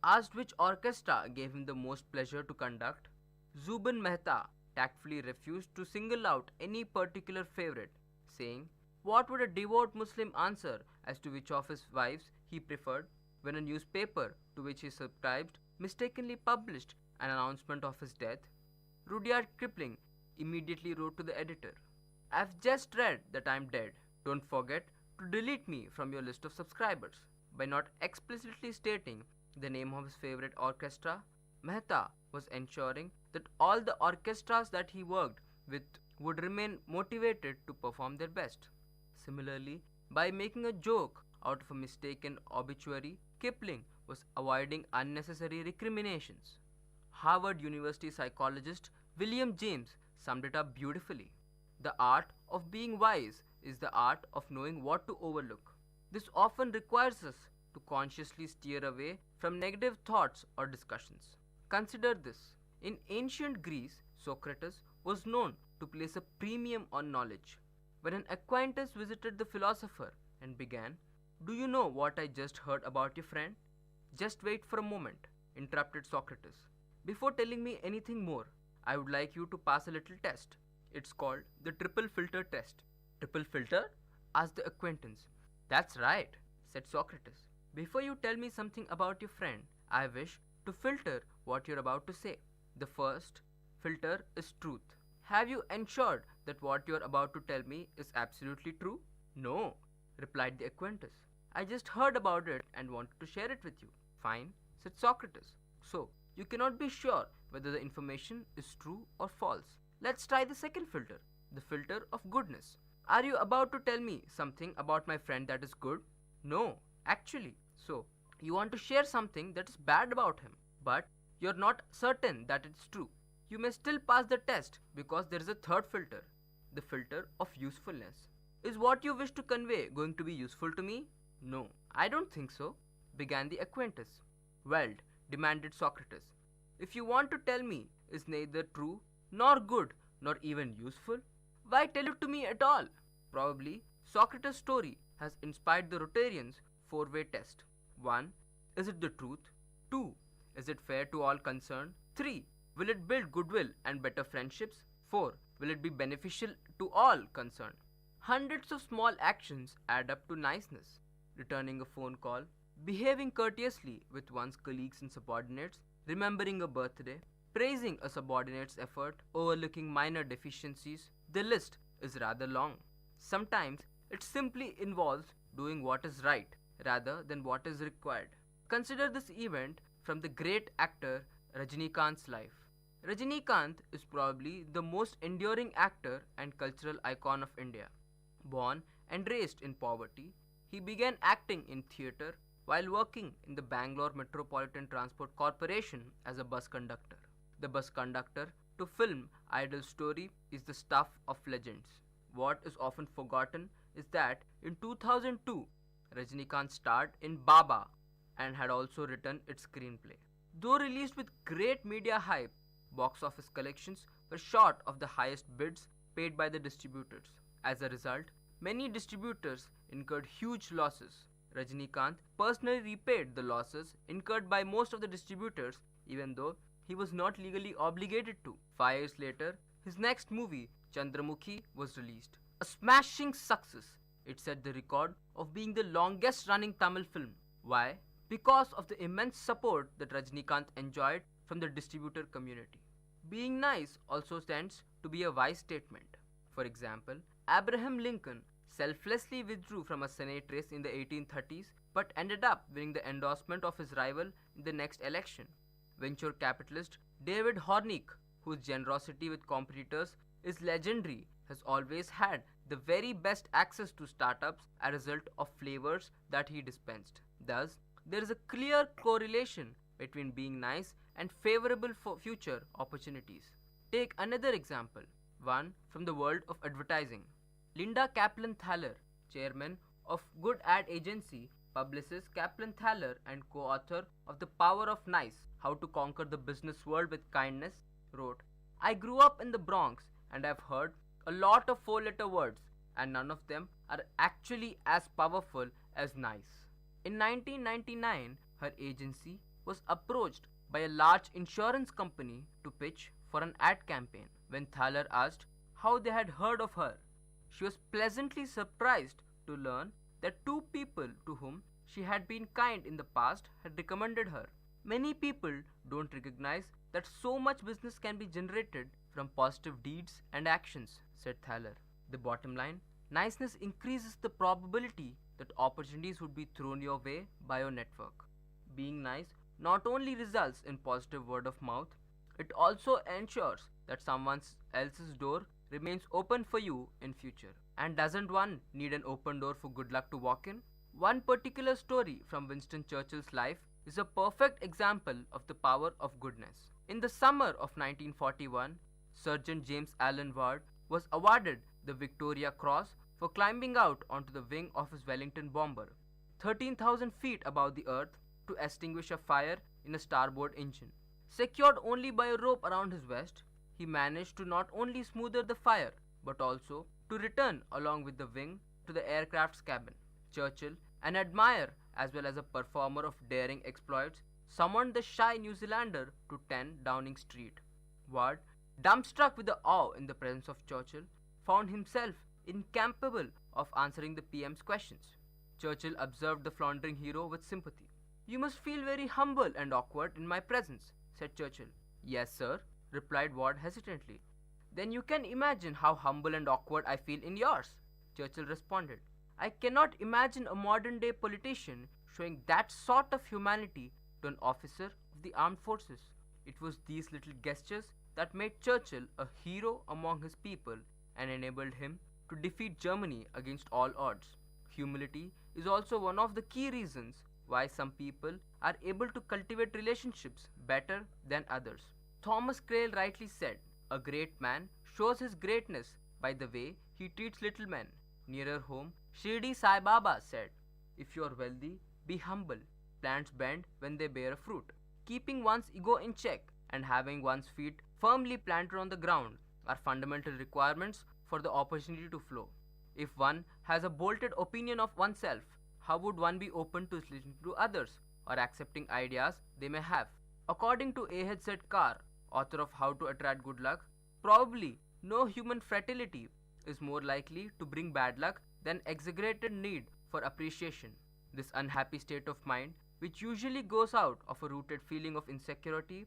Asked which orchestra gave him the most pleasure to conduct, Zubin Mehta tactfully refused to single out any particular favorite, saying, what would a devout Muslim answer as to which of his wives he preferred when a newspaper to which he subscribed mistakenly published an announcement of his death? Rudyard Kipling immediately wrote to the editor, I've just read that I'm dead. Don't forget to delete me from your list of subscribers. By not explicitly stating the name of his favorite orchestra, Mehta was ensuring that all the orchestras that he worked with would remain motivated to perform their best. Similarly, by making a joke out of a mistaken obituary, Kipling was avoiding unnecessary recriminations. Harvard University psychologist William James summed it up beautifully. The art of being wise is the art of knowing what to overlook. This often requires us to consciously steer away from negative thoughts or discussions. Consider this. In ancient Greece, Socrates was known to place a premium on knowledge. When an acquaintance visited the philosopher and began, Do you know what I just heard about your friend? Just wait for a moment, interrupted Socrates. Before telling me anything more, I would like you to pass a little test. It's called the triple filter test. Triple filter? Asked the acquaintance. That's right, said Socrates. Before you tell me something about your friend, I wish to filter what you're about to say. The first filter is truth. Have you ensured that what you're about to tell me is absolutely true? No, replied the acquaintance. I just heard about it and wanted to share it with you. Fine, said Socrates. So, you cannot be sure whether the information is true or false. Let's try the second filter, the filter of goodness. Are you about to tell me something about my friend that is good? No, actually. So, you want to share something that is bad about him, but you're not certain that it's true. You may still pass the test because there is a third filter, the filter of usefulness. Is what you wish to convey going to be useful to me? No, I don't think so, began the acquaintance. Well, demanded Socrates, if you want to tell me is neither true, nor good, nor even useful, why tell it to me at all? Probably, Socrates' story has inspired the Rotarians' four-way test. 1. Is it the truth? 2. Is it fair to all concerned? 3. Will it build goodwill and better friendships? 4. Will it be beneficial to all concerned? Hundreds of small actions add up to niceness. Returning a phone call, behaving courteously with one's colleagues and subordinates, remembering a birthday, praising a subordinate's effort, overlooking minor deficiencies. The list is rather long. Sometimes it simply involves doing what is right rather than what is required. Consider this event from the great actor Rajinikanth's life. Rajinikanth is probably the most enduring actor and cultural icon of India. Born and raised in poverty, he began acting in theatre while working in the Bangalore Metropolitan Transport Corporation as a bus conductor. The bus conductor to film Idol story is the stuff of legends. What is often forgotten is that in 2002, Rajinikanth starred in Baba and had also written its screenplay. Though released with great media hype, box office collections were short of the highest bids paid by the distributors. As a result, many distributors incurred huge losses. Rajinikanth personally repaid the losses incurred by most of the distributors, even though he was not legally obligated to. 5 years later, his next movie, Chandramukhi, was released. A smashing success. It set the record of being the longest running Tamil film. Why? Because of the immense support that Rajinikanth enjoyed from the distributor community. Being nice also tends to be a wise statement. For example, Abraham Lincoln selflessly withdrew from a Senate race in the 1830s but ended up winning the endorsement of his rival in the next election. Venture capitalist David Hornick, whose generosity with competitors is legendary, has always had the very best access to startups as a result of flavors that he dispensed. Thus, there is a clear correlation between being nice and favorable for future opportunities. Take another example, one from the world of advertising. Linda Kaplan Thaler, chairman of Good Ad Agency, publicist Kaplan Thaler and co-author of The Power of Nice, How to Conquer the Business World with Kindness, wrote, I grew up in the Bronx and I've heard a lot of 4-letter words, and none of them are actually as powerful as nice. In 1999, her agency was approached by a large insurance company to pitch for an ad campaign. When Thaler asked how they had heard of her, she was pleasantly surprised to learn that 2 people to whom she had been kind in the past had recommended her. Many people don't recognize that so much business can be generated from positive deeds and actions, said Thaler. The bottom line, niceness increases the probability that opportunities would be thrown your way by your network. Being nice not only results in positive word of mouth, it also ensures that someone else's door remains open for you in future. And doesn't one need an open door for good luck to walk in? One particular story from Winston Churchill's life is a perfect example of the power of goodness. In the summer of 1941, Sergeant James Allen Ward was awarded the Victoria Cross for climbing out onto the wing of his Wellington bomber, 13,000 feet above the earth, to extinguish a fire in a starboard engine. Secured only by a rope around his waist, he managed to not only smother the fire, but also to return along with the wing to the aircraft's cabin. Churchill, an admirer as well as a performer of daring exploits, summoned the shy New Zealander to 10 Downing Street. Ward, dumbstruck with the awe in the presence of Churchill, found himself incapable of answering the PM's questions. Churchill observed the floundering hero with sympathy. "You must feel very humble and awkward in my presence," said Churchill. "Yes, sir," replied Ward hesitantly. "Then you can imagine how humble and awkward I feel in yours," Churchill responded. "I cannot imagine a modern-day politician showing that sort of humanity to an officer of the armed forces." It was these little gestures that made Churchill a hero among his people and enabled him to defeat Germany against all odds. Humility is also one of the key reasons why some people are able to cultivate relationships better than others. Thomas Crale rightly said, "A great man shows his greatness by the way he treats little men." Nearer home, Shirdi Sai Baba said, "If you are wealthy, be humble. Plants bend when they bear fruit." Keeping one's ego in check and having one's feet firmly planted on the ground are fundamental requirements for the opportunity to flow. If one has a bolted opinion of oneself, how would one be open to listening to others or accepting ideas they may have? According to A.H. Z. Carr, author of How to Attract Good Luck, probably no human fatality is more likely to bring bad luck than exaggerated need for appreciation. This unhappy state of mind, which usually goes out of a rooted feeling of insecurity,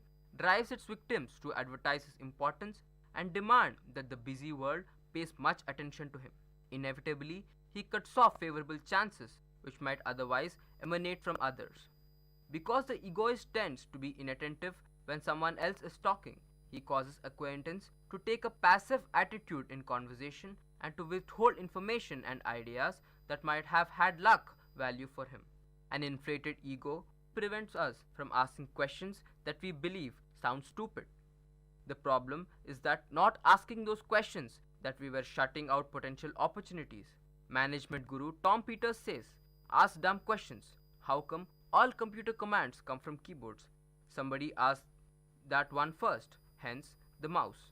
drives its victims to advertise his importance and demand that the busy world pays much attention to him. Inevitably, he cuts off favorable chances which might otherwise emanate from others. Because the egoist tends to be inattentive when someone else is talking, he causes acquaintance to take a passive attitude in conversation and to withhold information and ideas that might have had luck value for him. An inflated ego prevents us from asking questions that we believe sound stupid. The problem is that not asking those questions that we were shutting out potential opportunities. Management guru Tom Peters says, "Ask dumb questions. How come all computer commands come from keyboards?" Somebody asked that one first, hence the mouse.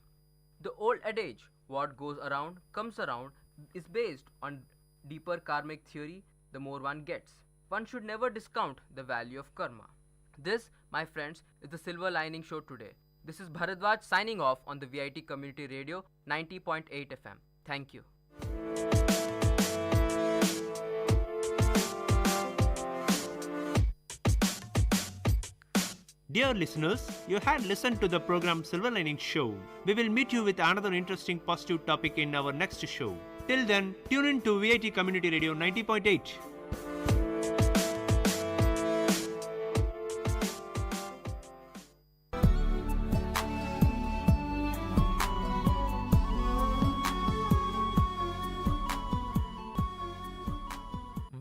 The old adage, "What goes around comes around," is based on deeper karmic theory. The more one gets, one should never discount the value of karma. This, my friends, is the Silver Lining Show today. This is Bharadwaj signing off on the VIT Community Radio 90.8 FM. Thank you. Dear listeners, you had listened to the program Silver Lining Show. We will meet you with another interesting positive topic in our next show. Till then, tune in to VIT Community Radio 90.8.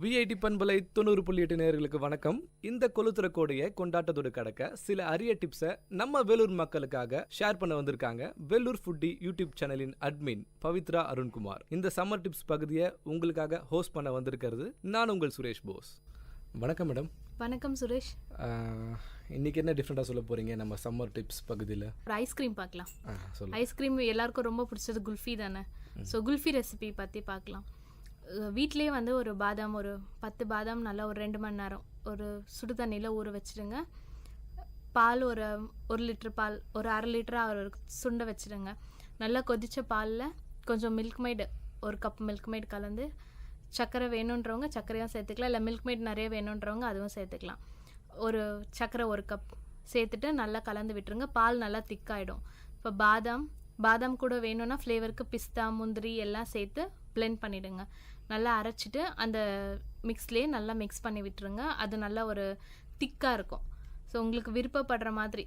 VIT பண்பலை 90.8 நேயர்களுக்கு வணக்கம். இந்த கொளுத்துற கோடையை கொண்டாட்டத்தோடு கடக்க சில அரிய டிப்ஸை நம்ம வேலூர் மக்களுக்காக ஷேர் பண்ண வந்திருக்காங்க வேலூர் ஃபுட்டி யூடியூப் சேனலின் அட்மின் பவித்ரா அருண்குமார். இந்த சம்மர் டிப்ஸ் பகுதியை உங்களுக்காக ஹோஸ்ட் பண்ண வந்திருக்கிறது நான் உங்கள் சுரேஷ் போஸ். வணக்கம் மேடம். வணக்கம் சுரேஷ். இன்றைக்கி என்ன டிஃப்ரெண்ட்டாக சொல்ல போகிறீங்க நம்ம சம்மர் டிப்ஸ் பகுதியில்? ஒரு ஐஸ்கிரீம் பார்க்கலாம். சொல்லுங்கள். ஐஸ்கிரீம் எல்லாருக்கும் ரொம்ப பிடிச்சது குல்ஃபி தானே. ஸோ குல்ஃபி ரெசிபி பற்றி பார்க்கலாம். வீட்டிலேயே வந்து ஒரு பாதாம், ஒரு 10 பாதாம் நல்லா ஒரு 2 மணி நேரம் ஒரு சுடு தண்ணியில் ஊற வச்சுடுங்க. பால் ஒரு 1 லிட்டர் பால் ஒரு 1/2 லிட்டராக ஒரு சுண்ட வச்சுடுங்க. நல்லா கொதித்த பாலில் கொஞ்சம் milk maid, 1 cup milk maid கலந்து, சர்க்கரை வேணுன்றவங்க சர்க்கரையும் சேர்த்துக்கலாம், இல்லை மில்க் மெய்டு நிறைய வேணுன்றவங்க அதுவும் சேர்த்துக்கலாம். ஒரு சர்க்கரை 1 கப் சேர்த்துட்டு நல்லா கலந்து விட்டுருங்க. பால் நல்லா திக்காயிடும். இப்போ பாதாம் கூட வேணும்னா ஃப்ளேவருக்கு பிஸ்தா, முந்திரி எல்லாம் சேர்த்து பிளெண்ட் பண்ணிவிடுங்க. நல்லா அரைச்சிட்டு அந்த மிக்ஸ்லேயே நல்லா மிக்ஸ் பண்ணி விட்டுருங்க. அது நல்லா ஒரு திக்காக இருக்கும். ஸோ உங்களுக்கு விருப்பப்படுற மாதிரி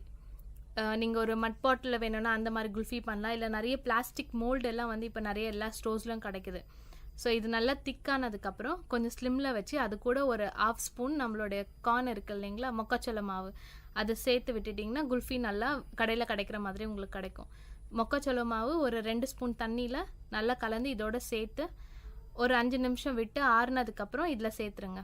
நீங்கள் ஒரு மட் பாட்டில் வேணும்னா அந்த மாதிரி குல்ஃபி பண்ணலாம். இல்லை நிறைய பிளாஸ்டிக் மோல்டு எல்லாம் வந்து இப்போ நிறைய எல்லா ஸ்டோர்ஸ்லையும் கிடைக்குது. ஸோ இது நல்லா திக்கானதுக்கப்புறம் கொஞ்சம் ஸ்லிம்மில் வச்சு அது கூட ஒரு 1/2 ஸ்பூன் நம்மளுடைய கார்ன் இருக்குது இல்லைங்களா, மொக்கச்சோள மாவு, அதை சேர்த்து விட்டுட்டிங்கன்னா குல்ஃபி நல்லா கடையில் கிடைக்கிற மாதிரி உங்களுக்கு கிடைக்கும். மொக்கச்சோள மாவு ஒரு 2 ஸ்பூன் தண்ணியில் நல்லா கலந்து இதோட சேர்த்து ஒரு 5 நிமிஷம் விட்டு ஆறுனதுக்கப்புறம் இதில் சேர்த்துருங்க.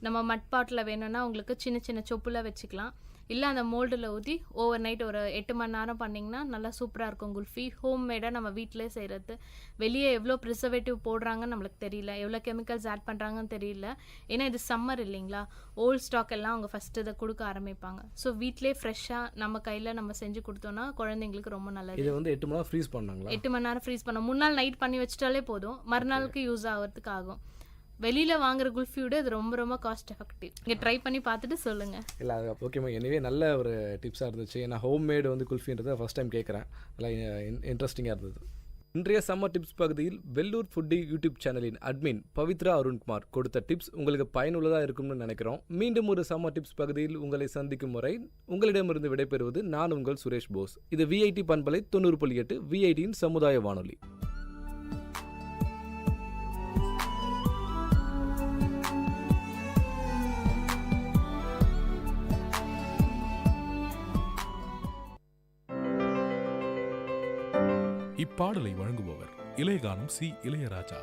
நம்ம மட் பாட்டில் வேணும்னா உங்களுக்கு சின்ன சின்ன சொப்பில் வச்சுக்கலாம். இல்லை அந்த மோல்டில் ஊற்றி ஓவர் நைட் ஒரு 8 மணி நேரம் பண்ணிங்கன்னா நல்லா சூப்பராக இருக்கும் குல்ஃபி. ஹோம்மேடாக நம்ம வீட்டிலே செய்கிறது. வெளியே எவ்வளோ ப்ரிசர்வேட்டிவ் போடுறாங்கன்னு நம்மளுக்கு தெரியல, எவ்வளோ கெமிக்கல்ஸ் ஆட் பண்ணுறாங்கன்னு தெரியல. ஏன்னா இது சம்மர் இல்லைங்களா, ஓல்ட் ஸ்டாக் எல்லாம் அவங்க ஃபஸ்ட்டு இதை கொடுக்க ஆரம்பிப்பாங்க. ஸோ வீட்டிலே ஃப்ரெஷ்ஷாக நம்ம கையில் நம்ம செஞ்சு கொடுத்தோன்னா குழந்தைங்களுக்கு ரொம்ப நல்லது. இது வந்து 8 மணி நேரம் ஃப்ரீஸ் பண்ணாங்களா? 8 மணி நேரம் ஃப்ரீஸ் பண்ணோம். முன்னாள் நைட் பண்ணி வச்சிட்டாலே போதும், மறுநாளுக்கு யூஸ் ஆகிறதுக்கு ஆகும். வெளியில் வாங்குற குல்ஃபியோட இது ரொம்ப ரொம்ப காஸ்ட் எஃபெக்டிவ். இங்கே ட்ரை பண்ணி பார்த்துட்டு சொல்லுங்கள். இல்லை அது ஓகேம்மா, எனவே நல்ல ஒரு டிப்ஸாக இருந்துச்சு. ஏன்னா ஹோம்மேடு வந்து குல்ஃபின்றதை ஃபஸ்ட் டைம் கேட்குறேன். நல்லா இன்ட்ரெஸ்டிங்காக இருந்தது. இன்றைய சம்மர் டிப்ஸ் பகுதியில் வெல்லூர் ஃபுட்டி யூடியூப் சேனலின் அட்மின் பவித்ரா அருண்குமார் கொடுத்த டிப்ஸ் உங்களுக்கு பயனுள்ளதாக இருக்கும்னு நினைக்கிறோம். மீண்டும் ஒரு சம்மர் டிப்ஸ் பகுதியில் உங்களை சந்திக்கும் முறை உங்களிடமிருந்து விடைபெறுவது நான் உங்கள் சுரேஷ் போஸ். இது விஐடி பண்பலை 90.8 விஐடியின் சமுதாய வானொலி. இப்பாடலை வழங்குபவர் இளையகானம் சி. இளையராஜா.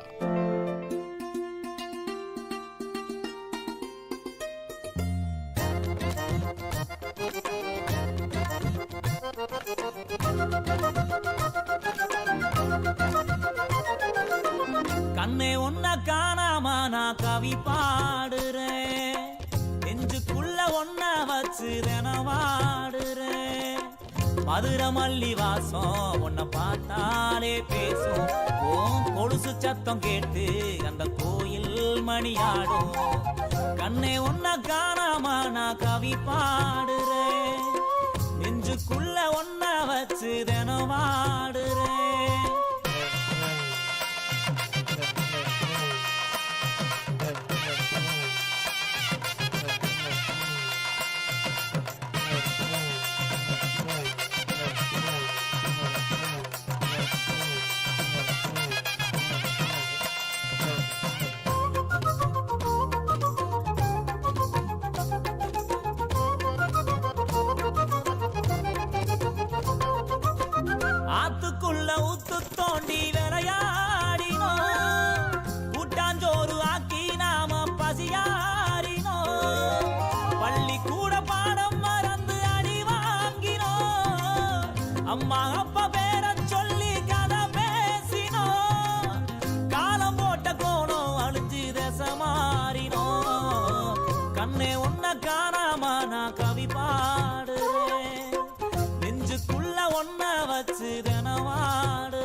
கண்ணே ஒன்ன காணாம நான் கவி பாடுறேன், நெஞ்சுக்குள்ள ஒன்ன வச்சு தினவாடுறேன். மதுரை மல்லி வாசம் உன்னை பார்த்தாலே பேசும், கொலுசு சத்தம் கேட்டு அந்த கோயில் மணியாடும். கண்ணே ஒன்ன காணாம நான் கவி பாடுறேன், நெஞ்சுக்குள்ள ஒன்ன வச்சு தினவாடுறேன். ஆத்துக்குள்ள ஊத்து தோண்டி விளையாடினோம், கூட்டாஞ்சோறு ஆக்கி நாம பசியாரினோம். பள்ளி கூட பாடம் மறந்து அடி வாங்கினோம், அம்மா அப்பா பேர சொல்லி கதை பேசினோம். காலம் போட்ட கோணம் அழிஞ்சு தசை மாறினோம். கண்ணே ஒன்ன காணாம நான் கவி பாடுறேன், நெஞ்சுக்குள்ள ஒன்ன வச்சு தினவாடு.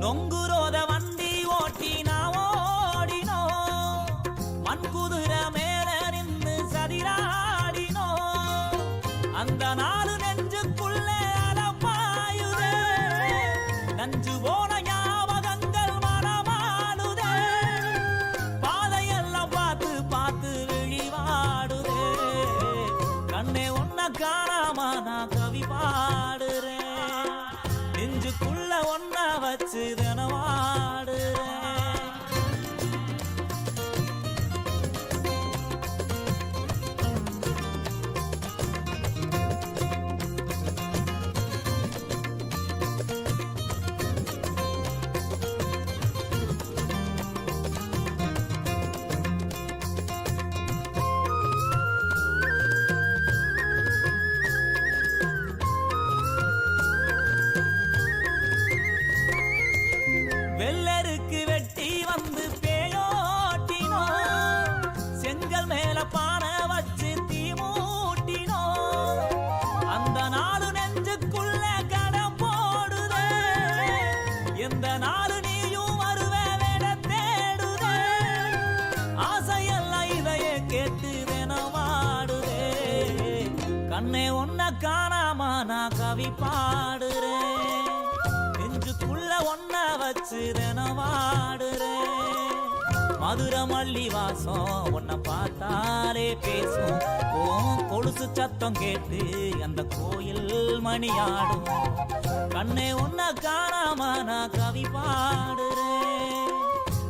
நொங்குரோத வண்டி ஓட்டி நான் ஓடினோம், மண்குதிரை மேல நின்று சதிராடினோம். அந்த நாடு நெஞ்சுக்குள்ள அலப்பாயுதே, நஞ்சு போன ஞாபகங்கள் மனமாடுதே. பாதையெல்லாம் பார்த்து பார்த்து விழிவாடுதே, காணாம நான் கவி பாடுறேன், நெஞ்சுக்குள்ள ஒன்ன வச்சு தினவாடுறேன். வெள்ளருக்கு வெட்டி வந்து பேயோட்டினோ, செங்கல் மேல பானை வச்சு தீ மூட்டினோ, அந்த நாடு நெஞ்சுக்குள்ள கடம் போடுதே, எந்த நாடு நீயும் வருவே விட தேடுதே, ஆசையெல்லாம் இதையே கேட்டு தினமாடுதே, கண்ணே ஒன்ன காணாம நான் கவி பாடுறேன், நெஞ்சுக்குள்ள ஒன்ன வச்சு தினவாடுறேன். மதுரை மல்லி வாசம் உன்னை பார்த்தாலே பேசும், கொலுசு சத்தம் கேட்டு அந்த கோயில் மணியாடும், கண்ணே உன்னை காணாம நான் கவி பாடுறேன்,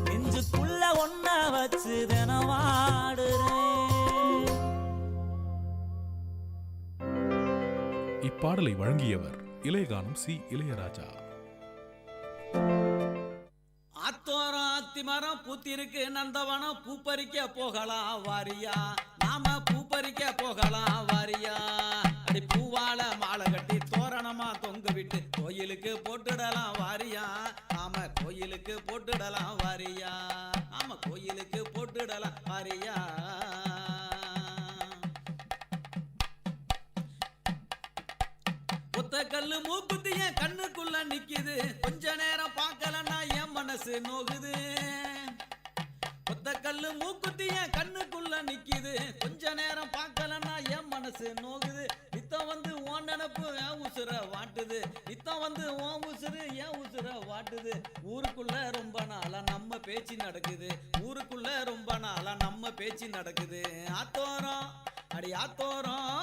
நெஞ்சுக்குள்ள ஒன்ன வச்சு தினவாடுறேன். இப்பாடலை வழங்கியவர் இளையகானம் சி இளையராஜா. ஆத்தோரம் ஆத்தி மரம் பூத்திருக்கு நந்தவனம், பூப்பறிக்க போகலாம் வாரியா, நாம பூப்பறிக்க போகலாம் வாரியா, அடி பூவால மாலை கட்டி தோரணமா தொங்க விட்டு கோயிலுக்கு போட்டுடலாம் வாரியா, நாம கோயிலுக்கு போட்டுடலாம் வாரியா, நாம கோயிலுக்கு போட்டுடலாம் வாரியா. ஒத்த கல்லு மூக்குத்தி என் கண்ணுக்குள்ள நிக்குது, கொஞ்ச நேரம் பார்க்கலன்னா என் மனசு நோகுது, ஒத்த கல்லு மூக்குத்தி என் கண்ணுக்குள்ள நிக்குது, கொஞ்ச நேரம் பார்க்கலன்னா என் மனசு நோகுது, நித்தம் வந்து உன் நினப்பு என் உசுர வாட்டுது, நித்தம் வந்து உன் உசுறு என் உசுர வாட்டுது, ஊருக்குள்ள ரொம்ப நாளா நம்ம பேச்சு நடக்குது, ஊருக்குள்ள ரொம்ப நாளா நம்ம பேச்சு நடக்குது, ஆத்தோரம் அடி ஆத்தோரம்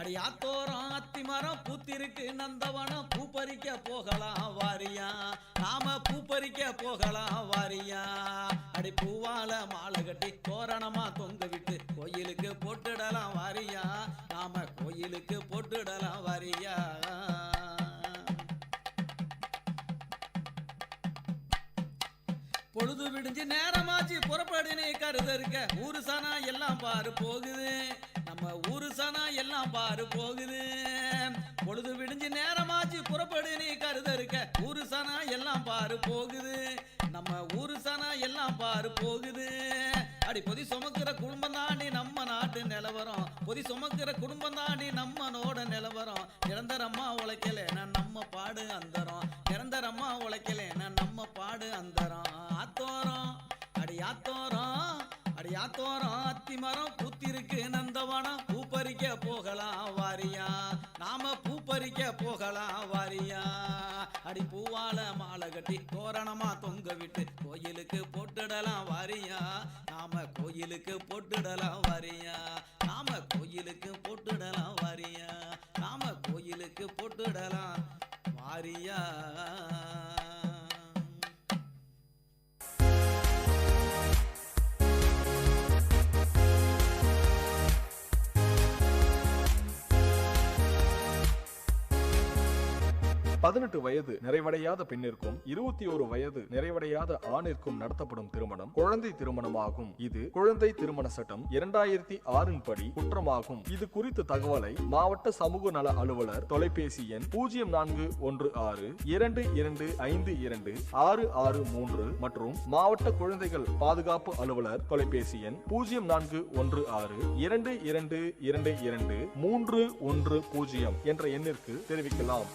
அடி ஆத்தோரம் அத்தி மரம் பூத்திருக்கு நந்தவனம், பூ பறிக்க போகலாம் வாரியா, நாம பூ பறிக்க போகலாம் வாரியா, அடி பூவால மாலை கட்டி தோரணமா தொங்க விட்டு கோயிலுக்கு போட்டுடலாம் வாரியா, நாம கோயிலுக்கு போட்டுடலாம் வாரியா. பொழுது விடிஞ்சு நேரமாச்சு புறப்படினே கருதருக்க, ஊரு சனா எல்லாம் பாரு போகுது, நம்ம ஊரு சனா எல்லாம் பாரு போகுது, பொழுது விடிஞ்சு நேரமாச்சு புறப்படினே கருதருக்க, ஊரு சனா எல்லாம் பாரு போகுது, நம்ம ஊரு சனா எல்லாம் பாரு போகுது, அடி பொதி சுமக்கிற குடும்பம் தாண்டி நம்ம நாட்டு நிலவரம், பொதி சுமக்கிற குடும்பம் தாண்டி நம்மனோட நிலவரம், நிரந்தரமா உழைக்கல நம்ம பாடு அந்தரம், நிரந்தரமா உழைக்கல நம்ம பாடு அந்தரம், ஆத்தோரம் அடி ஆத்தோரம் அடி ஆத்தோரம் அத்தி மரம் பூத்திருக்கு நந்தவனம், பூ பறிக்க போகலாம் வாரியா, நாம பூ பறிக்க போகலாம் வாரியா, அடி பூவால மாலை கட்டி தோரணமா தொங்க விட்டு கோயிலுக்கு போட்டுடலாம் வாரியா, நாம கோயிலுக்கு போட்டுடலாம் வாரியா, நாம கோயிலுக்கு போட்டுடலாம் வாரியா, நாம கோயிலுக்கு போட்டுடலாம் வாரியா. பதினெட்டு வயது நிறைவடையாத பெண்ணிற்கும் 21 வயது நிறைவடையாத ஆணிற்கும் நடத்தப்படும் திருமணம் குழந்தை திருமணமாகும். இது குழந்தை திருமண சட்டம் 2006 படி குற்றமாகும். இது குறித்த தகவலை மாவட்ட சமூக நல அலுவலர் தொலைபேசி எண் 041622526663 மற்றும் மாவட்ட குழந்தைகள் பாதுகாப்பு அலுவலர் தொலைபேசி எண் 041622223110 என்ற எண்ணிற்கு தெரிவிக்கலாம்.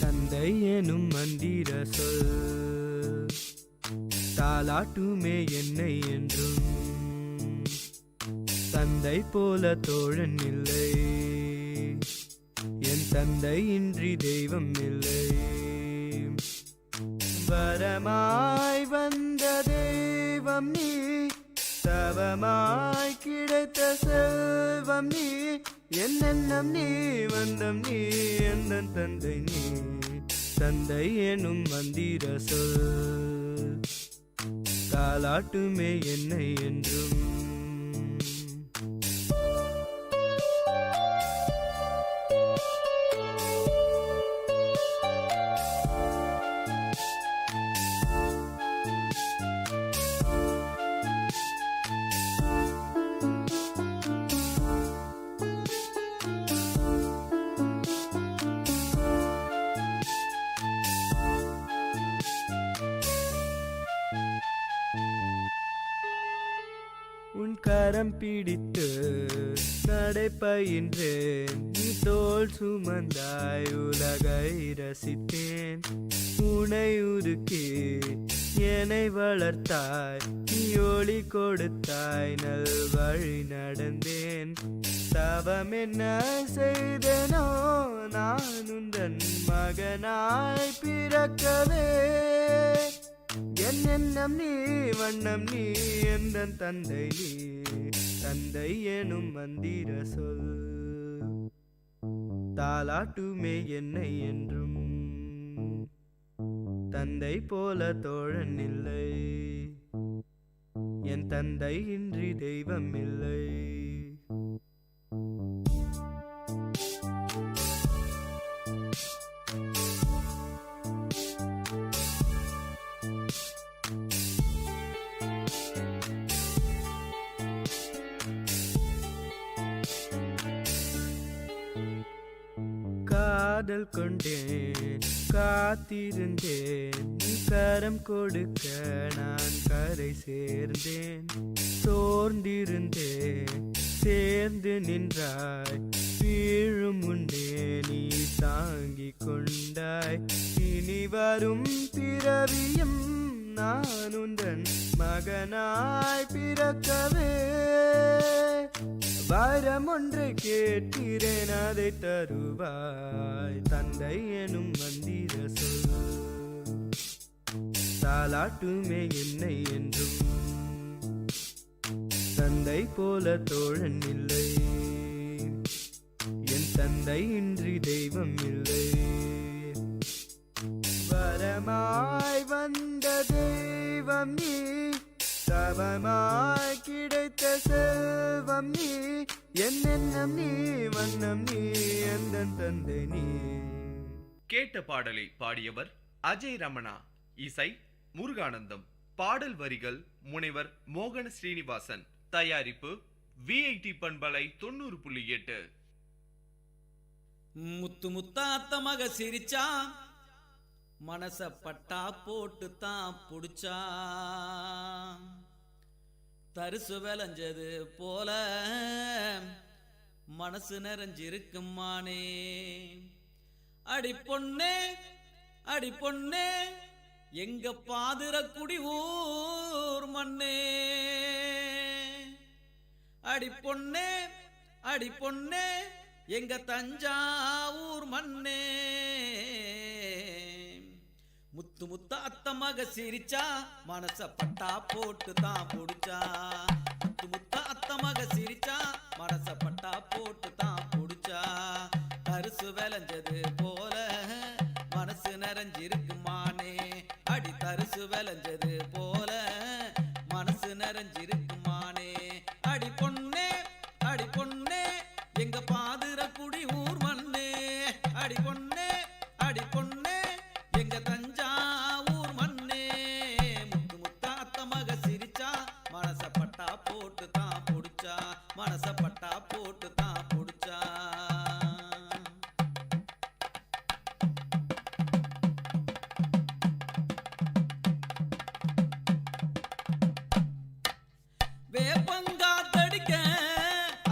தந்தை எனும் மந்திர சொல் தாலாட்டுமே என்னை என்றும். தந்தை போல தோழன் இல்லை, என் தந்தை இன்றி தெய்வம் இல்லை. வரமாய் வந்த தெய்வம் நீ, தவமாய் கிடைத்த செல்வம் நீ, என்னென்னம் நீ வந்தம் நீ, எந்த தந்தை நீ. தந்தை எனும் மந்திர சொல் தாலாட்டுமே என்னை என்றும். கரம் பிடித்து நடைபயின்றேன், நீ தோள் சுமந்தாய் உலகை ரசித்தேன். உனை உருக்கி என்னை வளர்த்தாய், நீ ஒளி கொடுத்தாய், நல் வழி நடந்தேன். தவம் என்ன செய்தனோ நான் உந்தன் மகனாய் பிறக்கவே. என்னென்னம் நீ வண்ணம் நீ, எந்த தந்தை நீ. தந்தை எனும் மந்திர சொல் தாலாட்டுமே என்னை என்றும். தந்தை போல தோழன் இல்லை, என் தந்தை இன்றி தெய்வம் இல்லை. காதல் கொண்டேன் காத்திருந்தேன், நீ கரம் கொடுக்க நான் கரை சேர்ந்தேன். சோர்ந்திருந்தேன் சேர்ந்து நின்றாய், வீழும் முன்னே நீ தாங்கிக் கொண்டாய். இனி வரும் பிறவியும் நான் உந்தன் மகனாய் பிறக்கவே. வரம் ஒன்றை கேட்கிறேன் அதை தருவாய், தந்தை எனும் மந்திர சொல் தாலாட்டுமே என்னை என்றும். தந்தை போல தோழன் இல்லை, என் தந்தை இன்றி தெய்வம் இல்லை. வரமாய் வந்த தெய்வம் நீ, தவமாய் கிடைத்த செல்வம் நீ, என்னென்னம் நீ வண்ணம் நீ, எந்த தந்தை நீ. கேட்ட பாடலை பாடியவர் அஜய் ரமணா, இசை முருகானந்தம், பாடல் வரிகள் முனைவர் மோகன ஸ்ரீனிவாசன், தயாரிப்பு விஐடி பண்பலை 90.8. முத்து முத்தாத்த மக சிரிச்சா, மனச பட்டா போட்டு தான் புடிச்சா. தரிசு விளைஞ்சது போல மனசு நிறைஞ்சிருக்குமானே. அடி பொண்ணே அடி பொண்ணே, எங்க பாதிரக்குடி ஊர் மண்ணே. அடி பொண்ணே அடி பொண்ணே, எங்க தஞ்சாவூர் மண்ணே. முத்து முத்தா அத்த மக சிரிச்சா, மனச பட்டா போட்டு தான் புடிச்சா. முத்து முத்தா அத்த மக சிரிச்சா, மனச பட்டா போட்டு தான் புடிச்சா. தரிசு விளைஞ்சது போல மனசு நிறைஞ்சிருக்குமானே. அடி தரிசு விளைஞ்சது போல மனசு நிறைஞ்சிருக்குமானே. அடி பொண்ணே அடி பொண்ணே, எங்க பாதிரக்குடி ஊர் மண்ணே. அடி பொண்ணே அடி பொண்ணே, எங்க தஞ்சாவூர் மண்ணே. முத்து முத்தா அத்த மக சிரிச்சா, மனச பட்டா போட்டு தான் புடிச்சா. மனச பட்டா போட்டு தான் புடிச்சா. வேப்பங்காத்தடிக்க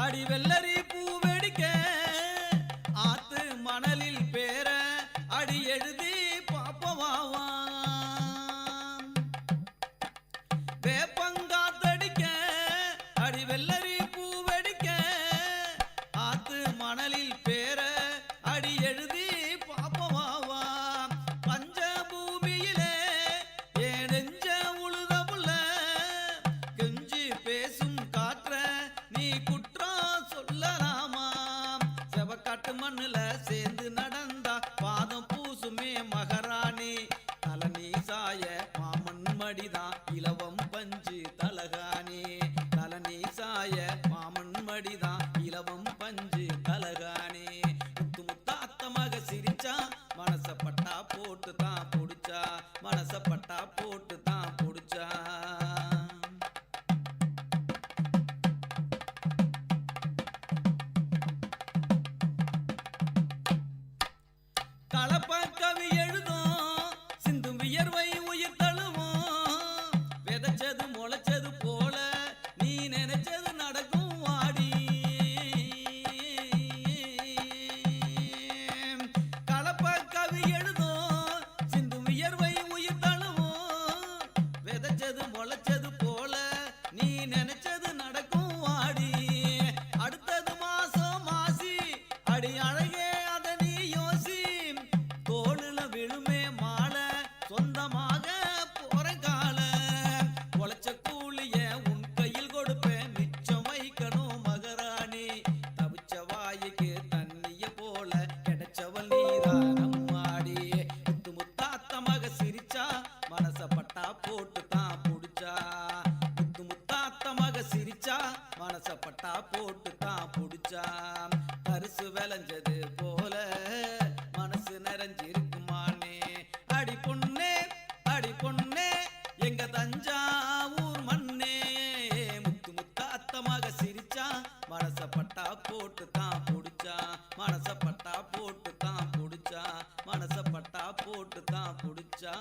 அடி வெள்ளரி பூ வெடிக்க, ஆத்து மணலில் பேர அடி மணலில் பேர அடி எழுதி பாப்பவாவா பஞ்ச பூமியிலே ஏன் நெஞ்ச உழுத புள்ள கெஞ்சி பேசும் காற்ற நீ குற்றம் சொல்லலாமா செவக்காட்டு மண்ணுல சேர்ந்து நடந்தா பாதம் பூசுமே மகாராணி தலனி சாய மாமன் மடிதான் இலவம் பஞ்சு தலகாணி தலனி சாய மாமன் மடிதான் இலவம் பஞ்சு தலகாணி முத்து முத்தாத்த மக சிரிச்சா மனச பட்டா போட்டு தான் புடிச்சா மனச பட்டா போட்டு தான் புடிச்சா கலப்ப கவி எழுதும் சிந்தும் வியர்வை உயிர் தழுவும் விதைச்சது முளைச்சது போல நீ நினைச்சது நடக்கும் வாடி கலப்ப கவி எழுதும் சிந்தும் வியர்வை உயிர் தழுவும் விதைச்சது முளைச்சது போல நீ நினைச்சது நடக்கும் வாடி அடுத்தது மாசம் மாசி அடி அழகே அத நீ யோசி தோளுல விழுமே மாலை சொந்தமாக போறங்கால உழைச்ச கூலிய உன் கையில் கொடுப்பேன் மிச்சம் வைக்கணும் மகாராணி தவிச்ச வாய்க்கு தண்ணிய போல கிடைச்சவள் நீதான் அம்மாடி முத்து முத்தாத்த மக சிரிச்சா மனச பட்டா போட்டு தான் புடிச்சா முத்து முத்தாத்த மக சிரிச்சா மனச பட்டா போட்டு தான் புடிச்சா பரிசு விளைஞ்சது போல மனசு நிறைஞ்சிருக்குமானே அடி பொண்ணே எங்க தஞ்சாவூர் மண்ணே முத்து முத்தாத்த மக சிரிச்சா மனச பட்டா போட்டு தான் புடிச்சா மனச பட்டா போட்டு தான் புடிச்சா மனச பட்டா போட்டு தான் புடிச்சா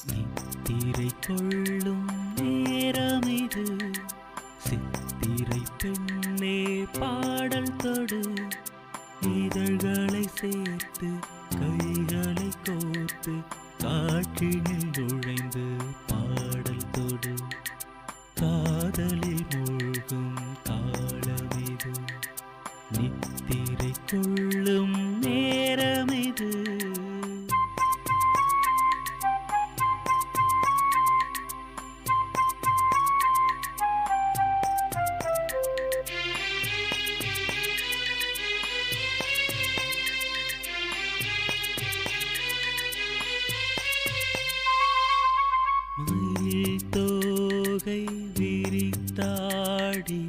நித்திரை கொள்ளும் நேரமிது சித்திரை பெண்ணே பாடல் தொடு இதழ்களை சேர்த்து கைகளை கோர்த்து காற்றினில் நுழைந்து பாடல் தொடு காதலில் மூழ்கும் காலமிது நித்திரை கொள்ளும் நேரமிது மயில் தோகை விரித்தாடி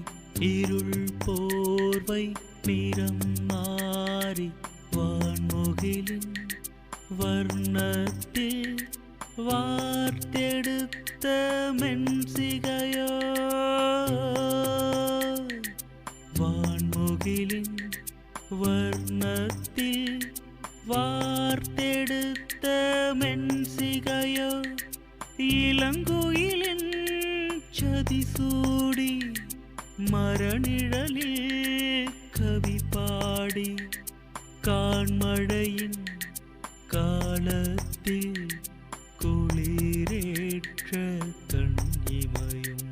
இருள் போர்வை நிறம் மாறி வான்முகிலின் வர்ணத்தில் வார்த்தெடுத்த மென்சிகையோ வான்முகிலின் வர்ணத்தில் வார்த்தெடுத்த மென்சிகையோ இளங்குயிலின் சதிசூடி மரநிழலில் கவி பாடி கான்மழையின் காலத்தில் குளிரேற்ற கண்ணிமையும்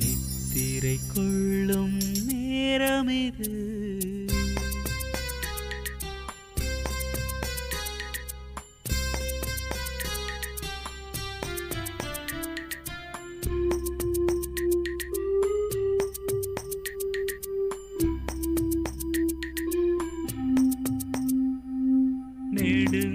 நித்திரை கொள்ளும் நேரமிது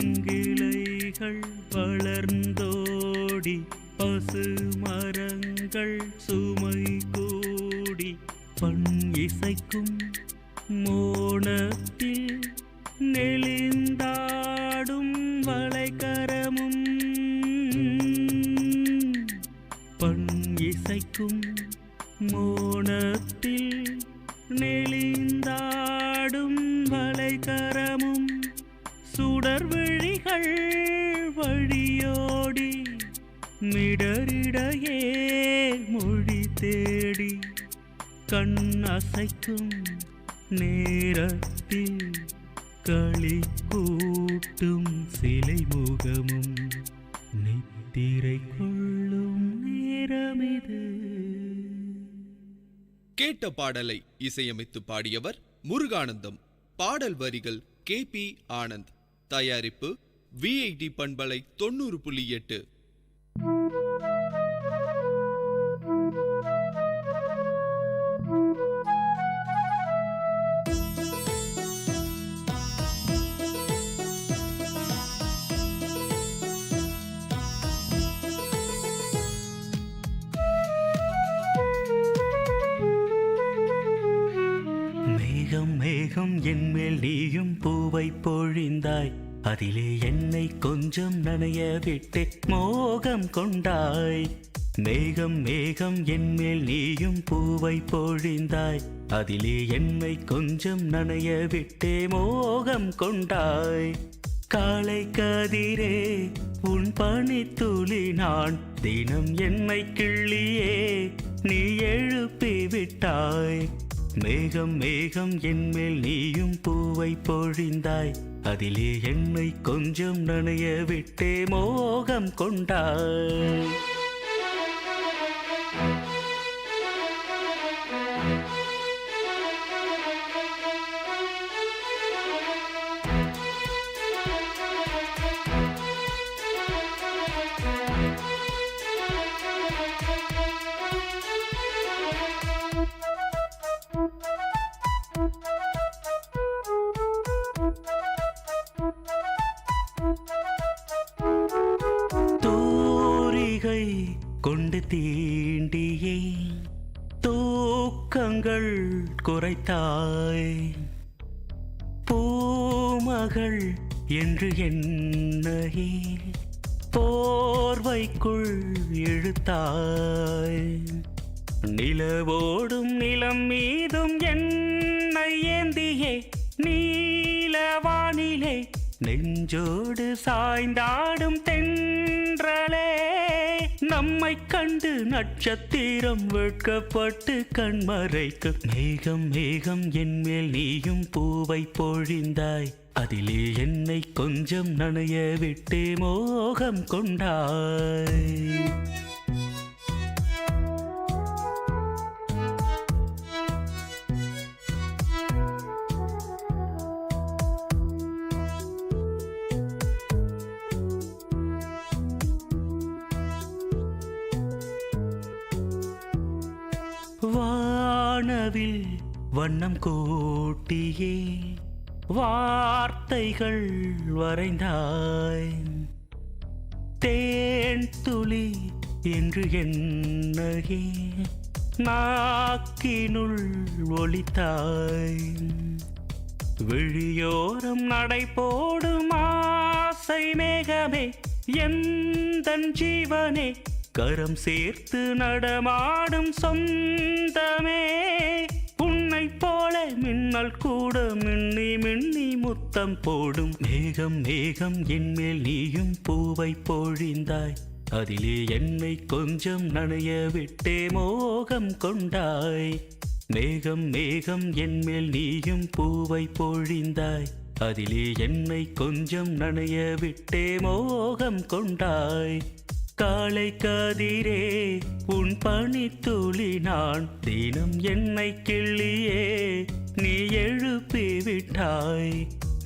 நெடுங்கிளைகள் வளர்ந்தோடி பசு மரங்கள் சுமை கூடி பண் இசைக்கும் மோனத்தில் நெளிந்தாடும் வளைக்கரமும் பண் இசைக்கும் மோனத்தில் நெளிந்தாடும் வளைக்கரமும் சுடர் விழிகள் வழியோடி மிட உயரிடையே மொழி தேடி கண் அசைக்கும் நேரத்தில் களி கூட்டும் சிலை முகமும் நித்திரை கொள்ளும் நேரமிது. கேட்ட பாடலை இசையமைத்து பாடியவர் முருகானந்தம். பாடல் வரிகள் KP ஆனந்த். தயாரிப்பு VIT பண்பலை 90.8. மேகம் மேகம் என்மேல் நீயும் பூவை பொழிந்தாய், அதிலே என்னை கொஞ்சம் நனைய விட்டு மோகம் கொண்டாய். மேகம் மேகம் என்மேல் நீயும் பூவை பொழிந்தாய், அதிலே என்னை கொஞ்சம் நனைய விட்டு மோகம் கொண்டாய். காலை கதிரே உன் பனித்துளி நான், தினம் என்னை கிள்ளியே நீ எழுப்பி விட்டாய். மேகம் மேகம் என்மேல் நீயும் பூவை பொழிந்தாய், அதிலே என்னை கொஞ்சம் நனைய விட்டே மோகம் கொண்டாய். தூரிகை கொண்டு தீண்டியே தூக்கங்கள் குறைத்தாய். பூமகள் என்று என்னையே போர்வைக்குள் இழுத்தாய். நிலவோடும் நிலம் மீதும் என்னை ஏந்தியே நீலவானிலே நெஞ்சோடு சாய்ந்தாடும் தென்றலே. நம்மை கண்டு நட்சத்திரம் வெட்கப்பட்டு கண்மறைக்கு. மேகம் மேகம் என்மேல் நீயும் பூவை பொழிந்தாய், அதிலே என்னை கொஞ்சம் நனைய விட்டு மோகம் கொண்டாய். வானவில் வண்ணம் கூட்டியே வார்த்தைகள் வரைந்தாய். தேன் துளி என்று என்னையே நாக்கினுள் ஒலித்தாய். விழியோரம் நடை போடும் ஆசை மேகமே எந்தன் ஜீவனே, கரம் சேர்த்து நடமாடும் சொந்தமே. உன்னை போல மின்னல் கூட மின்னி மின்னி முத்தம் போடும். மேகம் மேகம் என்மேல் நீயும் பூவை பொழிந்தாய், அதிலே என்னை கொஞ்சம் நனைய விட்டே மோகம் கொண்டாய். மேகம் மேகம் என்மேல் நீயும் பூவை பொழிந்தாய், அதிலே என்னை கொஞ்சம் நனைய விட்டே மோகம் கொண்டாய். காலை கதிரே உன் பனித்துளி நான், தினம் என்னை கிள்ளியே நீ எழுப்பி விட்டாய்.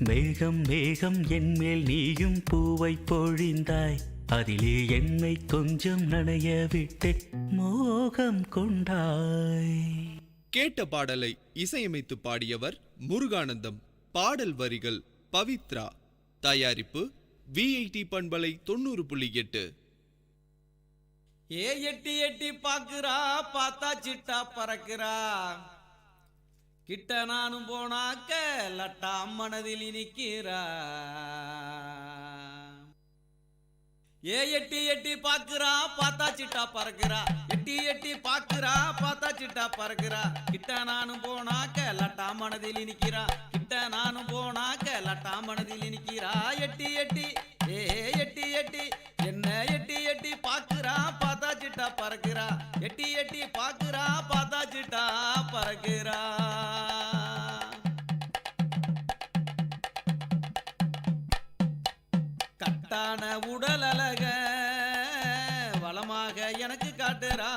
மேகம் மேகம் என்மேல் நீயும் பூவை பொழிந்தாய், அதிலே என்னை கொஞ்சம் நனைய விட்டு மோகம் கொண்டாய். கேட்ட பாடலை இசையமைத்து பாடியவர் முருகானந்தம். பாடல் வரிகள் பவித்ரா. தயாரிப்பு VIT பண்பலை 90.8. ஏ எட்டி எட்டி பாக்குறா, பார்த்தா சிட்டா பறக்குறா. கிட்ட நானும் போனாக்க லட்டா மனதில் நிக்கிறா. ஏ எட்டி எட்டி பாக்குறா, பார்த்தா சிட்டா பறக்குறா. எட்டி எட்டி பாக்குறா, பார்த்தா சிட்டா பறக்குறா. கிட்ட நானும் போனாக்க லட்டா மனதில் நிக்கிறா. கிட்ட நானும் போனாக்க லட்டா மனதில் நிக்கிறா. எட்டி எட்டி ஏ எட்டி எட்டி என்ன எட்டி எட்டி பாக்குறா பார்த்தா சிட்டா பறக்குறா எட்டி எட்டி பாக்குறா பார்த்தா சிட்டா பறக்குறா கட்டான உடல் அழக வளமாக எனக்கு காட்டுறா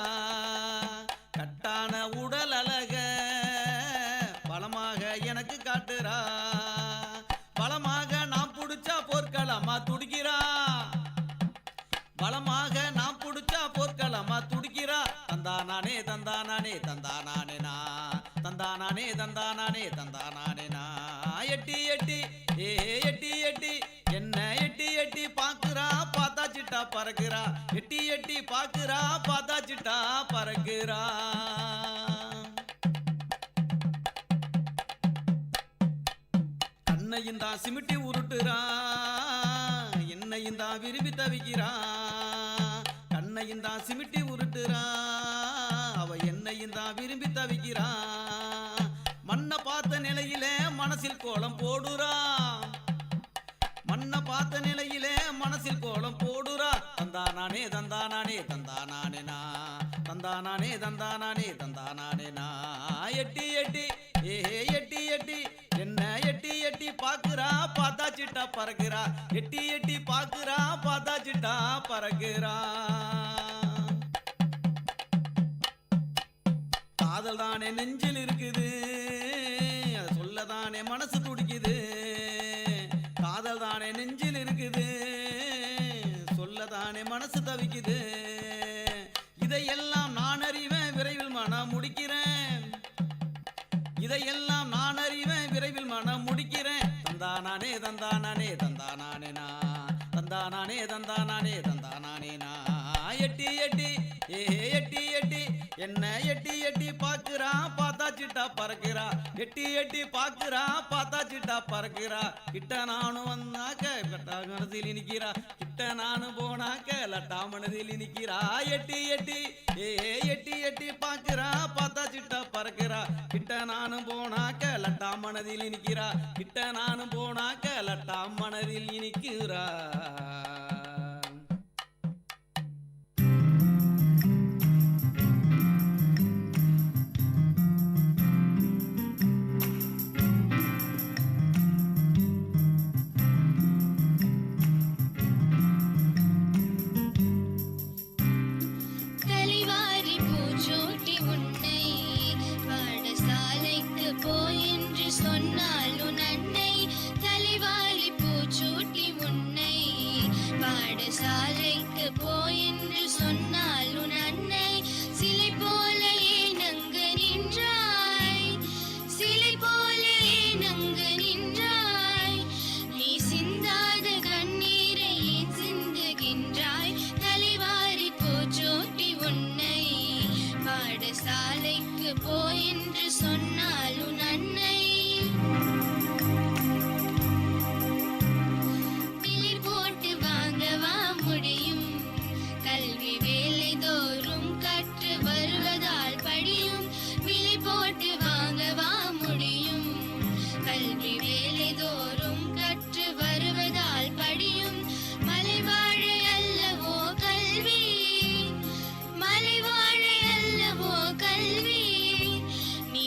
கட்டான உடல் அழக வளமாக எனக்கு காட்டுறா பலமாக நாம் புடிச்சா போர்க்களமா துடிக்கிறா பலமாக நாம் புடிச்சா போர்க்களமா துடிக்கிறா தந்தானானே தந்தானானே தந்தானானே தந்தானானே தந்தானானே தந்தானானே எட்டி எட்டி ஏ எட்டி எட்டி என்ன எட்டி எட்டி பாக்குறா பார்த்தா சிட்டா பறக்குறா எட்டி எட்டி பாக்குறா பார்த்தா சிட்டா பறக்குறா கண்ணையும் தான் சிமிட்டி உருட்டுறா என்னையும் தான் விரும்பி தவிக்கிறா கண்ணையும் தான் சிமிட்டி உருட்டுறா அவ என்னையும் தான் விரும்பி தவிக்கிறா மண்ணை பார்த்த நிலையிலே மனசில் கோலம் போடுறா மண்ணை பார்த்த நிலையிலே மனசில் கோலம் போடுறா தந்தானானே தந்தானானே தந்தானானே தந்தானானே தந்தானானே தந்தானானே எட்டி எட்டி ஏ எட்டி எட்டி என்ன எட்டி எட்டி பாக்குறா பார்த்தா சிட்டா பறக்குறா எட்டி எட்டி பாக்குறா பார்த்தா சிட்டா பறக்குறா காதல் தானே நெஞ்சில் இருக்குது அதை சொல்லதானே மனசு துடிக்குது காதல் தானே நெஞ்சில் இருக்குது சொல்லதானே மனசு தவிக்குது இதையெல்லாம் நான் அறிவேன் விரைவில் மனம் முடிக்கிறேன் இதையெல்லாம் நான் அறிவேன் விரைவில் மனம் முடிக்கிறேன் தந்தானானே தந்தானானே தந்தானானே தந்தானானே தந்தானானே தந்தானானே எட்டி எட்டி ஏ எட்டி எட்டி என்ன எட்டி எட்டி பாக்குறா பார்த்தா சிட்டா பறக்குறா எட்டி எட்டி பாக்குறா பார்த்தா சிட்டா பறக்குறா கிட்ட நானும் வந்தாக்க கட்டா மனதில் நிக்கிறா கிட்ட நானும் போனாக்க லட்டா மனதில் நிக்கிறா எட்டி எட்டி ஏ எட்டி எட்டி பாக்குறா பார்த்தா சிட்டா பறக்குறா கிட்ட நானும் போனாக்க லட்டா மனதில் நிக்கிறா கிட்ட நானும் போனாக்க லட்டா மனதில் நிக்கிறா சொன்னாலும் நன்னை தலைவாரி பூச்சூட்டி உன்னை பாடசாலைக்கு போயென்று சொன்னாலும் நன்னை சிலை போல ஏனங்கு நின்றாய் சிலை போல ஏனங்கு நின்றாய் நீ சிந்தாத கண்ணீரை ஏன் சிந்துகின்றாய் தலைவாரி பூச்சூட்டி உன்னை பாடசாலைக்கு போயென்று சொன்னாலும் நன்னை முடியும் கல்வி வேலை தோறும் கற்று வருவதால் படியும் விலை போட்டு வாங்கவா முடியும் கல்வி வேலை தோறும் கற்று வருவதால் படியும் மலைவாழை அல்லவோ கல்வி மலைவாழை அல்லவோ கல்வி நீ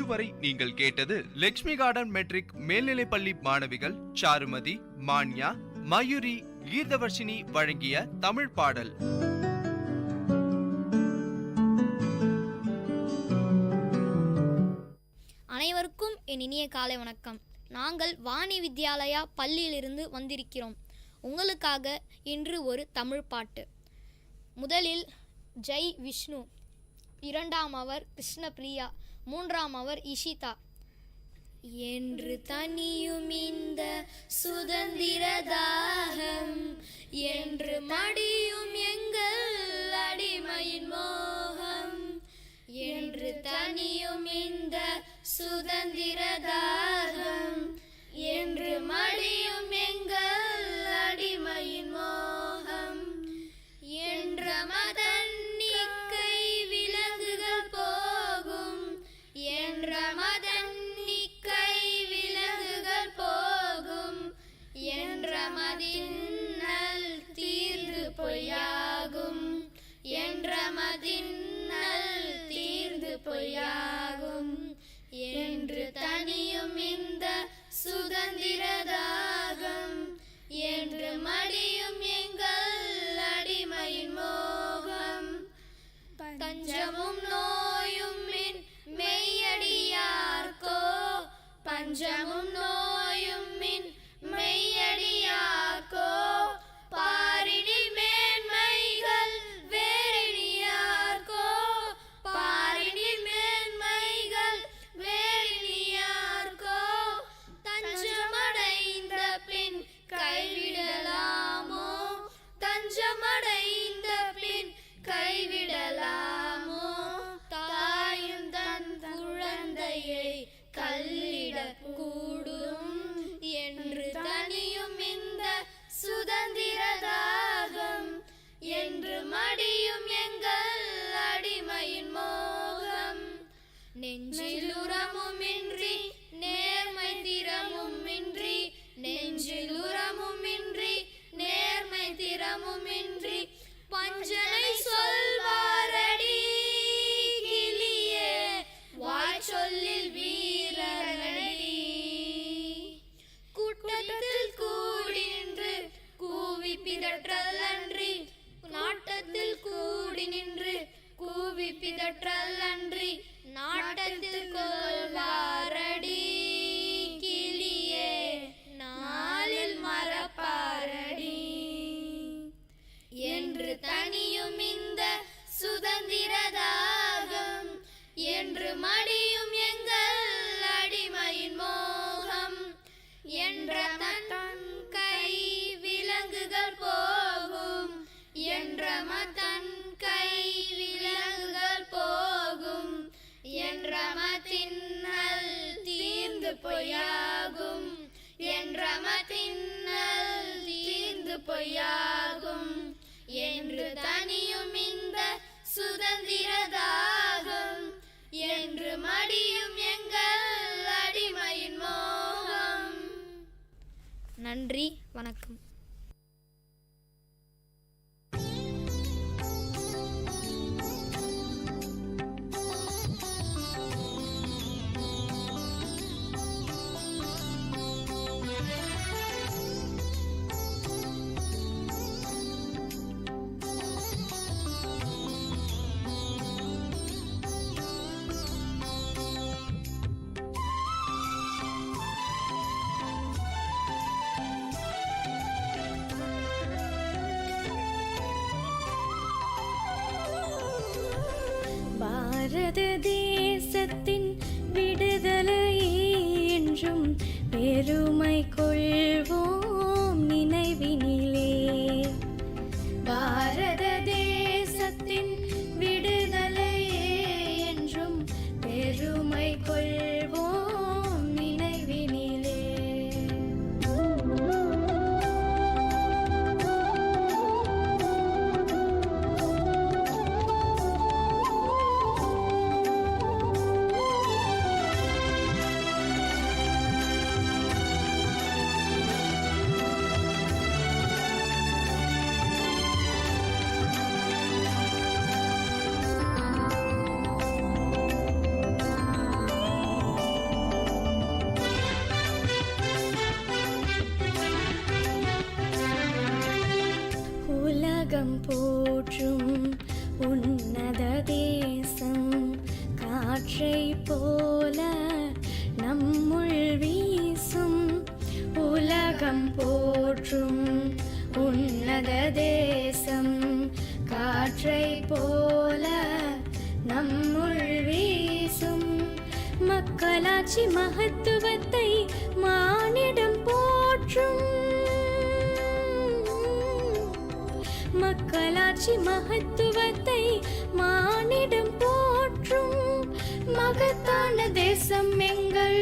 இதுவரை நீங்கள் கேட்டது லட்சுமி கார்டன் மெட்ரிக் மேல்நிலைப்பள்ளி மாணவிகள் சாருமதி, மான்யா, மயூரி, கீதவர்ஷினி வழங்கிய தமிழ் பாடல். அனைவருக்கும் என் இனிய காலை வணக்கம். நாங்கள் வாணி வித்யாலயா பள்ளியிலிருந்து வந்திருக்கிறோம். உங்களுக்காக இன்று ஒரு தமிழ் பாட்டு. முதலில் ஜெய் விஷ்ணு, இரண்டாம் அவர் கிருஷ்ணபிரியா, மூன்றாம் அவர் இஷிதா. என்று தனியும் இந்த சுதந்திர தாகம், என்று மடியும் எங்கள் அடிமையின் மோகம், என்று தனியும் இந்த சுதந்திர தாகம், என்று மடியும் எங்கள் அடிமையின் மோகம், என்ற மதன்னிக்கை விலங்குகள் போகும், என்ற மதன்னிக்கை விலங்குகள் போகும், என்ற மதின்னல் தீர்ந்து பொய்யாகும், என்ற மதின்னல் தீர்ந்து பொய்யாகும், என்று தனியும் இந்த சுதந்திர தாகம், என்று மடியும் எங்கள் அடிமையின் மோகம், பஞ்சமும் நோயும் மின் மெய்யடியார்க்கோ, பஞ்சமும் நோயும் மின் மெய்யடியார்க்கோ, பாரினில் மேன்மைகள் வேறினியார்க்கோ, பாரினில் மேன்மைகள் வேறினியார்க்கோ, தஞ்சமடைந்த பின் கைவிடலாமோ, தஞ்சமடைந்த பின் கைவிடலாமோ, தாயும் தன் குழந்தையை கல்லிடக்கூடும், என்று தனியும் இந்த சுதந்திர தாகம், என்று மடியும் எங்கள் அடிமையின் மோகம், நெஞ்சில் உரமுமின்றி நேர்மை திறமுமின்றி, நெஞ்சில் உரமுமின்றி நேர்மை திறமுமின்றி, பஞ்சனை சொல்வாரடி கிளியே, வாய் சொல்லில் வீரனடி, கூட்டத்தில் கூடி நின்று கூவி பிதற்றல் அன்றி, நாட்டத்தில் கூடி நின்று கூவி பிதற்றல் அன்றி, நாட்டத்தில் கொள்வாரடி கிளியே, நாளில் மறப்பாரடி, என்று தனியும் இந்த சுதந்திர தாகம், என்று மடியும் எங்கள் அடிமையின் மோகம், என்ற தன் கை விலங்குகள் போகும், என்ற மதன் கை விலங்குகள் போகும், என்ற மதின்னல் தீர்ந்து பொய்யாகும், என்ற மதின்னல் தீர்ந்து பொய்யாகும், என்று தனியும் இந்த சுதந்திர தாகம், என்று மடியும் எங்கள் அடிமையின் மோகம். நன்றி, வணக்கம். பாரத தேசத்தின் விடுதலை என்றும் பெருமை கொள்வோம் நினைவினிலே, பாரத தேசத்தின் விடுதலை என்றும் பெருமை கொள்வோம் நினைவினிலே. உலகம் போற்றும் உன்னத தேசம் காற்றை போல நம்முள் வீசும். உலகம் போற்றும் உன்னத தேசம் காற்றை போல நம்முள் வீசும். மக்களாட்சி மகத்துவத்தை மானிடம் போற்றும். மக்களாட்சி மகத்துவத்தை மானிடம் போற்றும். மகத்தான தேசம் எங்கள்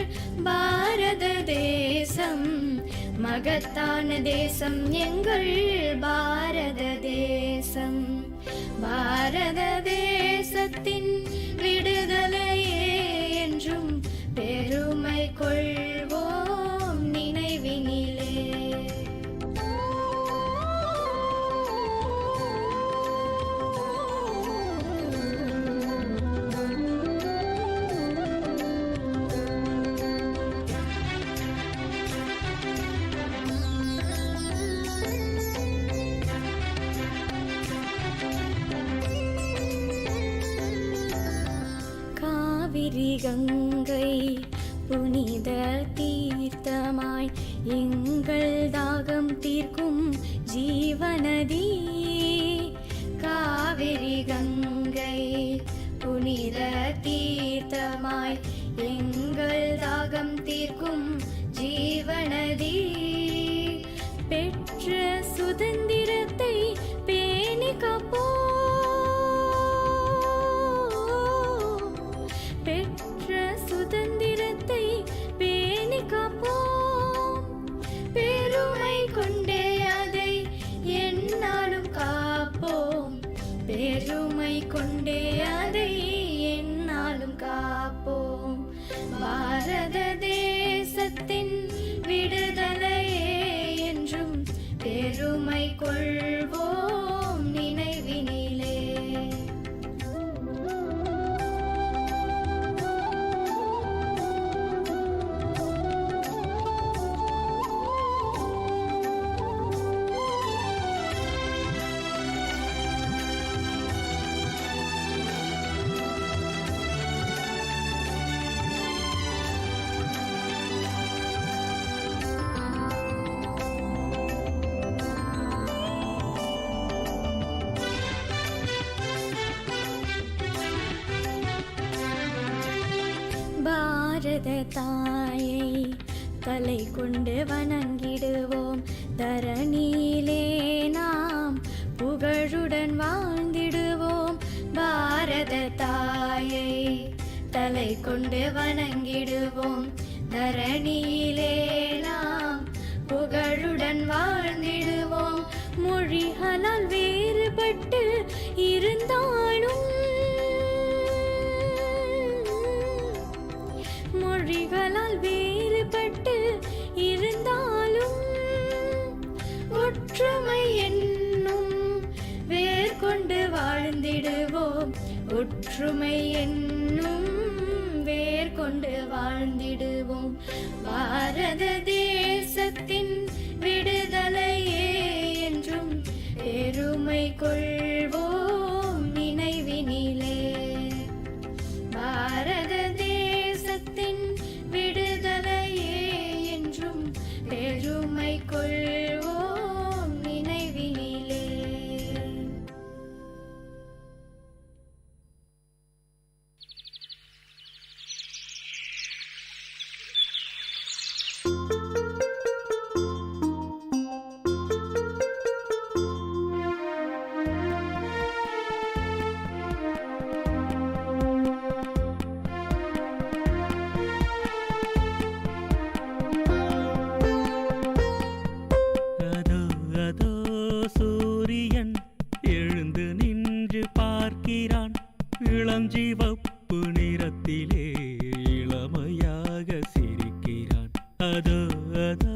பாரத தேசம். மகத்தான தேசம் எங்கள் பாரத தேசம். பாரத தேசத்தின் விடுதலையே என்றும் பெருமை கொள்வோம் நினைவினிலே. கங்கை புனித தீர்த்தமாய் எங்கள் தாகம் தீர்க்கும் ஜீவநதி. காவிரி கங்கை புனித தீர்த்தமாய் எங்கள் தாகம் தீர்க்கும் ஜீவநதி. பெற்ற சுதந்திரத்தை பேணி காப்போம். சுதந்திரத்தை பேணி காப்போம். பெருமை கொண்டே அதை எந்நாளும் காப்போம். பெருமை கொண்டே அதை எந்நாளும் காப்போம். பாரத தேசத்தின் விடுதலையே என்றும் பெருமை கொள்வோம் நினைவினிலே. பாரத தாயை தலை கொண்டு வணங்கிடுவோம். தரணியிலே நாம் புகழுடன் வாழ்ந்திடுவோம். பாரத தாயை தலை கொண்டு வணங்கிடுவோம். தரணியிலே நாம் புகழுடன் வாழ்ந்திடுவோம். மொழிகளால் வேறுபட்டு இருந்தாலும் மொழிகளால் வேறுபட்டு இருந்தாலும் ஒற்றுமை என்னும் வேர் கொண்டு வாழ்ந்திடுவோம். ஒற்றுமை என்னும் வேர் கொண்டு வாழ்ந்திடுவோம். பாரத தேசத்தின் விடுதலையே என்றும் பெருமை கொள்வோம் நினைவினிலே. பாரத தேசத்தின் விடுதலையே என்றும் பெருமை கொள்வோம் நினைவினிலே. இளஞ்சிவப்பு நிறத்திலே இளமையாக சிரிக்கிறான். அதோ அதோ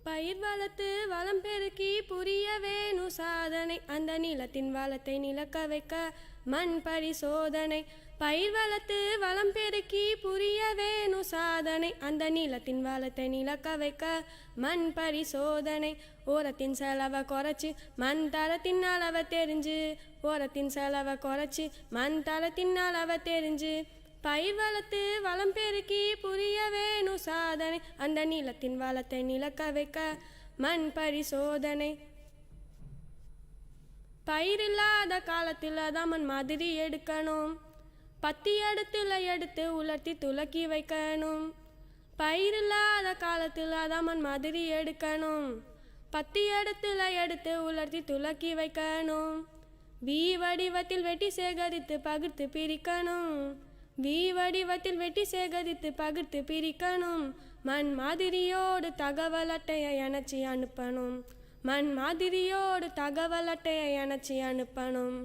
பயிர் வளர்த்து வளம் பெருக்கி புரிய வேணும் சாதனை, அந்த நிலத்தின் வளத்தை நிலக்க வைக்க மண் பரிசோதனை. பயிர் வளர்த்து வளம் பெருக்கி புரிய வேணும் சாதனை, அந்த நிலத்தின் வளத்தை நிலக்க வைக்க மண் பரிசோதனை. ஓரத்தின் செலவை குறைச்சி மண் தரத்தின் அளவை தெரிஞ்சு, ஓரத்தின் செலவை குறைச்சி மண் தரத்தின் அளவை தெரிஞ்சு. பயிர் வளர்த்து வளம் பெருக்கி புரிய வேணும் சாதனை, அந்த நிலத்தின் வளத்தை நிலக்க வைக்க மண் பரிசோதனை. பயிர் இல்லாத காலத்தில் தான் மண் மாதிரி எடுக்கணும், பத்தி எடுத்து உலர்த்தி துலக்கி வைக்கணும். பயிர் இல்லாத காலத்தில் தான் மண் மாதிரி எடுக்கணும், பத்தி எடுத்து உலர்த்தி துலக்கி வைக்கணும். வி வடிவத்தில் வெட்டி சேகரித்து பகிர்ந்து பிரிக்கணும், வி வடிவத்தில் வெட்டி சேகரித்து பகிர்ந்து பிரிக்கணும். மண் மாதிரியோடு தகவல் அட்டையை இணைச்சி அனுப்பணும், மண் மாதிரியோடு தகவல் அட்டையை இணைச்சி அனுப்பணும்.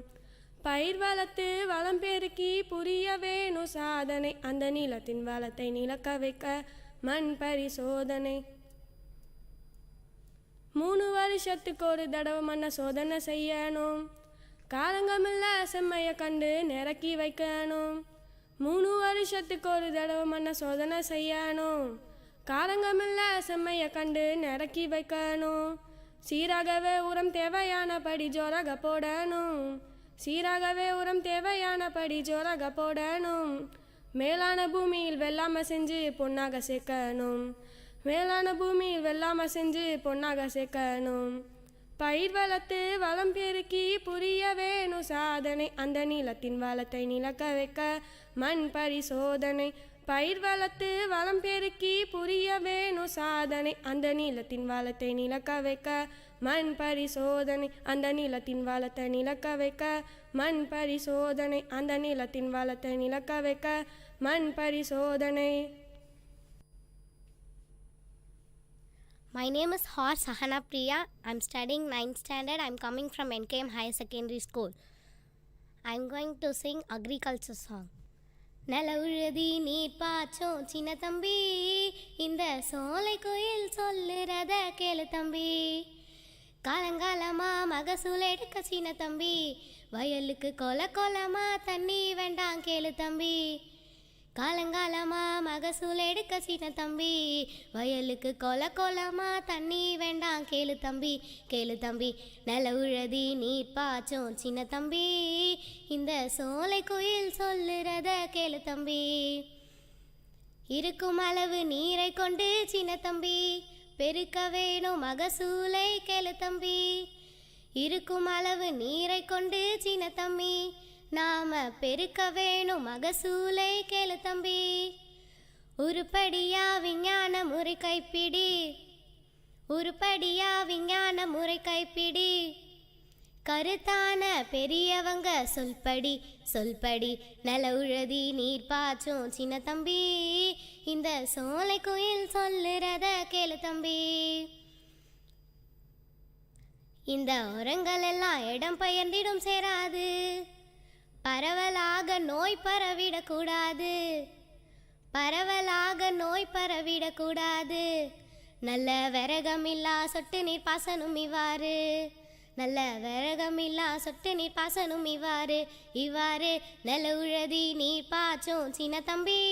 பயிர் வளர்த்து வளம் பெருக்கி புரிய வேணும் சாதனை, அந்த நிலத்தின் வளத்தை நிலக்க வைக்க மண் பரிசோதனை. 3 வருஷத்துக்கு ஒரு தடவை மண்ணை சோதனை செய்யணும், காலங்கமில்ல செம்மையை கண்டு நிறக்கி வைக்கணும். 3 வருஷத்துக்கு ஒரு தடவை மண்ணை சோதனை செய்யணும், காலங்கமில்ல செம்மையை கண்டு நிறக்கி வைக்கணும். சீராகவே உரம் தேவையானபடி ஜோராக போடணும், சீராகவே உரம் தேவையானபடி ஜோராக போடணும். மேலான பூமியில் வெள்ளாமை செஞ்சு பொன்னாக சேர்க்கணும், மேலான பூமியில் வெள்ளாமை செஞ்சு பொன்னாக சேர்க்கணும். பயிர் வளர்த்து வளம் பெருக்கி புரிய வேணும் சாதனை, அந்த நிலத்தின் வளத்தை நிலக்க வைக்க மண் பரிசோதனை. பயிர் வளர்த்து வளம் பெருக்கி புரிய வேணும் சாதனை, அந்த நிலத்தின் வளத்தை நிலக்க வைக்க மண் பரிசோதனை, அந்த நிலத்தின் வளத்தை நிலக்க வைக்க மண் பரிசோதனை, அந்த நிலத்தின் வளத்தை நிலக்க வைக்க மண் பரிசோதனை. My name is Har Sahana Priya. I'm studying 9th standard. I'm coming from NKM Higher Secondary School. I'm going to sing agriculture song. நல உழுதி நீர் பாய்ச்சோம் சின்ன தம்பி, இந்த சோலை கோயில் சொல்லுறத கேளு தம்பி. காலங்காலமா மகசூல் எடுக்க சின்ன தம்பி, வயலுக்கு கொலமா தண்ணி வேண்டாம் கேளு தம்பி. காலங்காலமா மகசூல் எடுக்க சின்ன தம்பி, வயலுக்கு கொலமா தண்ணி வேண்டாம் கேளு தம்பி. கேளு தம்பி நல உழுதி நீர் பாய்ச்சோம் சின்ன தம்பி, இந்த சோலை கோயில் சொல்லுறத கேளு தம்பி. இருக்கும் அளவு நீரை கொண்டு சின்ன தம்பி, பெருக்க வேணும் மகசூலை கேளு தம்பி. இருக்கும் அளவு நீரை கொண்டு சின்ன தம்பி, நாம பெருக்க வேணும் மகசூலை கேளு தம்பி. உருப்படியா விஞ்ஞான முறை கைப்பிடி, உருப்படியா விஞ்ஞான முறை கைப்பிடி. கருத்தான பெரியவங்க சொல்படி சொல்படி, நல உழுதி நீர் பாய்ச்சோம் சின்ன தம்பி, இந்த சோலை கோயில் சொல்லுறத கேளு தம்பி. இந்த உரங்கள் எல்லாம் இடம் பெயர்ந்திடும் சேராது, பரவலாக நோய் பரவிடக்கூடாது, பரவலாக நோய் பரவிடக்கூடாது. நல்ல விரகமில்லா சொட்டு நீர் பாசனும் இவ்வாறு, நல்ல விரகமில்லா சொட்டு நீர் பாசனும் இவ்வாறு. இவ்வாறு நல்ல உழுதி நீர் பாய்ச்சோம் சின்ன தம்பி,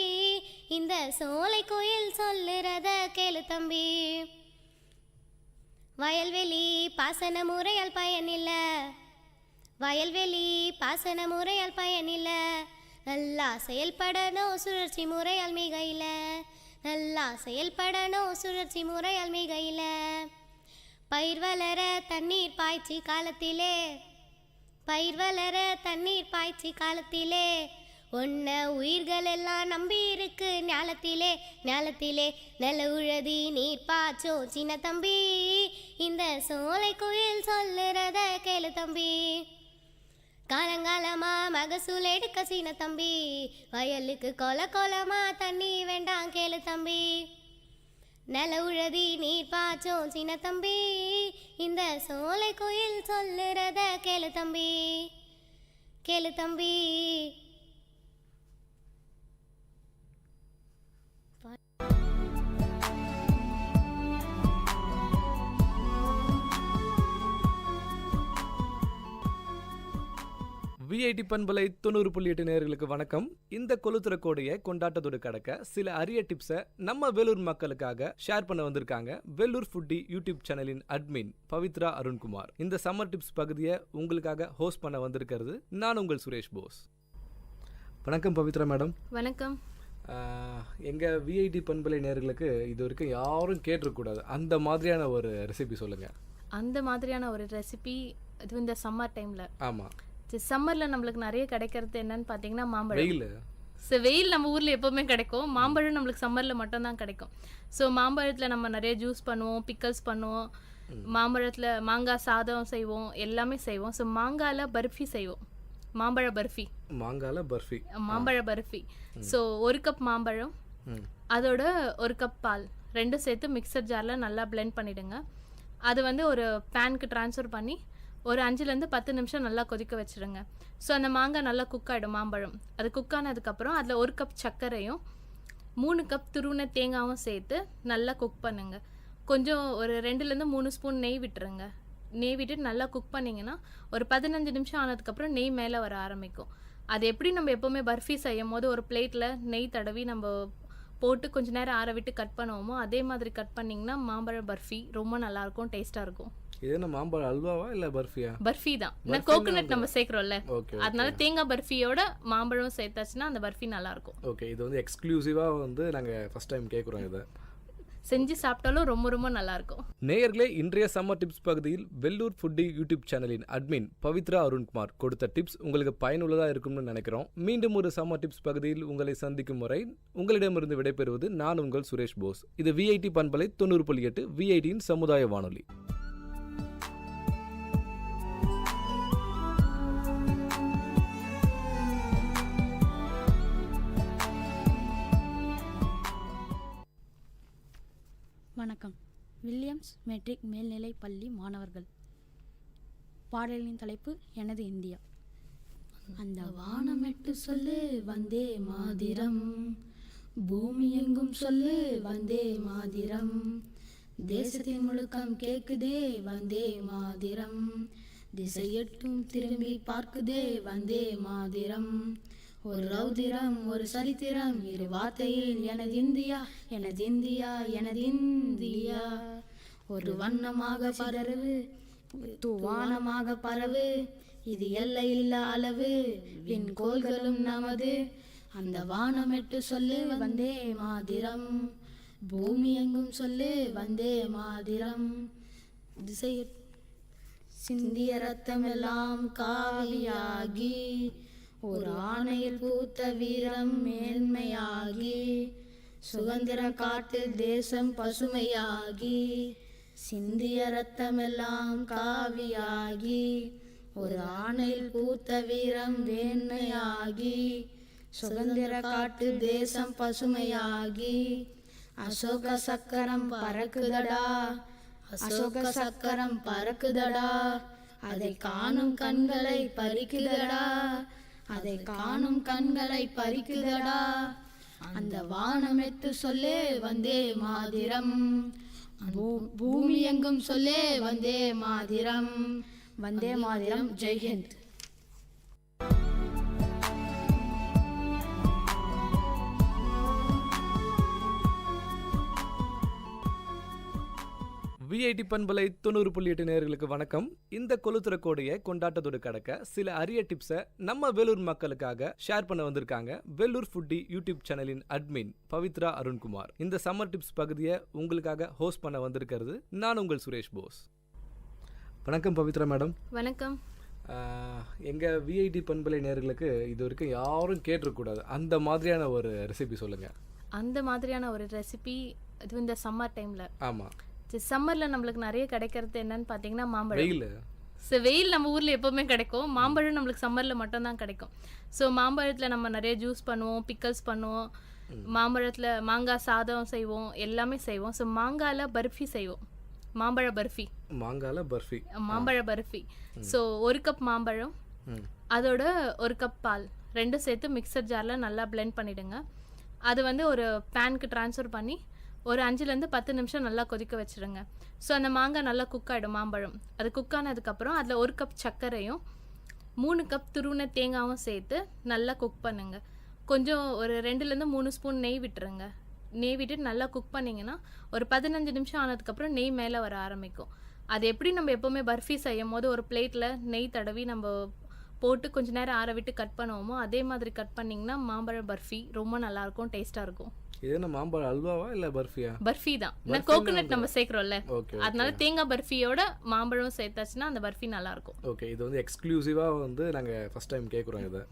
இந்த சோலை கோயில் சொல்லுறத கேளு தம்பி. வயல்வெளி பாசன முறையால் பயனில்ல, வயல்வெளி பாசன முறையால் பயனில்ல. நல்லா செயல்படணும் சுழற்சி முறையால் மிகையில, நல்லா செயல்படணும் சுழற்சி முறையால் மிகையில. பயிர் வளர தண்ணீர் பாய்ச்சி காலத்திலே, பயிர் வளர தண்ணீர் பாய்ச்சி காலத்திலே. ஒன்ன உயிர்கள் எல்லாம் நம்பி இருக்கு ஞாலத்திலே, ஞாலத்திலே நல்ல உழுதி நீர் பாய்ச்சோம் சின்ன தம்பி, இந்த சோலை கோயில் சொல்லுறத கேளு தம்பி. காலங்காலமா மகசூல் எடுக்க சின்ன தம்பி, வயலுக்கு கொலமா தண்ணி வேண்டாம் கேளு தம்பி. நல உழுதி நீர் பாய்ச்சோம் சின்ன தம்பி, இந்த சோலை கோயில் சொல்லுறத கேளு தம்பி. கேளு தம்பி. விஐடி பண்பலை 90.8 நேயர்களுக்கு வணக்கம். இந்த கொளுத்துறக்கோடைய கொண்டாட்டத்தோடு கடக்க சில அரிய டிப்ஸை நம்ம வேலூர் மக்களுக்காக ஷேர் பண்ண வந்திருக்காங்க வேலூர் ஃபுட்டி யூடியூப் சேனலின் அட்மின் பவித்ரா அருண்குமார். இந்த சம்மர் டிப்ஸ் பகுதியை உங்களுக்காக ஹோஸ்ட் பண்ண வந்திருக்கிறது நான் உங்கள் சுரேஷ் போஸ். வணக்கம் பவித்ரா மேடம். வணக்கம். எங்கள் விஐடி பண்பலை நேயர்களுக்கு இது வரைக்கும் யாரும் கேட்டிருக்கக்கூடாது அந்த மாதிரியான ஒரு ரெசிபி சொல்லுங்கள். அந்த மாதிரியான ஒரு ரெசிபி இது இந்த சம்மர் டைமில். ஆமாம், சம்மரில் நம்மளுக்கு நிறைய கிடைக்கிறது என்னன்னு பார்த்தீங்கன்னா மாம்பழம். வெயில். ஸோ வெயில் நம்ம ஊரில் எப்போவுமே கிடைக்கும், மாம்பழம் நம்மளுக்கு சம்மரில் மட்டும்தான் கிடைக்கும். ஸோ மாம்பழத்தில் நம்ம நிறைய ஜூஸ் பண்ணுவோம், பிக்கல்ஸ் பண்ணுவோம், மாம்பழத்தில் மாங்காய் சாதம் செய்வோம், எல்லாமே செய்வோம். ஸோ மாங்காயில் பர்ஃபி செய்வோம், மாம்பழ பர்ஃபி. மாம்பழ பர்ஃபி. ஸோ 1 கப் மாம்பழம், அதோட 1 கப் பால் ரெண்டும் சேர்த்து மிக்சர் ஜாரில் நல்லா பிளெண்ட் பண்ணிவிடுங்க. அது வந்து ஒரு பேனுக்கு ட்ரான்ஸ்ஃபர் பண்ணி ஒரு 5லேருந்து 10 நிமிஷம் நல்லா கொதிக்க வச்சுருங்க. ஸோ அந்த மாங்காய் நல்லா குக் ஆகிடும் மாம்பழம். அது குக் ஆனதுக்கப்புறம் அதில் 1 கப் சர்க்கரையும் 3 கப் துருவின தேங்காயும் சேர்த்து நல்லா குக் பண்ணுங்க. கொஞ்சம் ஒரு 2லேருந்து 3 ஸ்பூன் நெய் விட்டுருங்க. நெய் விட்டுட்டு நல்லா குக் பண்ணிங்கன்னா ஒரு 15 நிமிஷம் ஆனதுக்கப்புறம் நெய் மேலே வர ஆரம்பிக்கும். அது எப்படி நம்ம எப்போவுமே பர்ஃபி செய்யும் போது ஒரு பிளேட்டில் நெய் தடவி நம்ம போட்டு கொஞ்சம் நேரம் ஆற விட்டு கட் பண்ணுவோமோ அதே மாதிரி கட் பண்ணிங்கன்னா மாம்பழ பர்ஃபி ரொம்ப நல்லாயிருக்கும், டேஸ்ட்டாக இருக்கும். இது என்ன மாம்பழ அல்வாவா இல்லை பர்ஃபியா? பர்ஃபி தான். நான் கோகோனட் நம்ம சேர்க்குறோம்ல, அதனால தேங்காய் பர்ஃபியோட மாம்பழம் சேர்த்தாச்சுன்னா அந்த பர்ஃபி நல்லாயிருக்கும். ஓகே, இது வந்து எக்ஸ்க்ளூசிவாக வந்து நாங்கள் ஃபஸ்ட் டைம் கேட்குறோம். இதை செஞ்சு சாப்பிட்டாலும் ரொம்ப ரொம்ப நல்லாயிருக்கும். நேயர்களே, இன்றைய சம்மர் டிப்ஸ் பகுதியில் வெள்ளூர் ஃபுட்டி யூடியூப் சேனலின் அட்மின் பவித்ரா அருண்குமார் கொடுத்த டிப்ஸ் உங்களுக்கு பயனுள்ளதாக இருக்கும்னு நினைக்கிறோம். மீண்டும் ஒரு சம்மர் டிப்ஸ் பகுதியில் உங்களை சந்திக்கும் முறை உங்களிடமிருந்து விடைபெறுவது நான் உங்கள் சுரேஷ் போஸ். இது விஐடி பண்பலை 90.8 விஐடியின் சமுதாய வானொலி. வணக்கம். வில்லியம்ஸ் மெட்ரிக் மேல்நிலை பள்ளி மாணவர்கள். பாடலின் தலைப்பு எனது இந்தியா. அந்த வானமெட்டு சொல்லு வந்தே மாதிரம், பூமி எங்கும் சொல்லு வந்தே மாதிரம், தேசத்தின் முழுக்கம் கேக்குதே வந்தே மாதிரம், திசையெட்டும் திரும்பி பார்க்குதே வந்தே மாதிரம், ஒரு ரௌதிரம் ஒரு சரித்திரம் இரு வார்த்தையில் எனது இந்தியா எனது இந்தியா எனது இந்தியா, ஒரு வண்ணமாக பரவு வானமாக பரவு, இது எல்லையில்லா அளவு விண்கோள்களும் நமது, அந்த வானமெட்டு சொல்லு வந்தே மாதிரம், பூமி எங்கும் சொல்லு வந்தே மாதிரம், திசை சிந்திய ரத்தம் எல்லாம் காவியாகி, ஒரு ஆணையில் பூத்த வீரம் மேன்மையாகி, சுதந்திரம் காட்டு தேசம் பசுமையாகி, சிந்திய ரத்தமெல்லாம் காவியாகி, ஒரு ஆணையில் பூத்த வீரம் மேன்மையாகி, சுதந்திரம் காட்டு தேசம் பசுமையாகி, அசோக சக்கரம் பறக்குதடா, அசோக சக்கரம் பறக்குதடா, அதை காணும் கண்களை பறிக்குதடா, அதை காணும் கண்களை பறிக்குதடா, அந்த வானமெட்டு சொல்லே வந்தே மாதிரம், பூமி எங்கும் சொல்லே வந்தே மாதிரம், வந்தே மாதிரம். ஜெய்ஹிந்த். விஐடி பண்பலை 90.8 நேயர்களுக்கு வணக்கம். இந்த கொளுத்துறக்கோடைய கொண்டாட்டத்தோடு கடக்க சில அரிய டிப்ஸை நம்ம வேலூர் மக்களுக்காக ஷேர் பண்ண வந்திருக்காங்க வேலூர் ஃபுட்டி யூடியூப் சேனலின் அட்மின் பவித்ரா அருண்குமார். இந்த சம்மர் டிப்ஸ் பகுதியை உங்களுக்காக ஹோஸ்ட் பண்ண வந்திருக்கிறது நான் உங்கள் சுரேஷ் போஸ். வணக்கம் பவித்ரா மேடம். வணக்கம். எங்கள் விஐடி பண்பலை நேயர்களுக்கு இது வரைக்கும் யாரும் கேட்டிருக்கக்கூடாது அந்த மாதிரியான ஒரு ரெசிபி சொல்லுங்கள். அந்த மாதிரியான ஒரு ரெசிபி இது இந்த சம்மர் டைமில். ஆமாம், சம்மரில் நம்மளுக்கு நிறைய கிடைக்கிறது என்னன்னு பார்த்தீங்கன்னா மாம்பழம். வெயில். ஸோ வெயில் நம்ம ஊரில் எப்போவுமே கிடைக்கும், மாம்பழம் நம்மளுக்கு சம்மரில் மட்டும்தான் கிடைக்கும். ஸோ மாம்பழத்தில் நம்ம நிறைய ஜூஸ் பண்ணுவோம், பிக்கல்ஸ் பண்ணுவோம், மாம்பழத்தில் மாங்காய் சாதம் செய்வோம், எல்லாமே செய்வோம். ஸோ மாங்காயில் பர்ஃபி செய்வோம், மாம்பழ பர்ஃபி. மாம்பழ பர்ஃபி. ஸோ 1 கப் மாம்பழம், அதோட 1 கப் பால் ரெண்டும் சேர்த்து மிக்சர் ஜாரில் நல்லா பிளெண்ட் பண்ணிவிடுங்க. அது வந்து ஒரு பேனுக்கு ட்ரான்ஸ்ஃபர் பண்ணி ஒரு 5லேருந்து 10 நிமிஷம் நல்லா கொதிக்க வச்சுருங்க. ஸோ அந்த மாங்காய் நல்லா குக் ஆகிடும் மாம்பழம். அது குக் ஆனதுக்கப்புறம் அதில் 1 கப் சர்க்கரையும் 3 கப் துருவின தேங்காயும் சேர்த்து நல்லா குக் பண்ணுங்க. கொஞ்சம் ஒரு 2லேருந்து 3 ஸ்பூன் நெய் விட்டுருங்க. நெய் விட்டுட்டு நல்லா குக் பண்ணிங்கன்னா ஒரு 15 நிமிஷம் ஆனதுக்கப்புறம் நெய் மேலே வர ஆரம்பிக்கும். அது எப்படி நம்ம எப்போவுமே பர்ஃபி செய்யும் போது ஒரு பிளேட்டில் நெய் தடவி நம்ம போட்டு கொஞ்ச நேரம் ஆற விட்டு கட் பண்ணுவோமோ அதே மாதிரி கட் பண்ணிங்கன்னா மாம்பழ பர்ஃபி ரொம்ப நல்லாயிருக்கும், டேஸ்ட்டாக இருக்கும். இது என்ன மாம்பழ அல்வாவா இல்லை பர்ஃபியா? பர்ஃபி தான். நான் கோகோனட் நம்ம சேர்க்குறோம்ல, அதனால தேங்காய் பர்ஃபியோட மாம்பழம் சேர்த்தாச்சுன்னா அந்த பர்ஃபி நல்லாயிருக்கும். ஓகே, இது வந்து எக்ஸ்க்ளூசிவாக வந்து நாங்கள் ஃபஸ்ட் டைம் கேட்குறோம். இதை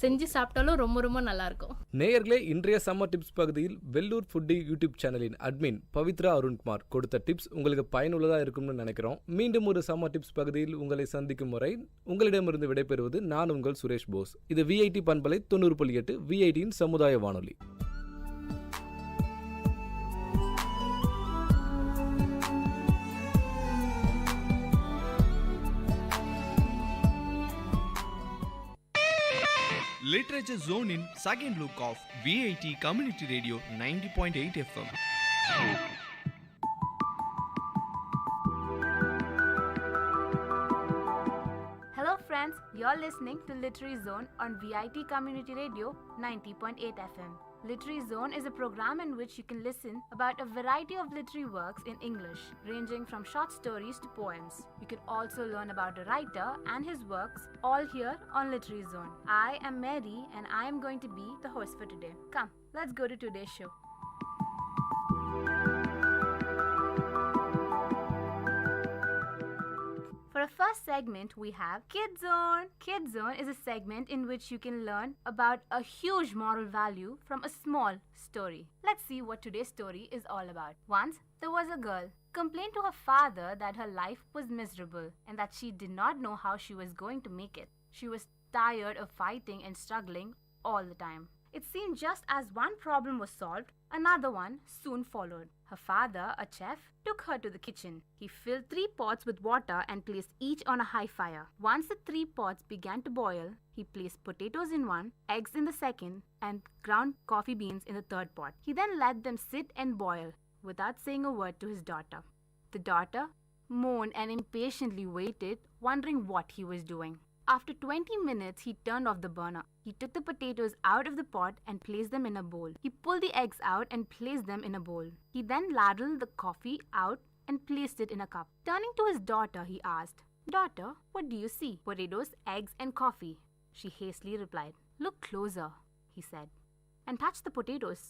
செஞ்சு சாப்பிட்டாலும் ரொம்ப ரொம்ப நல்லாயிருக்கும். நேயர்களே, இன்றைய சம்மர் டிப்ஸ் பகுதியில் வெள்ளூர் ஃபுட்டி யூடியூப் சேனலின் அட்மின் பவித்ரா அருண்குமார் கொடுத்த டிப்ஸ் உங்களுக்கு பயனுள்ளதாக இருக்கும்னு நினைக்கிறோம். மீண்டும் ஒரு சம்மர் டிப்ஸ் பகுதியில் உங்களை சந்திக்கும் முறை உங்களிடமிருந்து விடைபெறுவது நான் உங்கள் சுரேஷ் போஸ். இது விஐடி பண்பலை 90.8 விஐடியின் சமுதாய வானொலி. Literature Zone in second look of VIT Community Radio 90.8 FM. Hello friends, you're listening to Literary Zone on VIT Community Radio 90.8 FM. Literary Zone is a program in which you can listen about a variety of literary works in English, ranging from short stories to poems. You can also learn about a writer and his works, all here on Literary Zone. I am Mary and I am going to be the host for today. Come, let's go to today's show. For our first segment, we have Kid Zone. Kid Zone is a segment in which you can learn about a huge moral value from a small story. Let's see what today's story is all about. Once, there was a girl complained to her father that her life was miserable and that she did not know how she was going to make it. She was tired of fighting and struggling all the time. It seemed just as one problem was solved, another one soon followed. Her father, a chef, took her to the kitchen. He filled 3 pots with water and placed each on a high fire. Once the 3 pots began to boil, he placed potatoes in one, eggs in the second, and ground coffee beans in the third pot. He then let them sit and boil without saying a word to his daughter. The daughter moaned and impatiently waited, wondering what he was doing. After 20 minutes, he turned off the burner. He took the potatoes out of the pot and placed them in a bowl. He pulled the eggs out and placed them in a bowl. He then ladled the coffee out and placed it in a cup. Turning to his daughter, he asked, "Daughter, what do you see?" "Potatoes, eggs, and coffee," she hastily replied. "Look closer," he said, "and touch the potatoes."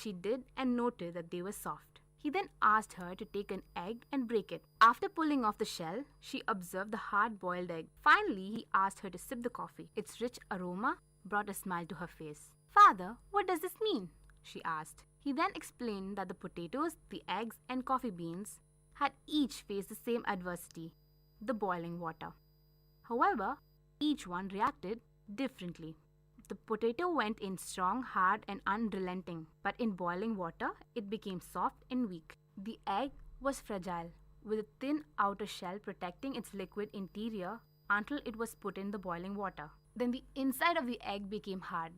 She did and noted that they were soft. He then asked her to take an egg and break it. After pulling off the shell, she observed the hard-boiled egg. Finally, he asked her to sip the coffee. Its rich aroma brought a smile to her face. "Father, what does this mean?" she asked. He then explained that the potatoes, the eggs, and coffee beans had each faced the same adversity, the boiling water. However, each one reacted differently. The potato went in strong, hard, and unrelenting, but in boiling water, it became soft and weak. The egg was fragile, with a thin outer shell protecting its liquid interior until it was put in the boiling water. Then the inside of the egg became hard.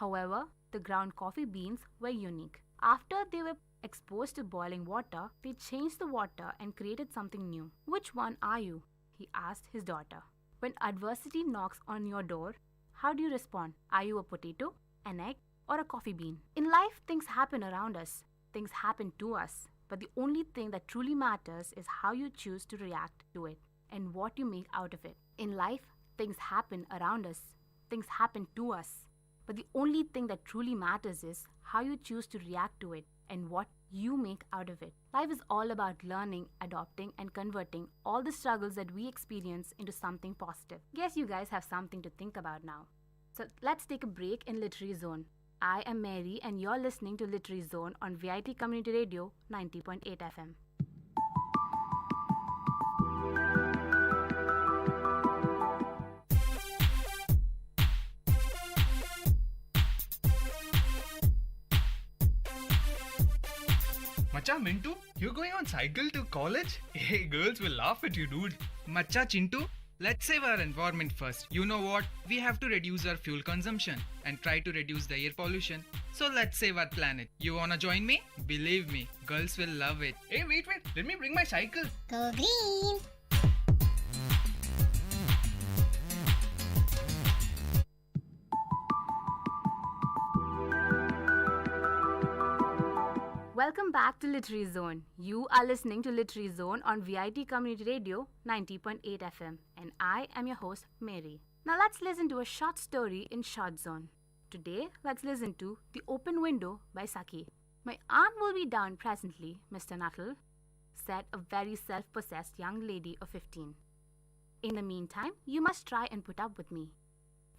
However, the ground coffee beans were unique. After they were exposed to boiling water, they changed the water and created something new. "Which one are you?" he asked his daughter. "When adversity knocks on your door, how do you respond? Are you a potato, an egg, or a coffee bean?" In life, things happen around us. Things happen to us. But the only thing that truly matters is how you choose to react to it and what you make out of it. In life, things happen around us. Things happen to us. But the only thing that truly matters is how you choose to react to it and what you make out of it. Life is all about learning, adopting, and converting all the struggles that we experience into something positive. Guess you guys have something to think about now. So let's take a break in Literary Zone. I am Mary and you're listening to Literary Zone on VIT Community Radio 90.8 FM. Macha Mintu, you're going on cycle to college? Hey, girls will laugh at you, dude. Macha Chintu, let's save our environment first. You know what? We have to reduce our fuel consumption and try to reduce the air pollution. So let's save our planet. You wanna join me? Believe me, girls will love it. Hey, wait, let me bring my cycle. Go green. Welcome back to Literary Zone. You are listening to Literary Zone on VIT Community Radio 90.8 FM, and I am your host, Mary. Now let's listen to a short story in Short Zone. Today, let's listen to The Open Window by Saki. My aunt will be down presently, Mr. Nuttall, said a very self-possessed young lady of 15. In the meantime, you must try and put up with me.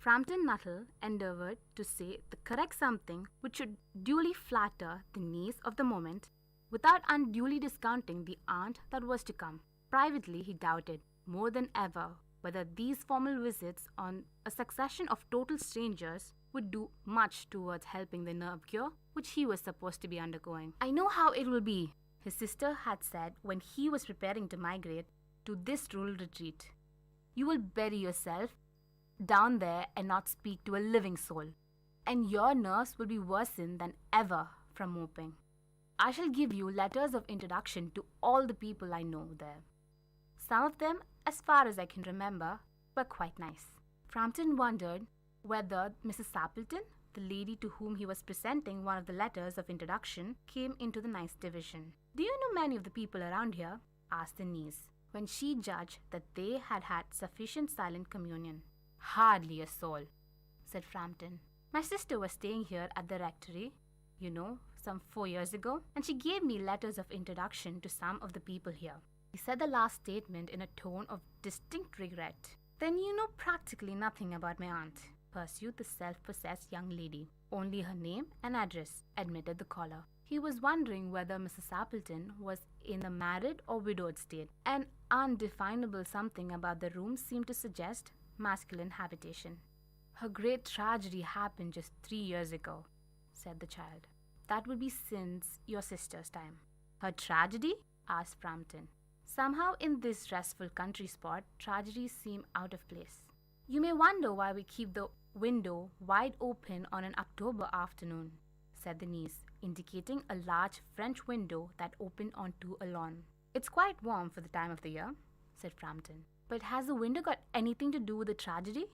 Frampton Nuttall endeavoured to say the correct something which should duly flatter the niece of the moment, without unduly discounting the aunt that was to come. Privately, he doubted, more than ever, whether these formal visits on a succession of total strangers would do much towards helping the nerve cure which he was supposed to be undergoing. I know how it will be, his sister had said when he was preparing to migrate to this rural retreat. You will bury yourself down there and not speak to a living soul, and your nerves will be worsened than ever from moping. I shall give you letters of introduction to all the people I know there. Some of them, as far as I can remember, were quite nice. Frampton wondered whether Mrs. Sappleton, the lady to whom he was presenting one of the letters of introduction, came into the nice division. Do you know many of the people around here? Asked the niece, when she judged that they had had sufficient silent communion. Hardly a soul, said Frampton. My sister was staying here at the rectory, some 4 years ago, and she gave me letters of introduction to some of the people here. He said the last statement in a tone of distinct regret. Then you know practically nothing about my aunt, pursued the self-possessed young lady. Only her name and address, admitted the caller. He was wondering whether Mrs. Appleton was in a married or widowed state. An undefinable something about the room seemed to suggest masculine habitation. Her great tragedy happened just 3 years ago, said the child. That would be since your sister's time. Her tragedy? Asked Frampton. Somehow in this restful country spot, tragedies seem out of place. You may wonder why we keep the window wide open on an October afternoon, said the niece, indicating a large French window that opened onto a lawn. It's quite warm for the time of the year, said Frampton. But has the window got anything to do with the tragedy?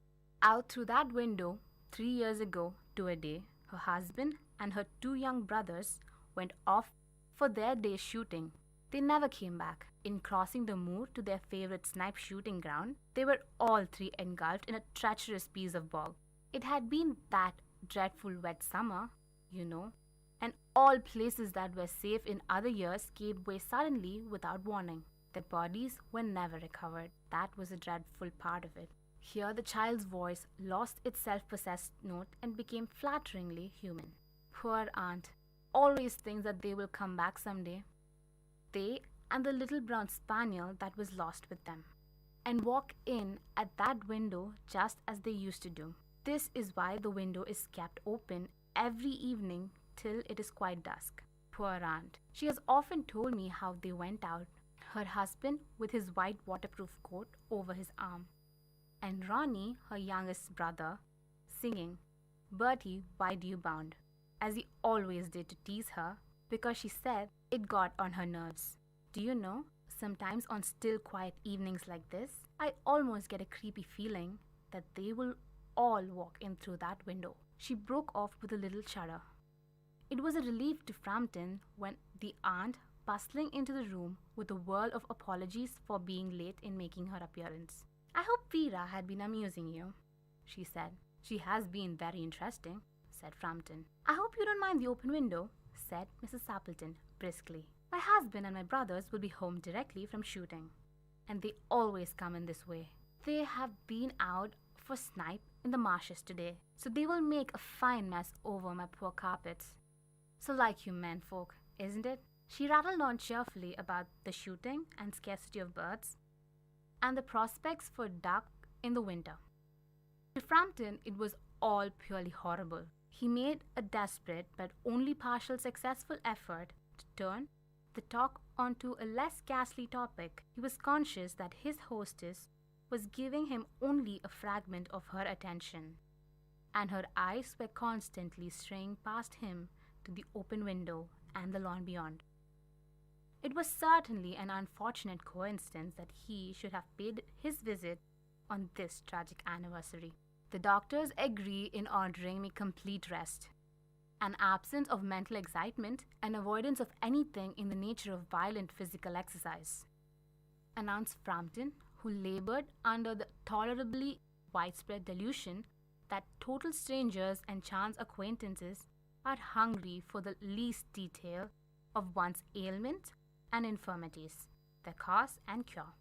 Out through that window, 3 years ago to a day, her husband and her 2 young brothers went off for their day's shooting. They never came back. In crossing the moor to their favourite snipe shooting ground, they were all 3 engulfed in a treacherous piece of bog. It had been that dreadful wet summer, and all places that were safe in other years gave way suddenly without warning. Their bodies were never recovered. That was a dreadful part of it. Here the child's voice lost its self-possessed note and became flatteringly human. Poor aunt always thinks that they will come back someday. They and the little brown spaniel that was lost with them, and walk in at that window just as they used to do. This is why the window is kept open every evening till it is quite dusk. Poor aunt. She has often told me how they went out, her husband with his white waterproof coat over his arm, and Ronnie, her youngest brother, singing, "Bertie, why do you bound?" as he always did to tease her, because she said it got on her nerves. Do you know, sometimes on still quiet evenings like this, I almost get a creepy feeling that they will all walk in through that window. She broke off with a little shudder. It was a relief to Frampton when the aunt, bustling into the room with a whirl of apologies for being late in making her appearance. I hope Vera had been amusing you, she said. She has been very interesting, said Frampton. I hope you don't mind the open window, said Mrs. Sappleton briskly. My husband and my brothers will be home directly from shooting, and they always come in this way. They have been out for snipe in the marshes today, so they will make a fine mess over my poor carpets. So like you men folk, isn't it? She rattled on cheerfully about the shooting and scarcity of birds, and the prospects for duck in the winter. To Frampton, it was all purely horrible. He made a desperate but only partial successful effort to turn the talk onto a less ghastly topic. He was conscious that his hostess was giving him only a fragment of her attention, and her eyes were constantly straying past him to the open window and the lawn beyond. It was certainly an unfortunate coincidence that he should have paid his visit on this tragic anniversary. The doctors agree in ordering me complete rest. an absence of mental excitement, and avoidance of anything in the nature of violent physical exercise, announced Frampton, who labored under the tolerably widespread delusion that total strangers and chance acquaintances are hungry for the least detail of one's ailment and infirmities, their cause and cure.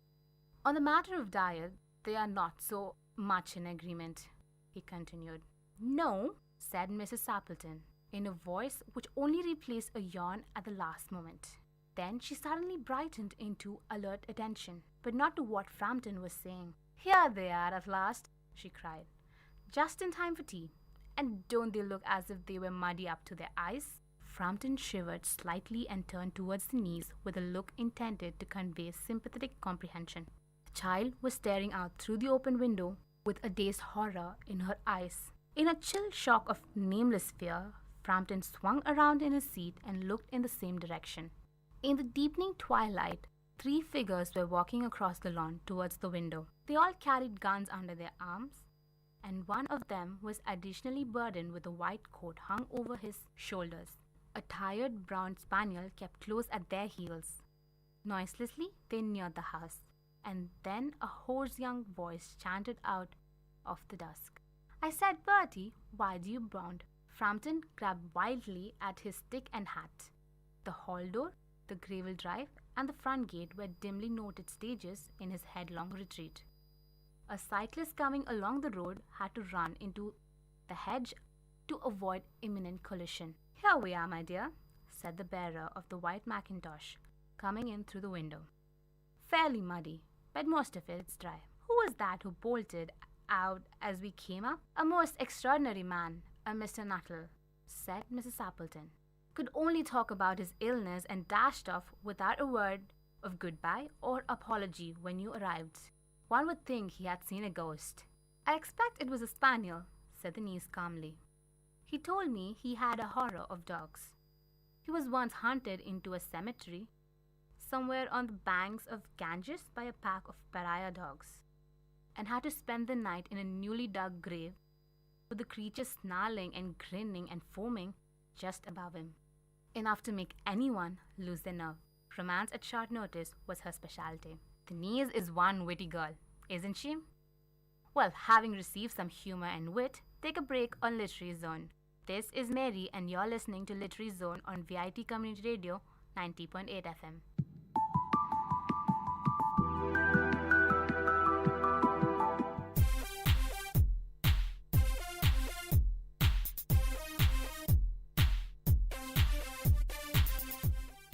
On the matter of diet, they are not so much in agreement, he continued. No, said Mrs. Appleton, in a voice which only replaced a yawn at the last moment. Then she suddenly brightened into alert attention, but not to what Frampton was saying. Here they are at last, she cried. Just in time for tea. And don't they look as if they were muddy up to their eyes? Frampton shivered slightly and turned towards the niece with a look intended to convey sympathetic comprehension. The child was staring out through the open window with a dazed horror in her eyes. In a chill shock of nameless fear, Frampton swung around in his seat and looked in the same direction. In the deepening twilight, 3 figures were walking across the lawn towards the window. They all carried guns under their arms, and one of them was additionally burdened with a white coat hung over his shoulders. A tired brown spaniel kept close at their heels. Noiselessly, they neared the house, and then a hoarse young voice chanted out of the dusk. I said, Bertie, why do you bound? Frampton grabbed wildly at his stick and hat. The hall door, the gravel drive, and the front gate were dimly noted stages in his headlong retreat. A cyclist coming along the road had to run into the hedge to avoid imminent collision. Here we are, my dear, said the bearer of the white mackintosh, coming in through the window. Fairly muddy, but most of it's dry. Who was that who bolted out as we came up? A most extraordinary man, a Mr. Nuttall, said Mrs. Appleton. Could only talk about his illness and dashed off without a word of goodbye or apology when you arrived. One would think he had seen a ghost. I expect it was a spaniel, said the niece calmly. He told me he had a horror of dogs. He was once hunted into a cemetery somewhere on the banks of Ganges by a pack of pariah dogs, and had to spend the night in a newly dug grave with the creature snarling and grinning and foaming just above him. Enough to make anyone lose their nerve. Romance at short notice was her specialty. The niece is one witty girl, isn't she? Well, having received some humor and wit, take a break on Literary Zone. This is Mary and you're listening to Literary Zone on VIT Community Radio 90.8 FM.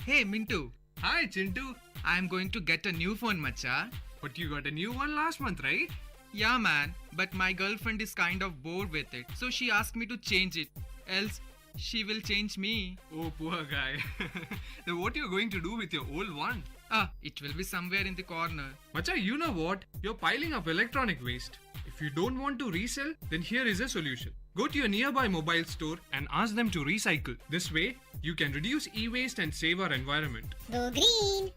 Hey Mintu. Hi Chintu. I'm going to get a new phone, macha. But you got a new one last month, right? Yeah man, but my girlfriend is kind of bored with it, so she asked me to change it. Else, she will change me. Oh poor guy. Then what you going to do with your old one? It will be somewhere in the corner. Macha, you know what? You're piling up electronic waste. If you don't want to resell, then here is a solution. Go to your nearby mobile store and ask them to recycle. This way, you can reduce e-waste and save our environment. Go green!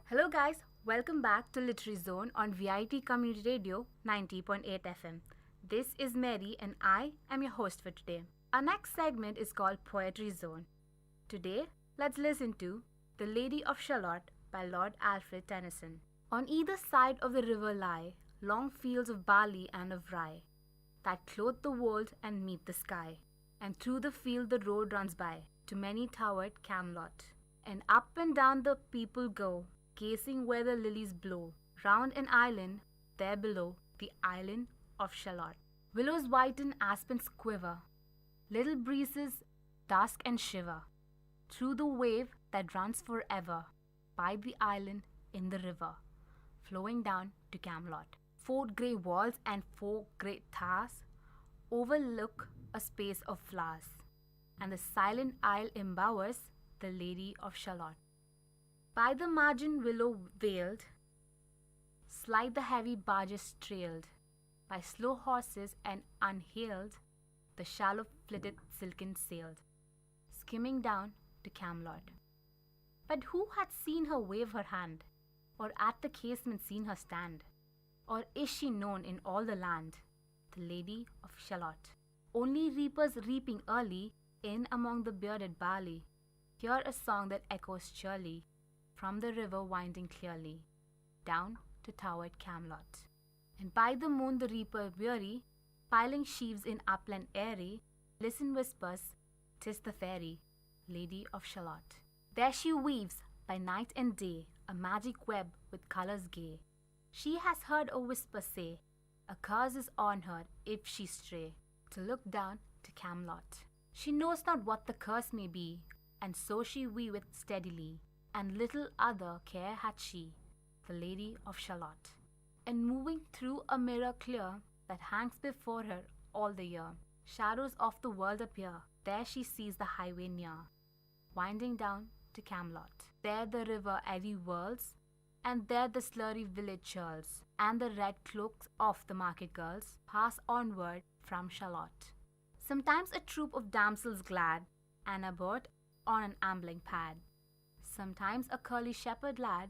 Hello guys, welcome back to Literary Zone on VIT Community Radio 90.8 FM. This is Mary and I am your host for today. Our next segment is called Poetry Zone. Today, let's listen to The Lady of Shalott by Lord Alfred Tennyson. On either side of the river lie long fields of barley and of rye that clothe the wold and meet the sky. And through the field the road runs by to many-towered Camelot. And up and down the people go, gazing where the lilies blow. Round an island, there below, the island of Shalott. Willows whiten, aspens quiver. Little breezes dusk and shiver. Through the wave that runs forever, by the island in the river, flowing down to Camelot. 4 grey walls and 4 great towers overlook a space of flowers, and the silent isle embowers the Lady of Shalott. By the margin willow veiled, slide the heavy barges trailed, by slow horses and unhailed, the shallow flitted silken sailed, skimming down to Camelot. But who had seen her wave her hand, or at the casement seen her stand? Or is she known in all the land, the Lady of Shalott? Only reapers reaping early in among the bearded barley hear a song that echoes cheerly from the river winding clearly down to towered Camelot. And by the moon the reaper weary, piling sheaves in upland airy, listen whispers, 'tis the fairy, Lady of Shalott. There she weaves by night and day a magic web with colours gay. She has heard a whisper say, a curse is on her if she stray to look down to Camelot. She knows not what the curse may be, and so she weaveth steadily, and little other care had she, the Lady of Shalott. And moving through a mirror clear that hangs before her all the year, shadows of the world appear. There she sees the highway near, winding down to Camelot. There the river eddy whirls, and there the slurry village churls, and the red cloaks of the market girls pass onward from Shalott. Sometimes a troop of damsels glad, and a bird on an ambling pad. Sometimes a curly shepherd lad,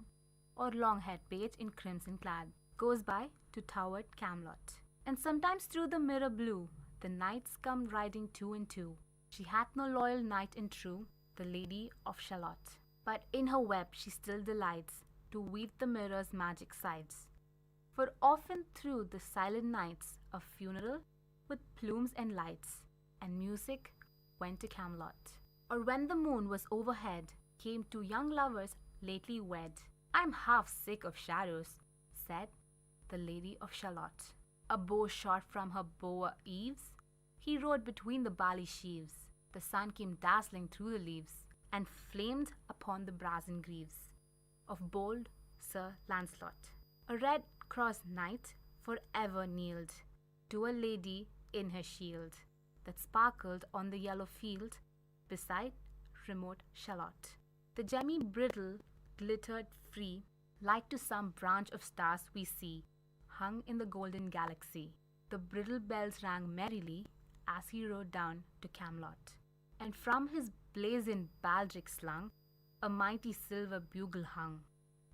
or long-haired page in crimson clad, goes by to towered Camelot. And sometimes through the mirror blue, the knights come riding two and two. She hath no loyal knight and true, the Lady of Shalott. But in her web she still delights to weave the mirror's magic sides. For often through the silent nights a funeral with plumes and lights and music went to Camelot. Or when the moon was overhead, came two young lovers lately wed. I'm half sick of shadows, said the Lady of Shalott. A bow shot from her bower eaves, he rode between the barley sheaves. The sun came dazzling through the leaves, and flamed upon the brazen greaves of bold Sir Lancelot. A red cross knight forever kneeled to a lady in her shield, that sparkled on the yellow field beside remote Shalott. The gemmy bridle glittered free, like to some branch of stars we see, hung in the golden galaxy. The bridle bells rang merrily as he rode down to Camelot. And from his blazoned baldric slung, a mighty silver bugle hung,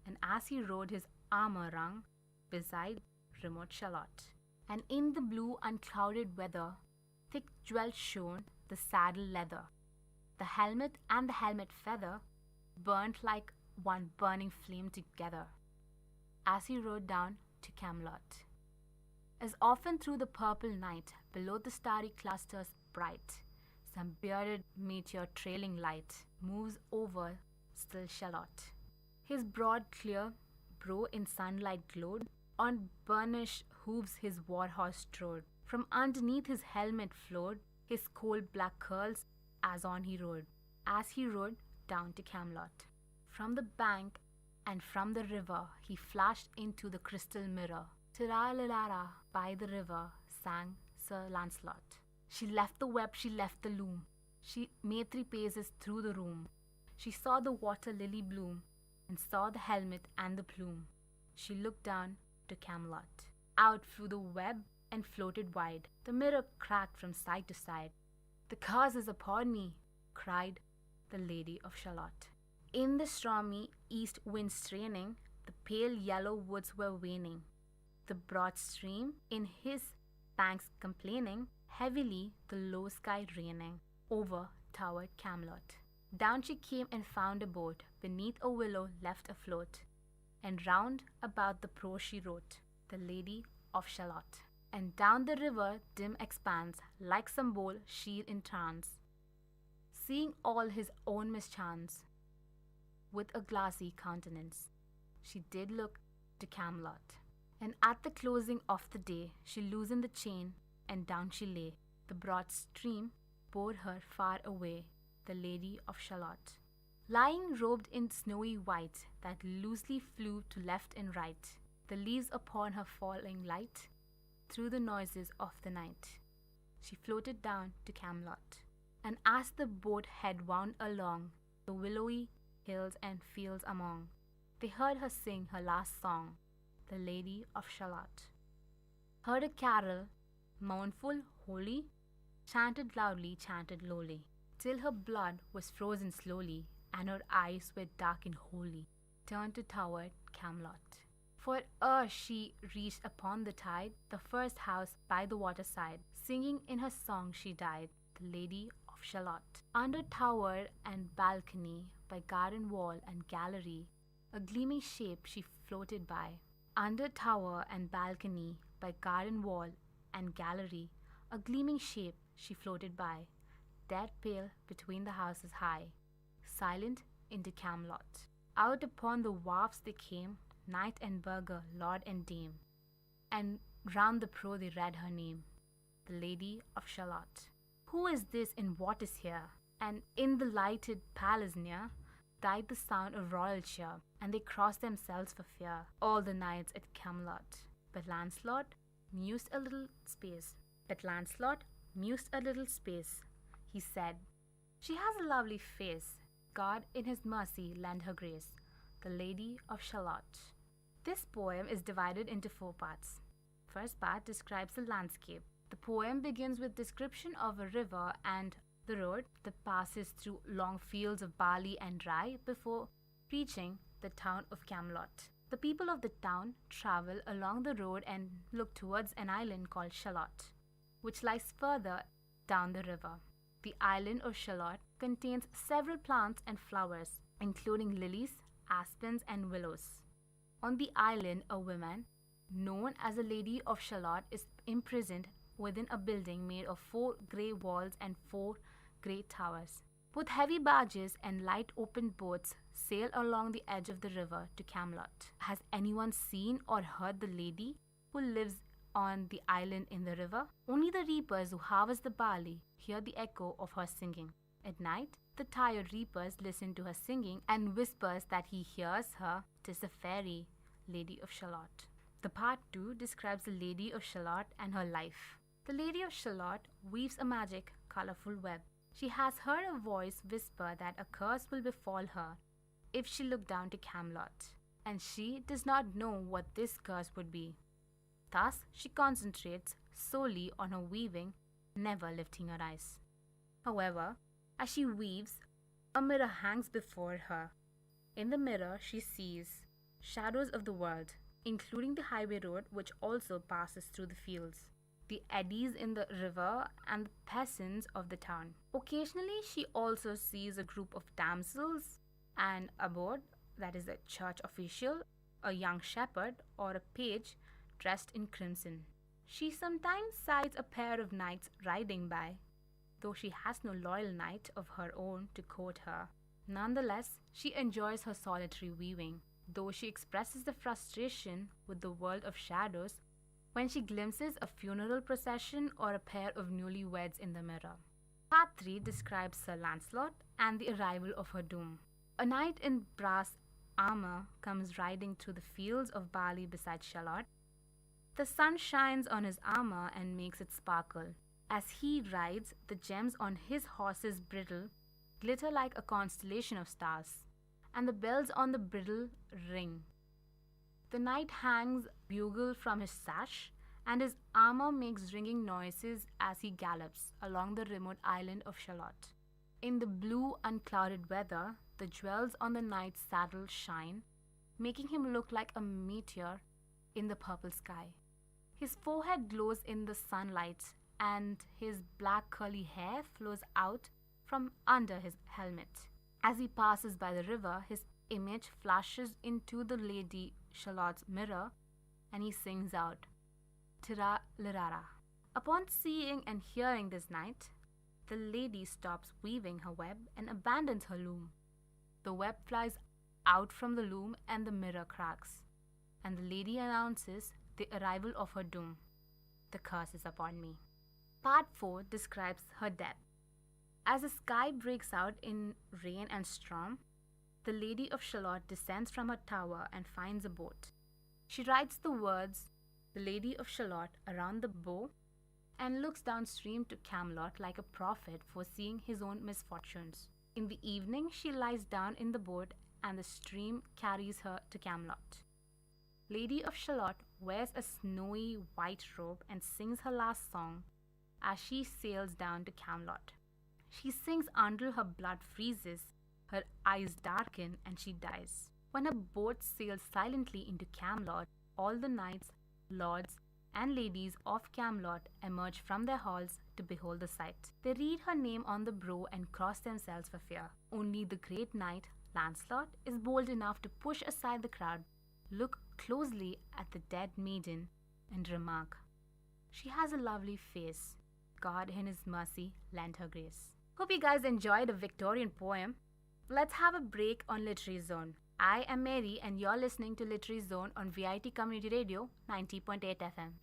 and as he rode his armour rung beside remote Shalott. And in the blue unclouded weather, thick jewels shone the saddle leather. The helmet and the helmet feather burnt like one burning flame together, as he rode down to Camelot. As often through the purple night, below the starry clusters bright, some bearded meteor trailing light moves over still Shalott. His broad clear brow in sunlight glowed, on burnished hooves his war horse strode. From underneath his helmet flowed his coal black curls as on he rode down to Camelot. From the bank and from the river he flashed into the crystal mirror. Tira-la-la-la, by the river sang Sir Lancelot. She left the web, she left the loom. She made 3 paces through the room. She saw the water lily bloom, and saw the helmet and the plume. She looked down to Camelot. Out flew the web and floated wide. The mirror cracked from side to side. The curse is upon me, cried the Lady of Shalott. In the stormy east wind straining, the pale yellow woods were waning. The broad stream in his banks complaining, heavily the low sky raining over towered Camelot. Down she came and found a boat beneath a willow left afloat, and round about the prow she wrote, the Lady of Shalott. And down the river dim expanse, like some bowl sheer in trance, seeing all his own mischance, with a glassy countenance, she did look to Camelot. And at the closing of the day, she loosened the chain, and down she lay. The broad stream bore her far away, the Lady of Shalott, lying robed in snowy white that loosely flew to left and right, the leaves upon her falling light, through the noises of the night. She floated down to Camelot, and as the boat head wound along the willowy hills and fields among, they heard her sing her last song, the Lady of Shalott. Heard a carol, mournful, holy, chanted loudly, chanted lowly, till her blood was frozen slowly, and her eyes were dark and holy. turned to toward Camelot. For ere she reached upon the tide, the first house by the waterside, singing in her song she died, the Lady of Shalott. Under tower and balcony, by garden wall and gallery, a gleaming shape she floated by. Under tower and balcony, by garden wall and gallery, a gleaming shape she floated by, dead pale between the houses high, silent into Camelot. Out upon the wharfs they came, knight and burgher, lord and dame, and round the pro they read her name, the Lady of Shalott. Who is this and what is here? And in the lighted palace near, died the sound of royal cheer, and they crossed themselves for fear, all the knights at Camelot. But Lancelot mused a little space. He said, "She has a lovely face. God in his mercy lend her grace, the Lady of Shalott." This poem is divided into 4 parts. First part describes the landscape. The poem begins with description of a river and the road that passes through long fields of barley and rye before reaching the town of Camelot. The people of the town travel along the road and look towards an island called Shalott, which lies further down the river. The island of Shalott contains several plants and flowers, including lilies, aspens, and willows. On the island, a woman, known as the Lady of Shalott, is imprisoned within a building made of 4 grey walls and 4 grey towers. Both heavy barges and light open boats sail along the edge of the river to Camelot. Has anyone seen or heard the lady who lives on the island in the river? Only the reapers who harvest the barley hear the echo of her singing. At night, the tired reapers listen to her singing and whispers that he hears her. 'Tis the fairy Lady of Shalott. The part 2 describes the Lady of Shalott and her life. The Lady of Shalott weaves a magic, colorful web. She has heard a voice whisper that a curse will befall her if she looked down to Camelot, and she does not know what this curse would be. Thus, she concentrates solely on her weaving, never lifting her eyes. However, as she weaves, a mirror hangs before her. In the mirror, she sees shadows of the world, including the highway road which also passes through the fields, the eddies in the river, and the peasants of the town. Occasionally, she also sees a group of damsels, an abbot, that is a church official, a young shepherd, or a page dressed in crimson. She sometimes sights a pair of knights riding by, though she has no loyal knight of her own to court her. Nonetheless, she enjoys her solitary weaving, though she expresses the frustration with the world of shadows when she glimpses a funeral procession or a pair of newlyweds in the mirror. Part 3 describes Sir Lancelot and the arrival of her doom. A knight in brass armor comes riding through the fields of barley beside Shalott. The sun shines on his armor and makes it sparkle. As he rides, the gems on his horse's bridle glitter like a constellation of stars, and the bells on the bridle ring. The knight hangs bugle from his sash, and his armor makes ringing noises as he gallops along the remote island of Shalott. In the blue, unclouded weather, the jewels on the knight's saddle shine, making him look like a meteor in the purple sky. His forehead glows in the sunlight, and his black curly hair flows out from under his helmet. As he passes by the river, his image flashes into the Lady Shalott's mirror, and he sings out, "Tira lirara." Upon seeing and hearing this knight, the lady stops weaving her web and abandons her loom. The web flies out from the loom and the mirror cracks, and the lady announces the arrival of her doom. "The curse is upon me." Part 4 describes her death. As the sky breaks out in rain and storm, the Lady of Shalott descends from her tower and finds a boat. She writes the words, "The Lady of Shalott," around the bow and looks downstream to Camelot like a prophet foreseeing his own misfortunes. In the evening, she lies down in the boat and the stream carries her to Camelot. Lady of Shalott wears a snowy white robe and sings her last song as she sails down to Camelot. She sings until her blood freezes, her eyes darken, and she dies. When a boat sails silently into Camelot, all the knights, lords, and ladies of Camelot emerge from their halls to behold the sight. They read her name on the brow and cross themselves for fear. Only the great knight, Lancelot, is bold enough to push aside the crowd, look closely at the dead maiden, and remark, "She has a lovely face. God in His mercy lend her grace." Hope you guys enjoyed a Victorian poem. Let's have a break on Literary Zone. I am Mary and you're listening to Literary Zone on VIT Community Radio 90.8 FM.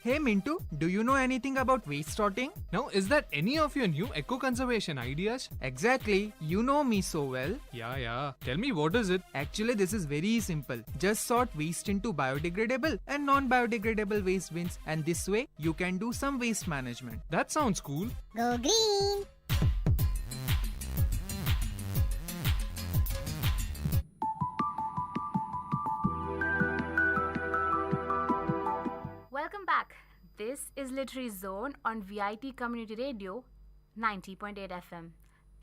Hey Mintu, do you know anything about waste sorting? Now, is that any of your new eco-conservation ideas? Exactly, you know me so well. Yeah. Tell me, what is it? Actually, this is very simple. Just sort waste into biodegradable and non-biodegradable waste bins, and this way you can do some waste management. That sounds cool. Go green! Welcome back. This is Literary Zone on VIT Community Radio 90.8 FM.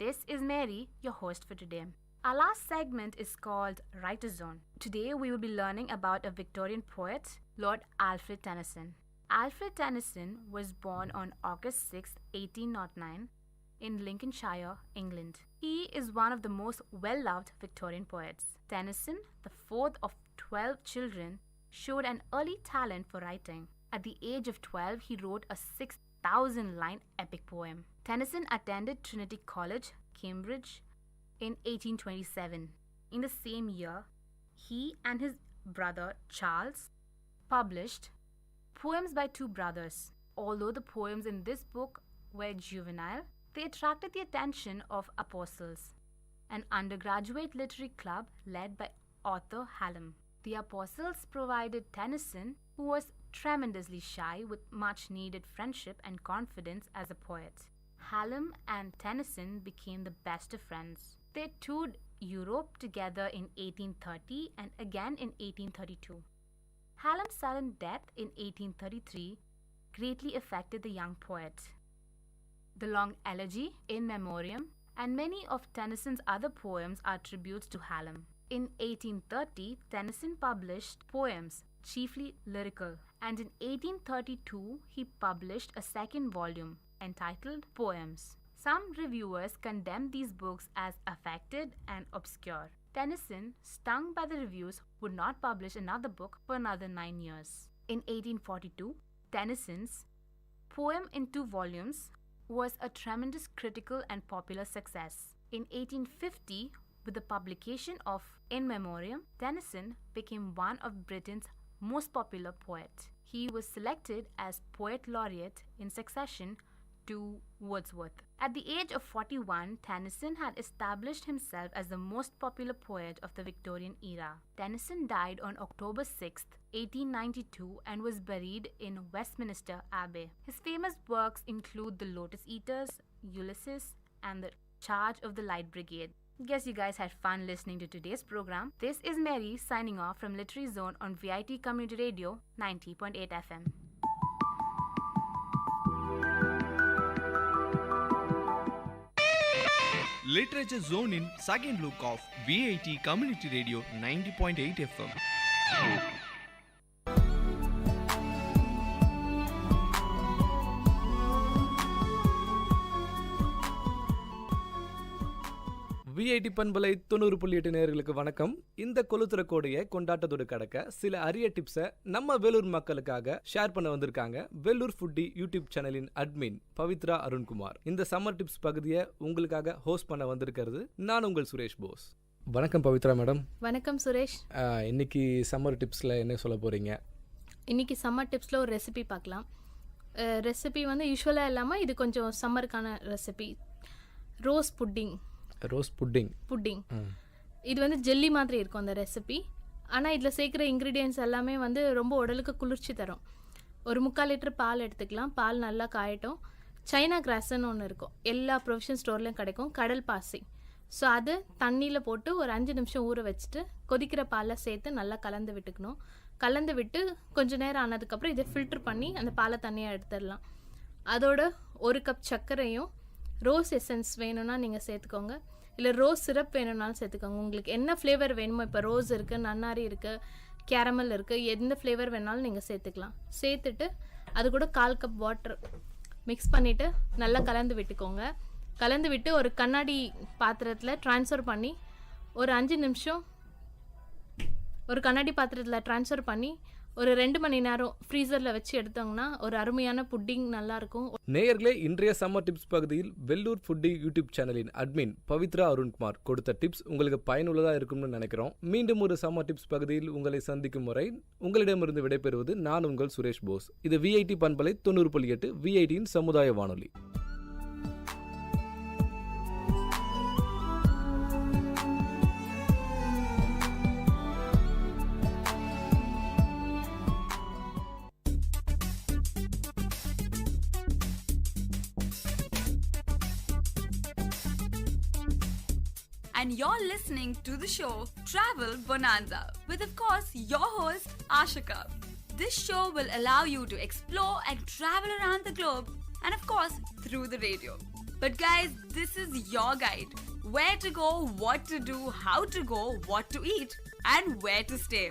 This is Mary, your host for today. Our last segment is called Writer Zone. Today we will be learning about a Victorian poet, Lord Alfred Tennyson. Alfred Tennyson was born on August 6, 1809 in Lincolnshire, England. He is one of the most well-loved Victorian poets. Tennyson, the fourth of 12 children, showed an early talent for writing. At the age of 12, he wrote a 6,000-line epic poem. Tennyson attended Trinity College, Cambridge, in 1827. In the same year, he and his brother Charles published Poems by Two Brothers. Although the poems in this book were juvenile, they attracted the attention of Apostles, an undergraduate literary club led by Arthur Hallam. The Apostles provided Tennyson, who was tremendously shy, with much needed friendship and confidence as a poet. Hallam and Tennyson became the best of friends. They toured Europe together in 1830 and again in 1832. Hallam's sudden death in 1833 greatly affected the young poet. The long elegy, In Memoriam, and many of Tennyson's other poems are tributes to Hallam. In 1830, Tennyson published poems, chiefly lyrical, and in 1832 he published a second volume entitled Poems. Some reviewers condemned these books as affected and obscure. Tennyson, stung by the reviews, would not publish another book for another 9 years. In 1842, Tennyson's poem in 2 volumes was a tremendous critical and popular success. In 1850, with the publication of In Memoriam, Tennyson became one of Britain's most popular poets. He was selected as Poet Laureate in succession to Wordsworth. At the age of 41, Tennyson had established himself as the most popular poet of the Victorian era. Tennyson died on October 6, 1892 and was buried in Westminster Abbey. His famous works include The Lotus Eaters, Ulysses, and The Charge of the Light Brigade. Guess you guys had fun listening to today's program. This is Mary signing off from Literary Zone on VIT Community Radio 90.8 FM. Literature Zone in second look of VIT Community Radio 90.8 FM. VIT பண்பலை 90.8 நேயர்களுக்கு வணக்கம். இந்த கொளுத்துறக்கோடைய கொண்டாட்டத்தோடு கடக்க சில அரிய டிப்ஸை நம்ம வேலூர் மக்களுக்காக ஷேர் பண்ண வந்திருக்காங்க வேலூர் ஃபுட்டி யூடியூப் சேனலின் அட்மின் பவித்ரா அருண்குமார். இந்த சம்மர் டிப்ஸ் பகுதியை உங்களுக்காக ஹோஸ்ட் பண்ண வந்திருக்கிறது நான் உங்கள் சுரேஷ் போஸ். வணக்கம் பவித்ரா மேடம். வணக்கம் சுரேஷ். இன்னைக்கு சம்மர் டிப்ஸில் என்ன சொல்ல போகிறீங்க? இன்னைக்கு சம்மர் டிப்ஸில் ஒரு ரெசிபி பார்க்கலாம். ரெசிபி வந்து யூஸ்வலாக இல்லாமல் இது கொஞ்சம் சம்மருக்கான ரெசிபி. Rose pudding. இது வந்து ஜெல்லி மாதிரி இருக்கும் அந்த ரெசிபி. ஆனால் இதில் சேர்க்குற இன்க்ரீடியன்ட்ஸ் எல்லாமே வந்து ரொம்ப உடலுக்கு குளிர்ச்சி தரும். ஒரு 3/4 லிட்டர் பால் எடுத்துக்கலாம். பால் நல்லா காயட்டும். சைனா கிராஸ்ன்னு ஒன்று இருக்கும், எல்லா ப்ரொவிஷன் ஸ்டோர்லேயும் கிடைக்கும். கடல் பாசி ஸோ அது தண்ணியில் போட்டு ஒரு 5 நிமிஷம் ஊற வச்சுட்டு கொதிக்கிற பாலை சேர்த்து நல்லா கலந்து விட்டுக்கணும். கலந்து விட்டு கொஞ்ச நேரம் ஆனதுக்கப்புறம் இதை ஃபில்ட்ரு பண்ணி அந்த பாலை தண்ணியாக எடுத்துடலாம். அதோட 1 கப் சர்க்கரையும் ரோஸ் எசன்ஸ் வேணும்னா நீங்கள் சேர்த்துக்கோங்க, இல்லை ரோஸ் சிரப் வேணும்னாலும் சேர்த்துக்கோங்க. உங்களுக்கு என்ன ஃப்ளேவர் வேணுமோ, இப்போ ரோஸ் இருக்குது, நன்னாரி இருக்குது, கேரமல் இருக்குது, எந்த ஃப்ளேவர் வேணாலும் நீங்கள் சேர்த்துக்கலாம். சேர்த்துட்டு அது கூட 1/4 கப் வாட்டர் மிக்ஸ் பண்ணிவிட்டு நல்லா கலந்து விட்டுக்கோங்க. கலந்து விட்டு ஒரு கண்ணாடி பாத்திரத்தில் ட்ரான்ஸ்ஃபர் பண்ணி ஒரு 5 நிமிஷம் ஒரு கண்ணாடி பாத்திரத்தில் ட்ரான்ஸ்ஃபர் பண்ணி ஒரு 2 மணி நேரம் ஃப்ரீசரில் வச்சு எடுத்தோங்கன்னா ஒரு அருமையான புட்டிங் நல்லாயிருக்கும். நேயர்களே, இன்றைய சம்மர் டிப்ஸ் பகுதியில் வெல்லூர் ஃபுட்டி யூடியூப் சேனலின் அட்மின் பவித்ரா அருண்குமார் கொடுத்த டிப்ஸ் உங்களுக்கு பயனுள்ளதாக இருக்கும்னு நினைக்கிறோம். மீண்டும் ஒரு சம்மர் டிப்ஸ் பகுதியில் உங்களை சந்திக்கும் முறை உங்களிடமிருந்து விடைபெறுவது நான் உங்கள் சுரேஷ் போஸ். இது விஐடி பண்பலை 90.8 விஐடியின் சமுதாய வானொலி. And you're listening to the show Travel Bonanza with, of course, your host Ashika. This show will allow you to explore and travel around the globe and, of course, through the radio. But guys, this is your guide. Where to go, what to do, how to go, what to eat, and where to stay.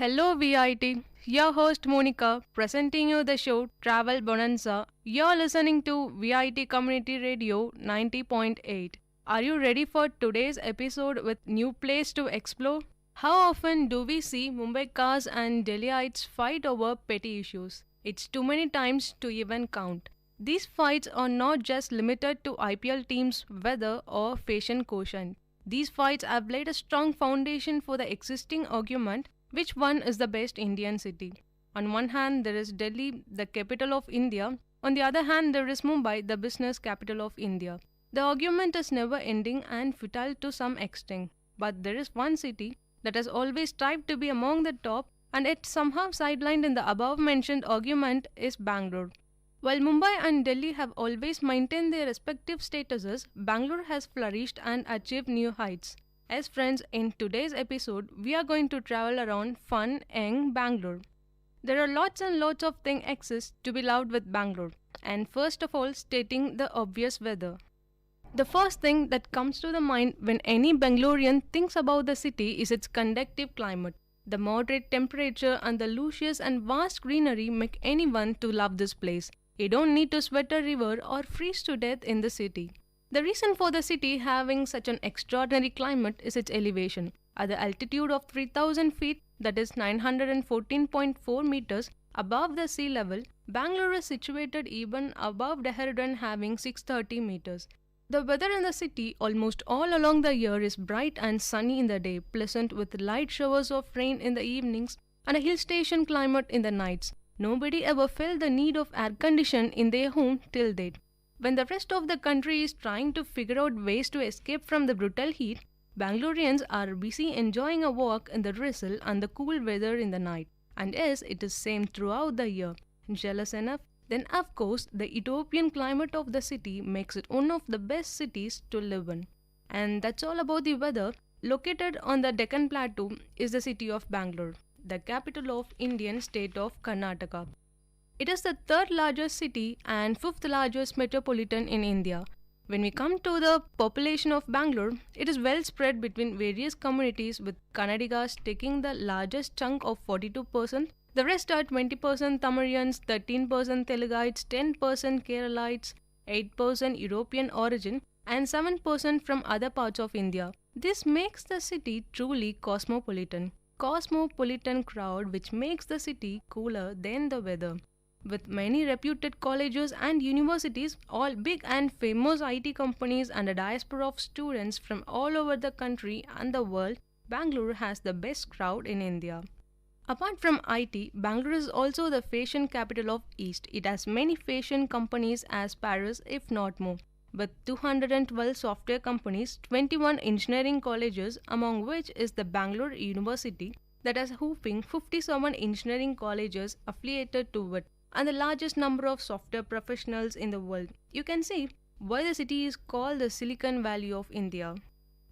Hello VIT, your host Monica presenting you the show Travel Bonanza. You're listening to VIT Community Radio 90.8. Are you ready for today's episode with new place to explore? How often do we see Mumbai cars and Delhiites fight over petty issues? It's too many times to even count. These fights are not just limited to IPL teams, weather or fashion quotient. These fights have laid a strong foundation for the existing argument which one is the best Indian city. On one hand, there is Delhi, the capital of India. On the other hand, there is Mumbai, the business capital of India. The argument is never ending and futile to some extent. But there is one city that has always strived to be among the top and it somehow sidelined in the above mentioned argument is Bangalore. While Mumbai and Delhi have always maintained their respective statuses, Bangalore has flourished and achieved new heights. As friends, in today's episode, we are going to travel around fun, young Bangalore. There are lots and lots of things exist to be loved with Bangalore. And first of all, stating the obvious weather. The first thing that comes to the mind when any Bangalorean thinks about the city is its conducive climate. The moderate temperature and the luscious and vast greenery make anyone to love this place. You don't need to sweat a river or freeze to death in the city. The reason for the city having such an extraordinary climate is its elevation. At the altitude of 3,000 feet, that is 914.4 meters above the sea level, Bangalore is situated even above Dehradun having 630 meters. The weather in the city almost all along the year is bright and sunny in the day, pleasant with light showers of rain in the evenings and a hill station climate in the nights. Nobody ever felt the need of air condition in their home till date. When the rest of the country is trying to figure out ways to escape from the brutal heat, Bangaloreans are busy enjoying a walk in the drizzle and the cool weather in the night. And yes, it is same throughout the year. Jealous enough? Then of course, the utopian climate of the city makes it one of the best cities to live in. And that's all about the weather. Located on the Deccan Plateau is the city of Bangalore, the capital of Indian state of Karnataka. It is the 3rd largest city and 5th largest metropolitan in India. When we come to the population of Bangalore, it is well spread between various communities with Kannadigas taking the largest chunk of 42%. The rest are 20% Tamilians, 13% Telugites, 10% Keralites, 8% European origin and 7% from other parts of India. This makes the city truly cosmopolitan. Cosmopolitan crowd which makes the city cooler than the weather. With many reputed colleges and universities, all big and famous IT companies and a diaspora of students from all over the country and the world, Bangalore has the best crowd in India. Apart from IT, Bangalore is also the fashion capital of East. It has many fashion companies as Paris, if not more. With 212 software companies, 21 engineering colleges, among which is the Bangalore University, that has hooping 57 engineering colleges affiliated to it and the largest number of software professionals in the world. You can see why the city is called the Silicon Valley of India.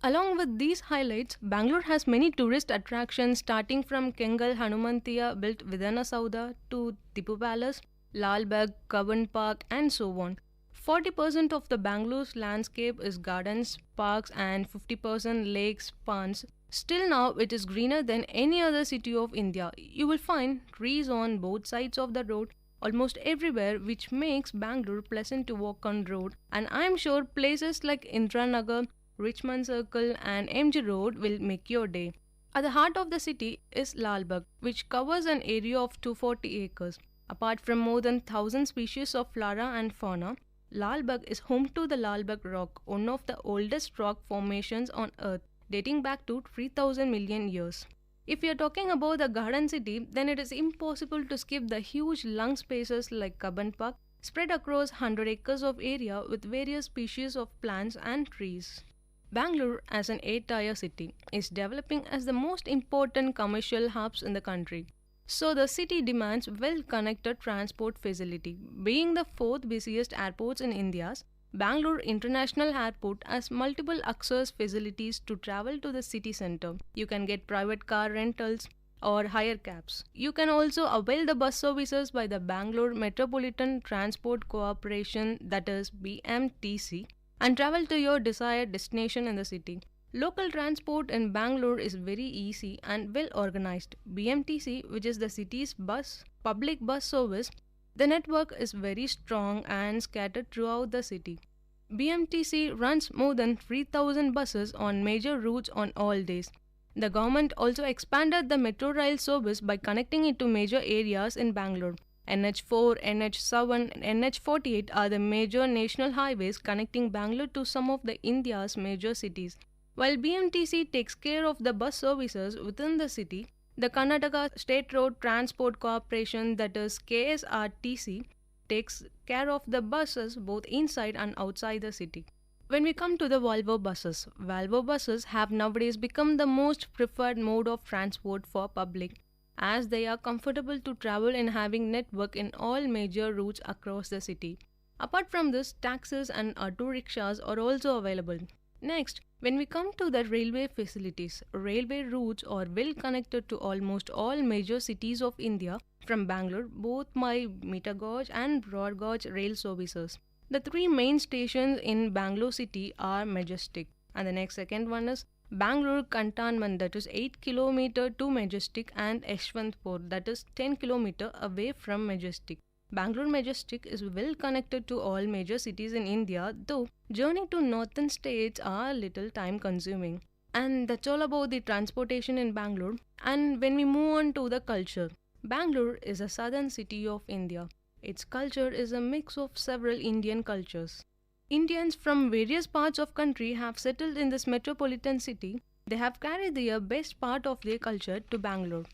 Along with these highlights, Bangalore has many tourist attractions starting from Kengal Hanumantiya built Vidhanasauda to Tipu Palace, Lal Bagh, Kavan Park and so on. 40% of the Bangalore's landscape is gardens, parks and 50% lakes, ponds. Still now it is greener than any other city of India. You will find trees on both sides of the road almost everywhere, which makes Bangalore pleasant to walk on road, and I am sure places like Indranagar, Richmond Circle and MG Road will make your day. At the heart of the city is Lal Bagh, which covers an area of 240 acres. Apart from more than 1,000 species of flora and fauna, Lal Bagh is home to the Lal Bagh Rock, one of the oldest rock formations on earth, dating back to 3,000 million years. If we are talking about the garden city, then it is impossible to skip the huge lung spaces like Kaban Park, spread across 100 acres of area with various species of plants and trees. Bangalore, as an 8-tier city, is developing as the most important commercial hubs in the country. So the city demands well-connected transport facility. Being the 4th busiest airports in India, Bangalore International Airport has multiple access facilities to travel to the city center. You can get private car rentals or hire cabs. You can also avail the bus services by the Bangalore Metropolitan Transport Corporation, that is BMTC, and travel to your desired destination in the city. Local transport in Bangalore is very easy and well organized. BMTC, which is the city's public bus service, the network is very strong and scattered throughout the city. BMTC runs more than 3,000 buses on major routes on all days. The government also expanded the metro rail service by connecting it to major areas in Bangalore. NH4, NH7 and NH48 are the major national highways connecting Bangalore to some of the India's major cities. While BMTC takes care of the bus services within the city, the Karnataka State Road Transport Corporation, that is KSRTC, takes care of the buses both inside and outside the city. When we come to the Volvo buses have nowadays become the most preferred mode of transport for public, as they are comfortable to travel and having network in all major routes across the city. Apart from this, taxis and auto rickshaws are also available. Next, when we come to the railway facilities, railway routes are well connected to almost all major cities of India from Bangalore, both by meter gauge and broad gauge rail services. The 3 main stations in Bangalore city are Majestic, and the next second one is Bangalore Cantonment, that is 8 km to Majestic, and Yeshwantpur, that is 10 km away from Majestic. Bangalore Majestic is well connected to all major cities in India, though journey to northern states are little time consuming. And that's all about the transportation in Bangalore. And when we move on to the culture, Bangalore is a southern city of India. Its culture is a mix of several Indian cultures. Indians from various parts of country have settled in this metropolitan city. They have carried their best part of their culture to Bangalore.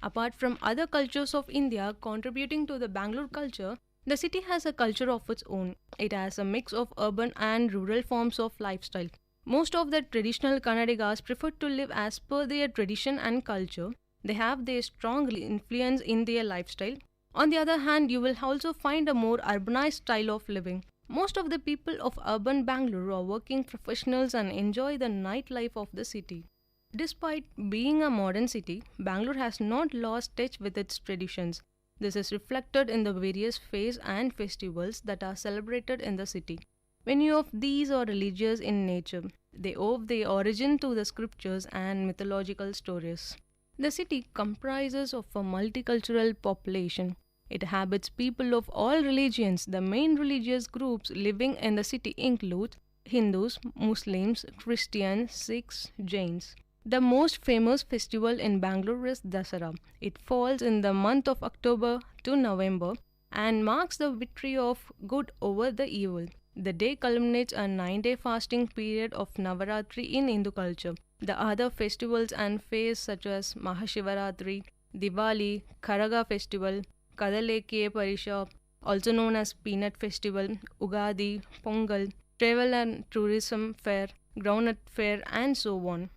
Apart from other cultures of India contributing to the Bangalore culture, the city has a culture of its own. It has a mix of urban and rural forms of lifestyle. Most of the traditional Kannadigas prefer to live as per their tradition and culture. They have their strong influence in their lifestyle. On the other hand, you will also find a more urbanized style of living. Most of the people of urban Bangalore are working professionals and enjoy the nightlife of the city. Despite being a modern city, Bangalore has not lost touch with its traditions. This is reflected in the various fairs and festivals that are celebrated in the city. Many of these are religious in nature. They owe their origin to the scriptures and mythological stories. The city comprises of a multicultural population. It habits people of all religions. The main religious groups living in the city include Hindus, Muslims, Christians, Sikhs, Jains. The most famous festival in Bangalore is Dasara. It falls in the month of October to November and marks the victory of good over the evil. The day culminates a 9-day fasting period of Navaratri in Hindu culture. The other festivals and fairs such as Mahashivaratri, Diwali, Karaga festival, Kadaleke Parisha, also known as Peanut Festival, Ugadi, Pongal, Travel and Tourism Fair, Groundnut Fair and so on.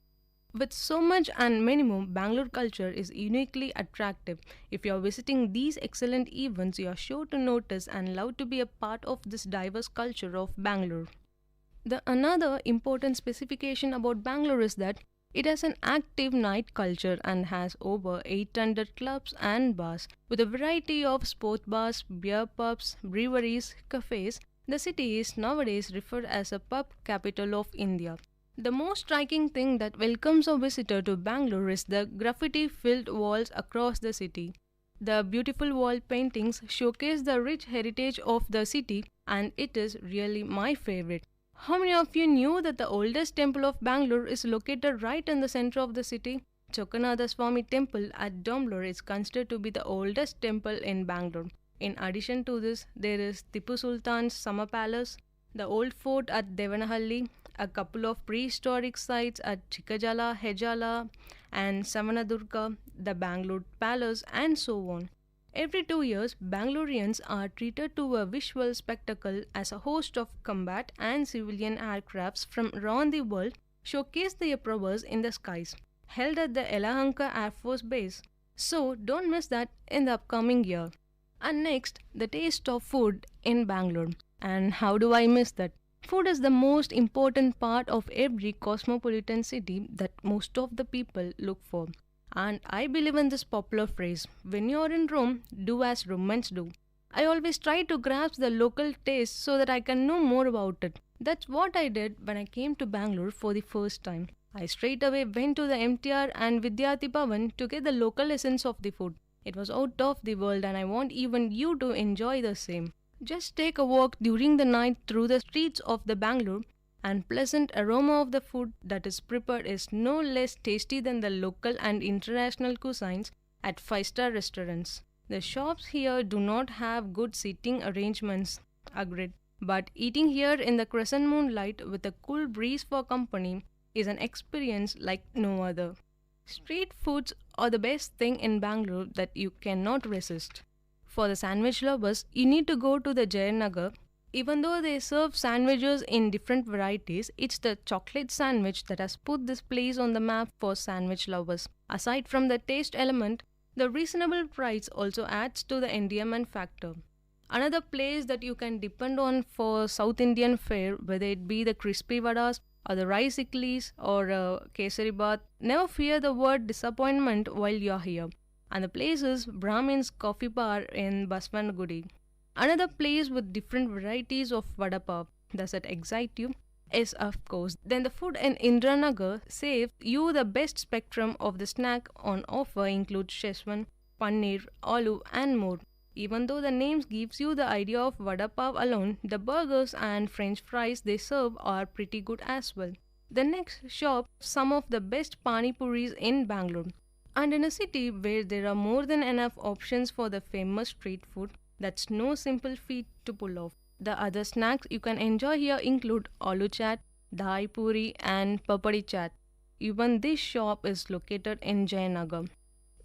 With so much and many more, Bangalore culture is uniquely attractive. If you are visiting these excellent events, you are sure to notice and love to be a part of this diverse culture of Bangalore. The another important specification about Bangalore is that it has an active night culture and has over 800 clubs and bars. With a variety of sport bars, beer pubs, breweries, cafes, the city is nowadays referred as a pub capital of India. The most striking thing that welcomes a visitor to Bangalore is the graffiti-filled walls across the city. The beautiful wall paintings showcase the rich heritage of the city, and it is really my favorite. How many of you knew that the oldest temple of Bangalore is located right in the center of the city? Chokkanatha Swami Temple at Domblur is considered to be the oldest temple in Bangalore. In addition to this, there is Tipu Sultan's Summer Palace, the old fort at Devanahalli, a couple of prehistoric sites at Chikkajala, Hejala, and Savanadurga, the Bangalore Palace, and so on. Every 2 years, Bangaloreans are treated to a visual spectacle as a host of combat and civilian aircrafts from around the world showcase their prowess in the skies, held at the Yelahanka Air Force Base. So don't miss that in the upcoming year. And next, the taste of food in Bangalore. And how do I miss that? Food is the most important part of every cosmopolitan city that most of the people look for. And I believe in this popular phrase, when you're in Rome, do as Romans do. I always try to grasp the local taste so that I can know more about it. That's what I did when I came to Bangalore for the first time. I straight away went to the MTR and Vidyarthi Bhavan to get the local essence of the food. It was out of the world and I want even you to enjoy the same. Just take a walk during the night through the streets of the Bangalore, and pleasant aroma of the food that is prepared is no less tasty than the local and international cuisines at 5-star restaurants. The shops here do not have good seating arrangements, agreed, but eating here in the crescent moonlight with a cool breeze for company is an experience like no other. Street foods are the best thing in Bangalore that you cannot resist. For the sandwich lovers, you need to go to the Jayanagar. Even though they serve sandwiches in different varieties, it's the chocolate sandwich that has put this place on the map for sandwich lovers. Aside from the taste element, the reasonable price also adds to the endearment factor. Another place that you can depend on for South Indian fare, whether it be the crispy vadas or the rice idlis or kesari bath, never fear the word disappointment while you're here. And the place is Brahmin's Coffee Bar in Baswannagudi. Another place with different varieties of vada pav. Does it excite you? Yes, of course. Then the food in Indranagar saves you the best spectrum of the snack on offer includes Szechuan, paneer, aloo and more. Even though the names gives you the idea of vada pav alone, the burgers and french fries they serve are pretty good as well. The next shop, some of the best pani puris in Bangalore. And in a city where there are more than enough options for the famous street food, that's no simple feat to pull off. The other snacks you can enjoy here include aloo chaat, dahi puri and papadi chaat. Even this shop is located in Jayanagar.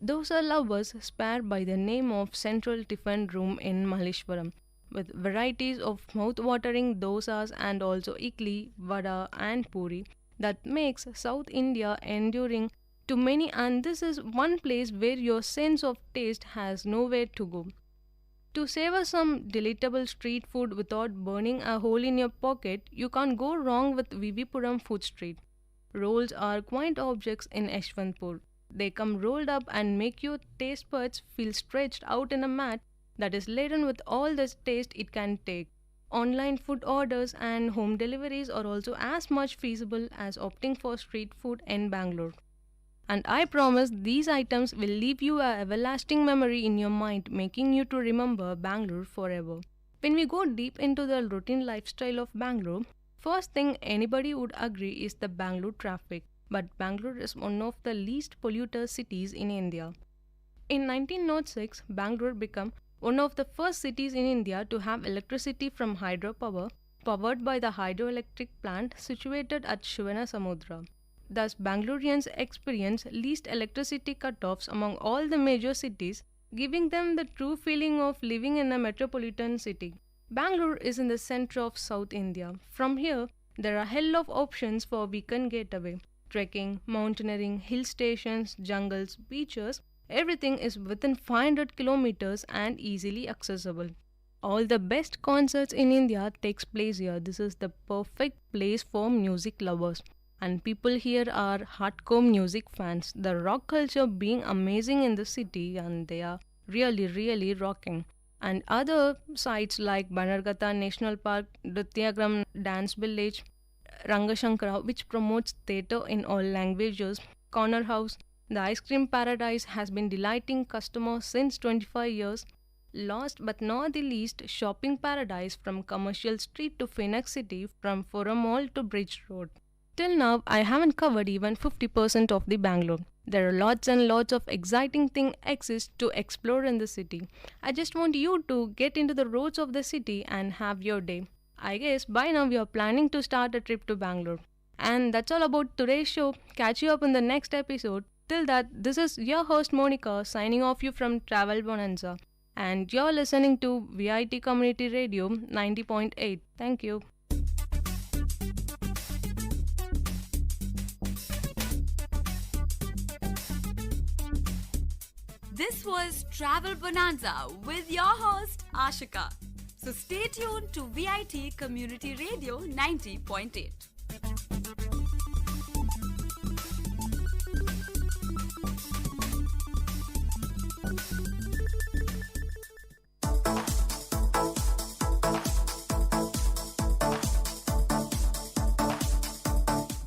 Dosa lovers swear by the name of Central Tiffin Room in Malleshwaram, with varieties of mouth-watering dosas and also idli, vada and puri that makes South India enduring to many, and this is one place where your sense of taste has nowhere to go. To savor some delectable street food without burning a hole in your pocket, you can't go wrong with Vivipuram Food Street. Rolls are quaint objects in Yeshwantpur. They come rolled up and make your taste buds feel stretched out in a mat that is laden with all the taste it can take. Online food orders and home deliveries are also as much feasible as opting for street food in Bangalore. And I promise these items will leave you an everlasting memory in your mind, making you to remember Bangalore forever. When we go deep into the routine lifestyle of Bangalore, first thing anybody would agree is the Bangalore traffic. But Bangalore is one of the least polluted cities in India. In 1906, Bangalore became one of the first cities in India to have electricity from hydropower, powered by the hydroelectric plant situated at Shivanasamudra. Thus, Bangaloreans experience least electricity cut-offs among all the major cities, giving them the true feeling of living in a metropolitan city. Bangalore is in the center of South India. From here, there are hell of options for weekend getaway. trekking, mountaineering, hill stations, jungles, beaches, everything is within 500 kilometers and easily accessible. All the best concerts in India takes place here. This is the perfect place for music lovers. And people here are hardcore music fans. The rock culture being amazing in the city, and they are really rocking. And other sites like Bannerghatta National Park, Nrityagram Dance Village, Rangashankara, which promotes theatre in all languages, Corner House, the Ice Cream Paradise has been delighting customers since 25 years. Last but not the least, Shopping Paradise from Commercial Street to Phoenix City, from Forum Mall to Bridge Road. Till now, I haven't covered even 50% of the Bangalore. There are lots and lots of exciting things exist to explore in the city. I just want you to get into the roads of the city and have your day. I guess by now we are planning to start a trip to Bangalore. And that's all about today's show. Catch you up in the next episode. Till that, this is your host Monica signing off you from Travel Bonanza. And you're listening to VIT Community Radio 90.8. Thank you. This was Travel Bonanza with your host Ashika. So stay tuned to VIT Community Radio 90.8.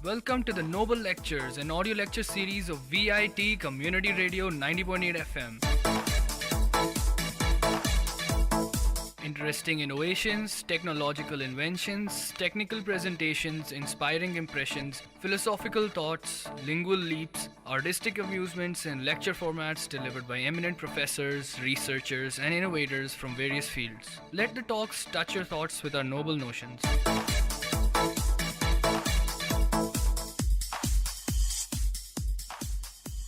Welcome to the Noble Lectures, an audio lecture series of VIT Community Radio 90.8 FM. Interesting innovations, technological inventions, technical presentations, inspiring impressions, philosophical thoughts, lingual leaps, artistic amusements, and lecture formats delivered by eminent professors, researchers, and innovators from various fields. Let the talks touch your thoughts with our noble notions.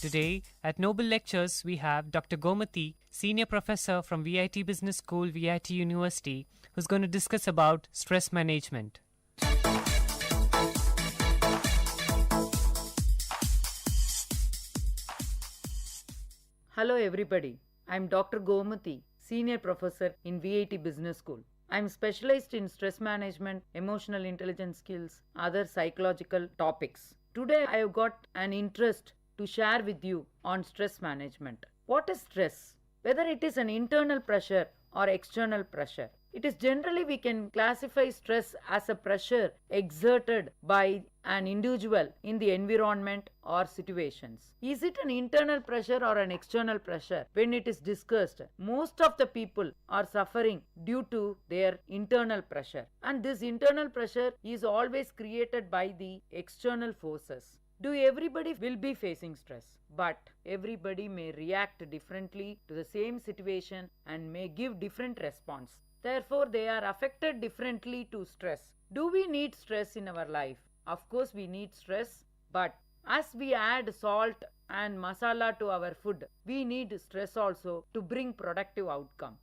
Today, at Noble Lectures, we have Dr. Gomati, Senior Professor from VIT Business School, VIT University, who's going to discuss about stress management. Hello everybody, I'm Dr. Gomati, Senior Professor in VIT Business School. I'm specialized in stress management, emotional intelligence skills, other psychological topics. Today I have got an interest to share with you on stress management. What is stress? Whether it is an internal pressure or external pressure. It is generally we can classify stress as a pressure exerted by an individual in the environment or situations. Is it an internal pressure or an external pressure? When it is discussed, most of the people are suffering due to their internal pressure. And this internal pressure is always created by the external forces. Everybody will be facing stress, but everybody may react differently to the same situation and may give different response. Therefore, they are affected differently to stress. Do we need stress in our life? Of course, we need stress, but as we add salt and masala to our food, we need stress also to bring productive outcome.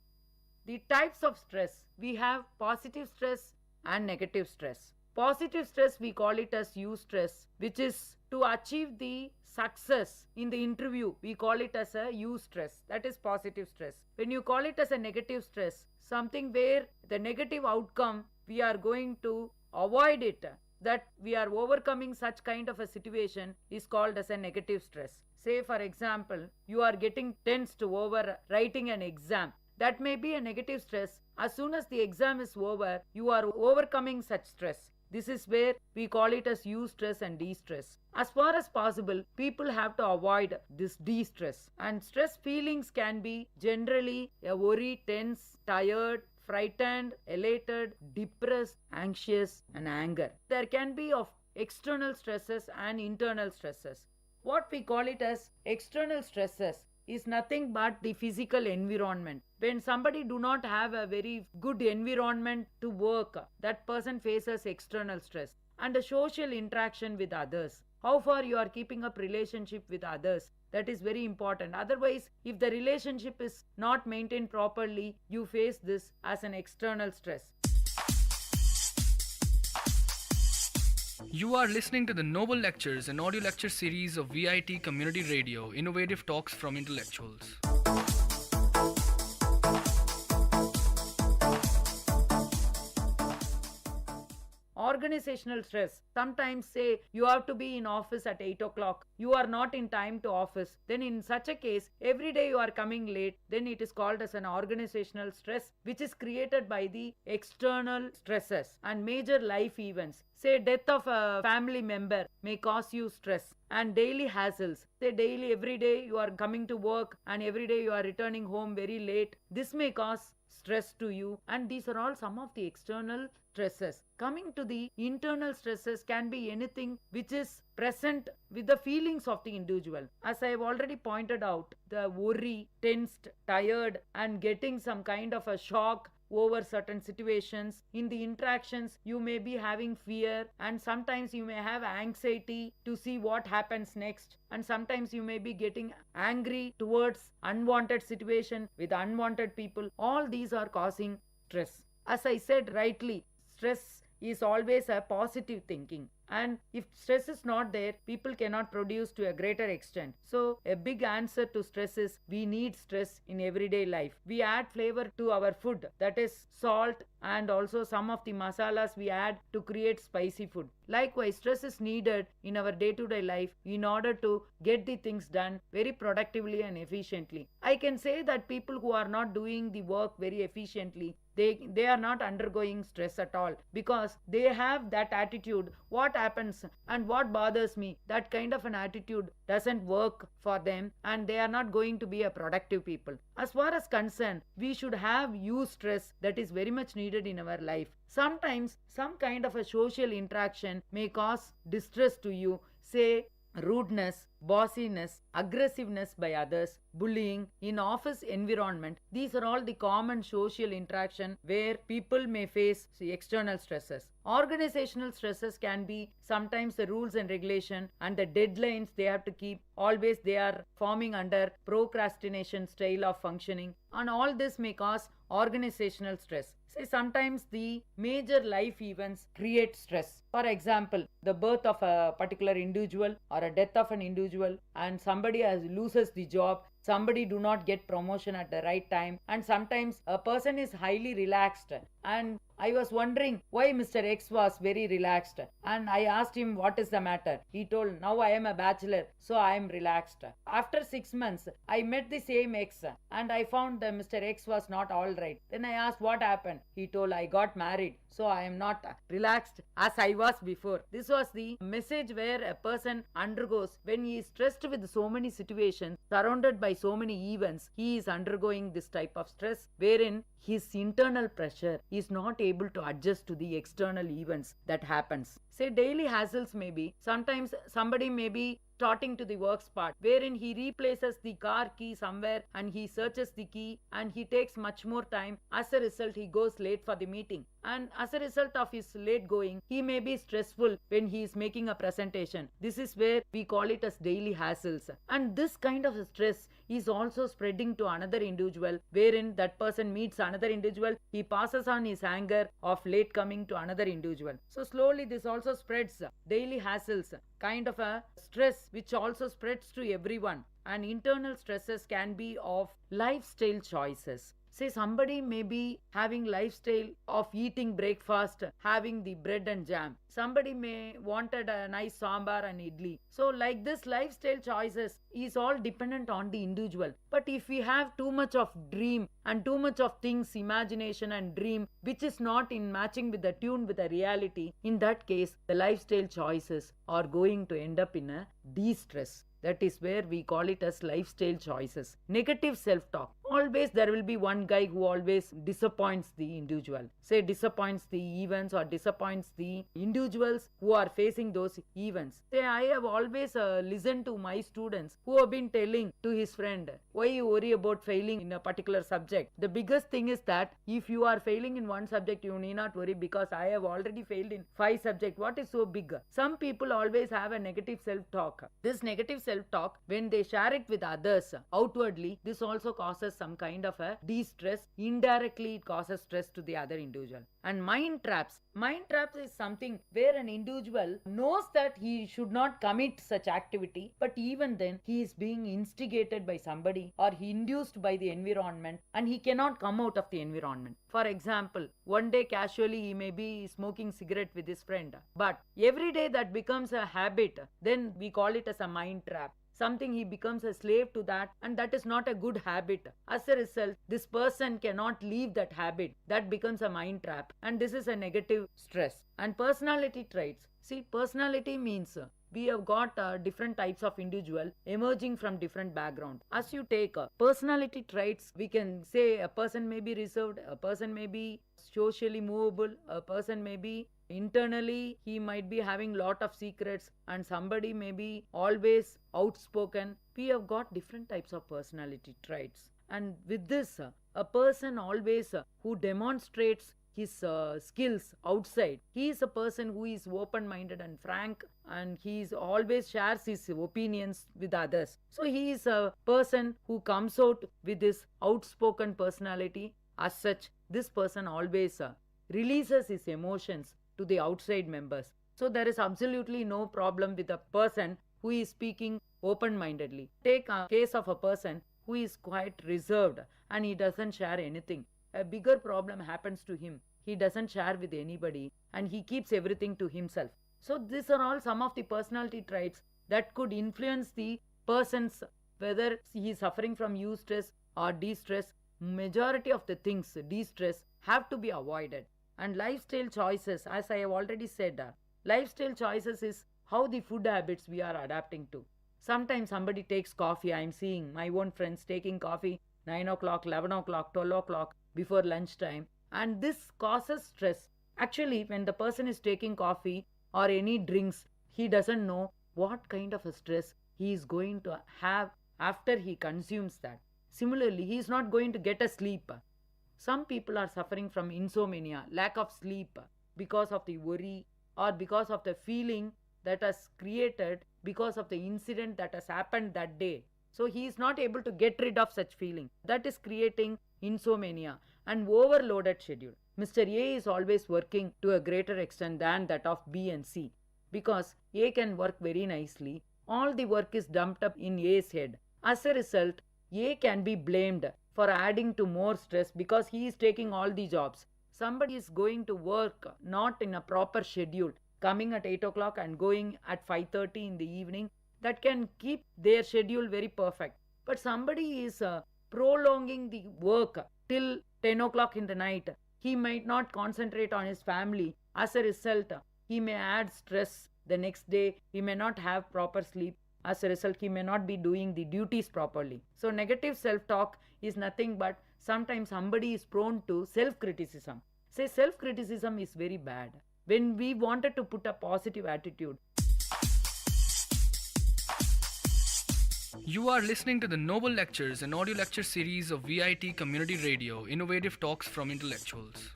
The types of stress, we have positive stress and negative stress. Positive stress, we call it as eustress, which is to achieve the success in the interview. We call it as a eustress. That is positive stress. When you call it as a negative stress, something where the negative outcome, we are going to avoid it, that we are overcoming such kind of a situation is called as a negative stress. Say for example, you are getting tensed over writing an exam. That may be a negative stress. As soon as the exam is over, you are overcoming such stress. This is where we call it as eustress and de-stress. As far as possible, people have to avoid this de-stress. And stress feelings can be generally a worry, tense, tired, frightened, elated, depressed, anxious, and anger. There can be of external stresses and internal stresses. What we call it as external stresses is nothing but the physical environment. When somebody do not have a very good environment to work, that person faces external stress. And the social interaction with others. How far you are keeping up relationship with others. That is very important. Otherwise, if the relationship is not maintained properly, you face this as an external stress. You are listening to the Noble Lectures, an audio lecture series of VIT Community Radio, innovative talks from intellectuals. Organizational stress. Sometimes say you have to be in office at 8 o'clock. You are not in time to office. Then in such a case, every day you are coming late. Then it is called as an organizational stress, which is created by the external stresses and major life events. Say death of a family member may cause you stress, and daily hassles. Say daily, every day you are coming to work and every day you are returning home very late. This may cause stress to you, and these are all some of the external stresses. Coming to the internal stresses can be anything which is present with the feelings of the individual. As I have already pointed out, the worry, tensed, tired, and getting some kind of a shock over certain situations. In the interactions, you may be having fear, and sometimes you may have anxiety to see what happens next, and sometimes you may be getting angry towards unwanted situation with unwanted people. All these are causing stress. As I said rightly, stress is always a positive thinking, and if stress is not there, people cannot produce to a greater extent. So a big answer to stress is we need stress in everyday life. We add flavor to our food, that is salt, and also some of the masalas we add to create spicy food. Likewise, stress is needed in our day-to-day life in order to get the things done very productively and efficiently. I can say that people who are not doing the work very efficiently, they are not undergoing stress at all, because they have that attitude, what happens and what bothers me, that kind of an attitude doesn't work for them, and they are not going to be a productive people. As far as concerned, we should have use stress that is very much needed in our life. Sometimes some kind of a social interaction may cause distress to you, say rudeness, bossiness, aggressiveness by others, bullying in office environment. These are all the common social interaction where people may face external stresses. Organizational stresses can be sometimes the rules and regulation and the deadlines they have to keep. Always they are forming under procrastination style of functioning, and all this may cause organizational stress. Say sometimes the major life events create stress. For example, the birth of a particular individual or a death of an individual, and somebody loses the job, somebody do not get promotion at the right time, and sometimes a person is highly relaxed. And I was wondering why Mr. X was very relaxed, and I asked him what is the matter. He told, now I am a bachelor, so I am relaxed. After 6 months, I met the same X, and I found that Mr. X was not all right. Then I asked what happened. He told, I got married, so I am not relaxed as I was before. This was the message where a person undergoes when he is stressed with so many situations, surrounded by so many events. He is undergoing this type of stress wherein his internal pressure is not able to adjust to the external events that happens. Say daily hassles may be, sometimes somebody may be starting to the work spot wherein he replaces the car key somewhere and he searches the key and he takes much more time. As a result, he goes late for the meeting, and as a result of his late going, he may be stressful when he is making a presentation. This is where we call it as daily hassles, and this kind of stress is also spreading to another individual wherein that person meets another individual, he passes on his anger of late coming to another individual. So slowly this also spreads. Daily hassles, kind of a stress which also spreads to everyone. And internal stresses can be of lifestyle choices. Say somebody may be having lifestyle of eating breakfast, having the bread and jam. Somebody may wanted a nice sambar and idli. So like this lifestyle choices is all dependent on the individual. But if we have too much of dream and too much of things, imagination and dream, which is not in matching with the tune with the reality, in that case the lifestyle choices are going to end up in a de-stress. That is where we call it as lifestyle choices. Negative self-talk. Always there will be one guy who always disappoints the individual. Say disappoints the events or disappoints the individuals who are facing those events. Say I have always listened to my students who have been telling to his friend, why you worry about failing in a particular subject? subject. The biggest thing is that if you are failing in one subject, you need not worry because I have already failed in 5 subjects. What is so big? Some people always have a negative self-talk. This negative self-talk, when they share it with others outwardly, this also causes some kind of a de-stress. Indirectly, it causes stress to the other individual. And mind traps. Mind traps is something where an individual knows that he should not commit such activity, but even then he is being instigated by somebody or he induced by the environment and he cannot come out of the environment. For example, one day casually he may be smoking cigarette with his friend, but every day that becomes a habit, then we call it as a mind trap. Something he becomes a slave to that, and that is not a good habit. As a result, this person cannot leave that habit. That becomes a mind trap, and this is a negative stress. And personality traits. See, personality means we have got different types of individual emerging from different background. As you take personality traits, we can say a person may be reserved, a person may be socially movable, a person may be internally he might be having lot of secrets, and somebody may be always outspoken. We have got different types of personality traits, and with this a person always who demonstrates his skills outside, he is a person who is open-minded and frank, and he is always shares his opinions with others. So he is a person who comes out with this outspoken personality. As such, this person always releases his emotions to the outside members. So there is absolutely no problem with a person who is speaking open-mindedly. Take a case of a person who is quite reserved and he doesn't share anything. A bigger problem happens to him. He doesn't share with anybody and he keeps everything to himself. So these are all some of the personality traits that could influence the person's, whether he is suffering from eustress or de-stress. Majority of the things, de-stress, have to be avoided. And lifestyle choices, as I have already said, lifestyle choices is how the food habits we are adapting to. Sometimes somebody takes coffee. I am seeing my own friends taking coffee 9 o'clock, 11 o'clock, 12 o'clock before lunchtime. And this causes stress. Actually, when the person is taking coffee or any drinks, he doesn't know what kind of a stress he is going to have after he consumes that. Similarly, he is not going to get a sleep. Some people are suffering from insomnia, lack of sleep, because of the worry or because of the feeling that has created because of the incident that has happened that day. So he is not able to get rid of such feeling. That is creating insomnia and overloaded schedule. Mr. A is always working to a greater extent than that of B and C, because A can work very nicely. All the work is dumped up in A's head. As a result, A can be blamed for adding to more stress because he is taking all the jobs. Somebody is going to work not in a proper schedule, coming at 8 o'clock and going at 5:30 in the evening, that can keep their schedule very perfect. But somebody is prolonging the work till 10 o'clock in the night. He might not concentrate on his family. As a result, he may add stress the next day. He may not have proper sleep. As a result, he may not be doing the duties properly. So negative self-talk is nothing but sometimes somebody is prone to self-criticism. Say self-criticism is very bad. When we wanted to put a positive attitude. You are listening to the Noble Lectures, an audio lecture series of VIT Community Radio, innovative talks from intellectuals.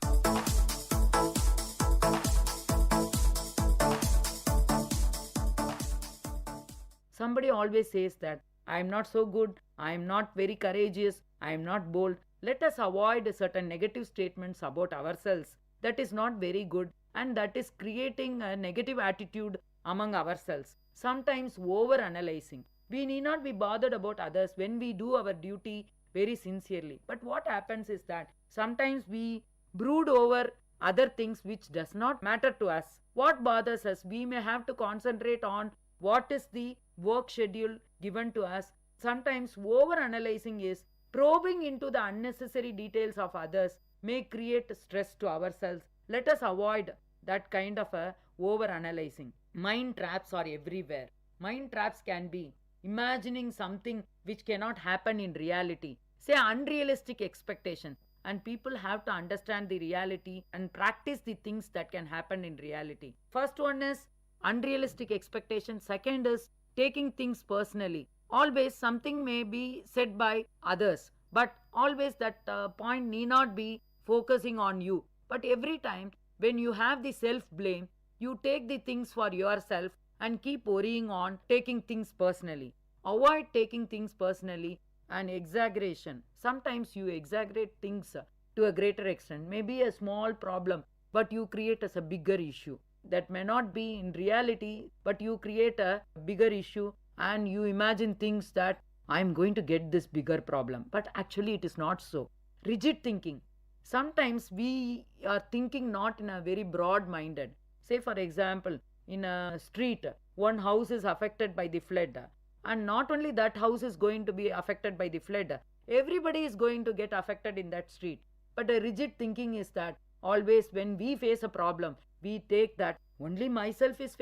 Somebody always says that I am not so good, I am not very courageous, I am not bold. Let us avoid certain negative statements about ourselves. That is not very good, and that is creating a negative attitude among ourselves. Sometimes over-analyzing. We need not be bothered about others when we do our duty very sincerely. But what happens is that sometimes we brood over other things which does not matter to us. What bothers us, we may have to concentrate on what is the work schedule given to us. Sometimes over-analyzing is probing into the unnecessary details of others may create stress to ourselves. Let us avoid that kind of a over-analyzing. Mind traps are everywhere. Mind traps can be imagining something which cannot happen in reality. Say unrealistic expectation. And people have to understand the reality and practice the things that can happen in reality. First one is unrealistic expectation. Second is taking things personally. Always something may be said by others, But always that point need not be focusing on you. But every time when you have the self-blame, you take the things for yourself and keep worrying on taking things personally. Avoid taking things personally and exaggeration. Sometimes you exaggerate things to a greater extent. Maybe a small problem, but you create as a bigger issue. That may not be in reality, but you create a bigger issue and you imagine things that I'm going to get this bigger problem. But actually it is not so. Rigid thinking. Sometimes we are thinking not in a very broad-minded. Say for example, in a street, one house is affected by the flood. And not only that house is going to be affected by the flood, everybody is going to get affected in that street. But a rigid thinking is that always when we face a problem, we take that only myself is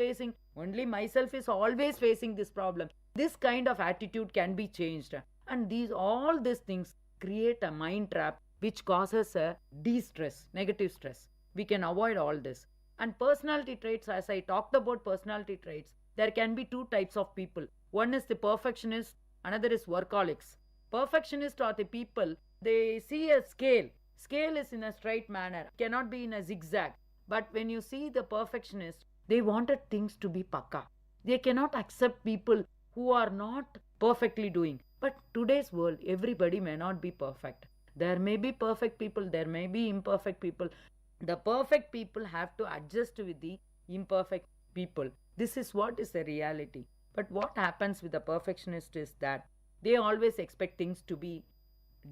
always facing this problem. This kind of attitude can be changed. And all these things create a mind trap which causes a de-stress, negative stress. We can avoid all this. And personality traits, as I talked about personality traits, there can be two types of people. One is the perfectionist, another is workaholics. Perfectionists are the people, they see a scale. Scale is in a straight manner, cannot be in a zigzag. But when you see the perfectionist, they wanted things to be pakka. They cannot accept people who are not perfectly doing. But today's world, everybody may not be perfect. There may be perfect people, there may be imperfect people. The perfect people have to adjust with the imperfect people. This is what is the reality. But what happens with the perfectionist is that they always expect things to be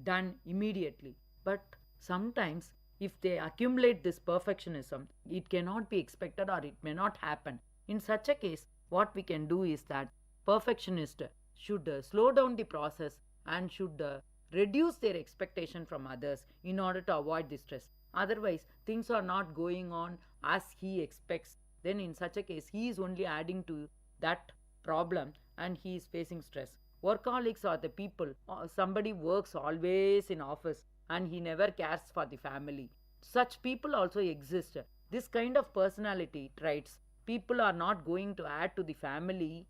done immediately. But sometimes if they accumulate this perfectionism, it cannot be expected or it may not happen. In such a case, what we can do is that perfectionists should slow down the process and should reduce their expectation from others in order to avoid the stress. Otherwise, things are not going on as he expects. Then in such a case, he is only adding to that problem and he is facing stress. Workaholics are the people, somebody works always in office and he never cares for the family. Such people also exist. This kind of personality traits, people are not going to add to the family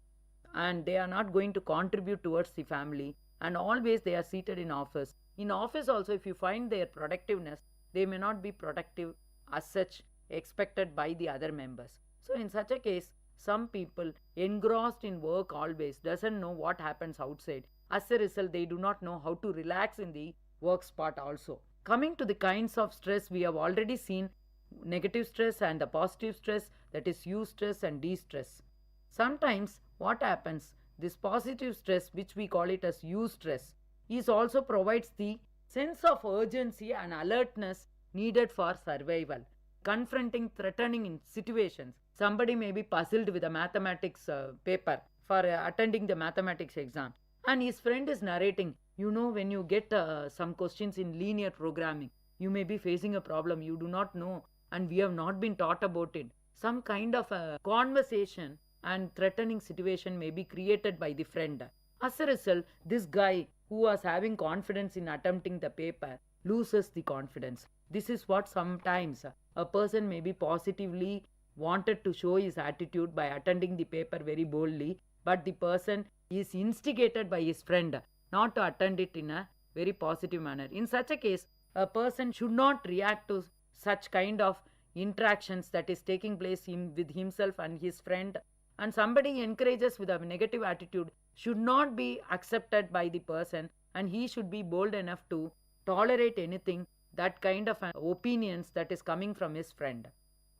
and they are not going to contribute towards the family, and always they are seated in office. In office also, if you find their productiveness, they may not be productive as such expected by the other members. So in such a case, some people engrossed in work always doesn't know what happens outside. As a result, they do not know how to relax in the work spot also. Coming to the kinds of stress, we have already seen negative stress and the positive stress, that is eustress and de-stress. Sometimes what happens, this positive stress, which we call it as eustress, is also provides the sense of urgency and alertness needed for survival. Confronting threatening situations. Somebody may be puzzled with a mathematics paper for attending the mathematics exam, and his friend is narrating, when you get some questions in linear programming, you may be facing a problem you do not know and we have not been taught about it. Some kind of a conversation and threatening situation may be created by the friend. As a result, this guy who was having confidence in attempting the paper loses the confidence. This is what sometimes a person may be positively wanted to show his attitude by attending the paper very boldly, but the person is instigated by his friend not to attend it in a very positive manner. In such a case, a person should not react to such kind of interactions that is taking place with himself and his friend, and somebody encourages with a negative attitude should not be accepted by the person, and he should be bold enough to tolerate anything, that kind of opinions that is coming from his friend.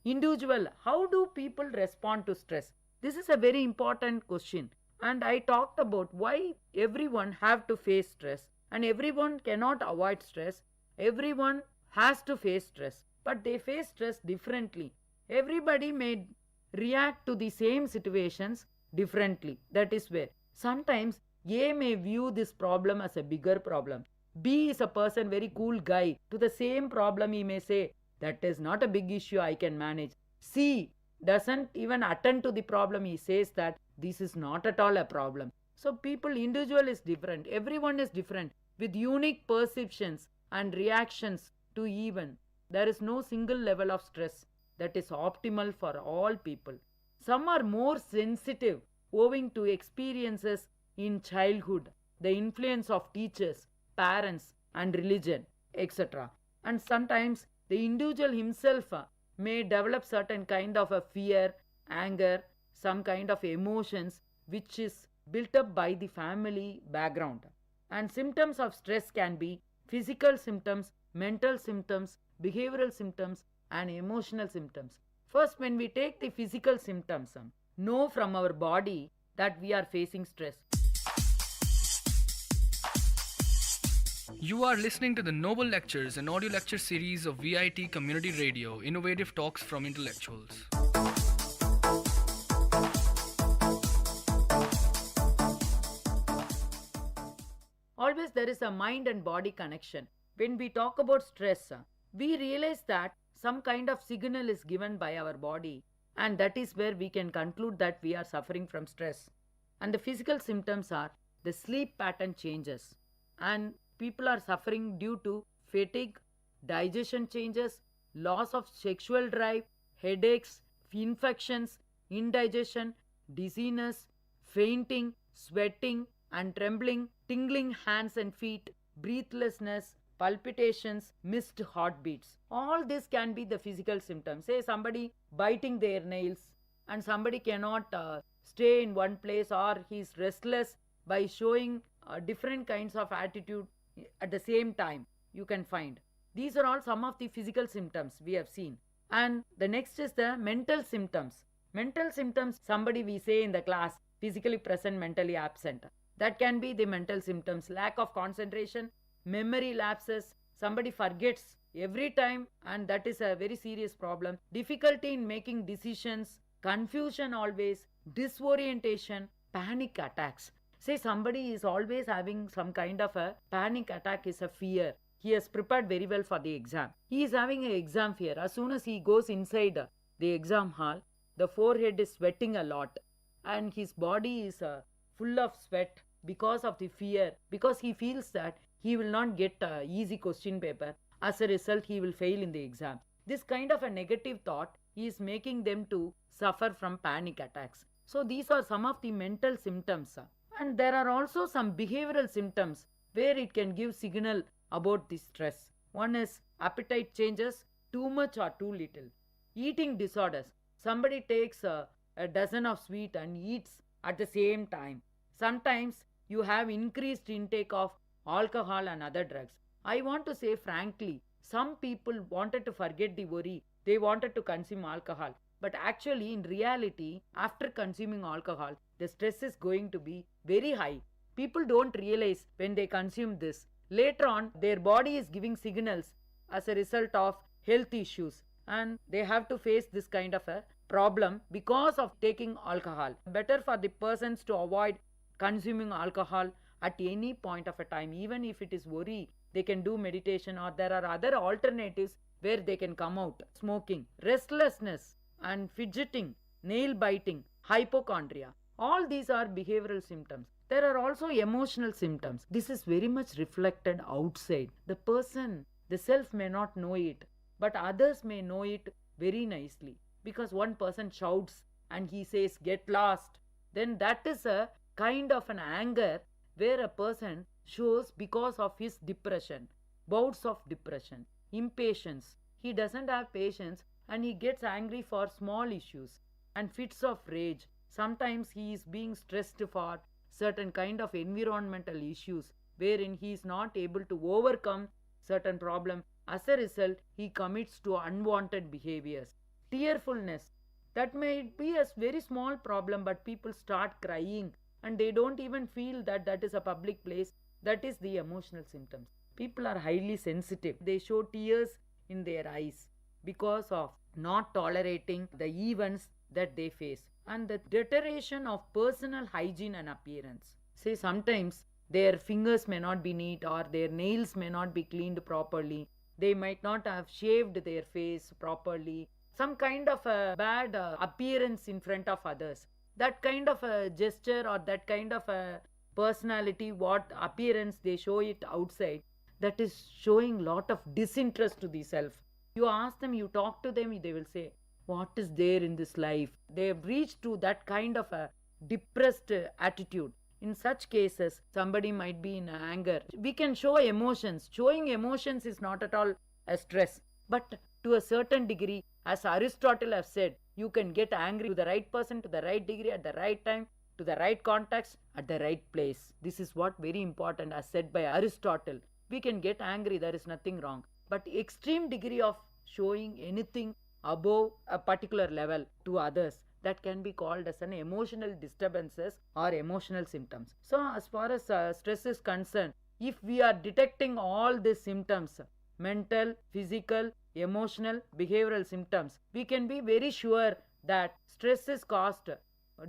Individual, how do people respond to stress? This is a very important question, and I talked about why everyone have to face stress and everyone cannot avoid stress. Everyone has to face stress, but they face stress differently. Everybody may react to the same situations differently. That is where sometimes A may view this problem as a bigger problem. B is a person, very cool guy. To the same problem he may say, that is not a big issue, I can manage. C doesn't even attend to the problem. He says that this is not at all a problem. So individual is different. Everyone is different with unique perceptions and reactions to even. There is no single level of stress that is optimal for all people. Some are more sensitive owing to experiences in childhood, the influence of teachers, parents, and religion, etc. And sometimes the individual himself may develop certain kind of a fear, anger, some kind of emotions which is built up by the family background. And symptoms of stress can be physical symptoms, mental symptoms, behavioral symptoms, and emotional symptoms. First, when we take the physical symptoms, know from our body that we are facing stress. You are listening to the Noble Lectures, an audio lecture series of VIT Community Radio, innovative talks from intellectuals. Always there is a mind and body connection. When we talk about stress, we realize that some kind of signal is given by our body, and that is where we can conclude that we are suffering from stress. And the physical symptoms are the sleep pattern changes, and people are suffering due to fatigue, digestion changes, loss of sexual drive, headaches, infections, indigestion, dizziness, fainting, sweating and trembling, tingling hands and feet, breathlessness, palpitations, missed heartbeats. All this can be the physical symptoms. Say somebody biting their nails and somebody cannot stay in one place, or he's restless by showing different kinds of attitude at the same time. You can find these are all some of the physical symptoms we have seen. And the next is the mental symptoms. Mental symptoms, somebody we say in the class, physically present, mentally absent. That can be the mental symptoms. Lack of concentration, memory lapses, somebody forgets every time, and that is a very serious problem. Difficulty in making decisions, confusion always, disorientation, panic attacks. Say somebody is always having some kind of a panic attack, is a fear. He has prepared very well for the exam. He is having an exam fear. As soon as he goes inside the exam hall, the forehead is sweating a lot and his body is full of sweat because of the fear, because he feels that he will not get a easy question paper. As a result, he will fail in the exam. This kind of a negative thought is making them to suffer from panic attacks. So these are some of the mental symptoms. And there are also some behavioral symptoms where it can give signal about the stress. One is appetite changes, too much or too little. Eating disorders. Somebody takes a dozen of sweet and eats at the same time. Sometimes you have increased intake of alcohol and other drugs. I want to say frankly, some people wanted to forget the worry. They wanted to consume alcohol. But actually, in reality, after consuming alcohol, the stress is going to be very high. People don't realize when they consume this. Later on, their body is giving signals as a result of health issues, and they have to face this kind of a problem because of taking alcohol. Better for the persons to avoid consuming alcohol at any point of a time. Even if it is worry, they can do meditation, or there are other alternatives where they can come out. Smoking, restlessness and fidgeting, nail biting, hypochondria. All these are behavioral symptoms. There are also emotional symptoms. This is very much reflected outside. The person, the self may not know it, but others may know it very nicely. Because one person shouts and he says, "Get lost," then that is a kind of an anger where a person shows because of his depression, bouts of depression, impatience. He doesn't have patience and he gets angry for small issues, and fits of rage. Sometimes he is being stressed for certain kind of environmental issues wherein he is not able to overcome certain problem. As a result, he commits to unwanted behaviors. Tearfulness, that may be a very small problem, but people start crying and they don't even feel that that is a public place. That is the emotional symptoms. People are highly sensitive. They show tears in their eyes because of not tolerating the events that they face. And the deterioration of personal hygiene and appearance. Say sometimes their fingers may not be neat, or their nails may not be cleaned properly. They might not have shaved their face properly. Some kind of a bad appearance in front of others. That kind of a gesture or that kind of a personality, what appearance they show it outside, that is showing lot of disinterest to the self. You ask them, you talk to them, they will say, what is there in this life? They have reached to that kind of a depressed attitude. In such cases, somebody might be in anger. We can show emotions. Showing emotions is not at all a stress. But to a certain degree, as Aristotle has said, you can get angry to the right person, to the right degree, at the right time, to the right context, at the right place. This is what very important, as said by Aristotle. We can get angry, there is nothing wrong. But extreme degree of showing anything above a particular level to others, that can be called as an emotional disturbances or emotional symptoms. So as far as stress is concerned, if we are detecting all these symptoms, mental, physical, emotional, behavioral symptoms, we can be very sure that stress is caused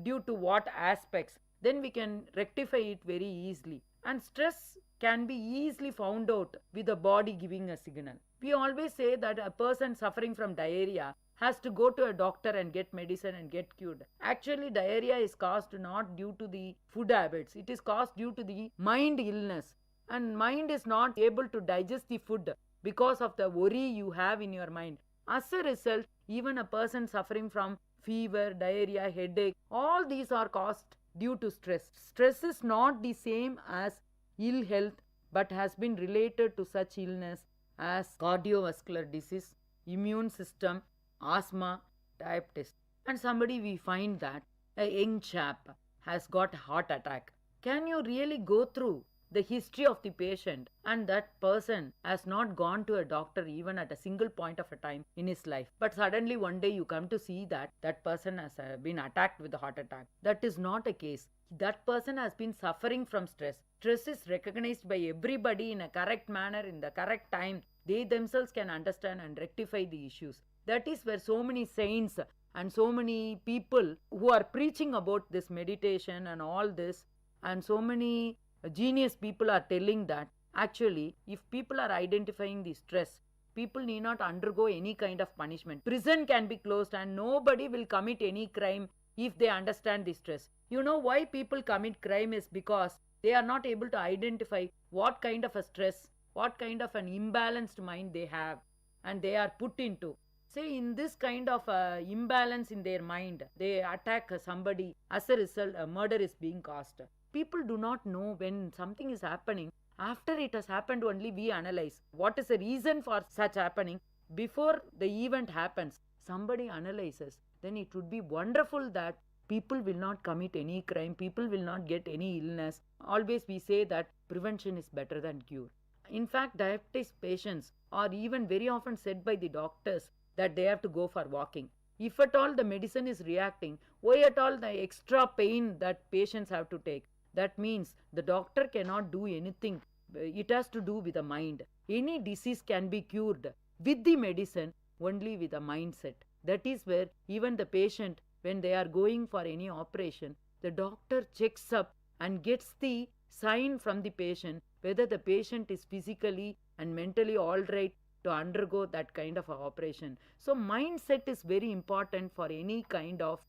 due to what aspects. Then we can rectify it very easily. And stress can be easily found out with the body giving a signal. We always say that a person suffering from diarrhea has to go to a doctor and get medicine and get cured. Actually, diarrhea is caused not due to the food habits. It is caused due to the mind illness. And mind is not able to digest the food because of the worry you have in your mind. As a result, even a person suffering from fever, diarrhea, headache, all these are caused due to stress. Stress is not the same as ill health, but has been related to such illness as cardiovascular disease, immune system, asthma, diabetes. And somebody we find that a young chap has got a heart attack. Can you really go through the history of the patient, and that person has not gone to a doctor even at a single point of a time in his life, but suddenly one day you come to see that that person has been attacked with a heart attack? That is not a case. That person has been suffering from stress. Stress is recognized by everybody in a correct manner, in the correct time. They themselves can understand and rectify the issues. That is where so many saints and so many people who are preaching about this meditation and all this, and so many genius people are telling that actually if people are identifying the stress, people need not undergo any kind of punishment. Prison can be closed and nobody will commit any crime if they understand the stress. You know why people commit crime is because they are not able to identify what kind of a stress, what kind of an imbalanced mind they have and they are put into. Say in this kind of imbalance in their mind, they attack somebody. As a result, a murder is being caused. People do not know when something is happening. After it has happened only we analyze. What is the reason for such happening? Before the event happens, somebody analyzes. Then it would be wonderful that people will not commit any crime. People will not get any illness. Always we say that prevention is better than cure. In fact, diabetes patients are even very often said by the doctors that they have to go for walking. If at all the medicine is reacting, why at all the extra pain that patients have to take? That means the doctor cannot do anything. It has to do with the mind. Any disease can be cured with the medicine, only with a mindset. That is where even the patient, when they are going for any operation, the doctor checks up and gets the sign from the patient whether the patient is physically and mentally all right to undergo that kind of operation. So mindset is very important for any kind of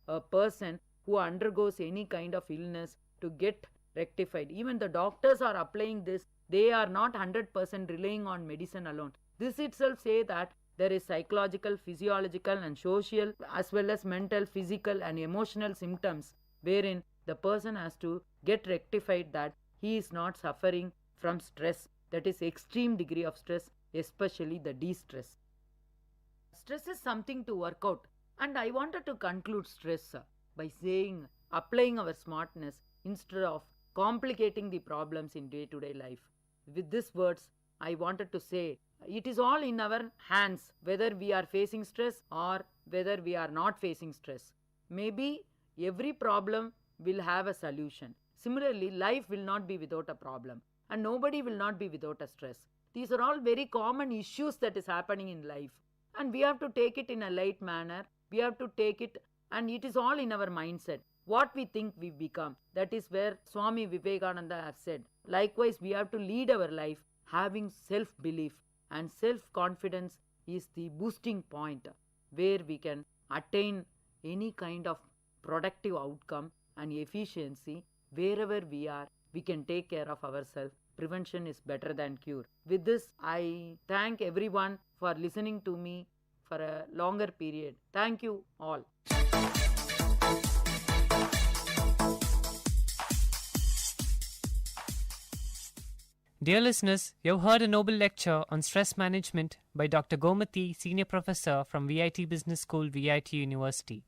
a person who undergoes any kind of illness to get rectified. Even the doctors are applying this. They are not 100% relying on medicine alone. This itself say that there is psychological, physiological and social as well as mental, physical and emotional symptoms wherein the person has to get rectified that he is not suffering from stress. That is extreme degree of stress, especially the de-stress. Stress is something to work out. And I wanted to conclude stress by saying applying our smartness instead of complicating the problems in day-to-day life. With these words, I wanted to say it is all in our hands whether we are facing stress or whether we are not facing stress. Maybe every problem will have a solution. Similarly, life will not be without a problem and nobody will not be without a stress. These are all very common issues that is happening in life and we have to take it in a light manner. We have to take it and it is all in our mindset. What we think we become. That is where Swami Vivekananda has said. Likewise, we have to lead our life having self-belief and self-confidence is the boosting point where we can attain any kind of productive outcome and efficiency. Wherever we are, we can take care of ourselves. Prevention is better than cure. With this, I thank everyone for listening to me for a longer period. Thank you all. Dear listeners, you've heard a noble lecture on stress management by Dr. Gomati, Senior Professor from VIT Business School, VIT University.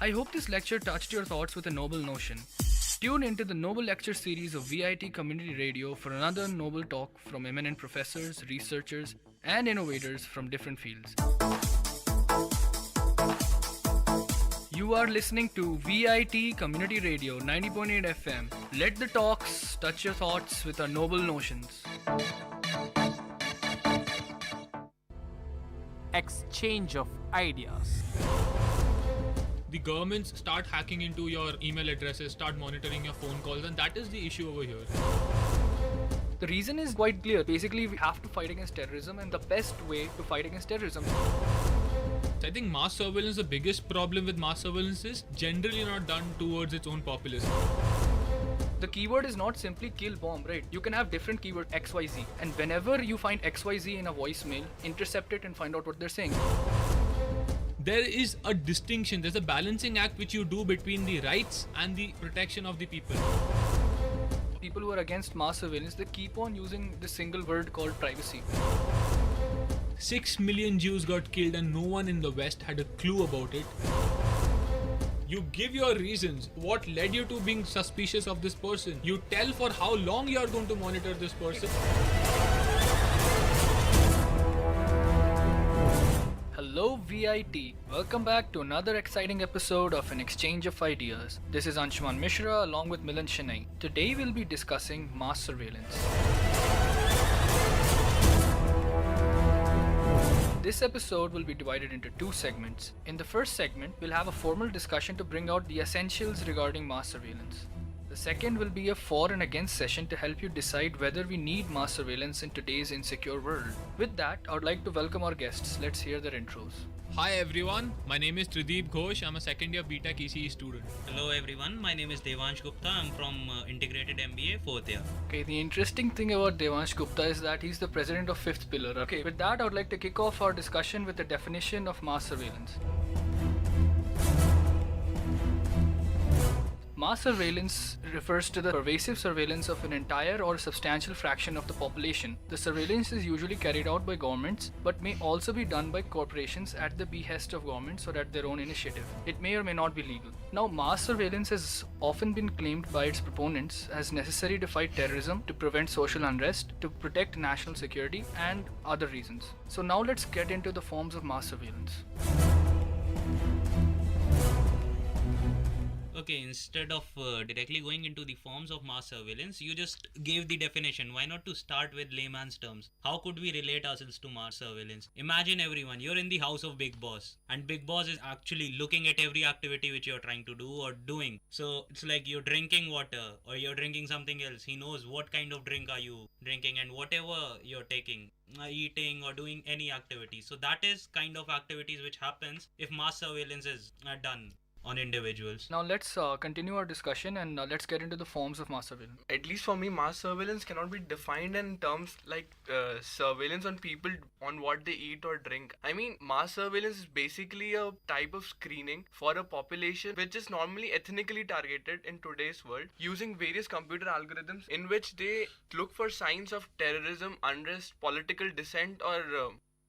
I hope this lecture touched your thoughts with a noble notion. Tune into the Noble Lecture series of VIT Community Radio for another noble talk from eminent professors, researchers, and innovators from different fields. You are listening to VIT Community Radio 90.8 FM. Let the talks touch your thoughts with our noble notions. Exchange of ideas. The governments start hacking into your email addresses, start monitoring your phone calls, and that is the issue over here. The reason is quite clear. Basically, we have to fight against terrorism, and the best way to fight against terrorism. I think mass surveillance, the biggest problem with mass surveillance is generally not done towards its own populace. The keyword is not simply kill bomb, right? You can have different keyword XYZ, and whenever you find XYZ in a voicemail, intercept it and find out what they're saying. There is a distinction, there's a balancing act which you do between the rights and the protection of the people. People who are against mass surveillance, they keep on using this single word called privacy. 6 million Jews got killed and no one in the West had a clue about it. You give your reasons, what led you to being suspicious of this person. You tell for how long you are going to monitor this person. Hello VIT, welcome back to another exciting episode of An Exchange of Ideas. This is Anshuman Mishra along with Milan Chennai. Today we'll be discussing mass surveillance. This episode will be divided into two segments. In the first segment, we'll have a formal discussion to bring out the essentials regarding mass surveillance. The second will be a for and against session to help you decide whether we need mass surveillance in today's insecure world. With that, I would like to welcome our guests. Let's hear their intros. Hi everyone, my name is Trideep Ghosh. I'm a second year BTech ECE student. Hello everyone, my name is Devansh Gupta. I'm from Integrated MBA 4th year. Okay, the interesting thing about Devansh Gupta is that he's the president of Fifth Pillar. Okay, with that, I would like to kick off our discussion with the definition of mass surveillance. Mass surveillance refers to the pervasive surveillance of an entire or substantial fraction of the population. The surveillance is usually carried out by governments, but may also be done by corporations at the behest of governments or at their own initiative. It may or may not be legal. Now, mass surveillance has often been claimed by its proponents as necessary to fight terrorism, to prevent social unrest, to protect national security, and other reasons. So now let's get into the forms of mass surveillance. Okay, instead of directly going into the forms of mass surveillance, you just gave the definition. Why not to start with layman's terms? How could we relate ourselves to mass surveillance? Imagine everyone, you're in the house of Big Boss, and Big Boss is actually looking at every activity which you're trying to do or doing. So it's like you're drinking water or you're drinking something else. He knows what kind of drink are you drinking and whatever you're taking, eating or doing any activity. So that is kind of activities which happens if mass surveillance is done on individuals. Now let's continue our discussion and let's get into the forms of mass surveillance. At least for me, mass surveillance cannot be defined in terms like surveillance on people on what they eat or drink. I mean, mass surveillance is basically a type of screening for a population which is normally ethnically targeted in today's world using various computer algorithms in which they look for signs of terrorism, unrest, political dissent, or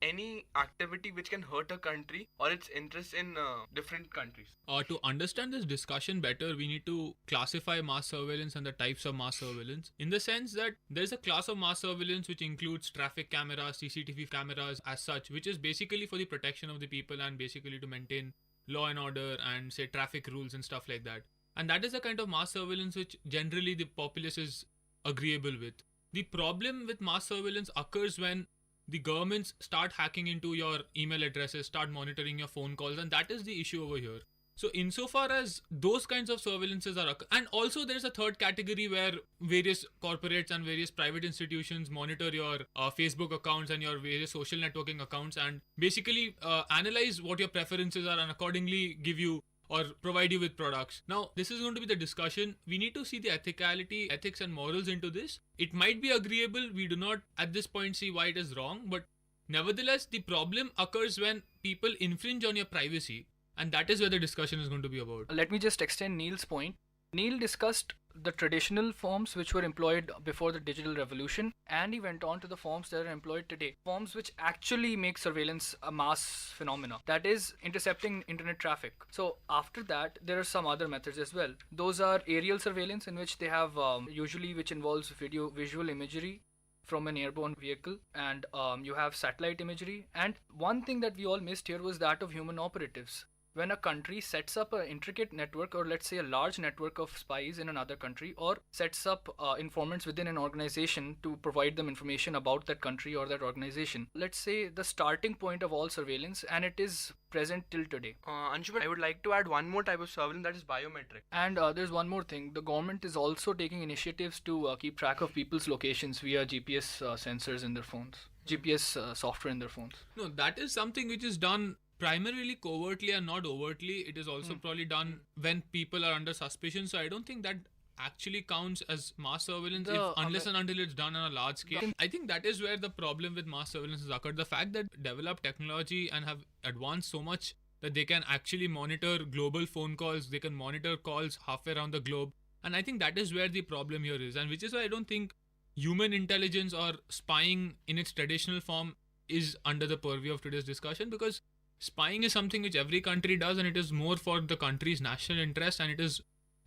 any activity which can hurt a country or its interests in different countries. To understand this discussion better, we need to classify mass surveillance and the types of mass surveillance, in the sense that there is a class of mass surveillance which includes traffic cameras, CCTV cameras as such, which is basically for the protection of the people and basically to maintain law and order and say traffic rules and stuff like that. And that is a kind of mass surveillance which generally the populace is agreeable with. The problem with mass surveillance occurs when the governments start hacking into your email addresses, start monitoring your phone calls, and that is the issue over here. So insofar as those kinds of surveillances are, and also there's a third category where various corporates and various private institutions monitor your Facebook accounts and your various social networking accounts and basically analyze what your preferences are and accordingly give you or provide you with products. Now, this is going to be the discussion. We need to see the ethicality, ethics and morals into this. It might be agreeable. We do not at this point see why it is wrong, but nevertheless, the problem occurs when people infringe on your privacy, and that is where the discussion is going to be about. Let me just extend Neil's point. Neil discussed the traditional forms which were employed before the digital revolution, and he went on to the forms that are employed today. Forms which actually make surveillance a mass phenomena. That is intercepting internet traffic. So after that, there are some other methods as well. Those are aerial surveillance, in which they have usually which involves visual imagery from an airborne vehicle, and you have satellite imagery. And one thing that we all missed here was that of human operatives. When a country sets up an intricate network, or let's say a large network of spies in another country, or sets up informants within an organization to provide them information about that country or that organization. Let's say the starting point of all surveillance, and it is present till today. Anshuman, I would like to add one more type of surveillance, that is biometric. And there's one more thing. The government is also taking initiatives to keep track of people's locations via GPS sensors in their phones, GPS software in their phones. No, that is something which is done primarily covertly and not overtly. It is also probably done when people are under suspicion. So I don't think that actually counts as mass surveillance unless and until it's done on a large scale. I think that is where the problem with mass surveillance has occurred. The fact that developed technology and have advanced so much that they can actually monitor global phone calls, they can monitor calls halfway around the globe. And I think that is where the problem here is. And which is why I don't think human intelligence or spying in its traditional form is under the purview of today's discussion, because spying is something which every country does, and it is more for the country's national interest, and it is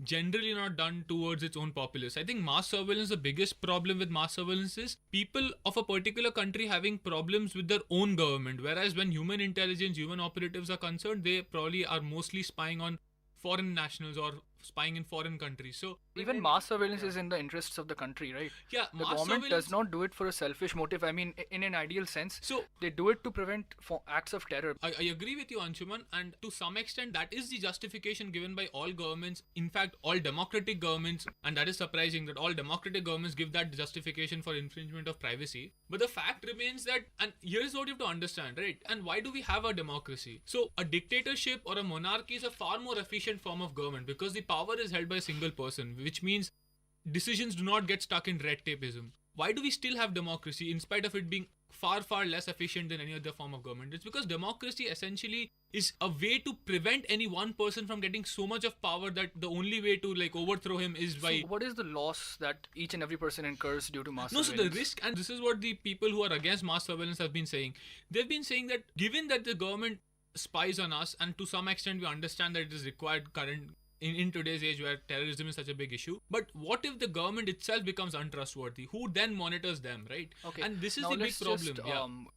generally not done towards its own populace. I think mass surveillance, the biggest problem with mass surveillance is people of a particular country having problems with their own government, whereas when human intelligence, human operatives are concerned, they probably are mostly spying on foreign nationals or spying in foreign countries. So even mass surveillance is in the interests of the country, right? Yeah, the government does not do it for a selfish motive. I mean, in an ideal sense, so they do it to prevent acts of terror. I agree with you, Anshuman, and to some extent that is the justification given by all governments. In fact, all democratic governments, and that is surprising that all democratic governments give that justification for infringement of privacy. But the fact remains that, and here's what you have to understand, right? And why do we have a democracy? So a dictatorship or a monarchy is a far more efficient form of government, because the power is held by a single person, which means decisions do not get stuck in red tapeism. Why do we still have democracy in spite of it being far, far less efficient than any other form of government? It's because democracy essentially is a way to prevent any one person from getting so much of power that the only way to overthrow him is by... So what is the loss that each and every person incurs due to mass surveillance? No, so the risk, and this is what the people who are against mass surveillance have been saying. They've been saying that given that the government spies on us, and to some extent we understand that it is required in today's age where terrorism is such a big issue. But what if the government itself becomes untrustworthy? Who then monitors them, right? Okay. And this is now the big problem. Just,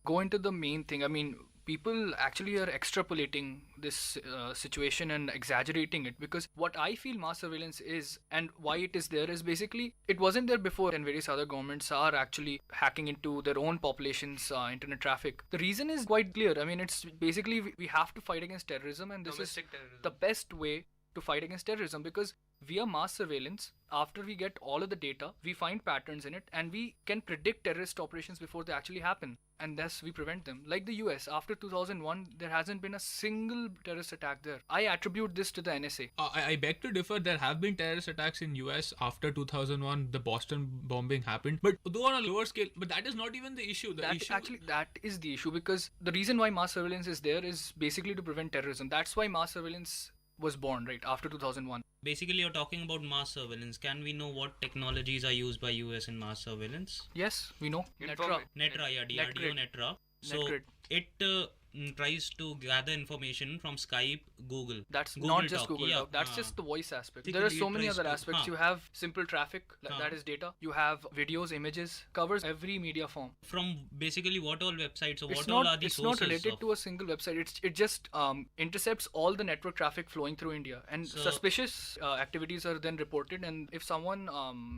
go into the main thing. I mean, people actually are extrapolating this situation and exaggerating it, because what I feel mass surveillance is and why it is there is basically it wasn't there before, and various other governments are actually hacking into their own population's internet traffic. The reason is quite clear. I mean, it's basically we have to fight against terrorism, and this is the best way to fight against terrorism, because via mass surveillance, after we get all of the data, we find patterns in it, and we can predict terrorist operations before they actually happen, and thus we prevent them. Like the US, after 2001, there hasn't been a single terrorist attack there. I attribute this to the NSA. I beg to differ. There have been terrorist attacks in US after 2001. The Boston bombing happened, but though on a lower scale. But that is not even the issue. That is the issue, because the reason why mass surveillance is there is basically to prevent terrorism. That's why mass surveillance was born, right, after 2001. Basically, you're talking about mass surveillance. Can we know what technologies are used by US in mass surveillance? Yes, we know. Netra, yeah, DRDO Netra. So it tries to gather information from Skype, Google. That's Google not just Talk. Google Yeah. Talk. That's just the voice aspect. There are so many other aspects. You have simple traffic, that is data. You have videos, images, covers every media form. From basically what all websites or what all are the sources? It's not related to a single website. It just intercepts all the network traffic flowing through India, and suspicious activities are then reported. And if someone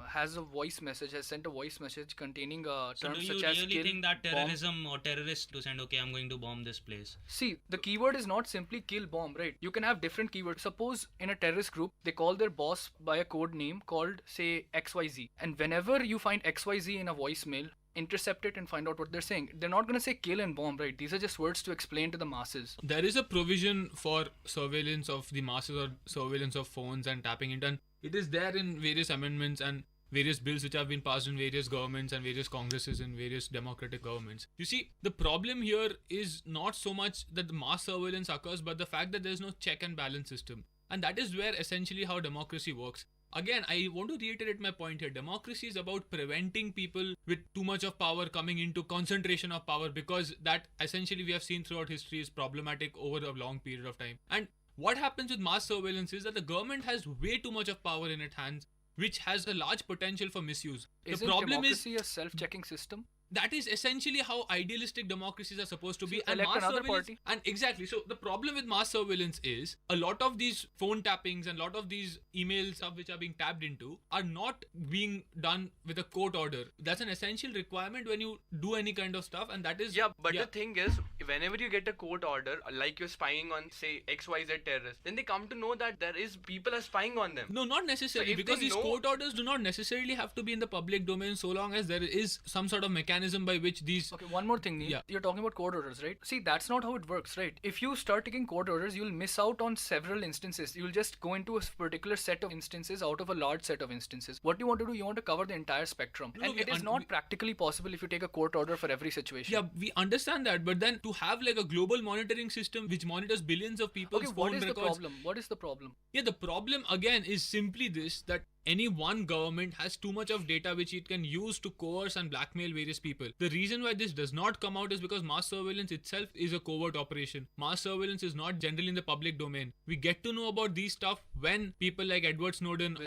has sent a voice message containing terms such as kill, do you really think that terrorism or terrorists to send, okay, I'm going to bomb this place? See, the keyword is not simply kill, bomb, right? You can have different keywords. Suppose in a terrorist group, they call their boss by a code name called, say, XYZ. And whenever you find XYZ in a voicemail, intercept it and find out what they're saying. They're not going to say kill and bomb, right? These are just words to explain to the masses. There is a provision for surveillance of the masses or surveillance of phones and tapping it, and it is there in various amendments and various bills which have been passed in various governments and various congresses and various democratic governments. You see, the problem here is not so much that the mass surveillance occurs, but the fact that there is no check and balance system. And that is where essentially how democracy works. again, I want to reiterate my point here. Democracy is about preventing people with too much of power coming into concentration of power, because that essentially we have seen throughout history is problematic over a long period of time. And what happens with mass surveillance is that the government has way too much of power in its hands, which has a large potential for misuse. Isn't the problem democracy is a self-checking system? that is essentially how idealistic democracies are supposed to be. And elect mass another surveillance, party. and exactly. So the problem with mass surveillance is a lot of these phone tappings and a lot of these email stuff which are being tapped into are not being done with a court order. That's an essential requirement when you do any kind of stuff, and that is The thing is, whenever you get a court order, like you're spying on, say, XYZ terrorists, then they come to know that there is people are spying on them. No, not necessarily, So if because they these know- court orders do not necessarily have to be in the public domain, so long as there is some sort of mechanism by which these. Okay, one more thing, Neil. Yeah. You're talking about court orders, right? See, that's not how it works, right? If you start taking court orders, you'll miss out on several instances. You'll just go into a particular set of instances out of a large set of instances. What you want to do, you want to cover the entire spectrum. No, and we it is un- not we- practically possible if you take a court order for every situation. Yeah, we understand that, but then to have like a global monitoring system which monitors billions of people's Okay, phone what is the records. problem? What is the problem? Yeah, the problem again is simply this, that any one government has too much of data which it can use to coerce and blackmail various people. The reason why this does not come out is because mass surveillance itself is a covert operation. Mass surveillance is not generally in the public domain. We get to know about these stuff when people like Edward Snowden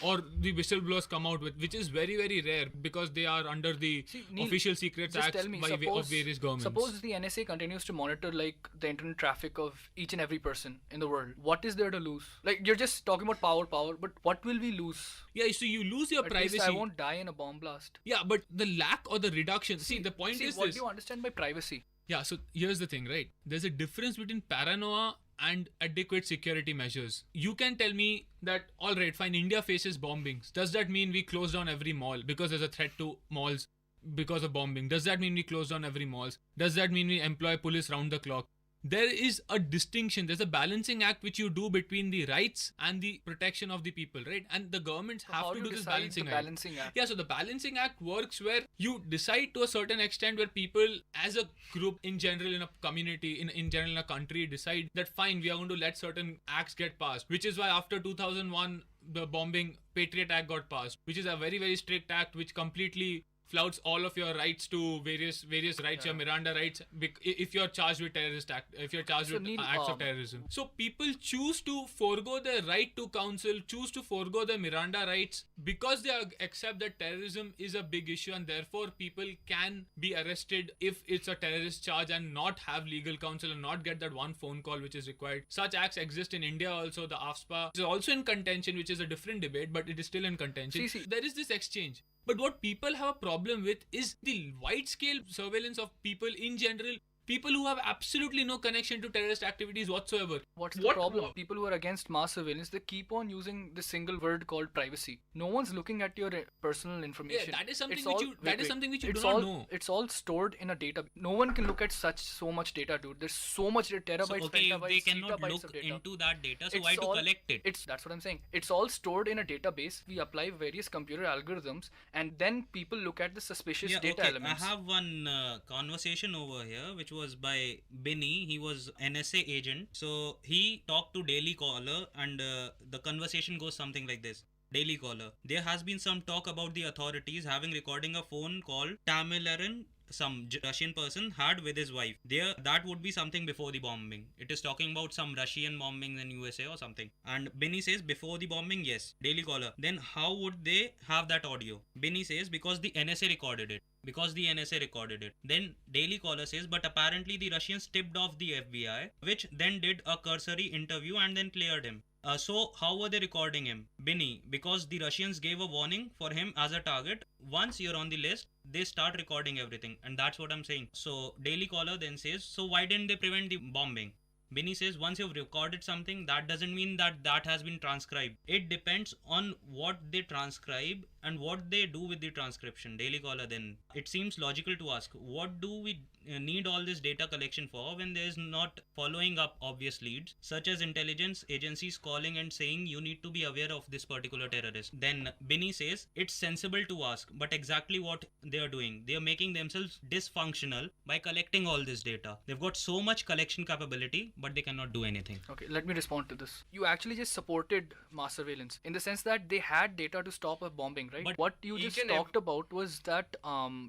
or the whistleblowers come out with, which is very, very rare because they are under the Neil, Official Secrets just Acts tell me, of various governments. Suppose the NSA continues to monitor like the internet traffic of each and every person in the world. What is there to lose? Like, you're just talking about power, but what will we lose? Yeah, so you lose your At privacy. least I won't die in a bomb blast. Yeah, but the lack or the reduction. See, the point is what this. do you understand by privacy? Yeah, so here's the thing, right? There's a difference between paranoia and adequate security measures. You can tell me that, all right, fine, India faces bombings. Does that mean we close down every mall because there's a threat to malls because of bombing? Does that mean we close down every malls? Does that mean we employ police round the clock? There is a distinction. There's a balancing act which you do between the rights and the protection of the people, right? And the governments have How to do do you this decide balancing the act. balancing act? Yeah, so the balancing act works where you decide to a certain extent where people as a group in general in a community, in general in a country, decide that fine, we are going to let certain acts get passed, which is why after 2001 the bombing Patriot Act got passed, which is a very, very strict act which completely flouts all of your rights to various rights, your Miranda rights, if you're charged with if you're charged So with Neil, acts of terrorism. So people choose to forego their right to counsel, choose to forego their Miranda rights because they accept that terrorism is a big issue, and therefore people can be arrested if it's a terrorist charge and not have legal counsel and not get that one phone call which is required. Such acts exist in India also. The AFSPA is also in contention, which is a different debate, but it is still in contention. See. There is this exchange. But what people have a problem with is the wide-scale surveillance of people in general, people who have absolutely no connection to terrorist activities whatsoever. What's the problem? People who are against mass surveillance, they keep on using this single word called privacy. No one's looking at your personal information. Yeah, that is something It's which all- you that is something which you it's do not all- know. It's all stored in a data. No one can look at so much data, dude. There's so much terabytes, So, okay, if petabytes, they cannot zettabytes look of data. into that data, so It's why to all- collect it? That's what I'm saying. It's all stored in a database. We apply various computer algorithms, and then people look at the suspicious data elements. I have one conversation over here which was by Benny. He was NSA agent. So he talked to Daily Caller, and the conversation goes something like this. Daily Caller. There has been some talk about the authorities having recording a phone call Tamilaran, some Russian person, had with his wife. That would be something before the bombing. It is talking about some Russian bombings in USA or something. And Benny says before the bombing, yes. Daily Caller. Then how would they have that audio? Benny says because the NSA recorded it. Then Daily Caller says, but apparently the Russians tipped off the FBI, which then did a cursory interview and then cleared him. So how were they recording him? Benny, because the Russians gave a warning for him as a target. Once you're on the list, they start recording everything. And that's what I'm saying. So Daily Caller then says, so why didn't they prevent the bombing? Benny says, once you've recorded something, that doesn't mean that has been transcribed. It depends on what they transcribe and what they do with the transcription. Daily Caller then. It seems logical to ask, what do we need all this data collection for when there is not following up obvious leads, such as intelligence agencies calling and saying you need to be aware of this particular terrorist? Then Binny says it's sensible to ask, but exactly what they are doing, they are making themselves dysfunctional by collecting all this data. They've got so much collection capability, but they cannot do anything. Okay, let me respond to this. You actually just supported mass surveillance in the sense that they had data to stop a bombing, right? But what you just talked about was that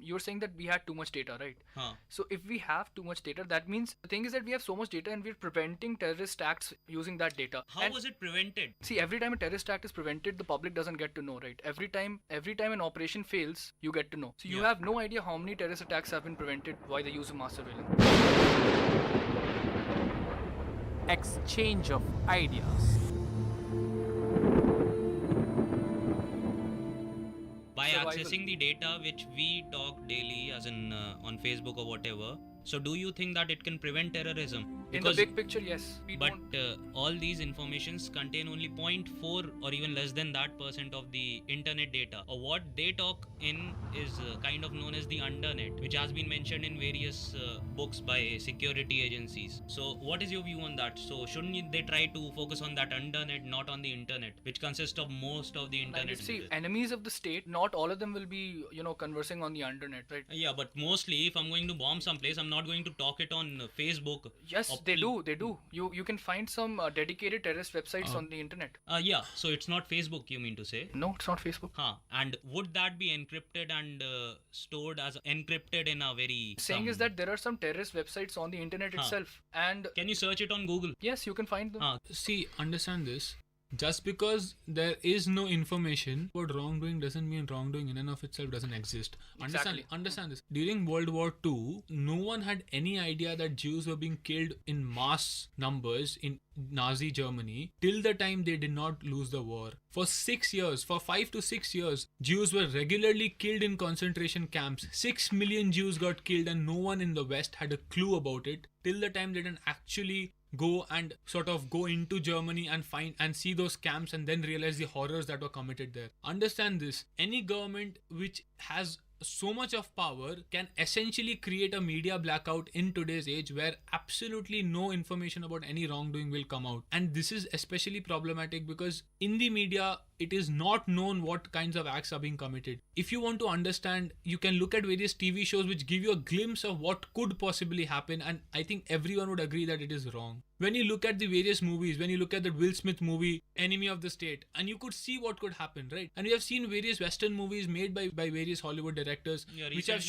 you were saying that we had too much data, right? So if we have too much data, that means the thing is that we have so much data and we're preventing terrorist acts using that data. How was it prevented? See, every time a terrorist act is prevented, the public doesn't get to know, right? Every time an operation fails, you get to know. So you have no idea how many terrorist attacks have been prevented by the use of mass surveillance. Exchange of ideas. By accessing the data which we talk daily, as in on Facebook or whatever. So do you think that it can prevent terrorism? Because in the big picture, yes. But all these informations contain only 0.4 or even less than that % of the internet data. Or what they talk in is kind of known as the undernet, which has been mentioned in various books by security agencies. So what is your view on that? So shouldn't they try to focus on that undernet, not on the internet, which consists of most of the internet? See, enemies of the state, not all of them will be, conversing on the undernet, right? Yeah, but mostly if I'm going to bomb someplace, I'm not going to talk it on Facebook. Yes, they do. You can find some dedicated terrorist websites on the internet. Yeah, so it's not Facebook, you mean to say? No, it's not Facebook. And would that be encrypted and stored as encrypted in a very... Saying is that there are some terrorist websites on the internet itself. And can you search it on Google? Yes, you can find them. See, understand this. Just because there is no information about wrongdoing doesn't mean wrongdoing in and of itself doesn't exist. Understand this. During World War II, no one had any idea that Jews were being killed in mass numbers in Nazi Germany till the time they did not lose the war. For 5 to 6 years, Jews were regularly killed in concentration camps. 6 million Jews got killed and no one in the West had a clue about it till the time they didn't actually go and sort of go into Germany and find and see those camps and then realize the horrors that were committed there. Understand this. Any government which has so much of power can essentially create a media blackout in today's age where absolutely no information about any wrongdoing will come out. And this is especially problematic because in the media, it is not known what kinds of acts are being committed. If you want to understand, you can look at various TV shows which give you a glimpse of what could possibly happen, and I think everyone would agree that it is wrong. When you look at the various movies, when you look at the Will Smith movie, Enemy of the State, and you could see what could happen, right? And we have seen various Western movies made by various Hollywood directors which have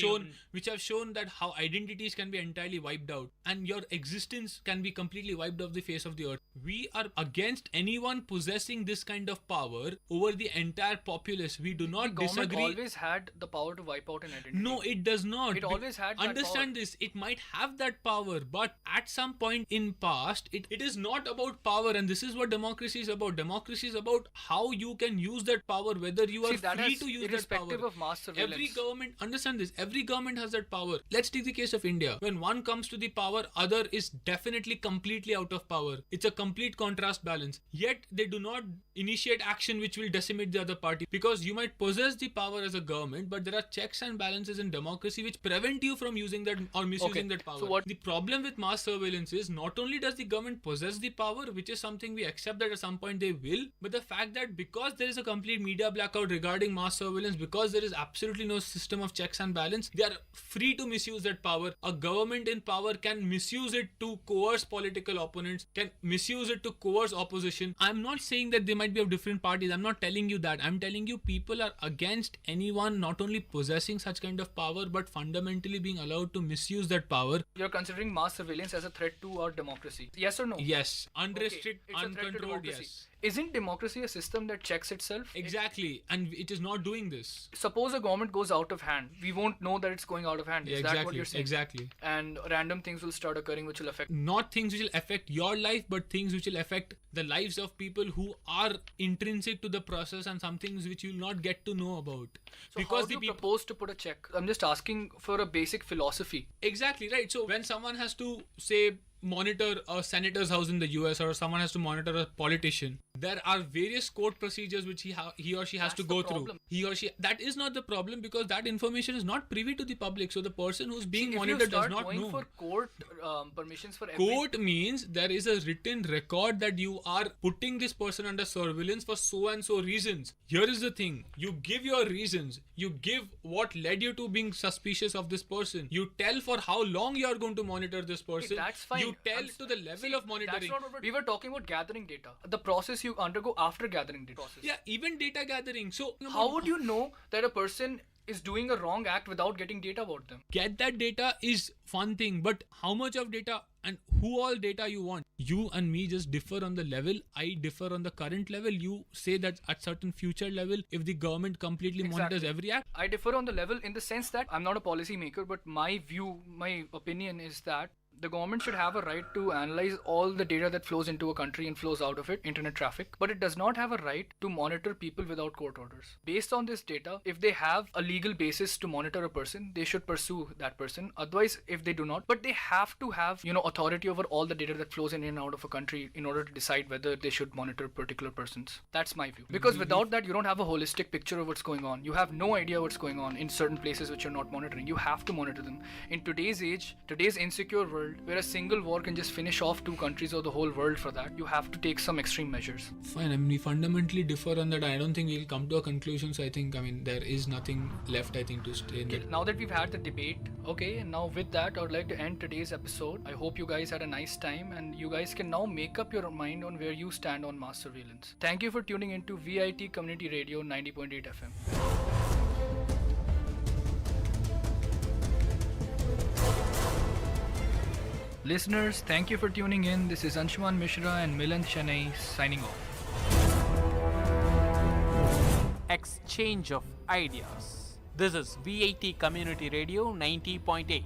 shown that how identities can be entirely wiped out and your existence can be completely wiped off the face of the earth. We are against anyone possessing this kind of power over the entire populace. We do not disagree. The government always had the power to wipe out an identity. No, it does not. It always had that Understand power. this. It might have that power, but at some point in past, it is not about power, and this is what democracy is about. Democracy is about how you can use that power, whether you are free to use that power. Irrespective of mass surveillance. Every government, understand this, every government has that power. Let's take the case of India. When one comes to the power, other is definitely completely out of power. It's a complete contrast balance. Yet they do not initiate action which will decimate the other party, because you might possess the power as a government, but there are checks and balances in democracy which prevent you from using that or misusing that power. So the problem with mass surveillance is not only does the government possess the power, which is something we accept that at some point they will, but the fact that because there is a complete media blackout regarding mass surveillance, because there is absolutely no system of checks and balance, they are free to misuse that power. A government in power can misuse it to coerce political opponents, can misuse it to coerce opposition. I'm not saying that they might be of different parties. I'm not telling you that. I'm telling you people are against anyone not only possessing such kind of power, but fundamentally being allowed to misuse that power. You're considering mass surveillance as a threat to our democracy. Yes or no? Yes. Unrestricted, uncontrolled, yes. Isn't democracy a system that checks itself? Exactly. And it is not doing this. Suppose a government goes out of hand. We won't know that it's going out of hand. Is that what you're saying? Exactly. And random things will start occurring which will affect... Not things which will affect your life, but things which will affect the lives of people who are intrinsic to the process, and some things which you will not get to know about. So because how do you propose to put a check? I'm just asking for a basic philosophy. Exactly, right. So when someone has to, say, monitor a senator's house in the US, or someone has to monitor a politician, There are various court procedures which he or she has to go through. He or she, that is not the problem, because that information is not privy to the public. So the person who's being monitored does not know. For court permissions for every... Court means there is a written record that you are putting this person under surveillance for so and so reasons. Here is the thing. You give your reasons. You give what led you to being suspicious of this person. You tell for how long you are going to monitor this person. That's fine. You tell to the level of monitoring. That's not what we were talking about. Gathering data. The process you undergo after gathering data. Yeah, even data gathering. So how would you know that a person is doing a wrong act without getting data about them? Get that data is fun thing, but how much of data and who all data you want? You and me just differ on the level. I differ on the current level. You say that at certain future level, if the government completely monitors every act. I differ on the level in the sense that I'm not a policy maker, but my view, my opinion is that the government should have a right to analyze all the data that flows into a country and flows out of it, internet traffic, but it does not have a right to monitor people without court orders. Based on this data, if they have a legal basis to monitor a person, they should pursue that person. Otherwise, if they do not, but they have to have, authority over all the data that flows in and out of a country in order to decide whether they should monitor particular persons. That's my view. Because without that, you don't have a holistic picture of what's going on. You have no idea what's going on in certain places which you're not monitoring. You have to monitor them. In today's age, today's insecure world, where a single war can just finish off 2 countries or the whole world for that, you have to take some extreme measures. Fine, I mean, we fundamentally differ on that. I don't think we'll come to a conclusion. So I think, there is nothing left, to stay in Now that we've had the debate, and now with that, I would like to end today's episode. I hope you guys had a nice time, and you guys can now make up your mind on where you stand on mass surveillance. Thank you for tuning into VIT Community Radio 90.8 FM. Listeners, thank you for tuning in. This is Anshuman Mishra and Milan Chennai signing off. Exchange of ideas. This is VIT Community Radio 90.8.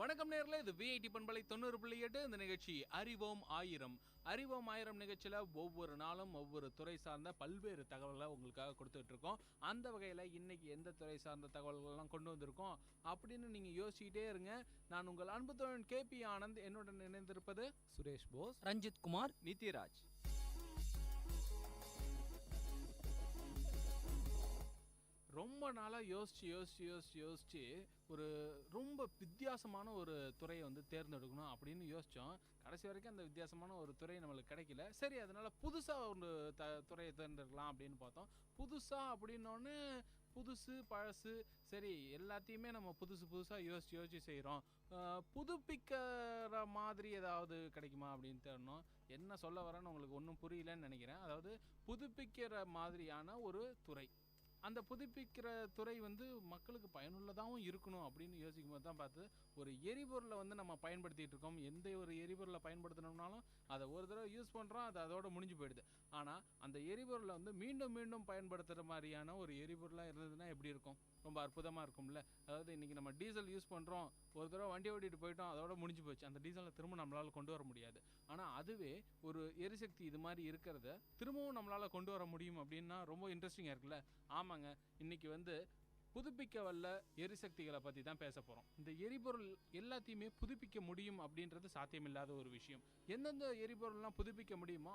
வணக்கம் நேயர்களே, இது VIT பண்பலை 90.8. இந்த நிகழ்ச்சி அறிவோம் ஆயிரம். அறிவோம் ஆயிரம் நிகழ்ச்சியில் ஒவ்வொரு நாளும் ஒவ்வொரு துறை சார்ந்த பல்வேறு தகவல்களை உங்களுக்காக கொடுத்துட்டு இருக்கோம். அந்த வகையில் இன்னைக்கு எந்த துறை சார்ந்த தகவல்கள்லாம் கொண்டு வந்திருக்கோம் அப்படின்னு நீங்கள் யோசிச்சுட்டே இருங்க. நான் உங்கள் அன்பு தோழன் கேபி ஆனந்த், என்னுடன் இணைந்திருப்பது சுரேஷ் போஸ், ரஞ்சித் குமார், நித்யராஜ். ரொம்ப நாளாக யோசிச்சு ஒரு ரொம்ப வித்தியாசமான ஒரு துறையை வந்து தேர்ந்தெடுக்கணும் அப்படின்னு யோசித்தோம். கடைசி வரைக்கும் அந்த வித்தியாசமான ஒரு துறை நம்மளுக்கு கிடைக்கல. சரி, அதனால் புதுசாக ஒரு துறையை தேர்ந்தெடுக்கலாம் அப்படின்னு பார்த்தோம். புதுசாக அப்படின்னோன்னு புதுசு பழசு சரி எல்லாத்தையுமே நம்ம புதுசாக யோசிச்சு செய்கிறோம். புதுப்பிக்கிற மாதிரி ஏதாவது கிடைக்குமா அப்படின்னு தேடணும். என்ன சொல்ல வரேன்னு உங்களுக்கு ஒன்றும் புரியலன்னு நினைக்கிறேன். அதாவது புதுப்பிக்கிற மாதிரியான ஒரு துறை, அந்த புதுப்பிக்கிற துறை வந்து மக்களுக்கு பயனுள்ளதாகவும் இருக்கணும் அப்படின்னு யோசிக்கும் போது தான் பார்த்து ஒரு எரிபொருளை வந்து நம்ம பயன்படுத்திகிட்டு இருக்கோம். எந்த ஒரு எரிபொருளை பயன்படுத்தினோம்னாலும் அதை ஒரு தடவை யூஸ் பண்ணுறோம், அது அதோட முடிஞ்சு போயிடுது. ஆனால் அந்த எரிபொருளை வந்து மீண்டும் பயன்படுத்துகிற மாதிரியான ஒரு எரிபொருளாக இருந்ததுன்னா எப்படி இருக்கும்? ரொம்ப அற்புதமாக இருக்கும்ல. அதாவது இன்றைக்கி நம்ம டீசல் யூஸ் பண்ணுறோம், ஒரு தடவை வண்டி ஓட்டிகிட்டு போயிட்டோம், அதோட முடிஞ்சு போச்சு. அந்த டீசலை திரும்ப நம்மளால் கொண்டு வர முடியாது. ஆனால் அதுவே ஒரு எரிசக்தி இது மாதிரி இருக்கிறத திரும்பவும் நம்மளால் கொண்டு வர முடியும் அப்படின்னா ரொம்ப இன்ட்ரெஸ்டிங்காக இருக்குல்ல. ஆமாங்க, இன்றைக்கி வந்து புதுப்பிக்க வல்ல எரிசக்திகளை பற்றி தான் பேச போகிறோம். இந்த எரிபொருள் எல்லாத்தையுமே புதுப்பிக்க முடியும் அப்படின்றது சாத்தியமில்லாத ஒரு விஷயம். எந்தெந்த எரிபொருள்லாம் புதுப்பிக்க முடியுமோ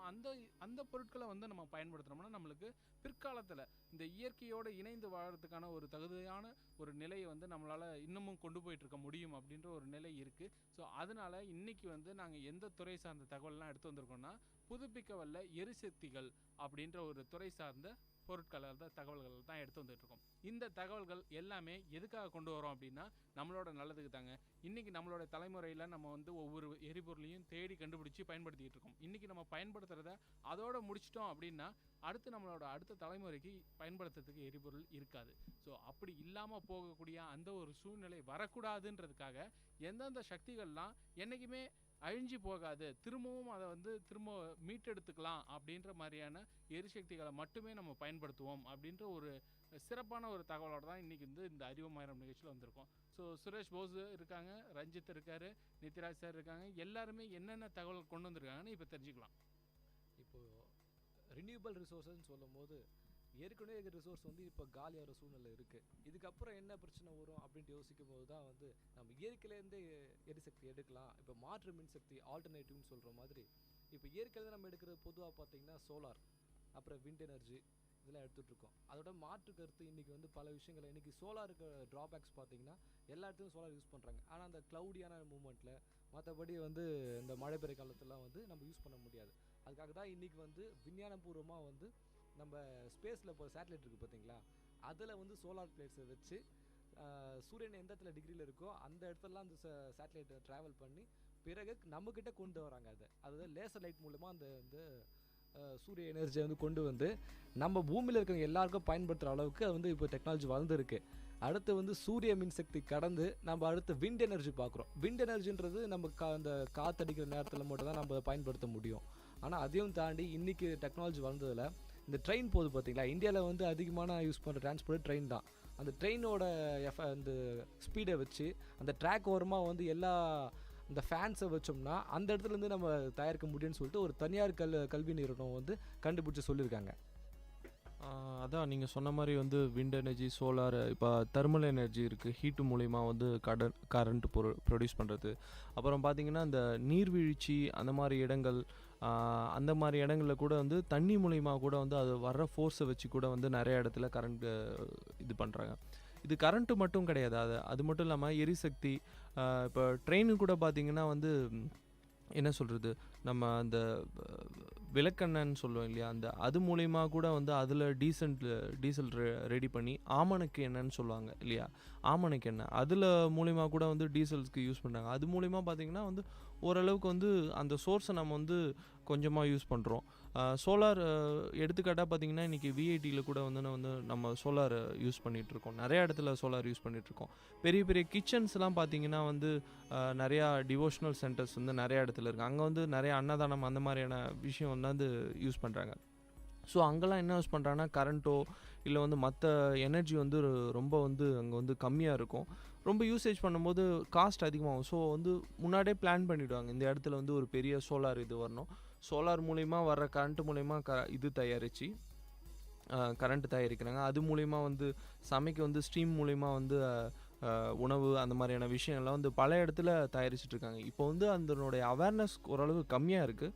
அந்த பொருட்களை வந்து நம்ம பயன்படுத்துகிறோம்னா நம்மளுக்கு பிற்காலத்தில் இந்த இயற்கையோடு இணைந்து வாழறதுக்கான ஒரு தகுதியான ஒரு நிலையை வந்து நம்மளால் இன்னமும் கொண்டு போயிட்டுருக்க முடியும் அப்படின்ற ஒரு நிலை இருக்குது. ஸோ அதனால் இன்றைக்கி வந்து நாங்கள் எந்த துறை சார்ந்த தகவல்லாம் எடுத்து வந்திருக்கோம்னா புதுப்பிக்க வல்ல எரிசக்திகள் அப்படின்ற ஒரு துறை சார்ந்த பொருட்கள் தகவல்கள் தான் எடுத்து வந்துட்டுருக்கோம். இந்த தகவல்கள் எல்லாமே எதுக்காக கொண்டு வரோம் அப்படின்னா நம்மளோட நல்லதுக்கு தாங்க. இன்றைக்கி நம்மளோட தலைமுறையில் நம்ம வந்து ஒவ்வொரு எரிபொருளையும் தேடி கண்டுபிடிச்சி பயன்படுத்திகிட்டு இருக்கோம். இன்றைக்கி நம்ம பயன்படுத்துகிறத அதோட முடிச்சிட்டோம் அப்படின்னா அடுத்த தலைமுறைக்கு பயன்படுத்துறதுக்கு எரிபொருள் இருக்காது. ஸோ அப்படி இல்லாமல் போகக்கூடிய அந்த ஒரு சூழ்நிலை வரக்கூடாதுன்றதுக்காக எந்தெந்த சக்திகள்லாம் என்றைக்குமே அழிஞ்சு போகாது, திரும்பவும் அதை வந்து திரும்ப மீட்டெடுத்துக்கலாம் அப்படின்ற மாதிரியான எரிசக்திகளை மட்டுமே நம்ம பயன்படுத்துவோம் அப்படின்ற ஒரு சிறப்பான ஒரு தகவலோடு தான் இன்றைக்கி வந்து இந்த அறிவோம் ஆயிரம் நிகழ்ச்சியில் வந்திருக்கோம். ஸோ சுரேஷ் போஸ் இருக்காங்க, ரஞ்சித் இருக்கார், நித்யராஜ் சார் இருக்காங்க. எல்லாருமே என்னென்ன தகவல் கொண்டு வந்திருக்காங்கன்னு இப்போ தெரிஞ்சுக்கலாம். இப்போது ரினியூவபிள் ரிசோர்ஸஸ்ன்னு சொல்லும் போது ஏற்கனவே இருக்கிற ரிசோர்ஸ் வந்து இப்போ காலியாகிற சூழ்நிலை இருக்குது. இதுக்கப்புறம் என்ன பிரச்சனை வரும் அப்படின்ட்டு யோசிக்கும் போது தான் வந்து நம்ம இயற்கையிலேருந்தே எரிசக்தி எடுக்கலாம். இப்போ மாற்று மின்சக்தி ஆல்டர்னேட்டிவ்னு சொல்கிற மாதிரி இப்போ இயற்கையிலேருந்து நம்ம எடுக்கிறது பொதுவாக பார்த்தீங்கன்னா சோலார், அப்புறம் விண்ட் எனர்ஜி இதெல்லாம் எடுத்துகிட்ருக்கோம். அதோட மாற்று கருத்து இன்றைக்கி வந்து பல விஷயங்கள் இன்றைக்கி சோலாருக்கு ட்ராபேக்ஸ் பார்த்தீங்கன்னா எல்லா இடத்துலையும் சோலார் யூஸ் பண்ணுறாங்க. ஆனால் அந்த க்ளவுடியான மூமெண்ட்டில் மற்றபடி வந்து இந்த மழை பெய்ய காலத்துலாம் வந்து நம்ம யூஸ் பண்ண முடியாது. அதுக்காக தான் இன்றைக்கி வந்து விஞ்ஞானபூர்வமாக வந்து நம்ம ஸ்பேஸில் இப்போ சேட்டலைட் இருக்குது பார்த்தீங்களா, அதில் வந்து சோலார் பிளேட்ஸை வச்சு சூரியன் எந்த இடத்துல டிகிரியில் இருக்கோ அந்த இடத்துலலாம் அந்த சேட்டலைட்டை ட்ராவல் பண்ணி பிறகு நம்மக்கிட்ட கொண்டு வராங்க. அதாவது லேசர் லைட் மூலமாக அந்த வந்து சூரிய எனர்ஜியை வந்து கொண்டு வந்து நம்ம பூமியில் இருக்கிறவங்க எல்லாருக்கும் பயன்படுத்துகிற அளவுக்கு அது வந்து இப்போ டெக்னாலஜி வளர்ந்துருக்கு. அடுத்து வந்து சூரிய மின்சக்தி கடந்து நம்ம அடுத்து விண்ட் எனர்ஜி பார்க்குறோம். விண்ட் எனர்ஜின்றது நம்ம அந்த காற்றடிக்கிற நேரத்தில் மட்டும் தான் நம்ம பயன்படுத்த முடியும். ஆனால் அதையும் தாண்டி இன்றைக்கி டெக்னாலஜி வளர்ந்ததில் இந்த ட்ரெயின் போகுது பார்த்தீங்களா, இந்தியாவில் வந்து அதிகமான யூஸ் பண்ணுற டிரான்ஸ்போர்ட் ட்ரெயின் தான். அந்த ட்ரெயினோட அந்த ஸ்பீடை வச்சு அந்த ட்ராக் ஓரமாக வந்து எல்லா இந்த ஃபேன்ஸை வச்சோம்னா அந்த இடத்துலேருந்து நம்ம தயாரிக்க முடியும்னு சொல்லிட்டு ஒரு தனியார் கல்வி நிறுவனம் வந்து கண்டுபிடிச்சி சொல்லியிருக்காங்க. அதான் நீங்கள் சொன்ன மாதிரி வந்து விண்ட் எனர்ஜி, சோலார், இப்போ தெர்மல் எனர்ஜி இருக்குது, ஹீட்டு மூலிமா வந்து கரண்ட் ப்ரொடியூஸ் பண்ணுறது. அப்புறம் பார்த்திங்கன்னா இந்த நீர்வீழ்ச்சி அந்த மாதிரி இடங்கள், அந்த மாதிரி இடங்களில் கூட வந்து தண்ணி மூலிமா கூட வந்து அது வர்ற ஃபோர்ஸை வச்சு கூட வந்து நிறைய இடத்துல கரண்ட் இது பண்ணுறாங்க. இது கரண்ட்டு மட்டும் கிடையாது, அது மட்டும் இல்லாமல் எரிசக்தி. இப்போ ட்ரெயினு கூட பார்த்திங்கன்னா வந்து என்ன சொல்கிறது, நம்ம அந்த விளக்கெண்ணன்னு சொல்லுவோம் இல்லையா, அது மூலிமா கூட வந்து அதில் டீசல் ரெடி பண்ணி ஆமணக்கு எண்ணெய்ன்னு சொல்லுவாங்க இல்லையா, ஆமணக்கு எண்ணெய் அதில் மூலிமா கூட வந்து டீசல்ஸ்க்கு யூஸ் பண்ணுறாங்க. அது மூலிமா பார்த்திங்கன்னா வந்து ஓரளவுக்கு வந்து அந்த சோர்ஸை நம்ம வந்து கொஞ்சமாக யூஸ் பண்ணுறோம். சோலார் எடுத்துக்காட்டாக பார்த்திங்கன்னா இன்றைக்கி விஐடியில் கூட வந்து நம்ம சோலார் யூஸ் பண்ணிகிட்ருக்கோம். நிறையா இடத்துல சோலார் யூஸ் பண்ணிகிட்ருக்கோம். பெரிய பெரிய கிச்சன்ஸ்லாம் பார்த்திங்கன்னா வந்து நிறையா டிவோஷனல் சென்டர்ஸ் வந்து நிறையா இடத்துல இருக்குது. அங்கே வந்து நிறையா அன்னதானம் அந்த மாதிரியான விஷயம் வந்து யூஸ் பண்ணுறாங்க. ஸோ அங்கெல்லாம் என்ன யூஸ் பண்ணுறாங்கன்னா கரண்ட்டோ இல்லை வந்து மற்ற எனர்ஜி வந்து ரொம்ப வந்து அங்கே வந்து கம்மியாக இருக்கும். ரொம்ப யூசேஜ் பண்ணும்போது காஸ்ட் அதிகமாகும். ஸோ வந்து முன்னாடியே பிளான் பண்ணிவிடுவாங்க, இந்த இடத்துல வந்து ஒரு பெரிய சோலார் இது வரணும். சோலார் மூலிமா வர்ற கரண்ட்டு மூலிமா இது தயாரித்து கரண்ட் தயாரிக்கிறாங்க. அது மூலிமா வந்து சமைக்க வந்து ஸ்டீம் மூலிமா வந்து உணவு அந்த மாதிரியான விஷயங்கள்லாம் வந்து பல இடத்துல தயாரிச்சிட்ருக்காங்க. இப்போ வந்து அதனுடைய அவேர்னஸ் ஓரளவு கம்மியாக இருக்குது.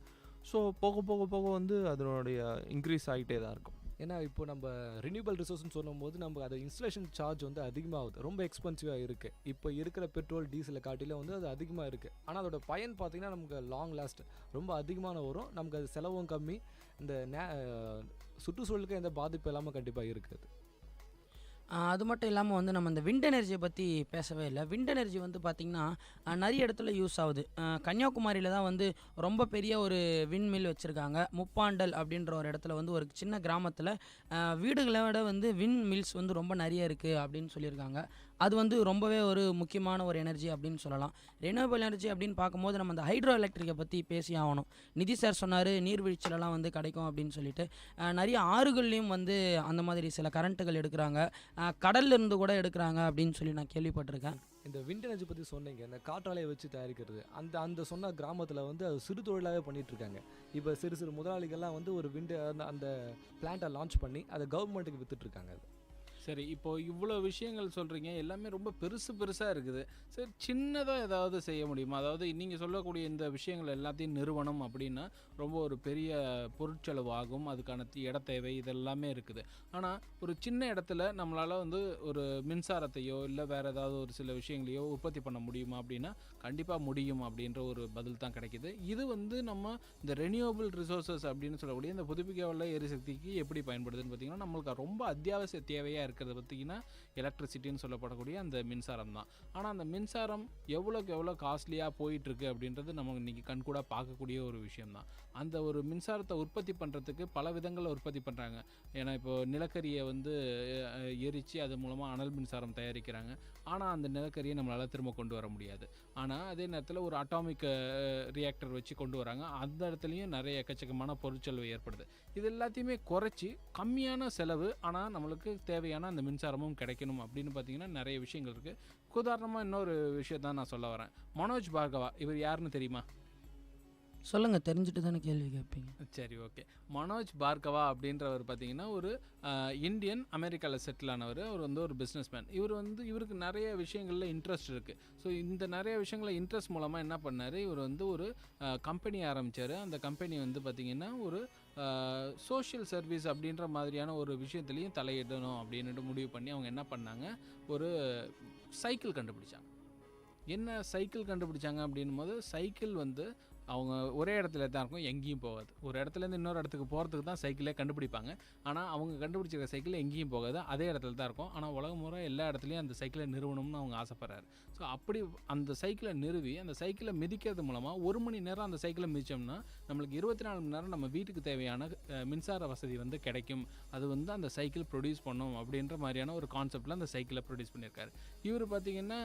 ஸோ போக போக போக வந்து அதனுடைய இன்க்ரீஸ் ஆகிட்டே தான் இருக்கும். ஏன்னா இப்போ நம்ம ரினியூவபிள் ரிசோர்ஸ்னு சொல்லும்போது நம்ம அது இன்ஸ்டலேஷன் சார்ஜ் வந்து அதிகமாகுது, ரொம்ப எக்ஸ்பென்சிவாக இருக்குது. இப்போ இருக்கிற பெட்ரோல் டீசலை காட்டில வந்து அது அதிகமாக இருக்குது. ஆனால் அதோட பயன் பார்த்திங்கன்னா நமக்கு லாங் லாஸ்ட் ரொம்ப அதிகமான வரும். நமக்கு அது செலவும் கம்மி, இந்த சுற்றுச்சூழலுக்கு எந்த பாதிப்பு இல்லாமல் கண்டிப்பாக இருக்குது. அது மட்டும் இல்லாமல் வந்து நம்ம இந்த விண்ட் எனர்ஜியை பற்றி பேசவே இல்லை. விண்ட் எனர்ஜி வந்து பார்த்திங்கன்னா நிறைய இடத்துல யூஸ் ஆகுது. கன்னியாகுமரியில் தான் வந்து ரொம்ப பெரிய ஒரு விண்ட் மில் வச்சுருக்காங்க. முப்பாண்டல் அப்படின்ற ஒரு இடத்துல வந்து ஒரு சின்ன கிராமத்தில் வீடுகளை விட வந்து விண்ட் மில்ஸ் வந்து ரொம்ப நிறைய இருக்குது அப்படின்னு சொல்லியிருக்காங்க. அது வந்து ரொம்பவே ஒரு முக்கியமான ஒரு எனர்ஜி அப்படின்னு சொல்லலாம். ரெனியூவபிள் எனர்ஜி அப்படின்னு பார்க்கும்போது நம்ம அந்த ஹைட்ரோ எலக்ட்ரிக்கை பற்றி பேசி ஆகணும். நிதி சார் சொன்னார் நீர்வீழ்ச்சிலலாம் வந்து கிடைக்கும் அப்படின்னு சொல்லிட்டு. நிறைய ஆறுகள்லேயும் வந்து அந்த மாதிரி சில கரண்ட்டுகள் எடுக்கிறாங்க, கடல்லிருந்து கூட எடுக்கிறாங்க அப்படின்னு சொல்லி நான் கேள்விப்பட்டிருக்கேன். இந்த விண்ட் எனர்ஜி பற்றி சொன்னீங்க, இந்த காற்றாலையை வச்சு தயாரிக்கிறது, அந்த சொன்ன கிராமத்தில் வந்து அது சிறு தொழிலாகவே பண்ணிகிட்ருக்காங்க. இப்போ சிறு சிறு முதலாளிகள்லாம் வந்து ஒரு விண்டு அந்த பிளான்ட்டை லான்ச் பண்ணி அதை கவர்மெண்ட்டுக்கு விற்றுட்ருக்காங்க. அது சரி, இப்போது இவ்வளோ விஷயங்கள் சொல்கிறீங்க, எல்லாமே ரொம்ப பெருசாக இருக்குது. சரி, சின்னதாக ஏதாவது செய்ய முடியுமா? அதாவது நீங்கள் சொல்லக்கூடிய இந்த விஷயங்கள் எல்லாத்தையும் நிறுவனம் அப்படின்னா ரொம்ப ஒரு பெரிய பொருட்செலவு ஆகும், அதுக்கான இட தேவை இதெல்லாமே இருக்குது. ஆனால் ஒரு சின்ன இடத்துல நம்மளால் வந்து ஒரு மின்சாரத்தையோ இல்லை வேறு ஏதாவது ஒரு சில விஷயங்களையோ உற்பத்தி பண்ண முடியுமா அப்படின்னா கண்டிப்பாக முடியும் அப்படின்ற ஒரு பதில் தான் கிடைக்கிது. இது வந்து நம்ம இந்த ரெனியூவபிள் ரிசோர்ஸஸ் அப்படின்னு சொல்லக்கூடிய இந்த புதுப்பிக்கவல்ல எரிசக்திக்கு எப்படி பயன்படுதுன்னு பார்த்திங்கன்னா நம்மளுக்கு ரொம்ப அத்தியாவசிய தேவையாக இருக்கிறது பார்த்திங்கன்னா எலக்ட்ரிசிட்டின்னு சொல்லப்படக்கூடிய அந்த மின்சாரம் தான். ஆனால் அந்த மின்சாரம் எவ்வளோக்கு எவ்வளோ காஸ்ட்லியாக போயிட்டுருக்கு அப்படின்றது நம்ம இன்றைக்கி கண்கூட பார்க்கக்கூடிய ஒரு விஷயம்தான். அந்த ஒரு மின்சாரத்தை உற்பத்தி பண்ணுறதுக்கு பல விதங்களில் உற்பத்தி பண்ணுறாங்க. ஏன்னா இப்போது நிலக்கரியை வந்து எரித்து அது மூலமாக அனல் மின்சாரம் தயாரிக்கிறாங்க. ஆனால் அந்த நிலக்கரியை நம்மளால் திரும்ப கொண்டு வர முடியாது. ஆனால் அதே நேரத்தில் ஒரு அட்டாமிக் ரியாக்டர் வச்சு கொண்டு வராங்க. அந்த இடத்துலையும் நிறைய எக்கச்சக்கமான பொருட்செலவு ஏற்படுது. இது எல்லாத்தையுமே குறைச்சி கம்மியான செலவு ஆனால் நம்மளுக்கு தேவையான அந்த மின்சாரமும் கிடைக்கணும் அப்படின்னு பார்த்தீங்கன்னா நிறைய விஷயங்கள் இருக்குது. உதாரணமாக இன்னொரு விஷயத்தான் நான் சொல்ல வரேன். மனோஜ் பார்கவா இவர் யாருன்னு தெரியுமா? சொல்லுங்கள், தெரிஞ்சுட்டு தானே கேள்வி கேட்பீங்க. சரி, ஓகே. மனோஜ் பார்கவா அப்படின்றவர் பார்த்தீங்கன்னா ஒரு இந்தியன், அமெரிக்காவில் செட்டில் ஆனவர். அவர் வந்து ஒரு பிஸ்னஸ்மேன். இவருக்கு நிறைய விஷயங்களில் இன்ட்ரெஸ்ட் இருக்குது. ஸோ இந்த நிறைய விஷயங்களில் இன்ட்ரெஸ்ட் மூலமாக என்ன பண்ணார், இவர் வந்து ஒரு கம்பெனி ஆரம்பித்தார். அந்த கம்பெனி வந்து பார்த்திங்கன்னா ஒரு சோஷியல் சர்வீஸ் அப்படின்ற மாதிரியான ஒரு விஷயத்துலையும் தலையிடணும் அப்படின்ட்டு முடிவு பண்ணி அவங்க என்ன பண்ணாங்க, ஒரு சைக்கிள் கண்டுபிடிச்சாங்க. என்ன சைக்கிள் கண்டுபிடிச்சாங்க அப்படின்னும் போது, சைக்கிள் வந்து அவங்க ஒரே இடத்துல தான் இருக்கும், எங்கேயும் போகாது. ஒரு இடத்துலேருந்து இன்னொரு இடத்துக்கு போகிறதுக்கு தான் சைக்கிளே கண்டுபிடிப்பாங்க. ஆனால் அவங்க கண்டுபிடிச்சிருக்க சைக்கிள் எங்கேயும் போகாது, அதே இடத்துல தான் இருக்கும். ஆனால் உலகம் முறை எல்லா இடத்துலையும் அந்த சைக்கிளை நிறுவனம்னு அவங்க ஆசைப்படுறாரு. ஸோ அப்படி அந்த சைக்கிளை நிறுவி அந்த சைக்கிளை மிதிக்கிறது மூலமாக 1 மணி நேரம் அந்த சைக்கிளை மிதித்தோம்னா நம்மளுக்கு 24 மணி நேரம் நம்ம வீட்டுக்கு தேவையான மின்சார வசதி வந்து கிடைக்கும். அது வந்து அந்த சைக்கிள் ப்ரொடியூஸ் பண்ணும் அப்படின்ற மாதிரியான ஒரு கான்செப்டில் அந்த சைக்கிளை ப்ரொடியூஸ் பண்ணியிருக்காரு. இவர் பார்த்திங்கன்னா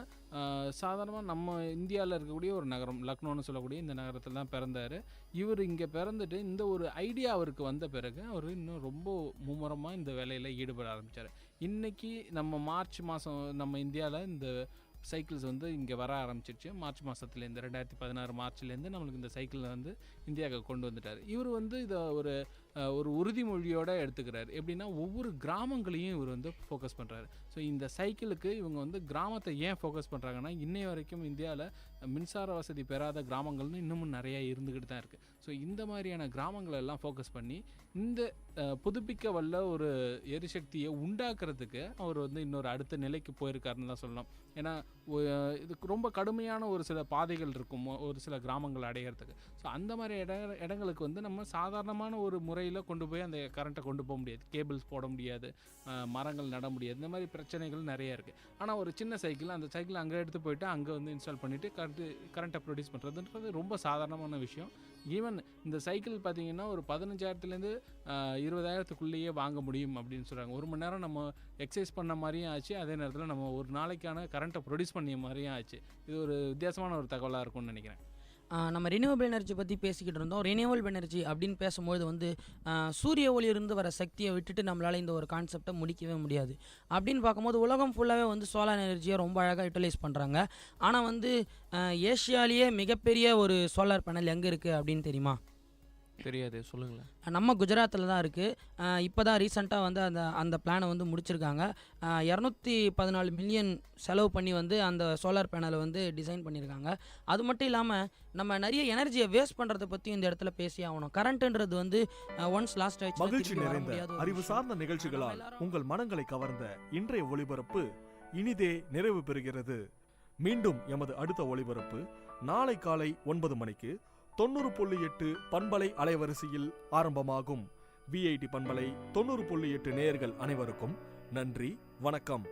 சாதாரணமாக நம்ம இந்தியாவில் இருக்கக்கூடிய ஒரு நகரம் லக்னோன்னு சொல்லக்கூடிய இந்த நகரத்தில் தான் பிறந்தார். இவர் இங்கே பிறந்துட்டு இந்த ஒரு ஐடியா அவருக்கு வந்த பிறகு அவர் இன்னும் ரொம்ப மும்முரமாக இந்த வேலையில் ஈடுபட ஆரம்பித்தார். இன்றைக்கி நம்ம மார்ச் மாதம் நம்ம இந்தியாவில் இந்த சைக்கிள்ஸ் வந்து இங்கே வர ஆரம்பிச்சிருச்சு. மார்ச் மாதத்துலேருந்து 2016 மார்ச்லேருந்து நம்மளுக்கு இந்த சைக்கிளை வந்து இந்தியாவுக்கு கொண்டு வந்துட்டார். இவர் வந்து இதை ஒரு உறுதிமொழியோடு எடுத்துக்கிறார். எப்படின்னா ஒவ்வொரு கிராமங்களையும் இவர் வந்து ஃபோக்கஸ் பண்ணுறாரு. ஸோ இந்த சைக்கிளுக்கு இவங்க வந்து கிராமத்தை ஏன் ஃபோக்கஸ் பண்ணுறாங்கன்னா, இன்னை வரைக்கும் இந்தியாவில் மின்சார வசதி பெறாத கிராமங்கள்னு இன்னமும் நிறையா இருந்துக்கிட்டு தான் இருக்குது. ஸோ இந்த மாதிரியான கிராமங்களை எல்லாம் ஃபோக்கஸ் பண்ணி இந்த புதுப்பிக்க வல்ல ஒரு எரிசக்தியை உண்டாக்குறதுக்கு அவர் வந்து இன்னொரு அடுத்த நிலைக்கு போயிருக்காருன்னு தான் சொல்லலாம். ஏன்னா இதுக்கு ரொம்ப கடுமையான ஒரு சில பாதைகள் இருக்கும் ஒரு சில கிராமங்கள் அடையிறதுக்கு. ஸோ அந்த மாதிரி இடங்களுக்கு வந்து நம்ம சாதாரணமான ஒரு முறையில் கொண்டு போய் அந்த கரண்ட்டை கொண்டு போக முடியாது. கேபிள்ஸ் போட முடியாது, மரங்கள் நட முடியாது. இந்த மாதிரி பிரச்சனைகள் நிறைய இருக்குது. ஆனால் ஒரு சின்ன சைக்கிள், அந்த சைக்கிள் அங்கே எடுத்து போயிட்டு அங்கே வந்து இன்ஸ்டால் பண்ணிவிட்டு கரண்ட்டை ப்ரொடியூஸ் பண்ணுறதுன்றது ரொம்ப சாதாரணமான விஷயம். ஈவன் இந்த சைக்கிள் பார்த்திங்கன்னா ஒரு 15,000லேருந்து 20,000க்குள்ளேயே வாங்க முடியும் அப்படின்னு சொல்கிறாங்க. 1 மணி நேரம் நம்ம எக்ஸசைஸ் பண்ண மாதிரியும் ஆச்சு, அதே நேரத்தில் நம்ம ஒரு நாளைக்கான கரண்ட்டை ப்ரொடியூஸ் பண்ணிய மாதிரியும் ஆச்சு. இது ஒரு வித்தியாசமான ஒரு தகவலாக இருக்கும்னு நினைக்கிறேன். நம்ம ரினியூவபிள் எனர்ஜி பற்றி பேசிக்கிட்டு இருந்தோம். ரினியூவபிள் எனர்ஜி அப்படின்னு பேசும்போது வந்து சூரிய ஒளியிலிருந்து வர சக்தியை விட்டுட்டு நம்மளால் இந்த ஒரு கான்செப்டை முடிக்கவே முடியாது. அப்படின்னு பார்க்கும்போது உலகம் ஃபுல்லாகவே வந்து சோலார் எனர்ஜியை ரொம்ப அழகாக யூட்டிலைஸ் பண்ணுறாங்க. ஆனால் வந்து ஏஷியாலேயே மிகப்பெரிய ஒரு சோலார் பேனல் எங்கே இருக்குது அப்படின்னு தெரியுமா? தெரியாது, சொல்லுங்களேன். நம்ம குஜராத்தில் தான் இருக்குது. இப்போ தான் ரீசெண்டாக வந்து அந்த பிளானை வந்து முடிச்சிருக்காங்க. 214 மில்லியன் செலவு பண்ணி வந்து அந்த சோலார் பேனலை வந்து டிசைன் பண்ணியிருக்காங்க. அது மட்டும் இல்லாமல் நம்ம நிறைய எனர்ஜியை வேஸ்ட் பண்ணுறதை பற்றி இந்த இடத்துல பேசி ஆகணும். கரண்ட்ன்றது வந்து ஒன்ஸ் லாஸ்ட் ஆயிடுச்சு. மகிழ்ச்சி நிறைந்த அறிவு சார்ந்த நிகழ்ச்சிகளால் உங்கள் மனங்களை கவர்ந்த இன்றைய ஒளிபரப்பு இனிதே நிறைவு பெறுகிறது. மீண்டும் எமது அடுத்த ஒளிபரப்பு நாளை காலை 9 மணிக்கு 90.8 பண்பலை அலைவரிசையில் ஆரம்பமாகும். VIT பண்பலை 90.8 நேயர்கள் அனைவருக்கும் நன்றி, வணக்கம்.